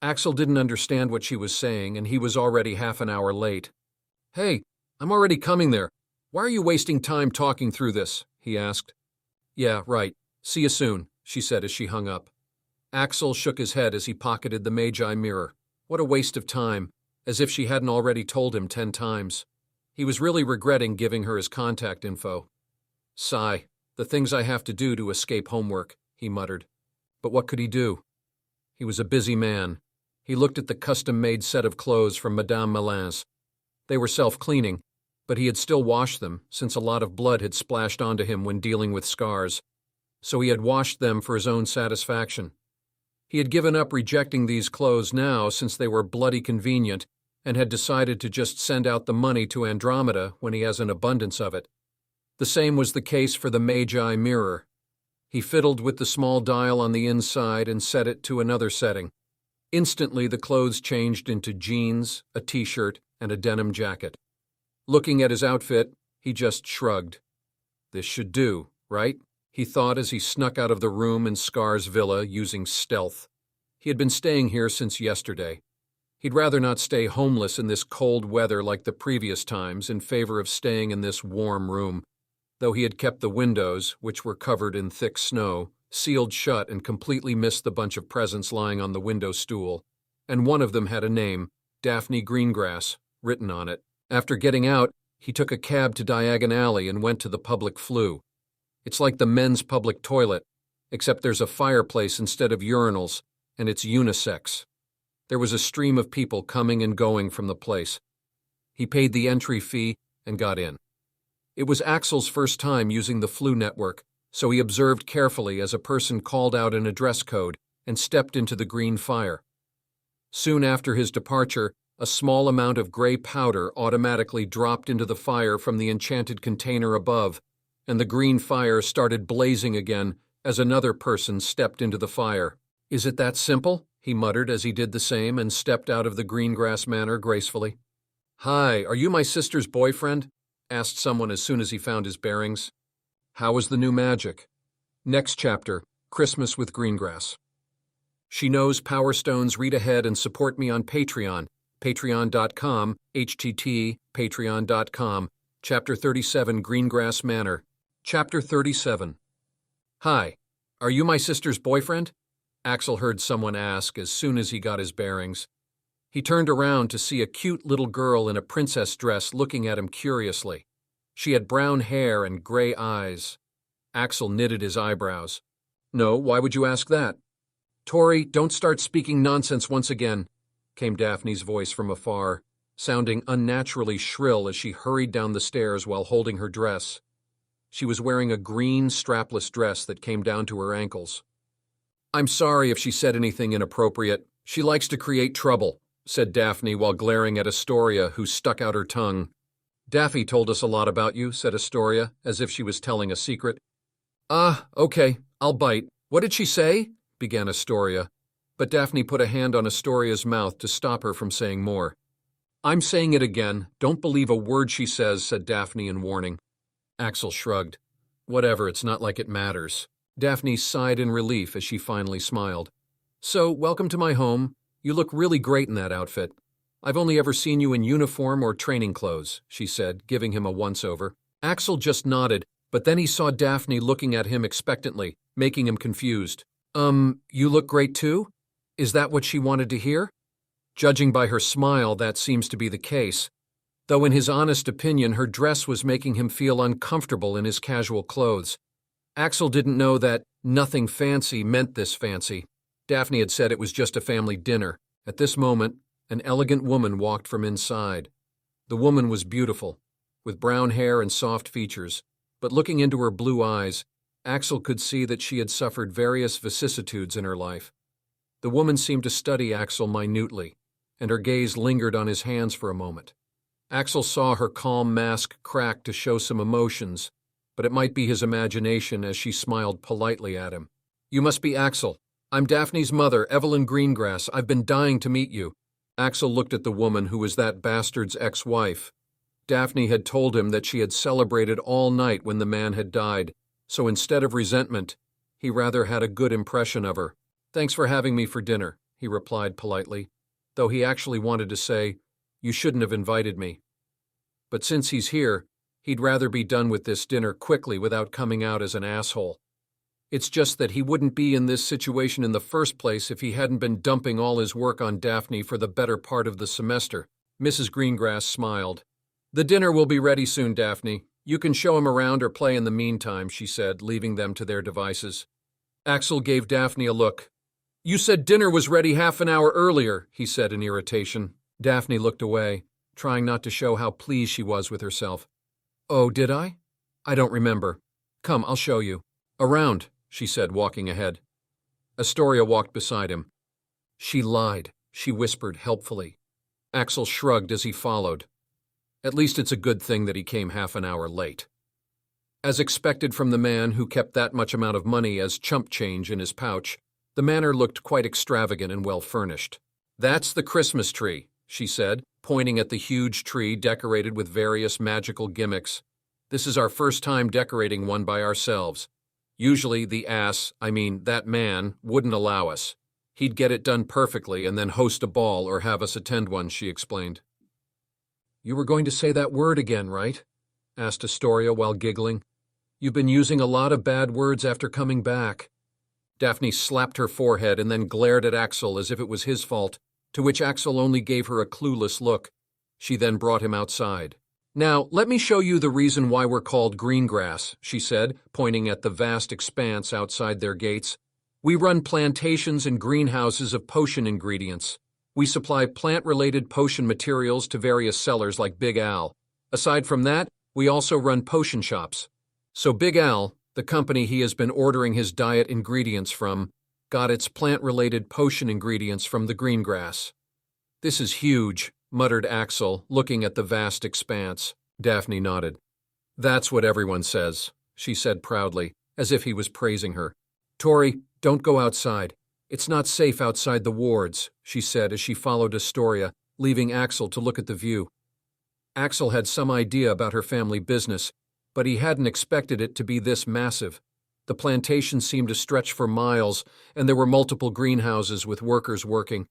Axel didn't understand what she was saying, and he was already half an hour late. Hey, I'm already coming there. Why are you wasting time talking through this? He asked. Yeah, right. See you soon, she said as she hung up. Axel shook his head as he pocketed the Magi mirror. What a waste of time, as if she hadn't already told him 10 times. He was really regretting giving her his contact info. Sigh, the things I have to do to escape homework, he muttered. But what could he do? He was a busy man. He looked at the custom-made set of clothes from Madame Melin's. They were self-cleaning, but he had still washed them since a lot of blood had splashed onto him when dealing with Scars. So he had washed them for his own satisfaction. He had given up rejecting these clothes now since they were bloody convenient and had decided to just send out the money to Andromeda when he has an abundance of it. The same was the case for the Magi mirror. He fiddled with the small dial on the inside and set it to another setting. Instantly, the clothes changed into jeans, a t-shirt, and a denim jacket. Looking at his outfit, he just shrugged. This should do, right? He thought as he snuck out of the room in Scar's villa using stealth. He had been staying here since yesterday. He'd rather not stay homeless in this cold weather like the previous times in favor of staying in this warm room, though he had kept the windows, which were covered in thick snow, sealed shut and completely missed the bunch of presents lying on the window stool, and one of them had a name, Daphne Greengrass, written on it. After getting out, he took a cab to Diagon Alley and went to the public Flu. It's like the men's public toilet, except there's a fireplace instead of urinals, and it's unisex. There was a stream of people coming and going from the place. He paid the entry fee and got in. It was Axel's first time using the Flu network, so he observed carefully as a person called out an address code and stepped into the green fire. Soon after his departure, a small amount of gray powder automatically dropped into the fire from the enchanted container above, and the green fire started blazing again as another person stepped into the fire. Is it that simple? He muttered as he did the same and stepped out of the Greengrass Manor gracefully. Hi, are you my sister's boyfriend? Asked someone as soon as he found his bearings. How was the new magic? Next chapter, Christmas with Greengrass. She knows Power Stones. Read ahead and support me on Patreon, patreon.com, htt, patreon.com, Chapter 37, Greengrass Manor. Chapter 37. Hi, are you my sister's boyfriend? Axel heard someone ask as soon as he got his bearings. He turned around to see a cute little girl in a princess dress looking at him curiously. She had brown hair and gray eyes. Axel knitted his eyebrows. No, why would you ask that? Tori, don't start speaking nonsense once again, came Daphne's voice from afar, sounding unnaturally shrill as she hurried down the stairs while holding her dress. She was wearing a green, strapless dress that came down to her ankles. I'm sorry if she said anything inappropriate. She likes to create trouble, said Daphne while glaring at Astoria, who stuck out her tongue. Daffy told us a lot about you, said Astoria, as if she was telling a secret. Ah, okay, I'll bite. What did she say? Began Astoria, but Daphne put a hand on Astoria's mouth to stop her from saying more. I'm saying it again. Don't believe a word she says, said Daphne in warning. Axel shrugged. Whatever, it's not like it matters. Daphne sighed in relief as she finally smiled. So, welcome to my home. You look really great in that outfit. I've only ever seen you in uniform or training clothes, she said, giving him a once-over. Axel just nodded, but then he saw Daphne looking at him expectantly, making him confused. You look great too? Is that what she wanted to hear? Judging by her smile, that seems to be the case. Though in his honest opinion, her dress was making him feel uncomfortable in his casual clothes. Axel didn't know that nothing fancy meant this fancy. Daphne had said it was just a family dinner. At this moment, an elegant woman walked from inside. The woman was beautiful, with brown hair and soft features, but looking into her blue eyes, Axel could see that she had suffered various vicissitudes in her life. The woman seemed to study Axel minutely, and her gaze lingered on his hands for a moment. Axel saw her calm mask crack to show some emotions, but it might be his imagination as she smiled politely at him. You must be Axel. I'm Daphne's mother, Evelyn Greengrass. I've been dying to meet you. Axel looked at the woman who was that bastard's ex-wife. Daphne had told him that she had celebrated all night when the man had died, so instead of resentment, he rather had a good impression of her. Thanks for having me for dinner, he replied politely, though he actually wanted to say, you shouldn't have invited me. But since he's here, he'd rather be done with this dinner quickly without coming out as an asshole. It's just that he wouldn't be in this situation in the first place if he hadn't been dumping all his work on Daphne for the better part of the semester. Mrs. Greengrass smiled. The dinner will be ready soon, Daphne. You can show him around or play in the meantime, she said, leaving them to their devices. Axel gave Daphne a look. You said dinner was ready half an hour earlier, he said in irritation. Daphne looked away, trying not to show how pleased she was with herself. Oh, did I? I don't remember. Come, I'll show you. Around, she said, walking ahead. Astoria walked beside him. She lied, she whispered helpfully. Axel shrugged as he followed. At least it's a good thing that he came half an hour late. As expected from the man who kept that much amount of money as chump change in his pouch, the manor looked quite extravagant and well-furnished. That's the Christmas tree, she said, pointing at the huge tree decorated with various magical gimmicks. This is our first time decorating one by ourselves. Usually that man, wouldn't allow us. He'd get it done perfectly and then host a ball or have us attend one, she explained. You were going to say that word again, right? Asked Astoria while giggling. You've been using a lot of bad words after coming back. Daphne slapped her forehead and then glared at Axel as if it was his fault, to which Axel only gave her a clueless look. She then brought him outside. Now, let me show you the reason why we're called Greengrass, she said, pointing at the vast expanse outside their gates. We run plantations and greenhouses of potion ingredients. We supply plant-related potion materials to various sellers like Big Al. Aside from that, we also run potion shops. So Big Al, the company he has been ordering his diet ingredients from, got its plant-related potion ingredients from the Greengrass. This is huge, muttered Axel, looking at the vast expanse. Daphne nodded. That's what everyone says, she said proudly, as if he was praising her. Tori, don't go outside. It's not safe outside the wards, she said as she followed Astoria, leaving Axel to look at the view. Axel had some idea about her family business, but he hadn't expected it to be this massive. The plantation seemed to stretch for miles, and there were multiple greenhouses with workers working.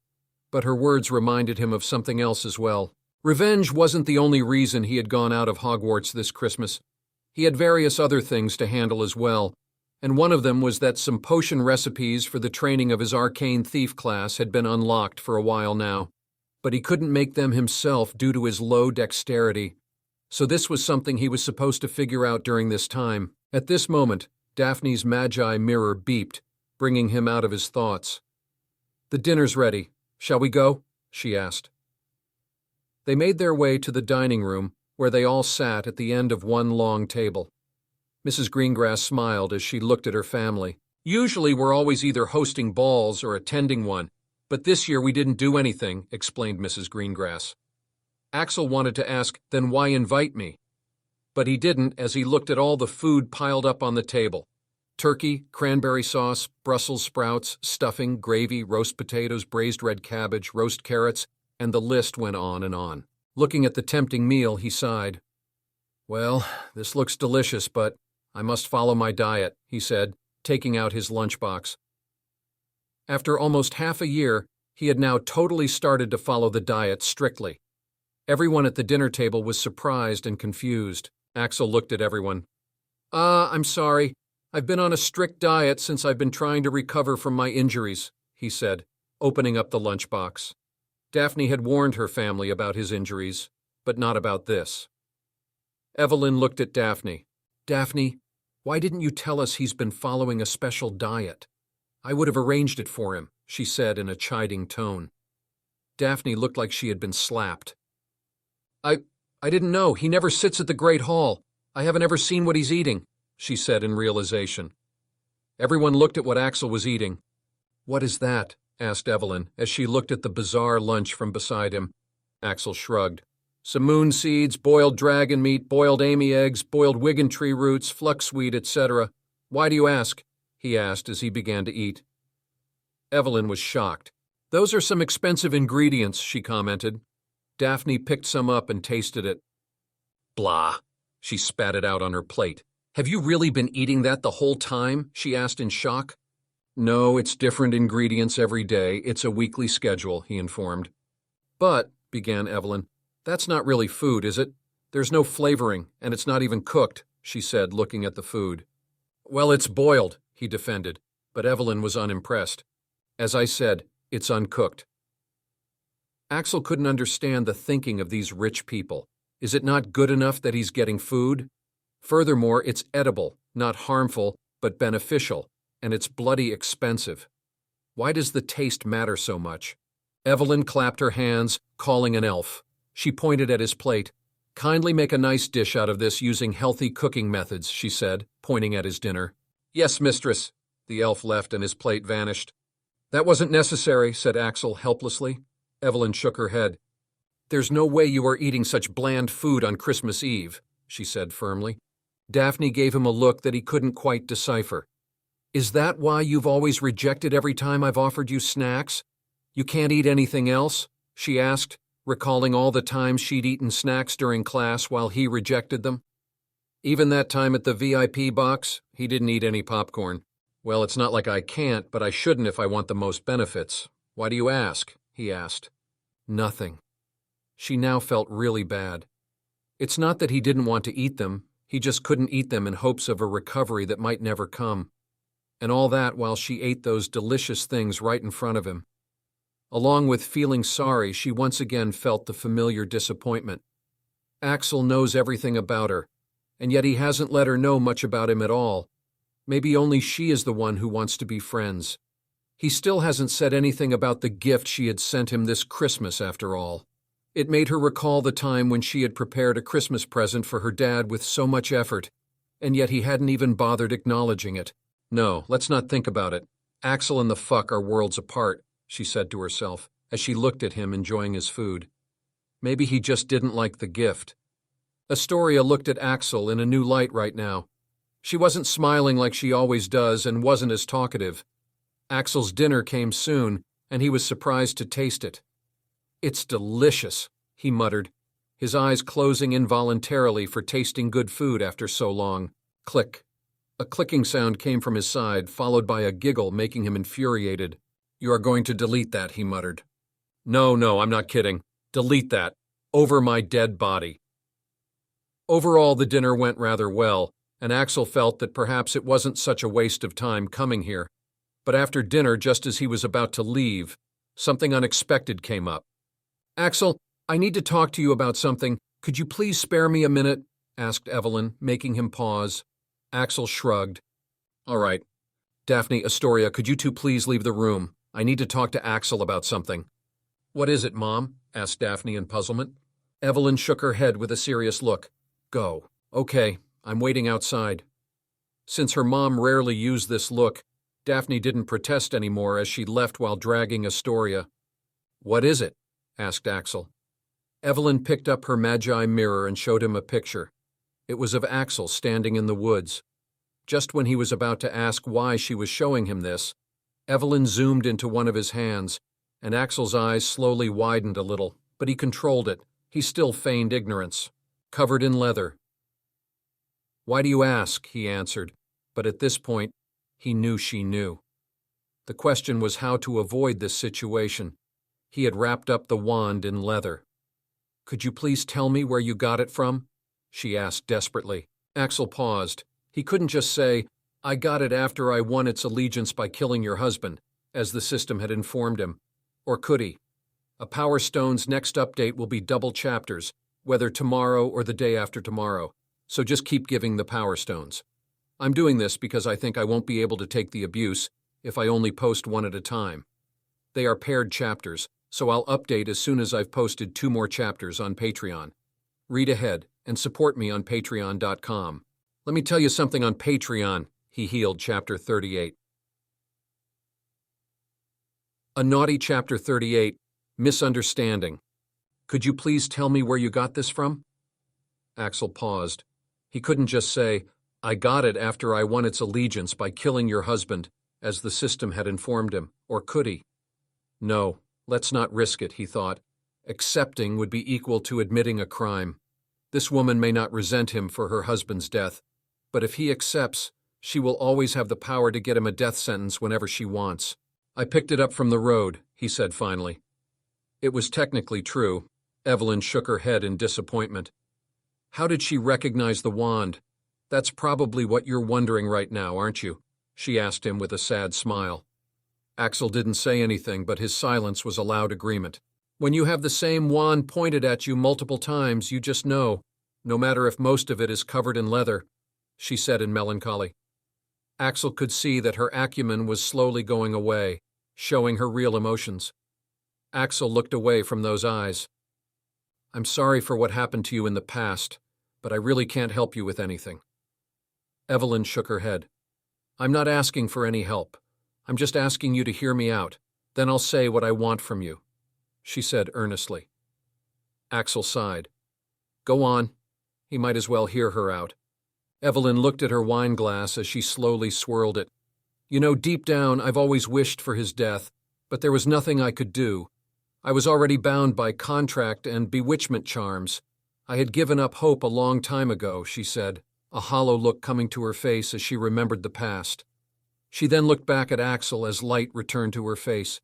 But her words reminded him of something else as well. Revenge wasn't the only reason he had gone out of Hogwarts this Christmas. He had various other things to handle as well, and one of them was that some potion recipes for the training of his arcane thief class had been unlocked for a while now. But he couldn't make them himself due to his low dexterity. So this was something he was supposed to figure out during this time. At this moment, Daphne's Magi mirror beeped, bringing him out of his thoughts. "The dinner's ready. Shall we go?" she asked. They made their way to the dining room, where they all sat at the end of one long table. Mrs. Greengrass smiled as she looked at her family. "Usually we're always either hosting balls or attending one, but this year we didn't do anything," explained Mrs. Greengrass. Axel wanted to ask, "Then why invite me?" But he didn't as he looked at all the food piled up on the table. Turkey, cranberry sauce, Brussels sprouts, stuffing, gravy, roast potatoes, braised red cabbage, roast carrots, and the list went on and on. Looking at the tempting meal, he sighed. "Well, this looks delicious, but I must follow my diet," he said, taking out his lunchbox. After almost half a year, he had now totally started to follow the diet strictly. Everyone at the dinner table was surprised and confused. Axel looked at everyone. I'm sorry. I've been on a strict diet since I've been trying to recover from my injuries," he said, opening up the lunchbox. Daphne had warned her family about his injuries, but not about this. Evelyn looked at Daphne. "Daphne, why didn't you tell us he's been following a special diet? I would have arranged it for him," she said in a chiding tone. Daphne looked like she had been slapped. I didn't know. He never sits at the Great Hall. I haven't ever seen what he's eating," she said in realization. Everyone looked at what Axel was eating. "What is that?" asked Evelyn, as she looked at the bizarre lunch from beside him. Axel shrugged. "Some moon seeds, boiled dragon meat, boiled Amy eggs, boiled Wigan tree roots, fluxweed, etc. Why do you ask?" he asked as he began to eat. Evelyn was shocked. "Those are some expensive ingredients," she commented. Daphne picked some up and tasted it. "Blah," she spat it out on her plate. "Have you really been eating that the whole time?" she asked in shock. "No, it's different ingredients every day. It's a weekly schedule," he informed. "But," began Evelyn, "that's not really food, is it? There's no flavoring, and it's not even cooked," she said, looking at the food. "Well, it's boiled," he defended, but Evelyn was unimpressed. "As I said, it's uncooked." Axel couldn't understand the thinking of these rich people. Is it not good enough that he's getting food? Furthermore, it's edible, not harmful, but beneficial, and it's bloody expensive. Why does the taste matter so much? Evelyn clapped her hands, calling an elf. She pointed at his plate. "Kindly make a nice dish out of this using healthy cooking methods," she said, pointing at his dinner. "Yes, mistress." The elf left and his plate vanished. "That wasn't necessary," said Axel helplessly. Evelyn shook her head. "There's no way you are eating such bland food on Christmas Eve," she said firmly. Daphne gave him a look that he couldn't quite decipher. "Is that why you've always rejected every time I've offered you snacks? You can't eat anything else?" she asked, recalling all the times she'd eaten snacks during class while he rejected them. "Even that time at the VIP box, he didn't eat any popcorn." "Well, it's not like I can't, but I shouldn't if I want the most benefits. Why do you ask?" he asked. Nothing. She now felt really bad. It's not that he didn't want to eat them, he just couldn't eat them in hopes of a recovery that might never come. And all that while she ate those delicious things right in front of him. Along with feeling sorry, she once again felt the familiar disappointment. Axel knows everything about her, and yet he hasn't let her know much about him at all. Maybe only she is the one who wants to be friends. He still hasn't said anything about the gift she had sent him this Christmas, after all. It made her recall the time when she had prepared a Christmas present for her dad with so much effort, and yet he hadn't even bothered acknowledging it. "No, let's not think about it. Axel and the fuck are worlds apart," she said to herself, as she looked at him enjoying his food. Maybe he just didn't like the gift. Astoria looked at Axel in a new light right now. She wasn't smiling like she always does and wasn't as talkative. Axel's dinner came soon, and he was surprised to taste it. "It's delicious," he muttered, his eyes closing involuntarily for tasting good food after so long. Click. A clicking sound came from his side, followed by a giggle making him infuriated. "You are going to delete that," he muttered. No, I'm not kidding. Delete that. Over my dead body." Overall, the dinner went rather well, and Axel felt that perhaps it wasn't such a waste of time coming here. But after dinner, just as he was about to leave, something unexpected came up. "Axel, I need to talk to you about something. Could you please spare me a minute? Asked Evelyn, making him pause. Axel shrugged. All right. Daphne, Astoria, could you two please leave the room? I need to talk to Axel about something. What is it, Mom? Asked Daphne in puzzlement. Evelyn shook her head with a serious look. Go. Okay, I'm waiting outside. Since her mom rarely used this look, Daphne didn't protest anymore as she left while dragging Astoria. What is it? Asked Axel. Evelyn picked up her Magi mirror and showed him a picture. It was of Axel standing in the woods. Just when he was about to ask why she was showing him this, Evelyn zoomed into one of his hands, and Axel's eyes slowly widened a little, but he controlled it. He still feigned ignorance. Covered in leather. Why do you ask? He answered, but at this point, he knew she knew. The question was how to avoid this situation. He had wrapped up the wand in leather. Could you please tell me where you got it from? She asked desperately. Axel paused. He couldn't just say, I got it after I won its allegiance by killing your husband, as the system had informed him. Or could he? A Power Stone's next update will be double chapters, whether tomorrow or the day after tomorrow, so just keep giving the Power Stones. I'm doing this because I think I won't be able to take the abuse if I only post one at a time. They are paired chapters, so I'll update as soon as I've posted 2 more chapters on Patreon. Read ahead and support me on patreon.com. Let me tell you something on Patreon, he healed Chapter 38. A naughty Chapter 38, Misunderstanding. Could you please tell me where you got this from? Axel paused. He couldn't just say, I got it after I won its allegiance by killing your husband, as the system had informed him, or could he? No, let's not risk it, he thought. Accepting would be equal to admitting a crime. This woman may not resent him for her husband's death, but if he accepts, she will always have the power to get him a death sentence whenever she wants. I picked it up from the road, he said finally. It was technically true. Evelyn shook her head in disappointment. How did she recognize the wand? That's probably what you're wondering right now, aren't you? She asked him with a sad smile. Axel didn't say anything, but his silence was a loud agreement. When you have the same wand pointed at you multiple times, you just know, no matter if most of it is covered in leather, she said in melancholy. Axel could see that her acumen was slowly going away, showing her real emotions. Axel looked away from those eyes. I'm sorry for what happened to you in the past, but I really can't help you with anything. Evelyn shook her head. I'm not asking for any help. I'm just asking you to hear me out. Then I'll say what I want from you, she said earnestly. Axel sighed. Go on. He might as well hear her out. Evelyn looked at her wine glass as she slowly swirled it. You know, deep down, I've always wished for his death, but there was nothing I could do. I was already bound by contract and bewitchment charms. I had given up hope a long time ago, she said, a hollow look coming to her face as she remembered the past. She then looked back at Axel as light returned to her face.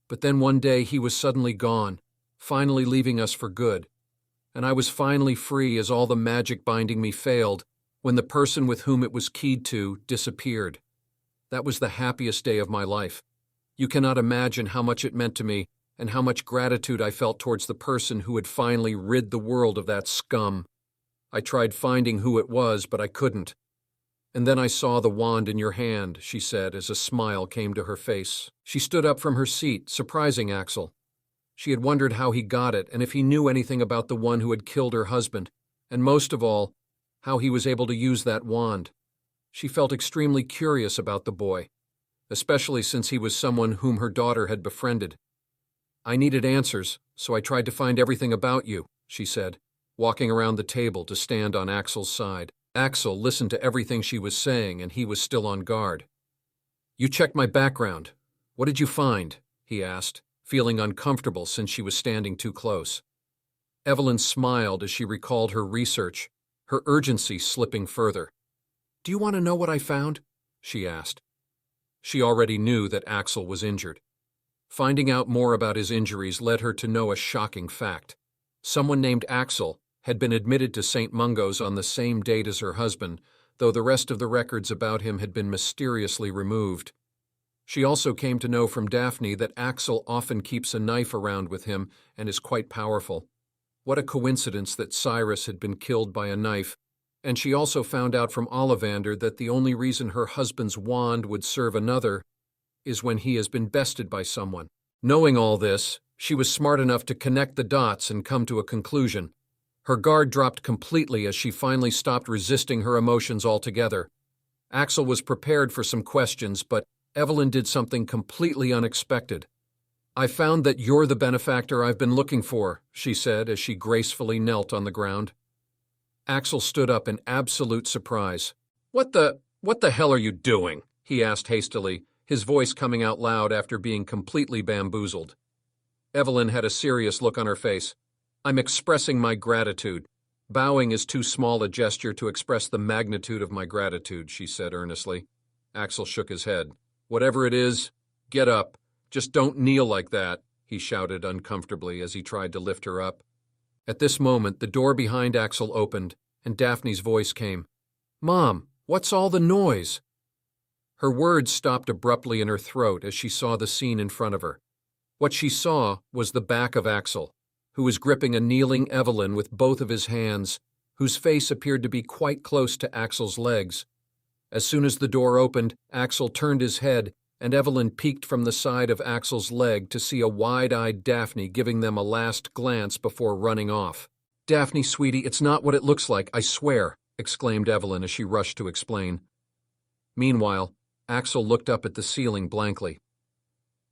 But then one day he was suddenly gone, finally leaving us for good. And I was finally free as all the magic binding me failed when the person with whom it was keyed to disappeared. That was the happiest day of my life. You cannot imagine how much it meant to me and how much gratitude I felt towards the person who had finally rid the world of that scum. I tried finding who it was, but I couldn't. And then I saw the wand in your hand, she said as a smile came to her face. She stood up from her seat, surprising Axel. She had wondered how he got it and if he knew anything about the one who had killed her husband, and most of all, how he was able to use that wand. She felt extremely curious about the boy, especially since he was someone whom her daughter had befriended. I needed answers, so I tried to find everything about you, she said, walking around the table to stand on Axel's side. Axel listened to everything she was saying, and he was still on guard. You checked my background. What did you find? He asked, feeling uncomfortable since she was standing too close. Evelyn smiled as she recalled her research, her urgency slipping further. Do you want to know what I found? She asked. She already knew that Axel was injured. Finding out more about his injuries led her to know a shocking fact. Someone named Axel had been admitted to St. Mungo's on the same date as her husband, though the rest of the records about him had been mysteriously removed. She also came to know from Daphne that Axel often keeps a knife around with him and is quite powerful. What a coincidence that Cyrus had been killed by a knife, and she also found out from Ollivander that the only reason her husband's wand would serve another is when he has been bested by someone. Knowing all this, she was smart enough to connect the dots and come to a conclusion. Her guard dropped completely as she finally stopped resisting her emotions altogether. Axel was prepared for some questions, but Evelyn did something completely unexpected. "I found that you're the benefactor I've been looking for," she said as she gracefully knelt on the ground. Axel stood up in absolute surprise. What the hell are you doing?" he asked hastily, his voice coming out loud after being completely bamboozled. Evelyn had a serious look on her face. "I'm expressing my gratitude. Bowing is too small a gesture to express the magnitude of my gratitude," she said earnestly. Axel shook his head. "Whatever it is, get up. Just don't kneel like that," he shouted uncomfortably as he tried to lift her up. At this moment, the door behind Axel opened, and Daphne's voice came. "Mom, what's all the noise?" Her words stopped abruptly in her throat as she saw the scene in front of her. What she saw was the back of Axel, who was gripping a kneeling Evelyn with both of his hands, whose face appeared to be quite close to Axel's legs. As soon as the door opened, Axel turned his head, and Evelyn peeked from the side of Axel's leg to see a wide-eyed Daphne giving them a last glance before running off. "Daphne, sweetie, it's not what it looks like, I swear," exclaimed Evelyn as she rushed to explain. Meanwhile, Axel looked up at the ceiling blankly.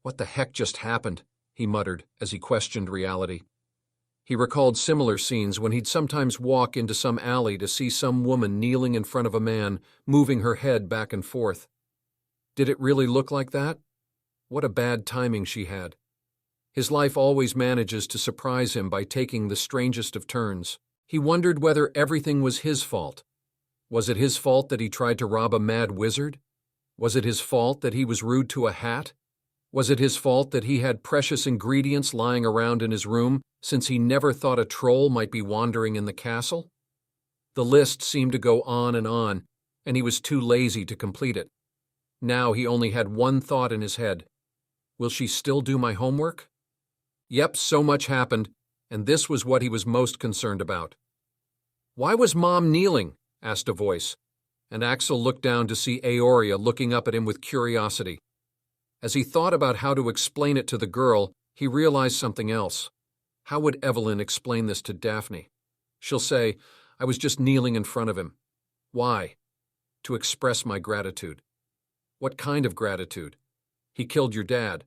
"What the heck just happened?" he muttered as he questioned reality. He recalled similar scenes when he'd sometimes walk into some alley to see some woman kneeling in front of a man, moving her head back and forth. Did it really look like that? What a bad timing she had. His life always manages to surprise him by taking the strangest of turns. He wondered whether everything was his fault. Was it his fault that he tried to rob a mad wizard? Was it his fault that he was rude to a hat? Was it his fault that he had precious ingredients lying around in his room, since he never thought a troll might be wandering in the castle? The list seemed to go on, and he was too lazy to complete it. Now he only had one thought in his head. Will she still do my homework? Yep, so much happened, and this was what he was most concerned about. "Why was Mom kneeling?" asked a voice, and Axel looked down to see Eoria looking up at him with curiosity. As he thought about how to explain it to the girl, he realized something else. How would Evelyn explain this to Daphne? She'll say, "I was just kneeling in front of him." Why? To express my gratitude. What kind of gratitude? He killed your dad.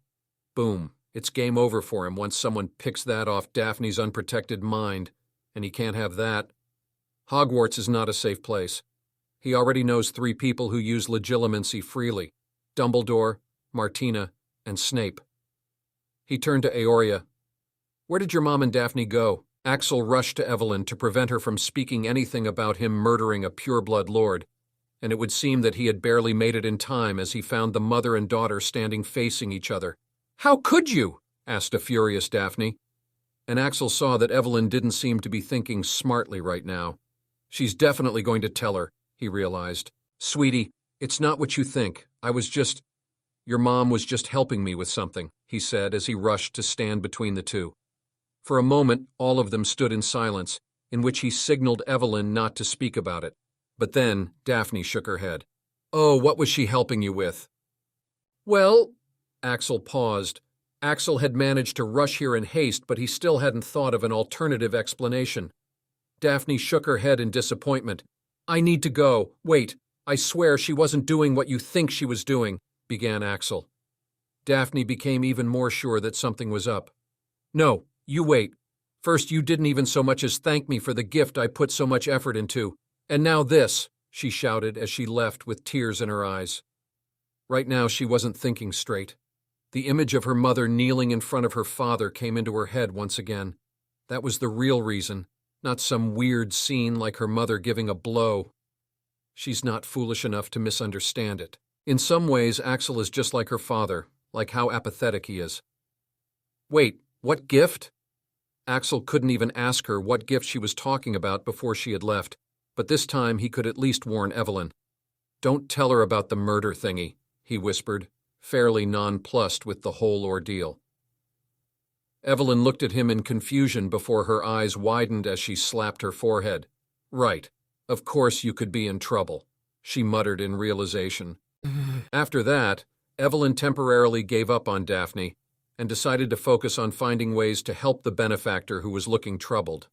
Boom. It's game over for him once someone picks that off Daphne's unprotected mind, and he can't have that. Hogwarts is not a safe place. He already knows 3 people who use legilimency freely: Dumbledore, Martina, and Snape. He turned to Eoria. "Where did your mom and Daphne go?" Axel rushed to Evelyn to prevent her from speaking anything about him murdering a pureblood lord, and it would seem that he had barely made it in time as he found the mother and daughter standing facing each other. "How could you?" asked a furious Daphne. And Axel saw that Evelyn didn't seem to be thinking smartly right now. She's definitely going to tell her, he realized. "Sweetie, it's not what you think. Your mom was just helping me with something," he said as he rushed to stand between the two. For a moment, all of them stood in silence, in which he signaled Evelyn not to speak about it. But then Daphne shook her head. "Oh, what was she helping you with?" "Well," Axel paused. Axel had managed to rush here in haste, but he still hadn't thought of an alternative explanation. Daphne shook her head in disappointment. "I need to go. Wait, I swear she wasn't doing what you think she was doing," began Axel. Daphne became even more sure that something was up. "No, you wait. First, you didn't even so much as thank me for the gift I put so much effort into. And now this," she shouted as she left with tears in her eyes. Right now she wasn't thinking straight. The image of her mother kneeling in front of her father came into her head once again. That was the real reason, not some weird scene like her mother giving a blow. She's not foolish enough to misunderstand it. In some ways, Axel is just like her father, like how apathetic he is. Wait, what gift? Axel couldn't even ask her what gift she was talking about before she had left, but this time he could at least warn Evelyn. "Don't tell her about the murder thingy," he whispered, fairly nonplussed with the whole ordeal. Evelyn looked at him in confusion before her eyes widened as she slapped her forehead. Right. Of course you could be in trouble, she muttered in realization. After that, Evelyn temporarily gave up on Daphne and decided to focus on finding ways to help the benefactor who was looking troubled.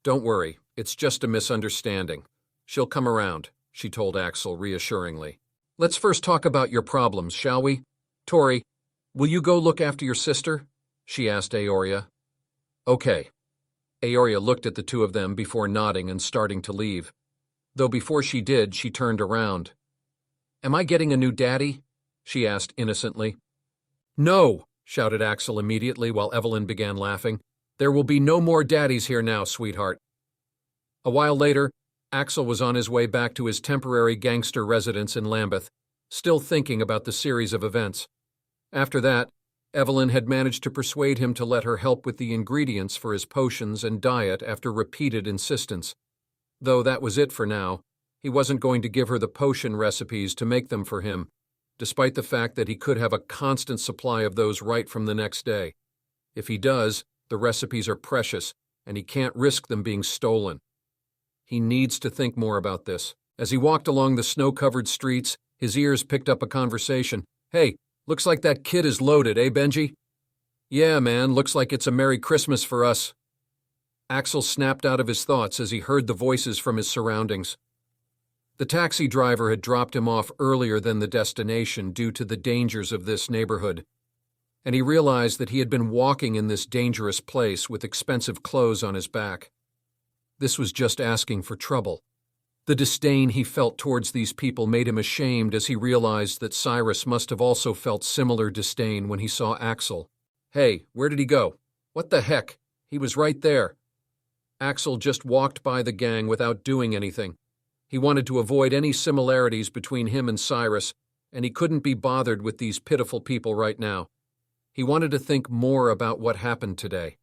Don't worry, it's just a misunderstanding. She'll come around, she told Axel reassuringly. Let's first talk about your problems, shall we? Tori, will you go look after your sister? She asked Aoria. Okay. Aoria looked at the two of them before nodding and starting to leave. Though before she did, she turned around. Am I getting a new daddy? She asked innocently. No, shouted Axel immediately while Evelyn began laughing. There will be no more daddies here now, sweetheart. A while later, Axel was on his way back to his temporary gangster residence in Lambeth, still thinking about the series of events. After that, Evelyn had managed to persuade him to let her help with the ingredients for his potions and diet after repeated insistence. Though that was it for now, he wasn't going to give her the potion recipes to make them for him, despite the fact that he could have a constant supply of those right from the next day. If he does, the recipes are precious, and he can't risk them being stolen. He needs to think more about this. As he walked along the snow-covered streets, his ears picked up a conversation. Hey, looks like that kid is loaded, eh, Benji? Yeah, man, looks like it's a Merry Christmas for us. Axel snapped out of his thoughts as he heard the voices from his surroundings. The taxi driver had dropped him off earlier than the destination due to the dangers of this neighborhood, and he realized that he had been walking in this dangerous place with expensive clothes on his back. This was just asking for trouble. The disdain he felt towards these people made him ashamed as he realized that Cyrus must have also felt similar disdain when he saw Axel. Hey, where did he go? What the heck? He was right there. Axel just walked by the gang without doing anything. He wanted to avoid any similarities between him and Cyrus, and he couldn't be bothered with these pitiful people right now. He wanted to think more about what happened today.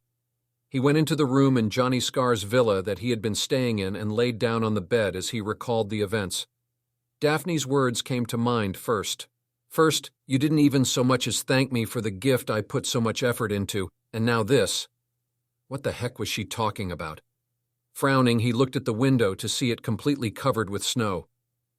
He went into the room in Johnny Scar's villa that he had been staying in and laid down on the bed as he recalled the events. Daphne's words came to mind first. First, you didn't even so much as thank me for the gift I put so much effort into, and now this. What the heck was she talking about? Frowning, he looked at the window to see it completely covered with snow.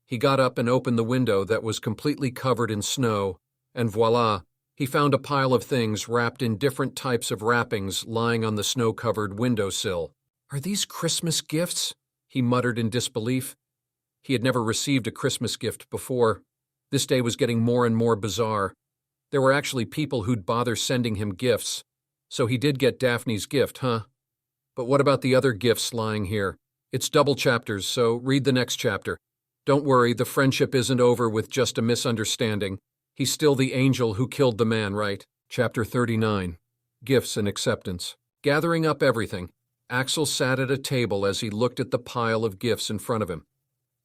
He got up and opened the window that was completely covered in snow, and voila, he found a pile of things wrapped in different types of wrappings lying on the snow-covered windowsill. Are these Christmas gifts? He muttered in disbelief. He had never received a Christmas gift before. This day was getting more and more bizarre. There were actually people who'd bother sending him gifts. So he did get Daphne's gift, huh? But what about the other gifts lying here? It's double chapters, so read the next chapter. Don't worry, the friendship isn't over with just a misunderstanding. He's still the angel who killed the man, right? Chapter 39. Gifts and Acceptance. Gathering up everything, Axel sat at a table as he looked at the pile of gifts in front of him.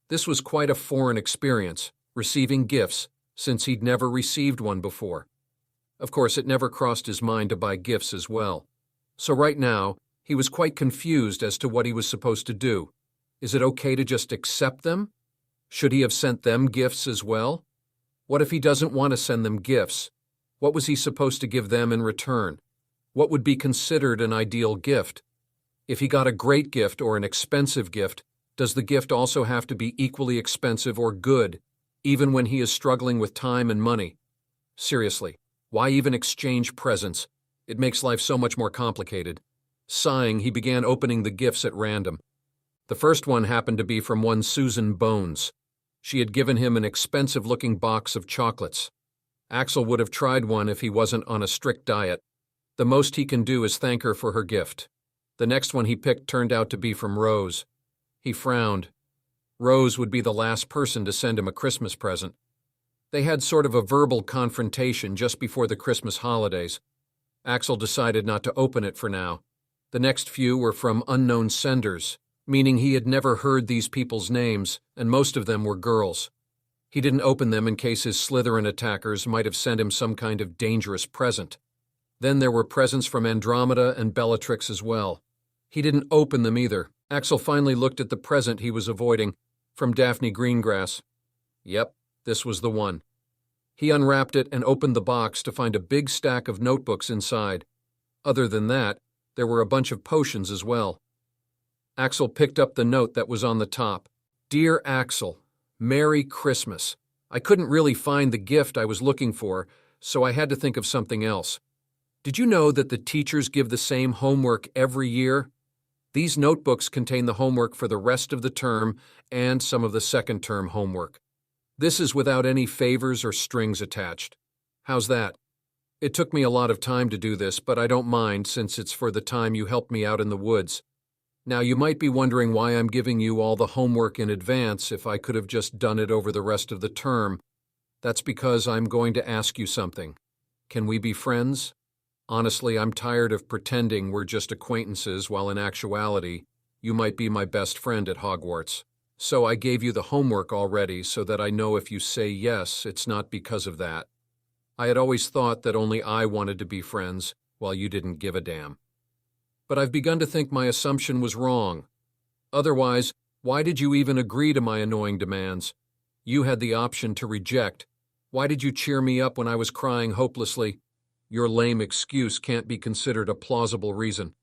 This was quite a foreign experience, receiving gifts, since he'd never received one before. Of course, it never crossed his mind to buy gifts as well. So right now, he was quite confused as to what he was supposed to do. Is it okay to just accept them? Should he have sent them gifts as well? What if he doesn't want to send them gifts? What was he supposed to give them in return? What would be considered an ideal gift? If he got a great gift or an expensive gift, does the gift also have to be equally expensive or good, even when he is struggling with time and money? Seriously, why even exchange presents? It makes life so much more complicated. Sighing, he began opening the gifts at random. The first one happened to be from one Susan Bones. She had given him an expensive-looking box of chocolates. Axel would have tried one if he wasn't on a strict diet. The most he can do is thank her for her gift. The next one he picked turned out to be from Rose. He frowned. Rose would be the last person to send him a Christmas present. They had sort of a verbal confrontation just before the Christmas holidays. Axel decided not to open it for now. The next few were from unknown senders, meaning he had never heard these people's names, and most of them were girls. He didn't open them in case his Slytherin attackers might have sent him some kind of dangerous present. Then there were presents from Andromeda and Bellatrix as well. He didn't open them either. Axel finally looked at the present he was avoiding, from Daphne Greengrass. Yep, this was the one. He unwrapped it and opened the box to find a big stack of notebooks inside. Other than that, there were a bunch of potions as well. Axel picked up the note that was on the top. Dear Axel, Merry Christmas. I couldn't really find the gift I was looking for, so I had to think of something else. Did you know that the teachers give the same homework every year? These notebooks contain the homework for the rest of the term and some of the second term homework. This is without any favors or strings attached. How's that? It took me a lot of time to do this, but I don't mind since it's for the time you helped me out in the woods. Now, you might be wondering why I'm giving you all the homework in advance if I could have just done it over the rest of the term. That's because I'm going to ask you something. Can we be friends? Honestly, I'm tired of pretending we're just acquaintances while in actuality, you might be my best friend at Hogwarts. So I gave you the homework already so that I know if you say yes, it's not because of that. I had always thought that only I wanted to be friends, while you didn't give a damn. But I've begun to think my assumption was wrong. Otherwise, why did you even agree to my annoying demands? You had the option to reject. Why did you cheer me up when I was crying hopelessly? Your lame excuse can't be considered a plausible reason.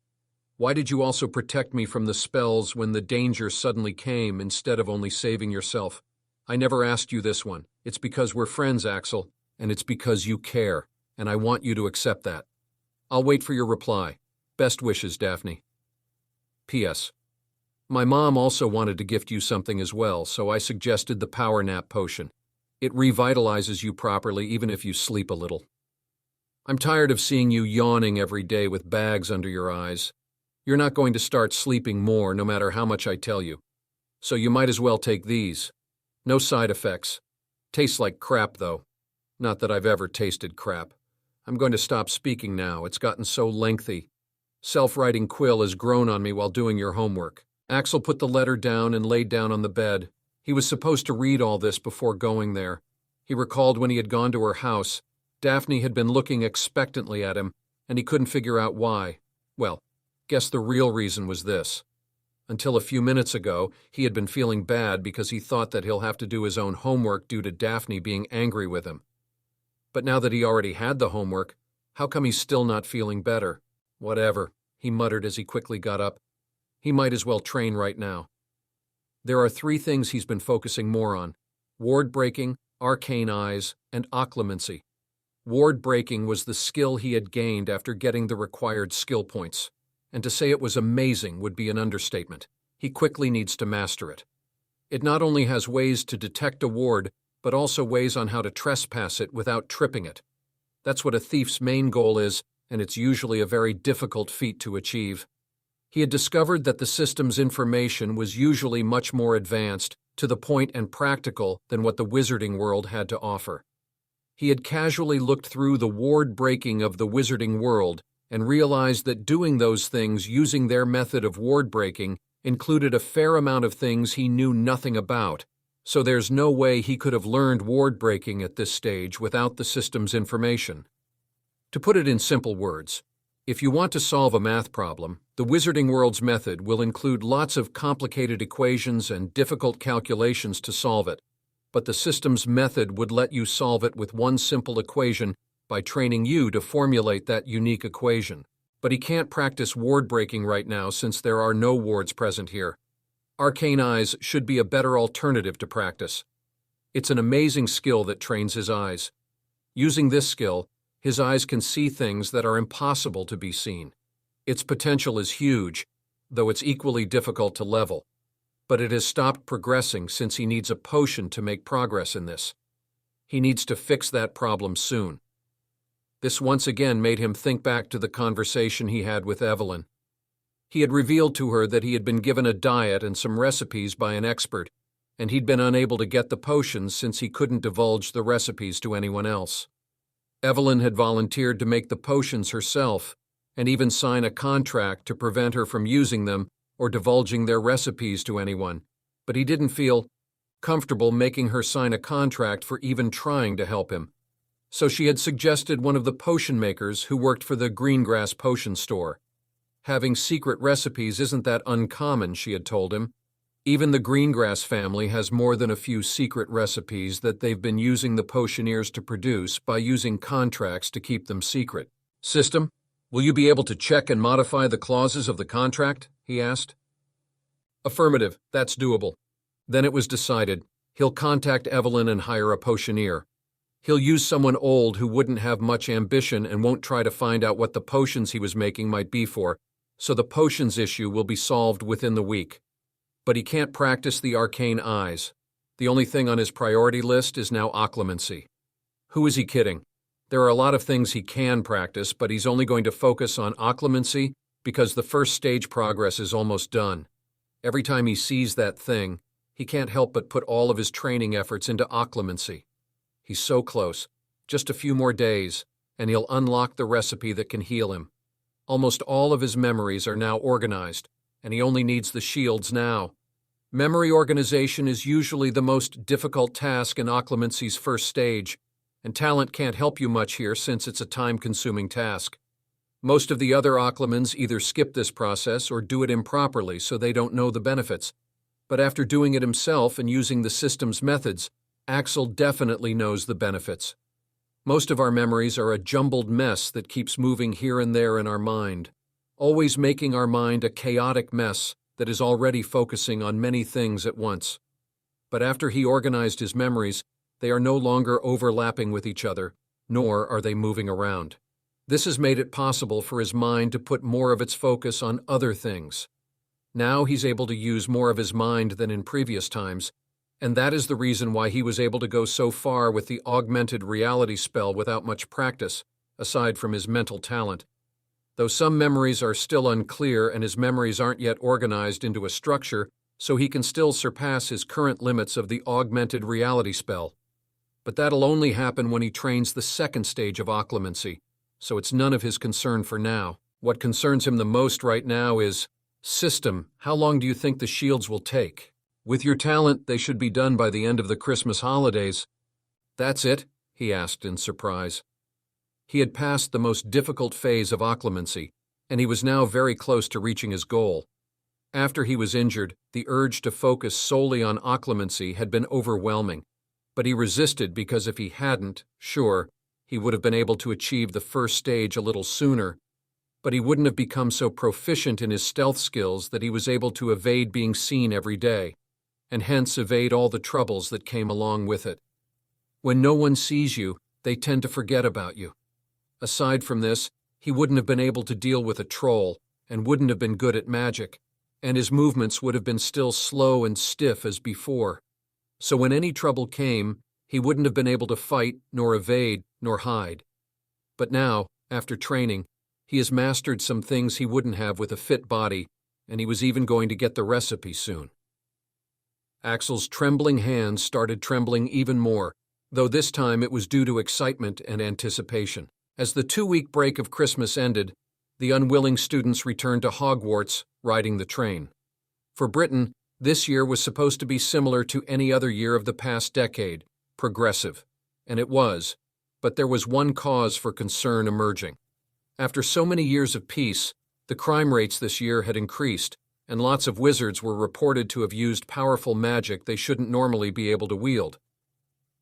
Why did you also protect me from the spells when the danger suddenly came instead of only saving yourself? I never asked you this one. It's because we're friends, Axel, and it's because you care, and I want you to accept that. I'll wait for your reply. Best wishes, Daphne. P.S. My mom also wanted to gift you something as well, so I suggested the power nap potion. It revitalizes you properly even if you sleep a little. I'm tired of seeing you yawning every day with bags under your eyes. You're not going to start sleeping more no matter how much I tell you. So you might as well take these. No side effects. Tastes like crap, though. Not that I've ever tasted crap. I'm going to stop speaking now. It's gotten so lengthy. Self-writing quill has grown on me while doing your homework. Axel put the letter down and laid down on the bed. He was supposed to read all this before going there. He recalled when he had gone to her house. Daphne had been looking expectantly at him, and he couldn't figure out why. Well, guess the real reason was this. Until a few minutes ago, he had been feeling bad because he thought that he'll have to do his own homework due to Daphne being angry with him. But now that he already had the homework, how come he's still not feeling better? Whatever, he muttered as he quickly got up. He might as well train right now. There are 3 things he's been focusing more on: ward breaking, arcane eyes, and occlumency. Ward breaking was the skill he had gained after getting the required skill points, and to say it was amazing would be an understatement. He quickly needs to master it. It not only has ways to detect a ward, but also ways on how to trespass it without tripping it. That's what a thief's main goal is, and it's usually a very difficult feat to achieve. He had discovered that the system's information was usually much more advanced, to the point and practical than what the wizarding world had to offer. He had casually looked through the ward breaking of the wizarding world and realized that doing those things using their method of ward breaking included a fair amount of things he knew nothing about, so there's no way he could have learned ward breaking at this stage without the system's information. To put it in simple words, if you want to solve a math problem, the Wizarding World's method will include lots of complicated equations and difficult calculations to solve it, but the system's method would let you solve it with one simple equation by training you to formulate that unique equation. But he can't practice ward breaking right now since there are no wards present here. Arcane eyes should be a better alternative to practice. It's an amazing skill that trains his eyes. Using this skill, his eyes can see things that are impossible to be seen. Its potential is huge, though it's equally difficult to level. But it has stopped progressing since he needs a potion to make progress in this. He needs to fix that problem soon. This once again made him think back to the conversation he had with Evelyn. He had revealed to her that he had been given a diet and some recipes by an expert, and he'd been unable to get the potions since he couldn't divulge the recipes to anyone else. Evelyn had volunteered to make the potions herself and even sign a contract to prevent her from using them or divulging their recipes to anyone, but he didn't feel comfortable making her sign a contract for even trying to help him. So she had suggested one of the potion makers who worked for the Greengrass potion store. Having secret recipes isn't that uncommon, she had told him. Even the Greengrass family has more than a few secret recipes that they've been using the potioneers to produce by using contracts to keep them secret. System? Will you be able to check and modify the clauses of the contract? He asked. Affirmative, that's doable. Then it was decided. He'll contact Evelyn and hire a potioneer. He'll use someone old who wouldn't have much ambition and won't try to find out what the potions he was making might be for, so the potions issue will be solved within the week. But he can't practice the arcane eyes. The only thing on his priority list is now occlumency. Who is he kidding? There are a lot of things he can practice, but he's only going to focus on occlumency because the first stage progress is almost done. Every time he sees that thing, he can't help but put all of his training efforts into occlumency. He's so close. Just a few more days, and he'll unlock the recipe that can heal him. Almost all of his memories are now organized, and he only needs the shields now. Memory organization is usually the most difficult task in occlumency's first stage, and talent can't help you much here since it's a time-consuming task. Most of the other occlumens either skip this process or do it improperly so they don't know the benefits. But after doing it himself and using the system's methods, Axel definitely knows the benefits. Most of our memories are a jumbled mess that keeps moving here and there in our mind, always making our mind a chaotic mess that is already focusing on many things at once. But after he organized his memories, they are no longer overlapping with each other, nor are they moving around. This has made it possible for his mind to put more of its focus on other things. Now he's able to use more of his mind than in previous times, and that is the reason why he was able to go so far with the augmented reality spell without much practice, aside from his mental talent. Though some memories are still unclear and his memories aren't yet organized into a structure, so he can still surpass his current limits of the augmented reality spell. But that'll only happen when he trains the second stage of occlumency, so it's none of his concern for now. What concerns him the most right now is, System, how long do you think the shields will take? With your talent, they should be done by the end of the Christmas holidays. That's it? He asked in surprise. He had passed the most difficult phase of occlumency, and he was now very close to reaching his goal. After he was injured, the urge to focus solely on occlumency had been overwhelming, but he resisted because if he hadn't, sure, he would have been able to achieve the first stage a little sooner, but he wouldn't have become so proficient in his stealth skills that he was able to evade being seen every day, and hence evade all the troubles that came along with it. When no one sees you, they tend to forget about you. Aside from this, he wouldn't have been able to deal with a troll, and wouldn't have been good at magic, and his movements would have been still slow and stiff as before. So when any trouble came, he wouldn't have been able to fight, nor evade, nor hide. But now, after training, he has mastered some things he wouldn't have with a fit body, and he was even going to get the recipe soon. Axel's trembling hands started trembling even more, though this time it was due to excitement and anticipation. As the 2-week break of Christmas ended, the unwilling students returned to Hogwarts, riding the train. For Britain, this year was supposed to be similar to any other year of the past decade, progressive, and it was, but there was one cause for concern emerging. After so many years of peace, the crime rates this year had increased, and lots of wizards were reported to have used powerful magic they shouldn't normally be able to wield.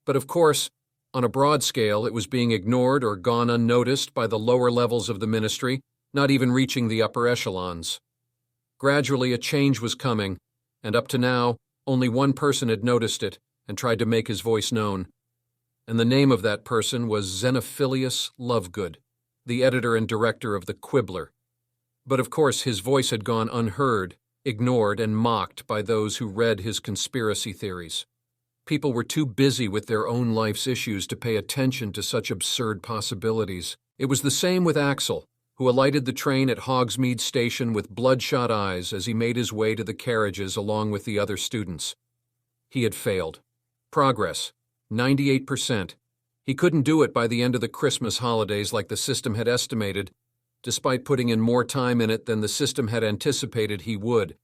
But of course, on a broad scale, it was being ignored or gone unnoticed by the lower levels of the ministry, not even reaching the upper echelons. Gradually, a change was coming, and up to now, only one person had noticed it and tried to make his voice known. And the name of that person was Xenophilius Lovegood, the editor and director of the Quibbler. But of course, his voice had gone unheard, ignored, and mocked by those who read his conspiracy theories. People were too busy with their own life's issues to pay attention to such absurd possibilities. It was the same with Axel, who alighted the train at Hogsmeade Station with bloodshot eyes as he made his way to the carriages along with the other students. He had failed. Progress, 98%. He couldn't do it by the end of the Christmas holidays like the system had estimated, despite putting in more time in it than the system had anticipated he would.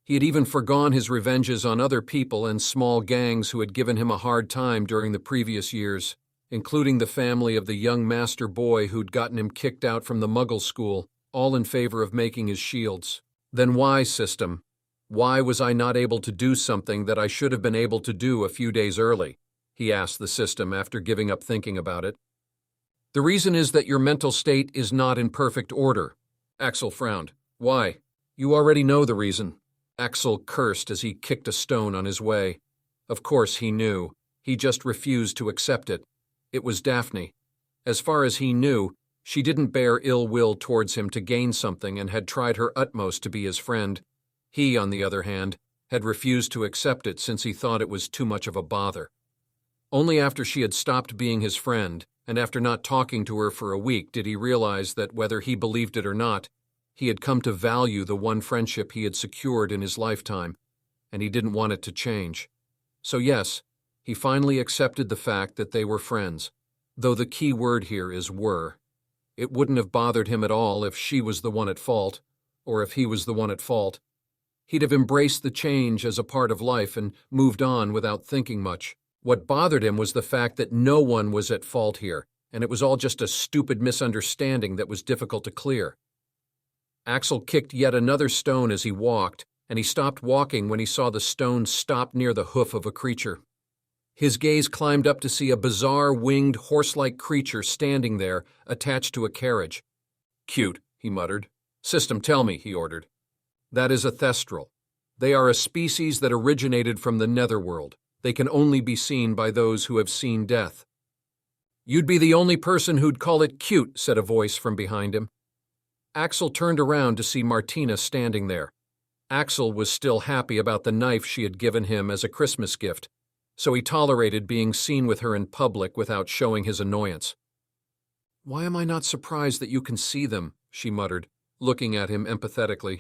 He had even forgone his revenges on other people and small gangs who had given him a hard time during the previous years, including the family of the young master boy who'd gotten him kicked out from the Muggle school, all in favor of making his shields. Then why, system? Why was I not able to do something that I should have been able to do a few days early? He asked the system after giving up thinking about it. The reason is that your mental state is not in perfect order. Axel frowned. Why? You already know the reason. Axel cursed as he kicked a stone on his way. Of course he knew. He just refused to accept it. It was Daphne. As far as he knew, she didn't bear ill will towards him to gain something and had tried her utmost to be his friend. He, on the other hand, had refused to accept it since he thought it was too much of a bother. Only after she had stopped being his friend, and after not talking to her for a week, did he realize that whether he believed it or not, he had come to value the one friendship he had secured in his lifetime, and he didn't want it to change. So yes, he finally accepted the fact that they were friends, though the key word here is were. It wouldn't have bothered him at all if she was the one at fault, or if he was the one at fault. He'd have embraced the change as a part of life and moved on without thinking much. What bothered him was the fact that no one was at fault here, and it was all just a stupid misunderstanding that was difficult to clear. Axel kicked yet another stone as he walked, and he stopped walking when he saw the stone stop near the hoof of a creature. His gaze climbed up to see a bizarre winged horse-like creature standing there, attached to a carriage. Cute, he muttered. System, tell me, he ordered. That is a thestral. They are a species that originated from the netherworld. They can only be seen by those who have seen death. You'd be the only person who'd call it cute, said a voice from behind him. Axel turned around to see Martina standing there. Axel was still happy about the knife she had given him as a Christmas gift, so he tolerated being seen with her in public without showing his annoyance. Why am I not surprised that you can see them? She muttered, looking at him empathetically.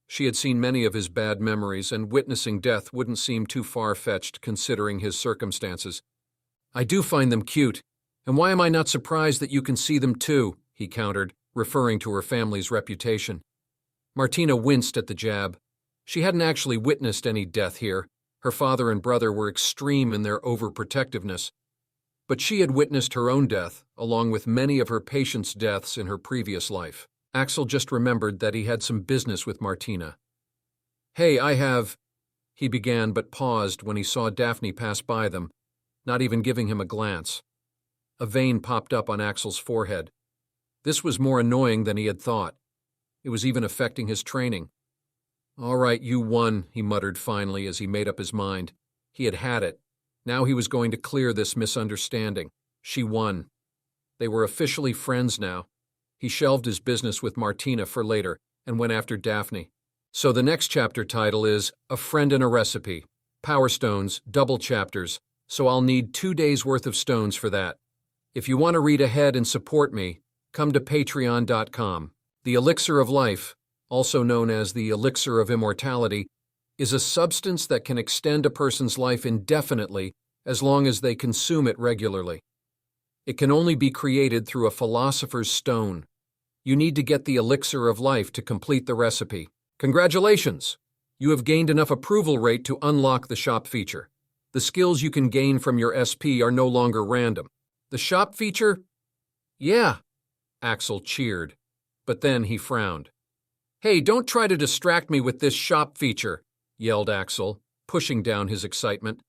She had seen many of his bad memories, and witnessing death wouldn't seem too far-fetched considering his circumstances. I do find them cute, and why am I not surprised that you can see them too? He countered, referring to her family's reputation. Martina winced at the jab. She hadn't actually witnessed any death here. Her father and brother were extreme in their overprotectiveness. But she had witnessed her own death, along with many of her patients' deaths in her previous life. Axel just remembered that he had some business with Martina. Hey, he began but paused when he saw Daphne pass by them, not even giving him a glance. A vein popped up on Axel's forehead. This was more annoying than he had thought. It was even affecting his training. All right, you won, he muttered finally as he made up his mind. He had had it. Now he was going to clear this misunderstanding. She won. They were officially friends now. He shelved his business with Martina for later and went after Daphne. So the next chapter title is A Friend and a Recipe. Power Stones, double chapters, so I'll need 2 days' worth of stones for that. If you want to read ahead and support me, come to patreon.com. The Elixir of Life, also known as the Elixir of Immortality, is a substance that can extend a person's life indefinitely as long as they consume it regularly. It can only be created through a philosopher's stone. You need to get the Elixir of Life to complete the recipe. Congratulations! You have gained enough approval rate to unlock the shop feature. The skills you can gain from your SP are no longer random. The shop feature? Yeah, Axel cheered. But then he frowned. Hey, don't try to distract me with this shop feature, yelled Axel, pushing down his excitement.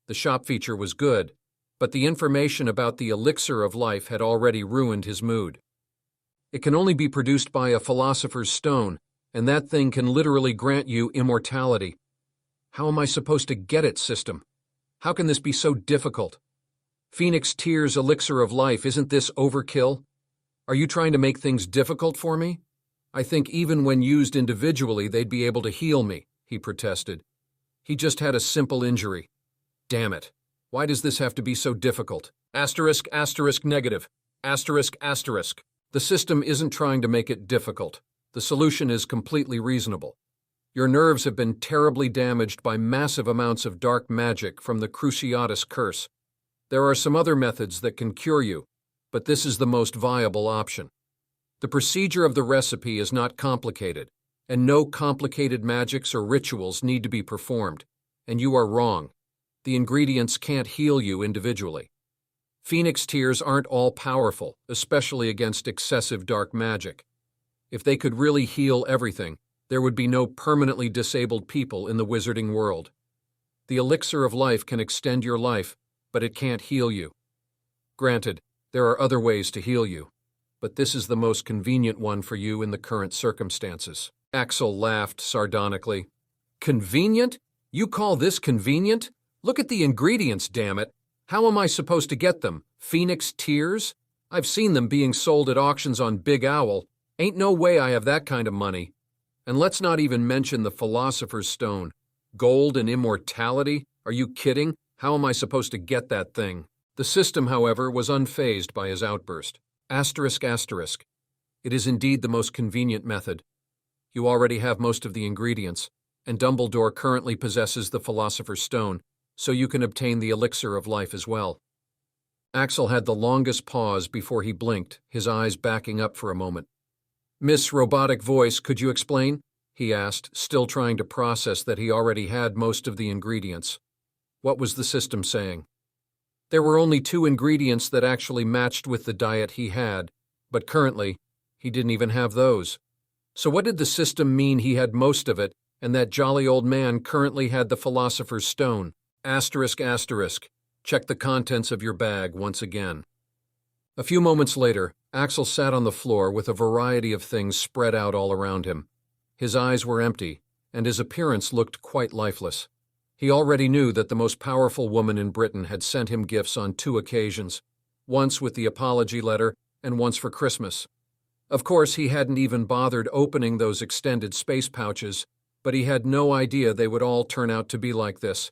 The shop feature was good, but the information about the Elixir of Life had already ruined his mood. It can only be produced by a philosopher's stone, and that thing can literally grant you immortality. How am I supposed to get it, system? How can this be so difficult? Phoenix Tear's Elixir of Life, isn't this overkill? Are you trying to make things difficult for me? I think even when used individually, they'd be able to heal me, he protested. He just had a simple injury. Damn it. Why does this have to be so difficult? Asterisk, asterisk, negative. Asterisk, asterisk. The system isn't trying to make it difficult. The solution is completely reasonable. Your nerves have been terribly damaged by massive amounts of dark magic from the Cruciatus curse. There are some other methods that can cure you, but this is the most viable option. The procedure of the recipe is not complicated, and no complicated magics or rituals need to be performed, and you are wrong. The ingredients can't heal you individually. Phoenix Tears aren't all-powerful, especially against excessive dark magic. If they could really heal everything, there would be no permanently disabled people in the wizarding world. The Elixir of Life can extend your life, but it can't heal you. Granted, There are other ways to heal you, but this is the most convenient one for you in the current circumstances. Axel laughed sardonically. Convenient? You call this convenient? Look at the ingredients, damn it. How am I supposed to get them? Phoenix tears? I've seen them being sold at auctions on Big Owl. Ain't no way I have that kind of money. And let's not even mention the Philosopher's Stone. Gold and immortality? Are you kidding? How am I supposed to get that thing? The system, however, was unfazed by his outburst. Asterisk, asterisk. It is indeed the most convenient method. You already have most of the ingredients, and Dumbledore currently possesses the Philosopher's Stone, so you can obtain the Elixir of Life as well. Axel had the longest pause before he blinked, his eyes backing up for a moment. Miss Robotic Voice, could you explain? He asked, still trying to process that he already had most of the ingredients. What was the system saying? There were only 2 ingredients that actually matched with the diet he had, but currently, he didn't even have those. So what did the system mean he had most of it, and that jolly old man currently had the Philosopher's Stone? Asterisk, asterisk. Check the contents of your bag once again. A few moments later, Axel sat on the floor with a variety of things spread out all around him. His eyes were empty, and his appearance looked quite lifeless. He already knew that the most powerful woman in Britain had sent him gifts on 2 occasions, once with the apology letter and once for Christmas. Of course, he hadn't even bothered opening those extended space pouches, but he had no idea they would all turn out to be like this.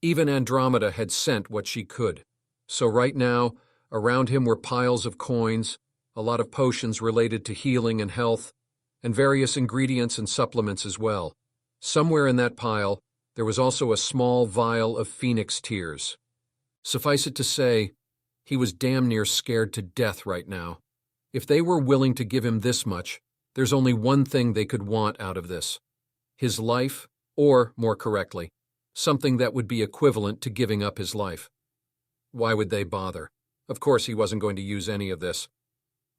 Even Andromeda had sent what she could. So right now, around him were piles of coins, a lot of potions related to healing and health, and various ingredients and supplements as well. Somewhere in that pile, there was also a small vial of Phoenix tears. Suffice it to say, he was damn near scared to death right now. If they were willing to give him this much, there's only one thing they could want out of this. His life, or, more correctly, something that would be equivalent to giving up his life. Why would they bother? Of course he wasn't going to use any of this.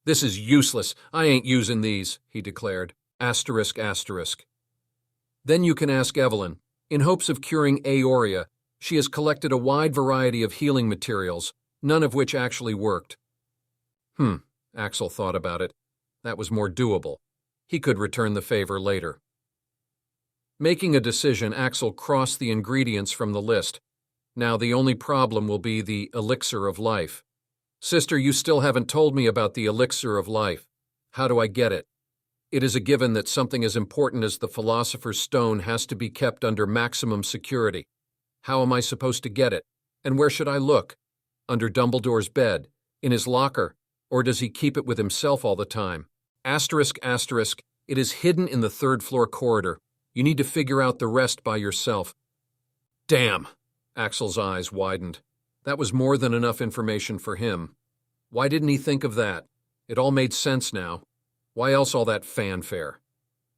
This is useless. I ain't using these, he declared. Asterisk, asterisk. Then you can ask Evelyn. In hopes of curing Aoria, she has collected a wide variety of healing materials, none of which actually worked. Axel thought about it. That was more doable. He could return the favor later. Making a decision, Axel crossed the ingredients from the list. Now the only problem will be the Elixir of Life. Sister, you still haven't told me about the Elixir of Life. How do I get it? It is a given that something as important as the Philosopher's Stone has to be kept under maximum security. How am I supposed to get it? And where should I look? Under Dumbledore's bed? In his locker? Or does he keep it with himself all the time? Asterisk, asterisk. It is hidden in the 3rd floor corridor. You need to figure out the rest by yourself. Damn! Axel's eyes widened. That was more than enough information for him. Why didn't he think of that? It all made sense now. Why else all that fanfare?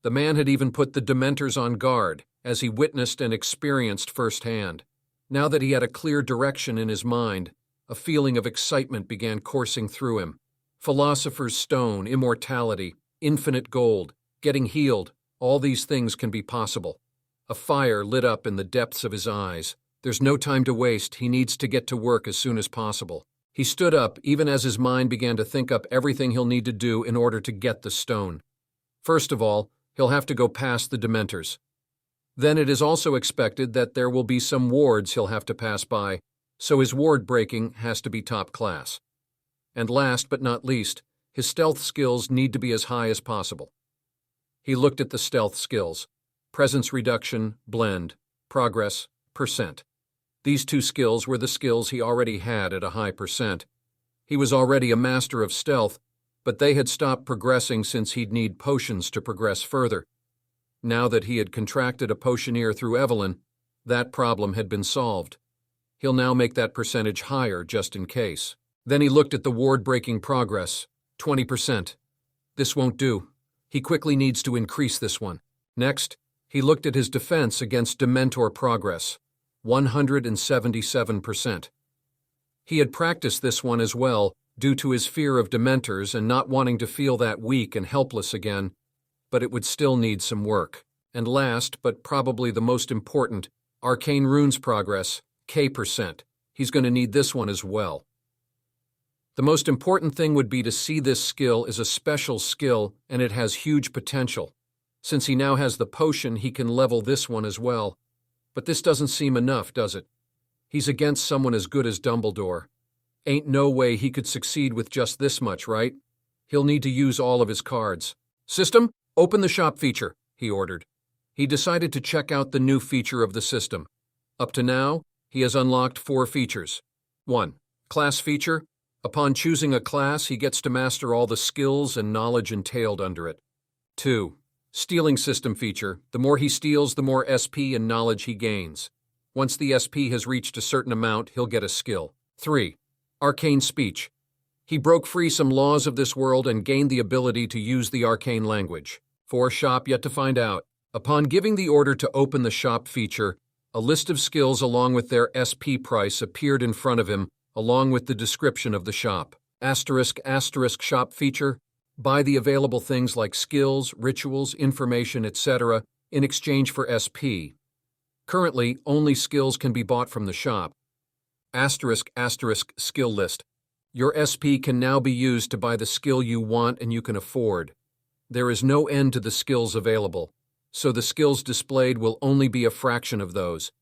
The man had even put the Dementors on guard, as he witnessed and experienced firsthand. Now that he had a clear direction in his mind, a feeling of excitement began coursing through him. Philosopher's Stone, immortality, infinite gold, getting healed, all these things can be possible. A fire lit up in the depths of his eyes. There's no time to waste. He needs to get to work as soon as possible. He stood up, even as his mind began to think up everything he'll need to do in order to get the stone. First of all, he'll have to go past the Dementors. Then it is also expected that there will be some wards he'll have to pass by, so his ward breaking has to be top class. And last but not least, his stealth skills need to be as high as possible. He looked at the stealth skills: presence reduction, blend, progress, percent. These 2 skills were the skills he already had at a high percent. He was already a master of stealth, but they had stopped progressing since he'd need potions to progress further. Now that he had contracted a potioneer through Evelyn, that problem had been solved. He'll now make that percentage higher just in case. Then he looked at the ward-breaking progress, 20%. This won't do. He quickly needs to increase this one. Next, he looked at his defense against Dementor progress, 177%. He had practiced this one as well, due to his fear of Dementors and not wanting to feel that weak and helpless again, but it would still need some work. And last, but probably the most important, Arcane Runes progress, K%. He's going to need this one as well. The most important thing would be to see this skill as a special skill and it has huge potential. Since he now has the potion, he can level this one as well. But this doesn't seem enough, does it? He's against someone as good as Dumbledore. Ain't no way he could succeed with just this much, right? He'll need to use all of his cards. System, open the shop feature, he ordered. He decided to check out the new feature of the system. Up to now, he has unlocked 4 features. 1. Class feature. Upon choosing a class, he gets to master all the skills and knowledge entailed under it. 2. Stealing system feature. The more he steals, the more SP and knowledge he gains. Once the SP has reached a certain amount, he'll get a skill. 3. Arcane speech. He broke free some laws of this world and gained the ability to use the arcane language. 4. Shop yet to find out. Upon giving the order to open the shop feature, a list of skills along with their SP price appeared in front of him, along with the description of the shop. *** shop feature. Buy the available things like skills, rituals, information, etc. in exchange for SP. Currently, only skills can be bought from the shop. *** skill list. Your SP can now be used to buy the skill you want and you can afford. There is no end to the skills available, so the skills displayed will only be a fraction of those.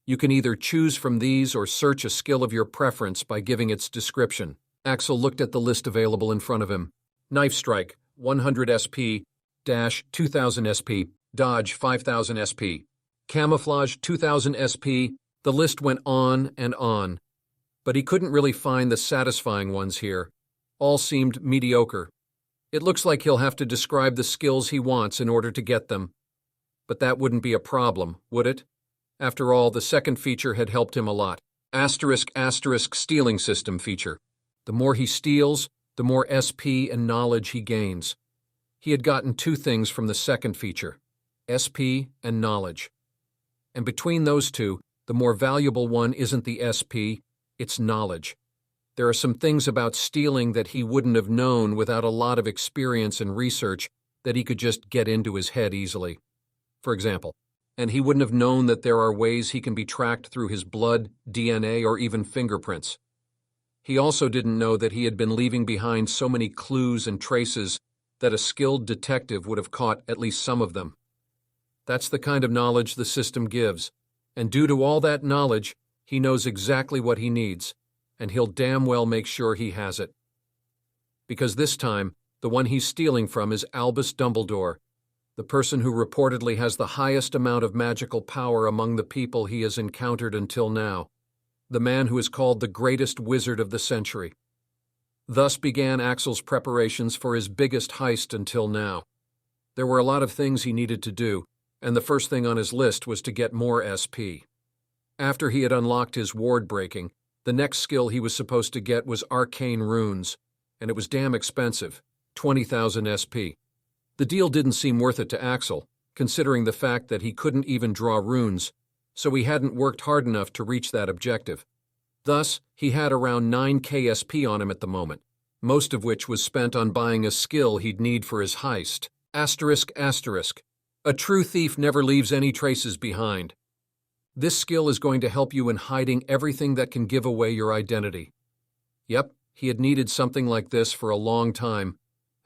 You can either choose from these or search a skill of your preference by giving its description. Axel looked at the list available in front of him. Knife Strike, 100 SP, Dash, 2000 SP, Dodge, 5000 SP, Camouflage, 2000 SP. The list went on and on. But he couldn't really find the satisfying ones here. All seemed mediocre. It looks like he'll have to describe the skills he wants in order to get them. But that wouldn't be a problem, would it? After all, the second feature had helped him a lot. *** stealing system feature. The more he steals, the more SP and knowledge he gains. He had gotten 2 things from the second feature, SP and knowledge. And between those two, the more valuable one isn't the SP, it's knowledge. There are some things about stealing that he wouldn't have known without a lot of experience and research that he could just get into his head easily. For example, and he wouldn't have known that there are ways he can be tracked through his blood, DNA, or even fingerprints. He also didn't know that he had been leaving behind so many clues and traces that a skilled detective would have caught at least some of them. That's the kind of knowledge the system gives, and due to all that knowledge, he knows exactly what he needs, and he'll damn well make sure he has it. Because this time, the one he's stealing from is Albus Dumbledore, the person who reportedly has the highest amount of magical power among the people he has encountered until now, the man who is called the greatest wizard of the century. Thus began Axel's preparations for his biggest heist until now. There were a lot of things he needed to do, and the first thing on his list was to get more SP. After he had unlocked his ward breaking, the next skill he was supposed to get was arcane runes, and it was damn expensive, 20,000 SP. The deal didn't seem worth it to Axel, considering the fact that he couldn't even draw runes, so he hadn't worked hard enough to reach that objective. Thus, he had around 9k SP on him at the moment, most of which was spent on buying a skill he'd need for his heist. ***. A true thief never leaves any traces behind. This skill is going to help you in hiding everything that can give away your identity. Yep, he had needed something like this for a long time,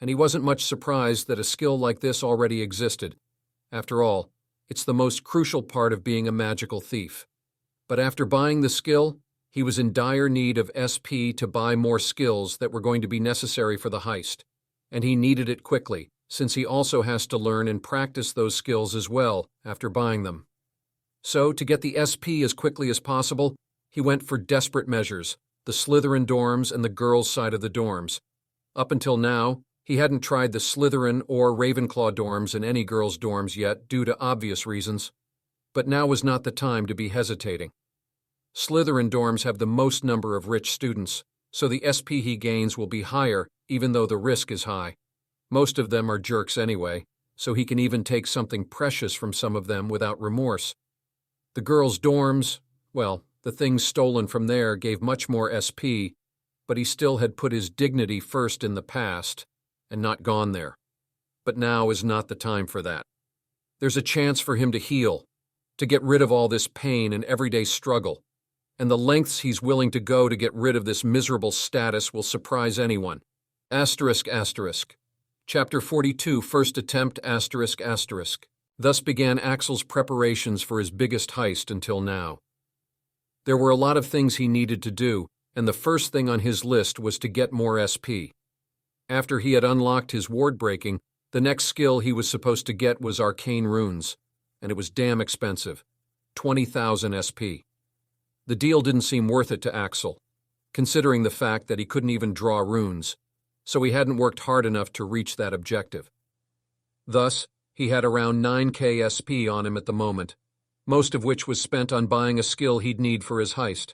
and he wasn't much surprised that a skill like this already existed. After all, it's the most crucial part of being a magical thief. But after buying the skill, he was in dire need of SP to buy more skills that were going to be necessary for the heist, and he needed it quickly, since he also has to learn and practice those skills as well after buying them. So, to get the SP as quickly as possible, he went for desperate measures, the Slytherin dorms and the girls' side of the dorms. Up until now, he hadn't tried the Slytherin or Ravenclaw dorms in any girls' dorms yet due to obvious reasons, but now was not the time to be hesitating. Slytherin dorms have the most number of rich students, so the SP he gains will be higher even though the risk is high. Most of them are jerks anyway, so he can even take something precious from some of them without remorse. The girls' dorms, well, the things stolen from there gave much more SP, but he still had put his dignity first in the past and not gone there. But now is not the time for that. There's a chance for him to heal, to get rid of all this pain and everyday struggle, and the lengths he's willing to go to get rid of this miserable status will surprise anyone. Asterisk asterisk. Chapter 42, First Attempt asterisk asterisk. Thus began Axel's preparations for his biggest heist until now. There were a lot of things he needed to do, and the first thing on his list was to get more SP. After he had unlocked his ward breaking, the next skill he was supposed to get was Arcane Runes, and it was damn expensive. 20,000 SP. The deal didn't seem worth it to Axel, considering the fact that he couldn't even draw runes, so he hadn't worked hard enough to reach that objective. Thus, he had around 9k SP on him at the moment, most of which was spent on buying a skill he'd need for his heist.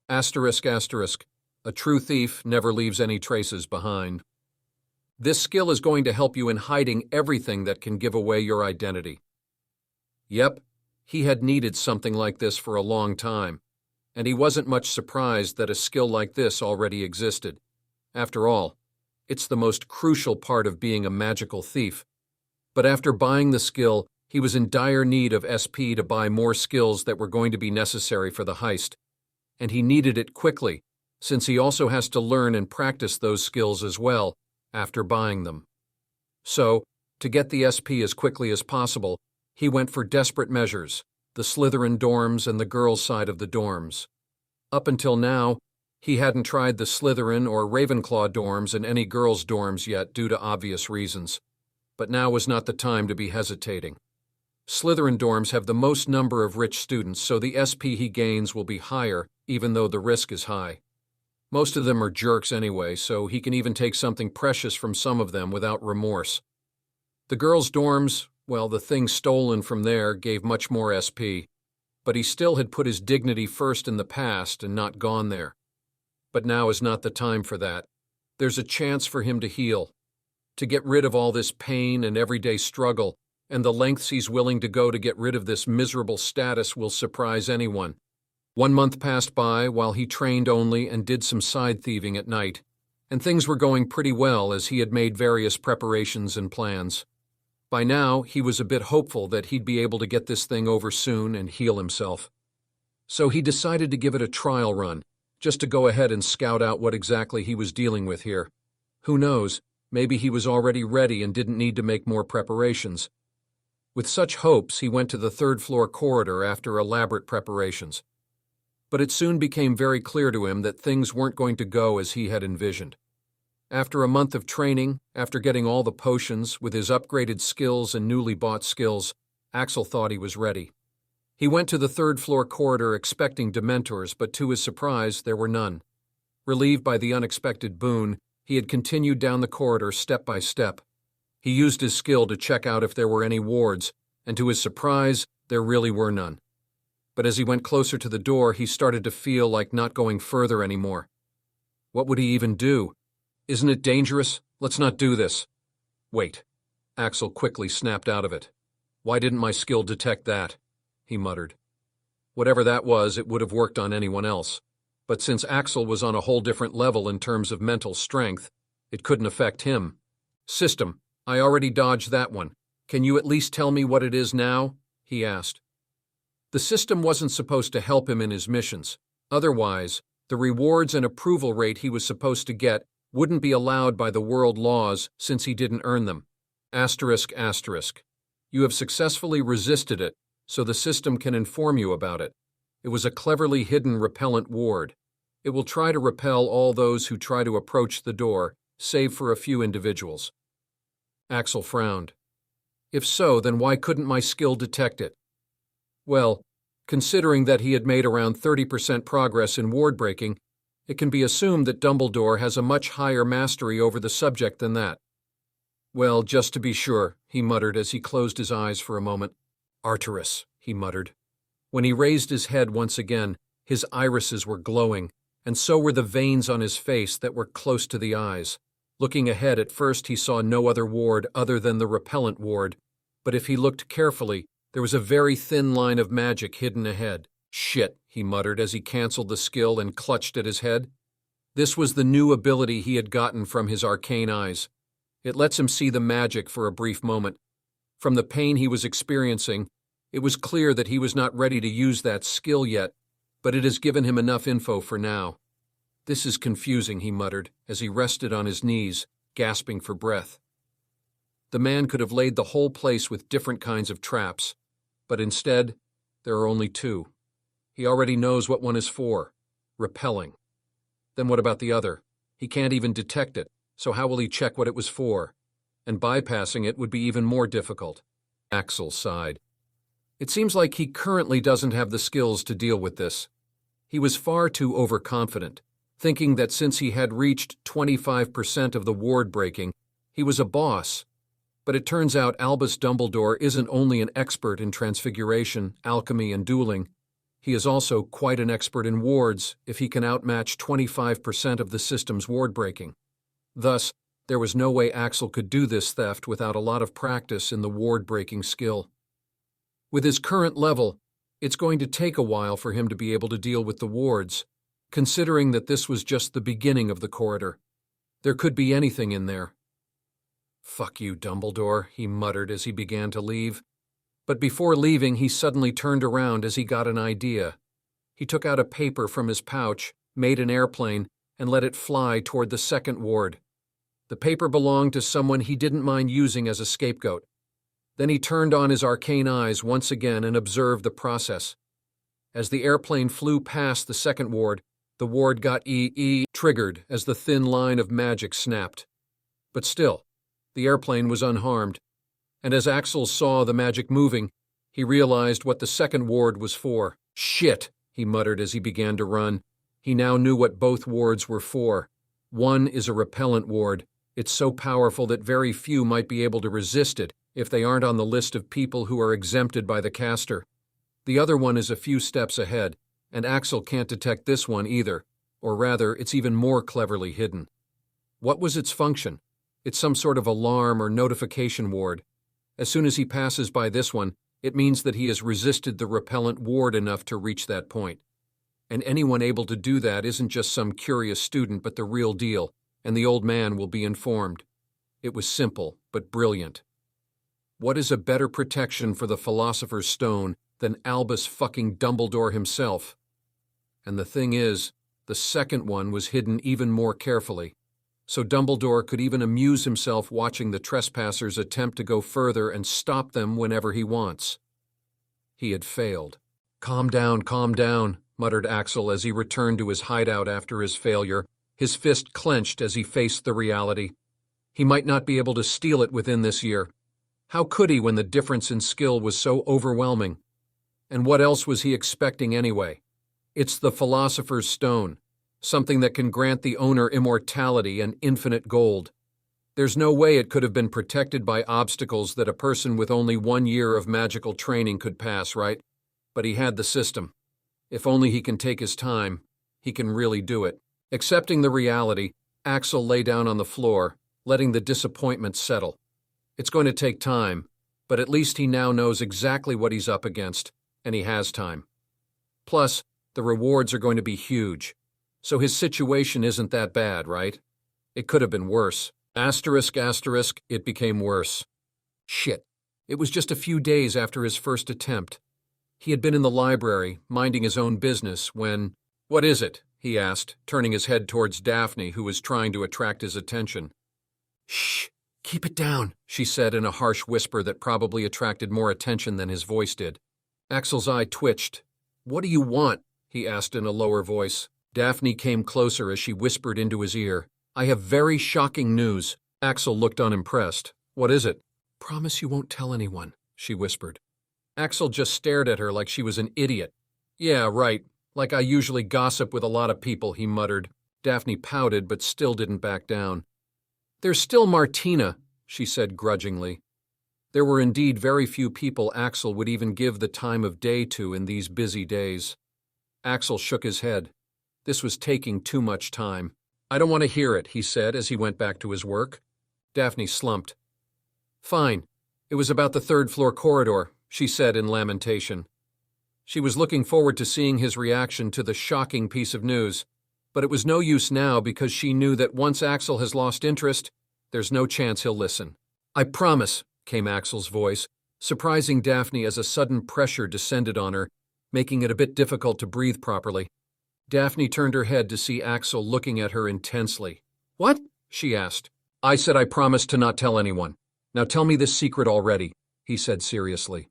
Asterisk asterisk. A true thief never leaves any traces behind. This skill is going to help you in hiding everything that can give away your identity. Yep, he had needed something like this for a long time, and he wasn't much surprised that a skill like this already existed. After all, it's the most crucial part of being a magical thief. But after buying the skill, he was in dire need of SP to buy more skills that were going to be necessary for the heist, and he needed it quickly, since he also has to learn and practice those skills as well after buying them. So, to get the SP as quickly as possible, he went for desperate measures, the Slytherin dorms and the girls' side of the dorms. Up until now, he hadn't tried the Slytherin or Ravenclaw dorms and any girls' dorms yet due to obvious reasons. But now was not the time to be hesitating. Slytherin dorms have the most number of rich students, so the SP he gains will be higher, even though the risk is high. Most of them are jerks anyway, so he can even take something precious from some of them without remorse. The girls' dorms, well, the things stolen from there gave much more SP, but he still had put his dignity first in the past and not gone there. But now is not the time for that. There's a chance for him to heal, to get rid of all this pain and everyday struggle, and the lengths he's willing to go to get rid of this miserable status will surprise anyone. 1 month passed by while he trained only and did some side thieving at night, and things were going pretty well as he had made various preparations and plans. By now, he was a bit hopeful that he'd be able to get this thing over soon and heal himself. So he decided to give it a trial run, just to go ahead and scout out what exactly he was dealing with here. Who knows, maybe he was already ready and didn't need to make more preparations. With such hopes, he went to the third-floor corridor after elaborate preparations. But it soon became very clear to him that things weren't going to go as he had envisioned. After a month of training, after getting all the potions, with his upgraded skills and newly bought skills, Axel thought he was ready. He went to the third-floor corridor expecting Dementors, but to his surprise, there were none. Relieved by the unexpected boon, he had continued down the corridor step by step. He used his skill to check out if there were any wards, and to his surprise, there really were none. But as he went closer to the door, he started to feel like not going further anymore. What would he even do? Isn't it dangerous? Let's not do this. Wait. Axel quickly snapped out of it. Why didn't my skill detect that? He muttered. Whatever that was, it would have worked on anyone else. But since Axel was on a whole different level in terms of mental strength, it couldn't affect him. System, I already dodged that one. Can you at least tell me what it is now? He asked. The system wasn't supposed to help him in his missions. Otherwise, the rewards and approval rate he was supposed to get wouldn't be allowed by the world laws since he didn't earn them. Asterisk asterisk. You have successfully resisted it, so the system can inform you about it. It was a cleverly hidden repellent ward. It will try to repel all those who try to approach the door, save for a few individuals. Axel frowned. If so, then why couldn't my skill detect it? Well, considering that he had made around 30% progress in ward breaking, it can be assumed that Dumbledore has a much higher mastery over the subject than that. Well, just to be sure, he muttered as he closed his eyes for a moment. Arteris, he muttered. When he raised his head once again, his irises were glowing, and so were the veins on his face that were close to the eyes. Looking ahead, at first he saw no other ward other than the repellent ward, but if he looked carefully, there was a very thin line of magic hidden ahead. Shit, he muttered as he canceled the skill and clutched at his head. This was the new ability he had gotten from his arcane eyes. It lets him see the magic for a brief moment. From the pain he was experiencing, it was clear that he was not ready to use that skill yet, but it has given him enough info for now. This is confusing, he muttered, as he rested on his knees, gasping for breath. The man could have laid the whole place with different kinds of traps, but instead, there are only two. He already knows what one is for: repelling. Then what about the other? He can't even detect it, so how will he check what it was for? And bypassing it would be even more difficult. Axel sighed. It seems like he currently doesn't have the skills to deal with this. He was far too overconfident, thinking that since he had reached 25% of the ward breaking, he was a boss. But it turns out Albus Dumbledore isn't only an expert in transfiguration, alchemy, and dueling. He is also quite an expert in wards if he can outmatch 25% of the system's ward breaking. Thus, there was no way Axel could do this theft without a lot of practice in the ward breaking skill. With his current level, it's going to take a while for him to be able to deal with the wards, considering that this was just the beginning of the corridor. There could be anything in there. "Fuck you, Dumbledore," he muttered as he began to leave. But before leaving, he suddenly turned around as he got an idea. He took out a paper from his pouch, made an airplane, and let it fly toward the second ward. The paper belonged to someone he didn't mind using as a scapegoat. Then he turned on his arcane eyes once again and observed the process. As the airplane flew past the second ward, the ward got triggered as the thin line of magic snapped. But still, the airplane was unharmed, and as Axel saw the magic moving, he realized what the second ward was for. "Shit," he muttered as he began to run. He now knew what both wards were for. One is a repellent ward. It's so powerful that very few might be able to resist it if they aren't on the list of people who are exempted by the caster. The other one is a few steps ahead, and Axel can't detect this one either, or rather, it's even more cleverly hidden. What was its function? It's some sort of alarm or notification ward. As soon as he passes by this one, it means that he has resisted the repellent ward enough to reach that point. And anyone able to do that isn't just some curious student, but the real deal, and the old man will be informed. It was simple, but brilliant. What is a better protection for the Philosopher's Stone than Albus fucking Dumbledore himself? And the thing is, the second one was hidden even more carefully, so Dumbledore could even amuse himself watching the trespassers attempt to go further and stop them whenever he wants. He had failed. Calm down," muttered Axel as he returned to his hideout after his failure, his fist clenched as he faced the reality. He might not be able to steal it within this year. How could he when the difference in skill was so overwhelming? And what else was he expecting anyway? It's the Philosopher's Stone, something that can grant the owner immortality and infinite gold. There's no way it could have been protected by obstacles that a person with only 1 year of magical training could pass, right? But he had the system. If only he can take his time, he can really do it. Accepting the reality, Axel lay down on the floor, letting the disappointment settle. It's going to take time, but at least he now knows exactly what he's up against, and he has time. Plus, the rewards are going to be huge. So his situation isn't that bad, right? It could have been worse. Asterisk, it became worse. Shit. It was just a few days after his first attempt. He had been in the library, minding his own business, when— "What is it?" he asked, turning his head towards Daphne, who was trying to attract his attention. "Shh, keep it down," she said in a harsh whisper that probably attracted more attention than his voice did. Axel's eye twitched. "What do you want?" he asked in a lower voice. Daphne came closer as she whispered into his ear. "I have very shocking news." Axel looked unimpressed. "What is it?" "Promise you won't tell anyone," she whispered. Axel just stared at her like she was an idiot. "Yeah, right. Like I usually gossip with a lot of people," he muttered. Daphne pouted but still didn't back down. "There's still Martina," she said grudgingly. There were indeed very few people Axel would even give the time of day to in these busy days. Axel shook his head. This was taking too much time. "I don't want to hear it," he said as he went back to his work. Daphne slumped. "Fine. It was about the third-floor corridor," she said in lamentation. She was looking forward to seeing his reaction to the shocking piece of news, but it was no use now because she knew that once Axel has lost interest, there's no chance he'll listen. "I promise," came Axel's voice, surprising Daphne as a sudden pressure descended on her, making it a bit difficult to breathe properly. Daphne turned her head to see Axel looking at her intensely. "What?" she asked. "I said I promised to not tell anyone. Now tell me this secret already," he said seriously.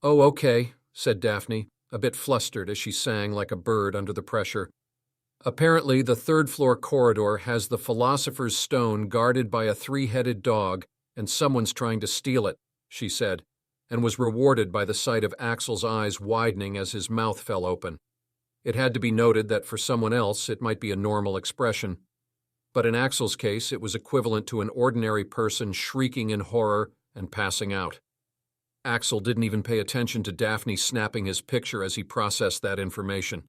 "Oh, okay," said Daphne, a bit flustered as she sang like a bird under the pressure. "Apparently, the third-floor corridor has the Philosopher's Stone guarded by a three-headed dog, and someone's trying to steal it," she said, and was rewarded by the sight of Axel's eyes widening as his mouth fell open. It had to be noted that for someone else it might be a normal expression, but in Axel's case it was equivalent to an ordinary person shrieking in horror and passing out. Axel didn't even pay attention to Daphne snapping his picture as he processed that information.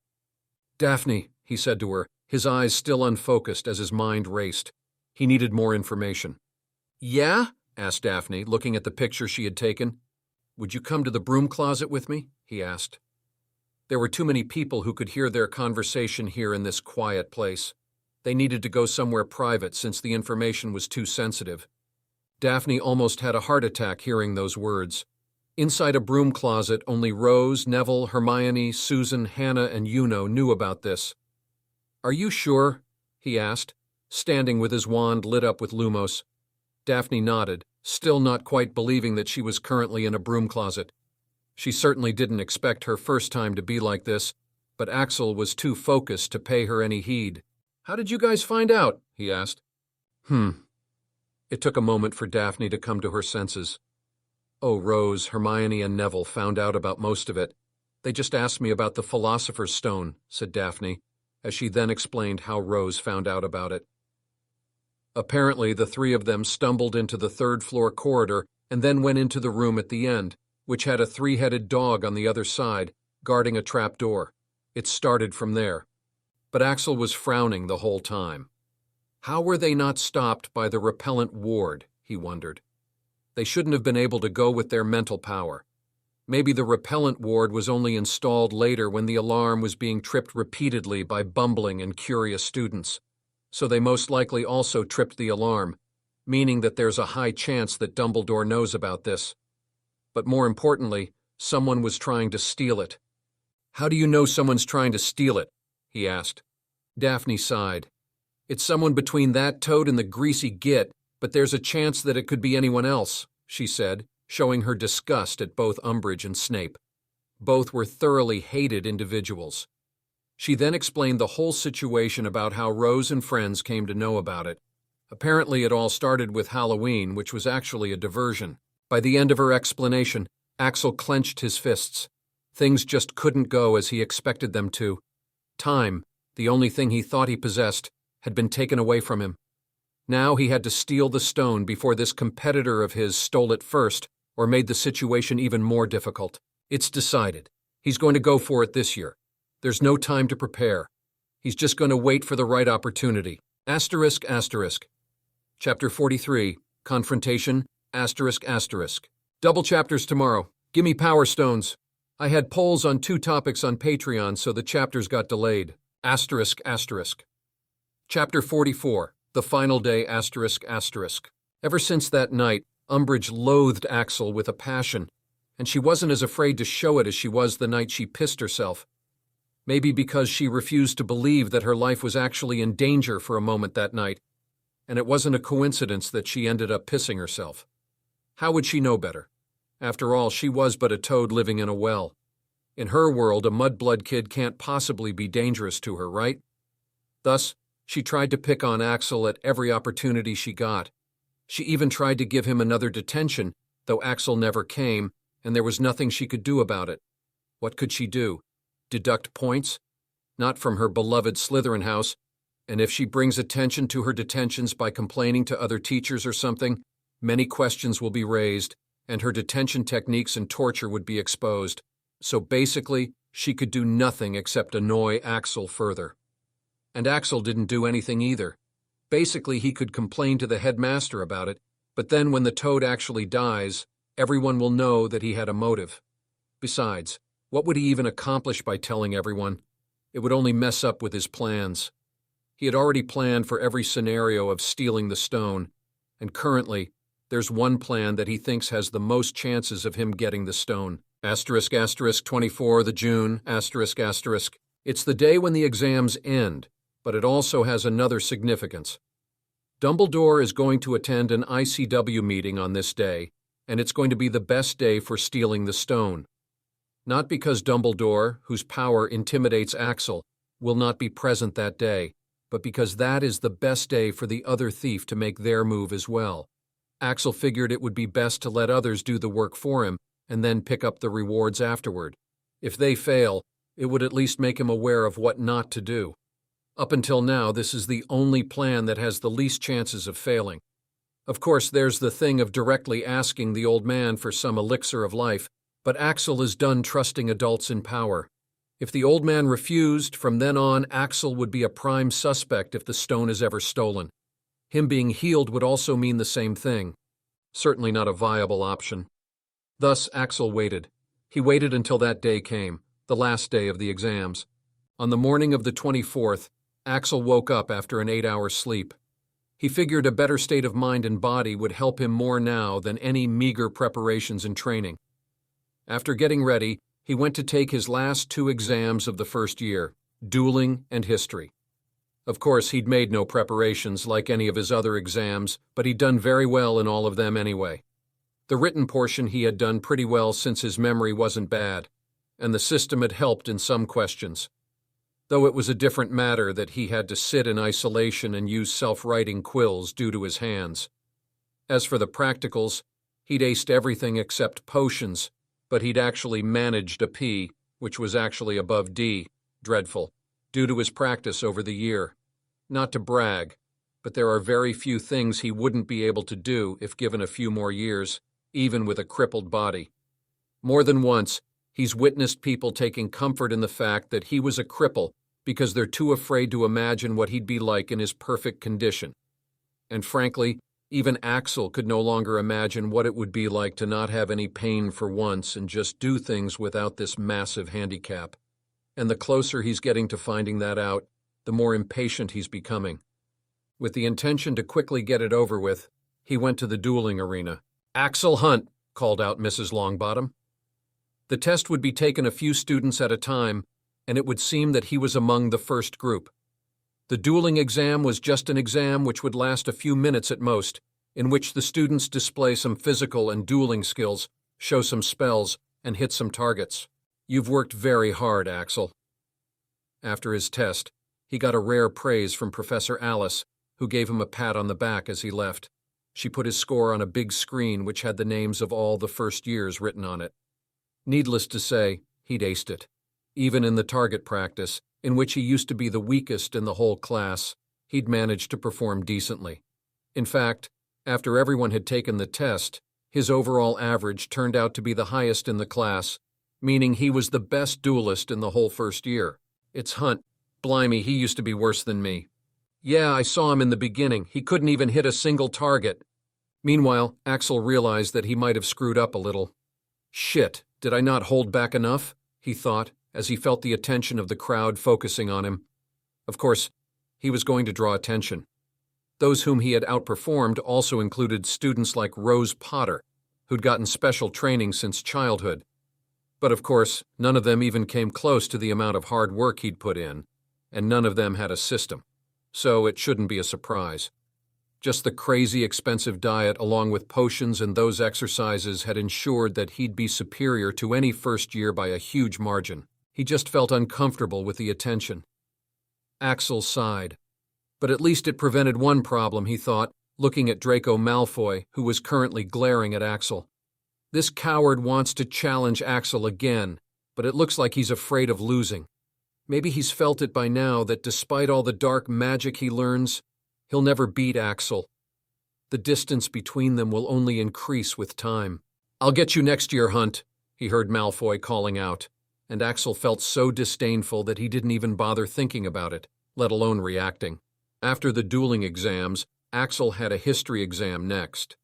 "Daphne," he said to her, his eyes still unfocused as his mind raced. He needed more information. "Yeah?" asked Daphne, looking at the picture she had taken. "Would you come to the broom closet with me?" he asked. There were too many people who could hear their conversation here in this quiet place. They needed to go somewhere private since the information was too sensitive. Daphne almost had a heart attack hearing those words. Inside a broom closet, only Rose, Neville, Hermione, Susan, Hannah, and Yuno knew about this. "Are you sure?" he asked, standing with his wand lit up with Lumos. Daphne nodded, still not quite believing that she was currently in a broom closet. She certainly didn't expect her first time to be like this, but Axel was too focused to pay her any heed. "How did you guys find out?" he asked. It took a moment for Daphne to come to her senses. "Oh, Rose, Hermione, and Neville found out about most of it. They just asked me about the Philosopher's Stone," said Daphne, as she then explained how Rose found out about it. Apparently, the three of them stumbled into the third-floor corridor and then went into the room at the end, which had a three-headed dog on the other side, guarding a trap door. It started from there. But Axel was frowning the whole time. How were they not stopped by the repellent ward, he wondered. They shouldn't have been able to go with their mental power. Maybe the repellent ward was only installed later when the alarm was being tripped repeatedly by bumbling and curious students. So they most likely also tripped the alarm, meaning that there's a high chance that Dumbledore knows about this. But more importantly, someone was trying to steal it. "How do you know someone's trying to steal it?" he asked. Daphne sighed. "It's someone between that toad and the greasy git, but there's a chance that it could be anyone else," she said, showing her disgust at both Umbridge and Snape. Both were thoroughly hated individuals. She then explained the whole situation about how Rose and friends came to know about it. Apparently it all started with Halloween, which was actually a diversion. By the end of her explanation, Axel clenched his fists. Things just couldn't go as he expected them to. Time, the only thing he thought he possessed, had been taken away from him. Now he had to steal the stone before this competitor of his stole it first, or made the situation even more difficult. It's decided. He's going to go for it this year. There's no time to prepare. He's just going to wait for the right opportunity. Asterisk, asterisk. Chapter 43, Confrontation, asterisk, asterisk. Double chapters tomorrow. Gimme Power Stones. I had polls on 2 topics on Patreon, so the chapters got delayed. Asterisk, asterisk. Chapter 44, The Final Day, asterisk, asterisk. Ever since that night, Umbridge loathed Axel with a passion, and she wasn't as afraid to show it as she was the night she pissed herself. Maybe because she refused to believe that her life was actually in danger for a moment that night, and it wasn't a coincidence that she ended up pissing herself. How would she know better? After all, she was but a toad living in a well. In her world, a mudblood kid can't possibly be dangerous to her, right? Thus, she tried to pick on Axel at every opportunity she got. She even tried to give him another detention, though Axel never came, and there was nothing she could do about it. What could she do? Deduct points? Not from her beloved Slytherin house, and if she brings attention to her detentions by complaining to other teachers or something, many questions will be raised, and her detention techniques and torture would be exposed. So basically, she could do nothing except annoy Axel further. And Axel didn't do anything either. Basically, he could complain to the headmaster about it, but then when the toad actually dies, everyone will know that he had a motive. Besides, what would he even accomplish by telling everyone? It would only mess up with his plans. He had already planned for every scenario of stealing the stone, and currently, there's one plan that he thinks has the most chances of him getting the stone. Asterisk asterisk 24 the June asterisk asterisk. It's the day when the exams end, but it also has another significance. Dumbledore is going to attend an ICW meeting on this day, and it's going to be the best day for stealing the stone. Not because Dumbledore, whose power intimidates Axel, will not be present that day, but because that is the best day for the other thief to make their move as well. Axel figured it would be best to let others do the work for him and then pick up the rewards afterward. If they fail, it would at least make him aware of what not to do. Up until now, this is the only plan that has the least chances of failing. Of course, there's the thing of directly asking the old man for some elixir of life, but Axel is done trusting adults in power. If the old man refused, from then on, Axel would be a prime suspect if the stone is ever stolen. Him being healed would also mean the same thing. Certainly not a viable option. Thus, Axel waited. He waited until that day came, the last day of the exams. On the morning of the 24th, Axel woke up after an 8-hour sleep. He figured a better state of mind and body would help him more now than any meager preparations and training. After getting ready, he went to take his last 2 exams of the first year, dueling and history. Of course, he'd made no preparations like any of his other exams, but he'd done very well in all of them anyway. The written portion he had done pretty well since his memory wasn't bad, and the system had helped in some questions. Though it was a different matter that he had to sit in isolation and use self-writing quills due to his hands. As for the practicals, he'd aced everything except potions, but he'd actually managed a P, which was actually above D, dreadful, due to his practice over the year. Not to brag, but there are very few things he wouldn't be able to do if given a few more years, even with a crippled body. More than once, he's witnessed people taking comfort in the fact that he was a cripple because they're too afraid to imagine what he'd be like in his perfect condition. And frankly, even Axel could no longer imagine what it would be like to not have any pain for once and just do things without this massive handicap. And the closer he's getting to finding that out, the more impatient he's becoming. With the intention to quickly get it over with, he went to the dueling arena. "Axel Hunt," called out Mrs. Longbottom. The test would be taken a few students at a time, and it would seem that he was among the first group. The dueling exam was just an exam which would last a few minutes at most, in which the students display some physical and dueling skills, show some spells, and hit some targets. "You've worked very hard, Axel." After his test, he got a rare praise from Professor Alice, who gave him a pat on the back as he left. She put his score on a big screen which had the names of all the first years written on it. Needless to say, he'd aced it. Even in the target practice, in which he used to be the weakest in the whole class, he'd managed to perform decently. In fact, after everyone had taken the test, his overall average turned out to be the highest in the class, meaning he was the best duelist in the whole first year. "It's Hunt. Blimey, he used to be worse than me. Yeah, I saw him in the beginning. He couldn't even hit a single target." Meanwhile, Axel realized that he might have screwed up a little. "Shit, did I not hold back enough?" he thought, as he felt the attention of the crowd focusing on him. Of course, he was going to draw attention. Those whom he had outperformed also included students like Rose Potter, who'd gotten special training since childhood. But of course, none of them even came close to the amount of hard work he'd put in, and none of them had a system. So it shouldn't be a surprise. Just the crazy expensive diet along with potions and those exercises had ensured that he'd be superior to any first year by a huge margin. He just felt uncomfortable with the attention. Axel sighed. But at least it prevented one problem, he thought, looking at Draco Malfoy, who was currently glaring at Axel. This coward wants to challenge Axel again, but it looks like he's afraid of losing. Maybe he's felt it by now that despite all the dark magic he learns, he'll never beat Axel. The distance between them will only increase with time. "I'll get you next year, Hunt," he heard Malfoy calling out, and Axel felt so disdainful that he didn't even bother thinking about it, let alone reacting. After the dueling exams, Axel had a history exam next.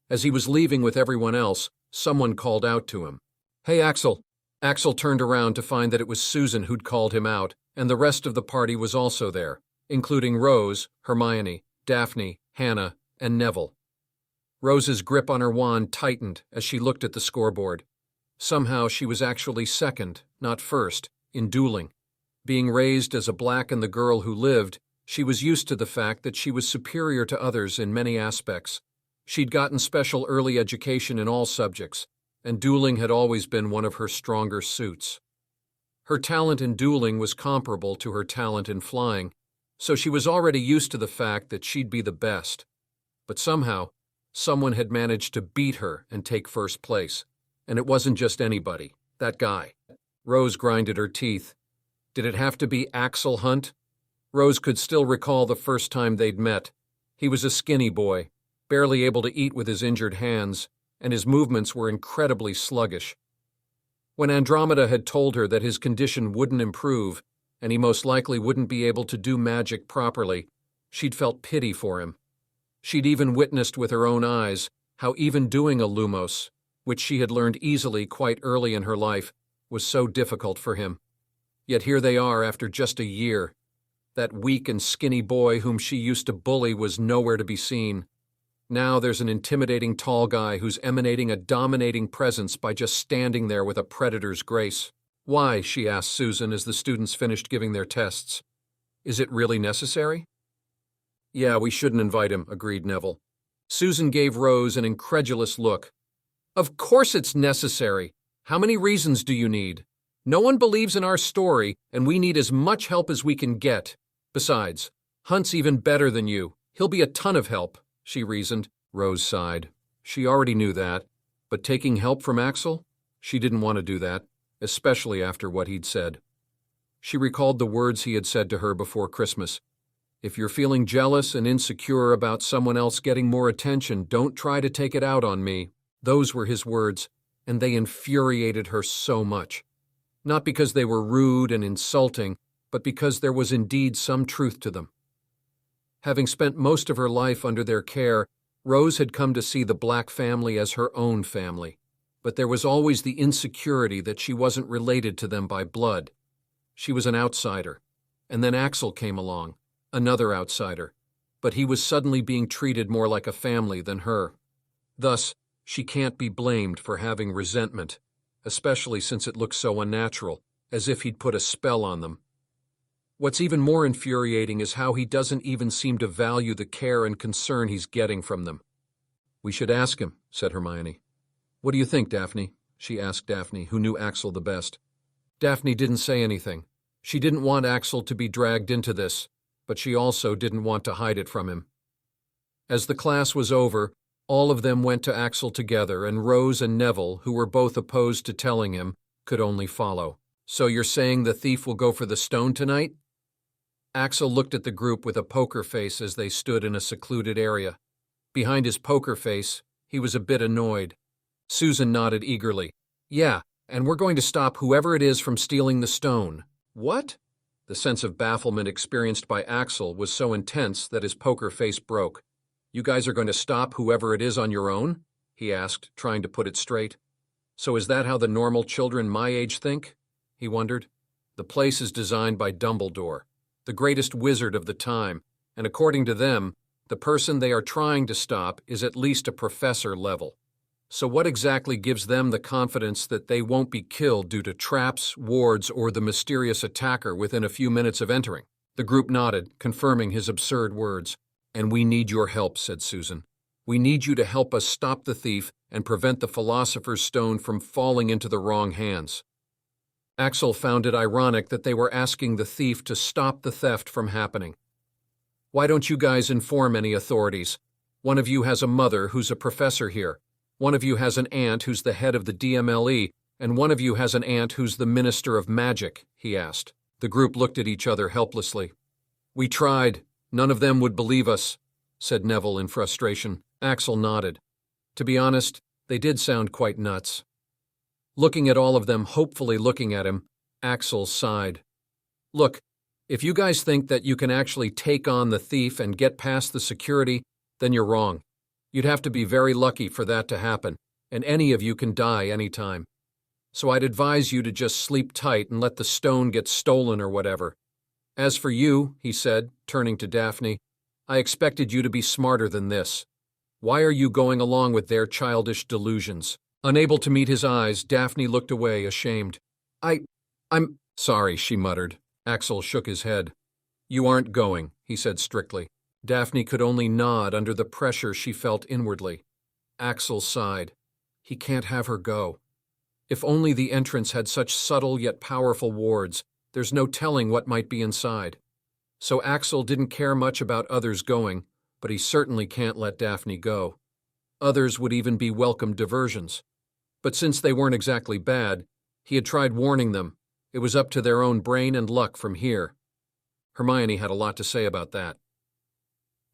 As he was leaving with everyone else, someone called out to him. "Hey, Axel." Axel turned around to find that it was Susan who'd called him out, and the rest of the party was also there, including Rose, Hermione, Daphne, Hannah, and Neville. Rose's grip on her wand tightened as she looked at the scoreboard. Somehow she was actually second, not first, in dueling. Being raised as a black and the girl who lived, she was used to the fact that she was superior to others in many aspects. She'd gotten special early education in all subjects, and dueling had always been one of her stronger suits. Her talent in dueling was comparable to her talent in flying, so she was already used to the fact that she'd be the best. But somehow, someone had managed to beat her and take first place. And it wasn't just anybody, that guy. Rose grinded her teeth. Did it have to be Axel Hunt? Rose could still recall the first time they'd met. He was a skinny boy, barely able to eat with his injured hands, and his movements were incredibly sluggish. When Andromeda had told her that his condition wouldn't improve, and he most likely wouldn't be able to do magic properly, she'd felt pity for him. She'd even witnessed with her own eyes how even doing a Lumos, which she had learned easily quite early in her life, was so difficult for him. Yet here they are after just a year. That weak and skinny boy whom she used to bully was nowhere to be seen. Now there's an intimidating tall guy who's emanating a dominating presence by just standing there with a predator's grace. Why? She asked Susan as the students finished giving their tests. Is it really necessary? Yeah, we shouldn't invite him, agreed Neville. Susan gave Rose an incredulous look. Of course it's necessary. How many reasons do you need? No one believes in our story, and we need as much help as we can get. Besides, Hunt's even better than you. He'll be a ton of help, she reasoned. Rose sighed. She already knew that, but taking help from Axel? She didn't want to do that, especially after what he'd said. She recalled the words he had said to her before Christmas. If you're feeling jealous and insecure about someone else getting more attention, don't try to take it out on me. Those were his words, and they infuriated her so much. Not because they were rude and insulting, but because there was indeed some truth to them. Having spent most of her life under their care, Rose had come to see the Black family as her own family. But there was always the insecurity that she wasn't related to them by blood. She was an outsider. And then Axel came along, another outsider. But he was suddenly being treated more like a family than her. Thus, she can't be blamed for having resentment, especially since it looks so unnatural, as if he'd put a spell on them. What's even more infuriating is how he doesn't even seem to value the care and concern he's getting from them. We should ask him, said Hermione. What do you think, Daphne? She asked Daphne, who knew Axel the best. Daphne didn't say anything. She didn't want Axel to be dragged into this, but she also didn't want to hide it from him. As the class was over, all of them went to Axel together, and Rose and Neville, who were both opposed to telling him, could only follow. So you're saying the thief will go for the stone tonight? Axel looked at the group with a poker face as they stood in a secluded area. Behind his poker face, he was a bit annoyed. Susan nodded eagerly. Yeah, and we're going to stop whoever it is from stealing the stone. What? The sense of bafflement experienced by Axel was so intense that his poker face broke. You guys are going to stop whoever it is on your own? He asked, trying to put it straight. So is that how the normal children my age think? He wondered. The place is designed by Dumbledore, the greatest wizard of the time, and according to them, the person they are trying to stop is at least a professor level. So what exactly gives them the confidence that they won't be killed due to traps, wards, or the mysterious attacker within a few minutes of entering? The group nodded, confirming his absurd words. And we need your help, said Susan. We need you to help us stop the thief and prevent the Philosopher's Stone from falling into the wrong hands. Axel found it ironic that they were asking the thief to stop the theft from happening. Why don't you guys inform any authorities? One of you has a mother who's a professor here. One of you has an aunt who's the head of the DMLE, and one of you has an aunt who's the Minister of Magic, he asked. The group looked at each other helplessly. We tried. None of them would believe us, said Neville in frustration. Axel nodded. To be honest, they did sound quite nuts. Looking at all of them, hopefully looking at him, Axel sighed. Look, if you guys think that you can actually take on the thief and get past the security, then you're wrong. You'd have to be very lucky for that to happen, and any of you can die anytime. So I'd advise you to just sleep tight and let the stone get stolen or whatever. As for you, he said, turning to Daphne, I expected you to be smarter than this. Why are you going along with their childish delusions? Unable to meet his eyes, Daphne looked away, ashamed. I'm sorry, she muttered. Axel shook his head. You aren't going, he said strictly. Daphne could only nod under the pressure she felt inwardly. Axel sighed. He can't have her go. If only the entrance had such subtle yet powerful wards, there's no telling what might be inside. So Axel didn't care much about others going, but he certainly can't let Daphne go. Others would even be welcome diversions. But since they weren't exactly bad, he had tried warning them. It was up to their own brain and luck from here. Hermione had a lot to say about that.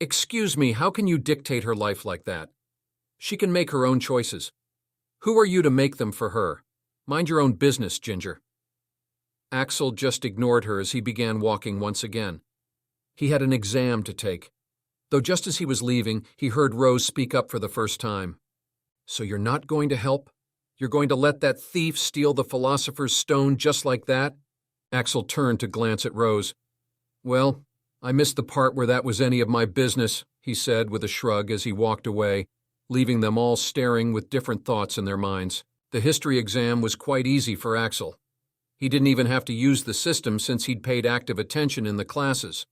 Excuse me, how can you dictate her life like that? She can make her own choices. Who are you to make them for her? Mind your own business, Ginger. Axel just ignored her as he began walking once again. He had an exam to take. Though just as he was leaving, he heard Rose speak up for the first time. So you're not going to help? You're going to let that thief steal the Philosopher's Stone just like that? Axel turned to glance at Rose. Well, I missed the part where that was any of my business, he said with a shrug as he walked away, leaving them all staring with different thoughts in their minds. The history exam was quite easy for Axel. He didn't even have to use the system since he'd paid active attention in the classes.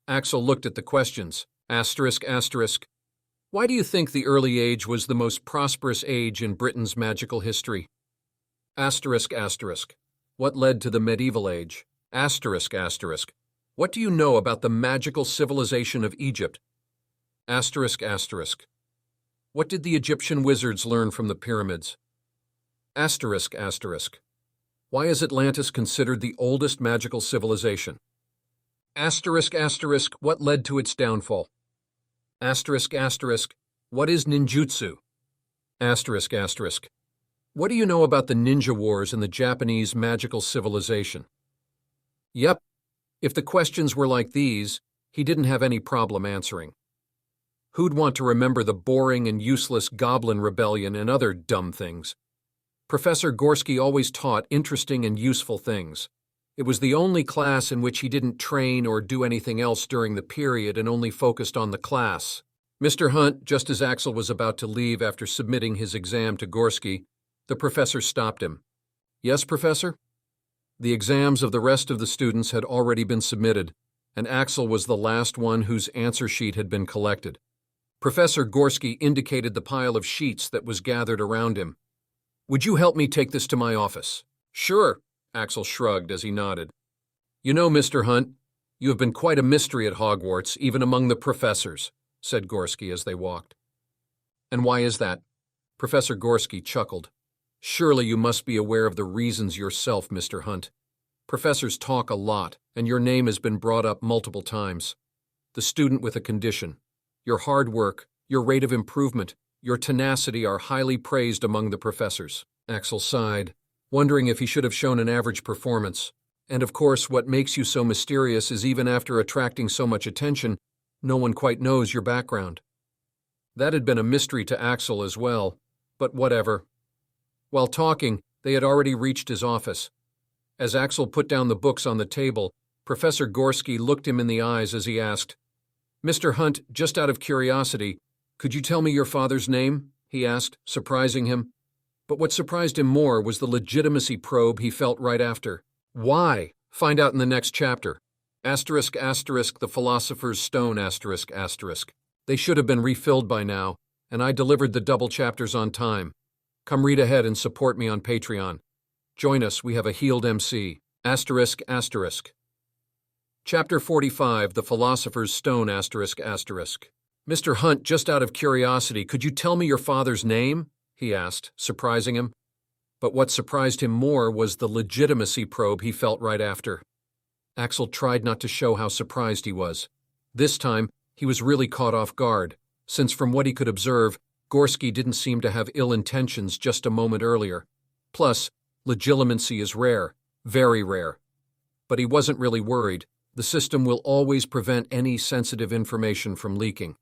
Axel looked at the questions. Asterisk, asterisk. Why do you think the early age was the most prosperous age in Britain's magical history? Asterisk, asterisk. What led to the medieval age? Asterisk, asterisk. What do you know about the magical civilization of Egypt? Asterisk, asterisk. What did the Egyptian wizards learn from the pyramids? Asterisk, asterisk. Why is Atlantis considered the oldest magical civilization? Asterisk, asterisk. What led to its downfall? Asterisk, asterisk. What is ninjutsu? Asterisk, asterisk. What do you know about the ninja wars in the Japanese magical civilization? Yep. If the questions were like these, he didn't have any problem answering. Who'd want to remember the boring and useless Goblin Rebellion and other dumb things? Professor Gorsky always taught interesting and useful things. It was the only class in which he didn't train or do anything else during the period and only focused on the class. Mr. Hunt, just as Axel was about to leave after submitting his exam to Gorsky, the professor stopped him. Yes, Professor? The exams of the rest of the students had already been submitted, and Axel was the last one whose answer sheet had been collected. Professor Gorsky indicated the pile of sheets that was gathered around him. Would you help me take this to my office? Sure, Axel shrugged as he nodded. You know, Mr. Hunt, you have been quite a mystery at Hogwarts, even among the professors, said Gorsky as they walked. And why is that? Professor Gorsky chuckled. Surely you must be aware of the reasons yourself, Mr. Hunt. Professors talk a lot, and your name has been brought up multiple times. The student with a condition. Your hard work, your rate of improvement, your tenacity are highly praised among the professors. Axel sighed, wondering if he should have shown an average performance. And of course, what makes you so mysterious is even after attracting so much attention, no one quite knows your background. That had been a mystery to Axel as well, but whatever. While talking, they had already reached his office. As Axel put down the books on the table, Professor Gorsky looked him in the eyes as he asked, Mr. Hunt, just out of curiosity, could you tell me your father's name? He asked, surprising him. But what surprised him more was the legitimacy probe he felt right after. Why? Find out in the next chapter. Asterisk, asterisk, the Philosopher's Stone, asterisk, asterisk. They should have been refilled by now, and I delivered the double chapters on time. Come read ahead and support me on Patreon. Join us, we have a healed MC. Asterisk, asterisk. Chapter 45, The Philosopher's Stone, asterisk, asterisk. Mr. Hunt, just out of curiosity, could you tell me your father's name? He asked, surprising him. But what surprised him more was the legitimacy probe he felt right after. Axel tried not to show how surprised he was. This time, he was really caught off guard, since from what he could observe, Gorsky didn't seem to have ill intentions just a moment earlier. Plus, legitimacy is rare, very rare. But he wasn't really worried. The system will always prevent any sensitive information from leaking.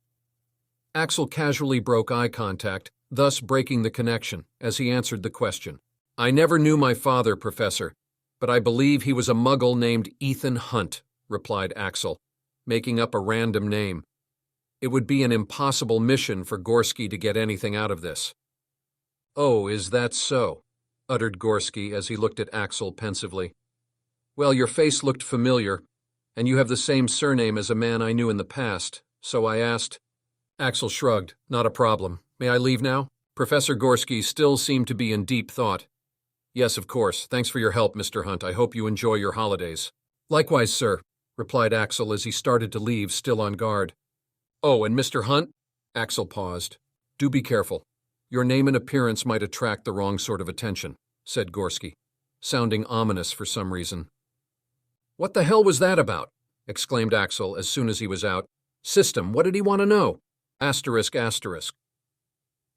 Axel casually broke eye contact, thus breaking the connection, as he answered the question. I never knew my father, Professor, but I believe he was a muggle named Ethan Hunt, replied Axel, making up a random name. It would be an impossible mission for Gorsky to get anything out of this. Oh, is that so? Uttered Gorsky as he looked at Axel pensively. Well, your face looked familiar, and you have the same surname as a man I knew in the past, so I asked. Axel shrugged. Not a problem. May I leave now? Professor Gorsky still seemed to be in deep thought. Yes, of course. Thanks for your help, Mr. Hunt. I hope you enjoy your holidays. Likewise, sir, replied Axel as he started to leave, still on guard. Oh, and Mr. Hunt? Axel paused. Do be careful. Your name and appearance might attract the wrong sort of attention, said Gorsky, sounding ominous for some reason. What the hell was that about? Exclaimed Axel as soon as he was out. System, what did he want to know? Asterisk, asterisk.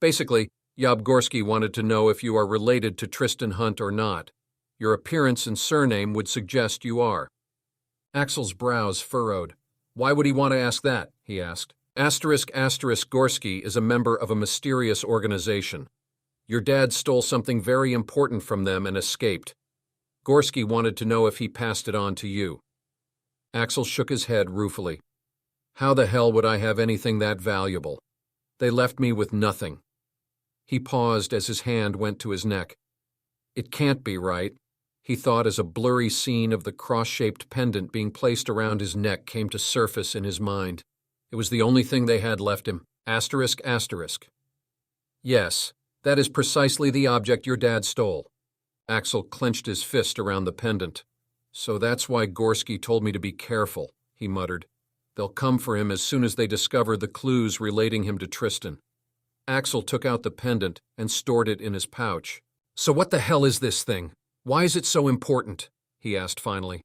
Basically, Yob Gorsky wanted to know if you are related to Tristan Hunt or not. Your appearance and surname would suggest you are. Axel's brows furrowed. Why would he want to ask that? He asked. Asterisk, asterisk, Gorsky is a member of a mysterious organization. Your dad stole something very important from them and escaped. Gorsky wanted to know if he passed it on to you. Axel shook his head ruefully. How the hell would I have anything that valuable? They left me with nothing. He paused as his hand went to his neck. It can't be right, he thought as a blurry scene of the cross-shaped pendant being placed around his neck came to surface in his mind. It was the only thing they had left him. Asterisk, asterisk. Yes, that is precisely the object your dad stole. Axel clenched his fist around the pendant. So that's why Gorsky told me to be careful, he muttered. They'll come for him as soon as they discover the clues relating him to Tristan. Axel took out the pendant and stored it in his pouch. So what the hell is this thing? Why is it so important? He asked finally.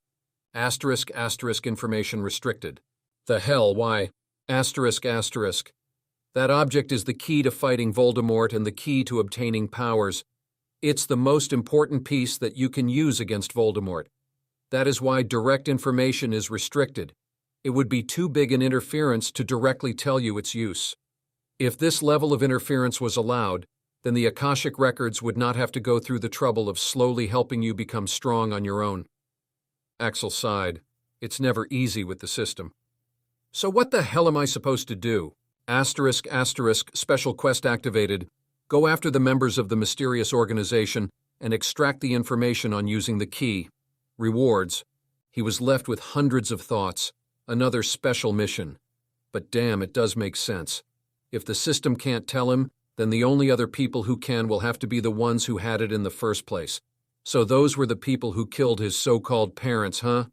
Asterisk, asterisk, information restricted. The hell, why? Asterisk, asterisk. That object is the key to fighting Voldemort and the key to obtaining powers. It's the most important piece that you can use against Voldemort. That is why direct information is restricted. It would be too big an interference to directly tell you its use. If this level of interference was allowed, then the Akashic records would not have to go through the trouble of slowly helping you become strong on your own. Axel sighed. It's never easy with the system. So what the hell am I supposed to do? Asterisk, asterisk, special quest activated. Go after the members of the mysterious organization and extract the information on using the key. Rewards. He was left with hundreds of thoughts. Another special mission. But damn, it does make sense. If the system can't tell him, then the only other people who can will have to be the ones who had it in the first place. So those were the people who killed his so-called parents, huh?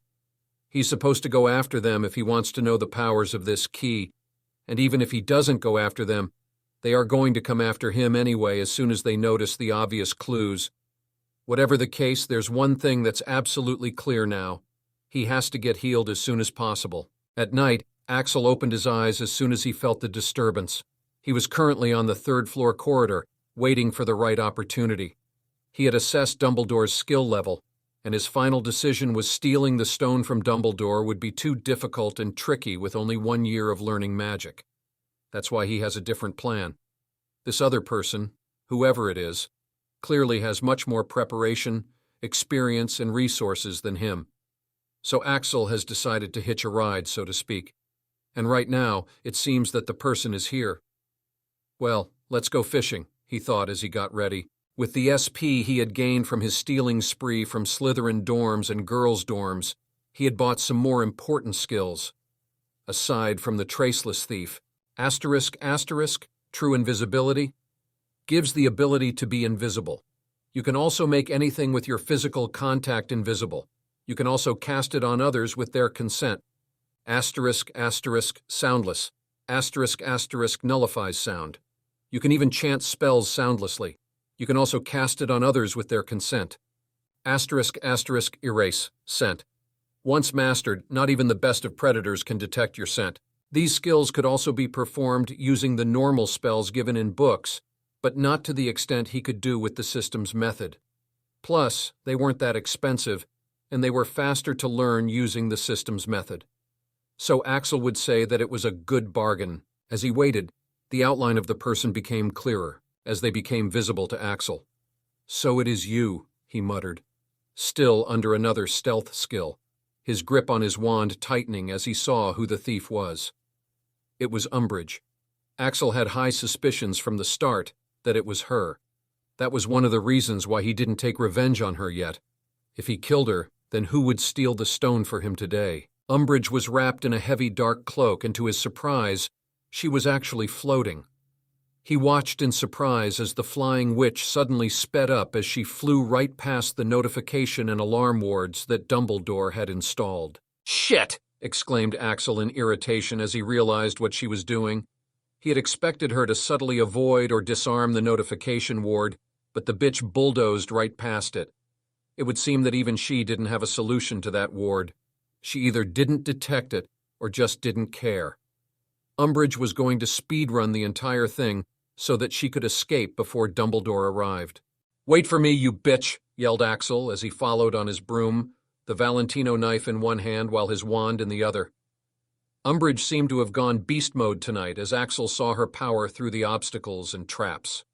He's supposed to go after them if he wants to know the powers of this key. And even if he doesn't go after them, they are going to come after him anyway as soon as they notice the obvious clues. Whatever the case, there's one thing that's absolutely clear now. He has to get healed as soon as possible. At night, Axel opened his eyes as soon as he felt the disturbance. He was currently on the third-floor corridor, waiting for the right opportunity. He had assessed Dumbledore's skill level, and his final decision was stealing the stone from Dumbledore would be too difficult and tricky with only 1 year of learning magic. That's why he has a different plan. This other person, whoever it is, clearly has much more preparation, experience, and resources than him. So Axel has decided to hitch a ride, so to speak. And right now, it seems that the person is here. Well, let's go fishing, he thought as he got ready. With the SP he had gained from his stealing spree from Slytherin dorms and girls' dorms, he had bought some more important skills. Aside from the Traceless Thief, asterisk, asterisk, true invisibility, gives the ability to be invisible. You can also make anything with your physical contact invisible. You can also cast it on others with their consent. Asterisk, asterisk, soundless. Asterisk, asterisk, nullifies sound. You can even chant spells soundlessly. You can also cast it on others with their consent. Asterisk, asterisk, erase, scent. Once mastered, not even the best of predators can detect your scent. These skills could also be performed using the normal spells given in books, but not to the extent he could do with the system's method. Plus, they weren't that expensive, and they were faster to learn using the system's method. So Axel would say that it was a good bargain. As he waited, the outline of the person became clearer, as they became visible to Axel. So it is you, he muttered, still under another stealth skill, his grip on his wand tightening as he saw who the thief was. It was Umbridge. Axel had high suspicions from the start that it was her. That was one of the reasons why he didn't take revenge on her yet. If he killed her, then who would steal the stone for him today? Umbridge was wrapped in a heavy dark cloak, and to his surprise, she was actually floating. He watched in surprise as the flying witch suddenly sped up as she flew right past the notification and alarm wards that Dumbledore had installed. "Shit!" exclaimed Axel in irritation as he realized what she was doing. He had expected her to subtly avoid or disarm the notification ward, but the bitch bulldozed right past it. It would seem that even she didn't have a solution to that ward. She either didn't detect it or just didn't care. Umbridge was going to speedrun the entire thing so that she could escape before Dumbledore arrived. "Wait for me, you bitch!" yelled Axel as he followed on his broom, the Valentino knife in one hand while his wand in the other. Umbridge seemed to have gone beast mode tonight as Axel saw her power through the obstacles and traps.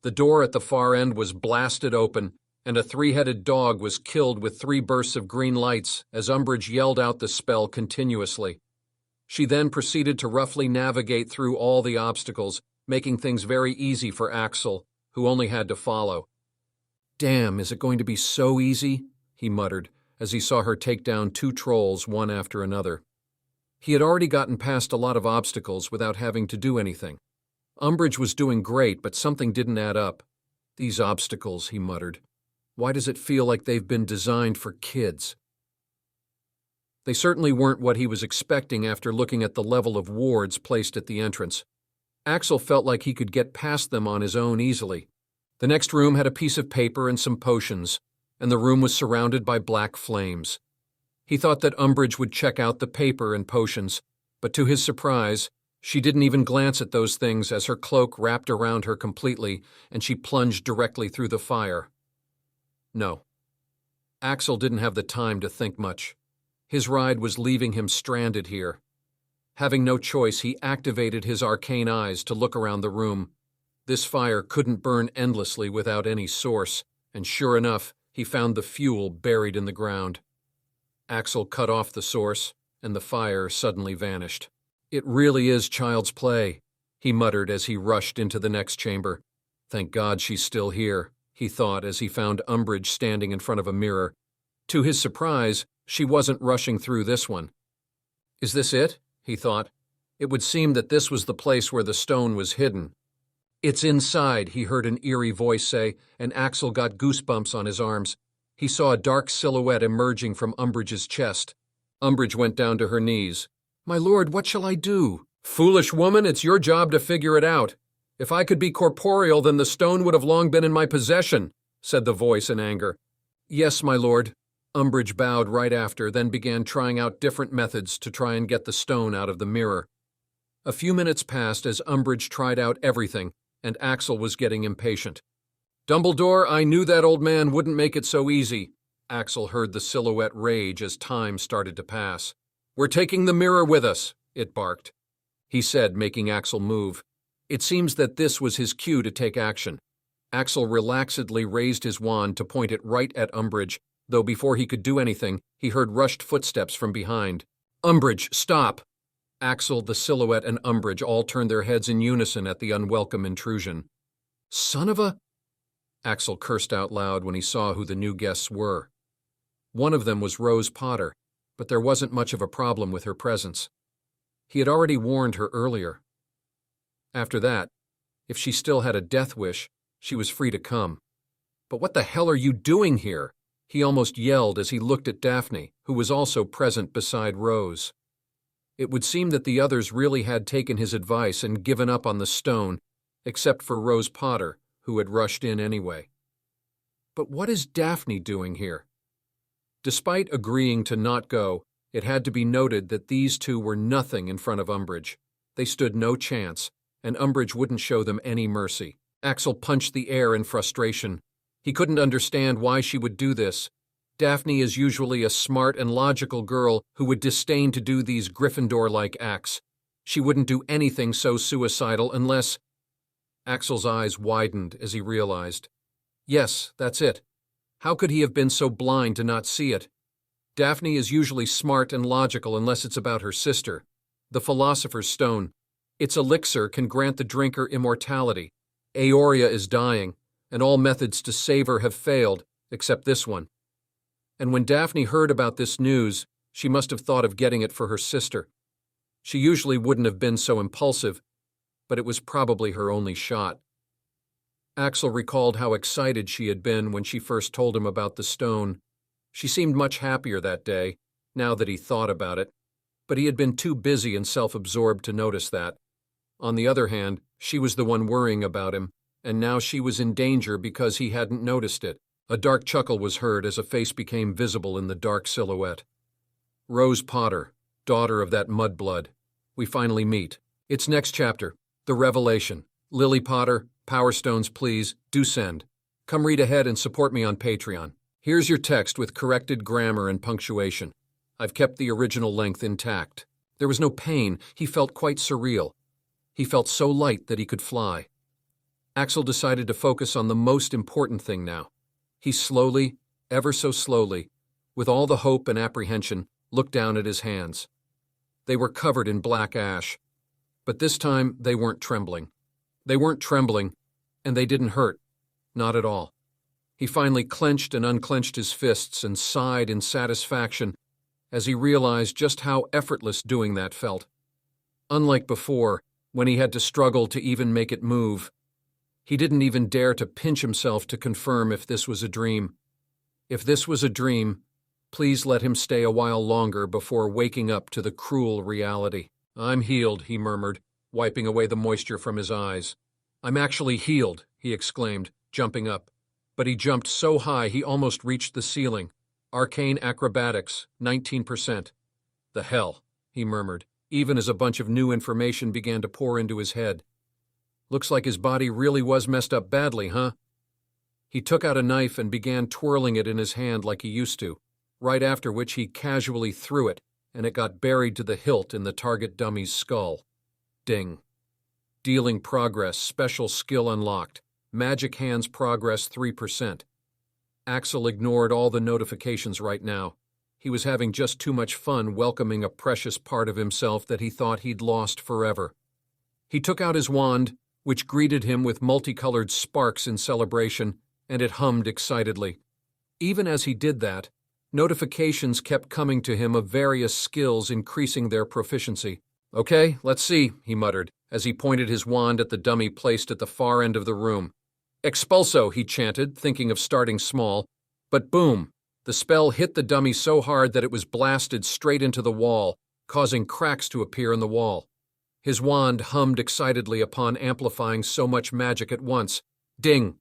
The door at the far end was blasted open, and a three-headed dog was killed with 3 bursts of green lights as Umbridge yelled out the spell continuously. She then proceeded to roughly navigate through all the obstacles, making things very easy for Axel, who only had to follow. "Damn, is it going to be so easy?" he muttered as he saw her take down 2 trolls one after another. He had already gotten past a lot of obstacles without having to do anything. Umbridge was doing great, but something didn't add up. "These obstacles," he muttered. "Why does it feel like they've been designed for kids?" They certainly weren't what he was expecting after looking at the level of wards placed at the entrance. Axel felt like he could get past them on his own easily. The next room had a piece of paper and some potions, and the room was surrounded by black flames. He thought that Umbridge would check out the paper and potions, but to his surprise, she didn't even glance at those things as her cloak wrapped around her completely and she plunged directly through the fire. No. Axel didn't have the time to think much. His ride was leaving him stranded here. Having no choice, he activated his arcane eyes to look around the room. This fire couldn't burn endlessly without any source, and sure enough, he found the fuel buried in the ground. Axel cut off the source, and the fire suddenly vanished. "It really is child's play," he muttered as he rushed into the next chamber. "Thank God she's still here," he thought as he found Umbridge standing in front of a mirror. To his surprise, she wasn't rushing through this one. "Is this it?" he thought. It would seem that this was the place where the stone was hidden. "It's inside," he heard an eerie voice say, and Axel got goosebumps on his arms. He saw a dark silhouette emerging from Umbridge's chest. Umbridge went down to her knees. "My lord, what shall I do?" "Foolish woman, it's your job to figure it out. If I could be corporeal, then the stone would have long been in my possession," said the voice in anger. "Yes, my lord." Umbridge bowed right after, then began trying out different methods to try and get the stone out of the mirror. A few minutes passed as Umbridge tried out everything, and Axel was getting impatient. "Dumbledore, I knew that old man wouldn't make it so easy." Axel heard the silhouette rage as time started to pass. "We're taking the mirror with us," it barked. He said, making Axel move. It seems that this was his cue to take action. Axel relaxedly raised his wand to point it right at Umbridge, though before he could do anything, he heard rushed footsteps from behind. "Umbridge, stop!" Axel, the silhouette, and Umbridge all turned their heads in unison at the unwelcome intrusion. "Son of a—" Axel cursed out loud when he saw who the new guests were. One of them was Rose Potter, but there wasn't much of a problem with her presence. He had already warned her earlier. After that, if she still had a death wish, she was free to come. "But what the hell are you doing here?" he almost yelled as he looked at Daphne, who was also present beside Rose. It would seem that the others really had taken his advice and given up on the stone, except for Rose Potter, who had rushed in anyway. But what is Daphne doing here? Despite agreeing to not go, it had to be noted that these two were nothing in front of Umbridge. They stood no chance, and Umbridge wouldn't show them any mercy. Axel punched the air in frustration. He couldn't understand why she would do this. Daphne is usually a smart and logical girl who would disdain to do these Gryffindor-like acts. She wouldn't do anything so suicidal unless— Axel's eyes widened as he realized. Yes, that's it. How could he have been so blind to not see it? Daphne is usually smart and logical unless it's about her sister. The Philosopher's Stone. Its elixir can grant the drinker immortality. Eoria is dying. and all methods to save her have failed, except this one. And when Daphne heard about this news, she must have thought of getting it for her sister. She usually wouldn't have been so impulsive, but it was probably her only shot. Axel recalled how excited she had been when she first told him about the stone. She seemed much happier that day, now that he thought about it, but he had been too busy and self-absorbed to notice that. On the other hand, she was the one worrying about him, and now she was in danger because he hadn't noticed it. A dark chuckle was heard as a face became visible in the dark silhouette. Rose Potter, daughter of that mudblood. We finally meet. It's next chapter, The Revelation. Lily Potter, Power Stones please, do send. Come read ahead and support me on Patreon. Here's your text with corrected grammar and punctuation. I've kept the original length intact. There was no pain, he felt quite surreal. He felt so light that he could fly. Axel decided to focus on the most important thing now. He slowly, ever so slowly, with all the hope and apprehension, looked down at his hands. They were covered in black ash, but this time they weren't trembling. They weren't trembling, and they didn't hurt, not at all. He finally clenched and unclenched his fists and sighed in satisfaction as he realized just how effortless doing that felt. Unlike before, when he had to struggle to even make it move, he didn't even dare to pinch himself to confirm if this was a dream. If this was a dream, please let him stay a while longer before waking up to the cruel reality. I'm healed, he murmured, wiping away the moisture from his eyes. I'm actually healed, he exclaimed, jumping up. But he jumped so high he almost reached the ceiling. Arcane acrobatics, 19%. The hell, he murmured, even as a bunch of new information began to pour into his head. Looks like his body really was messed up badly, huh? He took out a knife and began twirling it in his hand like he used to, right after which he casually threw it, and it got buried to the hilt in the target dummy's skull. Ding. Dealing progress, special skill unlocked. Magic hands progress 3%. Axel ignored all the notifications right now. He was having just too much fun welcoming a precious part of himself that he thought he'd lost forever. He took out his wand, which greeted him with multicolored sparks in celebration, and it hummed excitedly. Even as he did that, notifications kept coming to him of various skills increasing their proficiency. Okay, let's see, he muttered, as he pointed his wand at the dummy placed at the far end of the room. Expulso, he chanted, thinking of starting small. But boom! The spell hit the dummy so hard that it was blasted straight into the wall, causing cracks to appear in the wall. His wand hummed excitedly upon amplifying so much magic at once. Ding!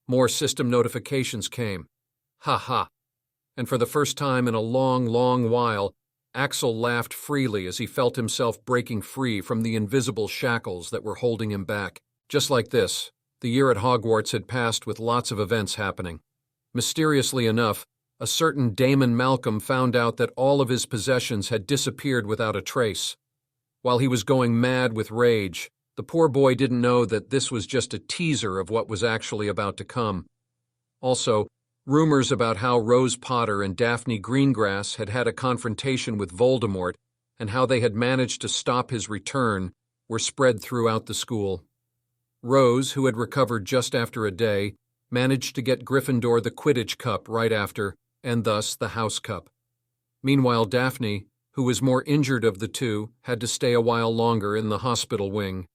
More system notifications came. Ha ha! And for the first time in a long, long while, Axel laughed freely as he felt himself breaking free from the invisible shackles that were holding him back. Just like this, the year at Hogwarts had passed with lots of events happening. Mysteriously enough, a certain Damon Malcolm found out that all of his possessions had disappeared without a trace. While he was going mad with rage, the poor boy didn't know that this was just a teaser of what was actually about to come. Also, rumors about how Rose Potter and Daphne Greengrass had had a confrontation with Voldemort and how they had managed to stop his return were spread throughout the school. Rose, who had recovered just after a day, managed to get Gryffindor the Quidditch Cup right after, and thus the House Cup. Meanwhile, Daphne, who was more injured of the two, had to stay a while longer in the hospital wing.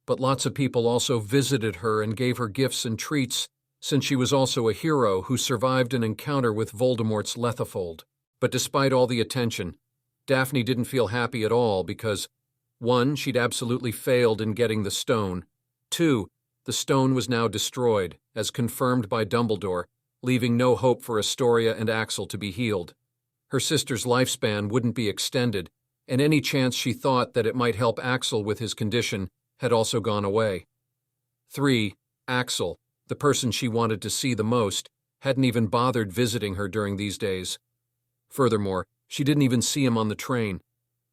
But lots of people also visited her and gave her gifts and treats, since she was also a hero who survived an encounter with Voldemort's Lethifold. But despite all the attention, Daphne didn't feel happy at all because, 1, she'd absolutely failed in getting the stone. 2, the stone was now destroyed, as confirmed by Dumbledore, leaving no hope for Astoria and Axel to be healed. Her sister's lifespan wouldn't be extended, and any chance she thought that it might help Axel with his condition had also gone away. 3, Axel, the person she wanted to see the most, hadn't even bothered visiting her during these days. Furthermore, she didn't even see him on the train.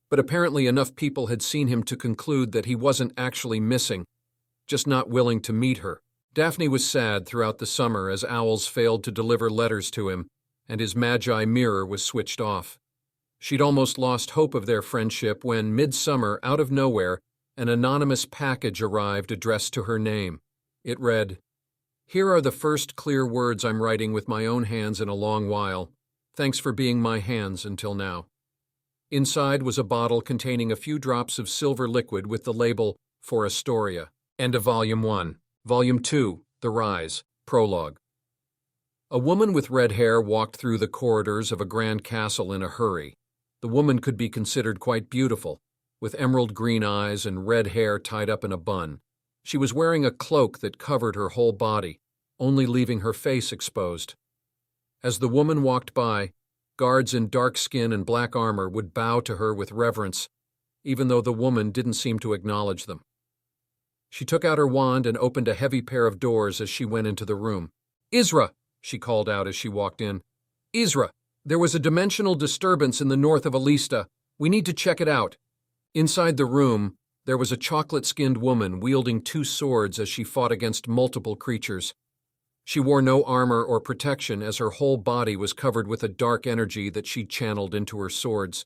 But apparently enough people had seen him to conclude that he wasn't actually missing, just not willing to meet her. Daphne was sad throughout the summer as owls failed to deliver letters to him, and his Magi mirror was switched off. She'd almost lost hope of their friendship when, midsummer, out of nowhere, an anonymous package arrived addressed to her name. It read, Here are the first clear words I'm writing with my own hands in a long while. Thanks for being my hands until now. Inside was a bottle containing a few drops of silver liquid with the label For Astoria. End of Volume 1. Volume 2, The Rise, Prologue. A woman with red hair walked through the corridors of a grand castle in a hurry. The woman could be considered quite beautiful, with emerald green eyes and red hair tied up in a bun. She was wearing a cloak that covered her whole body, only leaving her face exposed. As the woman walked by, guards in dark skin and black armor would bow to her with reverence, even though the woman didn't seem to acknowledge them. She took out her wand and opened a heavy pair of doors as she went into the room. "Isra!" she called out as she walked in. "Isra, there was a dimensional disturbance in the north of Alista. We need to check it out." Inside the room, there was a chocolate-skinned woman wielding 2 swords as she fought against multiple creatures. She wore no armor or protection as her whole body was covered with a dark energy that she channeled into her swords.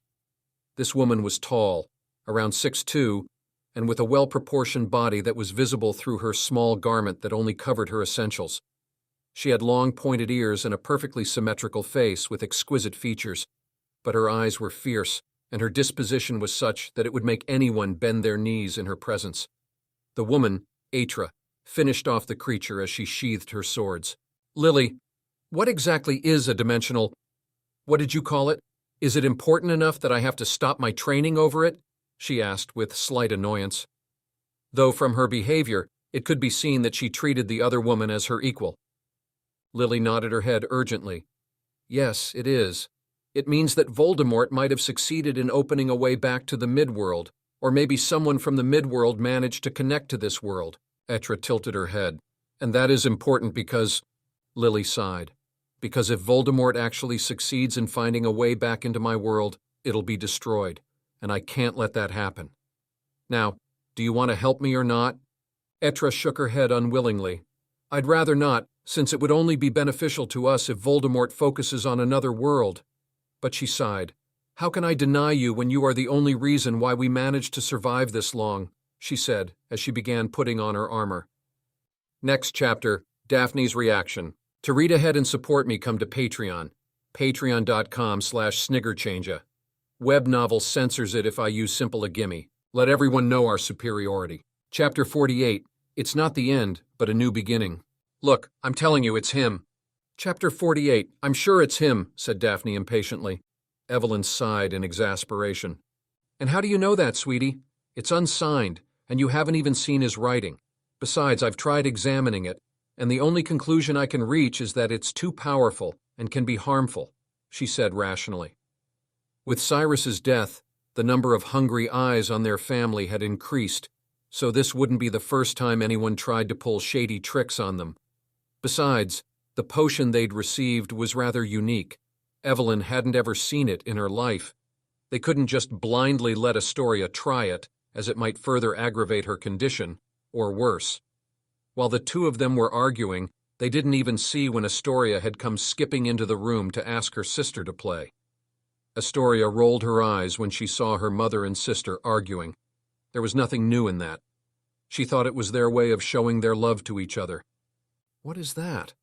This woman was tall, around 6'2", and with a well-proportioned body that was visible through her small garment that only covered her essentials. She had long pointed ears and a perfectly symmetrical face with exquisite features, but her eyes were fierce, and her disposition was such that it would make anyone bend their knees in her presence. The woman, Atra, finished off the creature as she sheathed her swords. "Lily, what exactly is a dimensional... What did you call it? Is it important enough that I have to stop my training over it?" she asked with slight annoyance. Though from her behavior, it could be seen that she treated the other woman as her equal. Lily nodded her head urgently. "Yes, it is. It means that Voldemort might have succeeded in opening a way back to the Midworld, or maybe someone from the Midworld managed to connect to this world." Etra tilted her head. "And that is important because..." Lily sighed. "Because if Voldemort actually succeeds in finding a way back into my world, it'll be destroyed, and I can't let that happen. Now, do you want to help me or not?" Etra shook her head unwillingly. "I'd rather not, since it would only be beneficial to us if Voldemort focuses on another world." But she sighed. "How can I deny you when you are the only reason why we managed to survive this long?" she said as she began putting on her armor. Next chapter, Daphne's reaction. To read ahead and support me, come to Patreon. Patreon.com/sniggerchangia. Web novel censors it if I use simple a gimme. Let everyone know our superiority. Chapter 48. It's not the end, but a new beginning. "Look, I'm telling you, it's him." Chapter 48. "I'm sure it's him," said Daphne impatiently. Evelyn sighed in exasperation. "And how do you know that, sweetie? It's unsigned, and you haven't even seen his writing. Besides, I've tried examining it, and the only conclusion I can reach is that it's too powerful and can be harmful," she said rationally. With Cyrus's death, the number of hungry eyes on their family had increased, so this wouldn't be the first time anyone tried to pull shady tricks on them. Besides, the potion they'd received was rather unique. Evelyn hadn't ever seen it in her life. They couldn't just blindly let Astoria try it, as it might further aggravate her condition, or worse. While the two of them were arguing, they didn't even see when Astoria had come skipping into the room to ask her sister to play. Astoria rolled her eyes when she saw her mother and sister arguing. There was nothing new in that. She thought it was their way of showing their love to each other. "What is that?"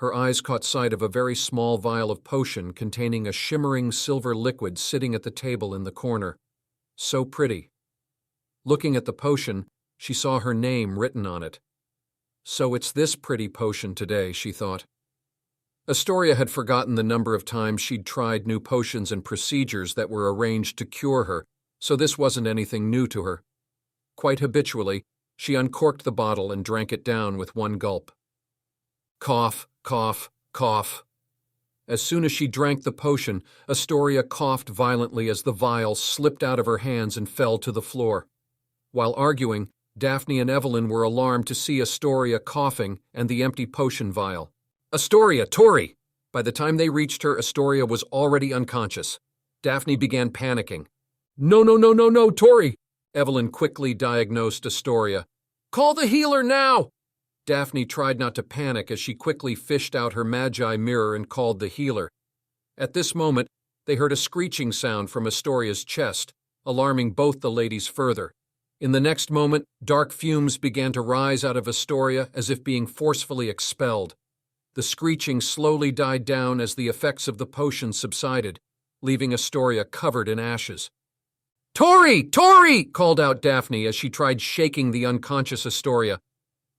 Her eyes caught sight of a very small vial of potion containing a shimmering silver liquid sitting at the table in the corner. So pretty. Looking at the potion, she saw her name written on it. So it's this pretty potion today, she thought. Astoria had forgotten the number of times she'd tried new potions and procedures that were arranged to cure her, so this wasn't anything new to her. Quite habitually, she uncorked the bottle and drank it down with one gulp. Cough, cough, cough. As soon as she drank the potion, Astoria coughed violently as the vial slipped out of her hands and fell to the floor. While arguing, Daphne and Evelyn were alarmed to see Astoria coughing and the empty potion vial. "Astoria, Tori!" By the time they reached her, Astoria was already unconscious. Daphne began panicking. "No, no, no, no, no, Tori!" Evelyn quickly diagnosed Astoria. "Call the healer now!" Daphne tried not to panic as she quickly fished out her magi mirror and called the healer. At this moment, they heard a screeching sound from Astoria's chest, alarming both the ladies further. In the next moment, dark fumes began to rise out of Astoria as if being forcefully expelled. The screeching slowly died down as the effects of the potion subsided, leaving Astoria covered in ashes. "Tori! Tori!" called out Daphne as she tried shaking the unconscious Astoria.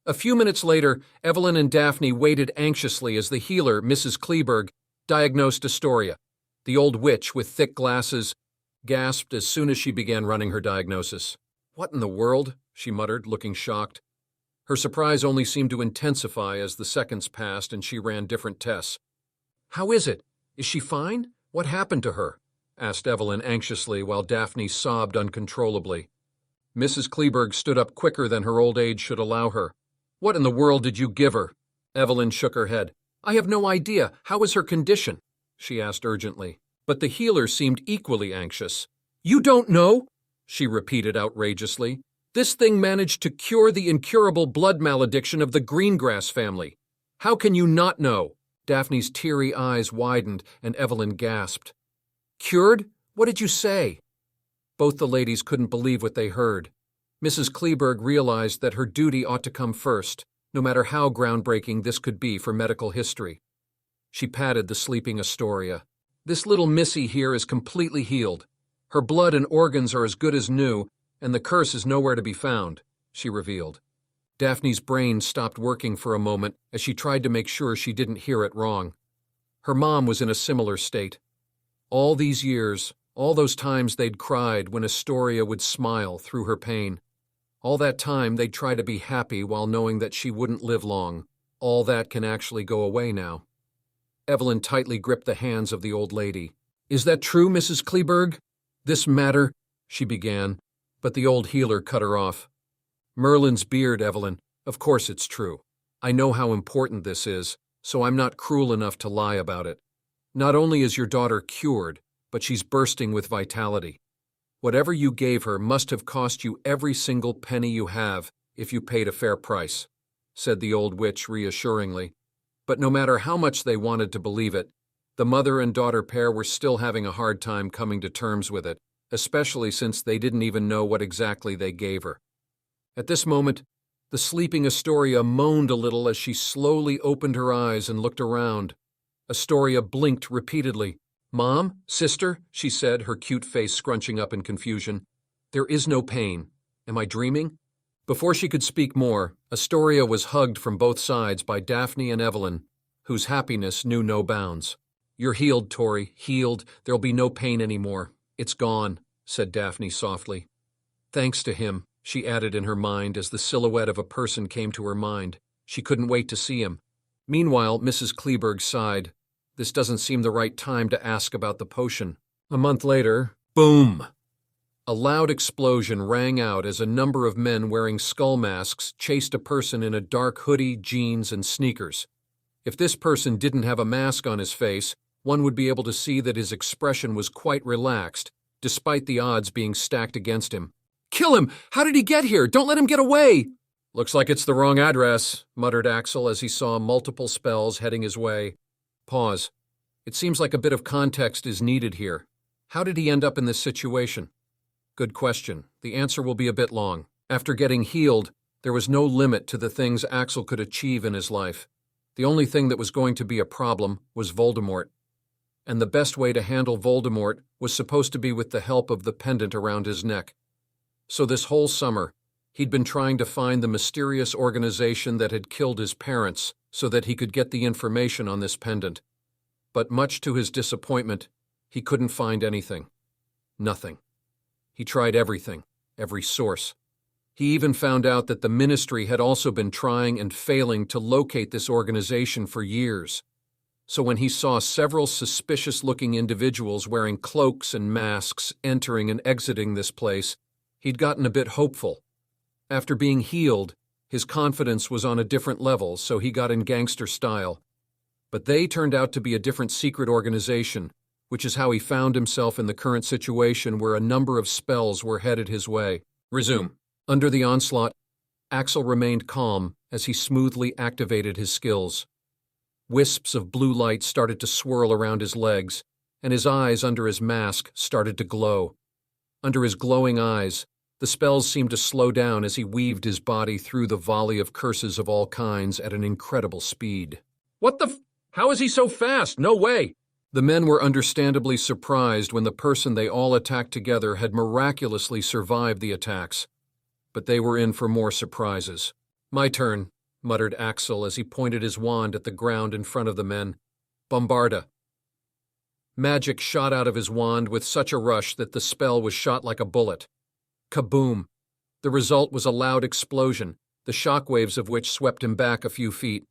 A few minutes later, Evelyn and Daphne waited anxiously as the healer, Mrs. Kleberg, diagnosed Astoria. The old witch, with thick glasses, gasped as soon as she began running her diagnosis. "What in the world?" she muttered, looking shocked. Her surprise only seemed to intensify as the seconds passed and she ran different tests. "How is it? Is she fine? What happened to her?" asked Evelyn anxiously while Daphne sobbed uncontrollably. Mrs. Kleberg stood up quicker than her old age should allow her. "What in the world did you give her?" Evelyn shook her head. "I have no idea. How is her condition?" she asked urgently. But the healer seemed equally anxious. "You don't know?" she repeated outrageously. "This thing managed to cure the incurable blood malediction of the Greengrass family. How can you not know?" Daphne's teary eyes widened and Evelyn gasped. "Cured? What did you say?" Both the ladies couldn't believe what they heard. Mrs. Kleberg realized that her duty ought to come first, no matter how groundbreaking this could be for medical history. She patted the sleeping Astoria. "This little missy here is completely healed. Her blood and organs are as good as new, and the curse is nowhere to be found," she revealed. Daphne's brain stopped working for a moment as she tried to make sure she didn't hear it wrong. Her mom was in a similar state. All these years, all those times they'd cried when Astoria would smile through her pain. All that time they'd try to be happy while knowing that she wouldn't live long. All that can actually go away now. Evelyn tightly gripped the hands of the old lady. "Is that true, Mrs. Kleberg? This matter," she began, but the old healer cut her off. "Merlin's beard, Evelyn. Of course it's true. I know how important this is, so I'm not cruel enough to lie about it. Not only is your daughter cured, but she's bursting with vitality. Whatever you gave her must have cost you every single penny you have if you paid a fair price," said the old witch reassuringly. But no matter how much they wanted to believe it, the mother and daughter pair were still having a hard time coming to terms with it, especially since they didn't even know what exactly they gave her. At this moment, the sleeping Astoria moaned a little as she slowly opened her eyes and looked around. Astoria blinked repeatedly. "Mom? Sister?" she said, her cute face scrunching up in confusion. "There is no pain. Am I dreaming?" Before she could speak more, Astoria was hugged from both sides by Daphne and Evelyn, whose happiness knew no bounds. "You're healed, Tori, healed. There'll be no pain anymore. It's gone," said Daphne softly. "Thanks to him," she added in her mind as the silhouette of a person came to her mind. She couldn't wait to see him. Meanwhile, Mrs. Kleberg sighed. This doesn't seem the right time to ask about the potion. A month later, boom! A loud explosion rang out as a number of men wearing skull masks chased a person in a dark hoodie, jeans, and sneakers. If this person didn't have a mask on his face, one would be able to see that his expression was quite relaxed, despite the odds being stacked against him. "Kill him! How did he get here? Don't let him get away!" "Looks like it's the wrong address," muttered Axel as he saw multiple spells heading his way. Pause. It seems like a bit of context is needed here. How did he end up in this situation? Good question. The answer will be a bit long. After getting healed, there was no limit to the things Axel could achieve in his life. The only thing that was going to be a problem was Voldemort. And the best way to handle Voldemort was supposed to be with the help of the pendant around his neck. So this whole summer, he'd been trying to find the mysterious organization that had killed his parents so that he could get the information on this pendant. But much to his disappointment, he couldn't find anything. Nothing. He tried everything, every source. He even found out that the ministry had also been trying and failing to locate this organization for years. So when he saw several suspicious-looking individuals wearing cloaks and masks entering and exiting this place, he'd gotten a bit hopeful. After being healed, his confidence was on a different level, so he got in gangster style. But they turned out to be a different secret organization, which is how he found himself in the current situation where a number of spells were headed his way. Resume. Under the onslaught, Axel remained calm as he smoothly activated his skills. Wisps of blue light started to swirl around his legs, and his eyes under his mask started to glow. Under his glowing eyes, The spells seemed to slow down as he weaved his body through the volley of curses of all kinds at an incredible speed. "What the f— How is he so fast? No way!" The men were understandably surprised when the person they all attacked together had miraculously survived the attacks. But they were in for more surprises. "My turn," muttered Axel as he pointed his wand at the ground in front of the men. "Bombarda." Magic shot out of his wand with such a rush that the spell was shot like a bullet. Kaboom! The result was a loud explosion, the shockwaves of which swept him back a few feet.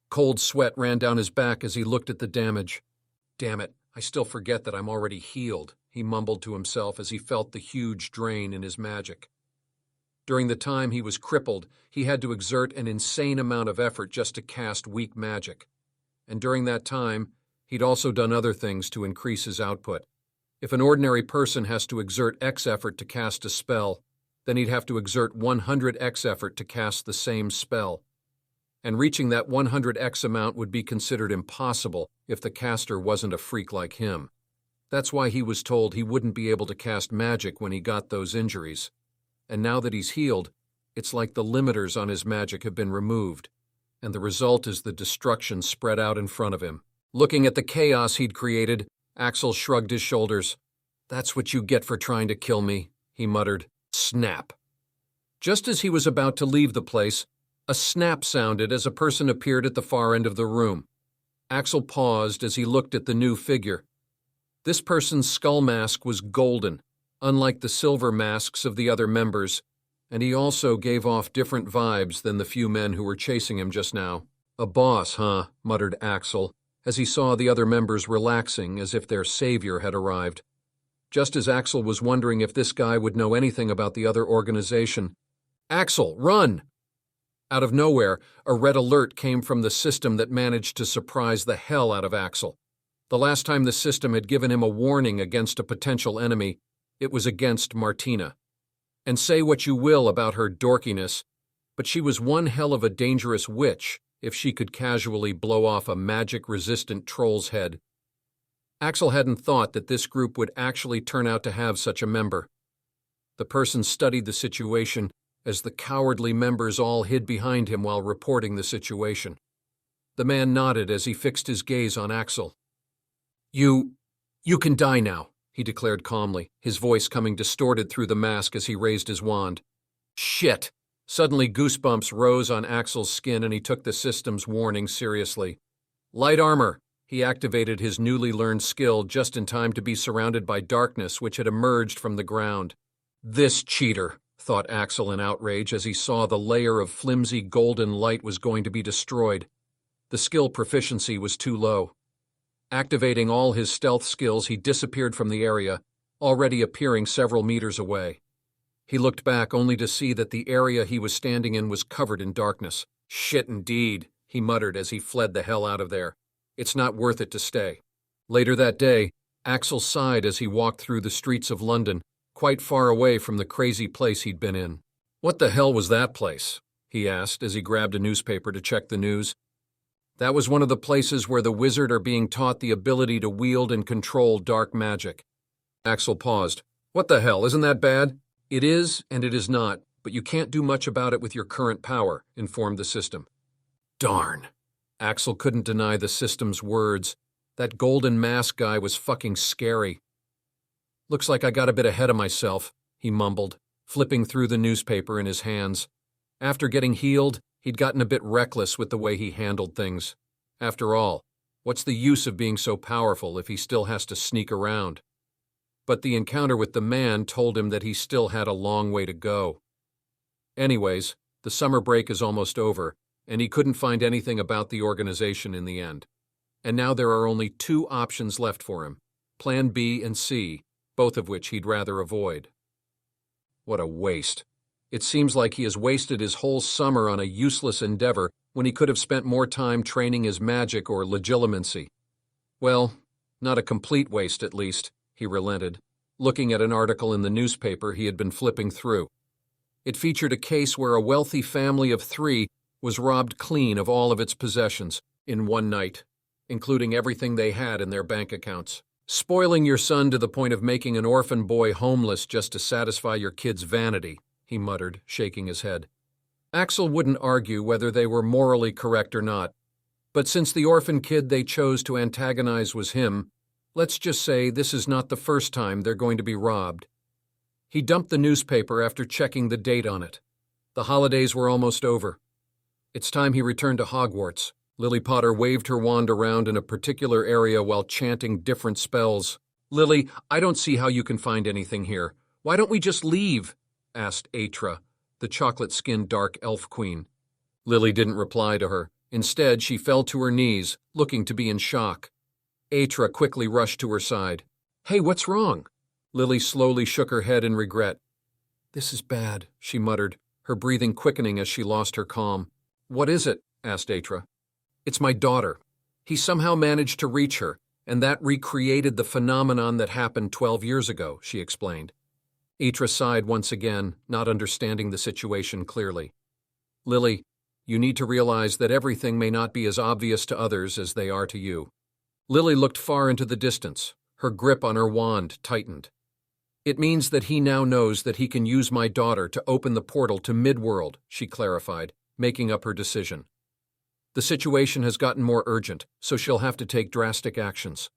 Cold sweat ran down his back as he looked at the damage. "Damn it, I still forget that I'm already healed," he mumbled to himself as he felt the huge drain in his magic. During the time he was crippled, he had to exert an insane amount of effort just to cast weak magic. And during that time, he'd also done other things to increase his output. If an ordinary person has to exert X effort to cast a spell, then he'd have to exert 100X effort to cast the same spell. And reaching that 100X amount would be considered impossible if the caster wasn't a freak like him. That's why he was told he wouldn't be able to cast magic when he got those injuries. And now that he's healed, it's like the limiters on his magic have been removed, and the result is the destruction spread out in front of him. Looking at the chaos he'd created, Axel shrugged his shoulders. "That's what you get for trying to kill me," he muttered. Snap. Just as he was about to leave the place, a snap sounded as a person appeared at the far end of the room. Axel paused as he looked at the new figure. This person's skull mask was golden, unlike the silver masks of the other members, and he also gave off different vibes than the few men who were chasing him just now. "A boss, huh?" muttered Axel, as he saw the other members relaxing as if their savior had arrived. Just as Axel was wondering if this guy would know anything about the other organization. "Axel, run!" Out of nowhere, a red alert came from the system that managed to surprise the hell out of Axel. The last time the system had given him a warning against a potential enemy, it was against Martina. And say what you will about her dorkiness, but she was one hell of a dangerous witch if she could casually blow off a magic-resistant troll's head. Axel hadn't thought that this group would actually turn out to have such a member. The person studied the situation as the cowardly members all hid behind him while reporting the situation. The man nodded as he fixed his gaze on Axel. You can die now," he declared calmly, his voice coming distorted through the mask as he raised his wand. "Shit!" Suddenly goosebumps rose on Axel's skin and he took the system's warning seriously. "Light armor!" He activated his newly learned skill just in time to be surrounded by darkness which had emerged from the ground. "This cheater," thought Axel in outrage as he saw the layer of flimsy golden light was going to be destroyed. The skill proficiency was too low. Activating all his stealth skills, he disappeared from the area, already appearing several meters away. He looked back only to see that the area he was standing in was covered in darkness. "Shit indeed," he muttered as he fled the hell out of there. "It's not worth it to stay." Later that day, Axel sighed as he walked through the streets of London, quite far away from the crazy place he'd been in. "What the hell was that place?" he asked as he grabbed a newspaper to check the news. That was one of the places where the wizard are being taught the ability to wield and control dark magic. Axel paused. "What the hell, isn't that bad?" "It is, and it is not, but you can't do much about it with your current power," informed the system. Darn. Axel couldn't deny the system's words. That golden mask guy was fucking scary. "Looks like I got a bit ahead of myself," he mumbled, flipping through the newspaper in his hands. After getting healed, he'd gotten a bit reckless with the way he handled things. After all, what's the use of being so powerful if he still has to sneak around? But the encounter with the man told him that he still had a long way to go. Anyways, the summer break is almost over, and he couldn't find anything about the organization in the end. And now there are only two options left for him, Plan B and C, both of which he'd rather avoid. What a waste. It seems like he has wasted his whole summer on a useless endeavor when he could have spent more time training his magic or legilimency. Well, not a complete waste at least, he relented, looking at an article in the newspaper he had been flipping through. It featured a case where a wealthy family of 3 was robbed clean of all of its possessions in one night, including everything they had in their bank accounts. Spoiling your son to the point of making an orphan boy homeless just to satisfy your kid's vanity, he muttered, shaking his head. Axel wouldn't argue whether they were morally correct or not, but since the orphan kid they chose to antagonize was him, let's just say this is not the first time they're going to be robbed. He dumped the newspaper after checking the date on it. The holidays were almost over. It's time he returned to Hogwarts. Lily Potter waved her wand around in a particular area while chanting different spells. Lily, I don't see how you can find anything here. Why don't we just leave? Asked Atra, the chocolate-skinned dark elf queen. Lily didn't reply to her. Instead, she fell to her knees, looking to be in shock. Atra quickly rushed to her side. Hey, what's wrong? Lily slowly shook her head in regret. This is bad, she muttered, her breathing quickening as she lost her calm. What is it? Asked Atra. It's my daughter. He somehow managed to reach her, and that recreated the phenomenon that happened 12 years ago, she explained. Atra sighed once again, not understanding the situation clearly. Lily, you need to realize that everything may not be as obvious to others as they are to you. Lily looked far into the distance. Her grip on her wand tightened. It means that he now knows that he can use my daughter to open the portal to Midworld, she clarified, making up her decision. The situation has gotten more urgent, so she'll have to take drastic actions.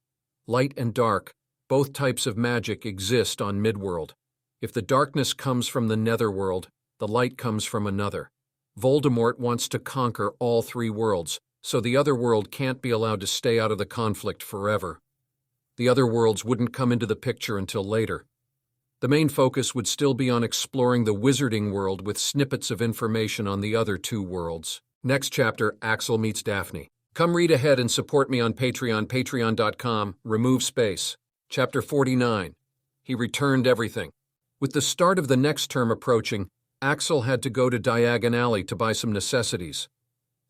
Light and dark, both types of magic exist on Midworld. If the darkness comes from the Netherworld, the light comes from another. Voldemort wants to conquer all three worlds, so the other world can't be allowed to stay out of the conflict forever. The other worlds wouldn't come into the picture until later. The main focus would still be on exploring the wizarding world with snippets of information on the other two worlds. Next chapter, Axel meets Daphne. Come read ahead and support me on Patreon, patreon.com, remove space. Chapter 49. He returned everything. With the start of the next term approaching, Axel had to go to Diagon Alley to buy some necessities.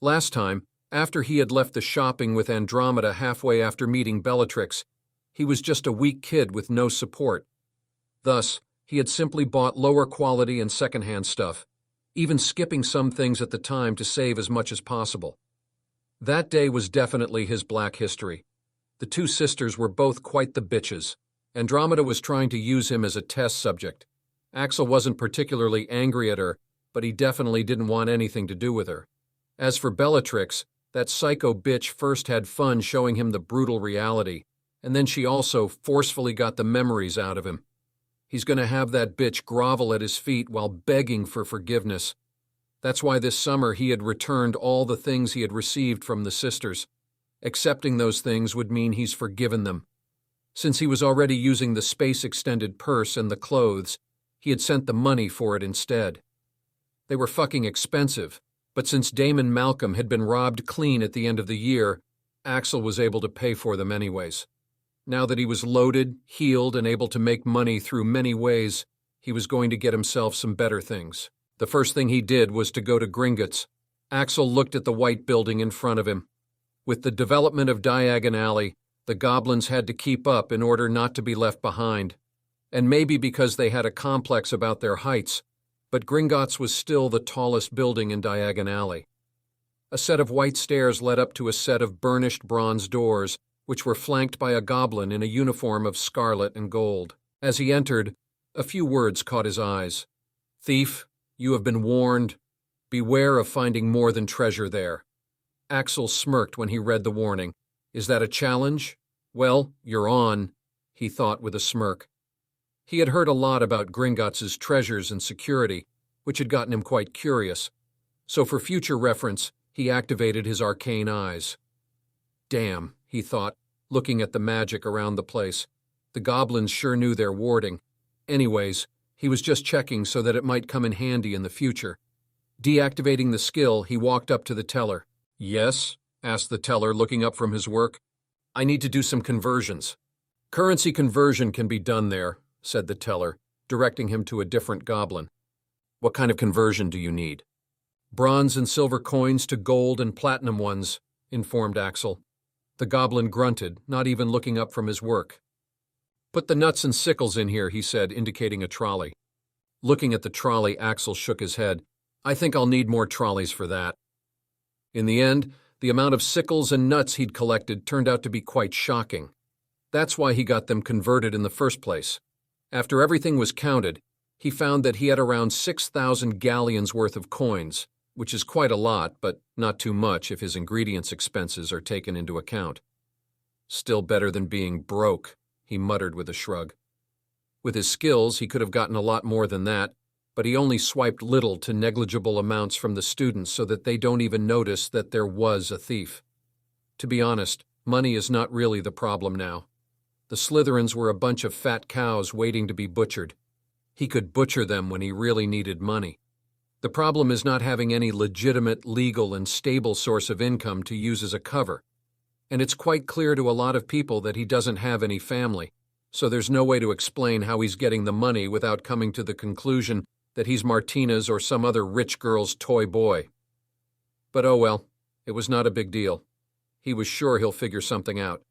Last time, after he had left the shopping with Andromeda halfway after meeting Bellatrix, he was just a weak kid with no support. Thus, he had simply bought lower quality and secondhand stuff, even skipping some things at the time to save as much as possible. That day was definitely his black history. The two sisters were both quite the bitches. Andromeda was trying to use him as a test subject. Axel wasn't particularly angry at her, but he definitely didn't want anything to do with her. As for Bellatrix, that psycho bitch first had fun showing him the brutal reality, and then she also forcefully got the memories out of him. He's going to have that bitch grovel at his feet while begging for forgiveness. That's why this summer he had returned all the things he had received from the sisters. Accepting those things would mean he's forgiven them. Since he was already using the space-extended purse and the clothes, he had sent the money for it instead. They were fucking expensive, but since Damon Malcolm had been robbed clean at the end of the year, Axel was able to pay for them anyways. Now that he was loaded, healed, and able to make money through many ways, he was going to get himself some better things. The first thing he did was to go to Gringotts. Axel looked at the white building in front of him. With the development of Diagon Alley, the goblins had to keep up in order not to be left behind. And maybe because they had a complex about their heights, but Gringotts was still the tallest building in Diagon Alley. A set of white stairs led up to a set of burnished bronze doors, which were flanked by a goblin in a uniform of scarlet and gold. As he entered, a few words caught his eyes. Thief, you have been warned. Beware of finding more than treasure there. Axel smirked when he read the warning. Is that a challenge? Well, you're on, he thought with a smirk. He had heard a lot about Gringotts' treasures and security, which had gotten him quite curious. So for future reference, he activated his arcane eyes. Damn, he thought, looking at the magic around the place. The goblins sure knew their warding. Anyways, he was just checking so that it might come in handy in the future. Deactivating the skill, he walked up to the teller. Yes? Asked the teller, looking up from his work. I need to do some conversions. Currency conversion can be done there, said the teller, directing him to a different goblin. What kind of conversion do you need? Bronze and silver coins to gold and platinum ones, informed Axel. The goblin grunted, not even looking up from his work. Put the nuts and sickles in here, he said, indicating a trolley. Looking at the trolley, Axel shook his head. I think I'll need more trolleys for that. In the end, the amount of sickles and nuts he'd collected turned out to be quite shocking. That's why he got them converted in the first place. After everything was counted, he found that he had around 6,000 galleons worth of coins, which is quite a lot, but not too much if his ingredients expenses are taken into account. Still better than being broke, he muttered with a shrug. With his skills, he could have gotten a lot more than that, but he only swiped little to negligible amounts from the students so that they don't even notice that there was a thief. To be honest, money is not really the problem now. The Slytherins were a bunch of fat cows waiting to be butchered. He could butcher them when he really needed money. The problem is not having any legitimate, legal, and stable source of income to use as a cover. And it's quite clear to a lot of people that he doesn't have any family, so there's no way to explain how he's getting the money without coming to the conclusion that he's Martina's or some other rich girl's toy boy. But oh well, it was not a big deal. He was sure he'll figure something out.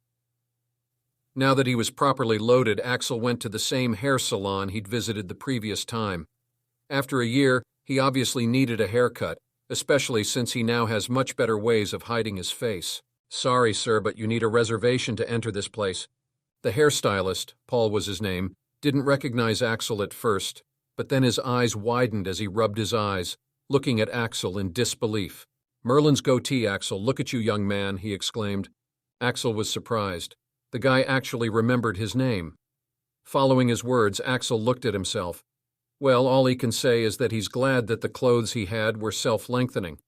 Now that he was properly loaded, Axel went to the same hair salon he'd visited the previous time. After a year, he obviously needed a haircut, especially since he now has much better ways of hiding his face. "Sorry, sir, but you need a reservation to enter this place." The hairstylist, Paul was his name, didn't recognize Axel at first, but then his eyes widened as he rubbed his eyes, looking at Axel in disbelief. "Merlin's goatee, Axel, look at you, young man," he exclaimed. Axel was surprised. The guy actually remembered his name. Following his words, Axel looked at himself. Well, all he can say is that he's glad that the clothes he had were self-lengthening.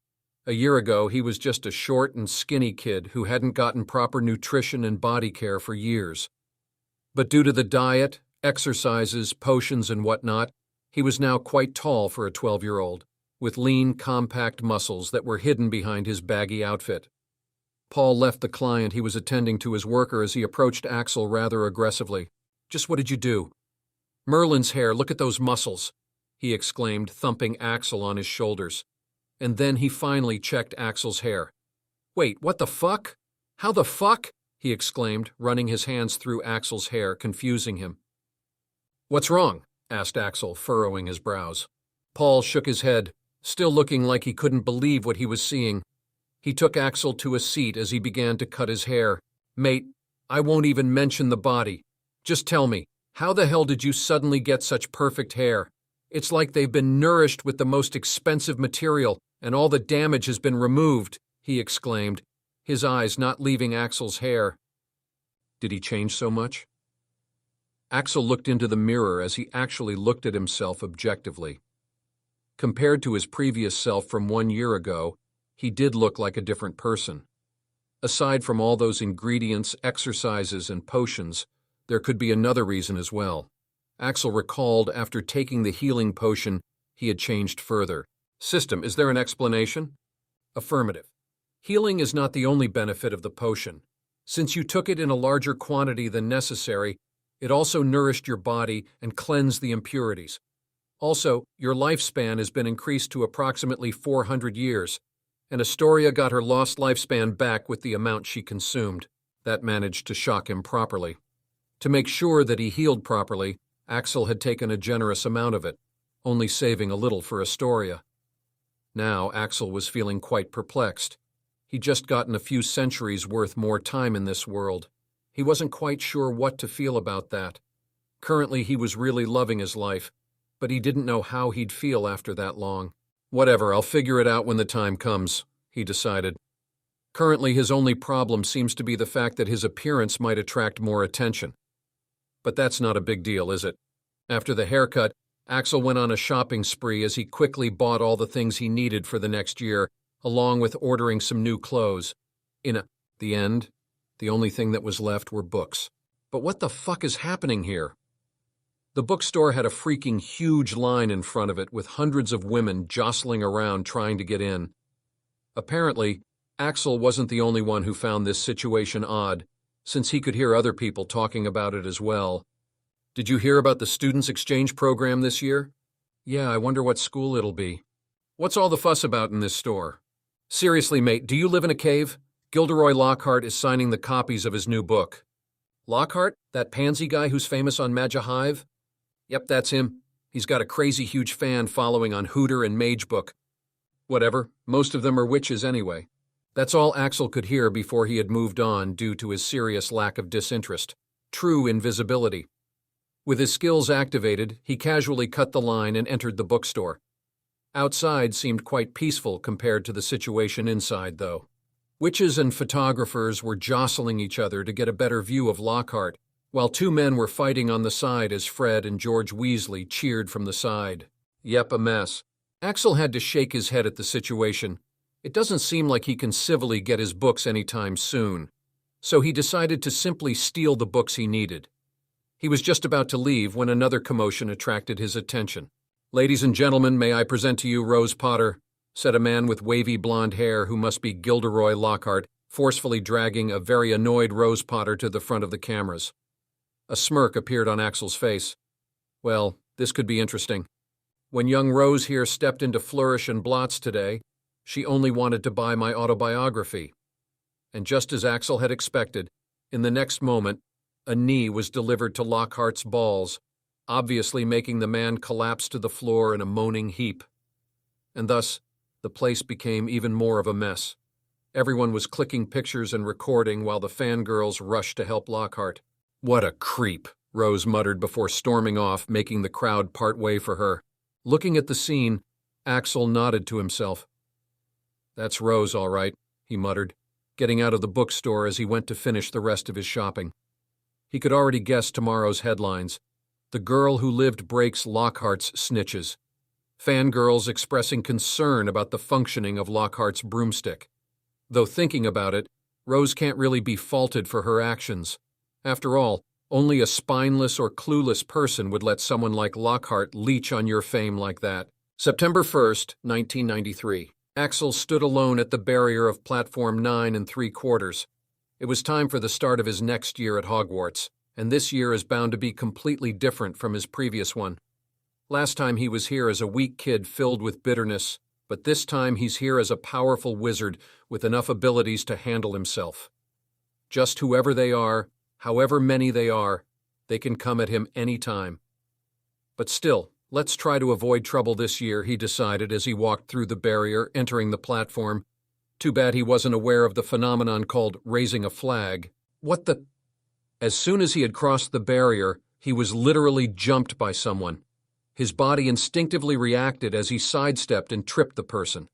A year ago, he was just a short and skinny kid who hadn't gotten proper nutrition and body care for years. But due to the diet, exercises, potions, and whatnot, he was now quite tall for a 12-year-old, with lean, compact muscles that were hidden behind his baggy outfit. Paul left the client he was attending to his worker as he approached Axel rather aggressively. "Just what did you do?" "Merlin's hair, look at those muscles," he exclaimed, thumping Axel on his shoulders. And then he finally checked Axel's hair. "Wait, what the fuck? How the fuck?" he exclaimed, running his hands through Axel's hair, confusing him. "What's wrong?" asked Axel, furrowing his brows. Paul shook his head, still looking like he couldn't believe what he was seeing. He took Axel to a seat as he began to cut his hair. "Mate, I won't even mention the body. Just tell me, how the hell did you suddenly get such perfect hair? It's like they've been nourished with the most expensive material, and all the damage has been removed," he exclaimed, his eyes not leaving Axel's hair. Did he change so much? Axel looked into the mirror as he actually looked at himself objectively. Compared to his previous self from 1 year ago, he did look like a different person. Aside from all those ingredients, exercises, and potions, there could be another reason as well. Axel recalled after taking the healing potion, he had changed further. "System, is there an explanation?" "Affirmative. Healing is not the only benefit of the potion. Since you took it in a larger quantity than necessary, it also nourished your body and cleansed the impurities. Also, your lifespan has been increased to approximately 400 years, and Astoria got her lost lifespan back with the amount she consumed." That managed to shock him properly. To make sure that he healed properly, Axel had taken a generous amount of it, only saving a little for Astoria. Now Axel was feeling quite perplexed. He'd just gotten a few centuries worth more time in this world. He wasn't quite sure what to feel about that. Currently he was really loving his life, but he didn't know how he'd feel after that long. "Whatever, I'll figure it out when the time comes," he decided. Currently his only problem seems to be the fact that his appearance might attract more attention. But that's not a big deal, is it? After the haircut, Axel went on a shopping spree as he quickly bought all the things he needed for the next year, along with ordering some new clothes. The end, the only thing that was left were books. But what the fuck is happening here? The bookstore had a freaking huge line in front of it with hundreds of women jostling around trying to get in. Apparently, Axel wasn't the only one who found this situation odd, since he could hear other people talking about it as well. "Did you hear about the students' exchange program this year?" "Yeah, I wonder what school it'll be." "What's all the fuss about in this store?" "Seriously, mate, do you live in a cave? Gilderoy Lockhart is signing the copies of his new book." "Lockhart? That pansy guy who's famous on Magihive?" "Yep, that's him. He's got a crazy huge fan following on Hooter and Magebook." "Whatever, most of them are witches anyway." That's all Axel could hear before he had moved on due to his serious lack of disinterest. true invisibility. With his skills activated, he casually cut the line and entered the bookstore. Outside seemed quite peaceful compared to the situation inside, though. Witches and photographers were jostling each other to get a better view of Lockhart, while two men were fighting on the side as Fred and George Weasley cheered from the side. Yep, a mess. Axel had to shake his head at the situation. It doesn't seem like he can civilly get his books anytime soon. So he decided to simply steal the books he needed. He was just about to leave when another commotion attracted his attention. "Ladies and gentlemen, may I present to you Rose Potter," said a man with wavy blonde hair who must be Gilderoy Lockhart, forcefully dragging a very annoyed Rose Potter to the front of the cameras. A smirk appeared on Axel's face. Well, this could be interesting. When young Rose here stepped into Flourish and Blots today, she only wanted to buy my autobiography. And just as Axel had expected, in the next moment, a knee was delivered to Lockhart's balls, obviously making the man collapse to the floor in a moaning heap. And thus, the place became even more of a mess. Everyone was clicking pictures and recording while the fangirls rushed to help Lockhart. "What a creep," Rose muttered before storming off, making the crowd part way for her. Looking at the scene, Axel nodded to himself. "That's Rose, all right," he muttered, getting out of the bookstore as he went to finish the rest of his shopping. He could already guess tomorrow's headlines. "The girl who lived breaks Lockhart's snitches." Fangirls expressing concern about the functioning of Lockhart's broomstick. Though thinking about it, Rose can't really be faulted for her actions. After all, only a spineless or clueless person would let someone like Lockhart leech on your fame like that. September 1st, 1993. Axel stood alone at the barrier of Platform 9 3/4. It was time for the start of his next year at Hogwarts, and this year is bound to be completely different from his previous one. Last time he was here as a weak kid filled with bitterness, but this time he's here as a powerful wizard with enough abilities to handle himself. Just whoever they are, however many they are, they can come at him any time. But still, let's try to avoid trouble this year, he decided as he walked through the barrier, entering the platform. Too bad he wasn't aware of the phenomenon called raising a flag. What the... As soon as he had crossed the barrier, he was literally jumped by someone. His body instinctively reacted as he sidestepped and tripped the person.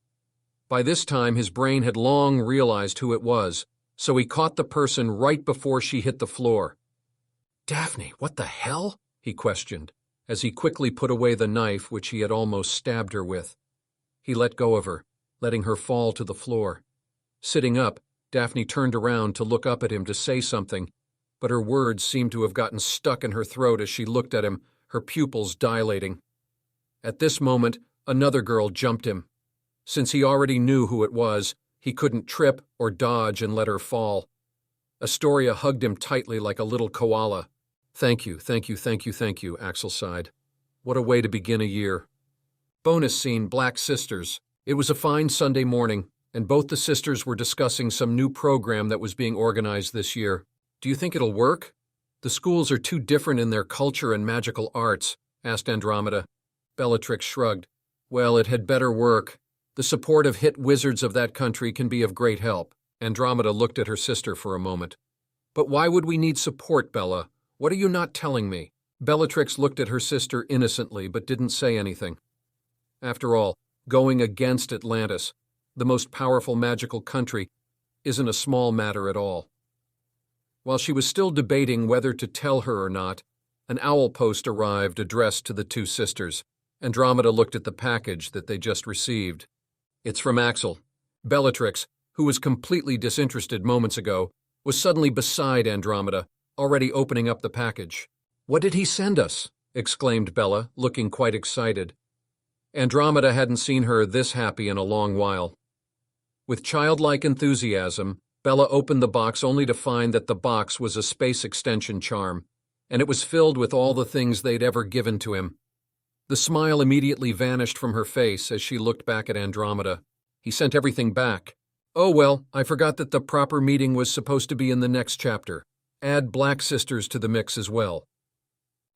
By this time, his brain had long realized who it was, so he caught the person right before she hit the floor. "Daphne, what the hell?" he questioned, as he quickly put away the knife which he had almost stabbed her with. He let go of her, letting her fall to the floor. Sitting up, Daphne turned around to look up at him to say something, but her words seemed to have gotten stuck in her throat as she looked at him, her pupils dilating. At this moment, another girl jumped him. Since he already knew who it was, he couldn't trip or dodge and let her fall. Astoria hugged him tightly like a little koala. "Thank you, thank you, thank you, thank you," Axel sighed. What a way to begin a year. Bonus scene, Black Sisters. It was a fine Sunday morning, and both the sisters were discussing some new program that was being organized this year. "Do you think it'll work? The schools are too different in their culture and magical arts," asked Andromeda. Bellatrix shrugged. "Well, it had better work. The support of hit wizards of that country can be of great help." Andromeda looked at her sister for a moment. "But why would we need support, Bella? What are you not telling me?" Bellatrix looked at her sister innocently but didn't say anything. After all, going against Atlantis, the most powerful magical country, isn't a small matter at all. While she was still debating whether to tell her or not, an owl post arrived addressed to the two sisters. Andromeda looked at the package that they just received. "It's from Axel." Bellatrix, who was completely disinterested moments ago, was suddenly beside Andromeda, already opening up the package. "What did he send us?" exclaimed Bella, looking quite excited. Andromeda hadn't seen her this happy in a long while. With childlike enthusiasm, Bella opened the box only to find that the box was a space extension charm, and it was filled with all the things they'd ever given to him. The smile immediately vanished from her face as she looked back at Andromeda. "He sent everything back." "Oh well, I forgot that the proper meeting was supposed to be in the next chapter. Add Black Sisters to the mix as well."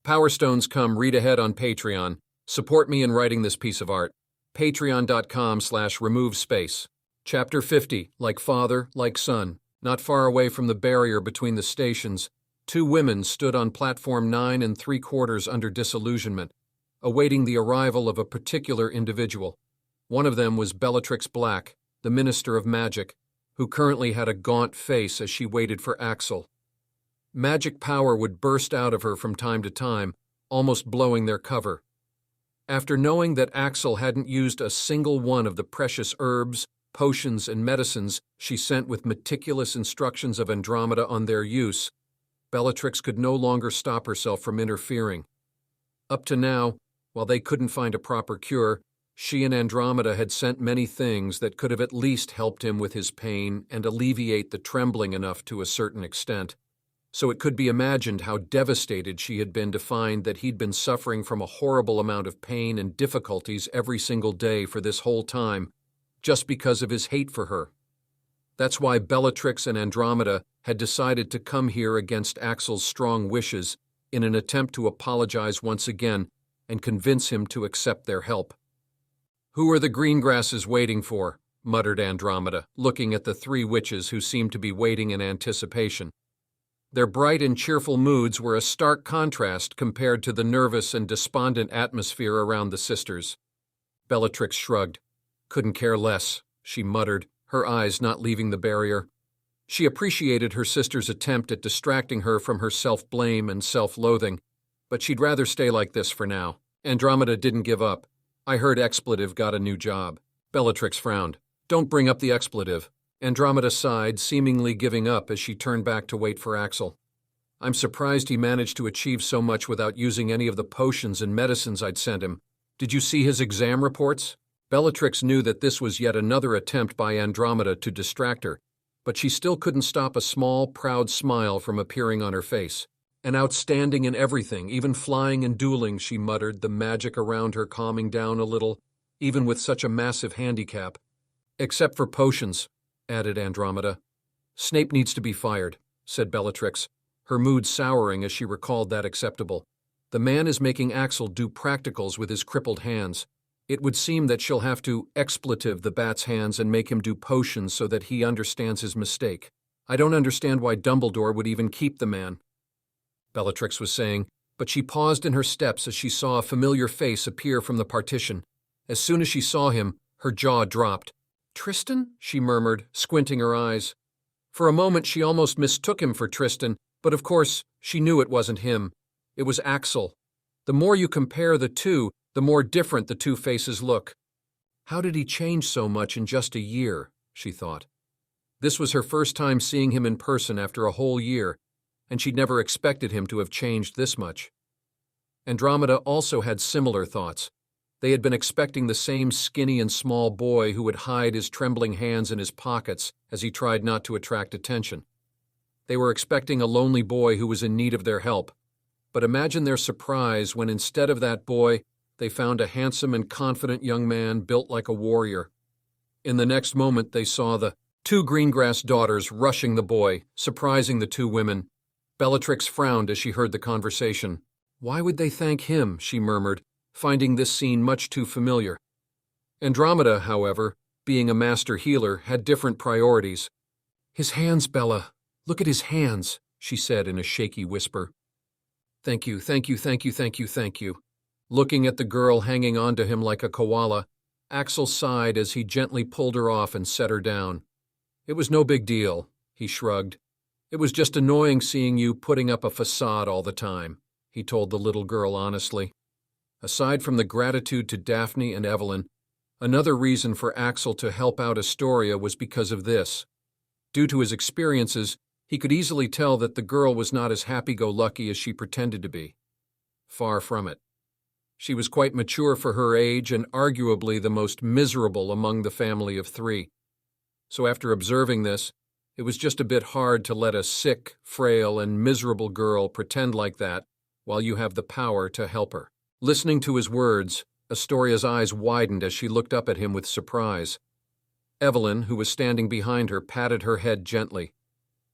Power Stones come, read ahead on Patreon. Support me in writing this piece of art. Patreon.com/removespace. Chapter 50, Like Father, Like Son. Not far away from the barrier between the stations, Two women stood on platform 9 3/4 under disillusionment, awaiting the arrival of a particular individual. One of them was Bellatrix Black, the Minister of Magic, who currently had a gaunt face as she waited for Axel. Magic power would burst out of her from time to time, almost blowing their cover. After knowing that Axel hadn't used a single one of the precious herbs, potions, and medicines she sent with meticulous instructions of Andromeda on their use, Bellatrix could no longer stop herself from interfering. Up to now, while they couldn't find a proper cure, she and Andromeda had sent many things that could have at least helped him with his pain and alleviate the trembling enough to a certain extent. So it could be imagined how devastated she had been to find that he'd been suffering from a horrible amount of pain and difficulties every single day for this whole time, just because of his hate for her. That's why Bellatrix and Andromeda had decided to come here against Axel's strong wishes in an attempt to apologize once again and convince him to accept their help. "Who are the Greengrasses waiting for?" muttered Andromeda, looking at the three witches who seemed to be waiting in anticipation. Their bright and cheerful moods were a stark contrast compared to the nervous and despondent atmosphere around the sisters. Bellatrix shrugged. "Couldn't care less," she muttered, her eyes not leaving the barrier. She appreciated her sister's attempt at distracting her from her self-blame and self-loathing, but she'd rather stay like this for now. Andromeda didn't give up. "I heard Expletive got a new job." Bellatrix frowned. "Don't bring up the expletive." Andromeda sighed, seemingly giving up as she turned back to wait for Axel. "I'm surprised he managed to achieve so much without using any of the potions and medicines I'd sent him. Did you see his exam reports?" Bellatrix knew that this was yet another attempt by Andromeda to distract her, but she still couldn't stop a small, proud smile from appearing on her face. "An outstanding in everything, even flying and dueling," she muttered, the magic around her calming down a little, even with such a massive handicap. "Except for potions," added Andromeda. "Snape needs to be fired," said Bellatrix, her mood souring as she recalled that acceptable. "The man is making Axel do practicals with his crippled hands. It would seem that she'll have to expletive the bat's hands and make him do potions so that he understands his mistake. I don't understand why Dumbledore would even keep the man," Bellatrix was saying, but she paused in her steps as she saw a familiar face appear from the partition. As soon as she saw him, her jaw dropped. "Tristan?" she murmured, squinting her eyes. For a moment she almost mistook him for Tristan, but of course she knew it wasn't him. It was Axel. The more you compare the two, the more different the two faces look. How did he change so much in just a year, she thought. This was her first time seeing him in person after a whole year, and she'd never expected him to have changed this much. Andromeda also had similar thoughts. They had been expecting the same skinny and small boy who would hide his trembling hands in his pockets as he tried not to attract attention. They were expecting a lonely boy who was in need of their help. But imagine their surprise when instead of that boy, they found a handsome and confident young man built like a warrior. In the next moment, they saw the two Greengrass daughters rushing the boy, surprising the two women. Bellatrix frowned as she heard the conversation. "Why would they thank him?" she murmured, finding this scene much too familiar. Andromeda, however, being a master healer, had different priorities. "His hands, Bella. Look at his hands," she said in a shaky whisper. "Thank you, thank you, thank you, thank you, thank you." Looking at the girl hanging onto him like a koala, Axel sighed as he gently pulled her off and set her down. "It was no big deal," he shrugged. "It was just annoying seeing you putting up a facade all the time," he told the little girl honestly. Aside from the gratitude to Daphne and Evelyn, another reason for Axel to help out Astoria was because of this. Due to his experiences, he could easily tell that the girl was not as happy-go-lucky as she pretended to be. Far from it. She was quite mature for her age and arguably the most miserable among the family of three. So after observing this, it was just a bit hard to let a sick, frail, and miserable girl pretend like that while you have the power to help her. Listening to his words, Astoria's eyes widened as she looked up at him with surprise. Evelyn, who was standing behind her, patted her head gently.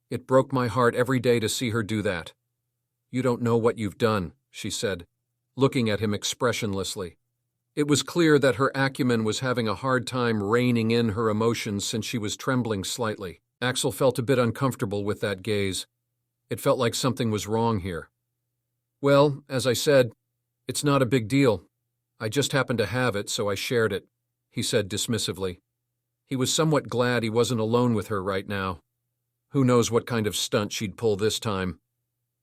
"It broke my heart every day to see her do that." "You don't know what you've done," she said, looking at him expressionlessly. It was clear that her acumen was having a hard time reining in her emotions since she was trembling slightly. Axel felt a bit uncomfortable with that gaze. It felt like something was wrong here. Well, as I said, it's not a big deal. I just happened to have it, so I shared it, he said dismissively. He was somewhat glad he wasn't alone with her right now. Who knows what kind of stunt she'd pull this time.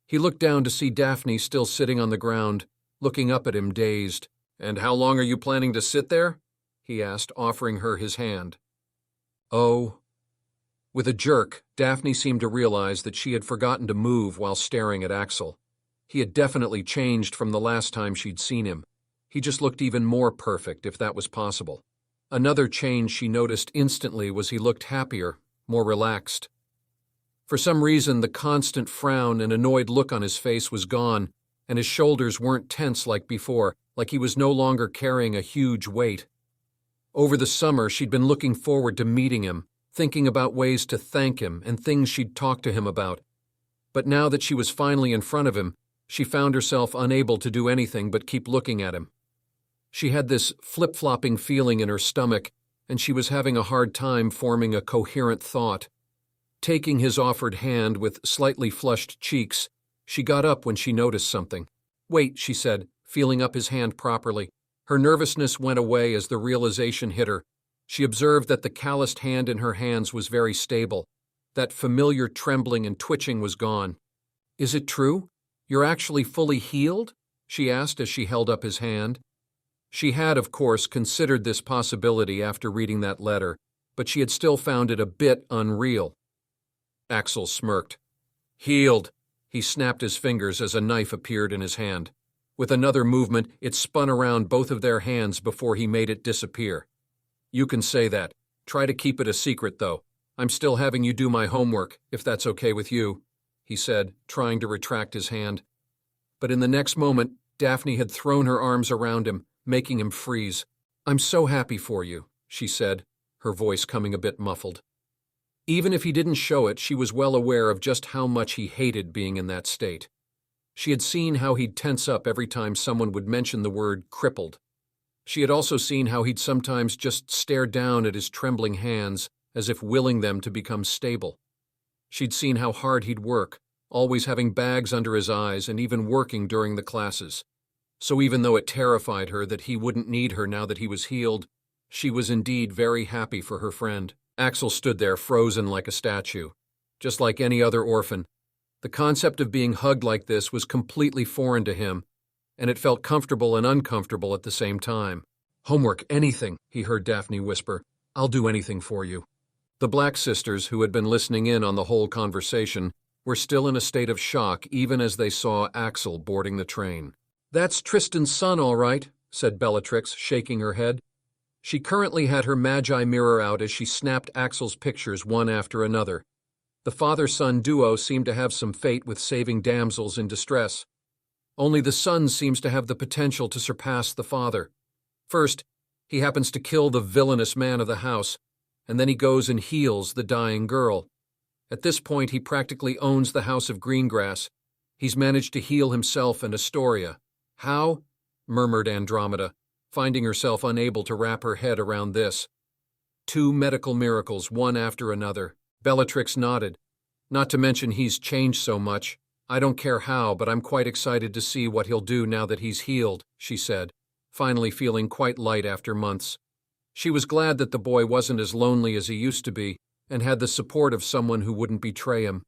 He looked down to see Daphne still sitting on the ground, looking up at him dazed. "And how long are you planning to sit there?" he asked, offering her his hand. "Oh." With a jerk, Daphne seemed to realize that she had forgotten to move while staring at Axel. He had definitely changed from the last time she'd seen him. He just looked even more perfect, if that was possible. Another change she noticed instantly was he looked happier, more relaxed. For some reason, the constant frown and annoyed look on his face was gone, and his shoulders weren't tense like before, like he was no longer carrying a huge weight. Over the summer, she'd been looking forward to meeting him, thinking about ways to thank him and things she'd talk to him about. But now that she was finally in front of him, she found herself unable to do anything but keep looking at him. She had this flip-flopping feeling in her stomach, and she was having a hard time forming a coherent thought. Taking his offered hand with slightly flushed cheeks, she got up when she noticed something. "Wait," she said, feeling up his hand properly. Her nervousness went away as the realization hit her. She observed that the calloused hand in her hands was very stable. That familiar trembling and twitching was gone. "Is it true? You're actually fully healed?" she asked as she held up his hand. She had, of course, considered this possibility after reading that letter, but she had still found it a bit unreal. Axel smirked. "Healed." He snapped his fingers as a knife appeared in his hand. With another movement, it spun around both of their hands before he made it disappear. "You can say that. Try to keep it a secret, though. I'm still having you do my homework, if that's okay with you," he said, trying to retract his hand. But in the next moment, Daphne had thrown her arms around him, making him freeze. "I'm so happy for you," she said, her voice coming a bit muffled. Even if he didn't show it, she was well aware of just how much he hated being in that state. She had seen how he'd tense up every time someone would mention the word crippled. She had also seen how he'd sometimes just stare down at his trembling hands as if willing them to become stable. She'd seen how hard he'd work, always having bags under his eyes and even working during the classes. So even though it terrified her that he wouldn't need her now that he was healed, she was indeed very happy for her friend. Axel stood there frozen like a statue. Just like any other orphan, the concept of being hugged like this was completely foreign to him, and it felt comfortable and uncomfortable at the same time. "Homework, anything," he heard Daphne whisper. "I'll do anything for you." The Black sisters, who had been listening in on the whole conversation, were still in a state of shock even as they saw Axel boarding the train. "That's Tristan's son, all right," said Bellatrix, shaking her head. She currently had her Magi mirror out as she snapped Axel's pictures one after another. The father-son duo seemed to have some fate with saving damsels in distress. Only the son seems to have the potential to surpass the father. First, he happens to kill the villainous man of the house, and then he goes and heals the dying girl. At this point, he practically owns the House of Greengrass. He's managed to heal himself and Astoria. "How?" murmured Andromeda, finding herself unable to wrap her head around this. "Two medical miracles, one after another." Bellatrix nodded. "Not to mention he's changed so much. I don't care how, but I'm quite excited to see what he'll do now that he's healed," she said, finally feeling quite light after months. She was glad that the boy wasn't as lonely as he used to be, and had the support of someone who wouldn't betray him.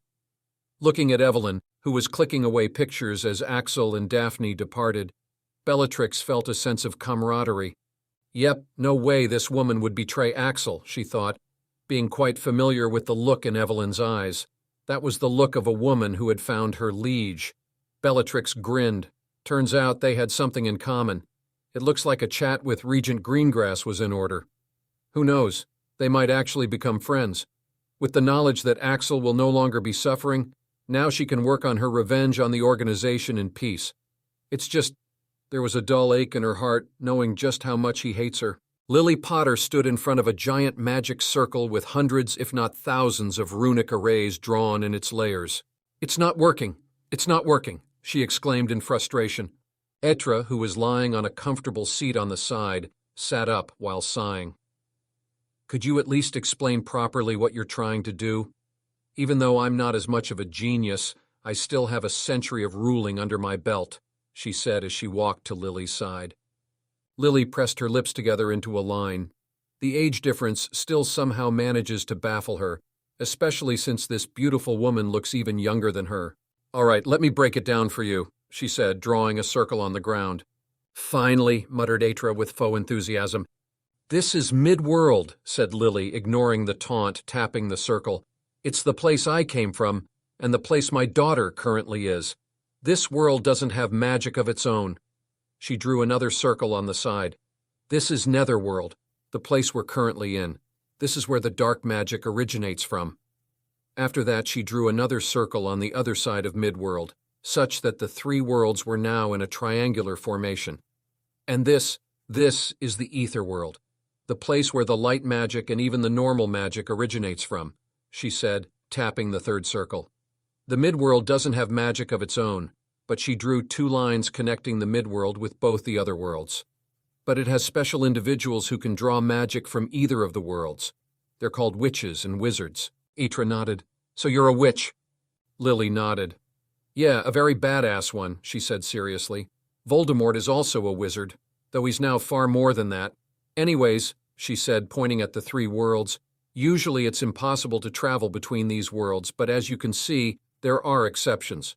Looking at Evelyn, who was clicking away pictures as Axel and Daphne departed, Bellatrix felt a sense of camaraderie. Yep, no way this woman would betray Axel, she thought, being quite familiar with the look in Evelyn's eyes. That was the look of a woman who had found her liege. Bellatrix grinned. Turns out they had something in common. It looks like a chat with Regent Greengrass was in order. Who knows? They might actually become friends. With the knowledge that Axel will no longer be suffering, now she can work on her revenge on the organization in peace. It's just, there was a dull ache in her heart, knowing just how much he hates her. Lily Potter stood in front of a giant magic circle with hundreds, if not thousands, of runic arrays drawn in its layers. "It's not working! It's not working!" she exclaimed in frustration. Etra, who was lying on a comfortable seat on the side, sat up while sighing. "Could you at least explain properly what you're trying to do? Even though I'm not as much of a genius, I still have a century of ruling under my belt, she said as she walked to Lily's side. Lily pressed her lips together into a line. The age difference still somehow manages to baffle her, especially since this beautiful woman looks even younger than her. All right, let me break it down for you, she said, drawing a circle on the ground. Finally, muttered Atra with faux enthusiasm. This is Midworld, said Lily, ignoring the taunt, tapping the circle. It's the place I came from, and the place my daughter currently is. This world doesn't have magic of its own. She drew another circle on the side. This is Netherworld, the place we're currently in. This is where the dark magic originates from. After that, she drew another circle on the other side of Midworld, such that the three worlds were now in a triangular formation. And this is the Aetherworld, the place where the light magic and even the normal magic originates from, she said, tapping the third circle. The Midworld doesn't have magic of its own, but she drew two lines connecting the Midworld with both the other worlds. But it has special individuals who can draw magic from either of the worlds. They're called witches and wizards. Atra nodded. So you're a witch? Lily nodded. Yeah, a very badass one, she said seriously. Voldemort is also a wizard, though he's now far more than that. Anyways, she said, pointing at the three worlds, usually it's impossible to travel between these worlds, but as you can see, there are exceptions.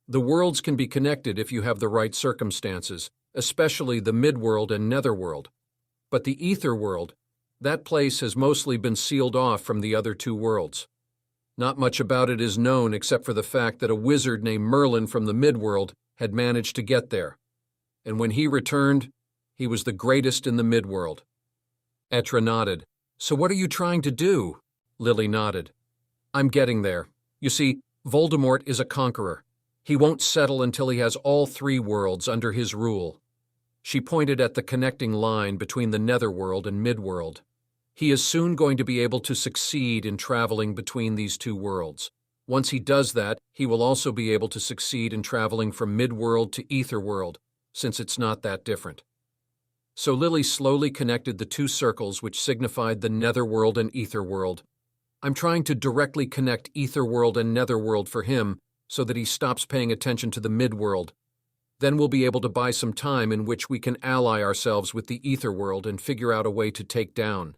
The worlds can be connected if you have the right circumstances, especially the Midworld and Netherworld. But the Aetherworld, that place has mostly been sealed off from the other two worlds. Not much about it is known except for the fact that a wizard named Merlin from the Midworld had managed to get there. And when he returned, he was the greatest in the Midworld. Atra nodded. So what are you trying to do? Lily nodded. I'm getting there. You see, Voldemort is a conqueror. He won't settle until he has all three worlds under his rule. She pointed at the connecting line between the Netherworld and Midworld. He is soon going to be able to succeed in traveling between these two worlds. Once he does that, he will also be able to succeed in traveling from Midworld to Aetherworld, since it's not that different. So Lily slowly connected the two circles which signified the Netherworld and Aetherworld. I'm trying to directly connect Aetherworld and Netherworld for him so that he stops paying attention to the Midworld. Then we'll be able to buy some time in which we can ally ourselves with the Aetherworld and figure out a way to take down